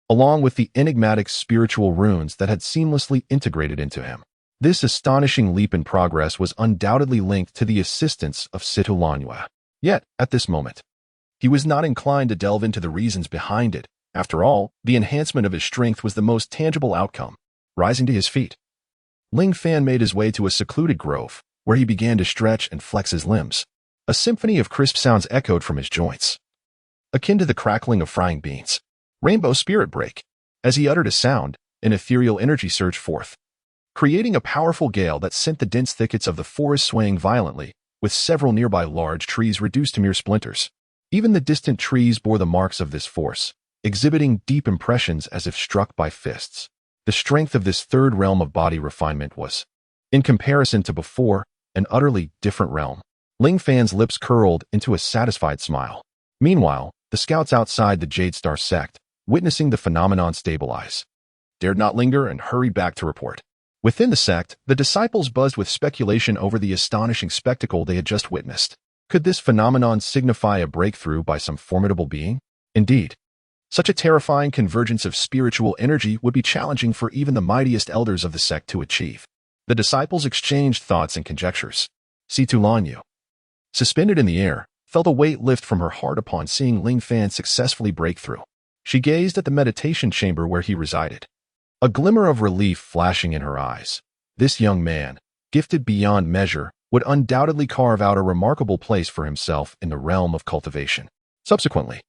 along with the enigmatic spiritual runes that had seamlessly integrated into him. This astonishing leap in progress was undoubtedly linked to the assistance of Situ Lanyue. Yet, at this moment, he was not inclined to delve into the reasons behind it. After all, the enhancement of his strength was the most tangible outcome. Rising to his feet, Ling Fan made his way to a secluded grove, where he began to stretch and flex his limbs. A symphony of crisp sounds echoed from his joints, akin to the crackling of frying beans. Rainbow Spirit Break. As he uttered a sound, an ethereal energy surged forth, creating a powerful gale that sent the dense thickets of the forest swaying violently, with several nearby large trees reduced to mere splinters. Even the distant trees bore the marks of this force, exhibiting deep impressions as if struck by fists. The strength of this third realm of body refinement was, in comparison to before, an utterly different realm. Ling Fan's lips curled into a satisfied smile. Meanwhile, the scouts outside the Jade Star sect, witnessing the phenomenon stabilize, dared not linger and hurried back to report. Within the sect, the disciples buzzed with speculation over the astonishing spectacle they had just witnessed. Could this phenomenon signify a breakthrough by some formidable being? Indeed, such a terrifying convergence of spiritual energy would be challenging for even the mightiest elders of the sect to achieve. The disciples exchanged thoughts and conjectures. Situ Lanyu, suspended in the air, felt a weight lift from her heart upon seeing Ling Fan successfully break through. She gazed at the meditation chamber where he resided, a glimmer of relief flashing in her eyes. This young man, gifted beyond measure, would undoubtedly carve out a remarkable place for himself in the realm of cultivation. Subsequently,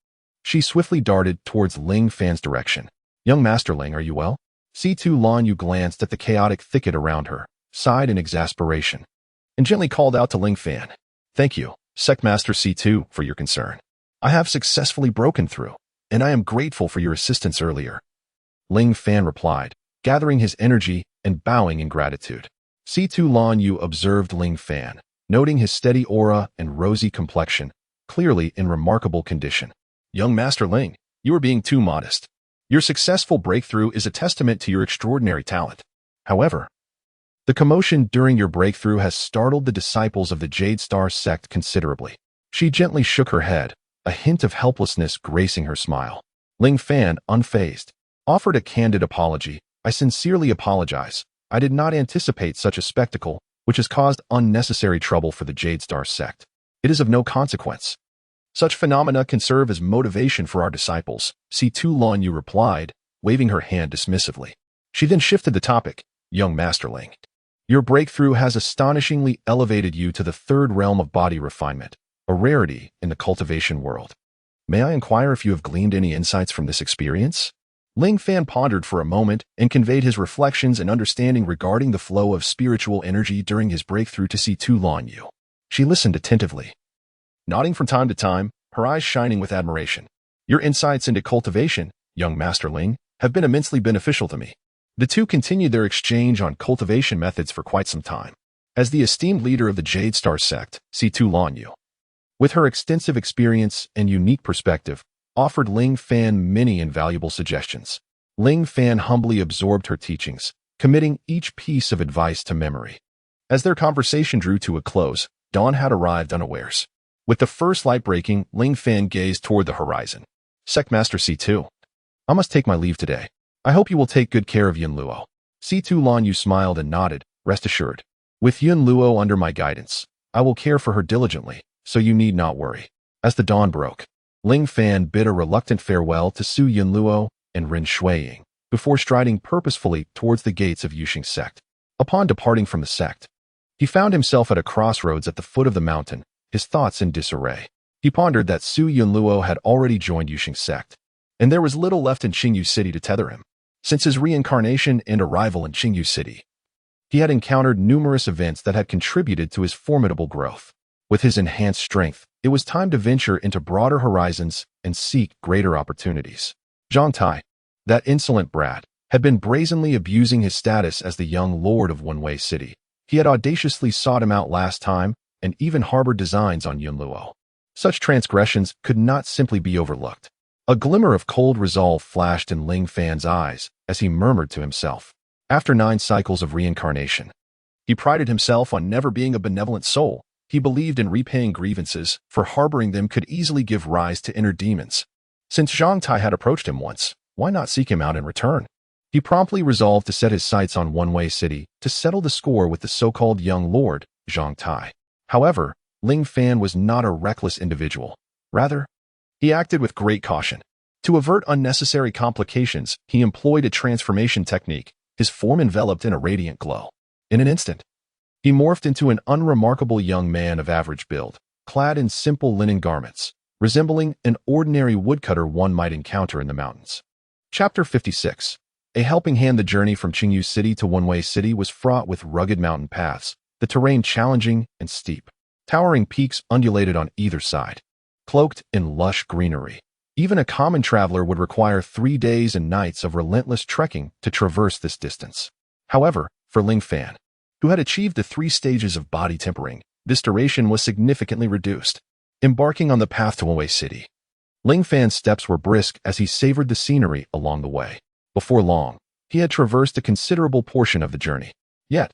she swiftly darted towards Ling Fan's direction. "Young Master Ling, are you well?" Situ Lanyu glanced at the chaotic thicket around her, sighed in exasperation, and gently called out to Ling Fan, "Thank you, Sect Master C2, for your concern. I have successfully broken through, and I am grateful for your assistance earlier." Ling Fan replied, gathering his energy and bowing in gratitude. Situ Lanyu observed Ling Fan, noting his steady aura and rosy complexion, clearly in remarkable condition. "Young Master Ling, you are being too modest. Your successful breakthrough is a testament to your extraordinary talent. However, the commotion during your breakthrough has startled the disciples of the Jade Star sect considerably." She gently shook her head, a hint of helplessness gracing her smile. Ling Fan, unfazed, offered a candid apology. "I sincerely apologize. I did not anticipate such a spectacle, which has caused unnecessary trouble for the Jade Star sect. It is of no consequence. Such phenomena can serve as motivation for our disciples," Situ Lanyu replied, waving her hand dismissively. She then shifted the topic. "Young Master Ling, your breakthrough has astonishingly elevated you to the third realm of body refinement, a rarity in the cultivation world. May I inquire if you have gleaned any insights from this experience?" Ling Fan pondered for a moment and conveyed his reflections and understanding regarding the flow of spiritual energy during his breakthrough to Situ Lanyu. She listened attentively, nodding from time to time, her eyes shining with admiration. "Your insights into cultivation, young Master Ling, have been immensely beneficial to me." The two continued their exchange on cultivation methods for quite some time. As the esteemed leader of the Jade Star sect, Situ Lanyu, with her extensive experience and unique perspective, offered Ling Fan many invaluable suggestions. Ling Fan humbly absorbed her teachings, committing each piece of advice to memory. As their conversation drew to a close, dawn had arrived unawares. With the first light breaking, Ling Fan gazed toward the horizon. "Sect Master C2, I must take my leave today. I hope you will take good care of Yun Luo." Situ Lanyu smiled and nodded, "Rest assured. With Yun Luo under my guidance, I will care for her diligently, so you need not worry." As the dawn broke, Ling Fan bid a reluctant farewell to Su Yun Luo and Ren Shuiying, before striding purposefully towards the gates of Yuxing sect. Upon departing from the sect, he found himself at a crossroads at the foot of the mountain, his thoughts in disarray. He pondered that Su Yun Luo had already joined Yuxing sect, and there was little left in Qingyu City to tether him. Since his reincarnation and arrival in Qingyu City, he had encountered numerous events that had contributed to his formidable growth. With his enhanced strength, it was time to venture into broader horizons and seek greater opportunities. Zhang Tai, that insolent brat, had been brazenly abusing his status as the young lord of Wenwei City. He had audaciously sought him out last time and even harbored designs on Yunluo. Such transgressions could not simply be overlooked. A glimmer of cold resolve flashed in Ling Fan's eyes as he murmured to himself. After 9 cycles of reincarnation, he prided himself on never being a benevolent soul. He believed in repaying grievances, for harboring them could easily give rise to inner demons. Since Zhang Tai had approached him once, why not seek him out in return? He promptly resolved to set his sights on Wenwei City to settle the score with the so-called young lord, Zhang Tai. However, Ling Fan was not a reckless individual. Rather, he acted with great caution. To avert unnecessary complications, he employed a transformation technique, his form enveloped in a radiant glow. In an instant, he morphed into an unremarkable young man of average build, clad in simple linen garments, resembling an ordinary woodcutter one might encounter in the mountains. Chapter 56. A helping hand. The journey from Qingyu City to Wenwei City was fraught with rugged mountain paths, the terrain challenging and steep. Towering peaks undulated on either side, cloaked in lush greenery. Even a common traveler would require 3 days and nights of relentless trekking to traverse this distance. However, for Ling Fan, who had achieved the 3 stages of body tempering, this duration was significantly reduced. Embarking on the path to Wenwei City, Ling Fan's steps were brisk as he savored the scenery along the way. Before long, he had traversed a considerable portion of the journey. Yet,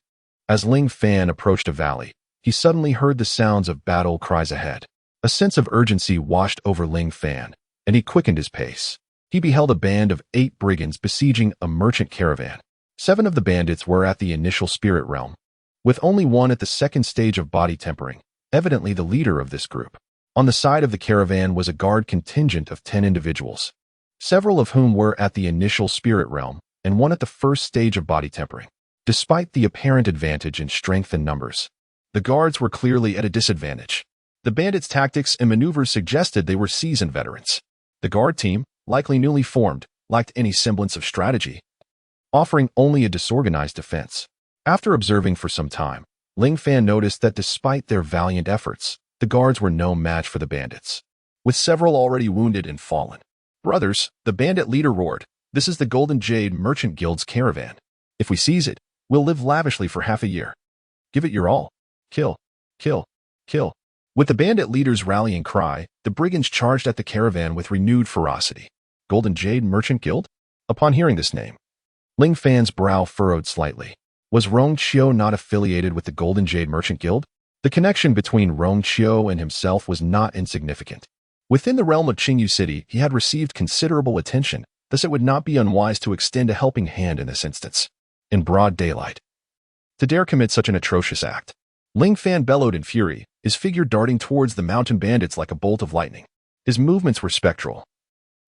as Ling Fan approached a valley, he suddenly heard the sounds of battle cries ahead. A sense of urgency washed over Ling Fan, and he quickened his pace. He beheld a band of 8 brigands besieging a merchant caravan. 7 of the bandits were at the initial spirit realm, with only 1 at the 2nd stage of body tempering, evidently the leader of this group. On the side of the caravan was a guard contingent of 10 individuals, several of whom were at the initial spirit realm, and 1 at the 1st stage of body tempering. Despite the apparent advantage in strength and numbers, the guards were clearly at a disadvantage. The bandits' tactics and maneuvers suggested they were seasoned veterans. The guard team, likely newly formed, lacked any semblance of strategy, offering only a disorganized defense. After observing for some time, Ling Fan noticed that despite their valiant efforts, the guards were no match for the bandits, with several already wounded and fallen. "Brothers," the bandit leader roared, "this is the Golden Jade Merchant Guild's caravan. If we seize it, we'll live lavishly for half a year. Give it your all. Kill, kill, kill." With the bandit leader's rallying cry, the brigands charged at the caravan with renewed ferocity. Golden Jade Merchant Guild? Upon hearing this name, Ling Fan's brow furrowed slightly. Was Rong Qiu not affiliated with the Golden Jade Merchant Guild? The connection between Rong Qiu and himself was not insignificant. Within the realm of Qingyu City, he had received considerable attention, thus it would not be unwise to extend a helping hand in this instance. In broad daylight, to dare commit such an atrocious act, Ling Fan bellowed in fury, his figure darting towards the mountain bandits like a bolt of lightning. His movements were spectral,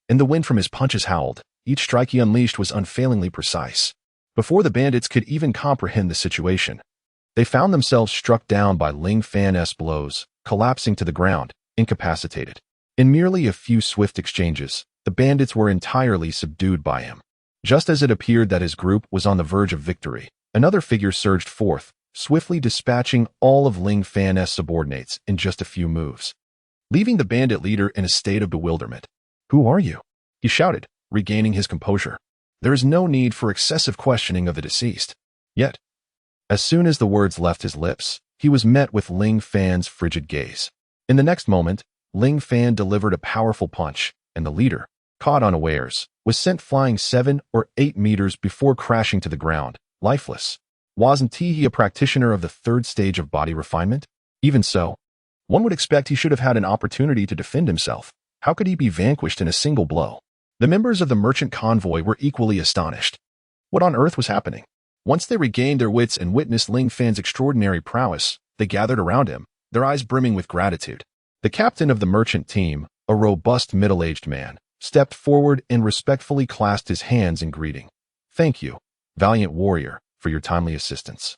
and the wind from his punches howled. Each strike he unleashed was unfailingly precise. Before the bandits could even comprehend the situation, they found themselves struck down by Ling Fan's blows, collapsing to the ground, incapacitated. In merely a few swift exchanges, the bandits were entirely subdued by him. Just as it appeared that his group was on the verge of victory, another figure surged forth, swiftly dispatching all of Ling Fan's subordinates in just a few moves, leaving the bandit leader in a state of bewilderment. "Who are you?" he shouted, regaining his composure. There is no need for excessive questioning of the deceased. Yet, as soon as the words left his lips, he was met with Ling Fan's frigid gaze. In the next moment, Ling Fan delivered a powerful punch, and the leader, caught unawares, was sent flying 7 or 8 meters before crashing to the ground, lifeless. Wasn't he a practitioner of the 3rd stage of body refinement? Even so, one would expect he should have had an opportunity to defend himself. How could he be vanquished in a single blow? The members of the merchant convoy were equally astonished. What on earth was happening? Once they regained their wits and witnessed Ling Fan's extraordinary prowess, they gathered around him, their eyes brimming with gratitude. The captain of the merchant team, a robust middle-aged man, stepped forward and respectfully clasped his hands in greeting. "Thank you, valiant warrior, for your timely assistance.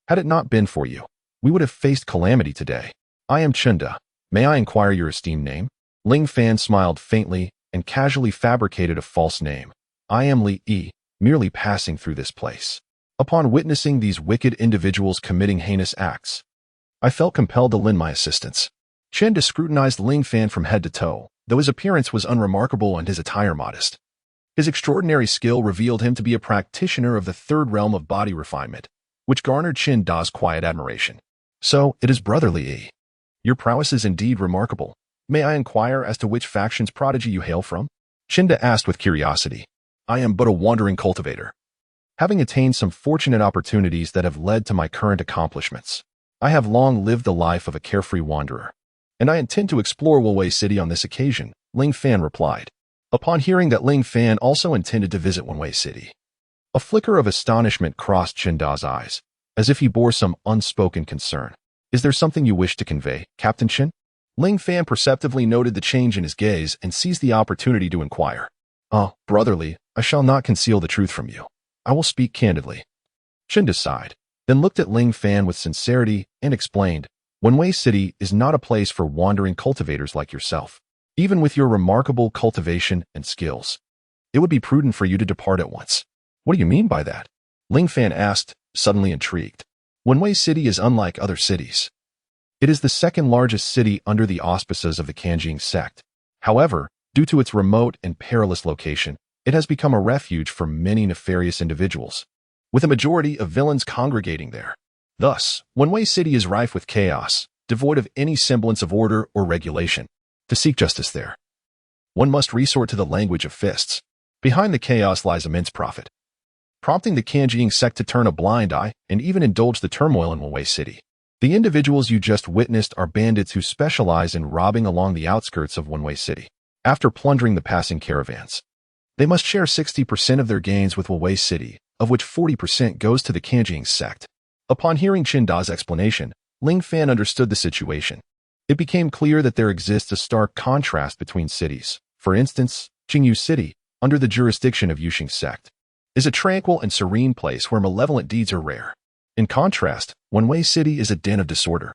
Had it not been for you, we would have faced calamity today. I am Chunda. May I inquire your esteemed name?" Ling Fan smiled faintly and casually fabricated a false name. "I am Li Yi, merely passing through this place. Upon witnessing these wicked individuals committing heinous acts, I felt compelled to lend my assistance. Chinda scrutinized Ling Fan from head to toe, though his appearance was unremarkable and his attire modest. His extraordinary skill revealed him to be a practitioner of the third realm of body refinement, which garnered Chinda's quiet admiration. So, it is brotherly E. Your prowess is indeed remarkable. May I inquire as to which faction's prodigy you hail from? Chinda asked with curiosity. I am but a wandering cultivator, having attained some fortunate opportunities that have led to my current accomplishments. I have long lived the life of a carefree wanderer, and I intend to explore Wei City on this occasion, Ling Fan replied. Upon hearing that Ling Fan also intended to visit Wei City, a flicker of astonishment crossed Chinda's eyes, as if he bore some unspoken concern. Is there something you wish to convey, Captain Chin? Ling Fan perceptively noted the change in his gaze and seized the opportunity to inquire. Oh, brotherly, I shall not conceal the truth from you. I will speak candidly. Chinda sighed, then looked at Ling Fan with sincerity and explained, Wei City is not a place for wandering cultivators like yourself. Even with your remarkable cultivation and skills, it would be prudent for you to depart at once. What do you mean by that? Ling Fan asked, suddenly intrigued. Wei City is unlike other cities. It is the second largest city under the auspices of the Kanjing sect. However, due to its remote and perilous location, it has become a refuge for many nefarious individuals, with a majority of villains congregating there. Thus, Wei City is rife with chaos, devoid of any semblance of order or regulation. To seek justice there, one must resort to the language of fists. Behind the chaos lies immense profit, prompting the Kanjing sect to turn a blind eye and even indulge the turmoil in Wei City. The individuals you just witnessed are bandits who specialize in robbing along the outskirts of Wei City. After plundering the passing caravans, they must share 60% of their gains with Wei City, of which 40% goes to the Kanjing sect. Upon hearing Chinda's explanation, Ling Fan understood the situation. It became clear that there exists a stark contrast between cities. For instance, Jingyu City, under the jurisdiction of Yuxing sect, is a tranquil and serene place where malevolent deeds are rare. In contrast, Wei City is a den of disorder,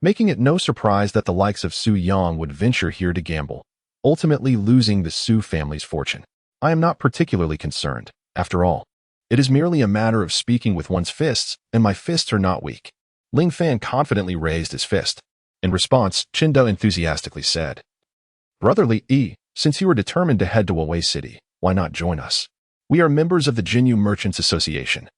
making it no surprise that the likes of Su Yang would venture here to gamble, ultimately losing the Su family's fortune. I am not particularly concerned. After all, it is merely a matter of speaking with one's fists, and my fists are not weak. Ling Fan confidently raised his fist. In response, Chinda enthusiastically said, Brotherly E, since you are determined to head to Wei City, why not join us? We are members of the Jinyu Merchants Association,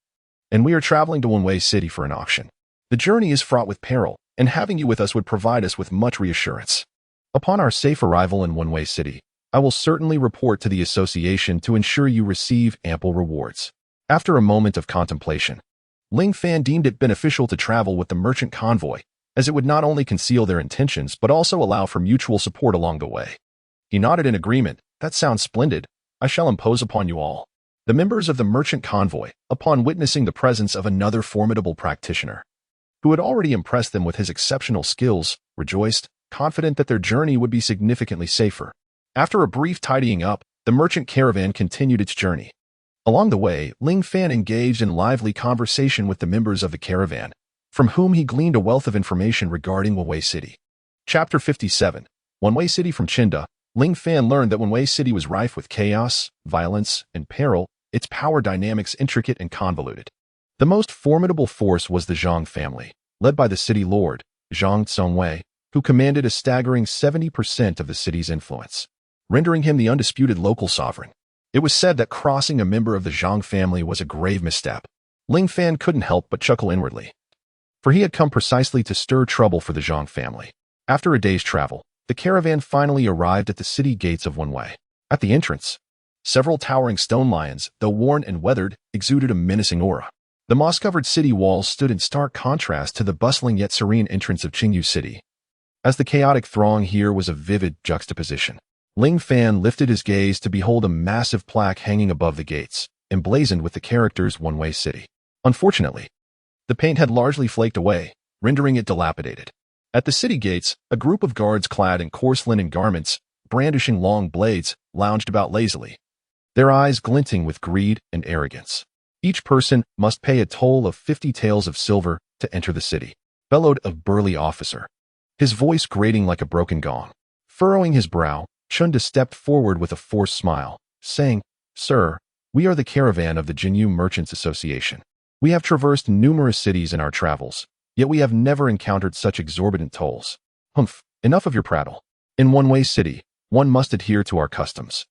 and we are traveling to Wei City for an auction. The journey is fraught with peril, and having you with us would provide us with much reassurance. Upon our safe arrival in Wei City, I will certainly report to the association to ensure you receive ample rewards. After a moment of contemplation, Ling Fan deemed it beneficial to travel with the merchant convoy, as it would not only conceal their intentions but also allow for mutual support along the way. He nodded in agreement. That sounds splendid. I shall impose upon you all. The members of the merchant convoy, upon witnessing the presence of another formidable practitioner, who had already impressed them with his exceptional skills, rejoiced, confident that their journey would be significantly safer. After a brief tidying up, the merchant caravan continued its journey. Along the way, Ling Fan engaged in lively conversation with the members of the caravan, from whom he gleaned a wealth of information regarding Wei City. Chapter 57. Wei City. From Chinda, Ling Fan learned that Wei City was rife with chaos, violence, and peril, its power dynamics intricate and convoluted. The most formidable force was the Zhang family, led by the city lord, Zhang Tsongwei, who commanded a staggering 70% of the city's influence, rendering him the undisputed local sovereign. It was said that crossing a member of the Zhang family was a grave misstep. Ling Fan couldn't help but chuckle inwardly, for he had come precisely to stir trouble for the Zhang family. After a day's travel, the caravan finally arrived at the city gates of Wei. At the entrance, several towering stone lions, though worn and weathered, exuded a menacing aura. The moss-covered city walls stood in stark contrast to the bustling yet serene entrance of Jingyu City, as the chaotic throng here was a vivid juxtaposition. Ling Fan lifted his gaze to behold a massive plaque hanging above the gates, emblazoned with the characters Wei City. Unfortunately, the paint had largely flaked away, rendering it dilapidated. At the city gates, a group of guards clad in coarse linen garments, brandishing long blades, lounged about lazily, their eyes glinting with greed and arrogance. Each person must pay a toll of 50 taels of silver to enter the city, bellowed a burly officer, his voice grating like a broken gong. Furrowing his brow, Chunda stepped forward with a forced smile, saying, Sir, We are the caravan of the againw Merchants Association. We have traversed numerous cities in our travels, yet we have never encountered such exorbitant tolls. Humph, enough of your prattle. In one-way city, one must adhere to our customs,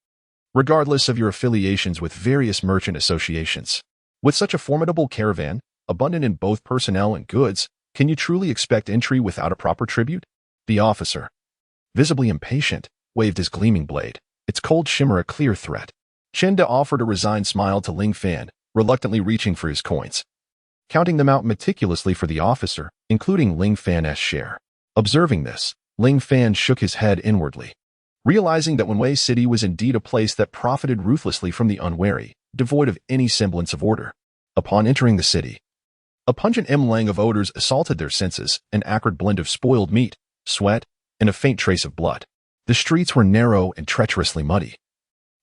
regardless of your affiliations with various merchant associations. With such a formidable caravan, abundant in both personnel and goods, can you truly expect entry without a proper tribute? The officer, visibly impatient, waved his gleaming blade, its cold shimmer a clear threat. Chinda offered a resigned smile to Ling Fan, reluctantly reaching for his coins, counting them out meticulously for the officer, including Ling Fan's share. Observing this, Ling Fan shook his head inwardly, realizing that Wenwei City was indeed a place that profited ruthlessly from the unwary, devoid of any semblance of order. Upon entering the city, a pungent emlang of odors assaulted their senses, an acrid blend of spoiled meat, sweat, and a faint trace of blood. The streets were narrow and treacherously muddy,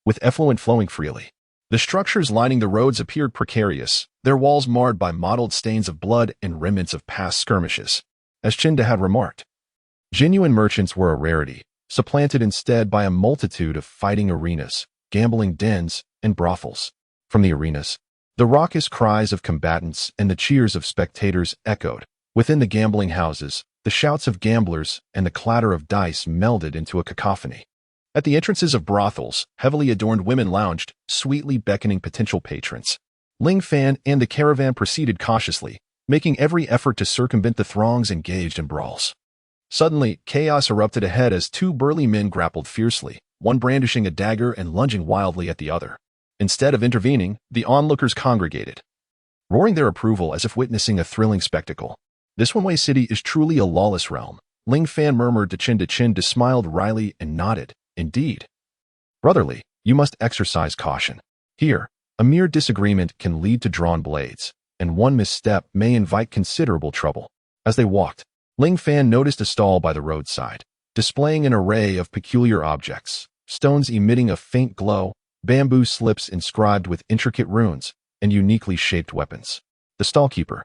with effluent flowing freely. The structures lining the roads appeared precarious, their walls marred by mottled stains of blood and remnants of past skirmishes. As Chinda had remarked, genuine merchants were a rarity, supplanted instead by a multitude of fighting arenas, gambling dens, and brothels. From the arenas, the raucous cries of combatants and the cheers of spectators echoed. Within the gambling houses, the shouts of gamblers and the clatter of dice melded into a cacophony. At the entrances of brothels, heavily adorned women lounged, sweetly beckoning potential patrons. Ling Fan and the caravan proceeded cautiously, making every effort to circumvent the throngs engaged in brawls. Suddenly, chaos erupted ahead as two burly men grappled fiercely, one brandishing a dagger and lunging wildly at the other. Instead of intervening, the onlookers congregated, roaring their approval as if witnessing a thrilling spectacle. This one-way city is truly a lawless realm, Ling Fan murmured to Chinda. Chinda smiled wryly and nodded. Indeed. Brotherly, you must exercise caution. Here, a mere disagreement can lead to drawn blades, and one misstep may invite considerable trouble. As they walked, Ling Fan noticed a stall by the roadside, displaying an array of peculiar objects, stones emitting a faint glow, bamboo slips inscribed with intricate runes, and uniquely shaped weapons. The stallkeeper,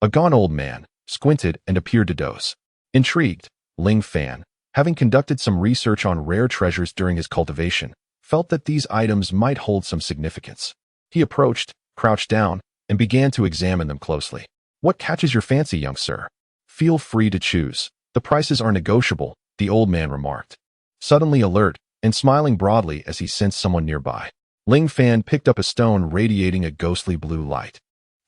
a gaunt old man, squinted and appeared to doze. Intrigued, Ling Fan, having conducted some research on rare treasures during his cultivation, felt that these items might hold some significance. He approached, crouched down, and began to examine them closely. What catches your fancy, young sir? Feel free to choose. The prices are negotiable, the old man remarked, suddenly alert and smiling broadly as he sensed someone nearby. Ling Fan picked up a stone radiating a ghostly blue light,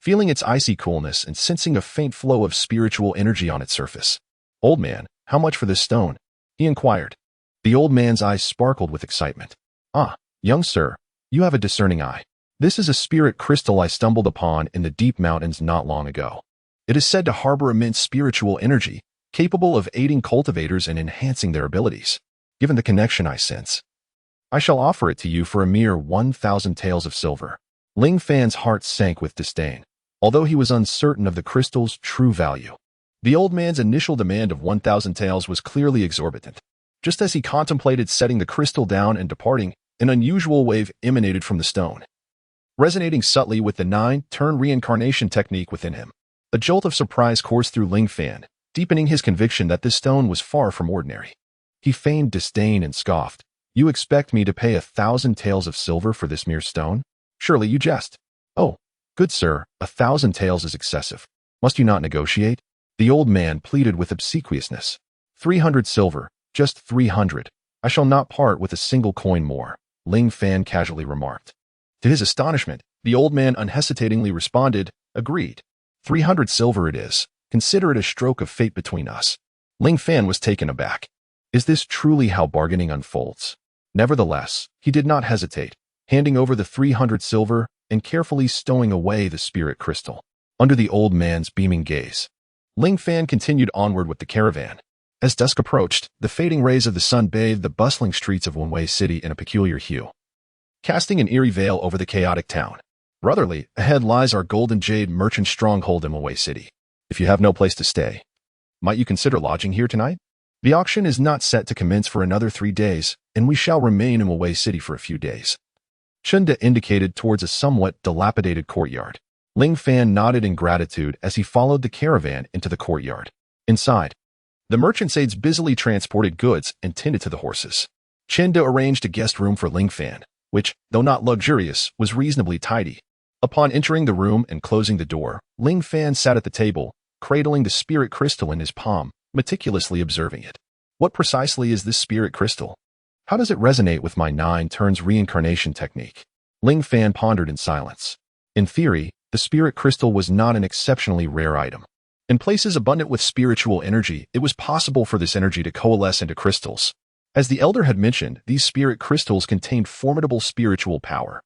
feeling its icy coolness and sensing a faint flow of spiritual energy on its surface. Old man, how much for this stone? He inquired. The old man's eyes sparkled with excitement. Ah, young sir, you have a discerning eye. This is a spirit crystal I stumbled upon in the deep mountains not long ago. It is said to harbor immense spiritual energy, capable of aiding cultivators and enhancing their abilities. Given the connection I sense, I shall offer it to you for a mere 1,000 taels of silver. Ling Fan's heart sank with disdain, although he was uncertain of the crystal's true value. The old man's initial demand of 1,000 taels was clearly exorbitant. Just as he contemplated setting the crystal down and departing, an unusual wave emanated from the stone, resonating subtly with the 9-turn reincarnation technique within him. A jolt of surprise coursed through Ling Fan, deepening his conviction that this stone was far from ordinary. He feigned disdain and scoffed. You expect me to pay 1,000 taels of silver for this mere stone? Surely you jest. Oh, good sir, 1,000 taels is excessive. Must you not negotiate? The old man pleaded with obsequiousness. 300 silver, just 300. I shall not part with a single coin more, Ling Fan casually remarked. To his astonishment, the old man unhesitatingly responded, agreed. 300 silver it is. Consider it a stroke of fate between us. Ling Fan was taken aback. Is this truly how bargaining unfolds? Nevertheless, he did not hesitate, handing over the 300 silver and carefully stowing away the spirit crystal. Under the old man's beaming gaze, Ling Fan continued onward with the caravan. As dusk approached, the fading rays of the sun bathed the bustling streets of Wenwei City in a peculiar hue, casting an eerie veil over the chaotic town. Brotherly, ahead lies our golden jade merchant stronghold in Wenwei City. If you have no place to stay, might you consider lodging here tonight? The auction is not set to commence for another 3 days, and we shall remain in Wenwei City for a few days. Chunda indicated towards a somewhat dilapidated courtyard. Ling Fan nodded in gratitude as he followed the caravan into the courtyard. Inside, the merchant's aides busily transported goods and tended to the horses. Chunda arranged a guest room for Ling Fan, which, though not luxurious, was reasonably tidy. Upon entering the room and closing the door, Ling Fan sat at the table, cradling the spirit crystal in his palm, meticulously observing it. What precisely is this spirit crystal? How does it resonate with my 9 turns reincarnation technique? Ling Fan pondered in silence. In theory, the spirit crystal was not an exceptionally rare item. In places abundant with spiritual energy, it was possible for this energy to coalesce into crystals. As the elder had mentioned, these spirit crystals contained formidable spiritual power,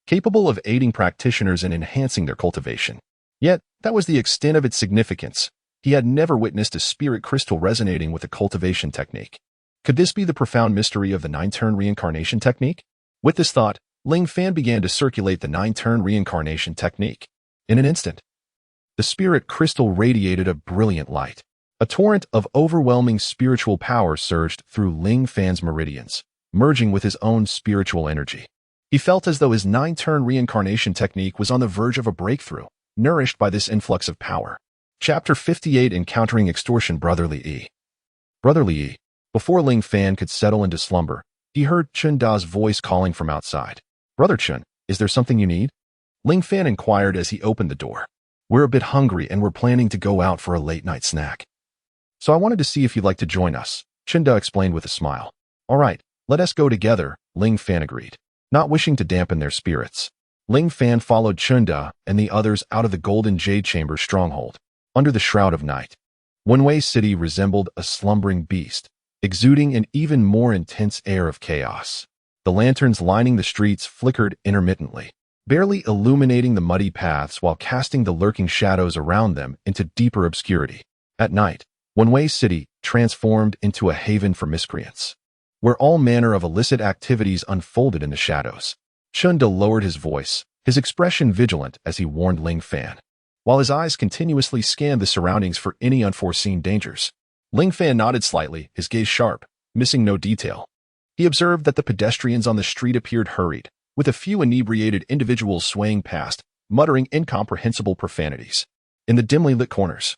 capable of aiding practitioners in enhancing their cultivation. Yet, that was the extent of its significance. He had never witnessed a spirit crystal resonating with a cultivation technique. Could this be the profound mystery of the 9-turn reincarnation technique? With this thought, Ling Fan began to circulate the 9-turn reincarnation technique. In an instant, the spirit crystal radiated a brilliant light. A torrent of overwhelming spiritual power surged through Ling Fan's meridians, merging with his own spiritual energy. He felt as though his 9-turn reincarnation technique was on the verge of a breakthrough, nourished by this influx of power. Chapter 58 Encountering Extortion. Brotherly E. Brotherly E. Before Ling Fan could settle into slumber, he heard Chun Da's voice calling from outside. Brother Chun, is there something you need? Ling Fan inquired as he opened the door. We're a bit hungry and we're planning to go out for a late-night snack. So I wanted to see if you'd like to join us, Chun Da explained with a smile. All right, let us go together, Ling Fan agreed, not wishing to dampen their spirits. Ling Fan followed Chun Da and the others out of the Golden Jade Chamber stronghold. Under the shroud of night, Wenwei City resembled a slumbering beast, exuding an even more intense air of chaos. The lanterns lining the streets flickered intermittently, barely illuminating the muddy paths while casting the lurking shadows around them into deeper obscurity. At night, Wenwei City transformed into a haven for miscreants, where all manner of illicit activities unfolded in the shadows. Chun Da lowered his voice, his expression vigilant as he warned Ling Fan, while his eyes continuously scanned the surroundings for any unforeseen dangers. Ling Fan nodded slightly, his gaze sharp, missing no detail. He observed that the pedestrians on the street appeared hurried, with a few inebriated individuals swaying past, muttering incomprehensible profanities. In the dimly lit corners,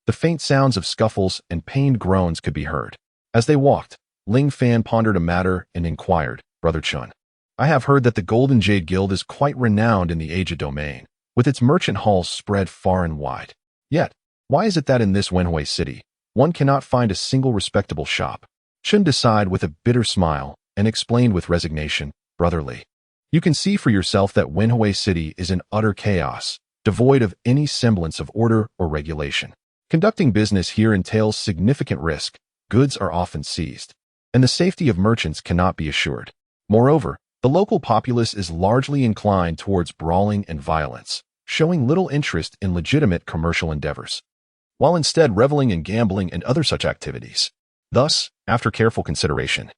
the faint sounds of scuffles and pained groans could be heard. As they walked, Ling Fan pondered a matter and inquired, Brother Chun, I have heard that the Golden Jade Guild is quite renowned in the Aged domain, with its merchant halls spread far and wide. Yet, why is it that in this Wenwei City, one cannot find a single respectable shop? Chun sighed with a bitter smile and explained with resignation, Brother Li, you can see for yourself that Wenwei City is in utter chaos, devoid of any semblance of order or regulation. Conducting business here entails significant risk, goods are often seized, and the safety of merchants cannot be assured. Moreover, the local populace is largely inclined towards brawling and violence, showing little interest in legitimate commercial endeavors, while instead reveling in gambling and other such activities. Thus, after careful consideration,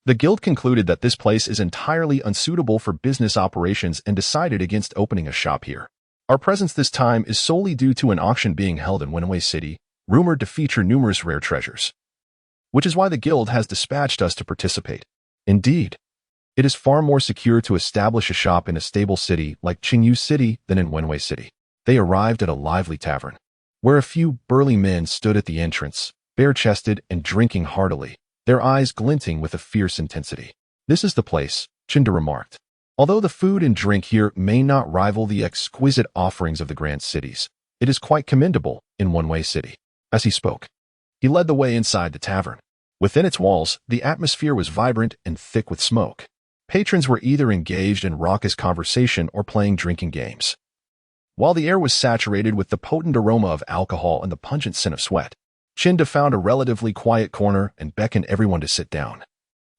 the guild concluded that this place is entirely unsuitable for business operations and decided against opening a shop here. Our presence this time is solely due to an auction being held in Wenwei City, rumored to feature numerous rare treasures, which is why the guild has dispatched us to participate. Indeed, it is far more secure to establish a shop in a stable city like Qingyu City than in Wenwei City. They arrived at a lively tavern, where a few burly men stood at the entrance, bare-chested and drinking heartily, their eyes glinting with a fierce intensity. This is the place, Chinda remarked. Although the food and drink here may not rival the exquisite offerings of the grand cities, it is quite commendable in Wenwei City. As he spoke, he led the way inside the tavern. Within its walls, the atmosphere was vibrant and thick with smoke. Patrons were either engaged in raucous conversation or playing drinking games, while the air was saturated with the potent aroma of alcohol and the pungent scent of sweat. Chinda found a relatively quiet corner and beckoned everyone to sit down,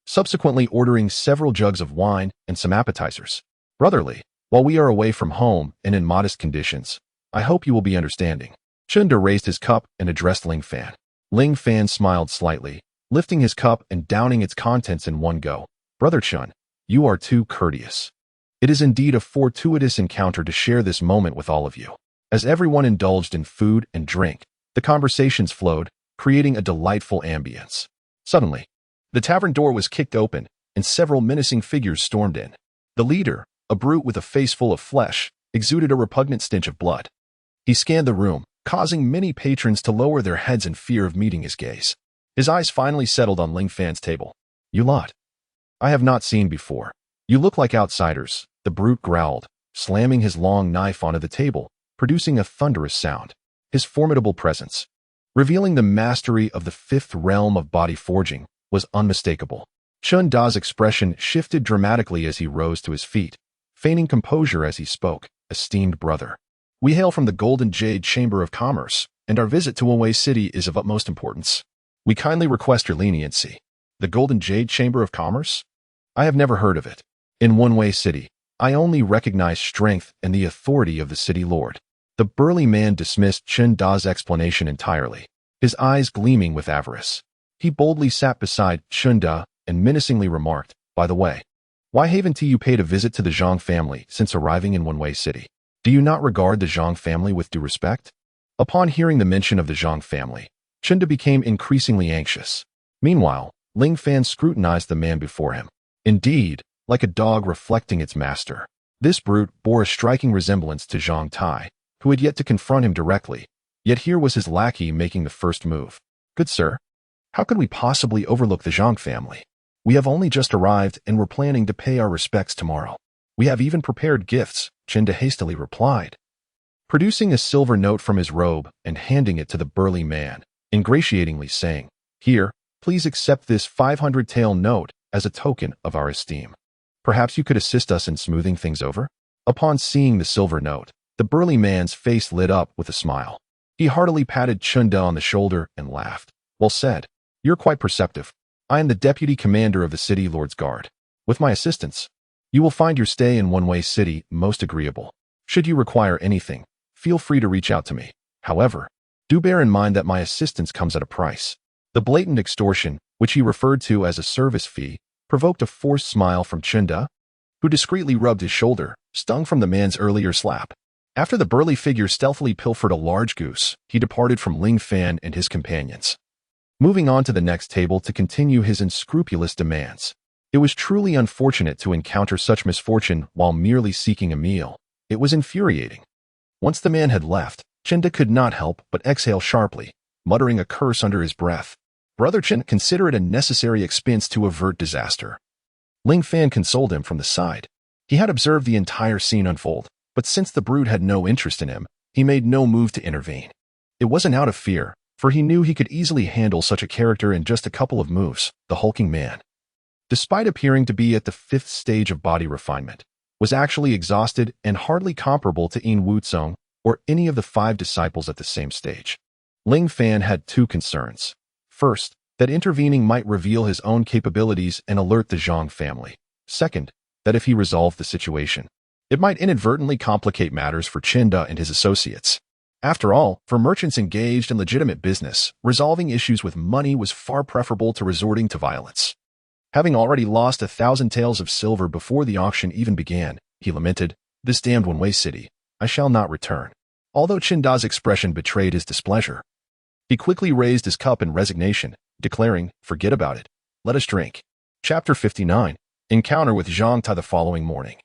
subsequently ordering several jugs of wine and some appetizers. Brotherly, while we are away from home and in modest conditions, I hope you will be understanding. Chunda raised his cup and addressed Ling Fan. Ling Fan smiled slightly, lifting his cup and downing its contents in one go. Brother Chun, you are too courteous. It is indeed a fortuitous encounter to share this moment with all of you. As everyone indulged in food and drink, the conversations flowed, creating a delightful ambience. Suddenly, the tavern door was kicked open, and several menacing figures stormed in. The leader, a brute with a face full of flesh, exuded a repugnant stench of blood. He scanned the room, causing many patrons to lower their heads in fear of meeting his gaze. His eyes finally settled on Ling Fan's table. You lot, I have not seen before. You look like outsiders, the brute growled, slamming his long knife onto the table, producing a thunderous sound. His formidable presence, revealing the mastery of the fifth realm of body forging, was unmistakable. Chun Da's expression shifted dramatically as he rose to his feet, feigning composure as he spoke. Esteemed brother, we hail from the Golden Jade Chamber of Commerce, and our visit to Wenwei City is of utmost importance. We kindly request your leniency. The Golden Jade Chamber of Commerce? I have never heard of it. In Wenwei City, I only recognize strength and the authority of the city lord. The burly man dismissed Chun Da's explanation entirely, his eyes gleaming with avarice. He boldly sat beside Chun Da and menacingly remarked, by the way, why haven't you paid a visit to the Zhang family since arriving in Wenwei City? Do you not regard the Zhang family with due respect? Upon hearing the mention of the Zhang family, Chun Da became increasingly anxious. Meanwhile, Ling Fan scrutinized the man before him. Indeed, like a dog reflecting its master, this brute bore a striking resemblance to Zhang Tai, who had yet to confront him directly, yet here was his lackey making the first move. Good sir, how could we possibly overlook the Zhang family? We have only just arrived and were planning to pay our respects tomorrow. We have even prepared gifts, Chun Da hastily replied, producing a silver note from his robe and handing it to the burly man, ingratiatingly saying, here, please accept this 500-tael note as a token of our esteem. Perhaps you could assist us in smoothing things over? Upon seeing the silver note, the burly man's face lit up with a smile. He heartily patted Chun Da on the shoulder and laughed. Well said. You're quite perceptive. I am the deputy commander of the city lord's guard. With my assistance, you will find your stay in Wenwei City most agreeable. Should you require anything, feel free to reach out to me. However, do bear in mind that my assistance comes at a price. The blatant extortion, which he referred to as a service fee, provoked a forced smile from Chun Da, who discreetly rubbed his shoulder, stung from the man's earlier slap. After the burly figure stealthily pilfered a large goose, he departed from Ling Fan and his companions, moving on to the next table to continue his unscrupulous demands. It was truly unfortunate to encounter such misfortune while merely seeking a meal. It was infuriating. Once the man had left, Chun Da could not help but exhale sharply, muttering a curse under his breath. Brother Chun, consider it a necessary expense to avert disaster. Ling Fan consoled him from the side. He had observed the entire scene unfold, but since the brute had no interest in him, he made no move to intervene. It wasn't out of fear, for he knew he could easily handle such a character in just a couple of moves. The hulking man, despite appearing to be at the 5th stage of body refinement, was actually exhausted and hardly comparable to Yin Wuzong or any of the 5 disciples at the same stage. Ling Fan had 2 concerns. First, that intervening might reveal his own capabilities and alert the Zhang family. Second, that if he resolved the situation, it might inadvertently complicate matters for Chun Da and his associates. After all, for merchants engaged in legitimate business, resolving issues with money was far preferable to resorting to violence. Having already lost 1,000 taels of silver before the auction even began, he lamented, this damned Wenwei City, I shall not return. Although Chun Da's expression betrayed his displeasure, he quickly raised his cup in resignation, declaring, forget about it. Let us drink. Chapter 59. Encounter with Zhang Tai the following morning.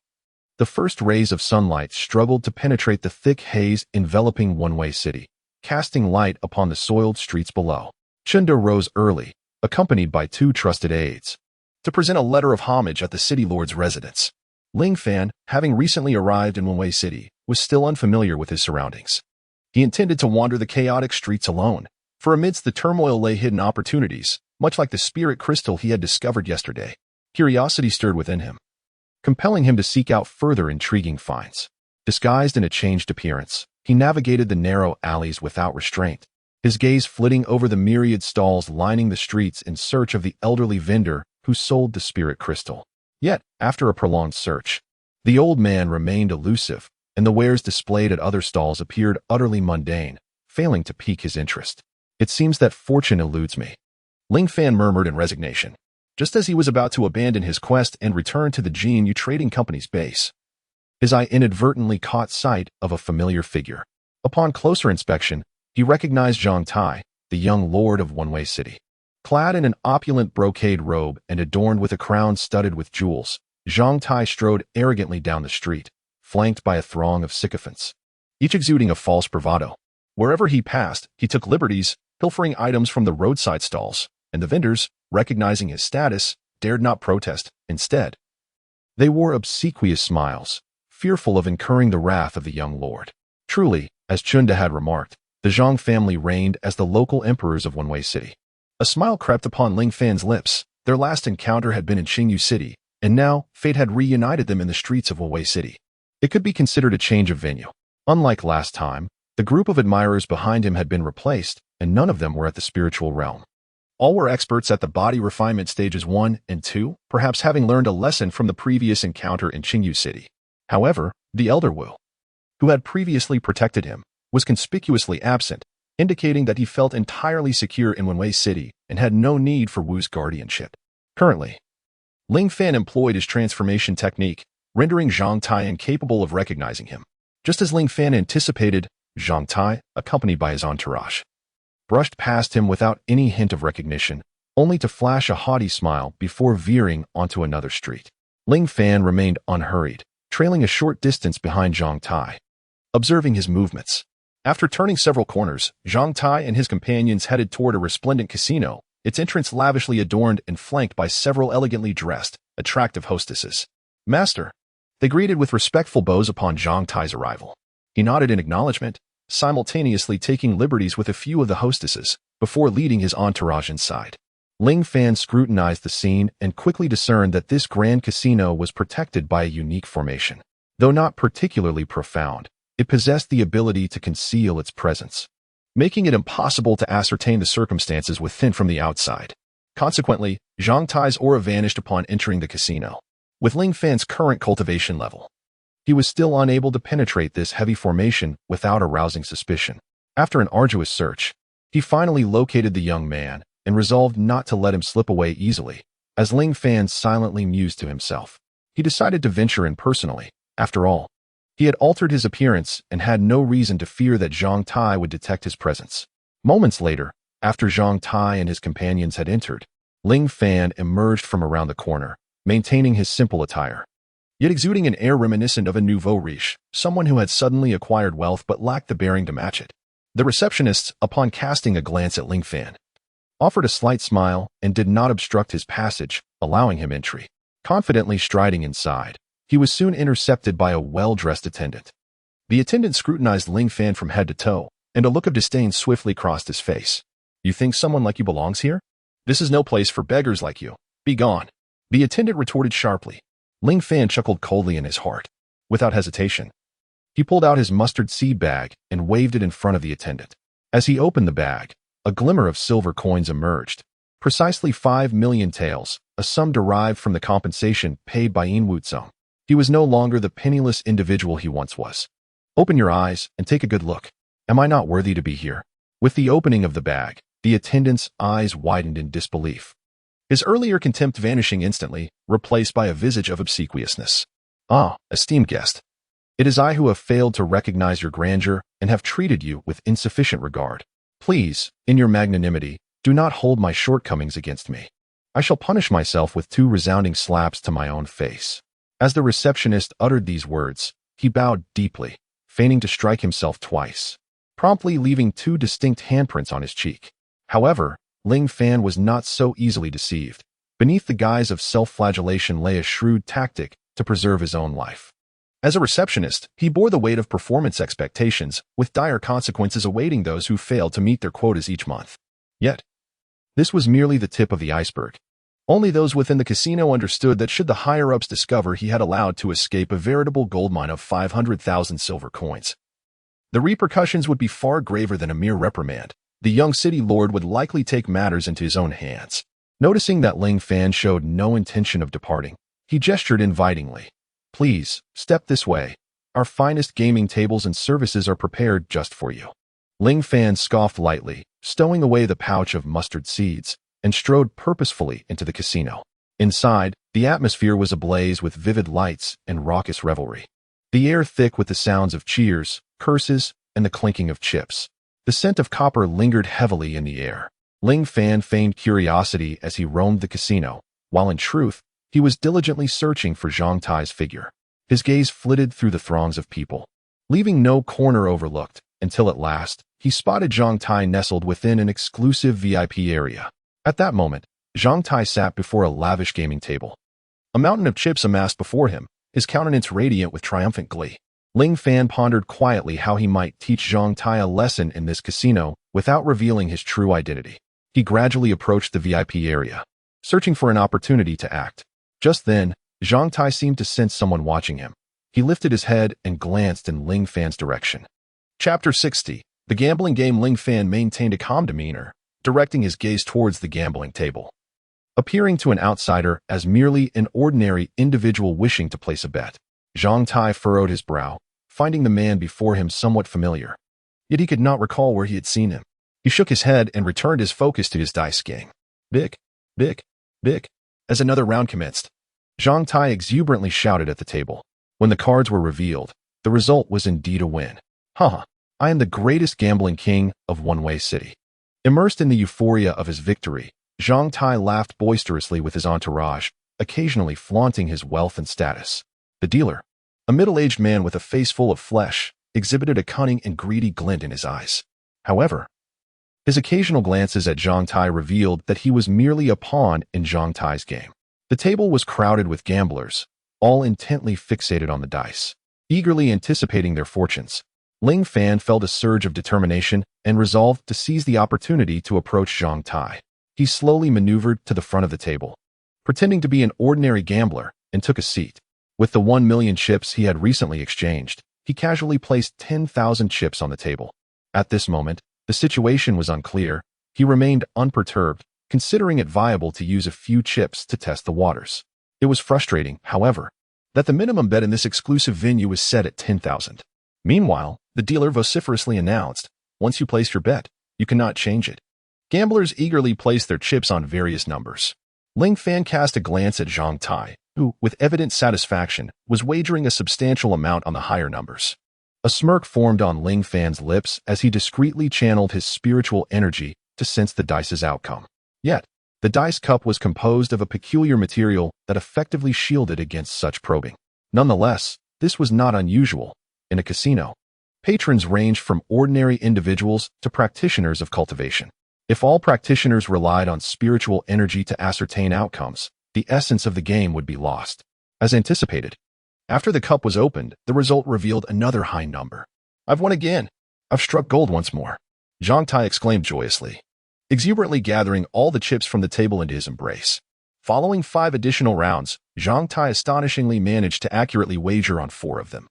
The first rays of sunlight struggled to penetrate the thick haze enveloping Wenwei City, casting light upon the soiled streets below. Chun Da rose early, accompanied by 2 trusted aides, to present a letter of homage at the city lord's residence. Ling Fan, having recently arrived in Wenwei City, was still unfamiliar with his surroundings. He intended to wander the chaotic streets alone, for amidst the turmoil lay hidden opportunities, much like the spirit crystal he had discovered yesterday. Curiosity stirred within him, compelling him to seek out further intriguing finds. Disguised in a changed appearance, he navigated the narrow alleys without restraint, his gaze flitting over the myriad stalls lining the streets in search of the elderly vendor who sold the spirit crystal. Yet, after a prolonged search, the old man remained elusive, and the wares displayed at other stalls appeared utterly mundane, failing to pique his interest. It seems that fortune eludes me, Ling Fan murmured in resignation, just as he was about to abandon his quest and return to the againw Trading Company's base. His eye inadvertently caught sight of a familiar figure. Upon closer inspection, he recognized Zhang Tai, the young lord of Wenwei City. Clad in an opulent brocade robe and adorned with a crown studded with jewels, Zhang Tai strode arrogantly down the street, flanked by a throng of sycophants, each exuding a false bravado. Wherever he passed, he took liberties, pilfering items from the roadside stalls, and the vendors, recognizing his status, dared not protest. Instead, They wore obsequious smiles, fearful of incurring the wrath of the young lord. Truly, as Chunda had remarked, the Zhang family reigned as the local emperors of Wenwei City. A smile crept upon Ling Fan's lips. Their last encounter had been in Qingyu City, and now fate had reunited them in the streets of Wenwei City. It could be considered a change of venue. Unlike last time, the group of admirers behind him had been replaced, and none of them were at the spiritual realm. All were experts at the body refinement stages 1 and 2, perhaps having learned a lesson from the previous encounter in Qingyu City. However, the elder Wu, who had previously protected him, was conspicuously absent, indicating that he felt entirely secure in Wenwei City and had no need for Wu's guardianship. Currently, Ling Fan employed his transformation technique, rendering Zhang Tai incapable of recognizing him. Just as Ling Fan anticipated, Zhang Tai, accompanied by his entourage, brushed past him without any hint of recognition, only to flash a haughty smile before veering onto another street. Ling Fan remained unhurried, trailing a short distance behind Zhang Tai, observing his movements. After turning several corners, Zhang Tai and his companions headed toward a resplendent casino, its entrance lavishly adorned and flanked by several elegantly dressed, attractive hostesses. "Master," they greeted with respectful bows upon Zhang Tai's arrival. He nodded in acknowledgement, simultaneously taking liberties with a few of the hostesses, before leading his entourage inside. Ling Fan scrutinized the scene and quickly discerned that this grand casino was protected by a unique formation. Though not particularly profound, it possessed the ability to conceal its presence, making it impossible to ascertain the circumstances within from the outside. Consequently, Zhang Tai's aura vanished upon entering the casino. With Ling Fan's current cultivation level, he was still unable to penetrate this heavy formation without arousing suspicion. After an arduous search, he finally located the young man and resolved not to let him slip away easily. As Ling Fan silently mused to himself, he decided to venture in personally. After all, he had altered his appearance and had no reason to fear that Zhang Tai would detect his presence. Moments later, after Zhang Tai and his companions had entered, Ling Fan emerged from around the corner, maintaining his simple attire, yet exuding an air reminiscent of a nouveau riche, someone who had suddenly acquired wealth but lacked the bearing to match it. The receptionist, upon casting a glance at Ling Fan, offered a slight smile and did not obstruct his passage, allowing him entry. Confidently striding inside, he was soon intercepted by a well-dressed attendant. The attendant scrutinized Ling Fan from head to toe, and a look of disdain swiftly crossed his face. "You think someone like you belongs here? This is no place for beggars like you. Be gone," the attendant retorted sharply. Ling Fan chuckled coldly in his heart. Without hesitation, he pulled out his mustard seed bag and waved it in front of the attendant. As he opened the bag, a glimmer of silver coins emerged. Precisely 5 million taels, a sum derived from the compensation paid by againw. He was no longer the penniless individual he once was. "Open your eyes and take a good look. Am I not worthy to be here?" With the opening of the bag, the attendant's eyes widened in disbelief, his earlier contempt vanishing instantly, replaced by a visage of obsequiousness. "Ah, esteemed guest. It is I who have failed to recognize your grandeur and have treated you with insufficient regard. Please, in your magnanimity, do not hold my shortcomings against me. I shall punish myself with 2 resounding slaps to my own face." As the receptionist uttered these words, he bowed deeply, feigning to strike himself twice, promptly leaving 2 distinct handprints on his cheek. However, Ling Fan was not so easily deceived. Beneath the guise of self-flagellation lay a shrewd tactic to preserve his own life. As a receptionist, he bore the weight of performance expectations, with dire consequences awaiting those who failed to meet their quotas each month. Yet, this was merely the tip of the iceberg. Only those within the casino understood that should the higher-ups discover he had allowed to escape a veritable goldmine of 500,000 silver coins, the repercussions would be far graver than a mere reprimand. The young city lord would likely take matters into his own hands. Noticing that Ling Fan showed no intention of departing, he gestured invitingly. "Please, step this way. Our finest gaming tables and services are prepared just for you." Ling Fan scoffed lightly, stowing away the pouch of mustard seeds, and strode purposefully into the casino. Inside, the atmosphere was ablaze with vivid lights and raucous revelry, the air thick with the sounds of cheers, curses, and the clinking of chips. The scent of copper lingered heavily in the air. Ling Fan feigned curiosity as he roamed the casino, while in truth, he was diligently searching for Zhang Tai's figure. His gaze flitted through the throngs of people, leaving no corner overlooked, until at last, he spotted Zhang Tai nestled within an exclusive VIP area. At that moment, Zhang Tai sat before a lavish gaming table, A mountain of chips amassed before him, his countenance radiant with triumphant glee. Ling Fan pondered quietly how he might teach Zhang Tai a lesson in this casino without revealing his true identity. He gradually approached the VIP area, searching for an opportunity to act. Just then, Zhang Tai seemed to sense someone watching him. He lifted his head and glanced in Ling Fan's direction. Chapter 60. The gambling game. Ling Fan maintained a calm demeanor, directing his gaze towards the gambling table. Appearing to an outsider as merely an ordinary individual wishing to place a bet, Zhang Tai furrowed his brow, finding the man before him somewhat familiar. Yet he could not recall where he had seen him. He shook his head and returned his focus to his dice game. Bick, bick, bick. As another round commenced, Zhang Tai exuberantly shouted at the table. When the cards were revealed, the result was indeed a win. Haha, I am the greatest gambling king of One-Way City. Immersed in the euphoria of his victory, Zhang Tai laughed boisterously with his entourage, occasionally flaunting his wealth and status. The dealer, a middle-aged man with a face full of flesh, exhibited a cunning and greedy glint in his eyes. However, his occasional glances at Zhang Tai revealed that he was merely a pawn in Zhang Tai's game. The table was crowded with gamblers, all intently fixated on the dice, eagerly anticipating their fortunes. Ling Fan felt a surge of determination and resolved to seize the opportunity to approach Zhang Tai. He slowly maneuvered to the front of the table, pretending to be an ordinary gambler, and took a seat. With the 1 million chips he had recently exchanged, he casually placed 10,000 chips on the table. At this moment, the situation was unclear. He remained unperturbed, considering it viable to use a few chips to test the waters. It was frustrating, however, that the minimum bet in this exclusive venue was set at 10,000. Meanwhile, the dealer vociferously announced, "Once you place your bet, you cannot change it." Gamblers eagerly placed their chips on various numbers. Ling Fan cast a glance at Zhang Tai, who, with evident satisfaction, was wagering a substantial amount on the higher numbers. A smirk formed on Ling Fan's lips as he discreetly channeled his spiritual energy to sense the dice's outcome. Yet, the dice cup was composed of a peculiar material that effectively shielded against such probing. Nonetheless, this was not unusual. In a casino, patrons ranged from ordinary individuals to practitioners of cultivation. If all practitioners relied on spiritual energy to ascertain outcomes, the essence of the game would be lost. As anticipated, after the cup was opened, the result revealed another high number. "I've won again. I've struck gold once more," Zhang Tai exclaimed joyously, exuberantly gathering all the chips from the table into his embrace. Following 5 additional rounds, Zhang Tai astonishingly managed to accurately wager on 4 of them,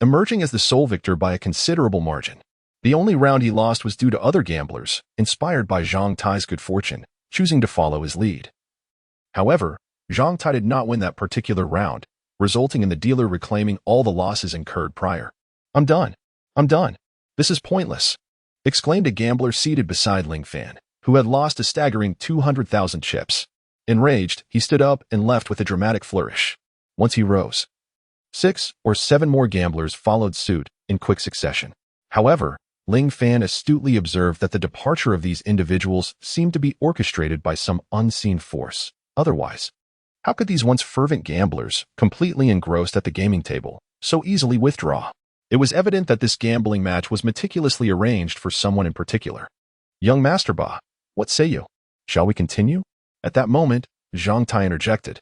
emerging as the sole victor by a considerable margin. The only round he lost was due to other gamblers, inspired by Zhang Tai's good fortune, choosing to follow his lead. However, Zhang Tai did not win that particular round, resulting in the dealer reclaiming all the losses incurred prior. I'm done. This is pointless," exclaimed a gambler seated beside Ling Fan, who had lost a staggering 200,000 chips. Enraged, he stood up and left with a dramatic flourish. Once he rose, 6 or 7 more gamblers followed suit in quick succession. However, Ling Fan astutely observed that the departure of these individuals seemed to be orchestrated by some unseen force. Otherwise, how could these once fervent gamblers, completely engrossed at the gaming table, so easily withdraw? It was evident that this gambling match was meticulously arranged for someone in particular. "Young Master Ba, what say you? Shall we continue?" At that moment, Zhang Tai interjected,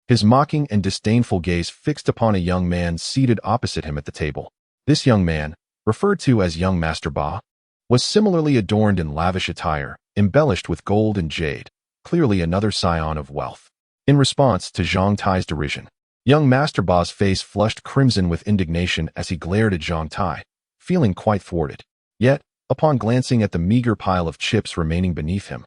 his mocking and disdainful gaze fixed upon a young man seated opposite him at the table. This young man, referred to as Young Master Ba, was similarly adorned in lavish attire, embellished with gold and jade, clearly another scion of wealth. In response to Zhang Tai's derision, Young Master Ba's face flushed crimson with indignation as he glared at Zhang Tai, feeling quite thwarted. Yet, upon glancing at the meager pile of chips remaining beneath him,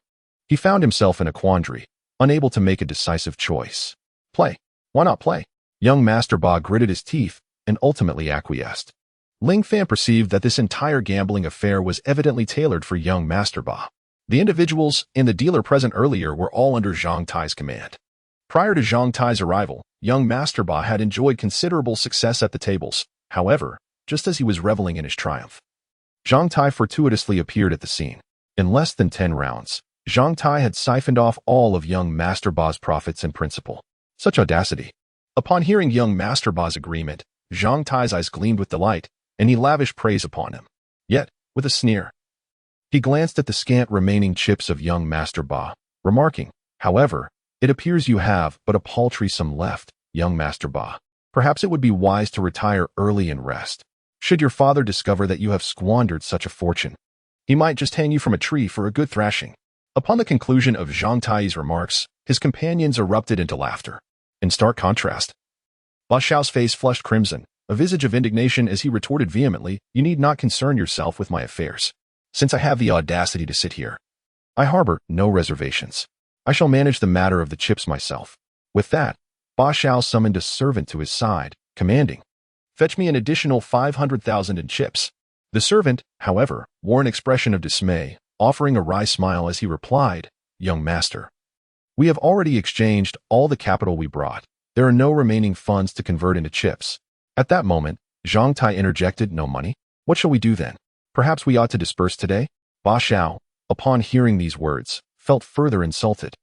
he found himself in a quandary, unable to make a decisive choice. Play. Why not play? Young Master Ba gritted his teeth and ultimately acquiesced. Ling Fan perceived that this entire gambling affair was evidently tailored for Young Master Ba. The individuals and the dealer present earlier were all under Zhang Tai's command. Prior to Zhang Tai's arrival, Young Master Ba had enjoyed considerable success at the tables. However, just as he was reveling in his triumph, Zhang Tai fortuitously appeared at the scene. In less than 10 rounds, Zhang Tai had siphoned off all of Young Master Ba's profits and principal. Such audacity! Upon hearing Young Master Ba's agreement, Zhang Tai's eyes gleamed with delight, and he lavished praise upon him. Yet, with a sneer, he glanced at the scant remaining chips of Young Master Ba, remarking, however, It appears you have but a paltry sum left, young Master Ba. Perhaps it would be wise to retire early and rest. Should your father discover that you have squandered such a fortune, he might just hang you from a tree for a good thrashing." Upon the conclusion of Zhang Tai's remarks, his companions erupted into laughter. In stark contrast, Ba Xiao's face flushed crimson, a visage of indignation as he retorted vehemently, "You need not concern yourself with my affairs. Since I have the audacity to sit here, I harbor no reservations. I shall manage the matter of the chips myself." With that, Ba Xiao summoned a servant to his side, commanding, "Fetch me an additional 500,000 in chips." The servant, however, wore an expression of dismay, offering a wry smile as he replied, "Young master, we have already exchanged all the capital we brought. There are no remaining funds to convert into chips." At that moment, Zhang Tai interjected, "No money? What shall we do then? Perhaps we ought to disperse today?" Ba Xiao, upon hearing these words, felt further insulted.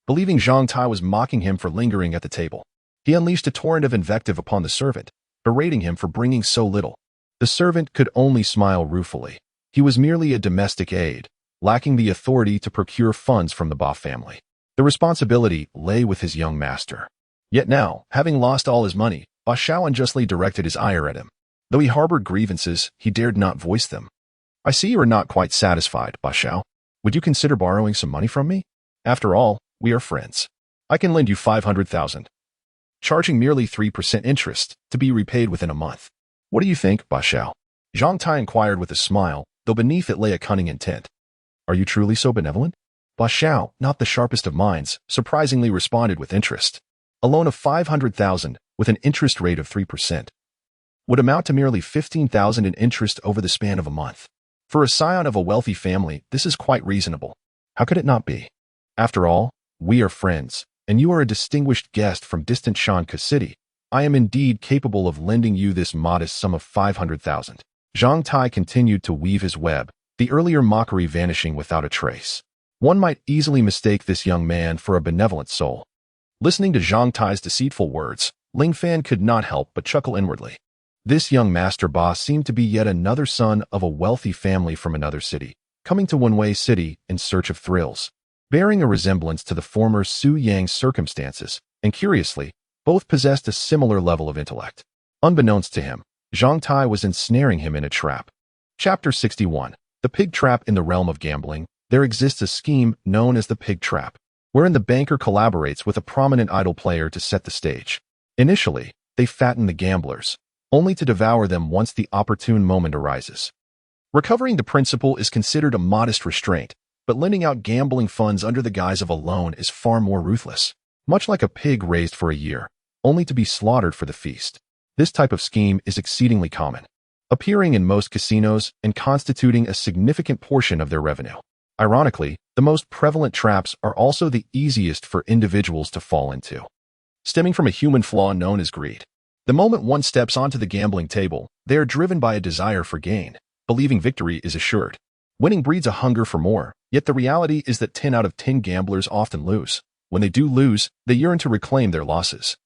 Believing Zhang Tai was mocking him for lingering at the table, he unleashed a torrent of invective upon the servant, berating him for bringing so little. The servant could only smile ruefully. He was merely a domestic aide, lacking the authority to procure funds from the Ba family. The responsibility lay with his young master. Yet now, having lost all his money, Ba Xiao unjustly directed his ire at him. Though he harbored grievances, he dared not voice them. "I see you are not quite satisfied, Ba Xiao. Would you consider borrowing some money from me? After all, we are friends. I can lend you 500,000, charging merely 3% interest, to be repaid within a month. What do you think, Ba Xiao?" Zhang Tai inquired with a smile, though beneath it lay a cunning intent. "Are you truly so benevolent?" Ba Xiao, not the sharpest of minds, surprisingly responded with interest. A loan of 500,000, with an interest rate of 3%, would amount to merely 15,000 in interest over the span of a month. For a scion of a wealthy family, this is quite reasonable. How could it not be? After all, we are friends, and you are a distinguished guest from distant Shanka City. I am indeed capable of lending you this modest sum of 500,000. Zhang Tai continued to weave his web, the earlier mockery vanishing without a trace. One might easily mistake this young man for a benevolent soul. Listening to Zhang Tai's deceitful words, Ling Fan could not help but chuckle inwardly. This young master boss seemed to be yet another son of a wealthy family from another city, coming to Wenwei City in search of thrills. Bearing a resemblance to the former Su Yang's circumstances, and curiously, both possessed a similar level of intellect. Unbeknownst to him, Zhang Tai was ensnaring him in a trap. Chapter 61. The Pig Trap. In the realm of gambling, there exists a scheme known as the Pig Trap, wherein the banker collaborates with a prominent idle player to set the stage. Initially, they fatten the gamblers, only to devour them once the opportune moment arises. Recovering the principal is considered a modest restraint, but lending out gambling funds under the guise of a loan is far more ruthless. Much like a pig raised for a year, only to be slaughtered for the feast. This type of scheme is exceedingly common, appearing in most casinos and constituting a significant portion of their revenue. Ironically, the most prevalent traps are also the easiest for individuals to fall into, stemming from a human flaw known as greed. The moment one steps onto the gambling table, they are driven by a desire for gain, believing victory is assured. Winning breeds a hunger for more, yet the reality is that 10 out of 10 gamblers often lose. When they do lose, they yearn to reclaim their losses,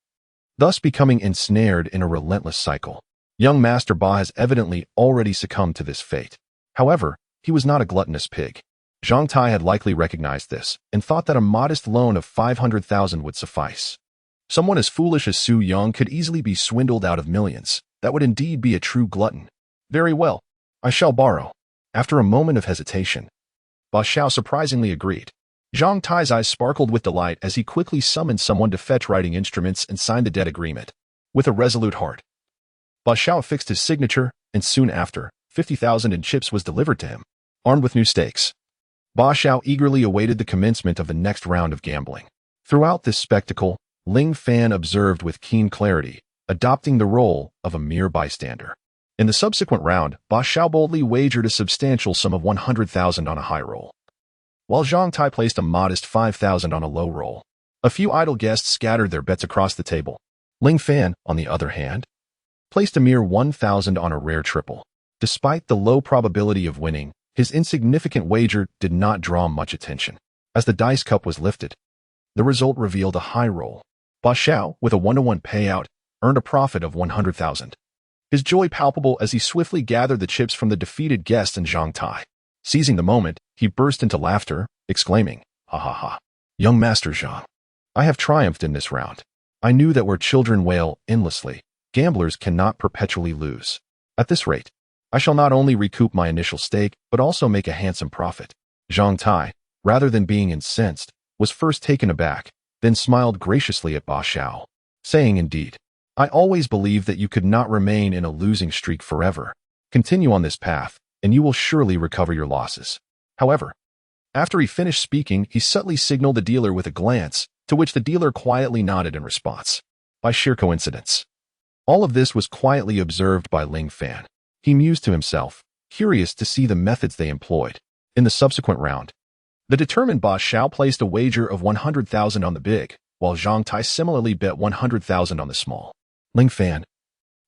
thus becoming ensnared in a relentless cycle. Young Master Ba has evidently already succumbed to this fate. However, he was not a gluttonous pig. Zhang Tai had likely recognized this and thought that a modest loan of 500,000 would suffice. Someone as foolish as Su Yang could easily be swindled out of millions. That would indeed be a true glutton. Very well, I shall borrow. After a moment of hesitation, Ba Xiao surprisingly agreed. Zhang Tai's eyes sparkled with delight as he quickly summoned someone to fetch writing instruments and sign the debt agreement. With a resolute heart, Ba Xiao fixed his signature, and soon after, 50,000 in chips was delivered to him. Armed with new stakes, Ba Xiao eagerly awaited the commencement of the next round of gambling. Throughout this spectacle, Ling Fan observed with keen clarity, adopting the role of a mere bystander. In the subsequent round, Ba Xiao boldly wagered a substantial sum of 100,000 on a high roll, while Zhang Tai placed a modest 5,000 on a low roll. A few idle guests scattered their bets across the table. Ling Fan, on the other hand, placed a mere 1,000 on a rare triple. Despite the low probability of winning, his insignificant wager did not draw much attention. As the dice cup was lifted, the result revealed a high roll. Ba Xiao, with a 1-to-1 payout, earned a profit of 100,000. His joy palpable as he swiftly gathered the chips from the defeated guest and Zhang Tai. Seizing the moment, he burst into laughter, exclaiming, "Ha ha ha! Young Master Zhang, I have triumphed in this round. I knew that where children wail endlessly, gamblers cannot perpetually lose. At this rate, I shall not only recoup my initial stake, but also make a handsome profit. Zhang Tai, rather than being incensed, was first taken aback, then smiled graciously at Ba Xiao, saying, "Indeed, I always believed that you could not remain in a losing streak forever. Continue on this path, and you will surely recover your losses." However, after he finished speaking, he subtly signaled the dealer with a glance, to which the dealer quietly nodded in response. By sheer coincidence. All of this was quietly observed by Ling Fan. He mused to himself, curious to see the methods they employed. In the subsequent round, the determined Ba Xiao placed a wager of 100,000 on the big, while Zhang Tai similarly bet 100,000 on the small. Ling Fan,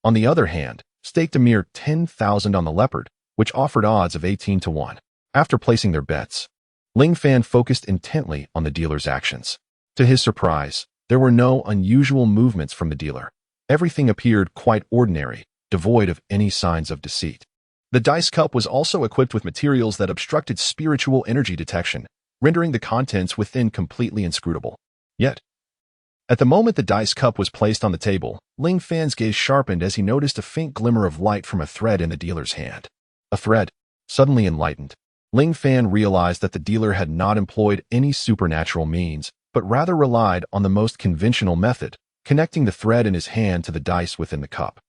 on the other hand, staked a mere 10,000 on the leopard, which offered odds of 18 to 1. After placing their bets, Ling Fan focused intently on the dealer's actions. To his surprise, there were no unusual movements from the dealer. Everything appeared quite ordinary, devoid of any signs of deceit. The dice cup was also equipped with materials that obstructed spiritual energy detection, rendering the contents within completely inscrutable. Yet, at the moment the dice cup was placed on the table, Ling Fan's gaze sharpened as he noticed a faint glimmer of light from a thread in the dealer's hand. A thread. Suddenly enlightened, Ling Fan realized that the dealer had not employed any supernatural means, but rather relied on the most conventional method, connecting the thread in his hand to the dice within the cup,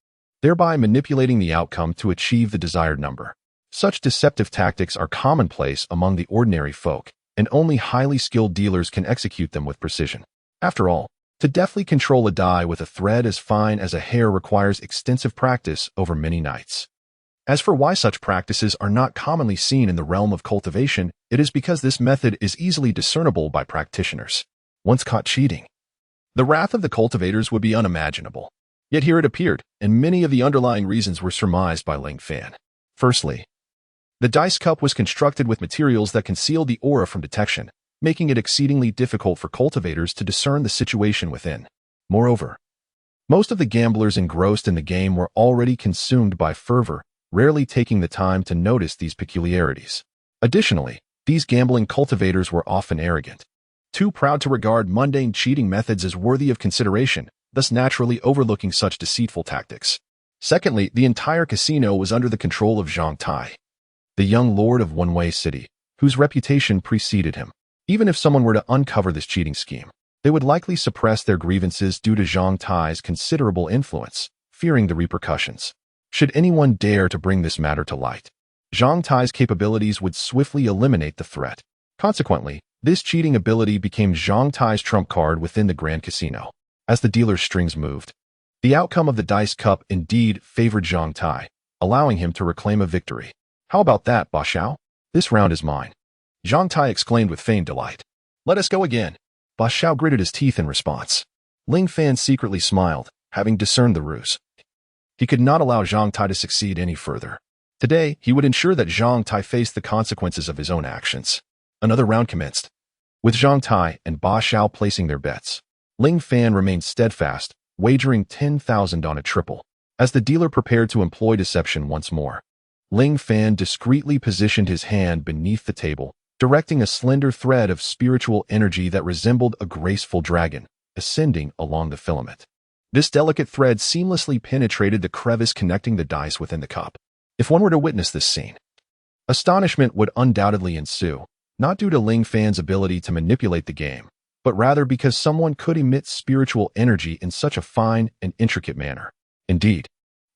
thereby manipulating the outcome to achieve the desired number. Such deceptive tactics are commonplace among the ordinary folk, and only highly skilled dealers can execute them with precision. After all, to deftly control a die with a thread as fine as a hair requires extensive practice over many nights. As for why such practices are not commonly seen in the realm of cultivation, it is because this method is easily discernible by practitioners. Once caught cheating, the wrath of the cultivators would be unimaginable. Yet here it appeared, and many of the underlying reasons were surmised by Ling Fan. Firstly, the dice cup was constructed with materials that concealed the aura from detection, making it exceedingly difficult for cultivators to discern the situation within. Moreover, most of the gamblers engrossed in the game were already consumed by fervor, rarely taking the time to notice these peculiarities. Additionally, these gambling cultivators were often arrogant, too proud to regard mundane cheating methods as worthy of consideration, thus naturally overlooking such deceitful tactics. Secondly, the entire casino was under the control of Zhang Tai, the young lord of One-Way City, whose reputation preceded him. Even if someone were to uncover this cheating scheme, they would likely suppress their grievances due to Zhang Tai's considerable influence, fearing the repercussions. Should anyone dare to bring this matter to light, Zhang Tai's capabilities would swiftly eliminate the threat. Consequently, this cheating ability became Zhang Tai's trump card within the Grand Casino. As the dealer's strings moved, the outcome of the dice cup indeed favored Zhang Tai, allowing him to reclaim a victory. "How about that, Ba Xiao? This round is mine," Zhang Tai exclaimed with feigned delight. "Let us go again." Ba Xiao gritted his teeth in response. Ling Fan secretly smiled, having discerned the ruse. He could not allow Zhang Tai to succeed any further. Today, he would ensure that Zhang Tai faced the consequences of his own actions. Another round commenced, with Zhang Tai and Ba Xiao placing their bets. Ling Fan remained steadfast, wagering 10,000 on a triple. As the dealer prepared to employ deception once more, Ling Fan discreetly positioned his hand beneath the table, directing a slender thread of spiritual energy that resembled a graceful dragon, ascending along the filament. This delicate thread seamlessly penetrated the crevice connecting the dice within the cup. If one were to witness this scene, astonishment would undoubtedly ensue, not due to Ling Fan's ability to manipulate the game, but rather because someone could emit spiritual energy in such a fine and intricate manner. Indeed,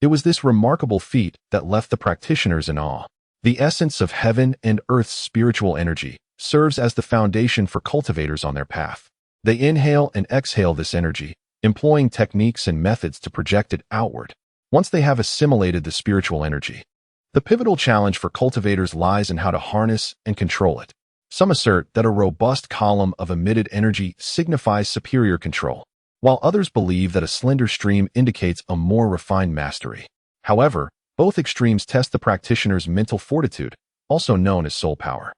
it was this remarkable feat that left the practitioners in awe. The essence of heaven and earth's spiritual energy serves as the foundation for cultivators on their path. They inhale and exhale this energy, employing techniques and methods to project it outward. Once they have assimilated the spiritual energy, the pivotal challenge for cultivators lies in how to harness and control it. Some assert that a robust column of emitted energy signifies superior control, while others believe that a slender stream indicates a more refined mastery. However, both extremes test the practitioner's mental fortitude, also known as soul power.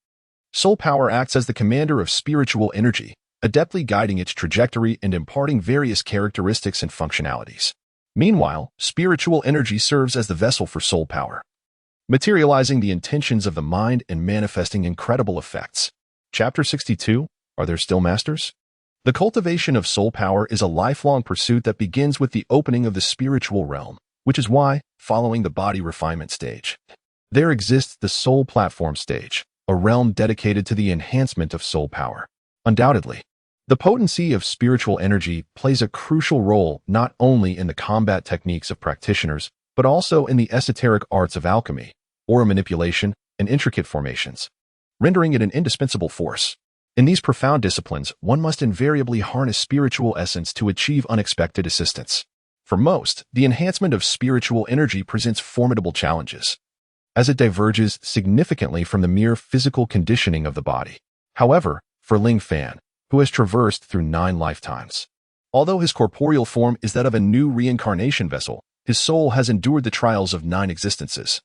Soul power acts as the commander of spiritual energy, adeptly guiding its trajectory and imparting various characteristics and functionalities. Meanwhile, spiritual energy serves as the vessel for soul power, materializing the intentions of the mind and manifesting incredible effects. Chapter 62, Are There Still Masters? The cultivation of soul power is a lifelong pursuit that begins with the opening of the spiritual realm, which is why, following the body refinement stage, there exists the soul platform stage, a realm dedicated to the enhancement of soul power. Undoubtedly, the potency of spiritual energy plays a crucial role not only in the combat techniques of practitioners, but also in the esoteric arts of alchemy, aura manipulation, and intricate formations, rendering it an indispensable force. In these profound disciplines, one must invariably harness spiritual essence to achieve unexpected assistance. For most, the enhancement of spiritual energy presents formidable challenges, as it diverges significantly from the mere physical conditioning of the body. However, for Ling Fan, who has traversed through 9 lifetimes, although his corporeal form is that of a new reincarnation vessel, his soul has endured the trials of 9 existences,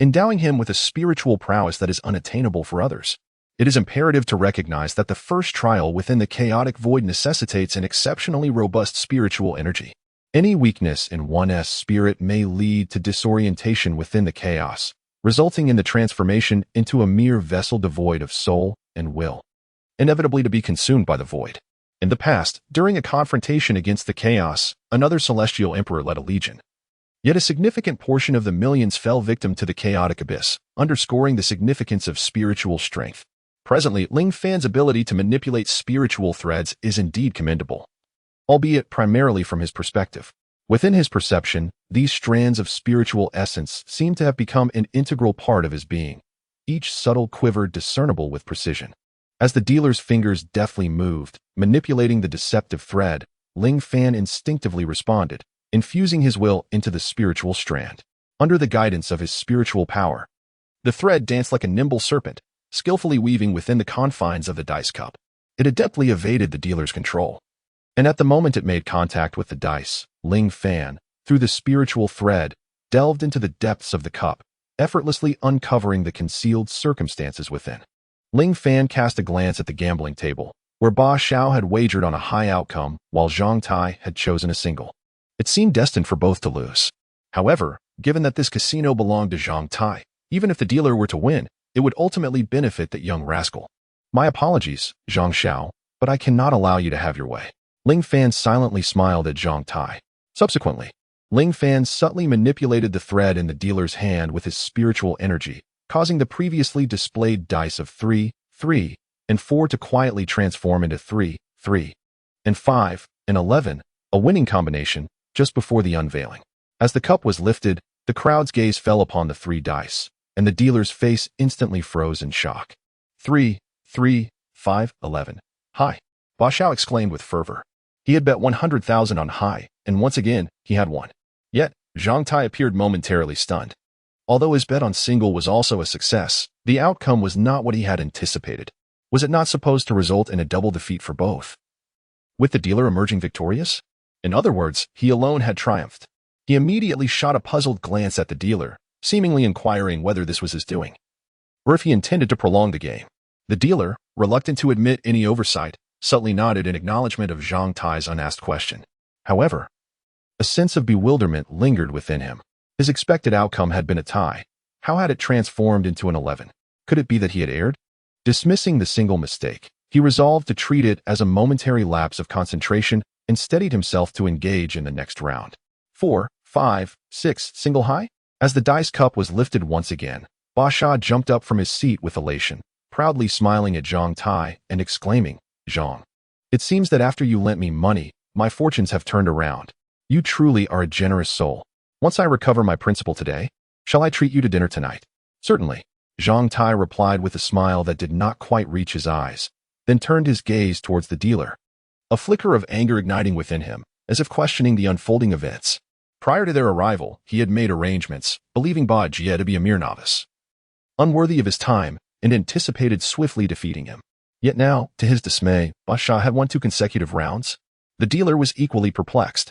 endowing him with a spiritual prowess that is unattainable for others. It is imperative to recognize that the first trial within the chaotic void necessitates an exceptionally robust spiritual energy. Any weakness in one's spirit may lead to disorientation within the chaos, resulting in the transformation into a mere vessel devoid of soul and will, inevitably to be consumed by the void. In the past, during a confrontation against the chaos, another celestial emperor led a legion. Yet a significant portion of the millions fell victim to the chaotic abyss, underscoring the significance of spiritual strength. Presently, Ling Fan's ability to manipulate spiritual threads is indeed commendable, albeit primarily from his perspective. Within his perception, these strands of spiritual essence seem to have become an integral part of his being, each subtle quiver discernible with precision. As the dealer's fingers deftly moved, manipulating the deceptive thread, Ling Fan instinctively responded, infusing his will into the spiritual strand. Under the guidance of his spiritual power, the thread danced like a nimble serpent, skillfully weaving within the confines of the dice cup. It adeptly evaded the dealer's control, and at the moment it made contact with the dice, Ling Fan, through the spiritual thread, delved into the depths of the cup, effortlessly uncovering the concealed circumstances within. Ling Fan cast a glance at the gambling table, where Ba Xiao had wagered on a high outcome while Zhang Tai had chosen a single. It seemed destined for both to lose. However, given that this casino belonged to Zhang Tai, even if the dealer were to win, it would ultimately benefit that young rascal. My apologies, Zhang Xiao, but I cannot allow you to have your way. Ling Fan silently smiled at Zhang Tai. Subsequently, Ling Fan subtly manipulated the thread in the dealer's hand with his spiritual energy, causing the previously displayed dice of 3, 3, and 4 to quietly transform into 3, 3, and 5, and 11, a winning combination, just before the unveiling. As the cup was lifted, the crowd's gaze fell upon the 3 dice, and the dealer's face instantly froze in shock. 3, 3, 5, 11. High. Ba Xiao exclaimed with fervor. He had bet 100,000 on high, and once again, he had won. Yet, Zhang Tai appeared momentarily stunned. Although his bet on single was also a success, the outcome was not what he had anticipated. Was it not supposed to result in a double defeat for both, with the dealer emerging victorious? In other words, he alone had triumphed. He immediately shot a puzzled glance at the dealer, seemingly inquiring whether this was his doing, or if he intended to prolong the game. The dealer, reluctant to admit any oversight, subtly nodded in acknowledgement of Zhang Tai's unasked question. However, a sense of bewilderment lingered within him. His expected outcome had been a tie. How had it transformed into an 11? Could it be that he had erred? Dismissing the single mistake, he resolved to treat it as a momentary lapse of concentration and steadied himself to engage in the next round. 4, 5, 6, single high? As the dice cup was lifted once again, Ba Xiao jumped up from his seat with elation, proudly smiling at Zhang Tai and exclaiming, Zhang, it seems that after you lent me money, my fortunes have turned around. You truly are a generous soul. Once I recover my principal today, shall I treat you to dinner tonight? Certainly, Zhang Tai replied with a smile that did not quite reach his eyes, then turned his gaze towards the dealer, a flicker of anger igniting within him, as if questioning the unfolding events. Prior to their arrival, he had made arrangements, believing Ba Jie to be a mere novice, unworthy of his time, and anticipated swiftly defeating him. Yet now, to his dismay, Ba Xiao had won 2 consecutive rounds. The dealer was equally perplexed.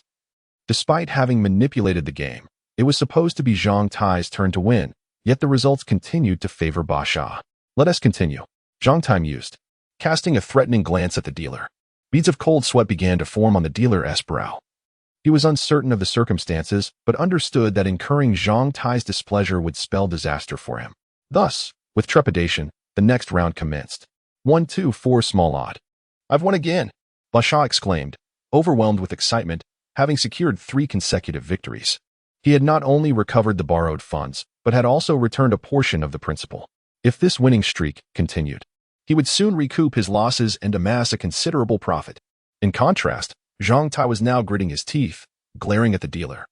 Despite having manipulated the game, it was supposed to be Zhang Tai's turn to win, yet the results continued to favor Ba Xiao. Let us continue, Zhang Tai mused, casting a threatening glance at the dealer. Beads of cold sweat began to form on the dealer's brow. He was uncertain of the circumstances, but understood that incurring Zhang Tai's displeasure would spell disaster for him. Thus, with trepidation, the next round commenced. 1, 2, 4 small odd. I've won again. Basha exclaimed, overwhelmed with excitement, having secured 3 consecutive victories. He had not only recovered the borrowed funds, but had also returned a portion of the principal. If this winning streak continued, he would soon recoup his losses and amass a considerable profit. In contrast, Zhang Tai was now gritting his teeth, glaring at the dealer,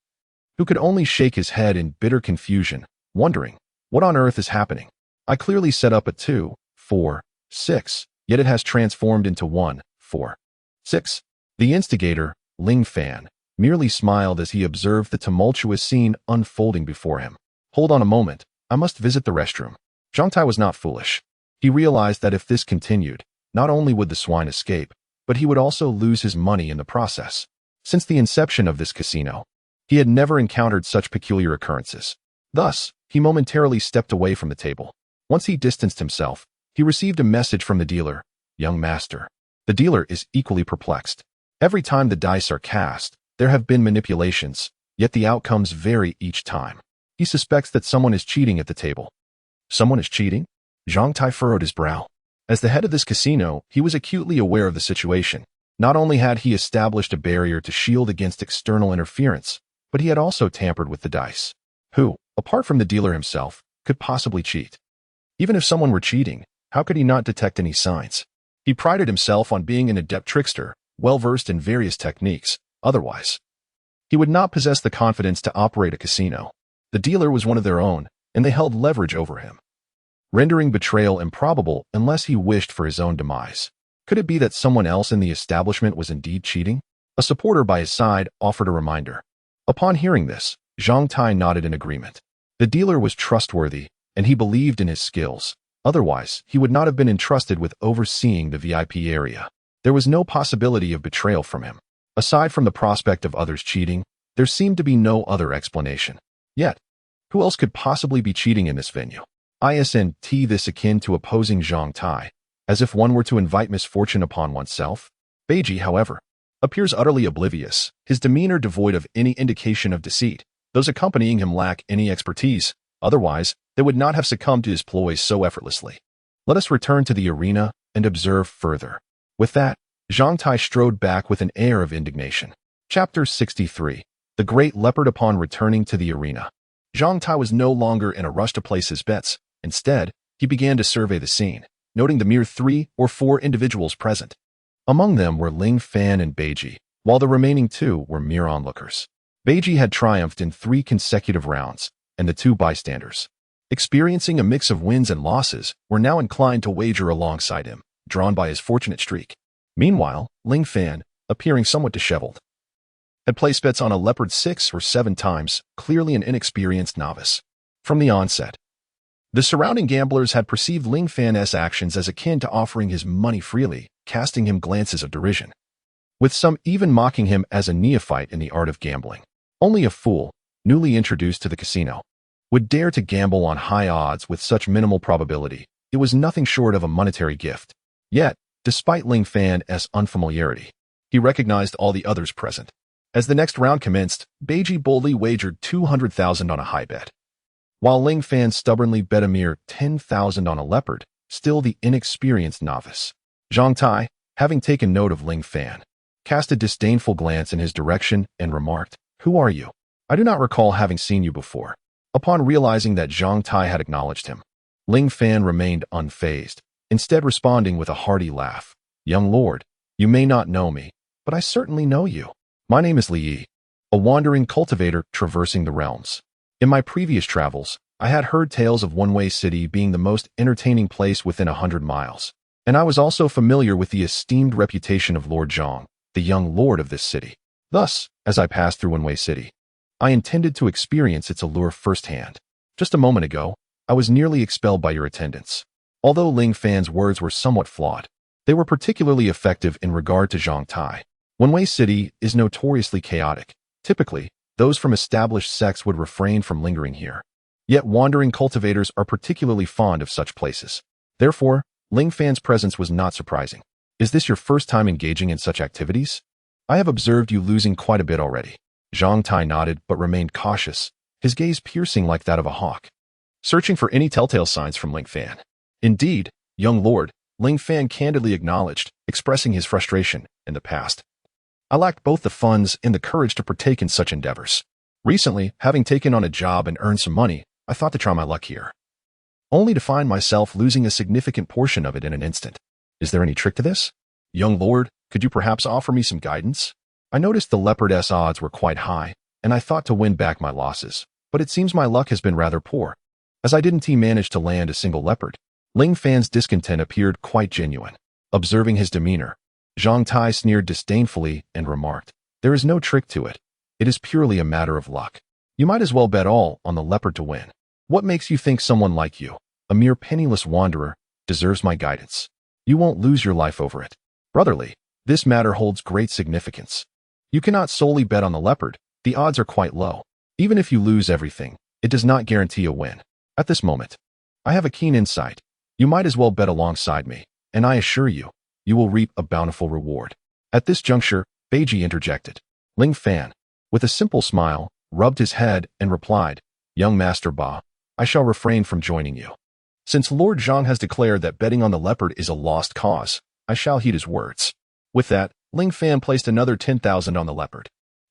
who could only shake his head in bitter confusion, wondering, what on earth is happening? I clearly set up a 2, 4, 6, yet it has transformed into 1, 4, 6. The instigator, Ling Fan, merely smiled as he observed the tumultuous scene unfolding before him. Hold on a moment, I must visit the restroom. Zhang Tai was not foolish. He realized that if this continued, not only would the swine escape, but he would also lose his money in the process. Since the inception of this casino, he had never encountered such peculiar occurrences. Thus, he momentarily stepped away from the table. Once he distanced himself, he received a message from the dealer, "Young master." The dealer is equally perplexed. Every time the dice are cast, there have been manipulations, yet the outcomes vary each time. He suspects that someone is cheating at the table. Someone is cheating? Zhang Tai furrowed his brow. As the head of this casino, he was acutely aware of the situation. Not only had he established a barrier to shield against external interference, but he had also tampered with the dice. Who, apart from the dealer himself, could possibly cheat? Even if someone were cheating, how could he not detect any signs? He prided himself on being an adept trickster, well-versed in various techniques. Otherwise, he would not possess the confidence to operate a casino. The dealer was one of their own, and they held leverage over him, rendering betrayal improbable unless he wished for his own demise. Could it be that someone else in the establishment was indeed cheating? A supporter by his side offered a reminder. Upon hearing this, Zhang Tai nodded in agreement. The dealer was trustworthy, and he believed in his skills. Otherwise, he would not have been entrusted with overseeing the VIP area. There was no possibility of betrayal from him. Aside from the prospect of others cheating, there seemed to be no other explanation. Yet, who else could possibly be cheating in this venue? Isn't this akin to opposing Zhang Tai, as if one were to invite misfortune upon oneself? Beiji, however, appears utterly oblivious, his demeanor devoid of any indication of deceit. Those accompanying him lack any expertise, otherwise they would not have succumbed to his ploys so effortlessly. Let us return to the arena and observe further. With that, Zhang Tai strode back with an air of indignation. Chapter 63. The Great Leopard. Upon returning to the arena, Zhang Tai was no longer in a rush to place his bets. Instead, he began to survey the scene, noting the mere 3 or 4 individuals present. Among them were Ling Fan and Beiji, while the remaining 2 were mere onlookers. Beiji had triumphed in 3 consecutive rounds, and the 2 bystanders, experiencing a mix of wins and losses, were now inclined to wager alongside him, drawn by his fortunate streak. Meanwhile, Ling Fan, appearing somewhat disheveled, had placed bets on a leopard 6 or 7 times, clearly an inexperienced novice. From the onset, the surrounding gamblers had perceived Ling Fan's actions as akin to offering his money freely, casting him glances of derision, with some even mocking him as a neophyte in the art of gambling. Only a fool, newly introduced to the casino, would dare to gamble on high odds with such minimal probability. It was nothing short of a monetary gift. Yet, despite Ling Fan's unfamiliarity, he recognized all the others present. As the next round commenced, Beiji boldly wagered 200,000 on a high bet, while Ling Fan stubbornly bet a mere 10,000 on a leopard, still the inexperienced novice. Zhang Tai, having taken note of Ling Fan, cast a disdainful glance in his direction and remarked, "Who are you? I do not recall having seen you before." Upon realizing that Zhang Tai had acknowledged him, Ling Fan remained unfazed, instead responding with a hearty laugh. "Young lord, you may not know me, but I certainly know you. My name is Li Yi, a wandering cultivator traversing the realms. In my previous travels, I had heard tales of One-Way City being the most entertaining place within 100 miles, and I was also familiar with the esteemed reputation of Lord Zhang, the young lord of this city. Thus, as I passed through One-Way City, I intended to experience its allure firsthand. Just a moment ago, I was nearly expelled by your attendants." Although Ling Fan's words were somewhat flawed, they were particularly effective in regard to Zhang Tai. One-Way City is notoriously chaotic. Typically, those from established sects would refrain from lingering here. Yet wandering cultivators are particularly fond of such places. Therefore, Ling Fan's presence was not surprising. "Is this your first time engaging in such activities? I have observed you losing quite a bit already." Zhang Tai nodded but remained cautious, his gaze piercing like that of a hawk, searching for any telltale signs from Ling Fan. "Indeed, young lord, Ling Fan candidly acknowledged, expressing his frustration. In the past, I lacked both the funds and the courage to partake in such endeavors. Recently, having taken on a job and earned some money, I thought to try my luck here, only to find myself losing a significant portion of it in an instant. Is there any trick to this? Young lord, could you perhaps offer me some guidance? I noticed the leopardess odds were quite high, and I thought to win back my losses, but it seems my luck has been rather poor, as I didn't manage to land a single leopard. Ling Fan's discontent appeared quite genuine. Observing his demeanor, Zhang Tai sneered disdainfully and remarked, "There is no trick to it. It is purely a matter of luck. You might as well bet all on the leopard to win. What makes you think someone like you, a mere penniless wanderer, deserves my guidance? You won't lose your life over it. Brotherly, this matter holds great significance. You cannot solely bet on the leopard. The odds are quite low. Even if you lose everything, it does not guarantee a win. At this moment, I have a keen insight. You might as well bet alongside me, and I assure you, you will reap a bountiful reward." At this juncture, Beiji interjected. Ling Fan, with a simple smile, rubbed his head and replied, "Young Master Ba, I shall refrain from joining you. Since Lord Zhang has declared that betting on the leopard is a lost cause, I shall heed his words." With that, Ling Fan placed another 10,000 on the leopard.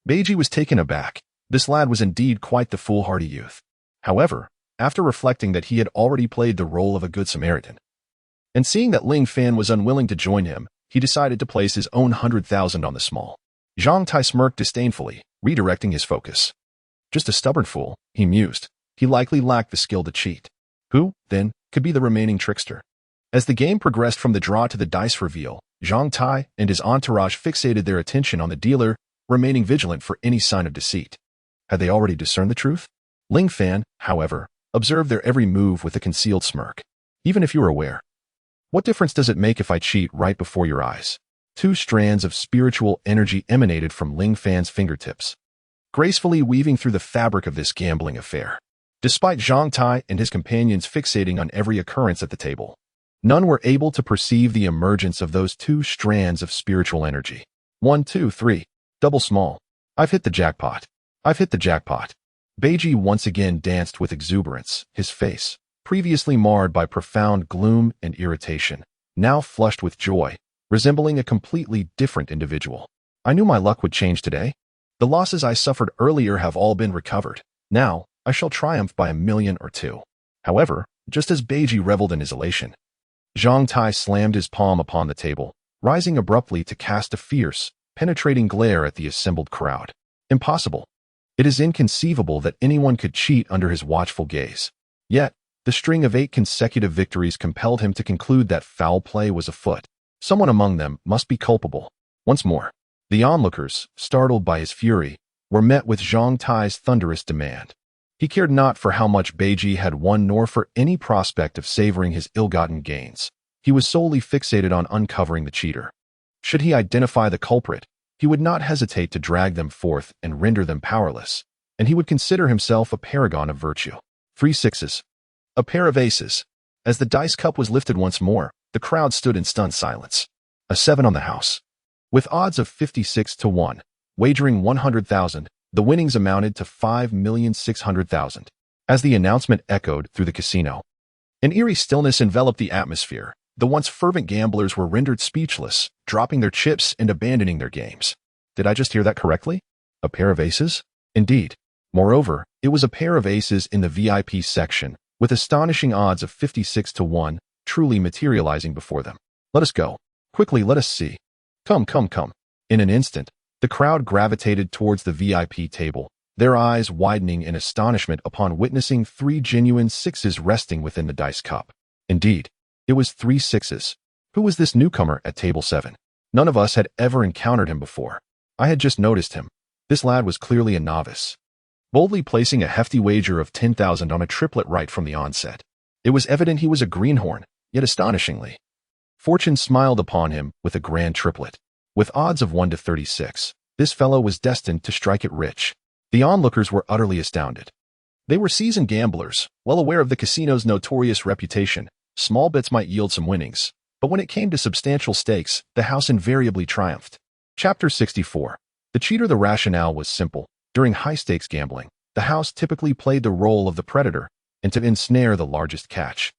Beiji was taken aback. This lad was indeed quite the foolhardy youth. However, after reflecting that he had already played the role of a good Samaritan, and seeing that Ling Fan was unwilling to join him, he decided to place his own 100,000 on the small. Zhang Tai smirked disdainfully, redirecting his focus. Just a stubborn fool, he mused. He likely lacked the skill to cheat. Who, then, could be the remaining trickster? As the game progressed from the draw to the dice reveal, Zhang Tai and his entourage fixated their attention on the dealer, remaining vigilant for any sign of deceit. Had they already discerned the truth? Ling Fan, however, observed their every move with a concealed smirk. Even if you were aware, what difference does it make if I cheat right before your eyes? 2 strands of spiritual energy emanated from Ling Fan's fingertips, gracefully weaving through the fabric of this gambling affair. Despite Zhang Tai and his companions fixating on every occurrence at the table, none were able to perceive the emergence of those 2 strands of spiritual energy. 1, 2, 3. Double small. I've hit the jackpot. I've hit the jackpot. Beiji once again danced with exuberance, his face, previously marred by profound gloom and irritation, now flushed with joy, resembling a completely different individual. I knew my luck would change today. The losses I suffered earlier have all been recovered. Now, I shall triumph by 1,000,000 or 2. However, just as Beiji reveled in his elation, Zhang Tai slammed his palm upon the table, rising abruptly to cast a fierce, penetrating glare at the assembled crowd. Impossible. It is inconceivable that anyone could cheat under his watchful gaze. Yet, the string of 8 consecutive victories compelled him to conclude that foul play was afoot. Someone among them must be culpable. Once more, the onlookers, startled by his fury, were met with Zhang Tai's thunderous demand. He cared not for how much Beiji had won nor for any prospect of savoring his ill-gotten gains. He was solely fixated on uncovering the cheater. Should he identify the culprit, he would not hesitate to drag them forth and render them powerless, and he would consider himself a paragon of virtue. 3 sixes. A pair of aces. As the dice cup was lifted once more, the crowd stood in stunned silence. A 7 on the house. With odds of 56 to 1, wagering 100,000, the winnings amounted to 5,600,000. As the announcement echoed through the casino, an eerie stillness enveloped the atmosphere. The once fervent gamblers were rendered speechless, dropping their chips and abandoning their games. Did I just hear that correctly? A pair of aces? Indeed. Moreover, it was a pair of aces in the VIP section, with astonishing odds of 56 to 1, truly materializing before them. Let us go. Quickly, let us see. Come, come, come. In an instant, the crowd gravitated towards the VIP table, their eyes widening in astonishment upon witnessing 3 genuine 6s resting within the dice cup. Indeed, it was 3 6s. Who was this newcomer at table 7? None of us had ever encountered him before. I had just noticed him. This lad was clearly a novice, boldly placing a hefty wager of 10,000 on a triplet right from the onset. It was evident he was a greenhorn, yet astonishingly, fortune smiled upon him with a grand triplet. With odds of 1 to 36, this fellow was destined to strike it rich. The onlookers were utterly astounded. They were seasoned gamblers, well aware of the casino's notorious reputation. Small bets might yield some winnings, but when it came to substantial stakes, the house invariably triumphed. Chapter 64. The cheater. The rationale was simple. During high-stakes gambling, the house typically played the role of the predator, and to ensnare the largest catch,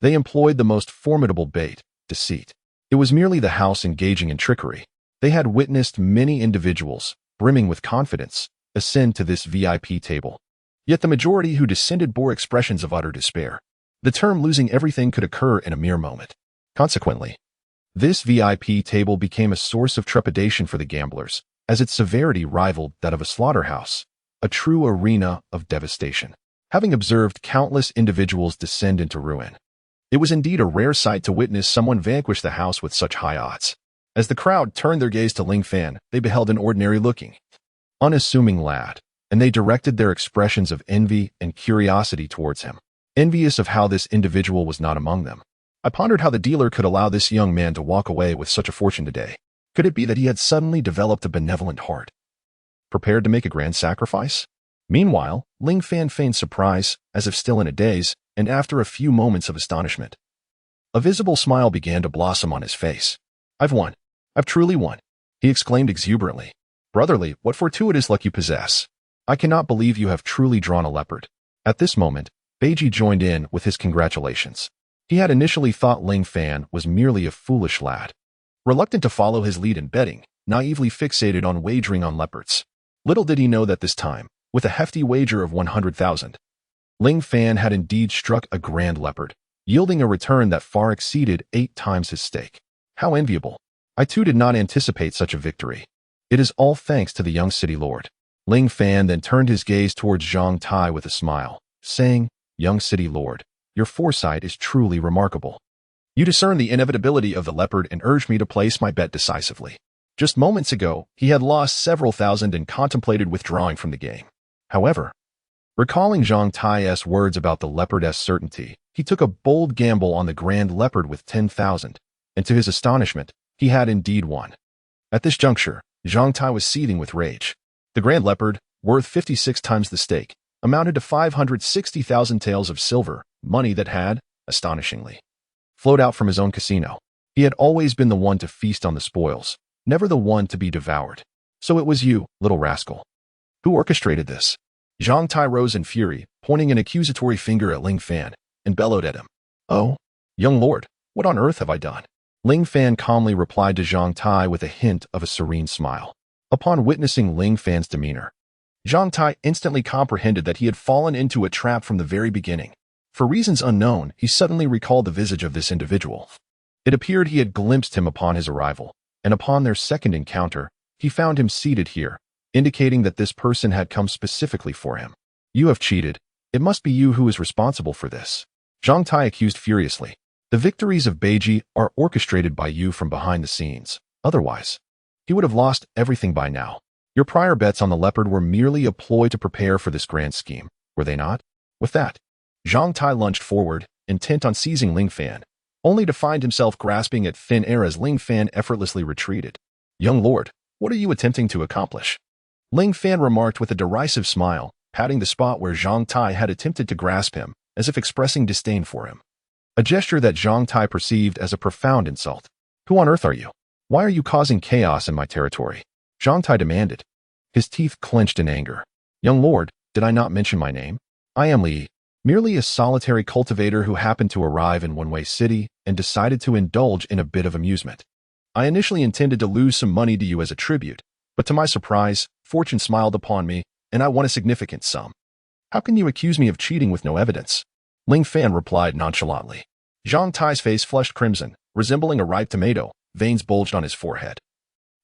they employed the most formidable bait, deceit. It was merely the house engaging in trickery. They had witnessed many individuals, brimming with confidence, ascend to this VIP table. Yet the majority who descended bore expressions of utter despair. The term losing everything could occur in a mere moment. Consequently, this VIP table became a source of trepidation for the gamblers, as its severity rivaled that of a slaughterhouse, a true arena of devastation. Having observed countless individuals descend into ruin, it was indeed a rare sight to witness someone vanquish the house with such high odds. As the crowd turned their gaze to Ling Fan, they beheld an ordinary-looking, unassuming lad, and they directed their expressions of envy and curiosity towards him, envious of how this individual was not among them. I pondered how the dealer could allow this young man to walk away with such a fortune today. Could it be that he had suddenly developed a benevolent heart, prepared to make a grand sacrifice? Meanwhile, Ling Fan feigned surprise, as if still in a daze, and after a few moments of astonishment, a visible smile began to blossom on his face. "I've won. I've truly won," he exclaimed exuberantly. "Brotherly, what fortuitous luck you possess. I cannot believe you have truly drawn a leopard." At this moment, Beiji joined in with his congratulations. He had initially thought Ling Fan was merely a foolish lad, reluctant to follow his lead in betting, naively fixated on wagering on leopards. Little did he know that this time, with a hefty wager of 100,000, Ling Fan had indeed struck a grand leopard, yielding a return that far exceeded 8 times his stake. How enviable! I too did not anticipate such a victory. It is all thanks to the young city lord. Ling Fan then turned his gaze towards Zhang Tai with a smile, saying, "Young city lord, your foresight is truly remarkable. You discern the inevitability of the leopard and urged me to place my bet decisively." Just moments ago, he had lost several thousand and contemplated withdrawing from the game. However, recalling Zhang Tai's words about the leopard's certainty, he took a bold gamble on the grand leopard with 10,000, and to his astonishment, he had indeed won. At this juncture, Zhang Tai was seething with rage. The grand leopard, worth 56 times the stake, amounted to 560,000 taels of silver, money that had, astonishingly, flowed out from his own casino. He had always been the one to feast on the spoils, never the one to be devoured. "So it was you, little rascal. Who orchestrated this?" Zhang Tai rose in fury, pointing an accusatory finger at Ling Fan, and bellowed at him. "Oh, young lord, what on earth have I done?" Ling Fan calmly replied to Zhang Tai with a hint of a serene smile. Upon witnessing Ling Fan's demeanor, Zhang Tai instantly comprehended that he had fallen into a trap from the very beginning. For reasons unknown, he suddenly recalled the visage of this individual. It appeared he had glimpsed him upon his arrival, and upon their second encounter, he found him seated here, indicating that this person had come specifically for him. "You have cheated. It must be you who is responsible for this," Zhang Tai accused furiously. "The victories of Beiji are orchestrated by you from behind the scenes. Otherwise, he would have lost everything by now. Your prior bets on the leopard were merely a ploy to prepare for this grand scheme, were they not?" With that, Zhang Tai lunged forward, intent on seizing Ling Fan, only to find himself grasping at thin air as Ling Fan effortlessly retreated. "Young lord, what are you attempting to accomplish?" Ling Fan remarked with a derisive smile, patting the spot where Zhang Tai had attempted to grasp him, as if expressing disdain for him. A gesture that Zhang Tai perceived as a profound insult. "Who on earth are you? Why are you causing chaos in my territory?" Zhang Tai demanded, his teeth clenched in anger. "Young lord, did I not mention my name? I am Li, merely a solitary cultivator who happened to arrive in One-Way City and decided to indulge in a bit of amusement. I initially intended to lose some money to you as a tribute, but to my surprise, fortune smiled upon me, and I won a significant sum. How can you accuse me of cheating with no evidence?" Ling Fan replied nonchalantly. Zhang Tai's face flushed crimson, resembling a ripe tomato, veins bulged on his forehead,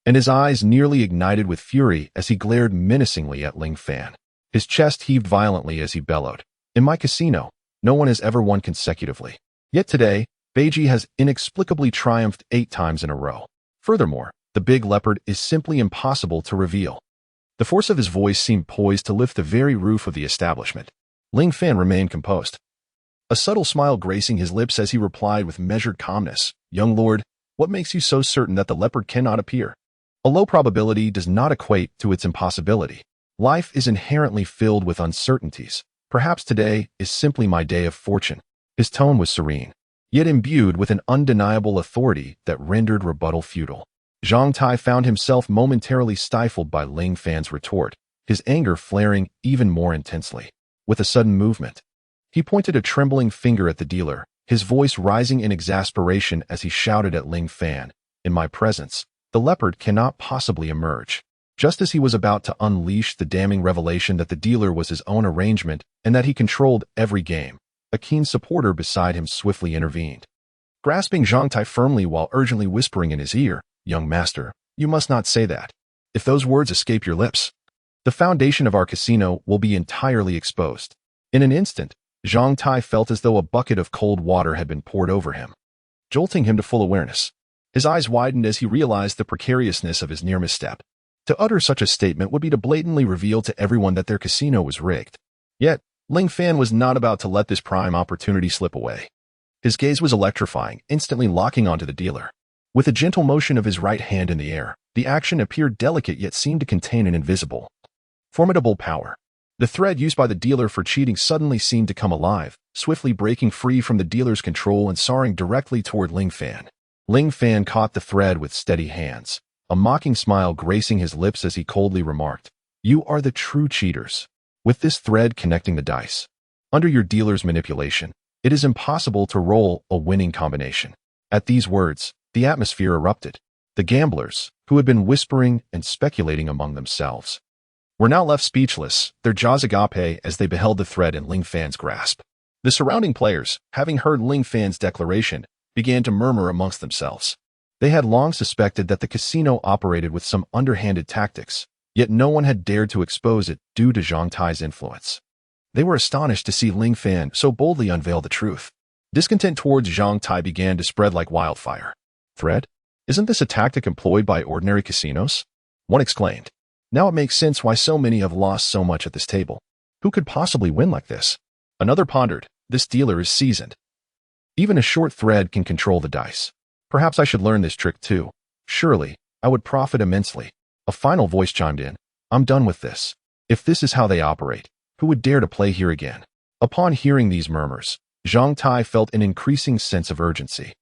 and his eyes nearly ignited with fury as he glared menacingly at Ling Fan. His chest heaved violently as he bellowed, "In my casino, no one has ever won consecutively. Yet today, Beiji has inexplicably triumphed 8 times in a row. Furthermore, the big leopard is simply impossible to reveal." The force of his voice seemed poised to lift the very roof of the establishment. Ling Fan remained composed, a subtle smile gracing his lips as he replied with measured calmness, "Young lord, what makes you so certain that the leopard cannot appear? A low probability does not equate to its impossibility. Life is inherently filled with uncertainties. Perhaps today is simply my day of fortune." His tone was serene, yet imbued with an undeniable authority that rendered rebuttal futile. Zhang Tai found himself momentarily stifled by Ling Fan's retort, his anger flaring even more intensely. With a sudden movement, he pointed a trembling finger at the dealer, his voice rising in exasperation as he shouted at Ling Fan, "In my presence, the leopard cannot possibly emerge." Just as he was about to unleash the damning revelation that the dealer was his own arrangement and that he controlled every game, a keen supporter beside him swiftly intervened, grasping Zhang Tai firmly while urgently whispering in his ear, "Young master, you must not say that. If those words escape your lips, the foundation of our casino will be entirely exposed." In an instant, Zhang Tai felt as though a bucket of cold water had been poured over him, jolting him to full awareness. His eyes widened as he realized the precariousness of his near misstep. To utter such a statement would be to blatantly reveal to everyone that their casino was rigged. Yet, Ling Fan was not about to let this prime opportunity slip away. His gaze was electrifying, instantly locking onto the dealer. With a gentle motion of his right hand in the air, the action appeared delicate yet seemed to contain an invisible, formidable power. The thread used by the dealer for cheating suddenly seemed to come alive, swiftly breaking free from the dealer's control and soaring directly toward Ling Fan. Ling Fan caught the thread with steady hands, a mocking smile gracing his lips as he coldly remarked, "You are the true cheaters. With this thread connecting the dice, under your dealer's manipulation, it is impossible to roll a winning combination." At these words, the atmosphere erupted. The gamblers, who had been whispering and speculating among themselves, were now left speechless, their jaws agape as they beheld the thread in Ling Fan's grasp. The surrounding players, having heard Ling Fan's declaration, began to murmur amongst themselves. They had long suspected that the casino operated with some underhanded tactics, yet no one had dared to expose it due to Zhang Tai's influence. They were astonished to see Ling Fan so boldly unveil the truth. Discontent towards Zhang Tai began to spread like wildfire. "Thread? Isn't this a tactic employed by ordinary casinos?" one exclaimed. "Now it makes sense why so many have lost so much at this table. Who could possibly win like this?" Another pondered, "This dealer is seasoned. Even a short thread can control the dice. Perhaps I should learn this trick too. Surely, I would profit immensely." A final voice chimed in, "I'm done with this. If this is how they operate, who would dare to play here again?" Upon hearing these murmurs, Zhang Tai felt an increasing sense of urgency.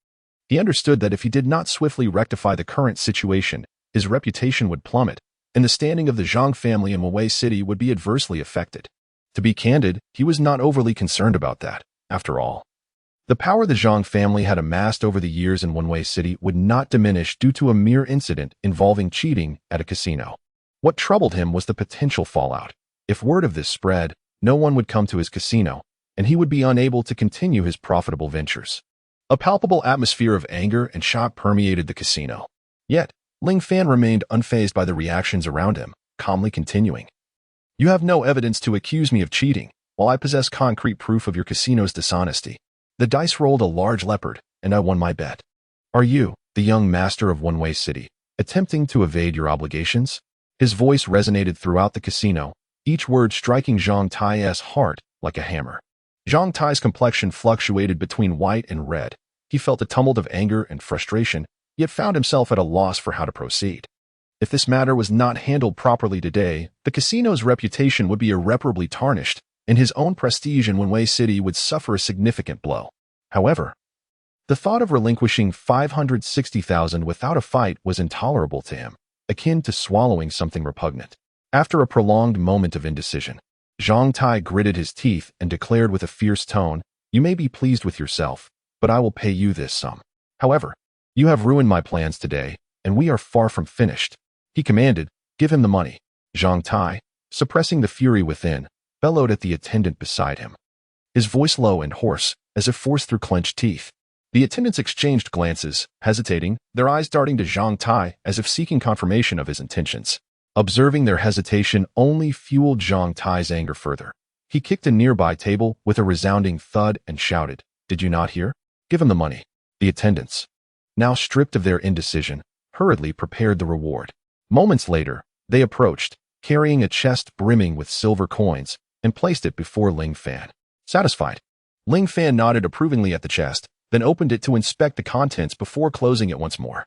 He understood that if he did not swiftly rectify the current situation, his reputation would plummet, and the standing of the Zhang family in Wenwei City would be adversely affected. To be candid, he was not overly concerned about that, after all. The power the Zhang family had amassed over the years in Wenwei City would not diminish due to a mere incident involving cheating at a casino. What troubled him was the potential fallout. If word of this spread, no one would come to his casino, and he would be unable to continue his profitable ventures. A palpable atmosphere of anger and shock permeated the casino. Yet, Ling Fan remained unfazed by the reactions around him, calmly continuing, "You have no evidence to accuse me of cheating, while I possess concrete proof of your casino's dishonesty. The dice rolled a large leopard, and I won my bet. Are you, the young master of Wenwei City, attempting to evade your obligations?" His voice resonated throughout the casino, each word striking Zhang Tai's heart like a hammer. Zhang Tai's complexion fluctuated between white and red. He felt a tumult of anger and frustration, yet found himself at a loss for how to proceed. If this matter was not handled properly today, the casino's reputation would be irreparably tarnished, and his own prestige in Wenwei City would suffer a significant blow. However, the thought of relinquishing 560,000 without a fight was intolerable to him, akin to swallowing something repugnant. After a prolonged moment of indecision, Zhang Tai gritted his teeth and declared with a fierce tone, "You may be pleased with yourself, but I will pay you this sum. However, you have ruined my plans today, and we are far from finished." He commanded, "Give him the money." Zhang Tai, suppressing the fury within, bellowed at the attendant beside him, his voice low and hoarse, as if forced through clenched teeth. The attendants exchanged glances, hesitating, their eyes darting to Zhang Tai as if seeking confirmation of his intentions. Observing their hesitation only fueled Zhang Tai's anger further. He kicked a nearby table with a resounding thud and shouted, "Did you not hear? Give him the money." The attendants, now stripped of their indecision, hurriedly prepared the reward. Moments later, they approached, carrying a chest brimming with silver coins, and placed it before Ling Fan. Satisfied, Ling Fan nodded approvingly at the chest, then opened it to inspect the contents before closing it once more.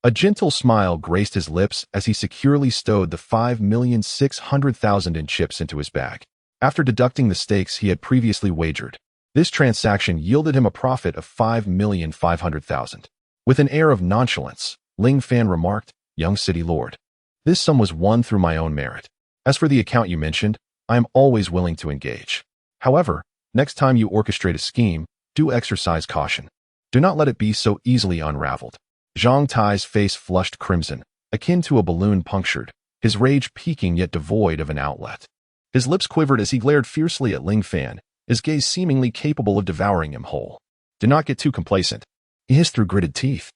A gentle smile graced his lips as he securely stowed the 5,600,000 in chips into his bag. After deducting the stakes he had previously wagered, this transaction yielded him a profit of 5,500,000. With an air of nonchalance, Ling Fan remarked, "Young city lord, this sum was won through my own merit. As for the account you mentioned, I am always willing to engage. However, next time you orchestrate a scheme, do exercise caution. Do not let it be so easily unraveled. Zhang Tai's face flushed crimson, akin to a balloon punctured, his rage peaking yet devoid of an outlet. His lips quivered as he glared fiercely at Ling Fan, his gaze seemingly capable of devouring him whole. Do not get too complacent, he hissed through gritted teeth,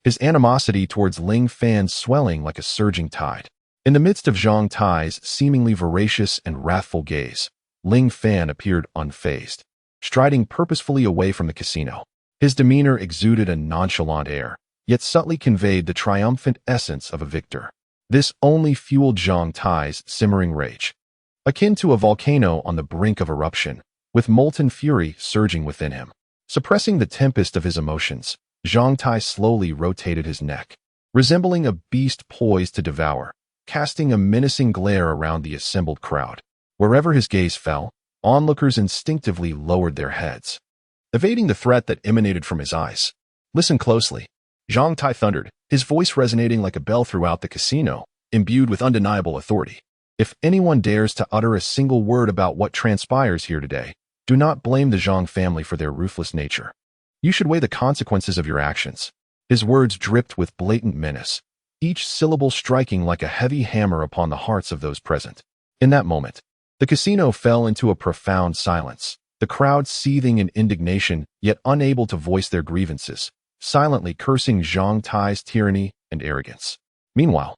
his animosity towards Ling Fan swelling like a surging tide. In the midst of Zhang Tai's seemingly voracious and wrathful gaze, Ling Fan appeared unfazed, striding purposefully away from the casino. His demeanor exuded a nonchalant air, yet subtly conveyed the triumphant essence of a victor. This only fueled Zhang Tai's simmering rage, akin to a volcano on the brink of eruption, with molten fury surging within him. Suppressing the tempest of his emotions, Zhang Tai slowly rotated his neck, resembling a beast poised to devour, casting a menacing glare around the assembled crowd. Wherever his gaze fell, onlookers instinctively lowered their heads, evading the threat that emanated from his eyes. Listen closely, Zhang Tai thundered, his voice resonating like a bell throughout the casino, imbued with undeniable authority. If anyone dares to utter a single word about what transpires here today, do not blame the Zhang family for their ruthless nature. You should weigh the consequences of your actions. His words dripped with blatant menace, each syllable striking like a heavy hammer upon the hearts of those present. In that moment, the casino fell into a profound silence, the crowd seething in indignation yet unable to voice their grievances, silently cursing Zhang Tai's tyranny and arrogance. Meanwhile,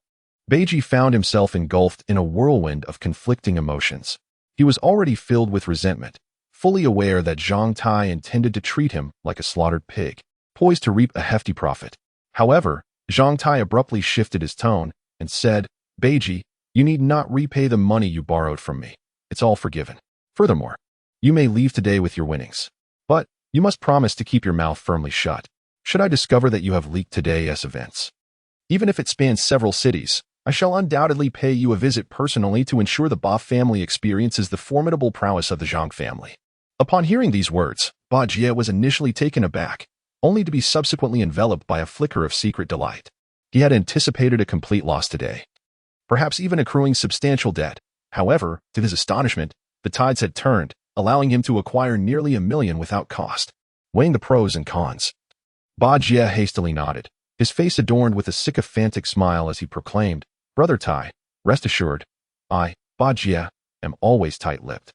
Beiji found himself engulfed in a whirlwind of conflicting emotions. He was already filled with resentment, fully aware that Zhang Tai intended to treat him like a slaughtered pig, poised to reap a hefty profit. However, Zhang Tai abruptly shifted his tone and said, Beiji, you need not repay the money you borrowed from me. It's all forgiven. Furthermore, you may leave today with your winnings, but you must promise to keep your mouth firmly shut should I discover that you have leaked today's events. Even if it spans several cities, I shall undoubtedly pay you a visit personally to ensure the Ba family experiences the formidable prowess of the Zhang family. Upon hearing these words, Ba Jie was initially taken aback, only to be subsequently enveloped by a flicker of secret delight. He had anticipated a complete loss today, perhaps even accruing substantial debt. However, to his astonishment, the tides had turned, allowing him to acquire nearly $1 million without cost. Weighing the pros and cons, Ba Jie hastily nodded, his face adorned with a sycophantic smile as he proclaimed, Brother Tai, rest assured, I, Ba Jie, am always tight-lipped.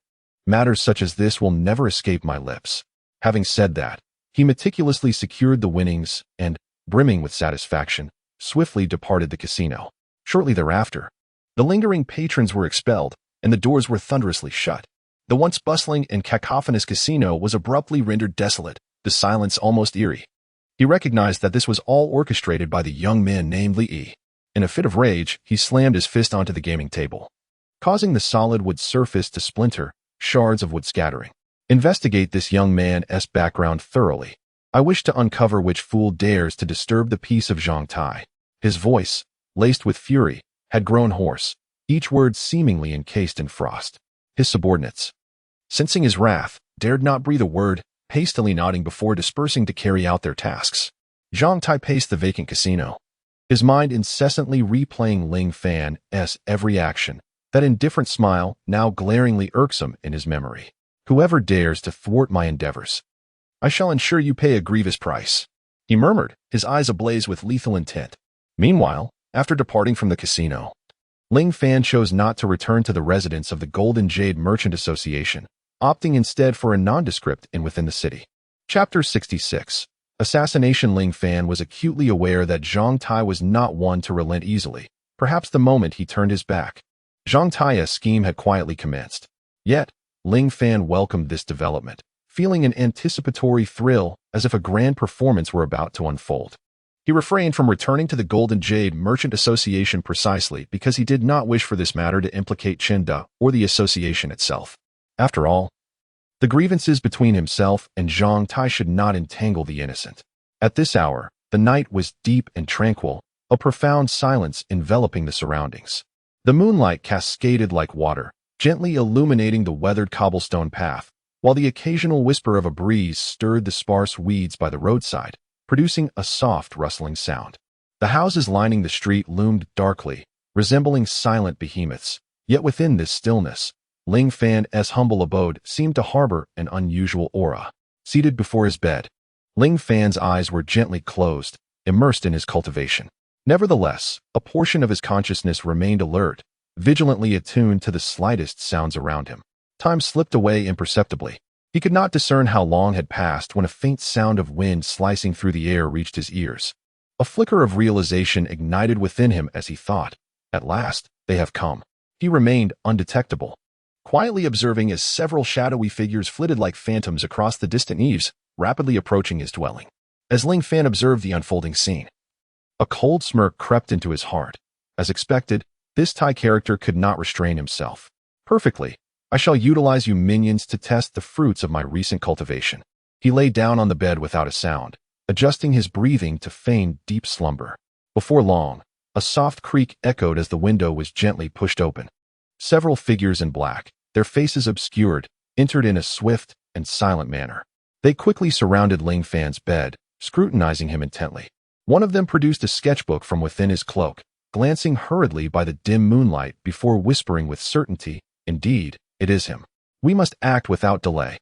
Matters such as this will never escape my lips. Having said that, he meticulously secured the winnings and, brimming with satisfaction, swiftly departed the casino. Shortly thereafter, the lingering patrons were expelled, and the doors were thunderously shut. The once bustling and cacophonous casino was abruptly rendered desolate, the silence almost eerie. He recognized that this was all orchestrated by the young man named Li Yi. In a fit of rage, he slammed his fist onto the gaming table, causing the solid wood surface to splinter, shards of wood scattering. Investigate this young man's background thoroughly. I wish to uncover which fool dares to disturb the peace of Zhang Tai. His voice, laced with fury, had grown hoarse, each word seemingly encased in frost. His subordinates, sensing his wrath, dared not breathe a word, hastily nodding before dispersing to carry out their tasks. Zhang Tai paced the vacant casino, his mind incessantly replaying Ling Fan's every action, that indifferent smile now glaringly irksome in his memory. Whoever dares to thwart my endeavors, I shall ensure you pay a grievous price, he murmured, his eyes ablaze with lethal intent. Meanwhile, after departing from the casino, Ling Fan chose not to return to the residence of the Golden Jade Merchant Association, opting instead for a nondescript inn within the city. Chapter 66. Assassination. Ling Fan was acutely aware that Zhang Tai was not one to relent easily, perhaps the moment he turned his back. Zhang Tai's scheme had quietly commenced. Yet, Ling Fan welcomed this development, feeling an anticipatory thrill as if a grand performance were about to unfold. He refrained from returning to the Golden Jade Merchant Association precisely because he did not wish for this matter to implicate Chinda or the association itself. After all, the grievances between himself and Zhang Tai should not entangle the innocent. At this hour, the night was deep and tranquil, a profound silence enveloping the surroundings. The moonlight cascaded like water, gently illuminating the weathered cobblestone path, while the occasional whisper of a breeze stirred the sparse weeds by the roadside, producing a soft rustling sound. The houses lining the street loomed darkly, resembling silent behemoths, yet within this stillness, Ling Fan's humble abode seemed to harbor an unusual aura. Seated before his bed, Ling Fan's eyes were gently closed, immersed in his cultivation. Nevertheless, a portion of his consciousness remained alert, vigilantly attuned to the slightest sounds around him. Time slipped away imperceptibly. He could not discern how long had passed when a faint sound of wind slicing through the air reached his ears. A flicker of realization ignited within him as he thought, "At last, they have come." He remained undetectable, quietly observing as several shadowy figures flitted like phantoms across the distant eaves, rapidly approaching his dwelling. As Ling Fan observed the unfolding scene, a cold smirk crept into his heart. As expected, this Thai character could not restrain himself. "Perfectly. I shall utilize you minions to test the fruits of my recent cultivation." He lay down on the bed without a sound, adjusting his breathing to feign deep slumber. Before long, a soft creak echoed as the window was gently pushed open. Several figures in black, their faces obscured, entered in a swift and silent manner. They quickly surrounded Ling Fan's bed, scrutinizing him intently. One of them produced a sketchbook from within his cloak, glancing hurriedly by the dim moonlight before whispering with certainty, "Indeed, it is him. We must act without delay."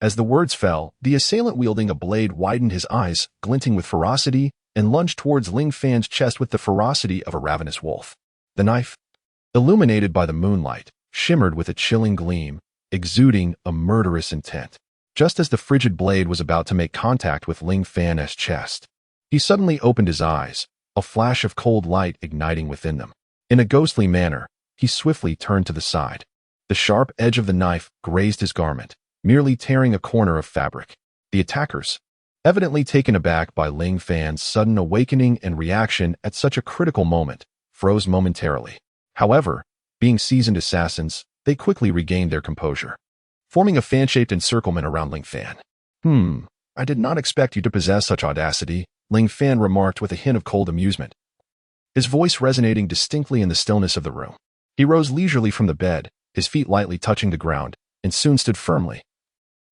As the words fell, the assailant wielding a blade widened his eyes, glinting with ferocity, and lunged towards Ling Fan's chest with the ferocity of a ravenous wolf. The knife, illuminated by the moonlight, shimmered with a chilling gleam, exuding a murderous intent. Just as the frigid blade was about to make contact with Ling Fan's chest, he suddenly opened his eyes, a flash of cold light igniting within them. In a ghostly manner, he swiftly turned to the side. The sharp edge of the knife grazed his garment, merely tearing a corner of fabric. The attackers, evidently taken aback by Ling Fan's sudden awakening and reaction at such a critical moment, froze momentarily. However, being seasoned assassins, they quickly regained their composure, forming a fan-shaped encirclement around Ling Fan. I did not expect you to possess such audacity," Ling Fan remarked with a hint of cold amusement, his voice resonating distinctly in the stillness of the room. He rose leisurely from the bed, his feet lightly touching the ground, and soon stood firmly,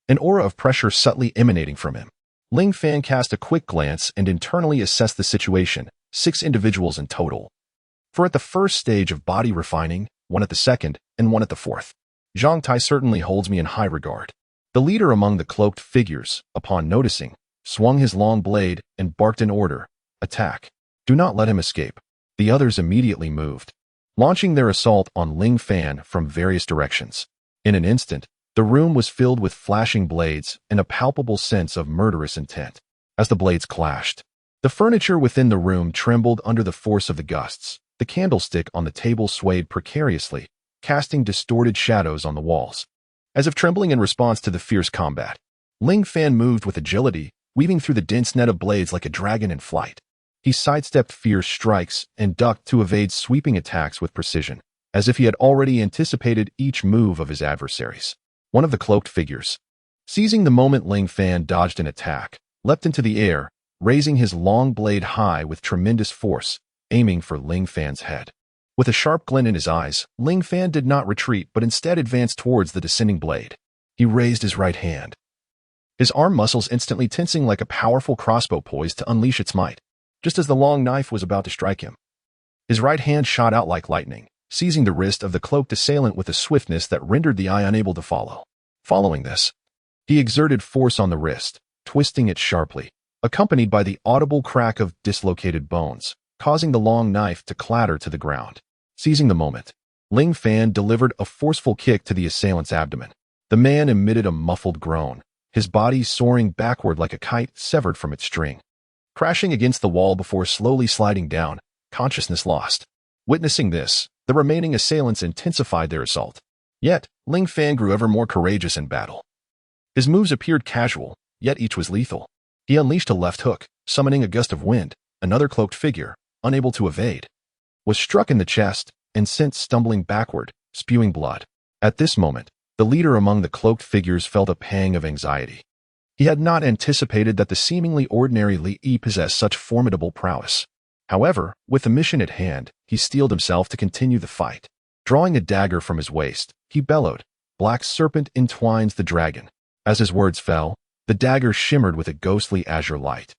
an aura of pressure subtly emanating from him. Ling Fan cast a quick glance and internally assessed the situation, 6 individuals in total. For at the first stage of body refining, 1 at the second, and 1 at the 4th. Zhang Tai certainly holds me in high regard. The leader among the cloaked figures, upon noticing, swung his long blade and barked an order, "Attack. Do not let him escape." The others immediately moved, launching their assault on Ling Fan from various directions. In an instant, the room was filled with flashing blades and a palpable sense of murderous intent. As the blades clashed, the furniture within the room trembled under the force of the gusts. The candlestick on the table swayed precariously, casting distorted shadows on the walls, as if trembling in response to the fierce combat. Ling Fan moved with agility, weaving through the dense net of blades like a dragon in flight. He sidestepped fierce strikes and ducked to evade sweeping attacks with precision, as if he had already anticipated each move of his adversaries. One of the cloaked figures, seizing the moment Ling Fan dodged an attack, leapt into the air, raising his long blade high with tremendous force, aiming for Ling Fan's head. With a sharp glint in his eyes, Ling Fan did not retreat but instead advanced towards the descending blade. He raised his right hand, his arm muscles instantly tensing like a powerful crossbow poised to unleash its might. Just as the long knife was about to strike him, his right hand shot out like lightning, seizing the wrist of the cloaked assailant with a swiftness that rendered the eye unable to follow. Following this, he exerted force on the wrist, twisting it sharply, accompanied by the audible crack of dislocated bones, causing the long knife to clatter to the ground. Seizing the moment, Ling Fan delivered a forceful kick to the assailant's abdomen. The man emitted a muffled groan, his body soaring backward like a kite severed from its string, crashing against the wall before slowly sliding down, consciousness lost. Witnessing this, the remaining assailants intensified their assault. Yet, Ling Fan grew ever more courageous in battle. His moves appeared casual, yet each was lethal. He unleashed a left hook, summoning a gust of wind. Another cloaked figure, unable to evade, was struck in the chest and sent stumbling backward, spewing blood. At this moment, the leader among the cloaked figures felt a pang of anxiety. He had not anticipated that the seemingly ordinary Li possessed such formidable prowess. However, with the mission at hand, he steeled himself to continue the fight. Drawing a dagger from his waist, he bellowed, "Black serpent entwines the dragon." As his words fell, the dagger shimmered with a ghostly azure light,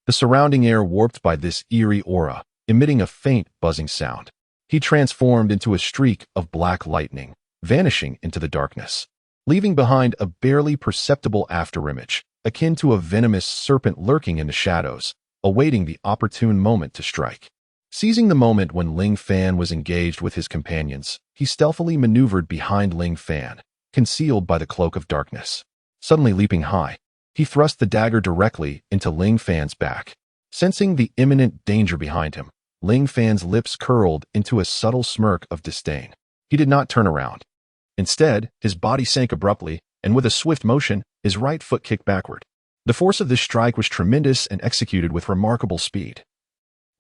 the surrounding air warped by this eerie aura, emitting a faint buzzing sound. He transformed into a streak of black lightning, vanishing into the darkness, leaving behind a barely perceptible afterimage. akin to a venomous serpent lurking in the shadows, awaiting the opportune moment to strike. Seizing the moment when Ling Fan was engaged with his companions, he stealthily maneuvered behind Ling Fan, concealed by the cloak of darkness. Suddenly leaping high, he thrust the dagger directly into Ling Fan's back. Sensing the imminent danger behind him, Ling Fan's lips curled into a subtle smirk of disdain. He did not turn around. Instead, his body sank abruptly, and with a swift motion, his right foot kicked backward. The force of this strike was tremendous and executed with remarkable speed.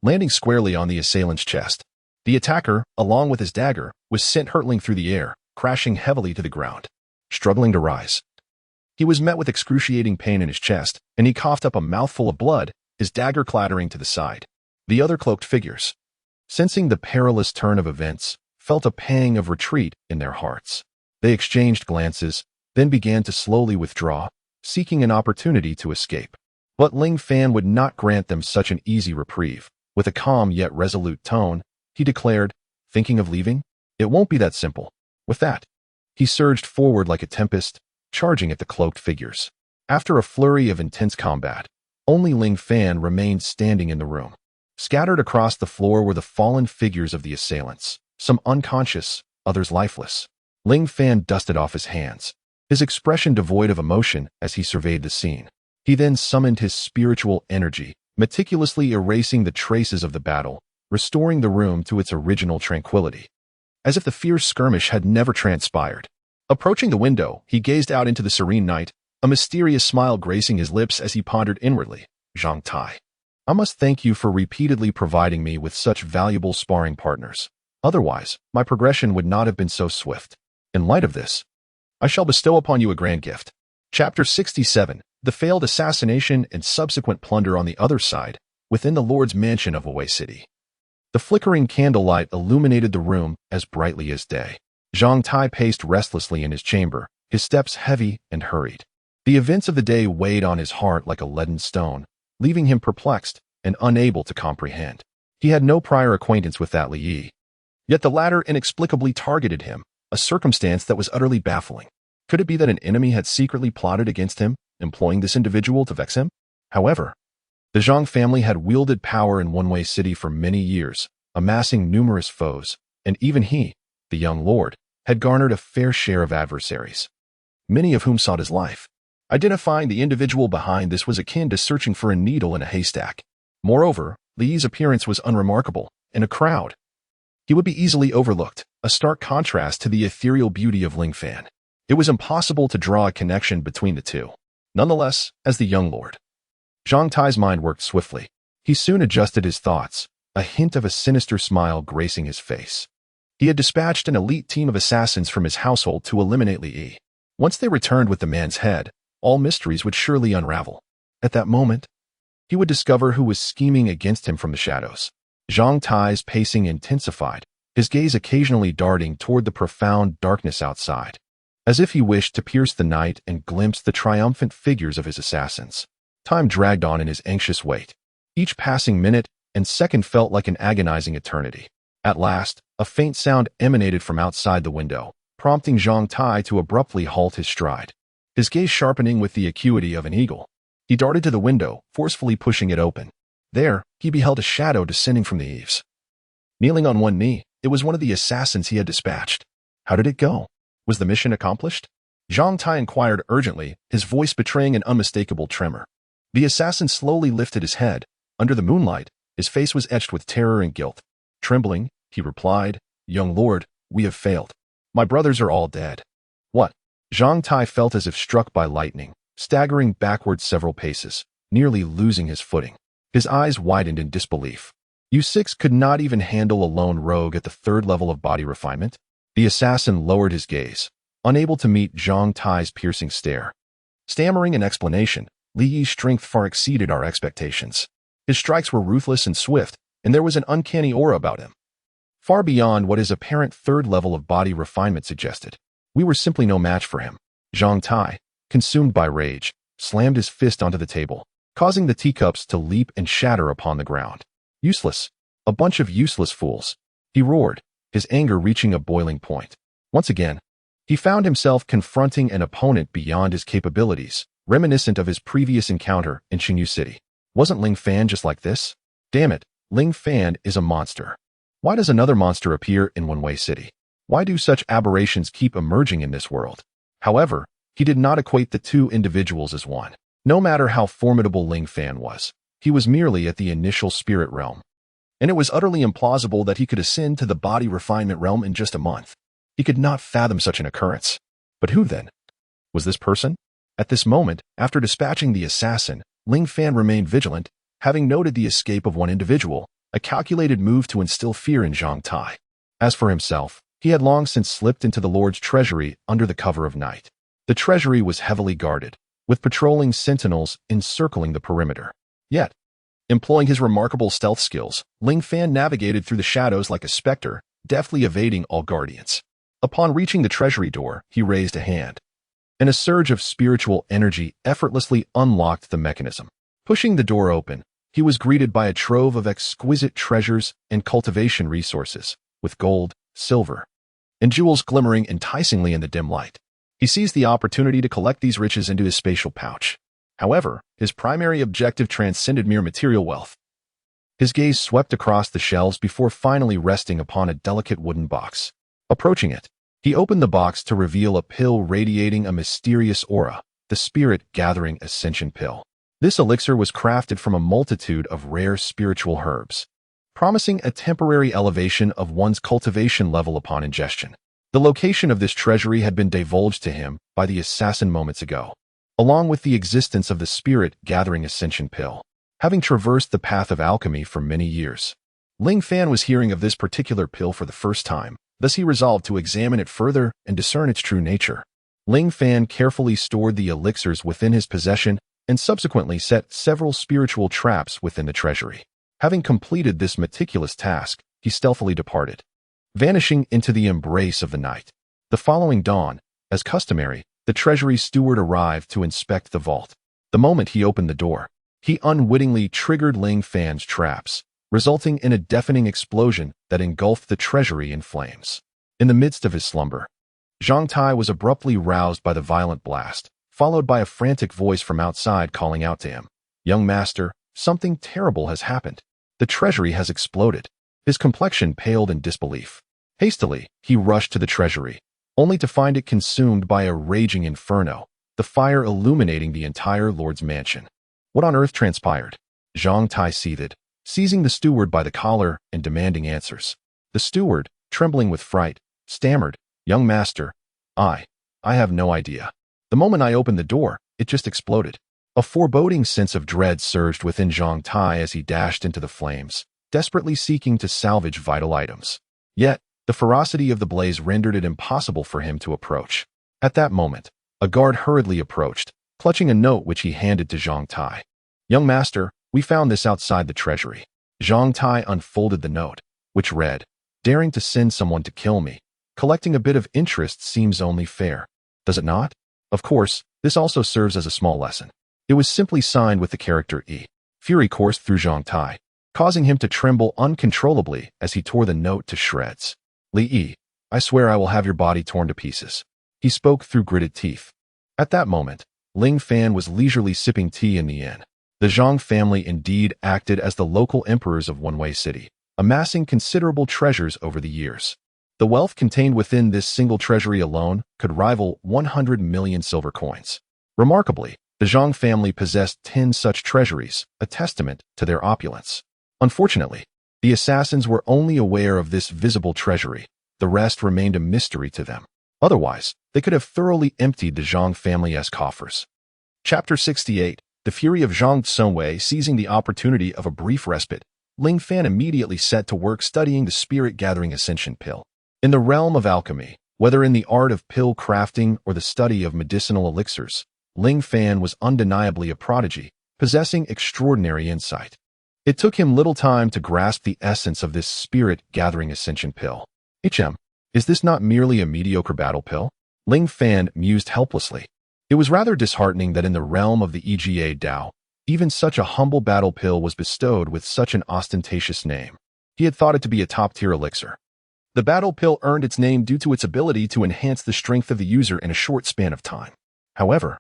Landing squarely on the assailant's chest, the attacker, along with his dagger, was sent hurtling through the air, crashing heavily to the ground. Struggling to rise, he was met with excruciating pain in his chest, and he coughed up a mouthful of blood, his dagger clattering to the side. The other cloaked figures, sensing the perilous turn of events, felt a pang of retreat in their hearts. They exchanged glances, then began to slowly withdraw, seeking an opportunity to escape. But Ling Fan would not grant them such an easy reprieve. With a calm yet resolute tone, he declared, "Thinking of leaving? It won't be that simple." With that, he surged forward like a tempest, charging at the cloaked figures. After a flurry of intense combat, only Ling Fan remained standing in the room. Scattered across the floor were the fallen figures of the assailants, some unconscious, others lifeless. Ling Fan dusted off his hands, his expression devoid of emotion as he surveyed the scene. He then summoned his spiritual energy, meticulously erasing the traces of the battle, restoring the room to its original tranquility, as if the fierce skirmish had never transpired. Approaching the window, he gazed out into the serene night, a mysterious smile gracing his lips as he pondered inwardly. "Zhang Tai, I must thank you for repeatedly providing me with such valuable sparring partners. Otherwise, my progression would not have been so swift. In light of this, I shall bestow upon you a grand gift." Chapter 67. The failed assassination and subsequent plunder on the other side, within the Lord's mansion of Away City. The flickering candlelight illuminated the room as brightly as day. Zhang Tai paced restlessly in his chamber, his steps heavy and hurried. The events of the day weighed on his heart like a leaden stone, leaving him perplexed and unable to comprehend. He had no prior acquaintance with that Li Yi. Yet the latter inexplicably targeted him, a circumstance that was utterly baffling. Could it be that an enemy had secretly plotted against him, employing this individual to vex him? However, the Zhang family had wielded power in One-Way City for many years, amassing numerous foes, and even he, the young lord, had garnered a fair share of adversaries, many of whom sought his life. Identifying the individual behind this was akin to searching for a needle in a haystack. Moreover, Li Yi's appearance was unremarkable. In a crowd, he would be easily overlooked, a stark contrast to the ethereal beauty of Ling Fan. It was impossible to draw a connection between the two. Nonetheless, as the young lord, Zhang Tai's mind worked swiftly. He soon adjusted his thoughts, a hint of a sinister smile gracing his face. He had dispatched an elite team of assassins from his household to eliminate Li Yi. Once they returned with the man's head, all mysteries would surely unravel. At that moment, he would discover who was scheming against him from the shadows. Zhang Tai's pacing intensified, his gaze occasionally darting toward the profound darkness outside, as if he wished to pierce the night and glimpse the triumphant figures of his assassins. Time dragged on in his anxious wait. Each passing minute and second felt like an agonizing eternity. At last, a faint sound emanated from outside the window, prompting Zhang Tai to abruptly halt his stride. His gaze sharpening with the acuity of an eagle, he darted to the window, forcefully pushing it open. There, he beheld a shadow descending from the eaves. Kneeling on one knee, it was one of the assassins he had dispatched. How did it go? Was the mission accomplished? Zhang Tai inquired urgently, his voice betraying an unmistakable tremor. The assassin slowly lifted his head. Under the moonlight, his face was etched with terror and guilt. Trembling, he replied, "Young lord, we have failed. My brothers are all dead." "What?" Zhang Tai felt as if struck by lightning, staggering backward several paces, nearly losing his footing. His eyes widened in disbelief. "You six could not even handle a lone rogue at the third level of body refinement?" The assassin lowered his gaze, unable to meet Zhang Tai's piercing stare. Stammering an explanation, Li Yi's strength far exceeded our expectations. His strikes were ruthless and swift, and there was an uncanny aura about him, far beyond what his apparent third level of body refinement suggested. We were simply no match for him. Zhang Tai, consumed by rage, slammed his fist onto the table, causing the teacups to leap and shatter upon the ground. "Useless. A bunch of useless fools," he roared, his anger reaching a boiling point. Once again, he found himself confronting an opponent beyond his capabilities, reminiscent of his previous encounter in Qingyu City. Wasn't Ling Fan just like this? Damn it, Ling Fan is a monster. Why does another monster appear in Wenwei City? Why do such aberrations keep emerging in this world? However, he did not equate the two individuals as one. No matter how formidable Ling Fan was, he was merely at the initial spirit realm. And it was utterly implausible that he could ascend to the body refinement realm in just a month. He could not fathom such an occurrence. But who then? Was this person? At this moment, after dispatching the assassin, Ling Fan remained vigilant, having noted the escape of one individual, a calculated move to instill fear in Zhang Tai. As for himself, he had long since slipped into the Lord's treasury under the cover of night. The treasury was heavily guarded, with patrolling sentinels encircling the perimeter. Yet, employing his remarkable stealth skills, Ling Fan navigated through the shadows like a specter, deftly evading all guardians. Upon reaching the treasury door, he raised a hand, and a surge of spiritual energy effortlessly unlocked the mechanism. Pushing the door open, he was greeted by a trove of exquisite treasures and cultivation resources, with gold, silver, and jewels glimmering enticingly in the dim light. He seized the opportunity to collect these riches into his spatial pouch. However, his primary objective transcended mere material wealth. His gaze swept across the shelves before finally resting upon a delicate wooden box. Approaching it, he opened the box to reveal a pill radiating a mysterious aura, the Spirit-Gathering Ascension Pill. This elixir was crafted from a multitude of rare spiritual herbs, promising a temporary elevation of one's cultivation level upon ingestion. The location of this treasury had been divulged to him by the assassin moments ago, along with the existence of the Spirit-Gathering Ascension Pill. Having traversed the path of alchemy for many years, Ling Fan was hearing of this particular pill for the first time, thus he resolved to examine it further and discern its true nature. Ling Fan carefully stored the elixirs within his possession and subsequently set several spiritual traps within the treasury. Having completed this meticulous task, he stealthily departed, vanishing into the embrace of the night. The following dawn, as customary, the treasury steward arrived to inspect the vault. The moment he opened the door, he unwittingly triggered Ling Fan's traps, resulting in a deafening explosion that engulfed the treasury in flames. In the midst of his slumber, Zhang Tai was abruptly roused by the violent blast, followed by a frantic voice from outside calling out to him, "Young master, something terrible has happened. The treasury has exploded." His complexion paled in disbelief. Hastily, he rushed to the treasury, only to find it consumed by a raging inferno, the fire illuminating the entire lord's mansion. What on earth transpired? Zhang Tai seethed, seizing the steward by the collar and demanding answers. The steward, trembling with fright, stammered, "Young master, I have no idea. The moment I opened the door, it just exploded." A foreboding sense of dread surged within Zhang Tai as he dashed into the flames, desperately seeking to salvage vital items. Yet, the ferocity of the blaze rendered it impossible for him to approach. At that moment, a guard hurriedly approached, clutching a note which he handed to Zhang Tai. "Young master, we found this outside the treasury." Zhang Tai unfolded the note, which read, "Daring to send someone to kill me. Collecting a bit of interest seems only fair. Does it not?" Of course, this also serves as a small lesson. It was simply signed with the character E. Fury coursed through Zhang Tai, causing him to tremble uncontrollably as he tore the note to shreds. "Li Yi, I swear I will have your body torn to pieces." He spoke through gritted teeth. At that moment, Ling Fan was leisurely sipping tea in the inn. The Zhang family indeed acted as the local emperors of Wenwei City, amassing considerable treasures over the years. The wealth contained within this single treasury alone could rival 100 million silver coins. Remarkably, the Zhang family possessed 10 such treasuries, a testament to their opulence. Unfortunately, the assassins were only aware of this visible treasury. The rest remained a mystery to them. Otherwise, they could have thoroughly emptied the Zhang family's coffers. Chapter 68. The fury of Zhang Tsungwei. Seizing the opportunity of a brief respite, Ling Fan immediately set to work studying the Spirit-Gathering Ascension Pill. In the realm of alchemy, whether in the art of pill crafting or the study of medicinal elixirs, Ling Fan was undeniably a prodigy, possessing extraordinary insight. It took him little time to grasp the essence of this Spirit-Gathering Ascension Pill. Is this not merely a mediocre battle pill? Ling Fan mused helplessly. It was rather disheartening that in the realm of the Ega Dao, even such a humble battle pill was bestowed with such an ostentatious name. He had thought it to be a top-tier elixir. The battle pill earned its name due to its ability to enhance the strength of the user in a short span of time. However,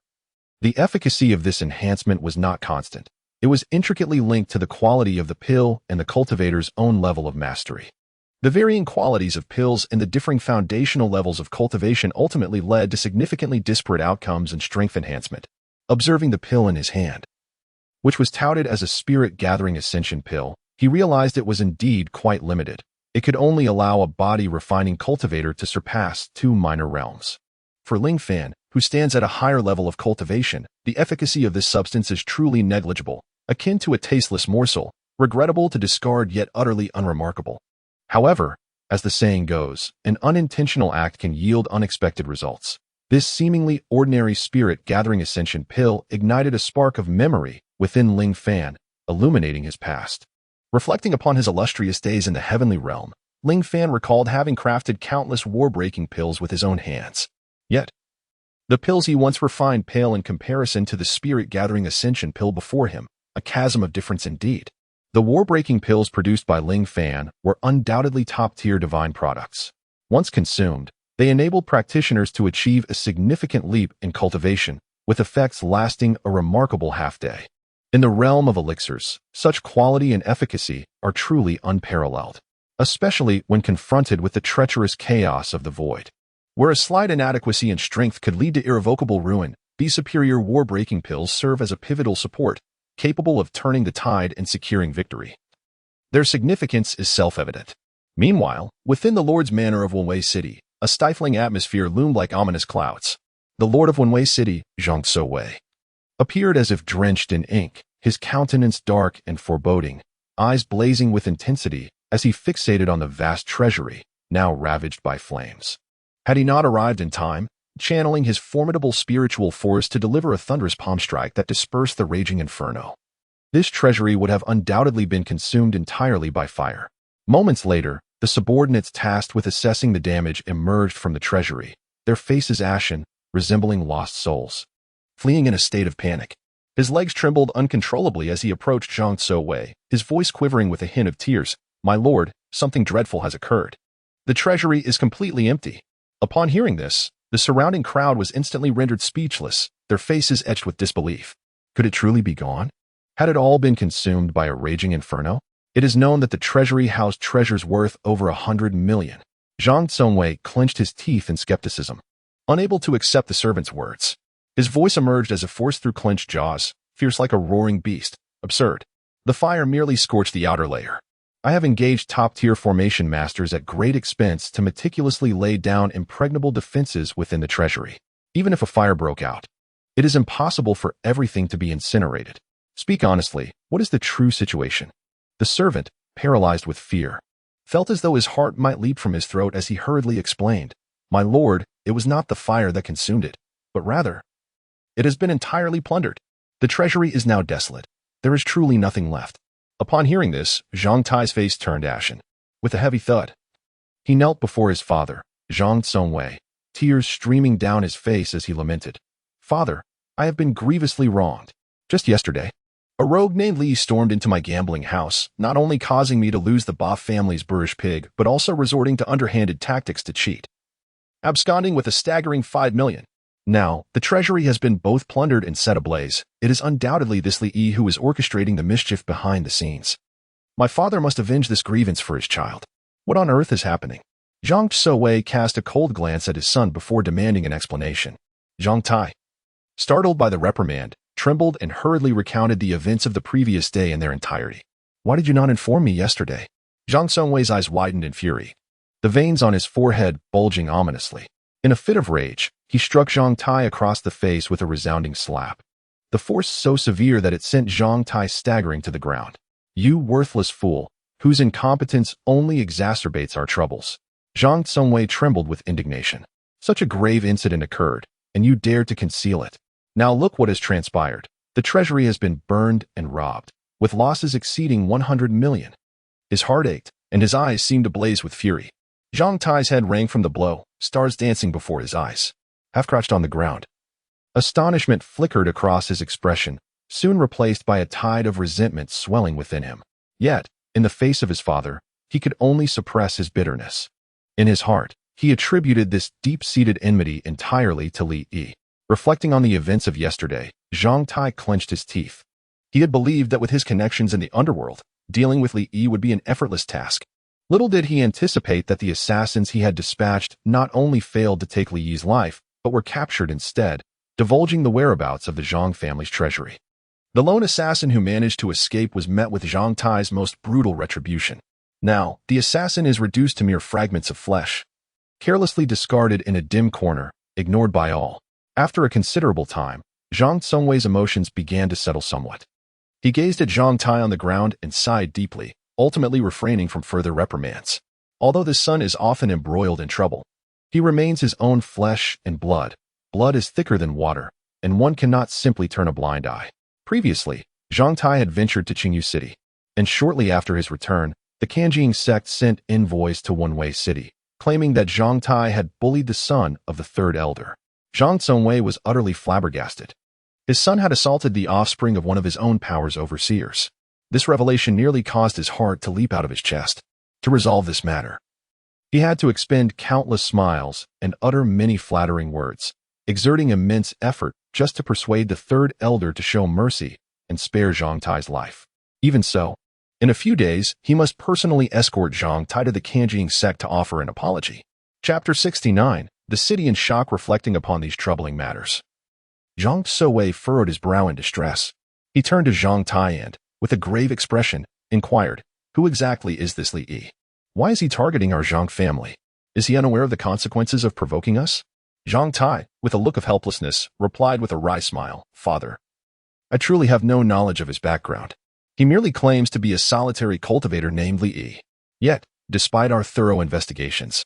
The efficacy of this enhancement was not constant. It was intricately linked to the quality of the pill and the cultivator's own level of mastery. The varying qualities of pills and the differing foundational levels of cultivation ultimately led to significantly disparate outcomes and strength enhancement. Observing the pill in his hand, which was touted as a spirit-gathering ascension pill, he realized it was indeed quite limited. It could only allow a body-refining cultivator to surpass 2 minor realms. For Ling Fan, who stands at a higher level of cultivation, the efficacy of this substance is truly negligible, akin to a tasteless morsel, regrettable to discard yet utterly unremarkable. However, as the saying goes, an unintentional act can yield unexpected results. This seemingly ordinary spirit-gathering ascension pill ignited a spark of memory within Ling Fan, illuminating his past. Reflecting upon his illustrious days in the heavenly realm, Ling Fan recalled having crafted countless war-breaking pills with his own hands. Yet, the pills he once refined pale in comparison to the spirit-gathering ascension pill before him, a chasm of difference indeed. The war-breaking pills produced by Ling Fan were undoubtedly top-tier divine products. Once consumed, they enabled practitioners to achieve a significant leap in cultivation, with effects lasting a remarkable half-day. In the realm of elixirs, such quality and efficacy are truly unparalleled, especially when confronted with the treacherous chaos of the void. Where a slight inadequacy in strength could lead to irrevocable ruin, these superior war-breaking pills serve as a pivotal support, capable of turning the tide and securing victory. Their significance is self-evident. Meanwhile, within the Lord's Manor of Wenwei City, a stifling atmosphere loomed like ominous clouds. The Lord of Wenwei City, Zhang Tso-wei, appeared as if drenched in ink, his countenance dark and foreboding, eyes blazing with intensity as he fixated on the vast treasury, now ravaged by flames. Had he not arrived in time, channeling his formidable spiritual force to deliver a thunderous palm strike that dispersed the raging inferno, this treasury would have undoubtedly been consumed entirely by fire. Moments later, the subordinates tasked with assessing the damage emerged from the treasury, their faces ashen, resembling lost souls, fleeing in a state of panic. His legs trembled uncontrollably as he approached Zhang Tso-wei, his voice quivering with a hint of tears. "My lord, something dreadful has occurred. The treasury is completely empty." Upon hearing this, the surrounding crowd was instantly rendered speechless, their faces etched with disbelief. Could it truly be gone? Had it all been consumed by a raging inferno? It is known that the treasury housed treasures worth over 100 million. Zhang Tso-wei clenched his teeth in skepticism, unable to accept the servant's words. His voice emerged as a force through clenched jaws, fierce like a roaring beast. "Absurd. The fire merely scorched the outer layer. I have engaged top-tier formation masters at great expense to meticulously lay down impregnable defenses within the treasury. Even if a fire broke out, it is impossible for everything to be incinerated. Speak honestly, what is the true situation?" The servant, paralyzed with fear, felt as though his heart might leap from his throat as he hurriedly explained, "My lord, it was not the fire that consumed it, but rather, it has been entirely plundered. The treasury is now desolate. There is truly nothing left." Upon hearing this, Zhang Tai's face turned ashen. With a heavy thud, he knelt before his father, Zhang Tso-wei, tears streaming down his face as he lamented. "Father, I have been grievously wronged. Just yesterday, a rogue named Li stormed into my gambling house, not only causing me to lose the Ba family's boorish pig, but also resorting to underhanded tactics to cheat, absconding with a staggering 5 million. Now, the treasury has been both plundered and set ablaze. It is undoubtedly this Li Yi who is orchestrating the mischief behind the scenes. My father must avenge this grievance for his child. What on earth is happening?" Zhang Tso-wei cast a cold glance at his son before demanding an explanation. Zhang Tai, startled by the reprimand, trembled and hurriedly recounted the events of the previous day in their entirety. "Why did you not inform me yesterday?" Zhang Tso-wei's eyes widened in fury, the veins on his forehead bulging ominously. In a fit of rage, he struck Zhang Tai across the face with a resounding slap, the force so severe that it sent Zhang Tai staggering to the ground. "You worthless fool, whose incompetence only exacerbates our troubles." Zhang Tso-wei trembled with indignation. Such a grave incident occurred, and you dared to conceal it. Now look what has transpired. The treasury has been burned and robbed, with losses exceeding 100 million. His heart ached, and his eyes seemed to blaze with fury. Zhang Tai's head rang from the blow, stars dancing before his eyes. Half crouched on the ground, astonishment flickered across his expression, soon replaced by a tide of resentment swelling within him. Yet, in the face of his father, he could only suppress his bitterness. In his heart, he attributed this deep-seated enmity entirely to Li Yi. Reflecting on the events of yesterday, Zhang Tai clenched his teeth. He had believed that with his connections in the underworld, dealing with Li Yi would be an effortless task. Little did he anticipate that the assassins he had dispatched not only failed to take Li Yi's life, but were captured instead, divulging the whereabouts of the Zhang family's treasury. The lone assassin who managed to escape was met with Zhang Tai's most brutal retribution. Now, the assassin is reduced to mere fragments of flesh, carelessly discarded in a dim corner, ignored by all. After a considerable time, Zhang Tsungwei's emotions began to settle somewhat. He gazed at Zhang Tai on the ground and sighed deeply, ultimately refraining from further reprimands. Although the son is often embroiled in trouble, he remains his own flesh and blood. Blood is thicker than water, and one cannot simply turn a blind eye. Previously, Zhang Tai had ventured to Qingyu City, and shortly after his return, the Kanjing sect sent envoys to Wenwei City, claiming that Zhang Tai had bullied the son of the third elder. Zhang Tsungwei was utterly flabbergasted. His son had assaulted the offspring of one of his own power's overseers. This revelation nearly caused his heart to leap out of his chest. To resolve this matter, he had to expend countless smiles and utter many flattering words, exerting immense effort just to persuade the third elder to show mercy and spare Zhang Tai's life. Even so, in a few days, he must personally escort Zhang Tai to the Kanjing sect to offer an apology. Chapter 69. The city in shock reflecting upon these troubling matters. Zhang Tsungwei furrowed his brow in distress. He turned to Zhang Tai and, with a grave expression, inquired, "Who exactly is this Li Yi? Why is he targeting our Zhang family? Is he unaware of the consequences of provoking us?" Zhang Tai, with a look of helplessness, replied with a wry smile, "Father, I truly have no knowledge of his background. He merely claims to be a solitary cultivator named Li Yi. Yet, despite our thorough investigations,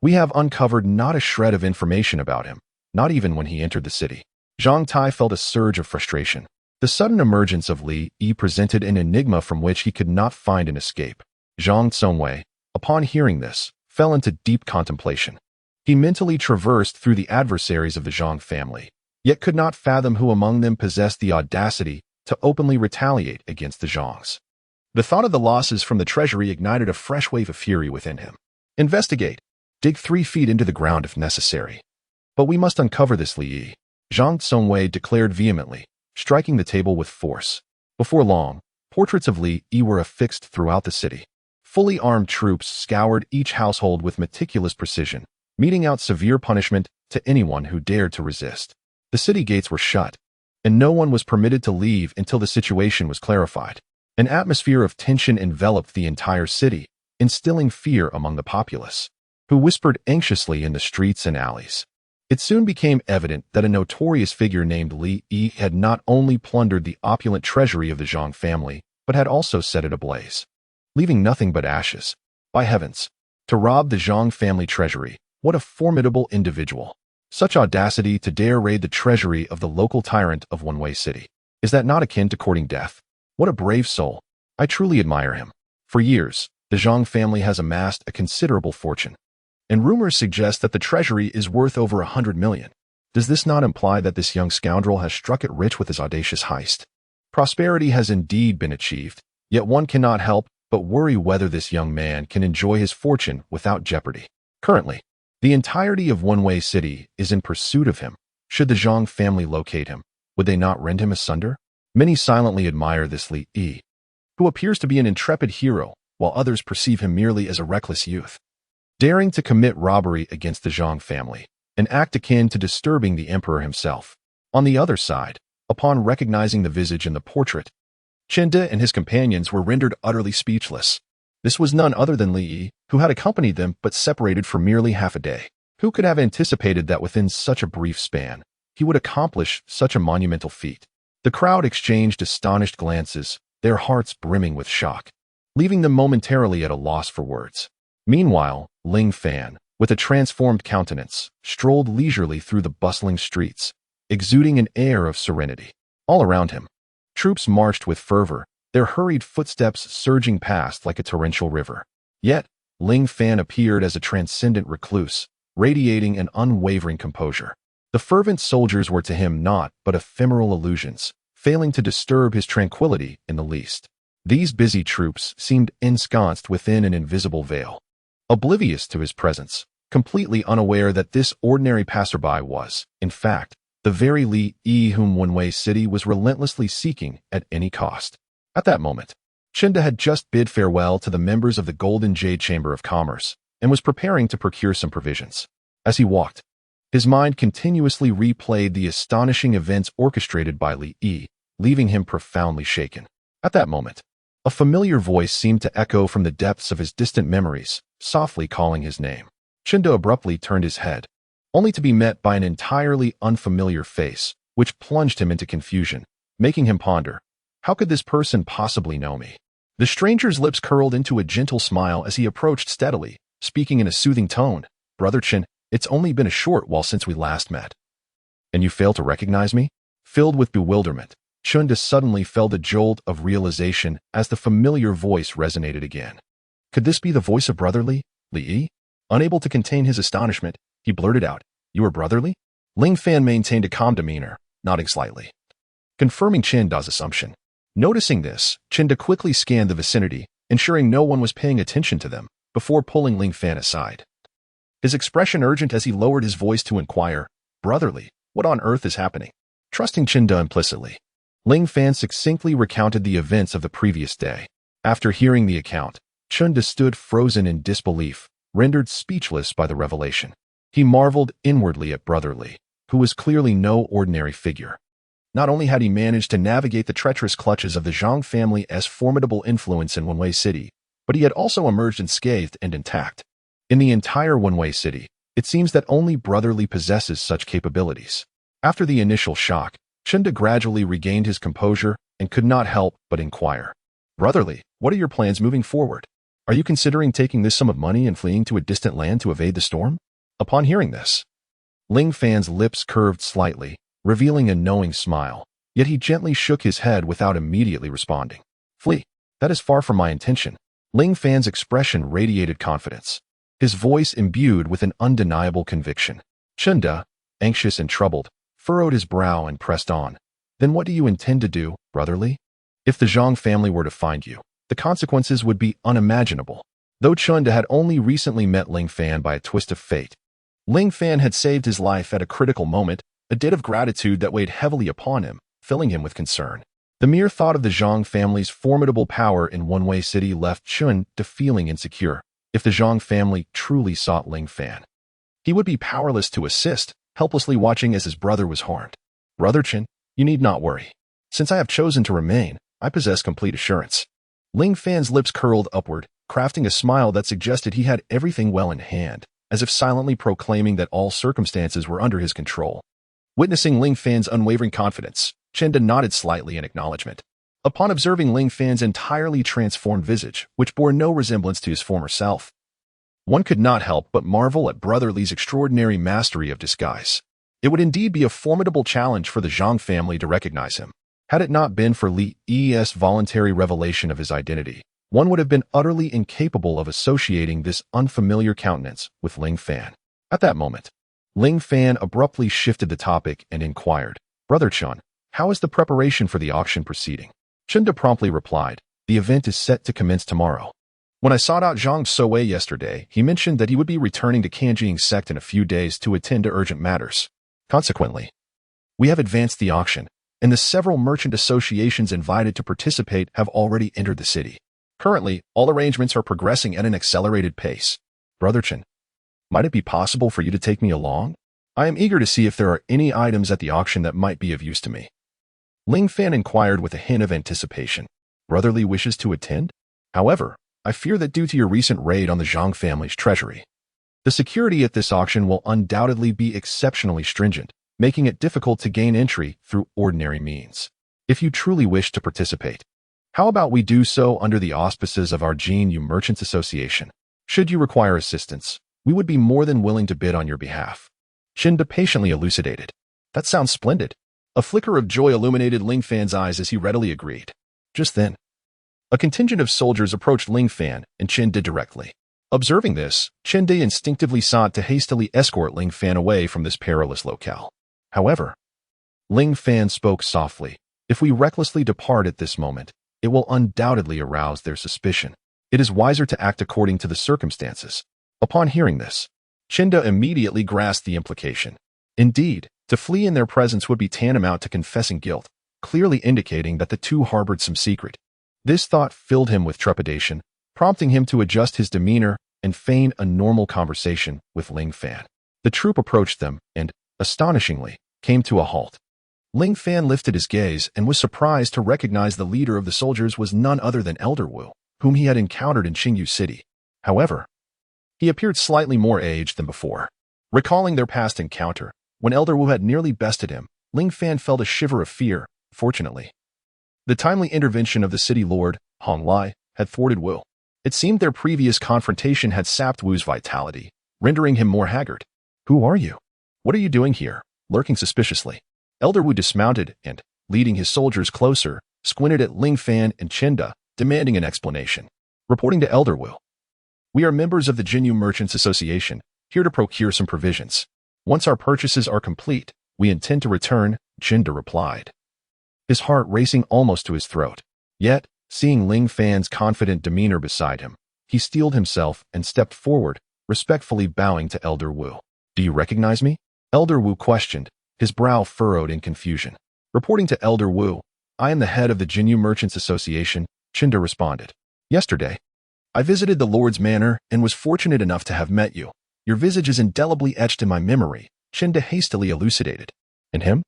we have uncovered not a shred of information about him, not even when he entered the city." Zhang Tai felt a surge of frustration. The sudden emergence of Li Yi presented an enigma from which he could not find an escape. Zhang Tsungwei, upon hearing this, fell into deep contemplation. He mentally traversed through the adversaries of the Zhang family, yet could not fathom who among them possessed the audacity to openly retaliate against the Zhangs. The thought of the losses from the treasury ignited a fresh wave of fury within him. Investigate. Dig 3 feet into the ground if necessary. But we must uncover this Li Yi, Zhang Tsungwei declared vehemently, striking the table with force. Before long, portraits of Li Yi were affixed throughout the city. Fully armed troops scoured each household with meticulous precision, meting out severe punishment to anyone who dared to resist. The city gates were shut, and no one was permitted to leave until the situation was clarified. An atmosphere of tension enveloped the entire city, instilling fear among the populace, who whispered anxiously in the streets and alleys. It soon became evident that a notorious figure named Li Yi had not only plundered the opulent treasury of the Zhang family, but had also set it ablaze, leaving nothing but ashes. By heavens, to rob the Zhang family treasury, what a formidable individual. Such audacity to dare raid the treasury of the local tyrant of Wenwei City. Is that not akin to courting death? What a brave soul. I truly admire him. For years, the Zhang family has amassed a considerable fortune, and rumors suggest that the treasury is worth over 100 million. Does this not imply that this young scoundrel has struck it rich with his audacious heist? Prosperity has indeed been achieved, yet one cannot help but worry whether this young man can enjoy his fortune without jeopardy. Currently, the entirety of Wenwei City is in pursuit of him. Should the Zhang family locate him, would they not rend him asunder? Many silently admire this Li Yi, who appears to be an intrepid hero, while others perceive him merely as a reckless youth, daring to commit robbery against the Zhang family, an act akin to disturbing the emperor himself. On the other side, upon recognizing the visage in the portrait, Chen De and his companions were rendered utterly speechless. This was none other than Li Yi, who had accompanied them but separated for merely half a day. Who could have anticipated that within such a brief span, he would accomplish such a monumental feat? The crowd exchanged astonished glances, their hearts brimming with shock, leaving them momentarily at a loss for words. Meanwhile, Ling Fan, with a transformed countenance, strolled leisurely through the bustling streets, exuding an air of serenity. All around him, troops marched with fervor, their hurried footsteps surging past like a torrential river. Yet, Ling Fan appeared as a transcendent recluse, radiating an unwavering composure. The fervent soldiers were to him naught but ephemeral illusions, failing to disturb his tranquility in the least. These busy troops seemed ensconced within an invisible veil, oblivious to his presence, completely unaware that this ordinary passerby was, in fact, the very Li Yi whom Wenwei City was relentlessly seeking at any cost. At that moment, Chinda had just bid farewell to the members of the Golden Jade Chamber of Commerce and was preparing to procure some provisions. As he walked, his mind continuously replayed the astonishing events orchestrated by Li Yi, leaving him profoundly shaken. At that moment, a familiar voice seemed to echo from the depths of his distant memories, softly calling his name. Chinda abruptly turned his head, only to be met by an entirely unfamiliar face, which plunged him into confusion, making him ponder, how could this person possibly know me? The stranger's lips curled into a gentle smile as he approached steadily, speaking in a soothing tone. Brother Chin, it's only been a short while since we last met. And you fail to recognize me? Filled with bewilderment, Chinda suddenly felt a jolt of realization as the familiar voice resonated again. Could this be the voice of Brotherly, Li Yi? Unable to contain his astonishment, he blurted out, "You are Brotherly?" Ling Fan maintained a calm demeanor, nodding slightly, confirming Chinda's assumption. Noticing this, Chinda quickly scanned the vicinity, ensuring no one was paying attention to them, before pulling Ling Fan aside. His expression urgent as he lowered his voice to inquire, "Brotherly, what on earth is happening?" Trusting Chinda implicitly, Ling Fan succinctly recounted the events of the previous day. After hearing the account, Chinda stood frozen in disbelief, rendered speechless by the revelation. He marveled inwardly at Brotherly, who was clearly no ordinary figure. Not only had he managed to navigate the treacherous clutches of the Zhang family's formidable influence in Wenwei City, but he had also emerged unscathed and intact. In the entire Wenwei City, it seems that only Brotherly possesses such capabilities. After the initial shock, Chinda gradually regained his composure and could not help but inquire. "Brotherly, what are your plans moving forward? Are you considering taking this sum of money and fleeing to a distant land to evade the storm?" Upon hearing this, Ling Fan's lips curved slightly, revealing a knowing smile, yet he gently shook his head without immediately responding. "Flee? That is far from my intention." Ling Fan's expression radiated confidence, his voice imbued with an undeniable conviction. Chinda, anxious and troubled, furrowed his brow and pressed on. "Then what do you intend to do, Brotherly? If the Zhang family were to find you, the consequences would be unimaginable." Though Chinda had only recently met Ling Fan by a twist of fate, Ling Fan had saved his life at a critical moment, a debt of gratitude that weighed heavily upon him, filling him with concern. The mere thought of the Zhang family's formidable power in Wenwei City left Chinda feeling insecure. If the Zhang family truly sought Ling Fan, he would be powerless to assist, helplessly watching as his brother was harmed. "Brother Chin, you need not worry. Since I have chosen to remain, I possess complete assurance." Ling Fan's lips curled upward, crafting a smile that suggested he had everything well in hand, as if silently proclaiming that all circumstances were under his control. Witnessing Ling Fan's unwavering confidence, Chinda nodded slightly in acknowledgement. Upon observing Ling Fan's entirely transformed visage, which bore no resemblance to his former self, one could not help but marvel at Brotherly's extraordinary mastery of disguise. It would indeed be a formidable challenge for the Zhang family to recognize him. Had it not been for Li Yi's voluntary revelation of his identity, one would have been utterly incapable of associating this unfamiliar countenance with Ling Fan. At that moment, Ling Fan abruptly shifted the topic and inquired, "Brother Chun, how is the preparation for the auction proceeding?" Chinda promptly replied, "The event is set to commence tomorrow. When I sought out Zhang Souwei yesterday, he mentioned that he would be returning to Kanjing sect in a few days to attend to urgent matters. Consequently, we have advanced the auction, and the several merchant associations invited to participate have already entered the city. Currently, all arrangements are progressing at an accelerated pace. Brother Chin, might it be possible for you to take me along? I am eager to see if there are any items at the auction that might be of use to me." Ling Fan inquired with a hint of anticipation. "Brotherly wishes to attend? However, I fear that due to your recent raid on the Zhang family's treasury, the security at this auction will undoubtedly be exceptionally stringent, making it difficult to gain entry through ordinary means. If you truly wish to participate, how about we do so under the auspices of our againw Merchants Association? Should you require assistance, we would be more than willing to bid on your behalf." Chinda patiently elucidated. "That sounds splendid." A flicker of joy illuminated Ling Fan's eyes as he readily agreed. Just then, a contingent of soldiers approached Ling Fan and Chinda directly. Observing this, Chinda instinctively sought to hastily escort Ling Fan away from this perilous locale. However, Ling Fan spoke softly. "If we recklessly depart at this moment, it will undoubtedly arouse their suspicion. It is wiser to act according to the circumstances." Upon hearing this, Chinda immediately grasped the implication. Indeed, To flee in their presence would be tantamount to confessing guilt, clearly indicating that the two harbored some secret. This thought filled him with trepidation, prompting him to adjust his demeanor and feign a normal conversation with Ling Fan. The troop approached them and, astonishingly, came to a halt. Ling Fan lifted his gaze and was surprised to recognize the leader of the soldiers was none other than Elder Wu, whom he had encountered in Qingyu City. However, he appeared slightly more aged than before. Recalling their past encounter, when Elder Wu had nearly bested him, Ling Fan felt a shiver of fear. Fortunately, the timely intervention of the city lord, Hong Lai, had thwarted Wu. It seemed their previous confrontation had sapped Wu's vitality, rendering him more haggard. "Who are you? What are you doing here?" Lurking suspiciously. Elder Wu dismounted and, leading his soldiers closer, squinted at Ling Fan and Chinda, demanding an explanation. Reporting to Elder Wu, "We are members of the againw Merchants Association, here to procure some provisions. Once our purchases are complete, we intend to return," Chinda replied, his heart racing almost to his throat. Yet, seeing Ling Fan's confident demeanor beside him, he steeled himself and stepped forward, respectfully bowing to Elder Wu. "Do you recognize me?" Elder Wu questioned, his brow furrowed in confusion. Reporting to Elder Wu, "I am the head of the againw Merchants Association," Chinda responded. "Yesterday, I visited the Lord's Manor and was fortunate enough to have met you. Your visage is indelibly etched in my memory," Chinda hastily elucidated. "And him?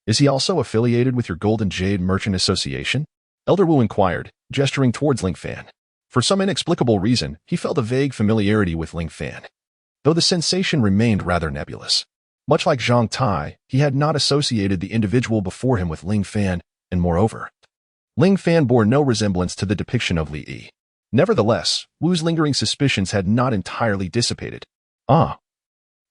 Is he also affiliated with your Golden Jade Merchant Association?" Elder Wu inquired, gesturing towards Ling Fan. For some inexplicable reason, he felt a vague familiarity with Ling Fan, though the sensation remained rather nebulous. Much like Zhang Tai, he had not associated the individual before him with Ling Fan, and moreover, Ling Fan bore no resemblance to the depiction of Li Yi. Nevertheless, Wu's lingering suspicions had not entirely dissipated. "Ah,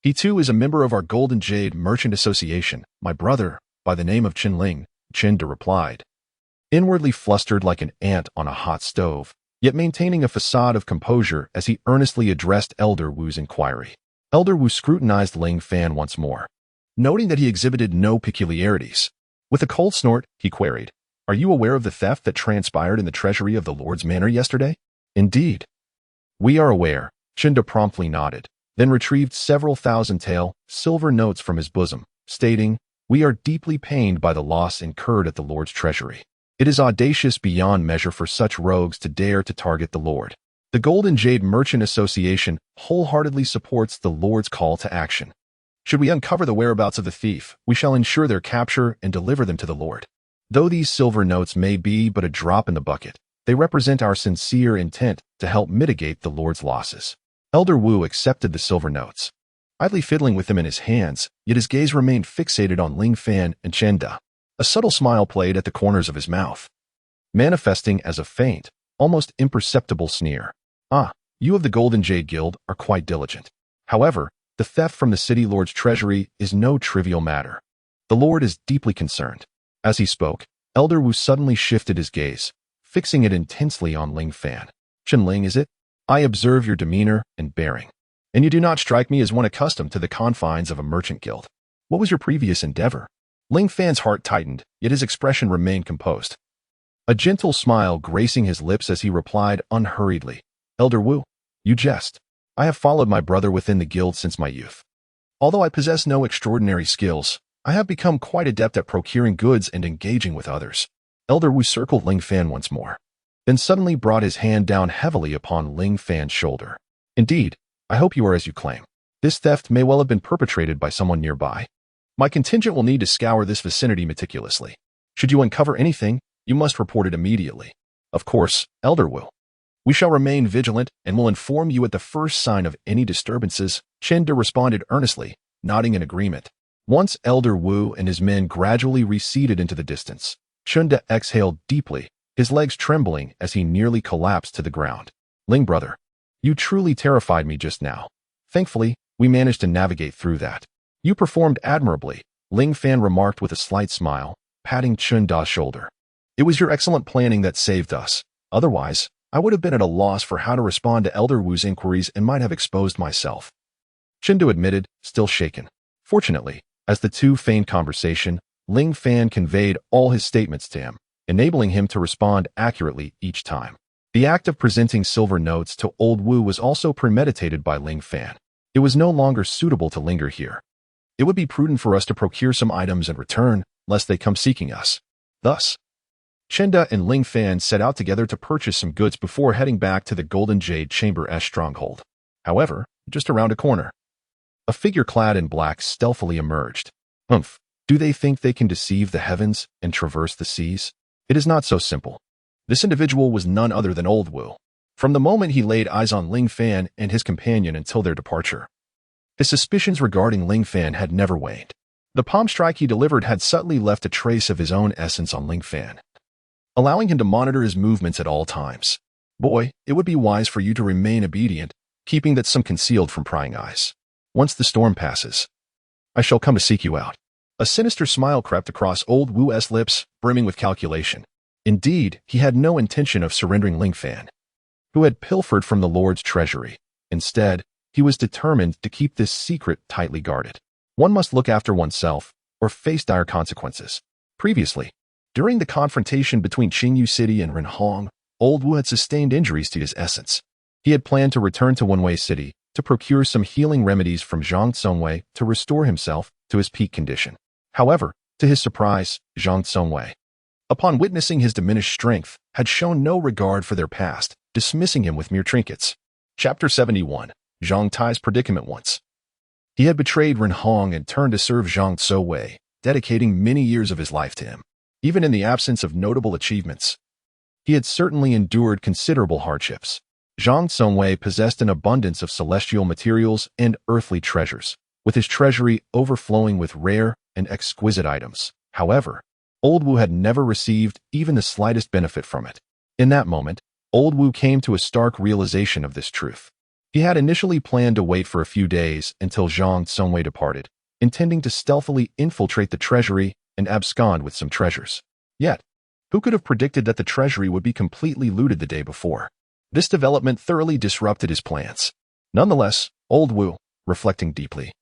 he too is a member of our Golden Jade Merchant Association, my brother, by the name of Qin Ling," Chinda replied, inwardly flustered like an ant on a hot stove, yet maintaining a facade of composure as he earnestly addressed Elder Wu's inquiry. Elder Wu scrutinized Ling Fan once more, noting that he exhibited no peculiarities. With a cold snort, he queried, "Are you aware of the theft that transpired in the treasury of the Lord's Manor yesterday?" "Indeed. We are aware," Chinda promptly nodded, then retrieved several thousand-tael, silver notes from his bosom, stating, "We are deeply pained by the loss incurred at the Lord's treasury. It is audacious beyond measure for such rogues to dare to target the Lord. The Golden Jade Merchant Association wholeheartedly supports the Lord's call to action. Should we uncover the whereabouts of the thief, we shall ensure their capture and deliver them to the Lord. Though these silver notes may be but a drop in the bucket, they represent our sincere intent to help mitigate the Lord's losses." Elder Wu accepted the silver notes, idly fiddling with them in his hands, yet his gaze remained fixated on Ling Fan and Chinda. A subtle smile played at the corners of his mouth, manifesting as a faint, almost imperceptible sneer. "Ah, you of the Golden Jade Guild are quite diligent. However, the theft from the city lord's treasury is no trivial matter. The Lord is deeply concerned." As he spoke, Elder Wu suddenly shifted his gaze, fixing it intensely on Ling Fan. "Qin Ling, is it? I observe your demeanor and bearing, and you do not strike me as one accustomed to the confines of a merchant guild. What was your previous endeavor?" Ling Fan's heart tightened, yet his expression remained composed, a gentle smile gracing his lips as he replied unhurriedly, "Elder Wu, you jest. I have followed my brother within the guild since my youth. Although I possess no extraordinary skills, I have become quite adept at procuring goods and engaging with others." Elder Wu circled Ling Fan once more, then suddenly brought his hand down heavily upon Ling Fan's shoulder. "Indeed, I hope you are as you claim. This theft may well have been perpetrated by someone nearby. My contingent will need to scour this vicinity meticulously. Should you uncover anything, you must report it immediately. Of course, Elder Wu. We shall remain vigilant and will inform you at the first sign of any disturbances," Chinda responded earnestly, nodding in agreement. Once Elder Wu and his men gradually receded into the distance, Chinda exhaled deeply, his legs trembling as he nearly collapsed to the ground. "Ling brother, you truly terrified me just now. Thankfully, we managed to navigate through that." "You performed admirably," Ling Fan remarked with a slight smile, patting Chinda's shoulder. "It was your excellent planning that saved us. Otherwise, I would have been at a loss for how to respond to Elder Wu's inquiries and might have exposed myself," Chinda admitted, still shaken. Fortunately, as the two feigned conversation, Ling Fan conveyed all his statements to him, enabling him to respond accurately each time. The act of presenting silver notes to Old Wu was also premeditated by Ling Fan. It was no longer suitable to linger here. It would be prudent for us to procure some items and return, lest they come seeking us. Thus, Chenda and Ling Fan set out together to purchase some goods before heading back to the Golden Jade Chamber's stronghold. However, just around a corner, a figure clad in black stealthily emerged. Humph! Do they think they can deceive the heavens and traverse the seas? It is not so simple. This individual was none other than Old Wu. From the moment he laid eyes on Ling Fan and his companion until their departure, his suspicions regarding Ling Fan had never waned. The palm strike he delivered had subtly left a trace of his own essence on Ling Fan, allowing him to monitor his movements at all times. Boy, it would be wise for you to remain obedient, keeping that some concealed from prying eyes. Once the storm passes, I shall come to seek you out. A sinister smile crept across Old Wu's lips, brimming with calculation. Indeed, he had no intention of surrendering Ling Fan, who had pilfered from the Lord's treasury. Instead, he was determined to keep this secret tightly guarded. One must look after oneself, or face dire consequences. Previously, during the confrontation between Qingyu City and Renhong, Old Wu had sustained injuries to his essence. He had planned to return to Wenwei City to procure some healing remedies from Zhang Tsongwei to restore himself to his peak condition. However, to his surprise, Zhang Tsongwei, upon witnessing his diminished strength, had shown no regard for their past, dismissing him with mere trinkets. Chapter 71. Zhang Tai's predicament once. He had betrayed Renhong and turned to serve Zhang Tsongwei, dedicating many years of his life to him. Even in the absence of notable achievements, he had certainly endured considerable hardships. Zhang Tsongwei possessed an abundance of celestial materials and earthly treasures, with his treasury overflowing with rare and exquisite items. However, Old Wu had never received even the slightest benefit from it. In that moment, Old Wu came to a stark realization of this truth. He had initially planned to wait for a few days until Zhang Tsongwei departed, intending to stealthily infiltrate the treasury and abscond with some treasures. Yet, who could have predicted that the treasury would be completely looted the day before? This development thoroughly disrupted his plans. Nonetheless, Old Wu, reflecting deeply,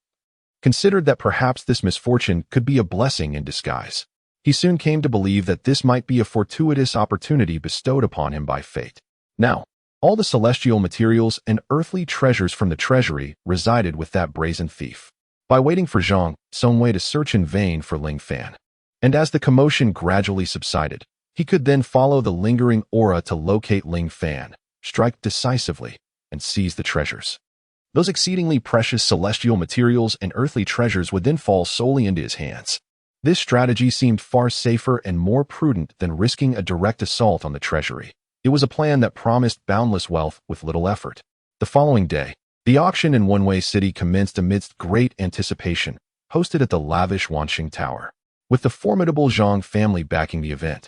considered that perhaps this misfortune could be a blessing in disguise. He soon came to believe that this might be a fortuitous opportunity bestowed upon him by fate. Now, all the celestial materials and earthly treasures from the treasury resided with that brazen thief. By waiting for Zhang Tsongwei to search in vain for Ling Fan, and as the commotion gradually subsided, he could then follow the lingering aura to locate Ling Fan, strike decisively, and seize the treasures. Those exceedingly precious celestial materials and earthly treasures would then fall solely into his hands. This strategy seemed far safer and more prudent than risking a direct assault on the treasury. It was a plan that promised boundless wealth with little effort. The following day, the auction in Wenwei City commenced amidst great anticipation, hosted at the lavish Wanxing Tower. With the formidable Zhang family backing the event,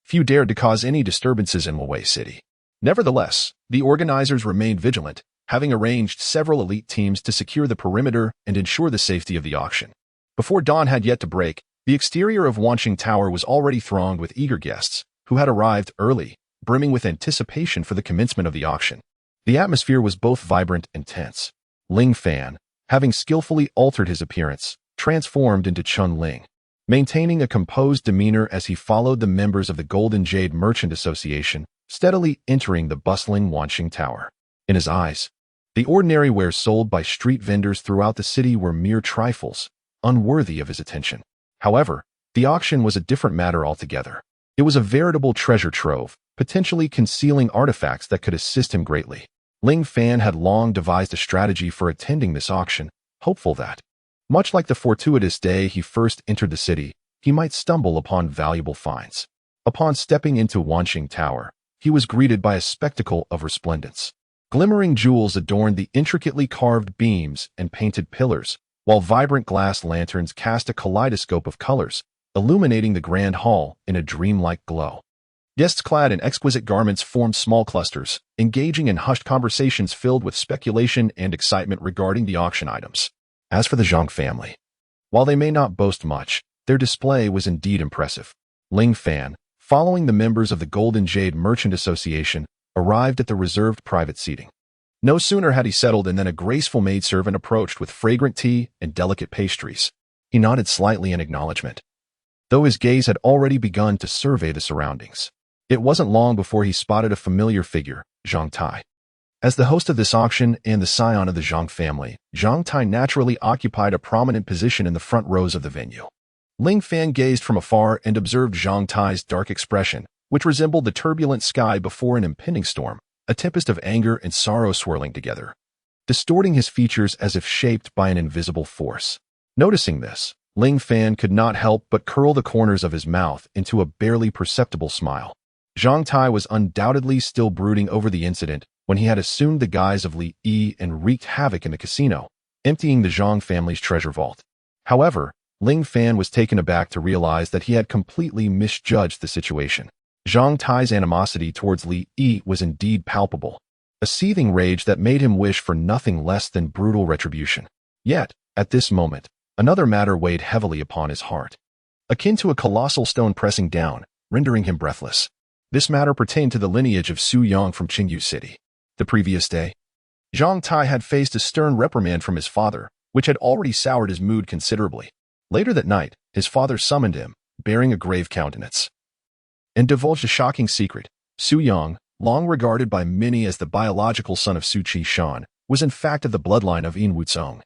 few dared to cause any disturbances in Wenwei City. Nevertheless, the organizers remained vigilant, having arranged several elite teams to secure the perimeter and ensure the safety of the auction. Before dawn had yet to break, the exterior of Wanxing Tower was already thronged with eager guests, who had arrived early, brimming with anticipation for the commencement of the auction. The atmosphere was both vibrant and tense. Ling Fan, having skillfully altered his appearance, transformed into Chun Ling, maintaining a composed demeanor as he followed the members of the Golden Jade Merchant Association, steadily entering the bustling Wanxing Tower. In his eyes, the ordinary wares sold by street vendors throughout the city were mere trifles, unworthy of his attention. However, the auction was a different matter altogether. It was a veritable treasure trove, potentially concealing artifacts that could assist him greatly. Ling Fan had long devised a strategy for attending this auction, hopeful that, much like the fortuitous day he first entered the city, he might stumble upon valuable finds. Upon stepping into Wanxing Tower, he was greeted by a spectacle of resplendence. Glimmering jewels adorned the intricately carved beams and painted pillars, while vibrant glass lanterns cast a kaleidoscope of colors, illuminating the grand hall in a dreamlike glow. Guests clad in exquisite garments formed small clusters, engaging in hushed conversations filled with speculation and excitement regarding the auction items. As for the Zhang family, while they may not boast much, their display was indeed impressive. Ling Fan, following the members of the Golden Jade Merchant Association, arrived at the reserved private seating. No sooner had he settled in than a graceful maidservant approached with fragrant tea and delicate pastries. He nodded slightly in acknowledgement, though his gaze had already begun to survey the surroundings. It wasn't long before he spotted a familiar figure, Zhang Tai. As the host of this auction and the scion of the Zhang family, Zhang Tai naturally occupied a prominent position in the front rows of the venue. Ling Fan gazed from afar and observed Zhang Tai's dark expression, which resembled the turbulent sky before an impending storm, a tempest of anger and sorrow swirling together, distorting his features as if shaped by an invisible force. Noticing this, Ling Fan could not help but curl the corners of his mouth into a barely perceptible smile. Zhang Tai was undoubtedly still brooding over the incident when he had assumed the guise of Li Yi and wreaked havoc in the casino, emptying the Zhang family's treasure vault. However, Ling Fan was taken aback to realize that he had completely misjudged the situation. Zhang Tai's animosity towards Li Yi was indeed palpable, a seething rage that made him wish for nothing less than brutal retribution. Yet, at this moment, another matter weighed heavily upon his heart, akin to a colossal stone pressing down, rendering him breathless. This matter pertained to the lineage of Su Yang from Qingyu City. The previous day, Zhang Tai had faced a stern reprimand from his father, which had already soured his mood considerably. Later that night, his father summoned him, bearing a grave countenance, and divulged a shocking secret. Su Yang, long regarded by many as the biological son of Su Qi Shan, was in fact of the bloodline of Yin Wucong,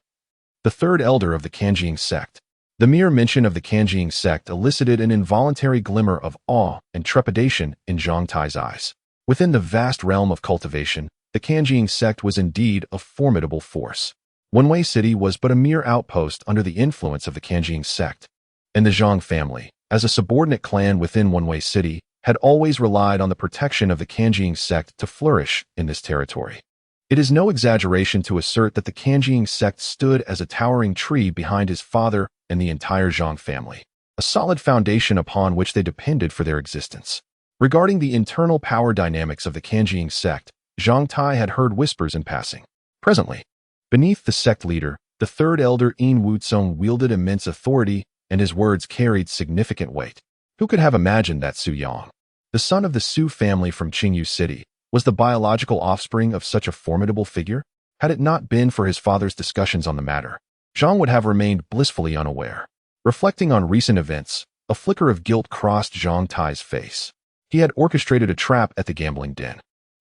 the third elder of the Kanjiang sect. The mere mention of the Kanjiang sect elicited an involuntary glimmer of awe and trepidation in Zhang Tai's eyes. Within the vast realm of cultivation, the Kanjiang sect was indeed a formidable force. Wenwei City was but a mere outpost under the influence of the Kanjiang sect, and the Zhang family, as a subordinate clan within Wenwei City, had always relied on the protection of the Kanjiang sect to flourish in this territory. It is no exaggeration to assert that the Kanjiang sect stood as a towering tree behind his father and the entire Zhang family, a solid foundation upon which they depended for their existence. Regarding the internal power dynamics of the Kanjiang sect, Zhang Tai had heard whispers in passing. Presently, beneath the sect leader, the third elder Yin Wucong wielded immense authority, and his words carried significant weight. Who could have imagined that Su Yang, the son of the Su family from Qingyu City, was the biological offspring of such a formidable figure? Had it not been for his father's discussions on the matter, Zhang would have remained blissfully unaware. Reflecting on recent events, a flicker of guilt crossed Zhang Tai's face. He had orchestrated a trap at the gambling den,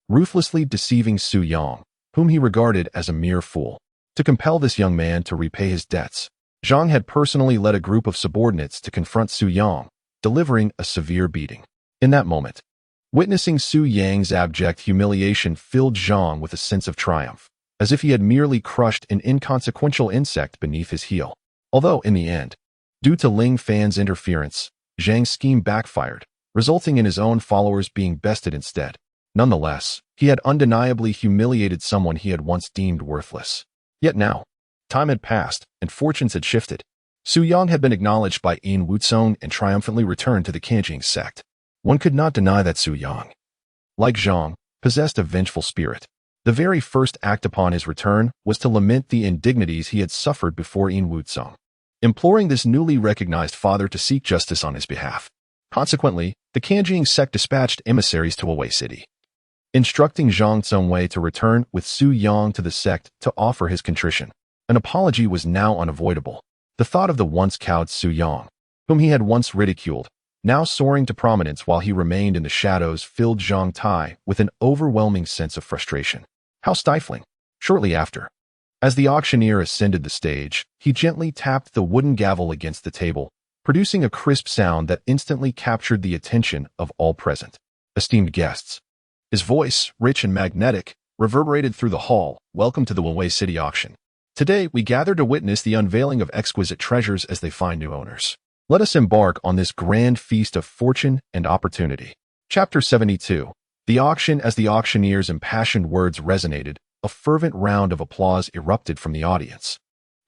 ruthlessly deceiving Su Yang, whom he regarded as a mere fool. To compel this young man to repay his debts, Zhang had personally led a group of subordinates to confront Su Yang, delivering a severe beating. In that moment, witnessing Su Yang's abject humiliation filled Zhang with a sense of triumph, as if he had merely crushed an inconsequential insect beneath his heel. Although, in the end, due to Ling Fan's interference, Zhang's scheme backfired, resulting in his own followers being bested instead. Nonetheless, he had undeniably humiliated someone he had once deemed worthless. Yet now, time had passed, and fortunes had shifted. Su Yang had been acknowledged by Yin Wucong and triumphantly returned to the Kanjiang sect. One could not deny that Su Yang, like Zhang, possessed a vengeful spirit. The very first act upon his return was to lament the indignities he had suffered before Yin Wucong, imploring this newly recognized father to seek justice on his behalf. Consequently, the Kanjiang sect dispatched emissaries to Wenwei City, instructing Zhang Zongwei to return with Su Yang to the sect to offer his contrition. An apology was now unavoidable. The thought of the once cowed Su Yang, whom he had once ridiculed, now soaring to prominence while he remained in the shadows, filled Zhang Tai with an overwhelming sense of frustration. How stifling! Shortly after, as the auctioneer ascended the stage, he gently tapped the wooden gavel against the table, producing a crisp sound that instantly captured the attention of all present. Esteemed guests. His voice, rich and magnetic, reverberated through the hall. Welcome to the Wenwei City auction. Today, we gather to witness the unveiling of exquisite treasures as they find new owners. Let us embark on this grand feast of fortune and opportunity. Chapter 72. The auction. As the auctioneer's impassioned words resonated, a fervent round of applause erupted from the audience,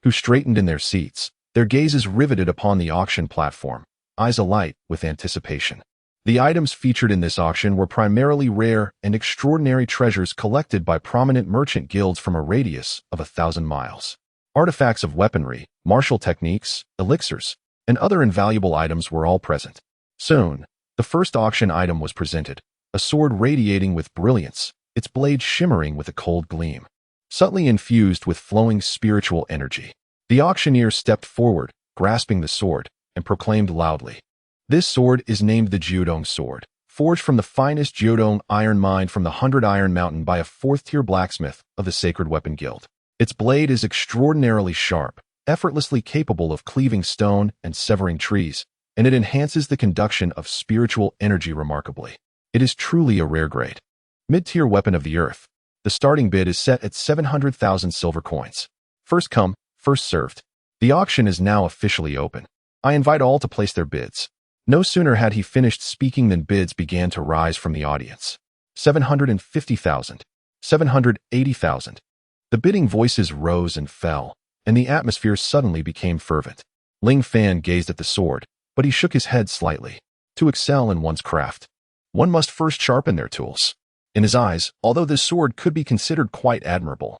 who straightened in their seats, their gazes riveted upon the auction platform, eyes alight with anticipation. The items featured in this auction were primarily rare and extraordinary treasures collected by prominent merchant guilds from a radius of 1,000 miles. Artifacts of weaponry, martial techniques, elixirs, and other invaluable items were all present. Soon, the first auction item was presented, a sword radiating with brilliance, its blade shimmering with a cold gleam, subtly infused with flowing spiritual energy. The auctioneer stepped forward, grasping the sword, and proclaimed loudly, "This sword is named the Jiudong sword, forged from the finest Jiudong iron mined from the 100 Iron Mountain by a 4th-tier blacksmith of the Sacred Weapon Guild. Its blade is extraordinarily sharp, effortlessly capable of cleaving stone and severing trees, and it enhances the conduction of spiritual energy remarkably. It is truly a rare grade. Mid-tier weapon of the earth. The starting bid is set at 700,000 silver coins. First come, first served. The auction is now officially open. I invite all to place their bids. No sooner had he finished speaking than bids began to rise from the audience. 750,000. 780,000. The bidding voices rose and fell, and the atmosphere suddenly became fervent. Ling Fan gazed at the sword, but he shook his head slightly. To excel in one's craft, one must first sharpen their tools. In his eyes, although this sword could be considered quite admirable,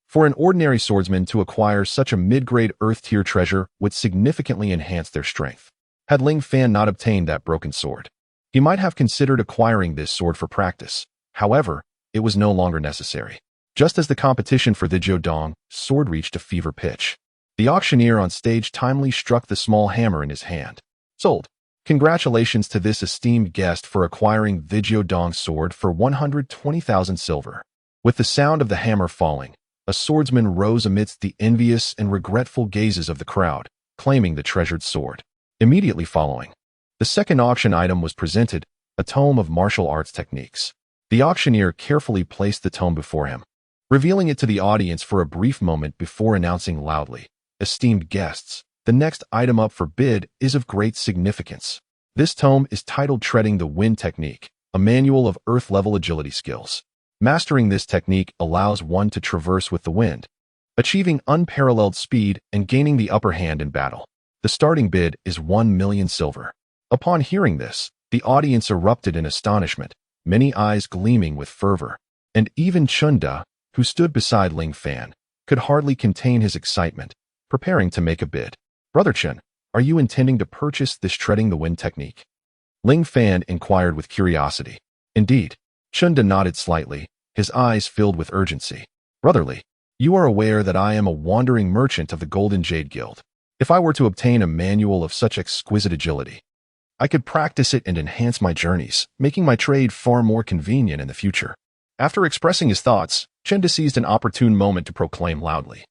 for an ordinary swordsman to acquire such a mid-grade earth-tier treasure would significantly enhance their strength. Had Ling Fan not obtained that broken sword, he might have considered acquiring this sword for practice. However, it was no longer necessary. Just as the competition for the Jiudong sword reached a fever pitch, the auctioneer on stage timely struck the small hammer in his hand. Sold. Congratulations to this esteemed guest for acquiring the Jiudong sword for 120,000 silver. With the sound of the hammer falling, a swordsman rose amidst the envious and regretful gazes of the crowd, claiming the treasured sword. Immediately following, the second auction item was presented, a tome of martial arts techniques. The auctioneer carefully placed the tome before him, revealing it to the audience for a brief moment before announcing loudly, "Esteemed guests, the next item up for bid is of great significance. This tome is titled Treading the Wind Technique, a manual of Earth-level agility skills. Mastering this technique allows one to traverse with the wind, achieving unparalleled speed and gaining the upper hand in battle. The starting bid is 1 million silver." Upon hearing this, the audience erupted in astonishment, many eyes gleaming with fervor, and even Chunda, who stood beside Ling Fan, could hardly contain his excitement, preparing to make a bid. "Brother Chen, are you intending to purchase this treading the wind technique?" Ling Fan inquired with curiosity. "Indeed." Chunda nodded slightly, his eyes filled with urgency. "Brotherly, you are aware that I am a wandering merchant of the Golden Jade Guild. If I were to obtain a manual of such exquisite agility, I could practice it and enhance my journeys, making my trade far more convenient in the future." After expressing his thoughts, Chunda seized an opportune moment to proclaim loudly,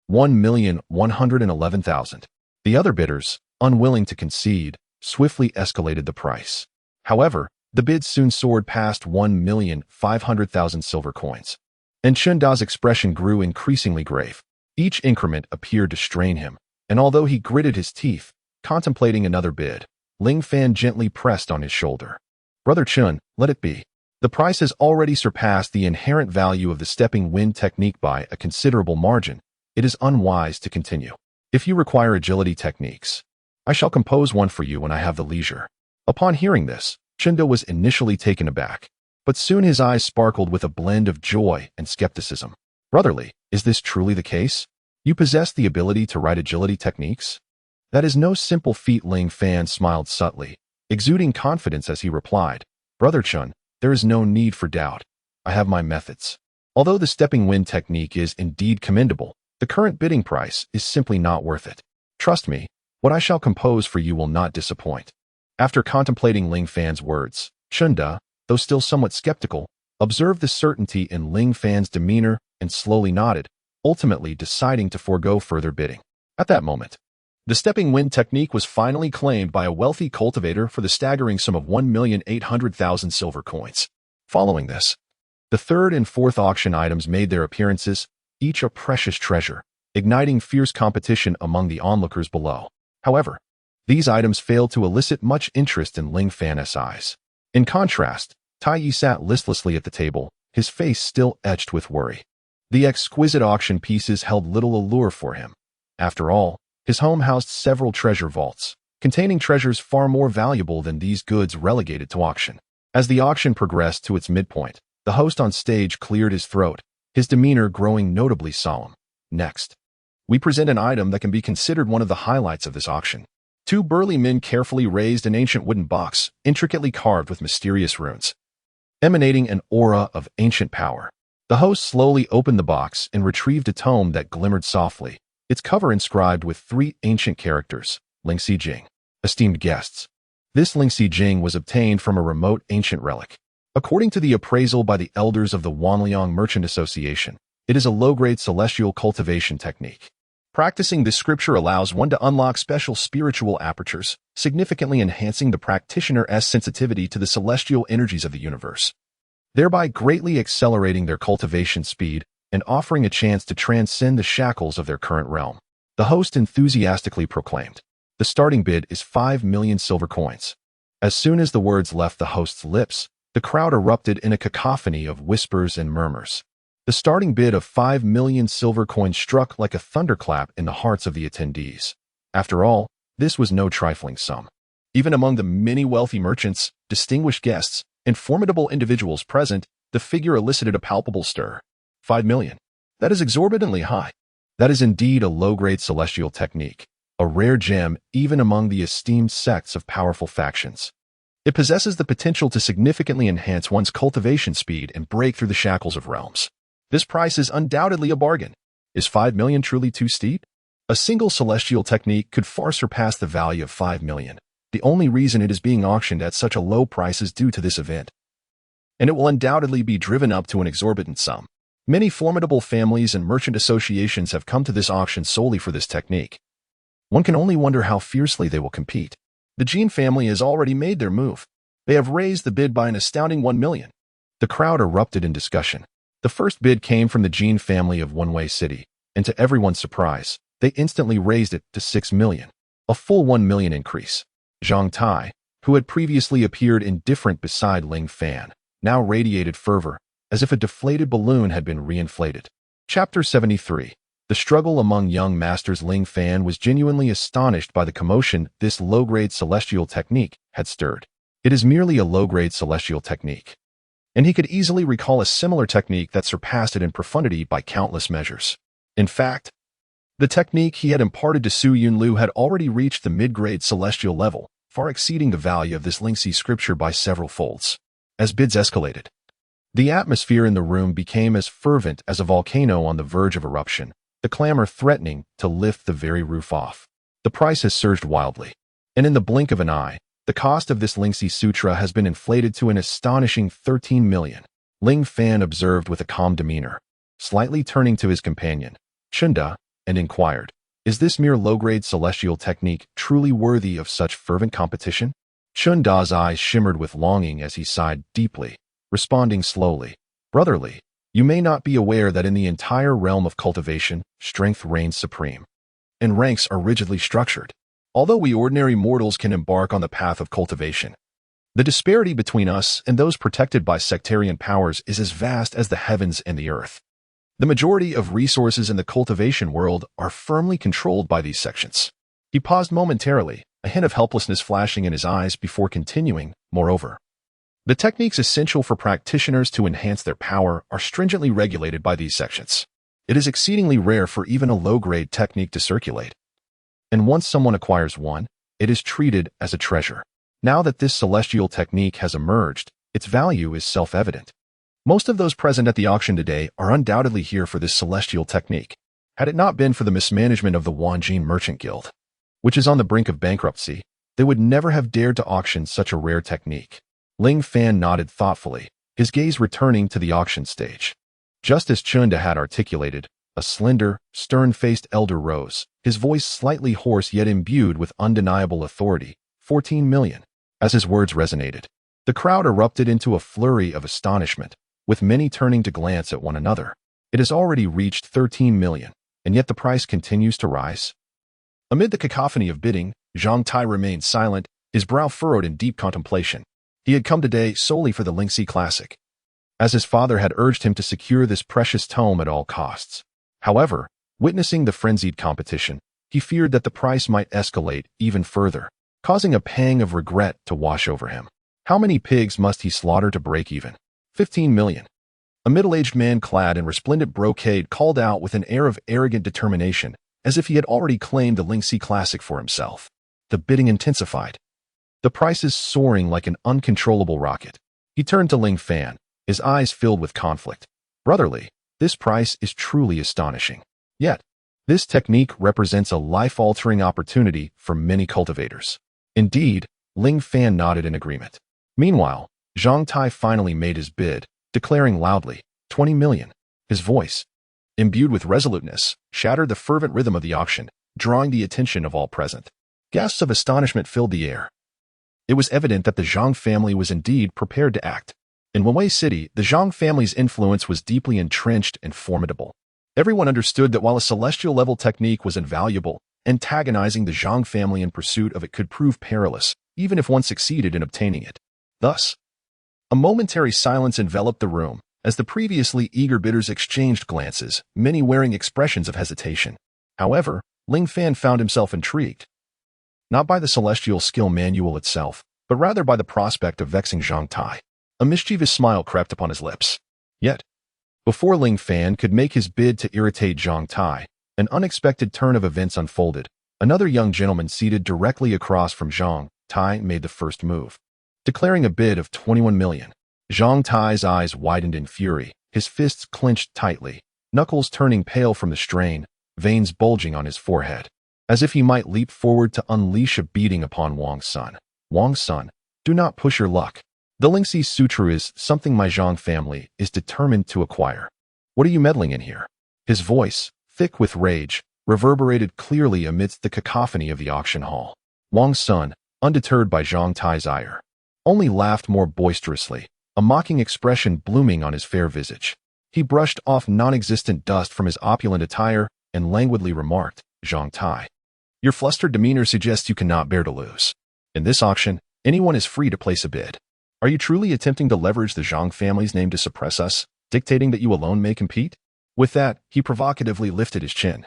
1,111,000. The other bidders, unwilling to concede, swiftly escalated the price. However, the bids soon soared past 1,500,000 silver coins, and Chunda's expression grew increasingly grave. Each increment appeared to strain him, and although he gritted his teeth, contemplating another bid, Ling Fan gently pressed on his shoulder. "Brother Chun, let it be. The price has already surpassed the inherent value of the stepping wind technique by a considerable margin. It is unwise to continue. If you require agility techniques, I shall compose one for you when I have the leisure." Upon hearing this, Chunda was initially taken aback, but soon his eyes sparkled with a blend of joy and skepticism. "Brotherly, is this truly the case? You possess the ability to write agility techniques?" "That is no simple feat." Ling Fan smiled subtly, exuding confidence as he replied, "Brother Chun, there is no need for doubt. I have my methods. Although the stepping wind technique is indeed commendable, the current bidding price is simply not worth it. Trust me, what I shall compose for you will not disappoint." After contemplating Ling Fan's words, Chunda, though still somewhat skeptical, observed the certainty in Ling Fan's demeanor and slowly nodded, ultimately deciding to forego further bidding. At that moment, the stepping wind technique was finally claimed by a wealthy cultivator for the staggering sum of 1,800,000 silver coins. Following this, the third and fourth auction items made their appearances, each a precious treasure, igniting fierce competition among the onlookers below. However, these items failed to elicit much interest in Ling Fan's eyes. In contrast, Tai Yi sat listlessly at the table, his face still etched with worry. The exquisite auction pieces held little allure for him. After all, his home housed several treasure vaults, containing treasures far more valuable than these goods relegated to auction. As the auction progressed to its midpoint, the host on stage cleared his throat, his demeanor growing notably solemn. "Next, we present an item that can be considered one of the highlights of this auction." Two burly men carefully raised an ancient wooden box, intricately carved with mysterious runes, emanating an aura of ancient power. The host slowly opened the box and retrieved a tome that glimmered softly, its cover inscribed with 3 ancient characters, Ling Si Jing. "Esteemed guests, This Lingxi Jing was obtained from a remote ancient relic. According to the appraisal by the elders of the Wanliang Merchant Association, it is a low-grade celestial cultivation technique. Practicing this scripture allows one to unlock special spiritual apertures, significantly enhancing the practitioner's sensitivity to the celestial energies of the universe, thereby greatly accelerating their cultivation speed and offering a chance to transcend the shackles of their current realm. The host enthusiastically proclaimed, "The starting bid is 5 million silver coins." As soon as the words left the host's lips, the crowd erupted in a cacophony of whispers and murmurs. The starting bid of 5 million silver coins struck like a thunderclap in the hearts of the attendees. After all, this was no trifling sum. Even among the many wealthy merchants, distinguished guests, and formidable individuals present, the figure elicited a palpable stir. 5 million. That is exorbitantly high. That is indeed a low-grade celestial technique, a rare gem even among the esteemed sects of powerful factions. It possesses the potential to significantly enhance one's cultivation speed and break through the shackles of realms. This price is undoubtedly a bargain. Is 5 million truly too steep? A single celestial technique could far surpass the value of 5 million. The only reason it is being auctioned at such a low price is due to this event, and it will undoubtedly be driven up to an exorbitant sum. Many formidable families and merchant associations have come to this auction solely for this technique. One can only wonder how fiercely they will compete. The Jin family has already made their move. They have raised the bid by an astounding 1 million. The crowd erupted in discussion. The first bid came from the Jin family of One-Way City, and to everyone's surprise, they instantly raised it to 6 million, a full 1 million increase. Zhang Tai, who had previously appeared indifferent beside Ling Fan, now radiated fervor, as if a deflated balloon had been reinflated. Chapter 73. The struggle among young masters. Ling Fan was genuinely astonished by the commotion this low-grade celestial technique had stirred. It is merely a low-grade celestial technique, and he could easily recall a similar technique that surpassed it in profundity by countless measures. In fact, the technique he had imparted to Su Yunlu had already reached the mid-grade celestial level, far exceeding the value of this Lingxi scripture by several folds. As bids escalated, the atmosphere in the room became as fervent as a volcano on the verge of eruption, the clamor threatening to lift the very roof off. The price has surged wildly, and in the blink of an eye, the cost of this Lingxi Sutra has been inflated to an astonishing 13 million. Ling Fan observed with a calm demeanor, slightly turning to his companion, Chunda, and inquired, "Is this mere low-grade celestial technique truly worthy of such fervent competition?" Chunda's eyes shimmered with longing as he sighed deeply, responding slowly, "Brotherly, you may not be aware that in the entire realm of cultivation, strength reigns supreme, and ranks are rigidly structured. Although we ordinary mortals can embark on the path of cultivation, the disparity between us and those protected by sectarian powers is as vast as the heavens and the earth. The majority of resources in the cultivation world are firmly controlled by these sections." He paused momentarily, a hint of helplessness flashing in his eyes before continuing. "Moreover, the techniques essential for practitioners to enhance their power are stringently regulated by these sections. It is exceedingly rare for even a low-grade technique to circulate, and once someone acquires one, it is treated as a treasure. Now that this celestial technique has emerged, its value is self-evident. Most of those present at the auction today are undoubtedly here for this celestial technique. Had it not been for the mismanagement of the Wanjin Merchant Guild, which is on the brink of bankruptcy, they would never have dared to auction such a rare technique." Ling Fan nodded thoughtfully, his gaze returning to the auction stage. Just as Chunda had articulated, a slender, stern-faced elder rose, his voice slightly hoarse yet imbued with undeniable authority. 14 million. As his words resonated, the crowd erupted into a flurry of astonishment, with many turning to glance at one another. It has already reached 13 million, and yet the price continues to rise. Amid the cacophony of bidding, Zhang Tai remained silent, his brow furrowed in deep contemplation. He had come today solely for the Lingxi Classic, as his father had urged him to secure this precious tome at all costs. However, witnessing the frenzied competition, he feared that the price might escalate even further, causing a pang of regret to wash over him. How many pigs must he slaughter to break even? 15 million. A middle-aged man clad in resplendent brocade called out with an air of arrogant determination, as if he had already claimed the Lingxi Classic for himself. The bidding intensified, the prices soaring like an uncontrollable rocket. He turned to Ling Fan, his eyes filled with conflict. "Brotherly, this price is truly astonishing. Yet, this technique represents a life-altering opportunity for many cultivators. Indeed, Ling Fan nodded in agreement. Meanwhile, Zhang Tai finally made his bid, declaring loudly, 20 million. His voice, imbued with resoluteness, shattered the fervent rhythm of the auction, drawing the attention of all present. Gasps of astonishment filled the air. It was evident that the Zhang family was indeed prepared to act. In Wenwei City, the Zhang family's influence was deeply entrenched and formidable. Everyone understood that while a celestial-level technique was invaluable, antagonizing the Zhang family in pursuit of it could prove perilous, even if one succeeded in obtaining it. Thus, a momentary silence enveloped the room, as the previously eager bidders exchanged glances, many wearing expressions of hesitation. However, Ling Fan found himself intrigued, not by the celestial skill manual itself, but rather by the prospect of vexing Zhang Tai. A mischievous smile crept upon his lips. Yet, before Ling Fan could make his bid to irritate Zhang Tai, an unexpected turn of events unfolded. Another young gentleman seated directly across from Zhang Tai made the first move, declaring a bid of 21 million. Zhang Tai's eyes widened in fury, his fists clenched tightly, knuckles turning pale from the strain, veins bulging on his forehead, as if he might leap forward to unleash a beating upon Wang's son. Wang's son, do not push your luck. The Lingxi Sutra is something my Zhang family is determined to acquire. What are you meddling in here? His voice, thick with rage, reverberated clearly amidst the cacophony of the auction hall. Wang's son, undeterred by Zhang Tai's ire, only laughed more boisterously, a mocking expression blooming on his fair visage. He brushed off non-existent dust from his opulent attire and languidly remarked, Zhang Tai, your flustered demeanor suggests you cannot bear to lose. In this auction, anyone is free to place a bid. Are you truly attempting to leverage the Zhang family's name to suppress us, dictating that you alone may compete? With that, he provocatively lifted his chin,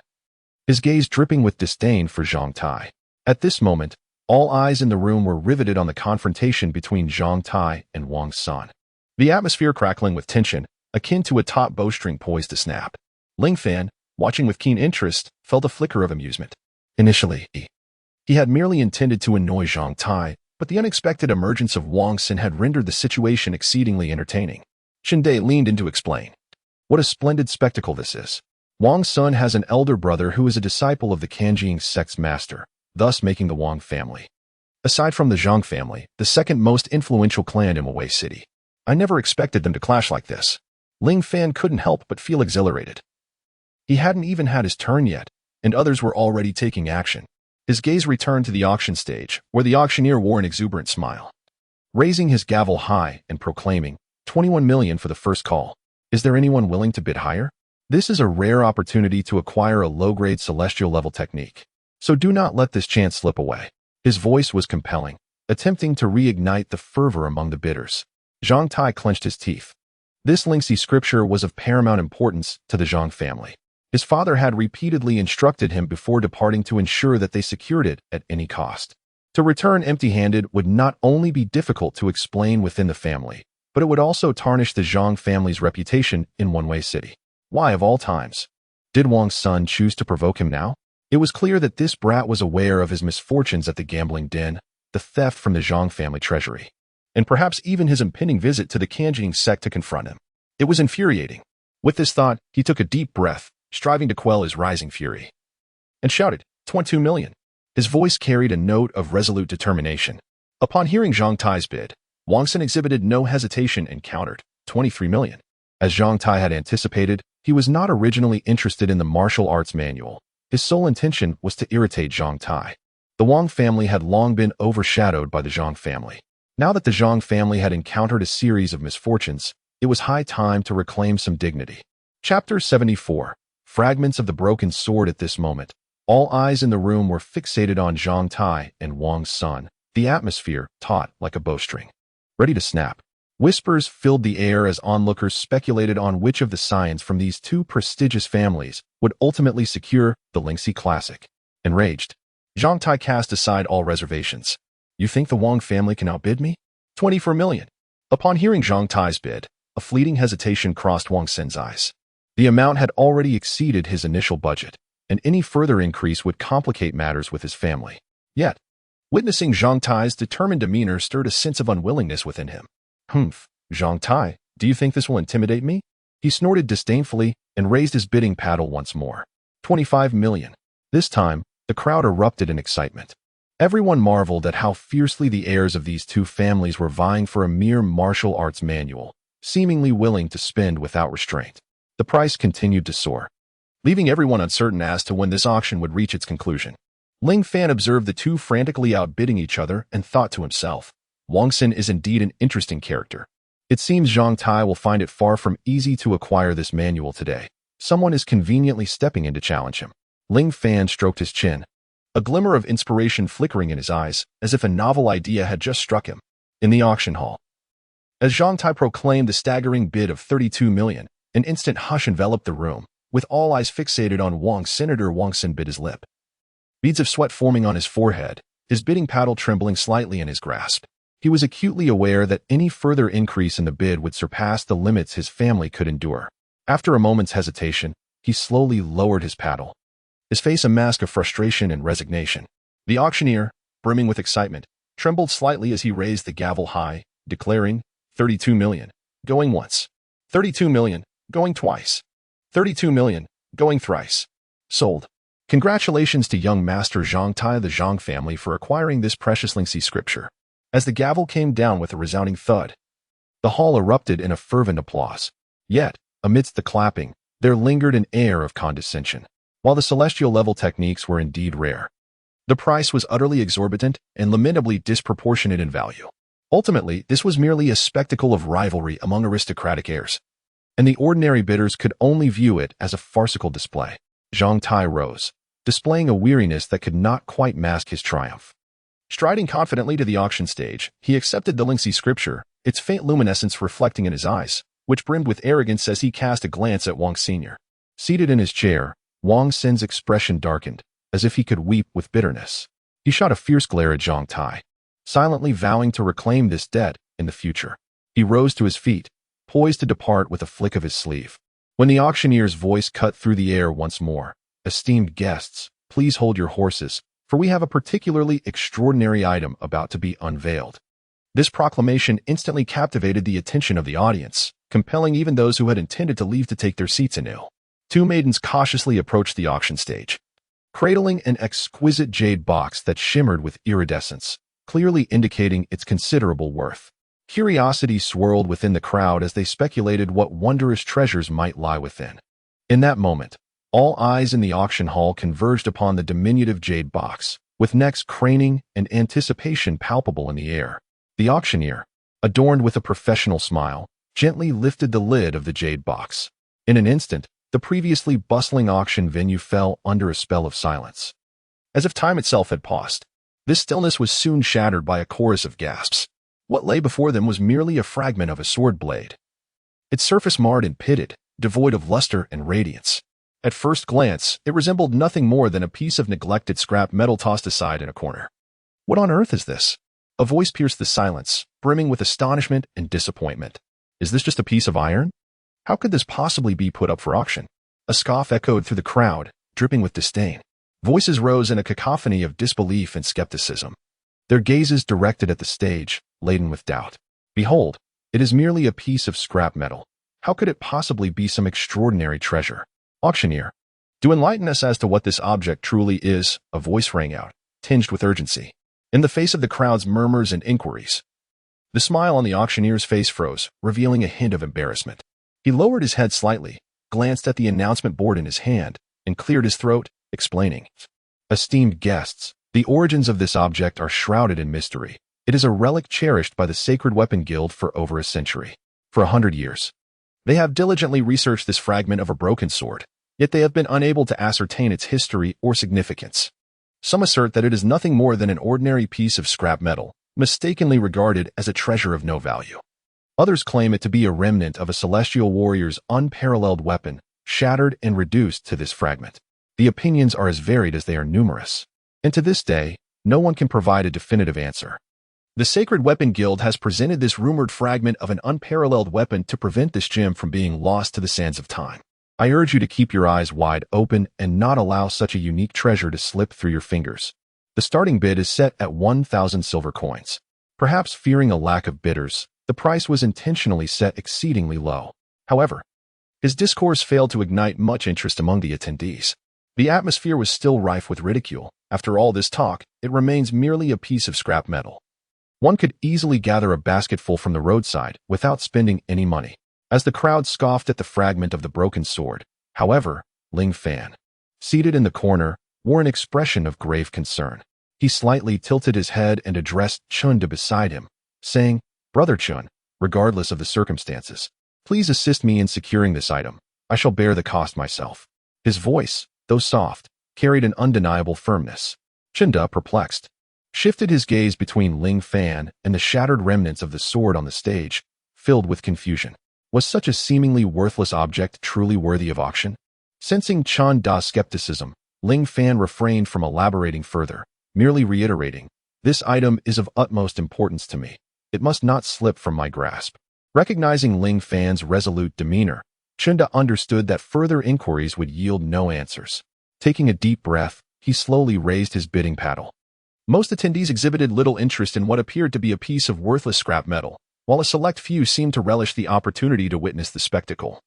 his gaze dripping with disdain for Zhang Tai. At this moment, all eyes in the room were riveted on the confrontation between Zhang Tai and Wang's son, the atmosphere crackling with tension, akin to a taut bowstring poised to snap. Ling Fan, watching with keen interest, felt a flicker of amusement. Initially, he had merely intended to annoy Zhang Tai, but the unexpected emergence of Wang Xin had rendered the situation exceedingly entertaining. Shinde leaned in to explain. What a splendid spectacle this is. Wang's son has an elder brother who is a disciple of the Kanjiang sect's master, thus making the Wang family, aside from the Zhang family, the second most influential clan in Wenwei City. I never expected them to clash like this. Ling Fan couldn't help but feel exhilarated. He hadn't even had his turn yet, and others were already taking action. His gaze returned to the auction stage, where the auctioneer wore an exuberant smile, raising his gavel high and proclaiming, 21 million for the first call. Is there anyone willing to bid higher? This is a rare opportunity to acquire a low-grade celestial-level technique, so do not let this chance slip away. His voice was compelling, attempting to reignite the fervor among the bidders. Zhang Tai clenched his teeth. This Lingxi scripture was of paramount importance to the Zhang family. His father had repeatedly instructed him before departing to ensure that they secured it at any cost. To return empty-handed would not only be difficult to explain within the family, but it would also tarnish the Zhang family's reputation in Wenwei City. Why, of all times, did Wang's son choose to provoke him now? It was clear that this brat was aware of his misfortunes at the gambling den, the theft from the Zhang family treasury, and perhaps even his impending visit to the Kanjiang sect to confront him. It was infuriating. With this thought, he took a deep breath, striving to quell his rising fury, and shouted, 22 million. His voice carried a note of resolute determination. Upon hearing Zhang Tai's bid, Wang Xin exhibited no hesitation and countered, 23 million. As Zhang Tai had anticipated, he was not originally interested in the martial arts manual. His sole intention was to irritate Zhang Tai. The Wang family had long been overshadowed by the Zhang family. Now that the Zhang family had encountered a series of misfortunes, it was high time to reclaim some dignity. Chapter 74. Fragments of the broken sword. At this moment, all eyes in the room were fixated on Zhang Tai and Wang's son, the atmosphere taut like a bowstring, ready to snap. Whispers filled the air as onlookers speculated on which of the scions from these two prestigious families would ultimately secure the Lingxi Classic. Enraged, Zhang Tai cast aside all reservations. You think the Wang family can outbid me? 24 million. Upon hearing Zhang Tai's bid, a fleeting hesitation crossed Wang Xin's eyes. The amount had already exceeded his initial budget, and any further increase would complicate matters with his family. Yet, witnessing Zhang Tai's determined demeanor stirred a sense of unwillingness within him. Humph, Zhang Tai, do you think this will intimidate me? He snorted disdainfully and raised his bidding paddle once more. 25 million. This time, the crowd erupted in excitement. Everyone marveled at how fiercely the heirs of these two families were vying for a mere martial arts manual, seemingly willing to spend without restraint. The price continued to soar, leaving everyone uncertain as to when this auction would reach its conclusion. Ling Fan observed the two frantically outbidding each other and thought to himself, Wang Xin is indeed an interesting character. It seems Zhang Tai will find it far from easy to acquire this manual today. Someone is conveniently stepping in to challenge him. Ling Fan stroked his chin, a glimmer of inspiration flickering in his eyes, as if a novel idea had just struck him. In the auction hall, as Zhang Tai proclaimed the staggering bid of 32 million, an instant hush enveloped the room, with all eyes fixated on Wang. Senator Wang Xin bit his lip, beads of sweat forming on his forehead, his bidding paddle trembling slightly in his grasp. He was acutely aware that any further increase in the bid would surpass the limits his family could endure. After a moment's hesitation, he slowly lowered his paddle, his face a mask of frustration and resignation. The auctioneer, brimming with excitement, trembled slightly as he raised the gavel high, declaring, 32 million, going once. 32 million, going twice. 32 million, going thrice. Sold. Congratulations to young Master Zhang Tai of the Zhang family for acquiring this precious Lingxi scripture. As the gavel came down with a resounding thud, the hall erupted in a fervent applause. Yet, amidst the clapping, there lingered an air of condescension. While the celestial-level techniques were indeed rare, the price was utterly exorbitant and lamentably disproportionate in value. Ultimately, this was merely a spectacle of rivalry among aristocratic heirs, and the ordinary bidders could only view it as a farcical display. Zhang Tai rose, displaying a weariness that could not quite mask his triumph. Striding confidently to the auction stage, he accepted the Lingxi scripture, its faint luminescence reflecting in his eyes, which brimmed with arrogance as he cast a glance at Wang Sr. Seated in his chair, Wang Xin's expression darkened, as if he could weep with bitterness. He shot a fierce glare at Zhang Tai, silently vowing to reclaim this debt in the future. He rose to his feet, poised to depart with a flick of his sleeve, when the auctioneer's voice cut through the air once more. Esteemed guests, please hold your horses, for we have a particularly extraordinary item about to be unveiled. This proclamation instantly captivated the attention of the audience, compelling even those who had intended to leave to take their seats anew. Two maidens cautiously approached the auction stage, cradling an exquisite jade box that shimmered with iridescence, clearly indicating its considerable worth. Curiosity swirled within the crowd as they speculated what wondrous treasures might lie within. In that moment, all eyes in the auction hall converged upon the diminutive jade box, with necks craning and anticipation palpable in the air. The auctioneer, adorned with a professional smile, gently lifted the lid of the jade box. In an instant, the previously bustling auction venue fell under a spell of silence, as if time itself had paused. This stillness was soon shattered by a chorus of gasps. What lay before them was merely a fragment of a sword blade, its surface marred and pitted, devoid of luster and radiance. At first glance, it resembled nothing more than a piece of neglected scrap metal tossed aside in a corner. What on earth is this? A voice pierced the silence, brimming with astonishment and disappointment. Is this just a piece of iron? How could this possibly be put up for auction? A scoff echoed through the crowd, dripping with disdain. Voices rose in a cacophony of disbelief and skepticism, their gazes directed at the stage, laden with doubt. Behold, it is merely a piece of scrap metal. How could it possibly be some extraordinary treasure? Auctioneer, do enlighten us as to what this object truly is, a voice rang out, tinged with urgency. In the face of the crowd's murmurs and inquiries, the smile on the auctioneer's face froze, revealing a hint of embarrassment. He lowered his head slightly, glanced at the announcement board in his hand, and cleared his throat, explaining. Esteemed guests, the origins of this object are shrouded in mystery. It is a relic cherished by the Sacred Weapon Guild for over a century. For 100 years, they have diligently researched this fragment of a broken sword, yet they have been unable to ascertain its history or significance. Some assert that it is nothing more than an ordinary piece of scrap metal, mistakenly regarded as a treasure of no value. Others claim it to be a remnant of a celestial warrior's unparalleled weapon, shattered and reduced to this fragment. The opinions are as varied as they are numerous, and to this day, no one can provide a definitive answer. The Sacred Weapon Guild has presented this rumored fragment of an unparalleled weapon to prevent this gem from being lost to the sands of time. I urge you to keep your eyes wide open and not allow such a unique treasure to slip through your fingers. The starting bid is set at 1,000 silver coins. Perhaps fearing a lack of bidders, the price was intentionally set exceedingly low. However, his discourse failed to ignite much interest among the attendees. The atmosphere was still rife with ridicule. After all this talk, it remains merely a piece of scrap metal. One could easily gather a basketful from the roadside without spending any money. As the crowd scoffed at the fragment of the broken sword, however, Ling Fan, seated in the corner, wore an expression of grave concern. He slightly tilted his head and addressed Chunda beside him, saying, "Brother Chun, regardless of the circumstances, please assist me in securing this item. I shall bear the cost myself." His voice, though soft, carried an undeniable firmness. Chunda, perplexed, shifted his gaze between Ling Fan and the shattered remnants of the sword on the stage, filled with confusion. Was such a seemingly worthless object truly worthy of auction? Sensing Chunda's skepticism, Ling Fan refrained from elaborating further, merely reiterating, "This item is of utmost importance to me. It must not slip from my grasp." Recognizing Ling Fan's resolute demeanor, Chunda understood that further inquiries would yield no answers. Taking a deep breath, he slowly raised his bidding paddle. Most attendees exhibited little interest in what appeared to be a piece of worthless scrap metal, while a select few seemed to relish the opportunity to witness the spectacle.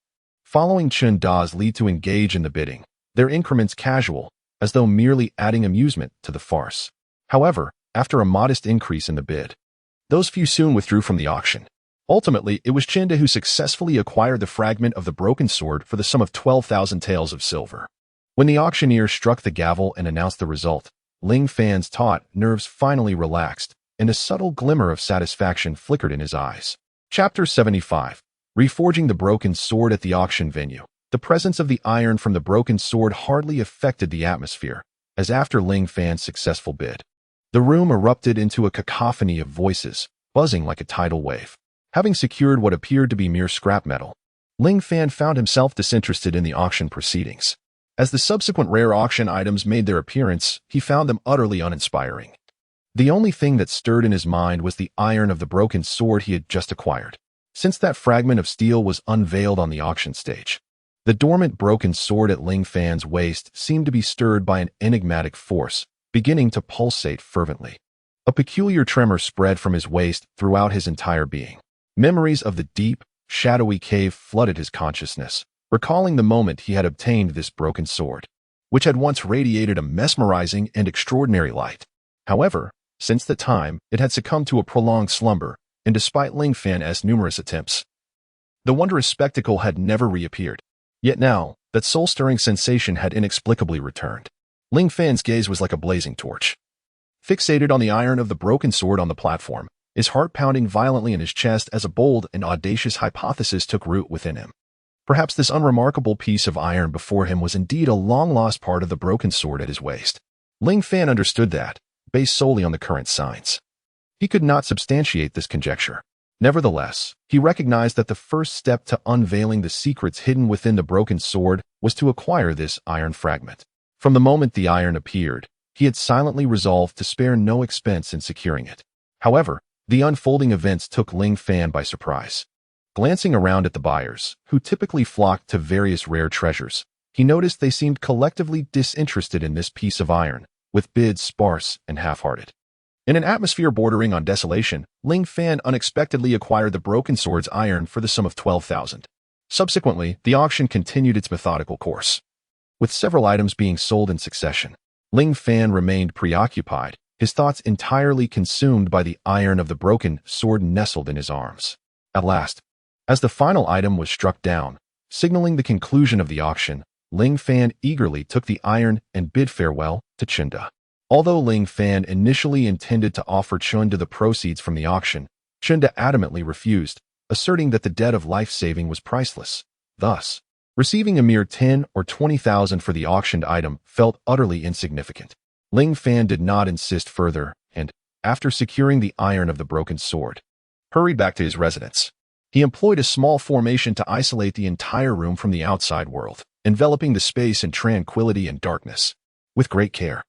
Following Chunda's lead to engage in the bidding, their increments casual, as though merely adding amusement to the farce. However, after a modest increase in the bid, those few soon withdrew from the auction. Ultimately, it was Chunda who successfully acquired the fragment of the broken sword for the sum of 12,000 taels of silver. When the auctioneer struck the gavel and announced the result, Ling Fan's taut nerves finally relaxed, and a subtle glimmer of satisfaction flickered in his eyes. Chapter 75. Reforging the broken sword at the auction venue. The presence of the iron from the broken sword hardly affected the atmosphere, as after Ling Fan's successful bid, the room erupted into a cacophony of voices, buzzing like a tidal wave. Having secured what appeared to be mere scrap metal, Ling Fan found himself disinterested in the auction proceedings. As the subsequent rare auction items made their appearance, he found them utterly uninspiring. The only thing that stirred in his mind was the iron of the broken sword he had just acquired. Since that fragment of steel was unveiled on the auction stage, the dormant broken sword at Ling Fan's waist seemed to be stirred by an enigmatic force, beginning to pulsate fervently. A peculiar tremor spread from his waist throughout his entire being. Memories of the deep, shadowy cave flooded his consciousness, recalling the moment he had obtained this broken sword, which had once radiated a mesmerizing and extraordinary light. However, since that time, it had succumbed to a prolonged slumber, and despite Ling Fan's numerous attempts, the wondrous spectacle had never reappeared. Yet now, that soul-stirring sensation had inexplicably returned. Ling Fan's gaze was like a blazing torch. Fixated on the iron of the broken sword on the platform, his heart pounding violently in his chest as a bold and audacious hypothesis took root within him. Perhaps this unremarkable piece of iron before him was indeed a long-lost part of the broken sword at his waist. Ling Fan understood that, based solely on the current signs, he could not substantiate this conjecture. Nevertheless, he recognized that the first step to unveiling the secrets hidden within the broken sword was to acquire this iron fragment. From the moment the iron appeared, he had silently resolved to spare no expense in securing it. However, the unfolding events took Ling Fan by surprise. Glancing around at the buyers, who typically flocked to various rare treasures, he noticed they seemed collectively disinterested in this piece of iron, with bids sparse and half-hearted. In an atmosphere bordering on desolation, Ling Fan unexpectedly acquired the broken sword's iron for the sum of 12,000. Subsequently, the auction continued its methodical course. With several items being sold in succession, Ling Fan remained preoccupied, his thoughts entirely consumed by the iron of the broken sword nestled in his arms. At last, as the final item was struck down, signaling the conclusion of the auction, Ling Fan eagerly took the iron and bid farewell to Chunda. Although Ling Fan initially intended to offer Chunda the proceeds from the auction, Chunda adamantly refused, asserting that the debt of life-saving was priceless. Thus, receiving a mere 10 or 20,000 for the auctioned item felt utterly insignificant. Ling Fan did not insist further and, after securing the iron of the broken sword, hurried back to his residence. He employed a small formation to isolate the entire room from the outside world, enveloping the space in tranquility and darkness. With great care,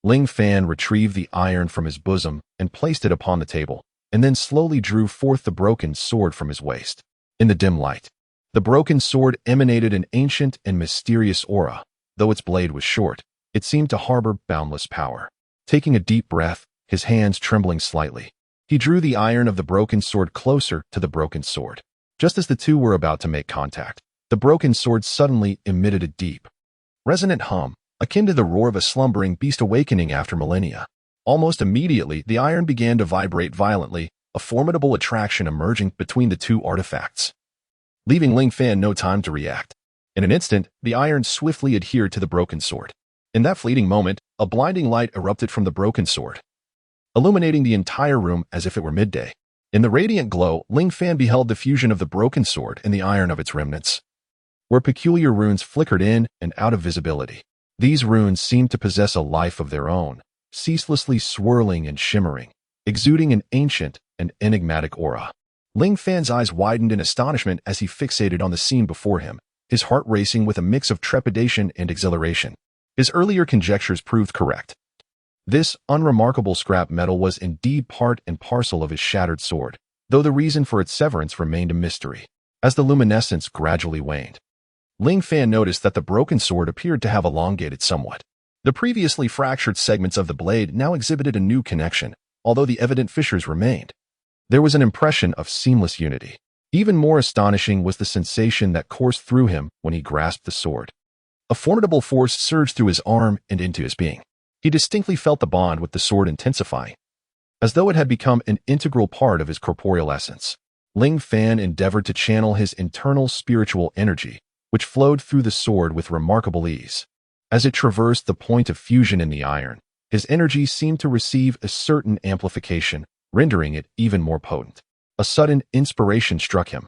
Ling Fan retrieved the iron from his bosom and placed it upon the table, and then slowly drew forth the broken sword from his waist. In the dim light, the broken sword emanated an ancient and mysterious aura. Though its blade was short, it seemed to harbor boundless power. Taking a deep breath, his hands trembling slightly, he drew the iron of the broken sword closer to the broken sword. Just as the two were about to make contact, the broken sword suddenly emitted a deep, resonant hum, akin to the roar of a slumbering beast awakening after millennia. Almost immediately, the iron began to vibrate violently, a formidable attraction emerging between the two artifacts, leaving Ling Fan no time to react. In an instant, the iron swiftly adhered to the broken sword. In that fleeting moment, a blinding light erupted from the broken sword, illuminating the entire room as if it were midday. In the radiant glow, Ling Fan beheld the fusion of the broken sword and the iron of its remnants, where peculiar runes flickered in and out of visibility. These runes seemed to possess a life of their own, ceaselessly swirling and shimmering, exuding an ancient and enigmatic aura. Ling Fan's eyes widened in astonishment as he fixated on the scene before him, his heart racing with a mix of trepidation and exhilaration. His earlier conjectures proved correct. This unremarkable scrap metal was indeed part and parcel of his shattered sword, though the reason for its severance remained a mystery. As the luminescence gradually waned, Ling Fan noticed that the broken sword appeared to have elongated somewhat. The previously fractured segments of the blade now exhibited a new connection, although the evident fissures remained. There was an impression of seamless unity. Even more astonishing was the sensation that coursed through him when he grasped the sword. A formidable force surged through his arm and into his being. He distinctly felt the bond with the sword intensifying, as though it had become an integral part of his corporeal essence. Ling Fan endeavored to channel his internal spiritual energy, which flowed through the sword with remarkable ease. As it traversed the point of fusion in the iron, his energy seemed to receive a certain amplification, rendering it even more potent. A sudden inspiration struck him.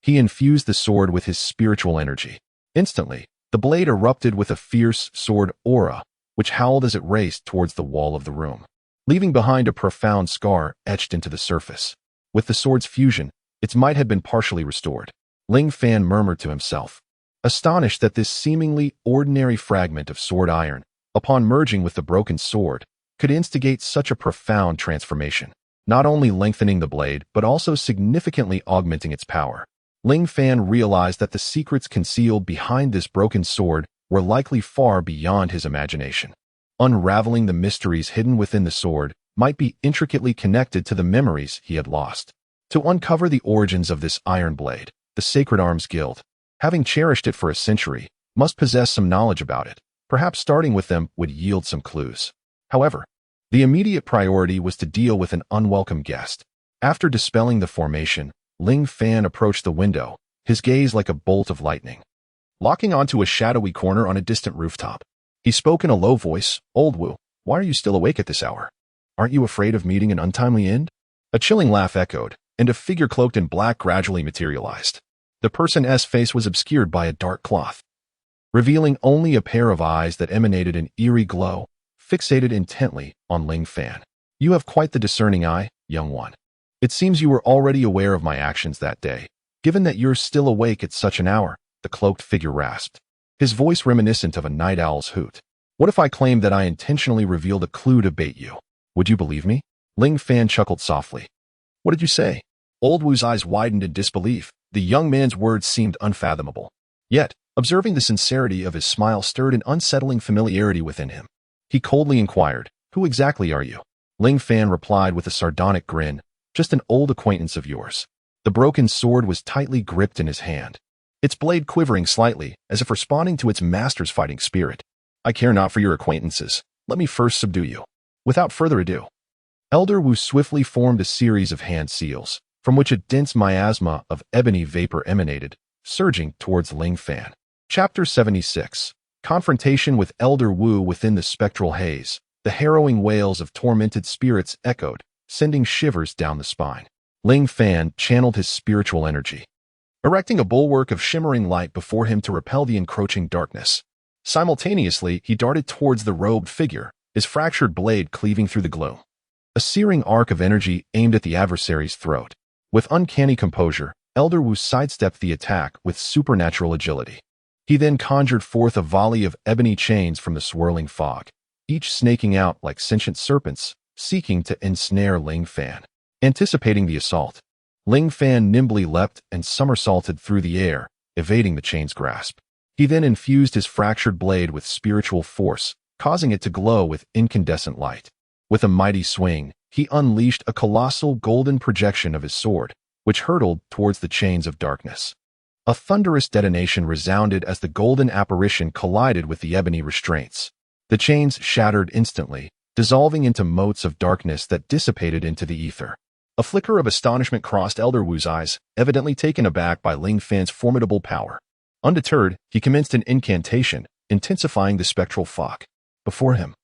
He infused the sword with his spiritual energy. Instantly, the blade erupted with a fierce sword aura, which howled as it raced towards the wall of the room, leaving behind a profound scar etched into the surface. With the sword's fusion, its might had been partially restored. Ling Fan murmured to himself, astonished that this seemingly ordinary fragment of sword iron, upon merging with the broken sword, could instigate such a profound transformation, not only lengthening the blade but also significantly augmenting its power. Ling Fan realized that the secrets concealed behind this broken sword were likely far beyond his imagination. Unraveling the mysteries hidden within the sword might be intricately connected to the memories he had lost. To uncover the origins of this iron blade, the Sacred Arms Guild, having cherished it for a century, must possess some knowledge about it. Perhaps starting with them would yield some clues. However, the immediate priority was to deal with an unwelcome guest. After dispelling the formation, Ling Fan approached the window, his gaze like a bolt of lightning, locking onto a shadowy corner on a distant rooftop. He spoke in a low voice, "Old Wu, why are you still awake at this hour? Aren't you afraid of meeting an untimely end?" A chilling laugh echoed, and a figure cloaked in black gradually materialized. The person's face was obscured by a dark cloth, revealing only a pair of eyes that emanated an eerie glow, fixated intently on Ling Fan. "You have quite the discerning eye, young one. It seems you were already aware of my actions that day, given that you're still awake at such an hour," the cloaked figure rasped, his voice reminiscent of a night owl's hoot. "What if I claimed that I intentionally revealed a clue to bait you? Would you believe me?" Ling Fan chuckled softly. "What did you say?" Old Wu's eyes widened in disbelief. The young man's words seemed unfathomable. Yet, observing the sincerity of his smile stirred an unsettling familiarity within him. He coldly inquired, "Who exactly are you?" Ling Fan replied with a sardonic grin, "Just an old acquaintance of yours." The broken sword was tightly gripped in his hand, its blade quivering slightly, as if responding to its master's fighting spirit. "I care not for your acquaintances. Let me first subdue you." Without further ado, Elder Wu swiftly formed a series of hand seals, from which a dense miasma of ebony vapor emanated, surging towards Ling Fan. Chapter 76. Confrontation with Elder Wu. Within the spectral haze, the harrowing wails of tormented spirits echoed, sending shivers down the spine. Ling Fan channeled his spiritual energy, erecting a bulwark of shimmering light before him to repel the encroaching darkness. Simultaneously, he darted towards the robed figure, his fractured blade cleaving through the gloom. A searing arc of energy aimed at the adversary's throat. With uncanny composure, Elder Wu sidestepped the attack with supernatural agility. He then conjured forth a volley of ebony chains from the swirling fog, each snaking out like sentient serpents, seeking to ensnare Ling Fan. Anticipating the assault, Ling Fan nimbly leapt and somersaulted through the air, evading the chain's grasp. He then infused his fractured blade with spiritual force, causing it to glow with incandescent light. With a mighty swing, he unleashed a colossal golden projection of his sword, which hurtled towards the chains of darkness. A thunderous detonation resounded as the golden apparition collided with the ebony restraints, The chains shattered instantly, dissolving into motes of darkness that dissipated into the ether. A flicker of astonishment crossed Elder Wu's eyes, evidently taken aback by Ling Fan's formidable power. Undeterred, he commenced an incantation, intensifying the spectral fog. Before him,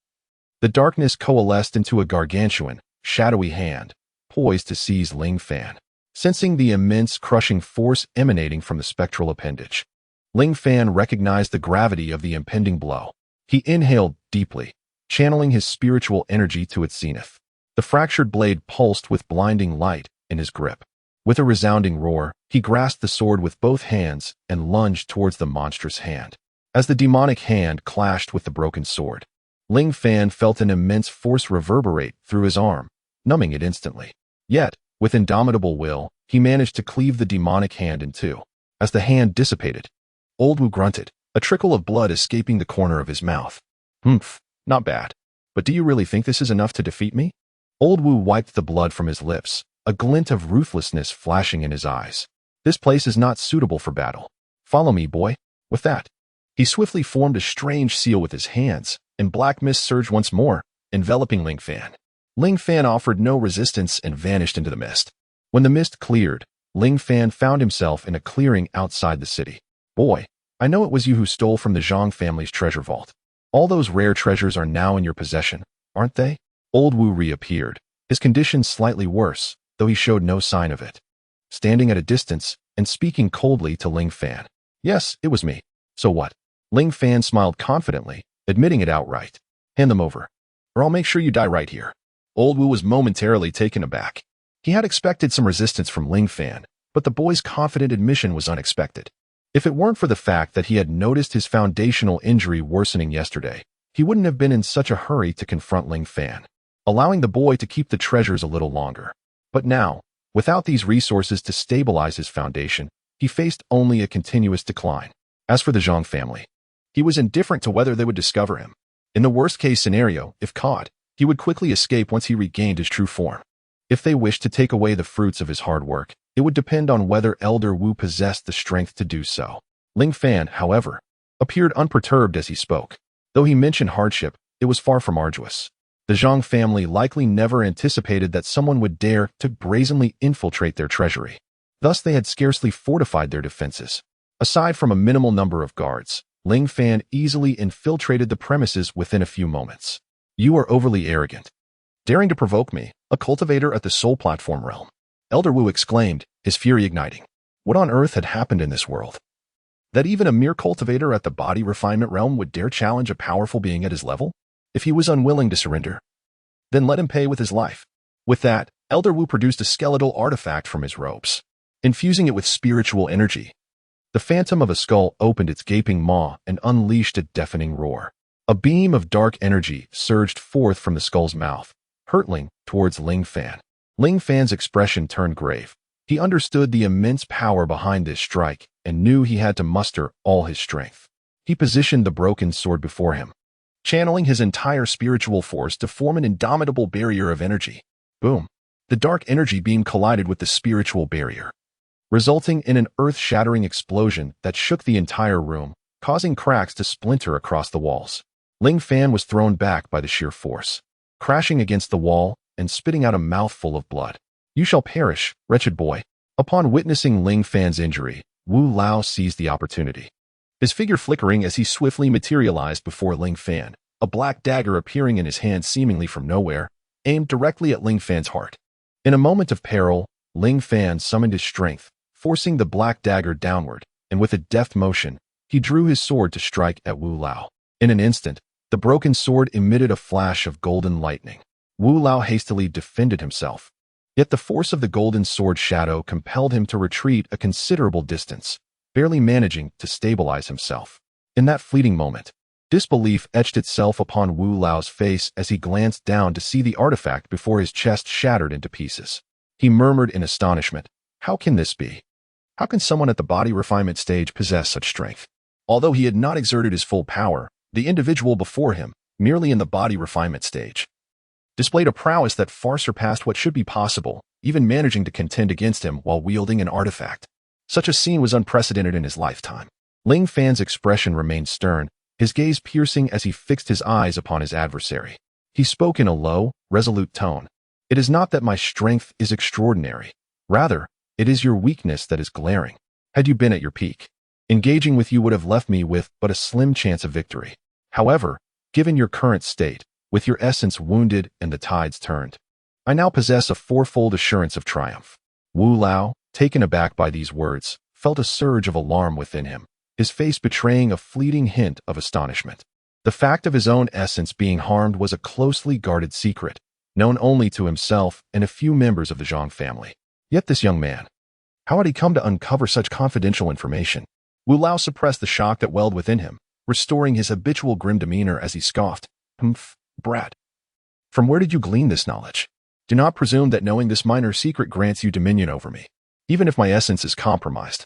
the darkness coalesced into a gargantuan, shadowy hand, poised to seize Ling Fan. Sensing the immense, crushing force emanating from the spectral appendage, Ling Fan recognized the gravity of the impending blow. He inhaled deeply, channeling his spiritual energy to its zenith. The fractured blade pulsed with blinding light in his grip. With a resounding roar, he grasped the sword with both hands and lunged towards the monstrous hand. As the demonic hand clashed with the broken sword, Ling Fan felt an immense force reverberate through his arm, numbing it instantly. Yet, with indomitable will, he managed to cleave the demonic hand in two. As the hand dissipated, Old Wu grunted, a trickle of blood escaping the corner of his mouth. Humph, not bad. But do you really think this is enough to defeat me? Old Wu wiped the blood from his lips, a glint of ruthlessness flashing in his eyes. This place is not suitable for battle. Follow me, boy. With that, he swiftly formed a strange seal with his hands, and black mist surged once more, enveloping Ling Fan. Ling Fan offered no resistance and vanished into the mist. When the mist cleared, Ling Fan found himself in a clearing outside the city. Boy, I know it was you who stole from the Zhang family's treasure vault. All those rare treasures are now in your possession, aren't they? Old Wu reappeared, his condition slightly worse, though he showed no sign of it. Standing at a distance and speaking coldly to Ling Fan. Yes, it was me. So what? Ling Fan smiled confidently, admitting it outright. Hand them over, or I'll make sure you die right here. Old Wu was momentarily taken aback. He had expected some resistance from Ling Fan, but the boy's confident admission was unexpected. If it weren't for the fact that he had noticed his foundational injury worsening yesterday, he wouldn't have been in such a hurry to confront Ling Fan, allowing the boy to keep the treasures a little longer. But now, without these resources to stabilize his foundation, he faced only a continuous decline. As for the Zhang family, he was indifferent to whether they would discover him. In the worst-case scenario, if caught, he would quickly escape once he regained his true form. If they wished to take away the fruits of his hard work, it would depend on whether Elder Wu possessed the strength to do so. Ling Fan, however, appeared unperturbed as he spoke. Though he mentioned hardship, it was far from arduous. The Zhang family likely never anticipated that someone would dare to brazenly infiltrate their treasury. Thus, they had scarcely fortified their defenses. Aside from a minimal number of guards, Ling Fan easily infiltrated the premises within a few moments. You are overly arrogant. Daring to provoke me, a cultivator at the Soul Platform realm. Elder Wu exclaimed, his fury igniting. What on earth had happened in this world? That even a mere cultivator at the body refinement realm would dare challenge a powerful being at his level? If he was unwilling to surrender, then let him pay with his life. With that, Elder Wu produced a skeletal artifact from his robes. Infusing it with spiritual energy, the phantom of a skull opened its gaping maw and unleashed a deafening roar. A beam of dark energy surged forth from the skull's mouth, hurtling towards Ling Fan. Ling Fan's expression turned grave. He understood the immense power behind this strike and knew he had to muster all his strength. He positioned the broken sword before him, channeling his entire spiritual force to form an indomitable barrier of energy. Boom! The dark energy beam collided with the spiritual barrier, resulting in an earth-shattering explosion that shook the entire room, causing cracks to splinter across the walls. Ling Fan was thrown back by the sheer force, crashing against the wall and spitting out a mouthful of blood. You shall perish, wretched boy. Upon witnessing Ling Fan's injury, Wu Lao seized the opportunity. His figure flickering as he swiftly materialized before Ling Fan, a black dagger appearing in his hand seemingly from nowhere, aimed directly at Ling Fan's heart. In a moment of peril, Ling Fan summoned his strength, forcing the black dagger downward, and with a deft motion, he drew his sword to strike at Wu Lao. In an instant, the broken sword emitted a flash of golden lightning. Wu Lao hastily defended himself. Yet the force of the golden sword shadow compelled him to retreat a considerable distance, barely managing to stabilize himself. In that fleeting moment, disbelief etched itself upon Wu Lao's face as he glanced down to see the artifact before his chest shattered into pieces. He murmured in astonishment, "How can this be? How can someone at the body refinement stage possess such strength?" Although he had not exerted his full power, the individual before him, merely in the body refinement stage, displayed a prowess that far surpassed what should be possible, even managing to contend against him while wielding an artifact. Such a scene was unprecedented in his lifetime. Ling Fan's expression remained stern, his gaze piercing as he fixed his eyes upon his adversary. He spoke in a low, resolute tone. "It is not that my strength is extraordinary. Rather, it is your weakness that is glaring. Had you been at your peak, engaging with you would have left me with but a slim chance of victory. However, given your current state, with your essence wounded and the tides turned, I now possess a fourfold assurance of triumph." Wu Lao, taken aback by these words, felt a surge of alarm within him, his face betraying a fleeting hint of astonishment. The fact of his own essence being harmed was a closely guarded secret, known only to himself and a few members of the Zhang family. Yet this young man, how had he come to uncover such confidential information? Wu Lao suppressed the shock that welled within him, restoring his habitual grim demeanor as he scoffed. "Humph, brat. From where did you glean this knowledge? Do not presume that knowing this minor secret grants you dominion over me, even if my essence is compromised.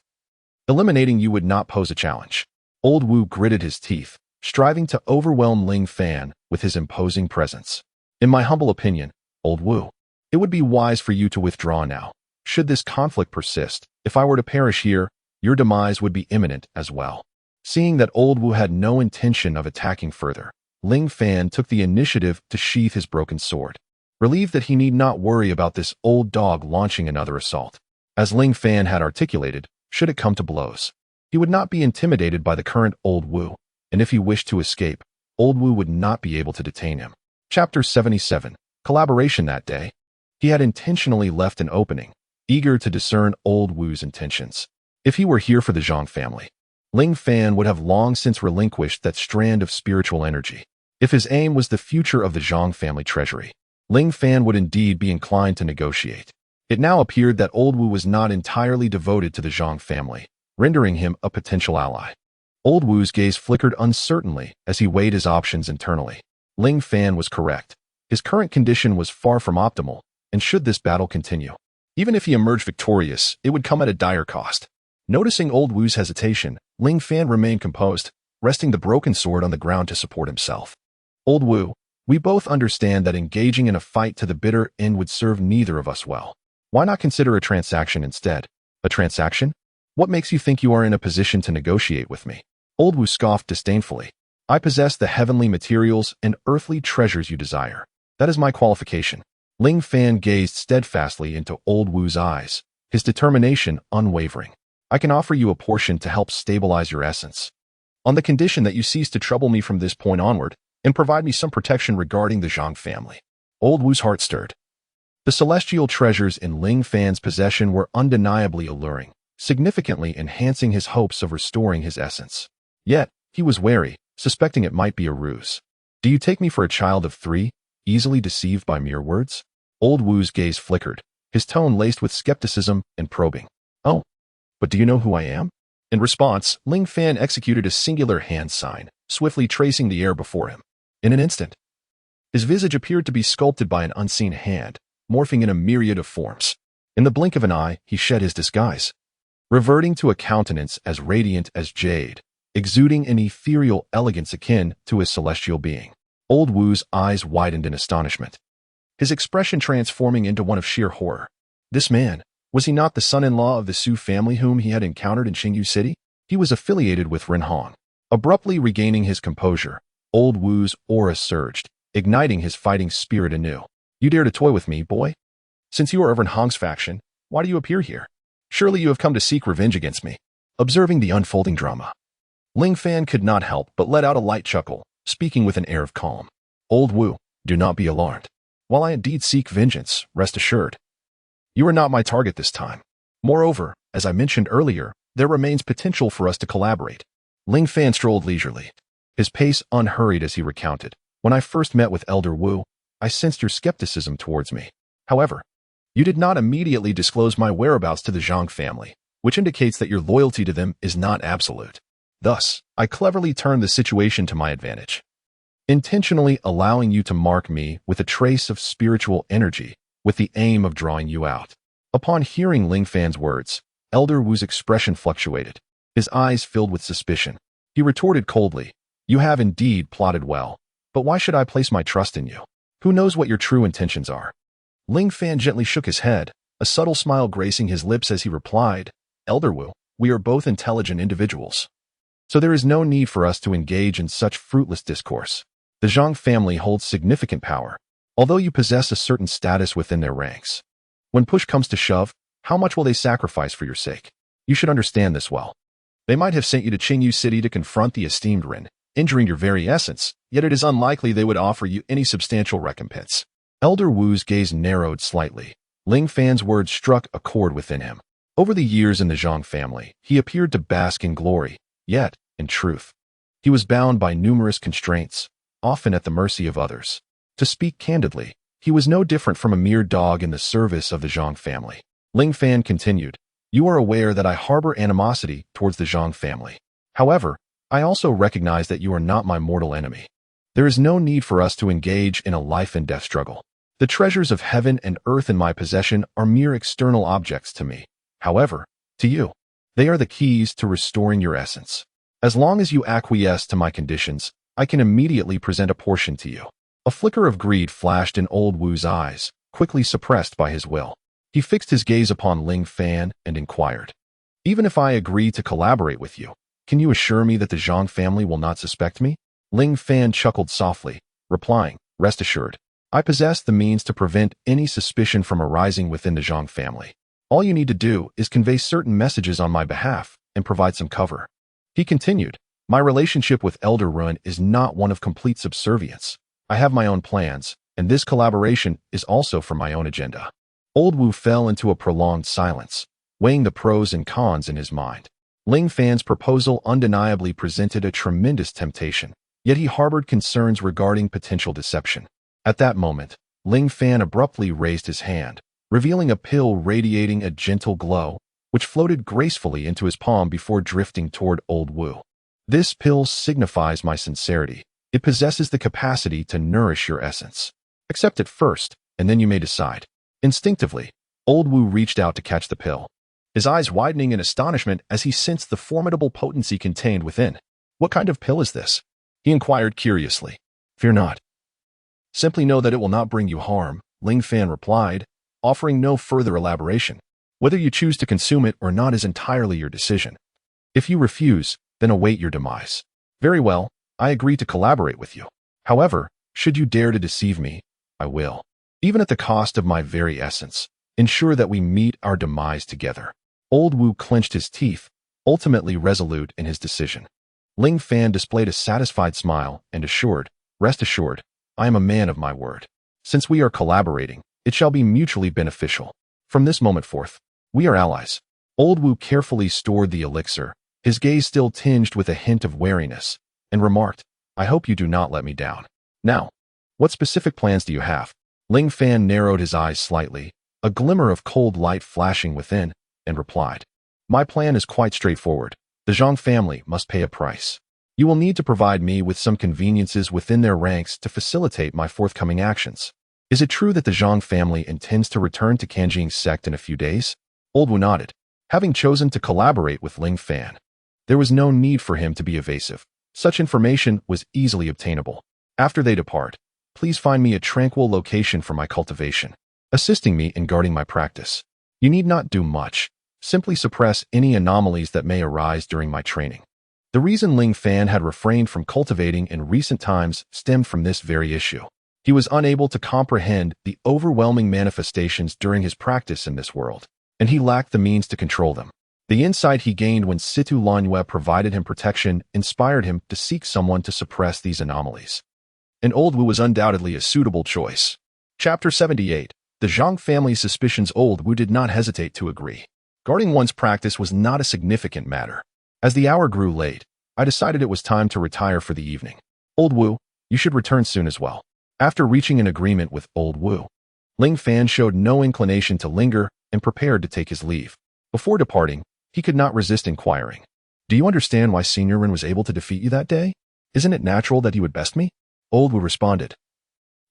Eliminating you would not pose a challenge." Old Wu gritted his teeth, striving to overwhelm Ling Fan with his imposing presence. "In my humble opinion, Old Wu, it would be wise for you to withdraw now. Should this conflict persist, if I were to perish here, your demise would be imminent as well." Seeing that Old Wu had no intention of attacking further, Ling Fan took the initiative to sheath his broken sword, relieved that he need not worry about this old dog launching another assault. As Ling Fan had articulated, should it come to blows, he would not be intimidated by the current Old Wu, and if he wished to escape, Old Wu would not be able to detain him. Chapter 77. Collaboration. That day, he had intentionally left an opening, eager to discern Old Wu's intentions. If he were here for the Zhang family, Ling Fan would have long since relinquished that strand of spiritual energy. If his aim was the future of the Zhang family treasury, Ling Fan would indeed be inclined to negotiate. It now appeared that Old Wu was not entirely devoted to the Zhang family, rendering him a potential ally. Old Wu's gaze flickered uncertainly as he weighed his options internally. Ling Fan was correct. His current condition was far from optimal, and should this battle continue, even if he emerged victorious, it would come at a dire cost. Noticing Old Wu's hesitation, Ling Fan remained composed, resting the broken sword on the ground to support himself. "Old Wu, we both understand that engaging in a fight to the bitter end would serve neither of us well. Why not consider a transaction instead?" "A transaction? What makes you think you are in a position to negotiate with me?" Old Wu scoffed disdainfully. "I possess the heavenly materials and earthly treasures you desire. That is my qualification." Ling Fan gazed steadfastly into Old Wu's eyes, his determination unwavering. "I can offer you a portion to help stabilize your essence, on the condition that you cease to trouble me from this point onward and provide me some protection regarding the Zhang family." Old Wu's heart stirred. The celestial treasures in Ling Fan's possession were undeniably alluring, significantly enhancing his hopes of restoring his essence. Yet, he was wary, suspecting it might be a ruse. "Do you take me for a child of 3, easily deceived by mere words?" Old Wu's gaze flickered, his tone laced with skepticism and probing. "Oh, but do you know who I am?" In response, Ling Fan executed a singular hand sign, swiftly tracing the air before him. In an instant, his visage appeared to be sculpted by an unseen hand, morphing in a myriad of forms. In the blink of an eye, he shed his disguise, reverting to a countenance as radiant as jade, exuding an ethereal elegance akin to his celestial being. Old Wu's eyes widened in astonishment, his expression transforming into one of sheer horror. This man, was he not the son-in-law of the Su family whom he had encountered in Xingyu City? He was affiliated with Renhong. Abruptly regaining his composure, Old Wu's aura surged, igniting his fighting spirit anew. "You dare to toy with me, boy? Since you are of Renhong's faction, why do you appear here? Surely you have come to seek revenge against me." Observing the unfolding drama, Ling Fan could not help but let out a light chuckle, speaking with an air of calm. "Old Wu, do not be alarmed. While I indeed seek vengeance, rest assured, you are not my target this time. Moreover, as I mentioned earlier, there remains potential for us to collaborate." Ling Fan strolled leisurely, his pace unhurried as he recounted. "When I first met with Elder Wu, I sensed your skepticism towards me. However, you did not immediately disclose my whereabouts to the Zhang family, which indicates that your loyalty to them is not absolute. Thus, I cleverly turned the situation to my advantage, intentionally allowing you to mark me with a trace of spiritual energy with the aim of drawing you out." Upon hearing Ling Fan's words, Elder Wu's expression fluctuated, his eyes filled with suspicion. He retorted coldly, "You have indeed plotted well, but why should I place my trust in you? Who knows what your true intentions are?" Ling Fan gently shook his head, a subtle smile gracing his lips as he replied, "Elder Wu, we are both intelligent individuals. so there is no need for us to engage in such fruitless discourse. The Zhang family holds significant power, although you possess a certain status within their ranks. When push comes to shove, how much will they sacrifice for your sake? You should understand this well. They might have sent you to Qingyu City to confront the esteemed Ren, injuring your very essence, yet it is unlikely they would offer you any substantial recompense. Elder Wu's gaze narrowed slightly. Ling Fan's words struck a chord within him. Over the years in the Zhang family, he appeared to bask in glory, yet, in truth, he was bound by numerous constraints, often at the mercy of others. To speak candidly, he was no different from a mere dog in the service of the Zhang family. Ling Fan continued, "You are aware that I harbor animosity towards the Zhang family. However, I also recognize that you are not my mortal enemy. There is no need for us to engage in a life and death struggle. The treasures of heaven and earth in my possession are mere external objects to me. However, to you, they are the keys to restoring your essence. As long as you acquiesce to my conditions, I can immediately present a portion to you." A flicker of greed flashed in old Wu's eyes, quickly suppressed by his will. He fixed his gaze upon Ling Fan and inquired, "Even if I agree to collaborate with you, can you assure me that the Zhang family will not suspect me?" Ling Fan chuckled softly, replying, "Rest assured, I possess the means to prevent any suspicion from arising within the Zhang family. All you need to do is convey certain messages on my behalf and provide some cover." He continued, "My relationship with Elder Ruin is not one of complete subservience. I have my own plans, and this collaboration is also for my own agenda." Old Wu fell into a prolonged silence, weighing the pros and cons in his mind. Ling Fan's proposal undeniably presented a tremendous temptation, yet he harbored concerns regarding potential deception. At that moment, Ling Fan abruptly raised his hand, revealing a pill radiating a gentle glow, which floated gracefully into his palm before drifting toward Old Wu. "This pill signifies my sincerity. It possesses the capacity to nourish your essence. Accept it first, and then you may decide." Instinctively, Old Wu reached out to catch the pill, his eyes widening in astonishment as he sensed the formidable potency contained within. "What kind of pill is this?" he inquired curiously. "Fear not. Simply know that it will not bring you harm," Ling Fan replied, offering no further elaboration. "Whether you choose to consume it or not is entirely your decision. If you refuse, then await your demise." "Very well, I agree to collaborate with you. However, should you dare to deceive me, I will, even at the cost of my very essence, ensure that we meet our demise together." Old Wu clenched his teeth, ultimately resolute in his decision. Ling Fan displayed a satisfied smile and assured, "Rest assured, I am a man of my word. Since we are collaborating, it shall be mutually beneficial. From this moment forth, we are allies." Old Wu carefully stored the elixir, his gaze still tinged with a hint of wariness, and remarked, "I hope you do not let me down. Now, what specific plans do you have?" Ling Fan narrowed his eyes slightly, a glimmer of cold light flashing within, and replied, "My plan is quite straightforward. The Zhang family must pay a price. You will need to provide me with some conveniences within their ranks to facilitate my forthcoming actions. Is it true that the Zhang family intends to return to Kanjing's sect in a few days?" Old Wu nodded. Having chosen to collaborate with Ling Fan, there was no need for him to be evasive. Such information was easily obtainable. "After they depart, please find me a tranquil location for my cultivation, assisting me in guarding my practice. You need not do much. Simply suppress any anomalies that may arise during my training." The reason Ling Fan had refrained from cultivating in recent times stemmed from this very issue. He was unable to comprehend the overwhelming manifestations during his practice in this world, and he lacked the means to control them. The insight he gained when Situ Lanyue provided him protection inspired him to seek someone to suppress these anomalies. And Old Wu was undoubtedly a suitable choice. Chapter 78. The Zhang family's suspicions. Old Wu did not hesitate to agree. Guarding one's practice was not a significant matter. As the hour grew late, I decided it was time to retire for the evening. Old Wu, you should return soon as well. After reaching an agreement with Old Wu, Ling Fan showed no inclination to linger and prepared to take his leave. Before departing, he could not resist inquiring, "Do you understand why Senior Ren was able to defeat you that day? Isn't it natural that he would best me?" Old Wu responded,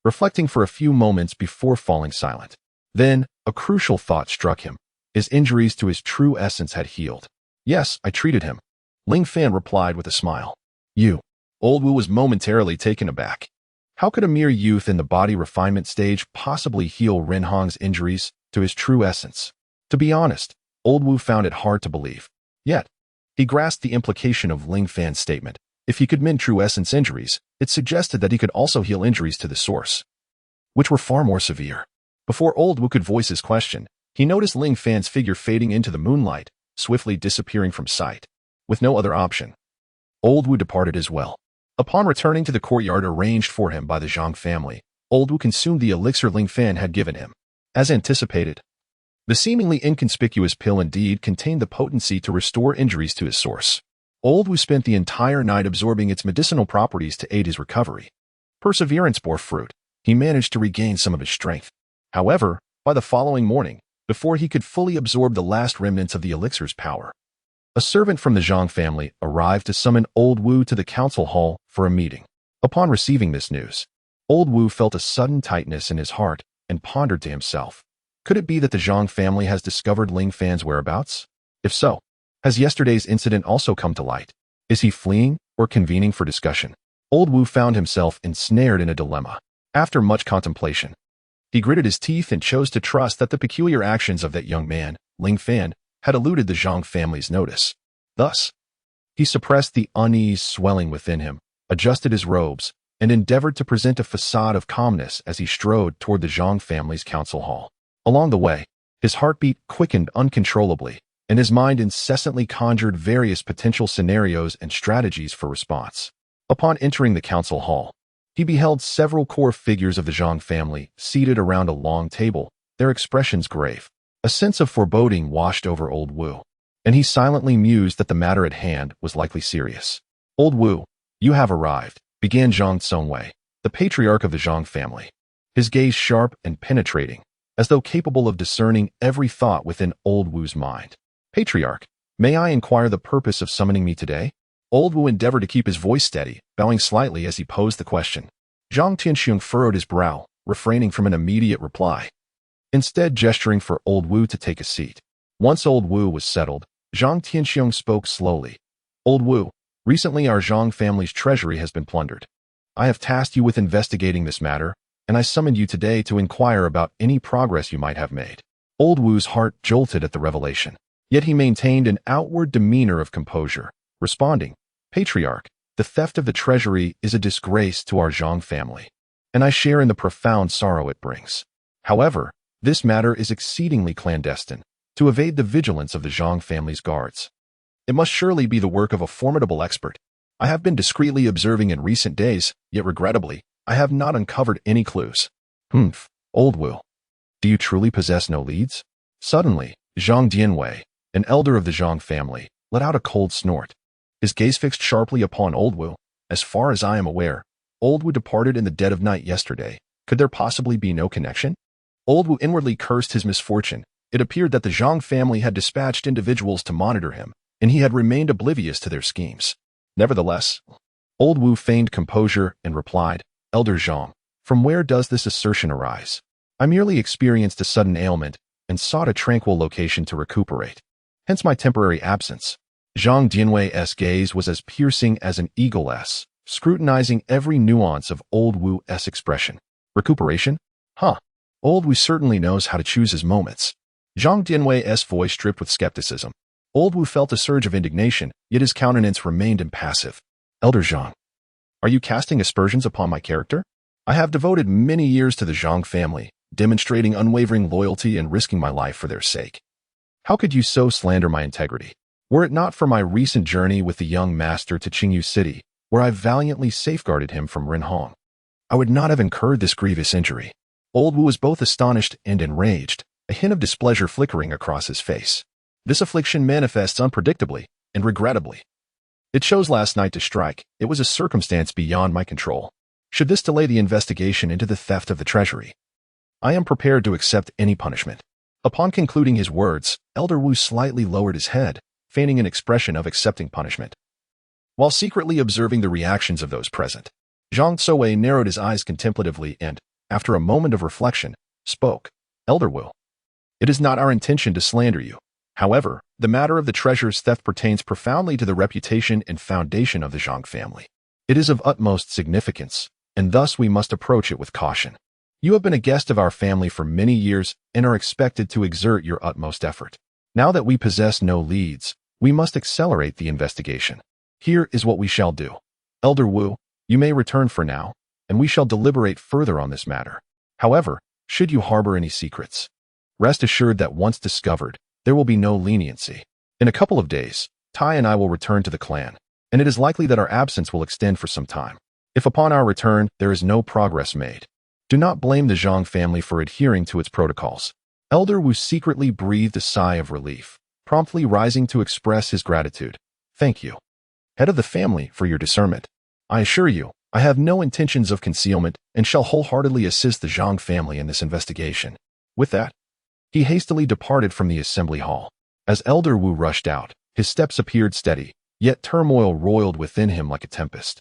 reflecting for a few moments before falling silent. Then, a crucial thought struck him. His injuries to his true essence had healed. "Yes, I treated him," Ling Fan replied with a smile. "You?" Old Wu was momentarily taken aback. How could a mere youth in the body refinement stage possibly heal Ren Hong's injuries to his true essence? To be honest, Old Wu found it hard to believe. Yet, He grasped the implication of Ling Fan's statement. If he could mend true essence injuries, it suggested that he could also heal injuries to the source, which were far more severe. Before Old Wu could voice his question, he noticed Ling Fan's figure fading into the moonlight, swiftly disappearing from sight. With no other option, Old Wu departed as well. Upon returning to the courtyard arranged for him by the Zhang family, Old Wu consumed the elixir Ling Fan had given him. As anticipated, the seemingly inconspicuous pill indeed contained the potency to restore injuries to his source. Old Wu spent the entire night absorbing its medicinal properties to aid his recovery. Perseverance bore fruit. He managed to regain some of his strength. However, by the following morning, before he could fully absorb the last remnants of the elixir's power, a servant from the Zhang family arrived to summon Old Wu to the council hall for a meeting. Upon receiving this news, Old Wu felt a sudden tightness in his heart and pondered to himself. Could it be that the Zhang family has discovered Ling Fan's whereabouts? If so, has yesterday's incident also come to light? Is he fleeing or convening for discussion? Old Wu found himself ensnared in a dilemma. After much contemplation, he gritted his teeth and chose to trust that the peculiar actions of that young man, Ling Fan, had eluded the Zhang family's notice. Thus, he suppressed the unease swelling within him, adjusted his robes, and endeavored to present a facade of calmness as he strode toward the Zhang family's council hall. Along the way, his heartbeat quickened uncontrollably, and his mind incessantly conjured various potential scenarios and strategies for response. Upon entering the council hall, he beheld several core figures of the Zhang family seated around a long table, their expressions grave. A sense of foreboding washed over Old Wu, and he silently mused that the matter at hand was likely serious. Old Wu, you have arrived, began Zhang Tsongwei, the patriarch of the Zhang family, his gaze sharp and penetrating, as though capable of discerning every thought within Old Wu's mind. Patriarch, may I inquire the purpose of summoning me today? Old Wu endeavored to keep his voice steady, bowing slightly as he posed the question. Zhang Tianxiong furrowed his brow, refraining from an immediate reply, instead gesturing for Old Wu to take a seat. Once Old Wu was settled, Zhang Tianxiong spoke slowly. Old Wu, recently our Zhang family's treasury has been plundered. I have tasked you with investigating this matter, and I summoned you today to inquire about any progress you might have made. Old Wu's heart jolted at the revelation, yet he maintained an outward demeanor of composure, responding, Patriarch, the theft of the treasury is a disgrace to our Zhang family, and I share in the profound sorrow it brings. However, this matter is exceedingly clandestine, to evade the vigilance of the Zhang family's guards. It must surely be the work of a formidable expert. I have been discreetly observing in recent days, yet regrettably, I have not uncovered any clues. Old Wu, do you truly possess no leads? Suddenly, Zhang Dianwei, an elder of the Zhang family, let out a cold snort. His gaze fixed sharply upon Old Wu. As far as I am aware, Old Wu departed in the dead of night yesterday. Could there possibly be no connection? Old Wu inwardly cursed his misfortune. It appeared that the Zhang family had dispatched individuals to monitor him, and he had remained oblivious to their schemes. Nevertheless, Old Wu feigned composure and replied, Elder Zhang, from where does this assertion arise? I merely experienced a sudden ailment and sought a tranquil location to recuperate. Hence my temporary absence. Zhang Dianwei's gaze was as piercing as an eagle's, scrutinizing every nuance of Old Wu's expression. Recuperation? Old Wu certainly knows how to choose his moments. Zhang Dianwei's voice dripped with skepticism. Old Wu felt a surge of indignation, yet his countenance remained impassive. Elder Zhang, are you casting aspersions upon my character? I have devoted many years to the Zhang family, demonstrating unwavering loyalty and risking my life for their sake. How could you so slander my integrity? Were it not for my recent journey with the young master to Qingyu City, where I valiantly safeguarded him from Rinhong, I would not have incurred this grievous injury. Old Wu was both astonished and enraged, a hint of displeasure flickering across his face. This affliction manifests unpredictably and regrettably. It chose last night to strike. It was a circumstance beyond my control. Should this delay the investigation into the theft of the treasury, I am prepared to accept any punishment. Upon concluding his words, Elder Wu slightly lowered his head, feigning an expression of accepting punishment. While secretly observing the reactions of those present, Zhang Tsongwei narrowed his eyes contemplatively and, after a moment of reflection, spoke. Elder Wu, it is not our intention to slander you. However, the matter of the treasure's theft pertains profoundly to the reputation and foundation of the Zhang family. It is of utmost significance, and thus we must approach it with caution. You have been a guest of our family for many years and are expected to exert your utmost effort. Now that we possess no leads, We must accelerate the investigation. Here is what we shall do. Elder Wu, you may return for now, and we shall deliberate further on this matter. However, should you harbor any secrets, rest assured that once discovered, there will be no leniency. In a couple of days, Tai and I will return to the clan, and it is likely that our absence will extend for some time. If upon our return there is no progress made, do not blame the Zhang family for adhering to its protocols. Elder Wu secretly breathed a sigh of relief, promptly rising to express his gratitude. Thank you, head of the family, for your discernment. I assure you, I have no intentions of concealment and shall wholeheartedly assist the Zhang family in this investigation. With that, he hastily departed from the assembly hall. As Elder Wu rushed out, his steps appeared steady, yet turmoil roiled within him like a tempest.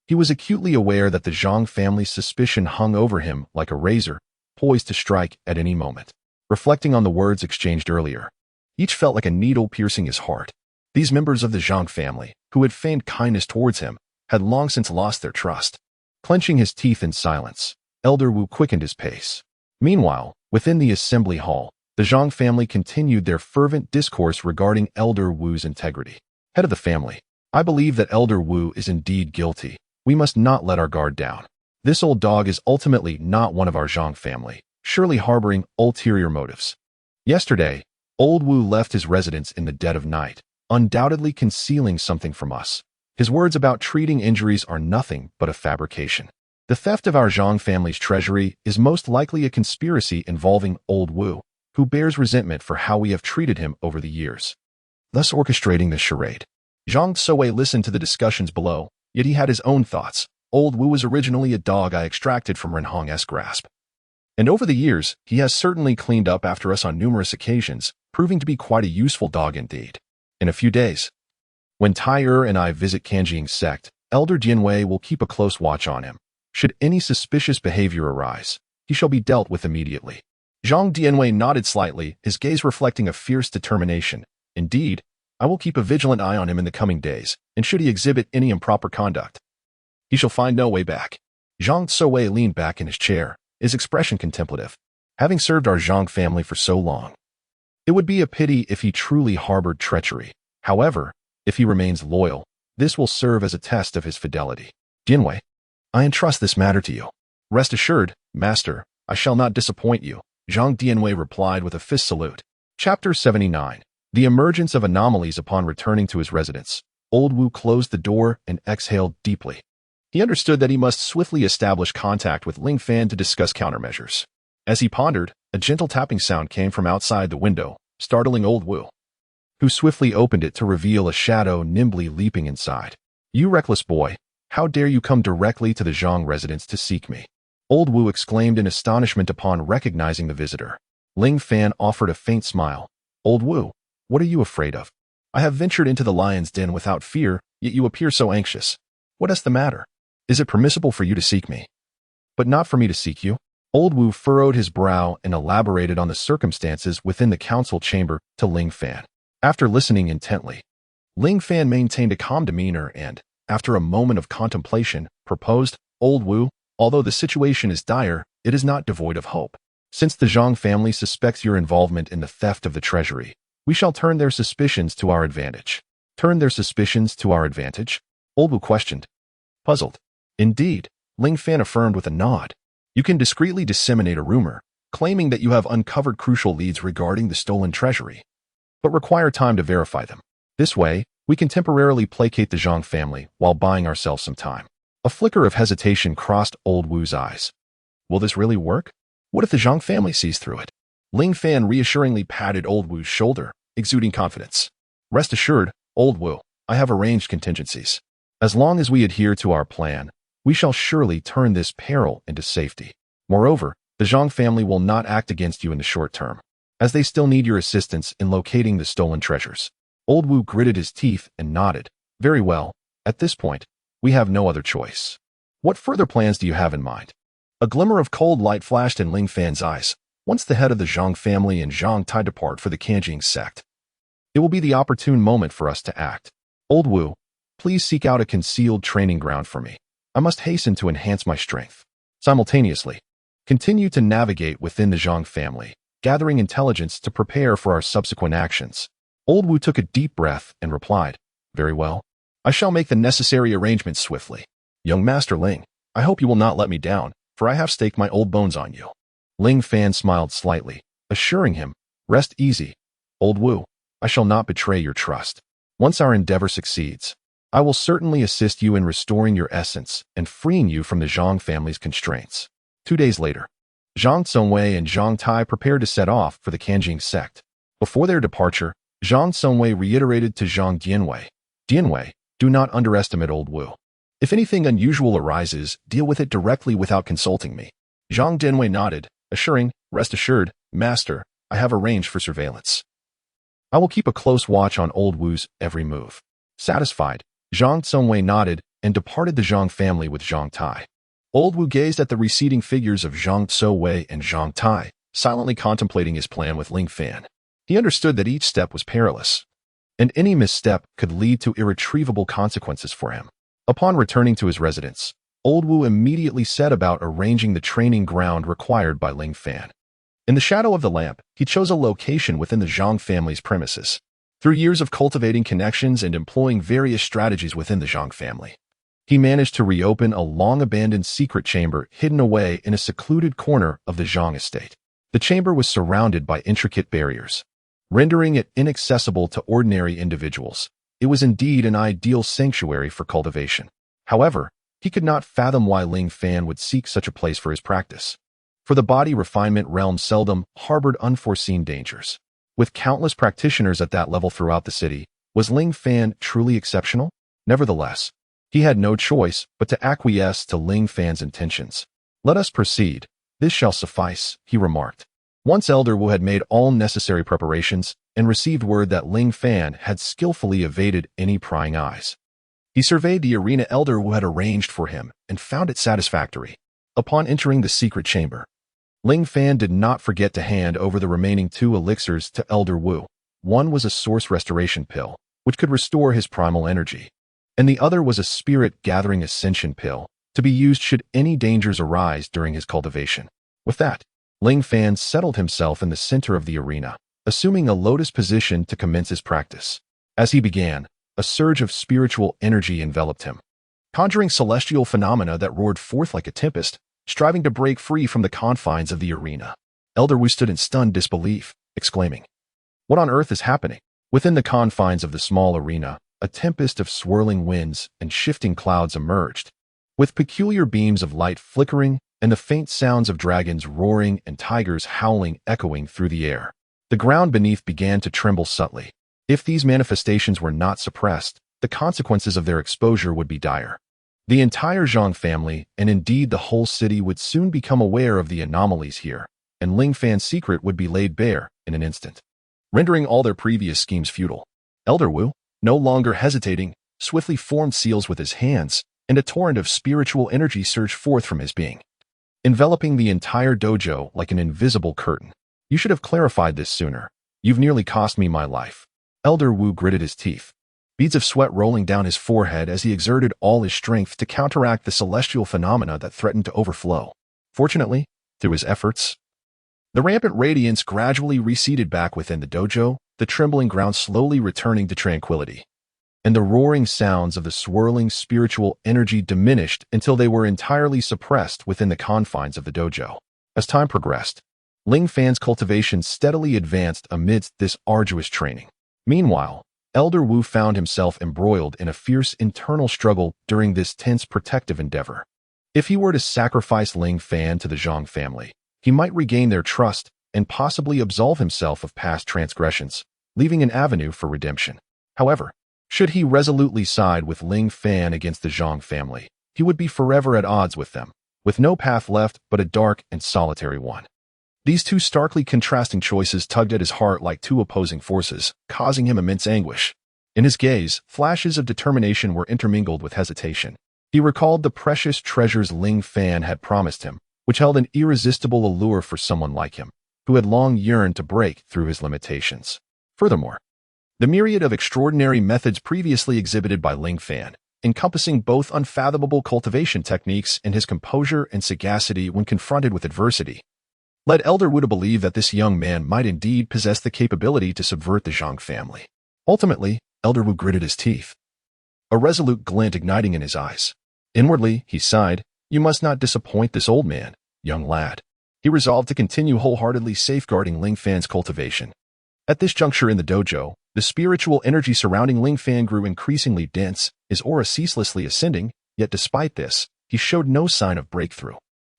He was acutely aware that the Zhang family's suspicion hung over him like a razor, poised to strike at any moment. Reflecting on the words exchanged earlier, each felt like a needle piercing his heart. These members of the Zhang family, who had feigned kindness towards him, had long since lost their trust. Clenching his teeth in silence, Elder Wu quickened his pace. Meanwhile, within the assembly hall, the Zhang family continued their fervent discourse regarding Elder Wu's integrity. Head of the family, I believe that Elder Wu is indeed guilty. We must not let our guard down. This old dog is ultimately not one of our Zhang family, surely harboring ulterior motives. Yesterday, Old Wu left his residence in the dead of night, undoubtedly concealing something from us. His words about treating injuries are nothing but a fabrication. The theft of our Zhang family's treasury is most likely a conspiracy involving Old Wu, who bears resentment for how we have treated him over the years, thus orchestrating this charade. Zhang Souwei listened to the discussions below, yet he had his own thoughts. Old Wu was originally a dog I extracted from Ren Hong's grasp, and over the years, he has certainly cleaned up after us on numerous occasions, proving to be quite a useful dog indeed. In a few days, when Tai and I visit Kanjing's sect, Elder Jianwei will keep a close watch on him. Should any suspicious behavior arise, he shall be dealt with immediately. Zhang Dianwei nodded slightly, his gaze reflecting a fierce determination. Indeed, I will keep a vigilant eye on him in the coming days, and should he exhibit any improper conduct, he shall find no way back. Zhang Souwei leaned back in his chair, his expression contemplative. Having served our Zhang family for so long, it would be a pity if he truly harbored treachery. However, if he remains loyal, this will serve as a test of his fidelity. Jianwei, I entrust this matter to you. Rest assured, master, I shall not disappoint you, Zhang Dianwei replied with a fist salute. Chapter 79. The emergence of anomalies. Upon returning to his residence, Old Wu closed the door and exhaled deeply. He understood that he must swiftly establish contact with Ling Fan to discuss countermeasures. As he pondered, a gentle tapping sound came from outside the window, startling Old Wu, who swiftly opened it to reveal a shadow nimbly leaping inside. You reckless boy, how dare you come directly to the Zhang residence to seek me? Old Wu exclaimed in astonishment upon recognizing the visitor. Ling Fan offered a faint smile. Old Wu, what are you afraid of? I have ventured into the lion's den without fear, yet you appear so anxious. What is the matter? Is it permissible for you to seek me, but not for me to seek you? Old Wu furrowed his brow and elaborated on the circumstances within the council chamber to Ling Fan. After listening intently, Ling Fan maintained a calm demeanor and, after a moment of contemplation, proposed, Old Wu, although the situation is dire, it is not devoid of hope. Since the Zhang family suspects your involvement in the theft of the treasury, we shall turn their suspicions to our advantage. Turn their suspicions to our advantage? Old Wu questioned, puzzled. Indeed, Ling Fan affirmed with a nod. You can discreetly disseminate a rumor, claiming that you have uncovered crucial leads regarding the stolen treasury, but require time to verify them. This way, we can temporarily placate the Zhang family while buying ourselves some time. A flicker of hesitation crossed Old Wu's eyes. Will this really work? What if the Zhang family sees through it? Ling Fan reassuringly patted Old Wu's shoulder, exuding confidence. Rest assured, Old Wu, I have arranged contingencies. As long as we adhere to our plan, we shall surely turn this peril into safety. Moreover, the Zhang family will not act against you in the short term, as they still need your assistance in locating the stolen treasures. Old Wu gritted his teeth and nodded. Very well, at this point, we have no other choice. What further plans do you have in mind? A glimmer of cold light flashed in Ling Fan's eyes. Once the head of the Zhang family and Zhang Tai depart for the Kanjing sect, it will be the opportune moment for us to act. Old Wu, please seek out a concealed training ground for me. I must hasten to enhance my strength. Simultaneously, continue to navigate within the Zhang family, gathering intelligence to prepare for our subsequent actions. Old Wu took a deep breath and replied, "Very well. I shall make the necessary arrangements swiftly. Young Master Ling, I hope you will not let me down, for I have staked my old bones on you." Ling Fan smiled slightly, assuring him, "Rest easy, Old Wu. I shall not betray your trust. Once our endeavor succeeds, I will certainly assist you in restoring your essence and freeing you from the Zhang family's constraints." 2 days later, Zhang Tsungwei and Zhang Tai prepared to set off for the Kanjing sect. Before their departure, Zhang Tsungwei reiterated to Zhang Dianwei, "Dianwei, do not underestimate Old Wu. If anything unusual arises, deal with it directly without consulting me." Zhang Dianwei nodded, assuring, "Rest assured, Master, I have arranged for surveillance. I will keep a close watch on Old Wu's every move." Satisfied, Zhang Tsungwei nodded and departed the Zhang family with Zhang Tai. Old Wu gazed at the receding figures of Zhang Tsungwei and Zhang Tai, silently contemplating his plan with Ling Fan. He understood that each step was perilous, and any misstep could lead to irretrievable consequences for him. Upon returning to his residence, Old Wu immediately set about arranging the training ground required by Ling Fan. In the shadow of the lamp, he chose a location within the Zhang family's premises. Through years of cultivating connections and employing various strategies within the Zhang family, he managed to reopen a long-abandoned secret chamber hidden away in a secluded corner of the Zhang estate. The chamber was surrounded by intricate barriers, rendering it inaccessible to ordinary individuals. It was indeed an ideal sanctuary for cultivation. However, he could not fathom why Ling Fan would seek such a place for his practice. For the body refinement realm seldom harbored unforeseen dangers. With countless practitioners at that level throughout the city, was Ling Fan truly exceptional? Nevertheless, he had no choice but to acquiesce to Ling Fan's intentions. "Let us proceed. This shall suffice," he remarked. Once Elder Wu had made all necessary preparations and received word that Ling Fan had skillfully evaded any prying eyes, he surveyed the arena Elder Wu had arranged for him and found it satisfactory. Upon entering the secret chamber, Ling Fan did not forget to hand over the remaining 2 elixirs to Elder Wu. One was a source restoration pill, which could restore his primal energy, and the other was a spirit-gathering ascension pill, to be used should any dangers arise during his cultivation. With that, Ling Fan settled himself in the center of the arena, assuming a lotus position to commence his practice. As he began, a surge of spiritual energy enveloped him, conjuring celestial phenomena that roared forth like a tempest, striving to break free from the confines of the arena. Elder Wu stood in stunned disbelief, exclaiming, "What on earth is happening?" Within the confines of the small arena, a tempest of swirling winds and shifting clouds emerged, with peculiar beams of light flickering and the faint sounds of dragons roaring and tigers howling echoing through the air. The ground beneath began to tremble subtly. If these manifestations were not suppressed, the consequences of their exposure would be dire. The entire Zhang family, and indeed the whole city, would soon become aware of the anomalies here, and Ling Fan's secret would be laid bare in an instant, rendering all their previous schemes futile. Elder Wu, no longer hesitating, swiftly formed seals with his hands, and a torrent of spiritual energy surged forth from his being, enveloping the entire dojo like an invisible curtain. "You should have clarified this sooner. You've nearly cost me my life." Elder Wu gritted his teeth, beads of sweat rolling down his forehead as he exerted all his strength to counteract the celestial phenomena that threatened to overflow. Fortunately, through his efforts, the rampant radiance gradually receded back within the dojo, the trembling ground slowly returning to tranquility, and the roaring sounds of the swirling spiritual energy diminished until they were entirely suppressed within the confines of the dojo. As time progressed, Ling Fan's cultivation steadily advanced amidst this arduous training. Meanwhile, Elder Wu found himself embroiled in a fierce internal struggle during this tense protective endeavor. If he were to sacrifice Ling Fan to the Zhang family, he might regain their trust and possibly absolve himself of past transgressions, leaving an avenue for redemption. However, should he resolutely side with Ling Fan against the Zhang family, he would be forever at odds with them, with no path left but a dark and solitary one. These 2 starkly contrasting choices tugged at his heart like 2 opposing forces, causing him immense anguish. In his gaze, flashes of determination were intermingled with hesitation. He recalled the precious treasures Ling Fan had promised him, which held an irresistible allure for someone like him, who had long yearned to break through his limitations. Furthermore, the myriad of extraordinary methods previously exhibited by Ling Fan, encompassing both unfathomable cultivation techniques and his composure and sagacity when confronted with adversity, led Elder Wu to believe that this young man might indeed possess the capability to subvert the Zhang family. Ultimately, Elder Wu gritted his teeth, a resolute glint igniting in his eyes. Inwardly, he sighed, "You must not disappoint this old man, young lad." He resolved to continue wholeheartedly safeguarding Ling Fan's cultivation. At this juncture in the dojo, the spiritual energy surrounding Ling Fan grew increasingly dense, his aura ceaselessly ascending, yet despite this, he showed no sign of breakthrough.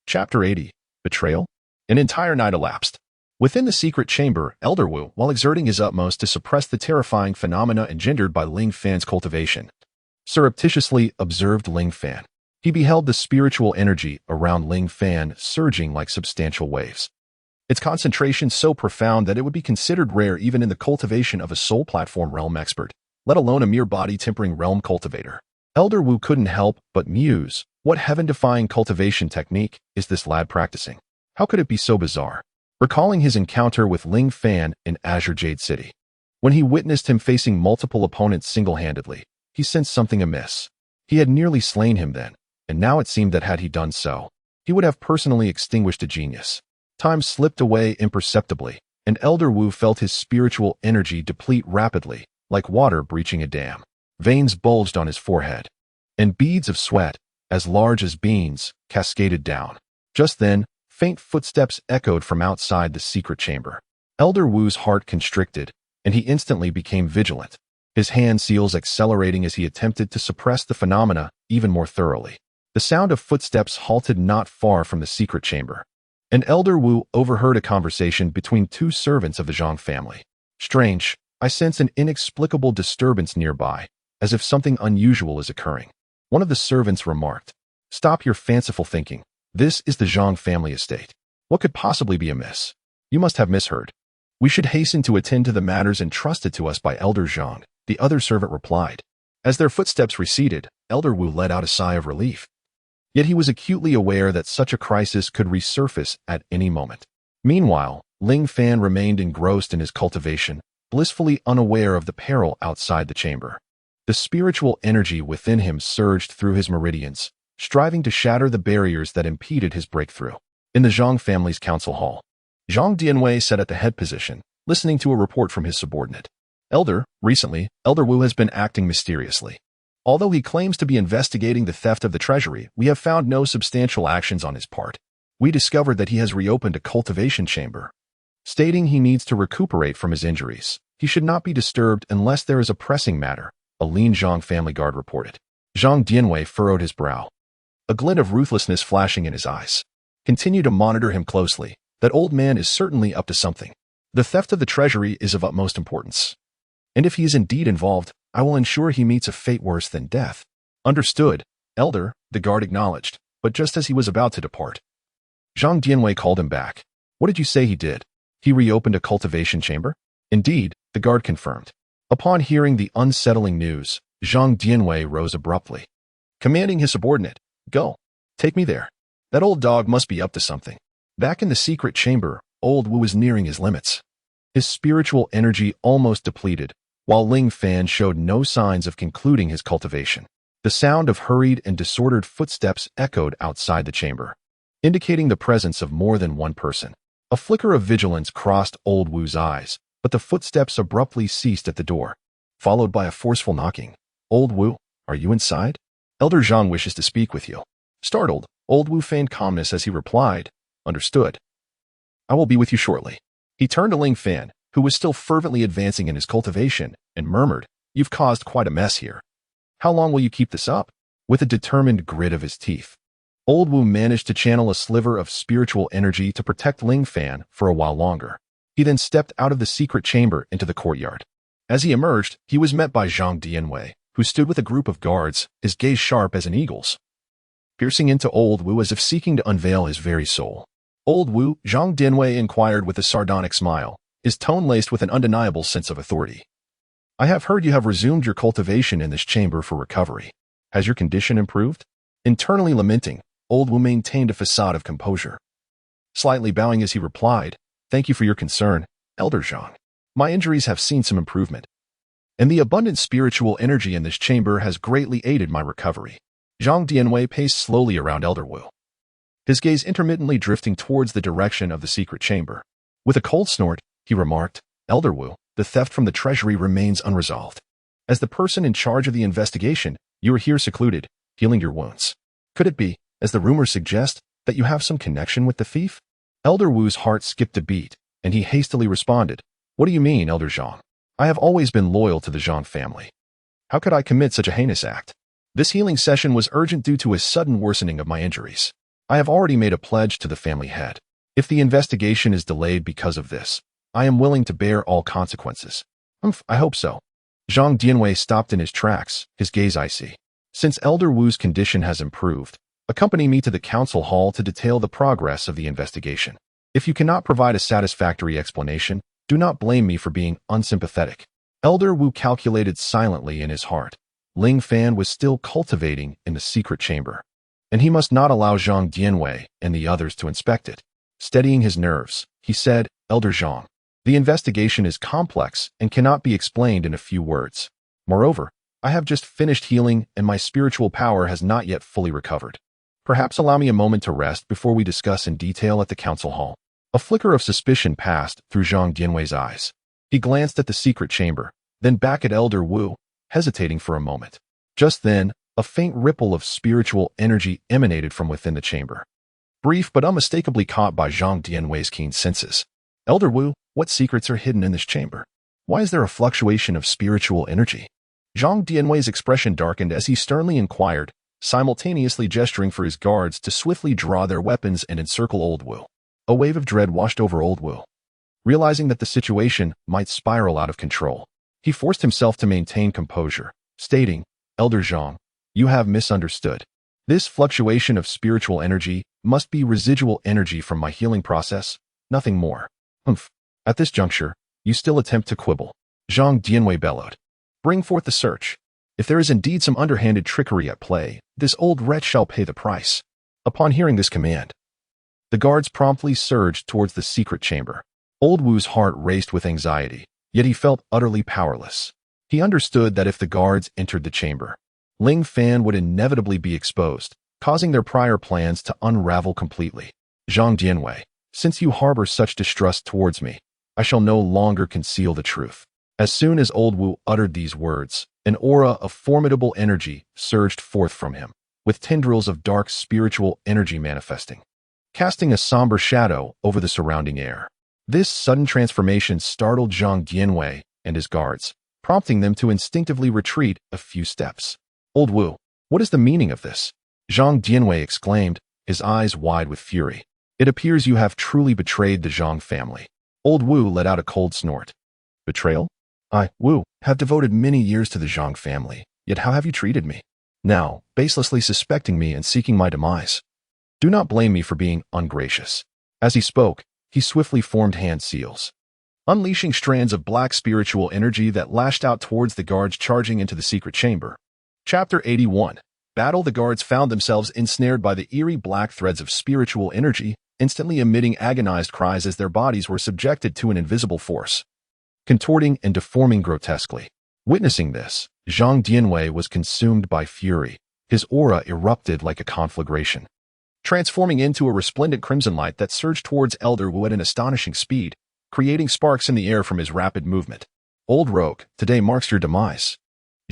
Chapter 80. Betrayal? An entire night elapsed. Within the secret chamber, Elder Wu, while exerting his utmost to suppress the terrifying phenomena engendered by Ling Fan's cultivation, surreptitiously observed Ling Fan. He beheld the spiritual energy around Ling Fan surging like substantial waves. Its concentration so profound that it would be considered rare even in the cultivation of a soul platform realm expert, let alone a mere body-tempering realm cultivator. Elder Wu couldn't help but muse, what heaven-defying cultivation technique is this lad practicing? How could it be so bizarre? Recalling his encounter with Ling Fan in Azure Jade City, when he witnessed him facing multiple opponents single-handedly, he sensed something amiss. He had nearly slain him then, and now it seemed that had he done so, he would have personally extinguished a genius. Time slipped away imperceptibly, and Elder Wu felt his spiritual energy deplete rapidly, like water breaching a dam. Veins bulged on his forehead, and beads of sweat, as large as beans, cascaded down. Just then, faint footsteps echoed from outside the secret chamber. Elder Wu's heart constricted, and he instantly became vigilant, his hand seals accelerating as he attempted to suppress the phenomena even more thoroughly. The sound of footsteps halted not far from the secret chamber, and Elder Wu overheard a conversation between two servants of the Zhang family. "Strange, I sense an inexplicable disturbance nearby, as if something unusual is occurring," one of the servants remarked. "Stop your fanciful thinking. This is the Zhang family estate. What could possibly be amiss? You must have misheard. We should hasten to attend to the matters entrusted to us by Elder Zhang," the other servant replied. As their footsteps receded, Elder Wu let out a sigh of relief. Yet he was acutely aware that such a crisis could resurface at any moment. Meanwhile, Ling Fan remained engrossed in his cultivation, blissfully unaware of the peril outside the chamber. The spiritual energy within him surged through his meridians, striving to shatter the barriers that impeded his breakthrough. In the Zhang family's council hall, Zhang Dianwei sat at the head position, listening to a report from his subordinate. Recently, Elder Wu has been acting mysteriously. Although he claims to be investigating the theft of the treasury, we have found no substantial actions on his part. We discovered that he has reopened a cultivation chamber, stating he needs to recuperate from his injuries. He should not be disturbed unless there is a pressing matter, a lean Zhang family guard reported. Zhang Dianwei furrowed his brow, a glint of ruthlessness flashing in his eyes. "Continue to monitor him closely. That old man is certainly up to something. The theft of the treasury is of utmost importance, and if he is indeed involved, I will ensure he meets a fate worse than death." "Understood, Elder," the guard acknowledged, but just as he was about to depart, Zhang Dianwei called him back. "What did you say he did? He reopened a cultivation chamber?" "Indeed," the guard confirmed. Upon hearing the unsettling news, Zhang Dianwei rose abruptly, commanding his subordinate, "Go. Take me there. That old dog must be up to something." Back in the secret chamber, Old Wu was nearing his limits. His spiritual energy almost depleted, while Ling Fan showed no signs of concluding his cultivation. The sound of hurried and disordered footsteps echoed outside the chamber, indicating the presence of more than one person. A flicker of vigilance crossed Old Wu's eyes, but the footsteps abruptly ceased at the door, followed by a forceful knocking. "Old Wu, are you inside? Elder Zhang wishes to speak with you." Startled, Old Wu feigned calmness as he replied, "Understood. I will be with you shortly." He turned to Ling Fan, who was still fervently advancing in his cultivation, and murmured, "You've caused quite a mess here. How long will you keep this up?" With a determined grit of his teeth, Old Wu managed to channel a sliver of spiritual energy to protect Ling Fan for a while longer. He then stepped out of the secret chamber into the courtyard. As he emerged, he was met by Zhang Dianwei, who stood with a group of guards, his gaze sharp as an eagle's, piercing into Old Wu as if seeking to unveil his very soul. "Old Wu," Zhang Dianwei inquired with a sardonic smile, his tone laced with an undeniable sense of authority. "I have heard you have resumed your cultivation in this chamber for recovery. Has your condition improved?" Internally lamenting, Old Wu maintained a facade of composure, slightly bowing as he replied, "Thank you for your concern, Elder Zhang. My injuries have seen some improvement, and the abundant spiritual energy in this chamber has greatly aided my recovery." Zhang Dianwei paced slowly around Elder Wu, his gaze intermittently drifting towards the direction of the secret chamber. With a cold snort, he remarked, "Elder Wu, the theft from the treasury remains unresolved. As the person in charge of the investigation, you are here secluded, healing your wounds. Could it be, as the rumors suggest, that you have some connection with the thief? Elder Wu's heart skipped a beat, and he hastily responded, "What do you mean, Elder Zhang? I have always been loyal to the Zhang family. How could I commit such a heinous act? This healing session was urgent due to a sudden worsening of my injuries. I have already made a pledge to the family head. If the investigation is delayed because of this, I am willing to bear all consequences." I hope so." Zhang Dianwei stopped in his tracks, his gaze icy. "Since Elder Wu's condition has improved, accompany me to the council hall to detail the progress of the investigation. If you cannot provide a satisfactory explanation, do not blame me for being unsympathetic." Elder Wu calculated silently in his heart. Ling Fan was still cultivating in the secret chamber, and he must not allow Zhang Dianwei and the others to inspect it. Steadying his nerves, he said, "Elder Zhang, the investigation is complex and cannot be explained in a few words. Moreover, I have just finished healing and my spiritual power has not yet fully recovered. Perhaps allow me a moment to rest before we discuss in detail at the council hall." A flicker of suspicion passed through Zhang Dianwei's eyes. He glanced at the secret chamber, then back at Elder Wu, hesitating for a moment. Just then, a faint ripple of spiritual energy emanated from within the chamber. Brief but unmistakably caught by Zhang Dianwei's keen senses. "Elder Wu, what secrets are hidden in this chamber? Why is there a fluctuation of spiritual energy?" Zhang Dianwei's expression darkened as he sternly inquired, simultaneously gesturing for his guards to swiftly draw their weapons and encircle Old Wu. A wave of dread washed over Old Wu. Realizing that the situation might spiral out of control, he forced himself to maintain composure, stating, "Elder Zhang, you have misunderstood. This fluctuation of spiritual energy must be residual energy from my healing process, nothing more." At this juncture, you still attempt to quibble. Zhang Dianwei bellowed. "Bring forth the search. If there is indeed some underhanded trickery at play, this old wretch shall pay the price." Upon hearing this command, the guards promptly surged towards the secret chamber. Old Wu's heart raced with anxiety, yet he felt utterly powerless. He understood that if the guards entered the chamber, Ling Fan would inevitably be exposed, causing their prior plans to unravel completely. "Zhang Dianwei, since you harbor such distrust towards me, I shall no longer conceal the truth." As soon as Old Wu uttered these words, an aura of formidable energy surged forth from him, with tendrils of dark spiritual energy manifesting, casting a somber shadow over the surrounding air. This sudden transformation startled Zhang Dianwei and his guards, prompting them to instinctively retreat a few steps. "Old Wu, what is the meaning of this?" Zhang Dianwei exclaimed, his eyes wide with fury. "It appears you have truly betrayed the Zhang family." Old Wu let out a cold snort. "Betrayal? I, Wu, have devoted many years to the Zhang family, yet how have you treated me? Now, baselessly suspecting me and seeking my demise. Do not blame me for being ungracious." As he spoke, he swiftly formed hand seals, unleashing strands of black spiritual energy that lashed out towards the guards charging into the secret chamber. Chapter 81. Battle. The guards found themselves ensnared by the eerie black threads of spiritual energy, instantly emitting agonized cries as their bodies were subjected to an invisible force, contorting and deforming grotesquely. Witnessing this, Zhang Dianwei was consumed by fury. His aura erupted like a conflagration, transforming into a resplendent crimson light that surged towards Elder Wu at an astonishing speed, creating sparks in the air from his rapid movement. "Old rogue, today marks your demise."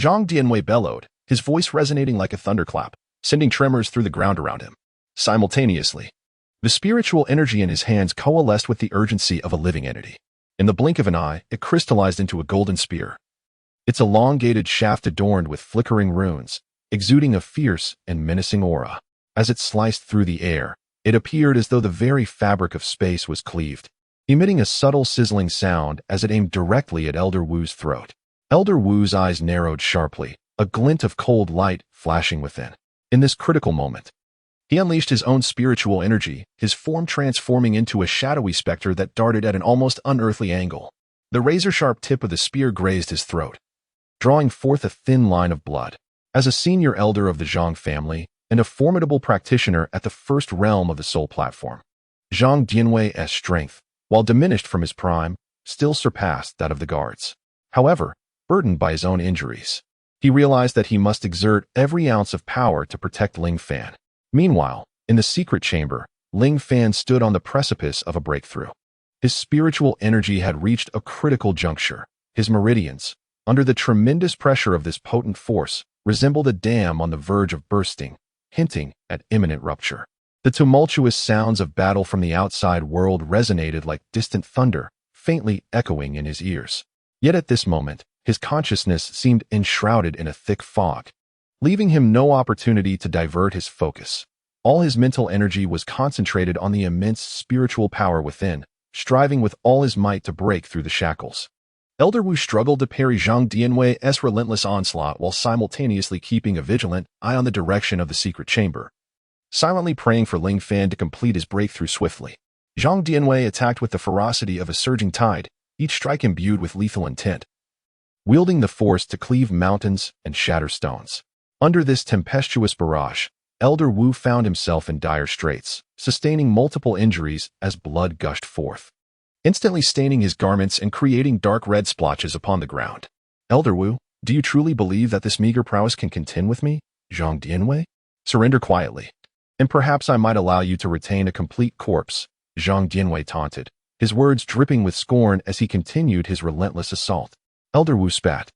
Zhang Dianwei bellowed, his voice resonating like a thunderclap, sending tremors through the ground around him. Simultaneously, the spiritual energy in his hands coalesced with the urgency of a living entity. In the blink of an eye, it crystallized into a golden spear, its elongated shaft adorned with flickering runes, exuding a fierce and menacing aura. As it sliced through the air, it appeared as though the very fabric of space was cleaved, emitting a subtle sizzling sound as it aimed directly at Elder Wu's throat. Elder Wu's eyes narrowed sharply, a glint of cold light flashing within. In this critical moment, he unleashed his own spiritual energy, his form transforming into a shadowy specter that darted at an almost unearthly angle. The razor-sharp tip of the spear grazed his throat, drawing forth a thin line of blood. As a senior elder of the Zhang family and a formidable practitioner at the first realm of the Soul Platform, Zhang Dianwei's strength, while diminished from his prime, still surpassed that of the guards. However, burdened by his own injuries, he realized that he must exert every ounce of power to protect Ling Fan. Meanwhile, in the secret chamber, Ling Fan stood on the precipice of a breakthrough. His spiritual energy had reached a critical juncture, His meridians, under the tremendous pressure of this potent force, resembled a dam on the verge of bursting, hinting at imminent rupture. The tumultuous sounds of battle from the outside world resonated like distant thunder, faintly echoing in his ears. Yet at this moment, his consciousness seemed enshrouded in a thick fog, leaving him no opportunity to divert his focus. All his mental energy was concentrated on the immense spiritual power within, striving with all his might to break through the shackles. Elder Wu struggled to parry Zhang Dianwei's relentless onslaught while simultaneously keeping a vigilant eye on the direction of the secret chamber, silently praying for Ling Fan to complete his breakthrough swiftly. Zhang Dianwei attacked with the ferocity of a surging tide, each strike imbued with lethal intent, wielding the force to cleave mountains and shatter stones. Under this tempestuous barrage, Elder Wu found himself in dire straits, sustaining multiple injuries as blood gushed forth, instantly staining his garments and creating dark red splotches upon the ground. Elder Wu, do you truly believe that this meager prowess can contend with me, Zhang Dianwei? Surrender quietly, and perhaps I might allow you to retain a complete corpse, Zhang Dianwei taunted, his words dripping with scorn as he continued his relentless assault. Elder Wu spat,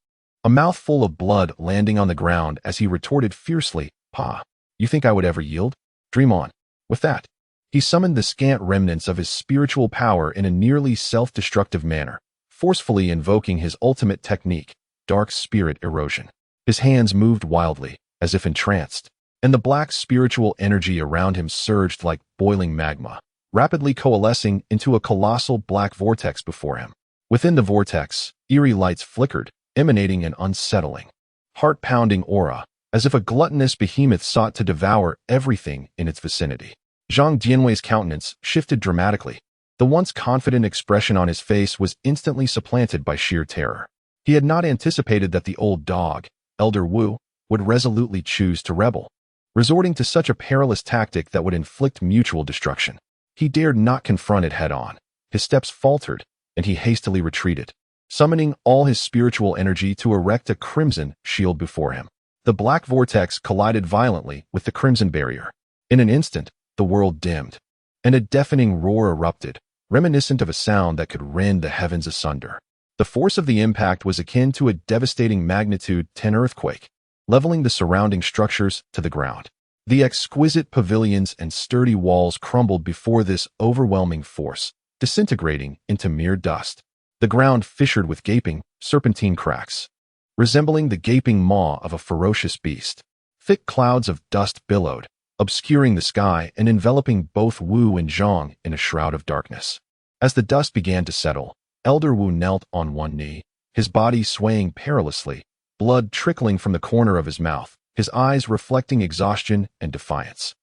a mouthful of blood landing on the ground as he retorted fiercely, "Pa, you think I would ever yield? Dream on." With that, he summoned the scant remnants of his spiritual power in a nearly self-destructive manner, forcefully invoking his ultimate technique, dark spirit erosion. His hands moved wildly, as if entranced, and the black spiritual energy around him surged like boiling magma, rapidly coalescing into a colossal black vortex before him. Within the vortex, eerie lights flickered, emanating an unsettling, heart-pounding aura, as if a gluttonous behemoth sought to devour everything in its vicinity. Zhang Dianwei's countenance shifted dramatically. The once confident expression on his face was instantly supplanted by sheer terror. He had not anticipated that the old dog, Elder Wu, would resolutely choose to rebel, resorting to such a perilous tactic that would inflict mutual destruction. He dared not confront it head-on. His steps faltered, and he hastily retreated, summoning all his spiritual energy to erect a crimson shield before him. The black vortex collided violently with the crimson barrier. In an instant, the world dimmed, and a deafening roar erupted, reminiscent of a sound that could rend the heavens asunder. The force of the impact was akin to a devastating magnitude 10 earthquake, leveling the surrounding structures to the ground. The exquisite pavilions and sturdy walls crumbled before this overwhelming force, disintegrating into mere dust. The ground fissured with gaping, serpentine cracks, resembling the gaping maw of a ferocious beast. Thick clouds of dust billowed, obscuring the sky and enveloping both Wu and Zhang in a shroud of darkness. As the dust began to settle, Elder Wu knelt on one knee, his body swaying perilously, blood trickling from the corner of his mouth, his eyes reflecting exhaustion and defiance.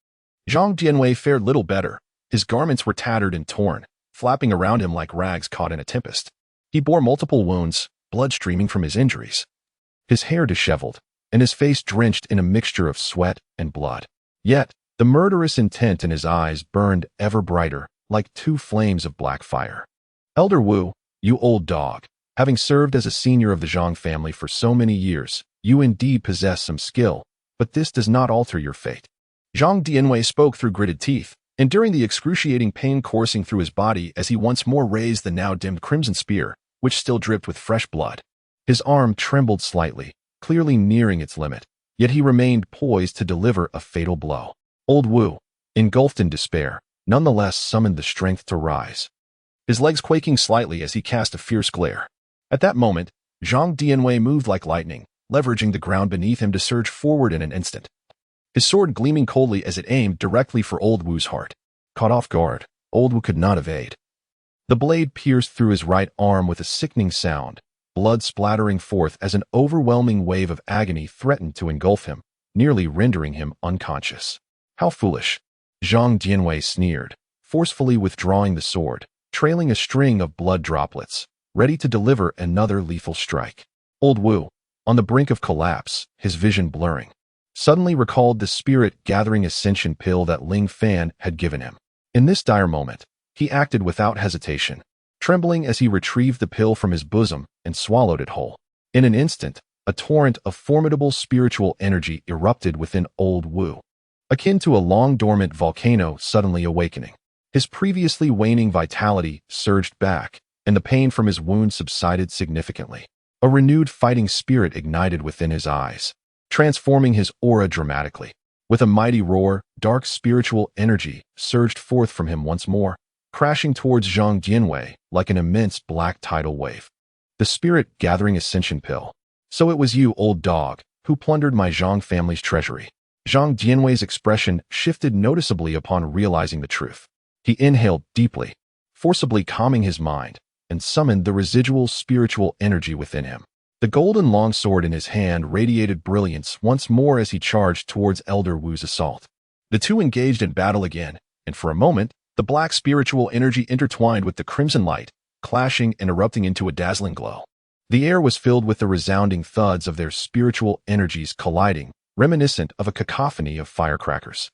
Zhang Dianwei fared little better. His garments were tattered and torn, flapping around him like rags caught in a tempest. He bore multiple wounds, blood streaming from his injuries, his hair disheveled, and his face drenched in a mixture of sweat and blood. Yet, the murderous intent in his eyes burned ever brighter, like two flames of black fire. Elder Wu, you old dog, having served as a senior of the Zhang family for so many years, you indeed possess some skill, but this does not alter your fate. Zhang Dianwei spoke through gritted teeth, enduring the excruciating pain coursing through his body as he once more raised the now dimmed crimson spear, which still dripped with fresh blood. His arm trembled slightly, clearly nearing its limit, yet he remained poised to deliver a fatal blow. Old Wu, engulfed in despair, nonetheless summoned the strength to rise, his legs quaking slightly as he cast a fierce glare. At that moment, Zhang Dianwei moved like lightning, leveraging the ground beneath him to surge forward in an instant, his sword gleaming coldly as it aimed directly for Old Wu's heart. Caught off guard, Old Wu could not evade. The blade pierced through his right arm with a sickening sound, blood splattering forth as an overwhelming wave of agony threatened to engulf him, nearly rendering him unconscious. How foolish, Zhang Dianwei sneered, forcefully withdrawing the sword, trailing a string of blood droplets, ready to deliver another lethal strike. Old Wu, on the brink of collapse, his vision blurring, suddenly recalled the spirit-gathering ascension pill that Ling Fan had given him. In this dire moment, he acted without hesitation, trembling as he retrieved the pill from his bosom and swallowed it whole. In an instant, a torrent of formidable spiritual energy erupted within Old Wu, akin to a long-dormant volcano suddenly awakening. His previously waning vitality surged back, and the pain from his wound subsided significantly. A renewed fighting spirit ignited within his eyes, transforming his aura dramatically. With a mighty roar, dark spiritual energy surged forth from him once more, crashing towards againw like an immense black tidal wave. The spirit gathering ascension pill. So it was you, old dog, who plundered my Zhang family's treasury. Againw's expression shifted noticeably upon realizing the truth. He inhaled deeply, forcibly calming his mind, and summoned the residual spiritual energy within him. The golden longsword in his hand radiated brilliance once more as he charged towards Elder Wu's assault. The two engaged in battle again, and for a moment, the black spiritual energy intertwined with the crimson light, clashing and erupting into a dazzling glow. The air was filled with the resounding thuds of their spiritual energies colliding, reminiscent of a cacophony of firecrackers.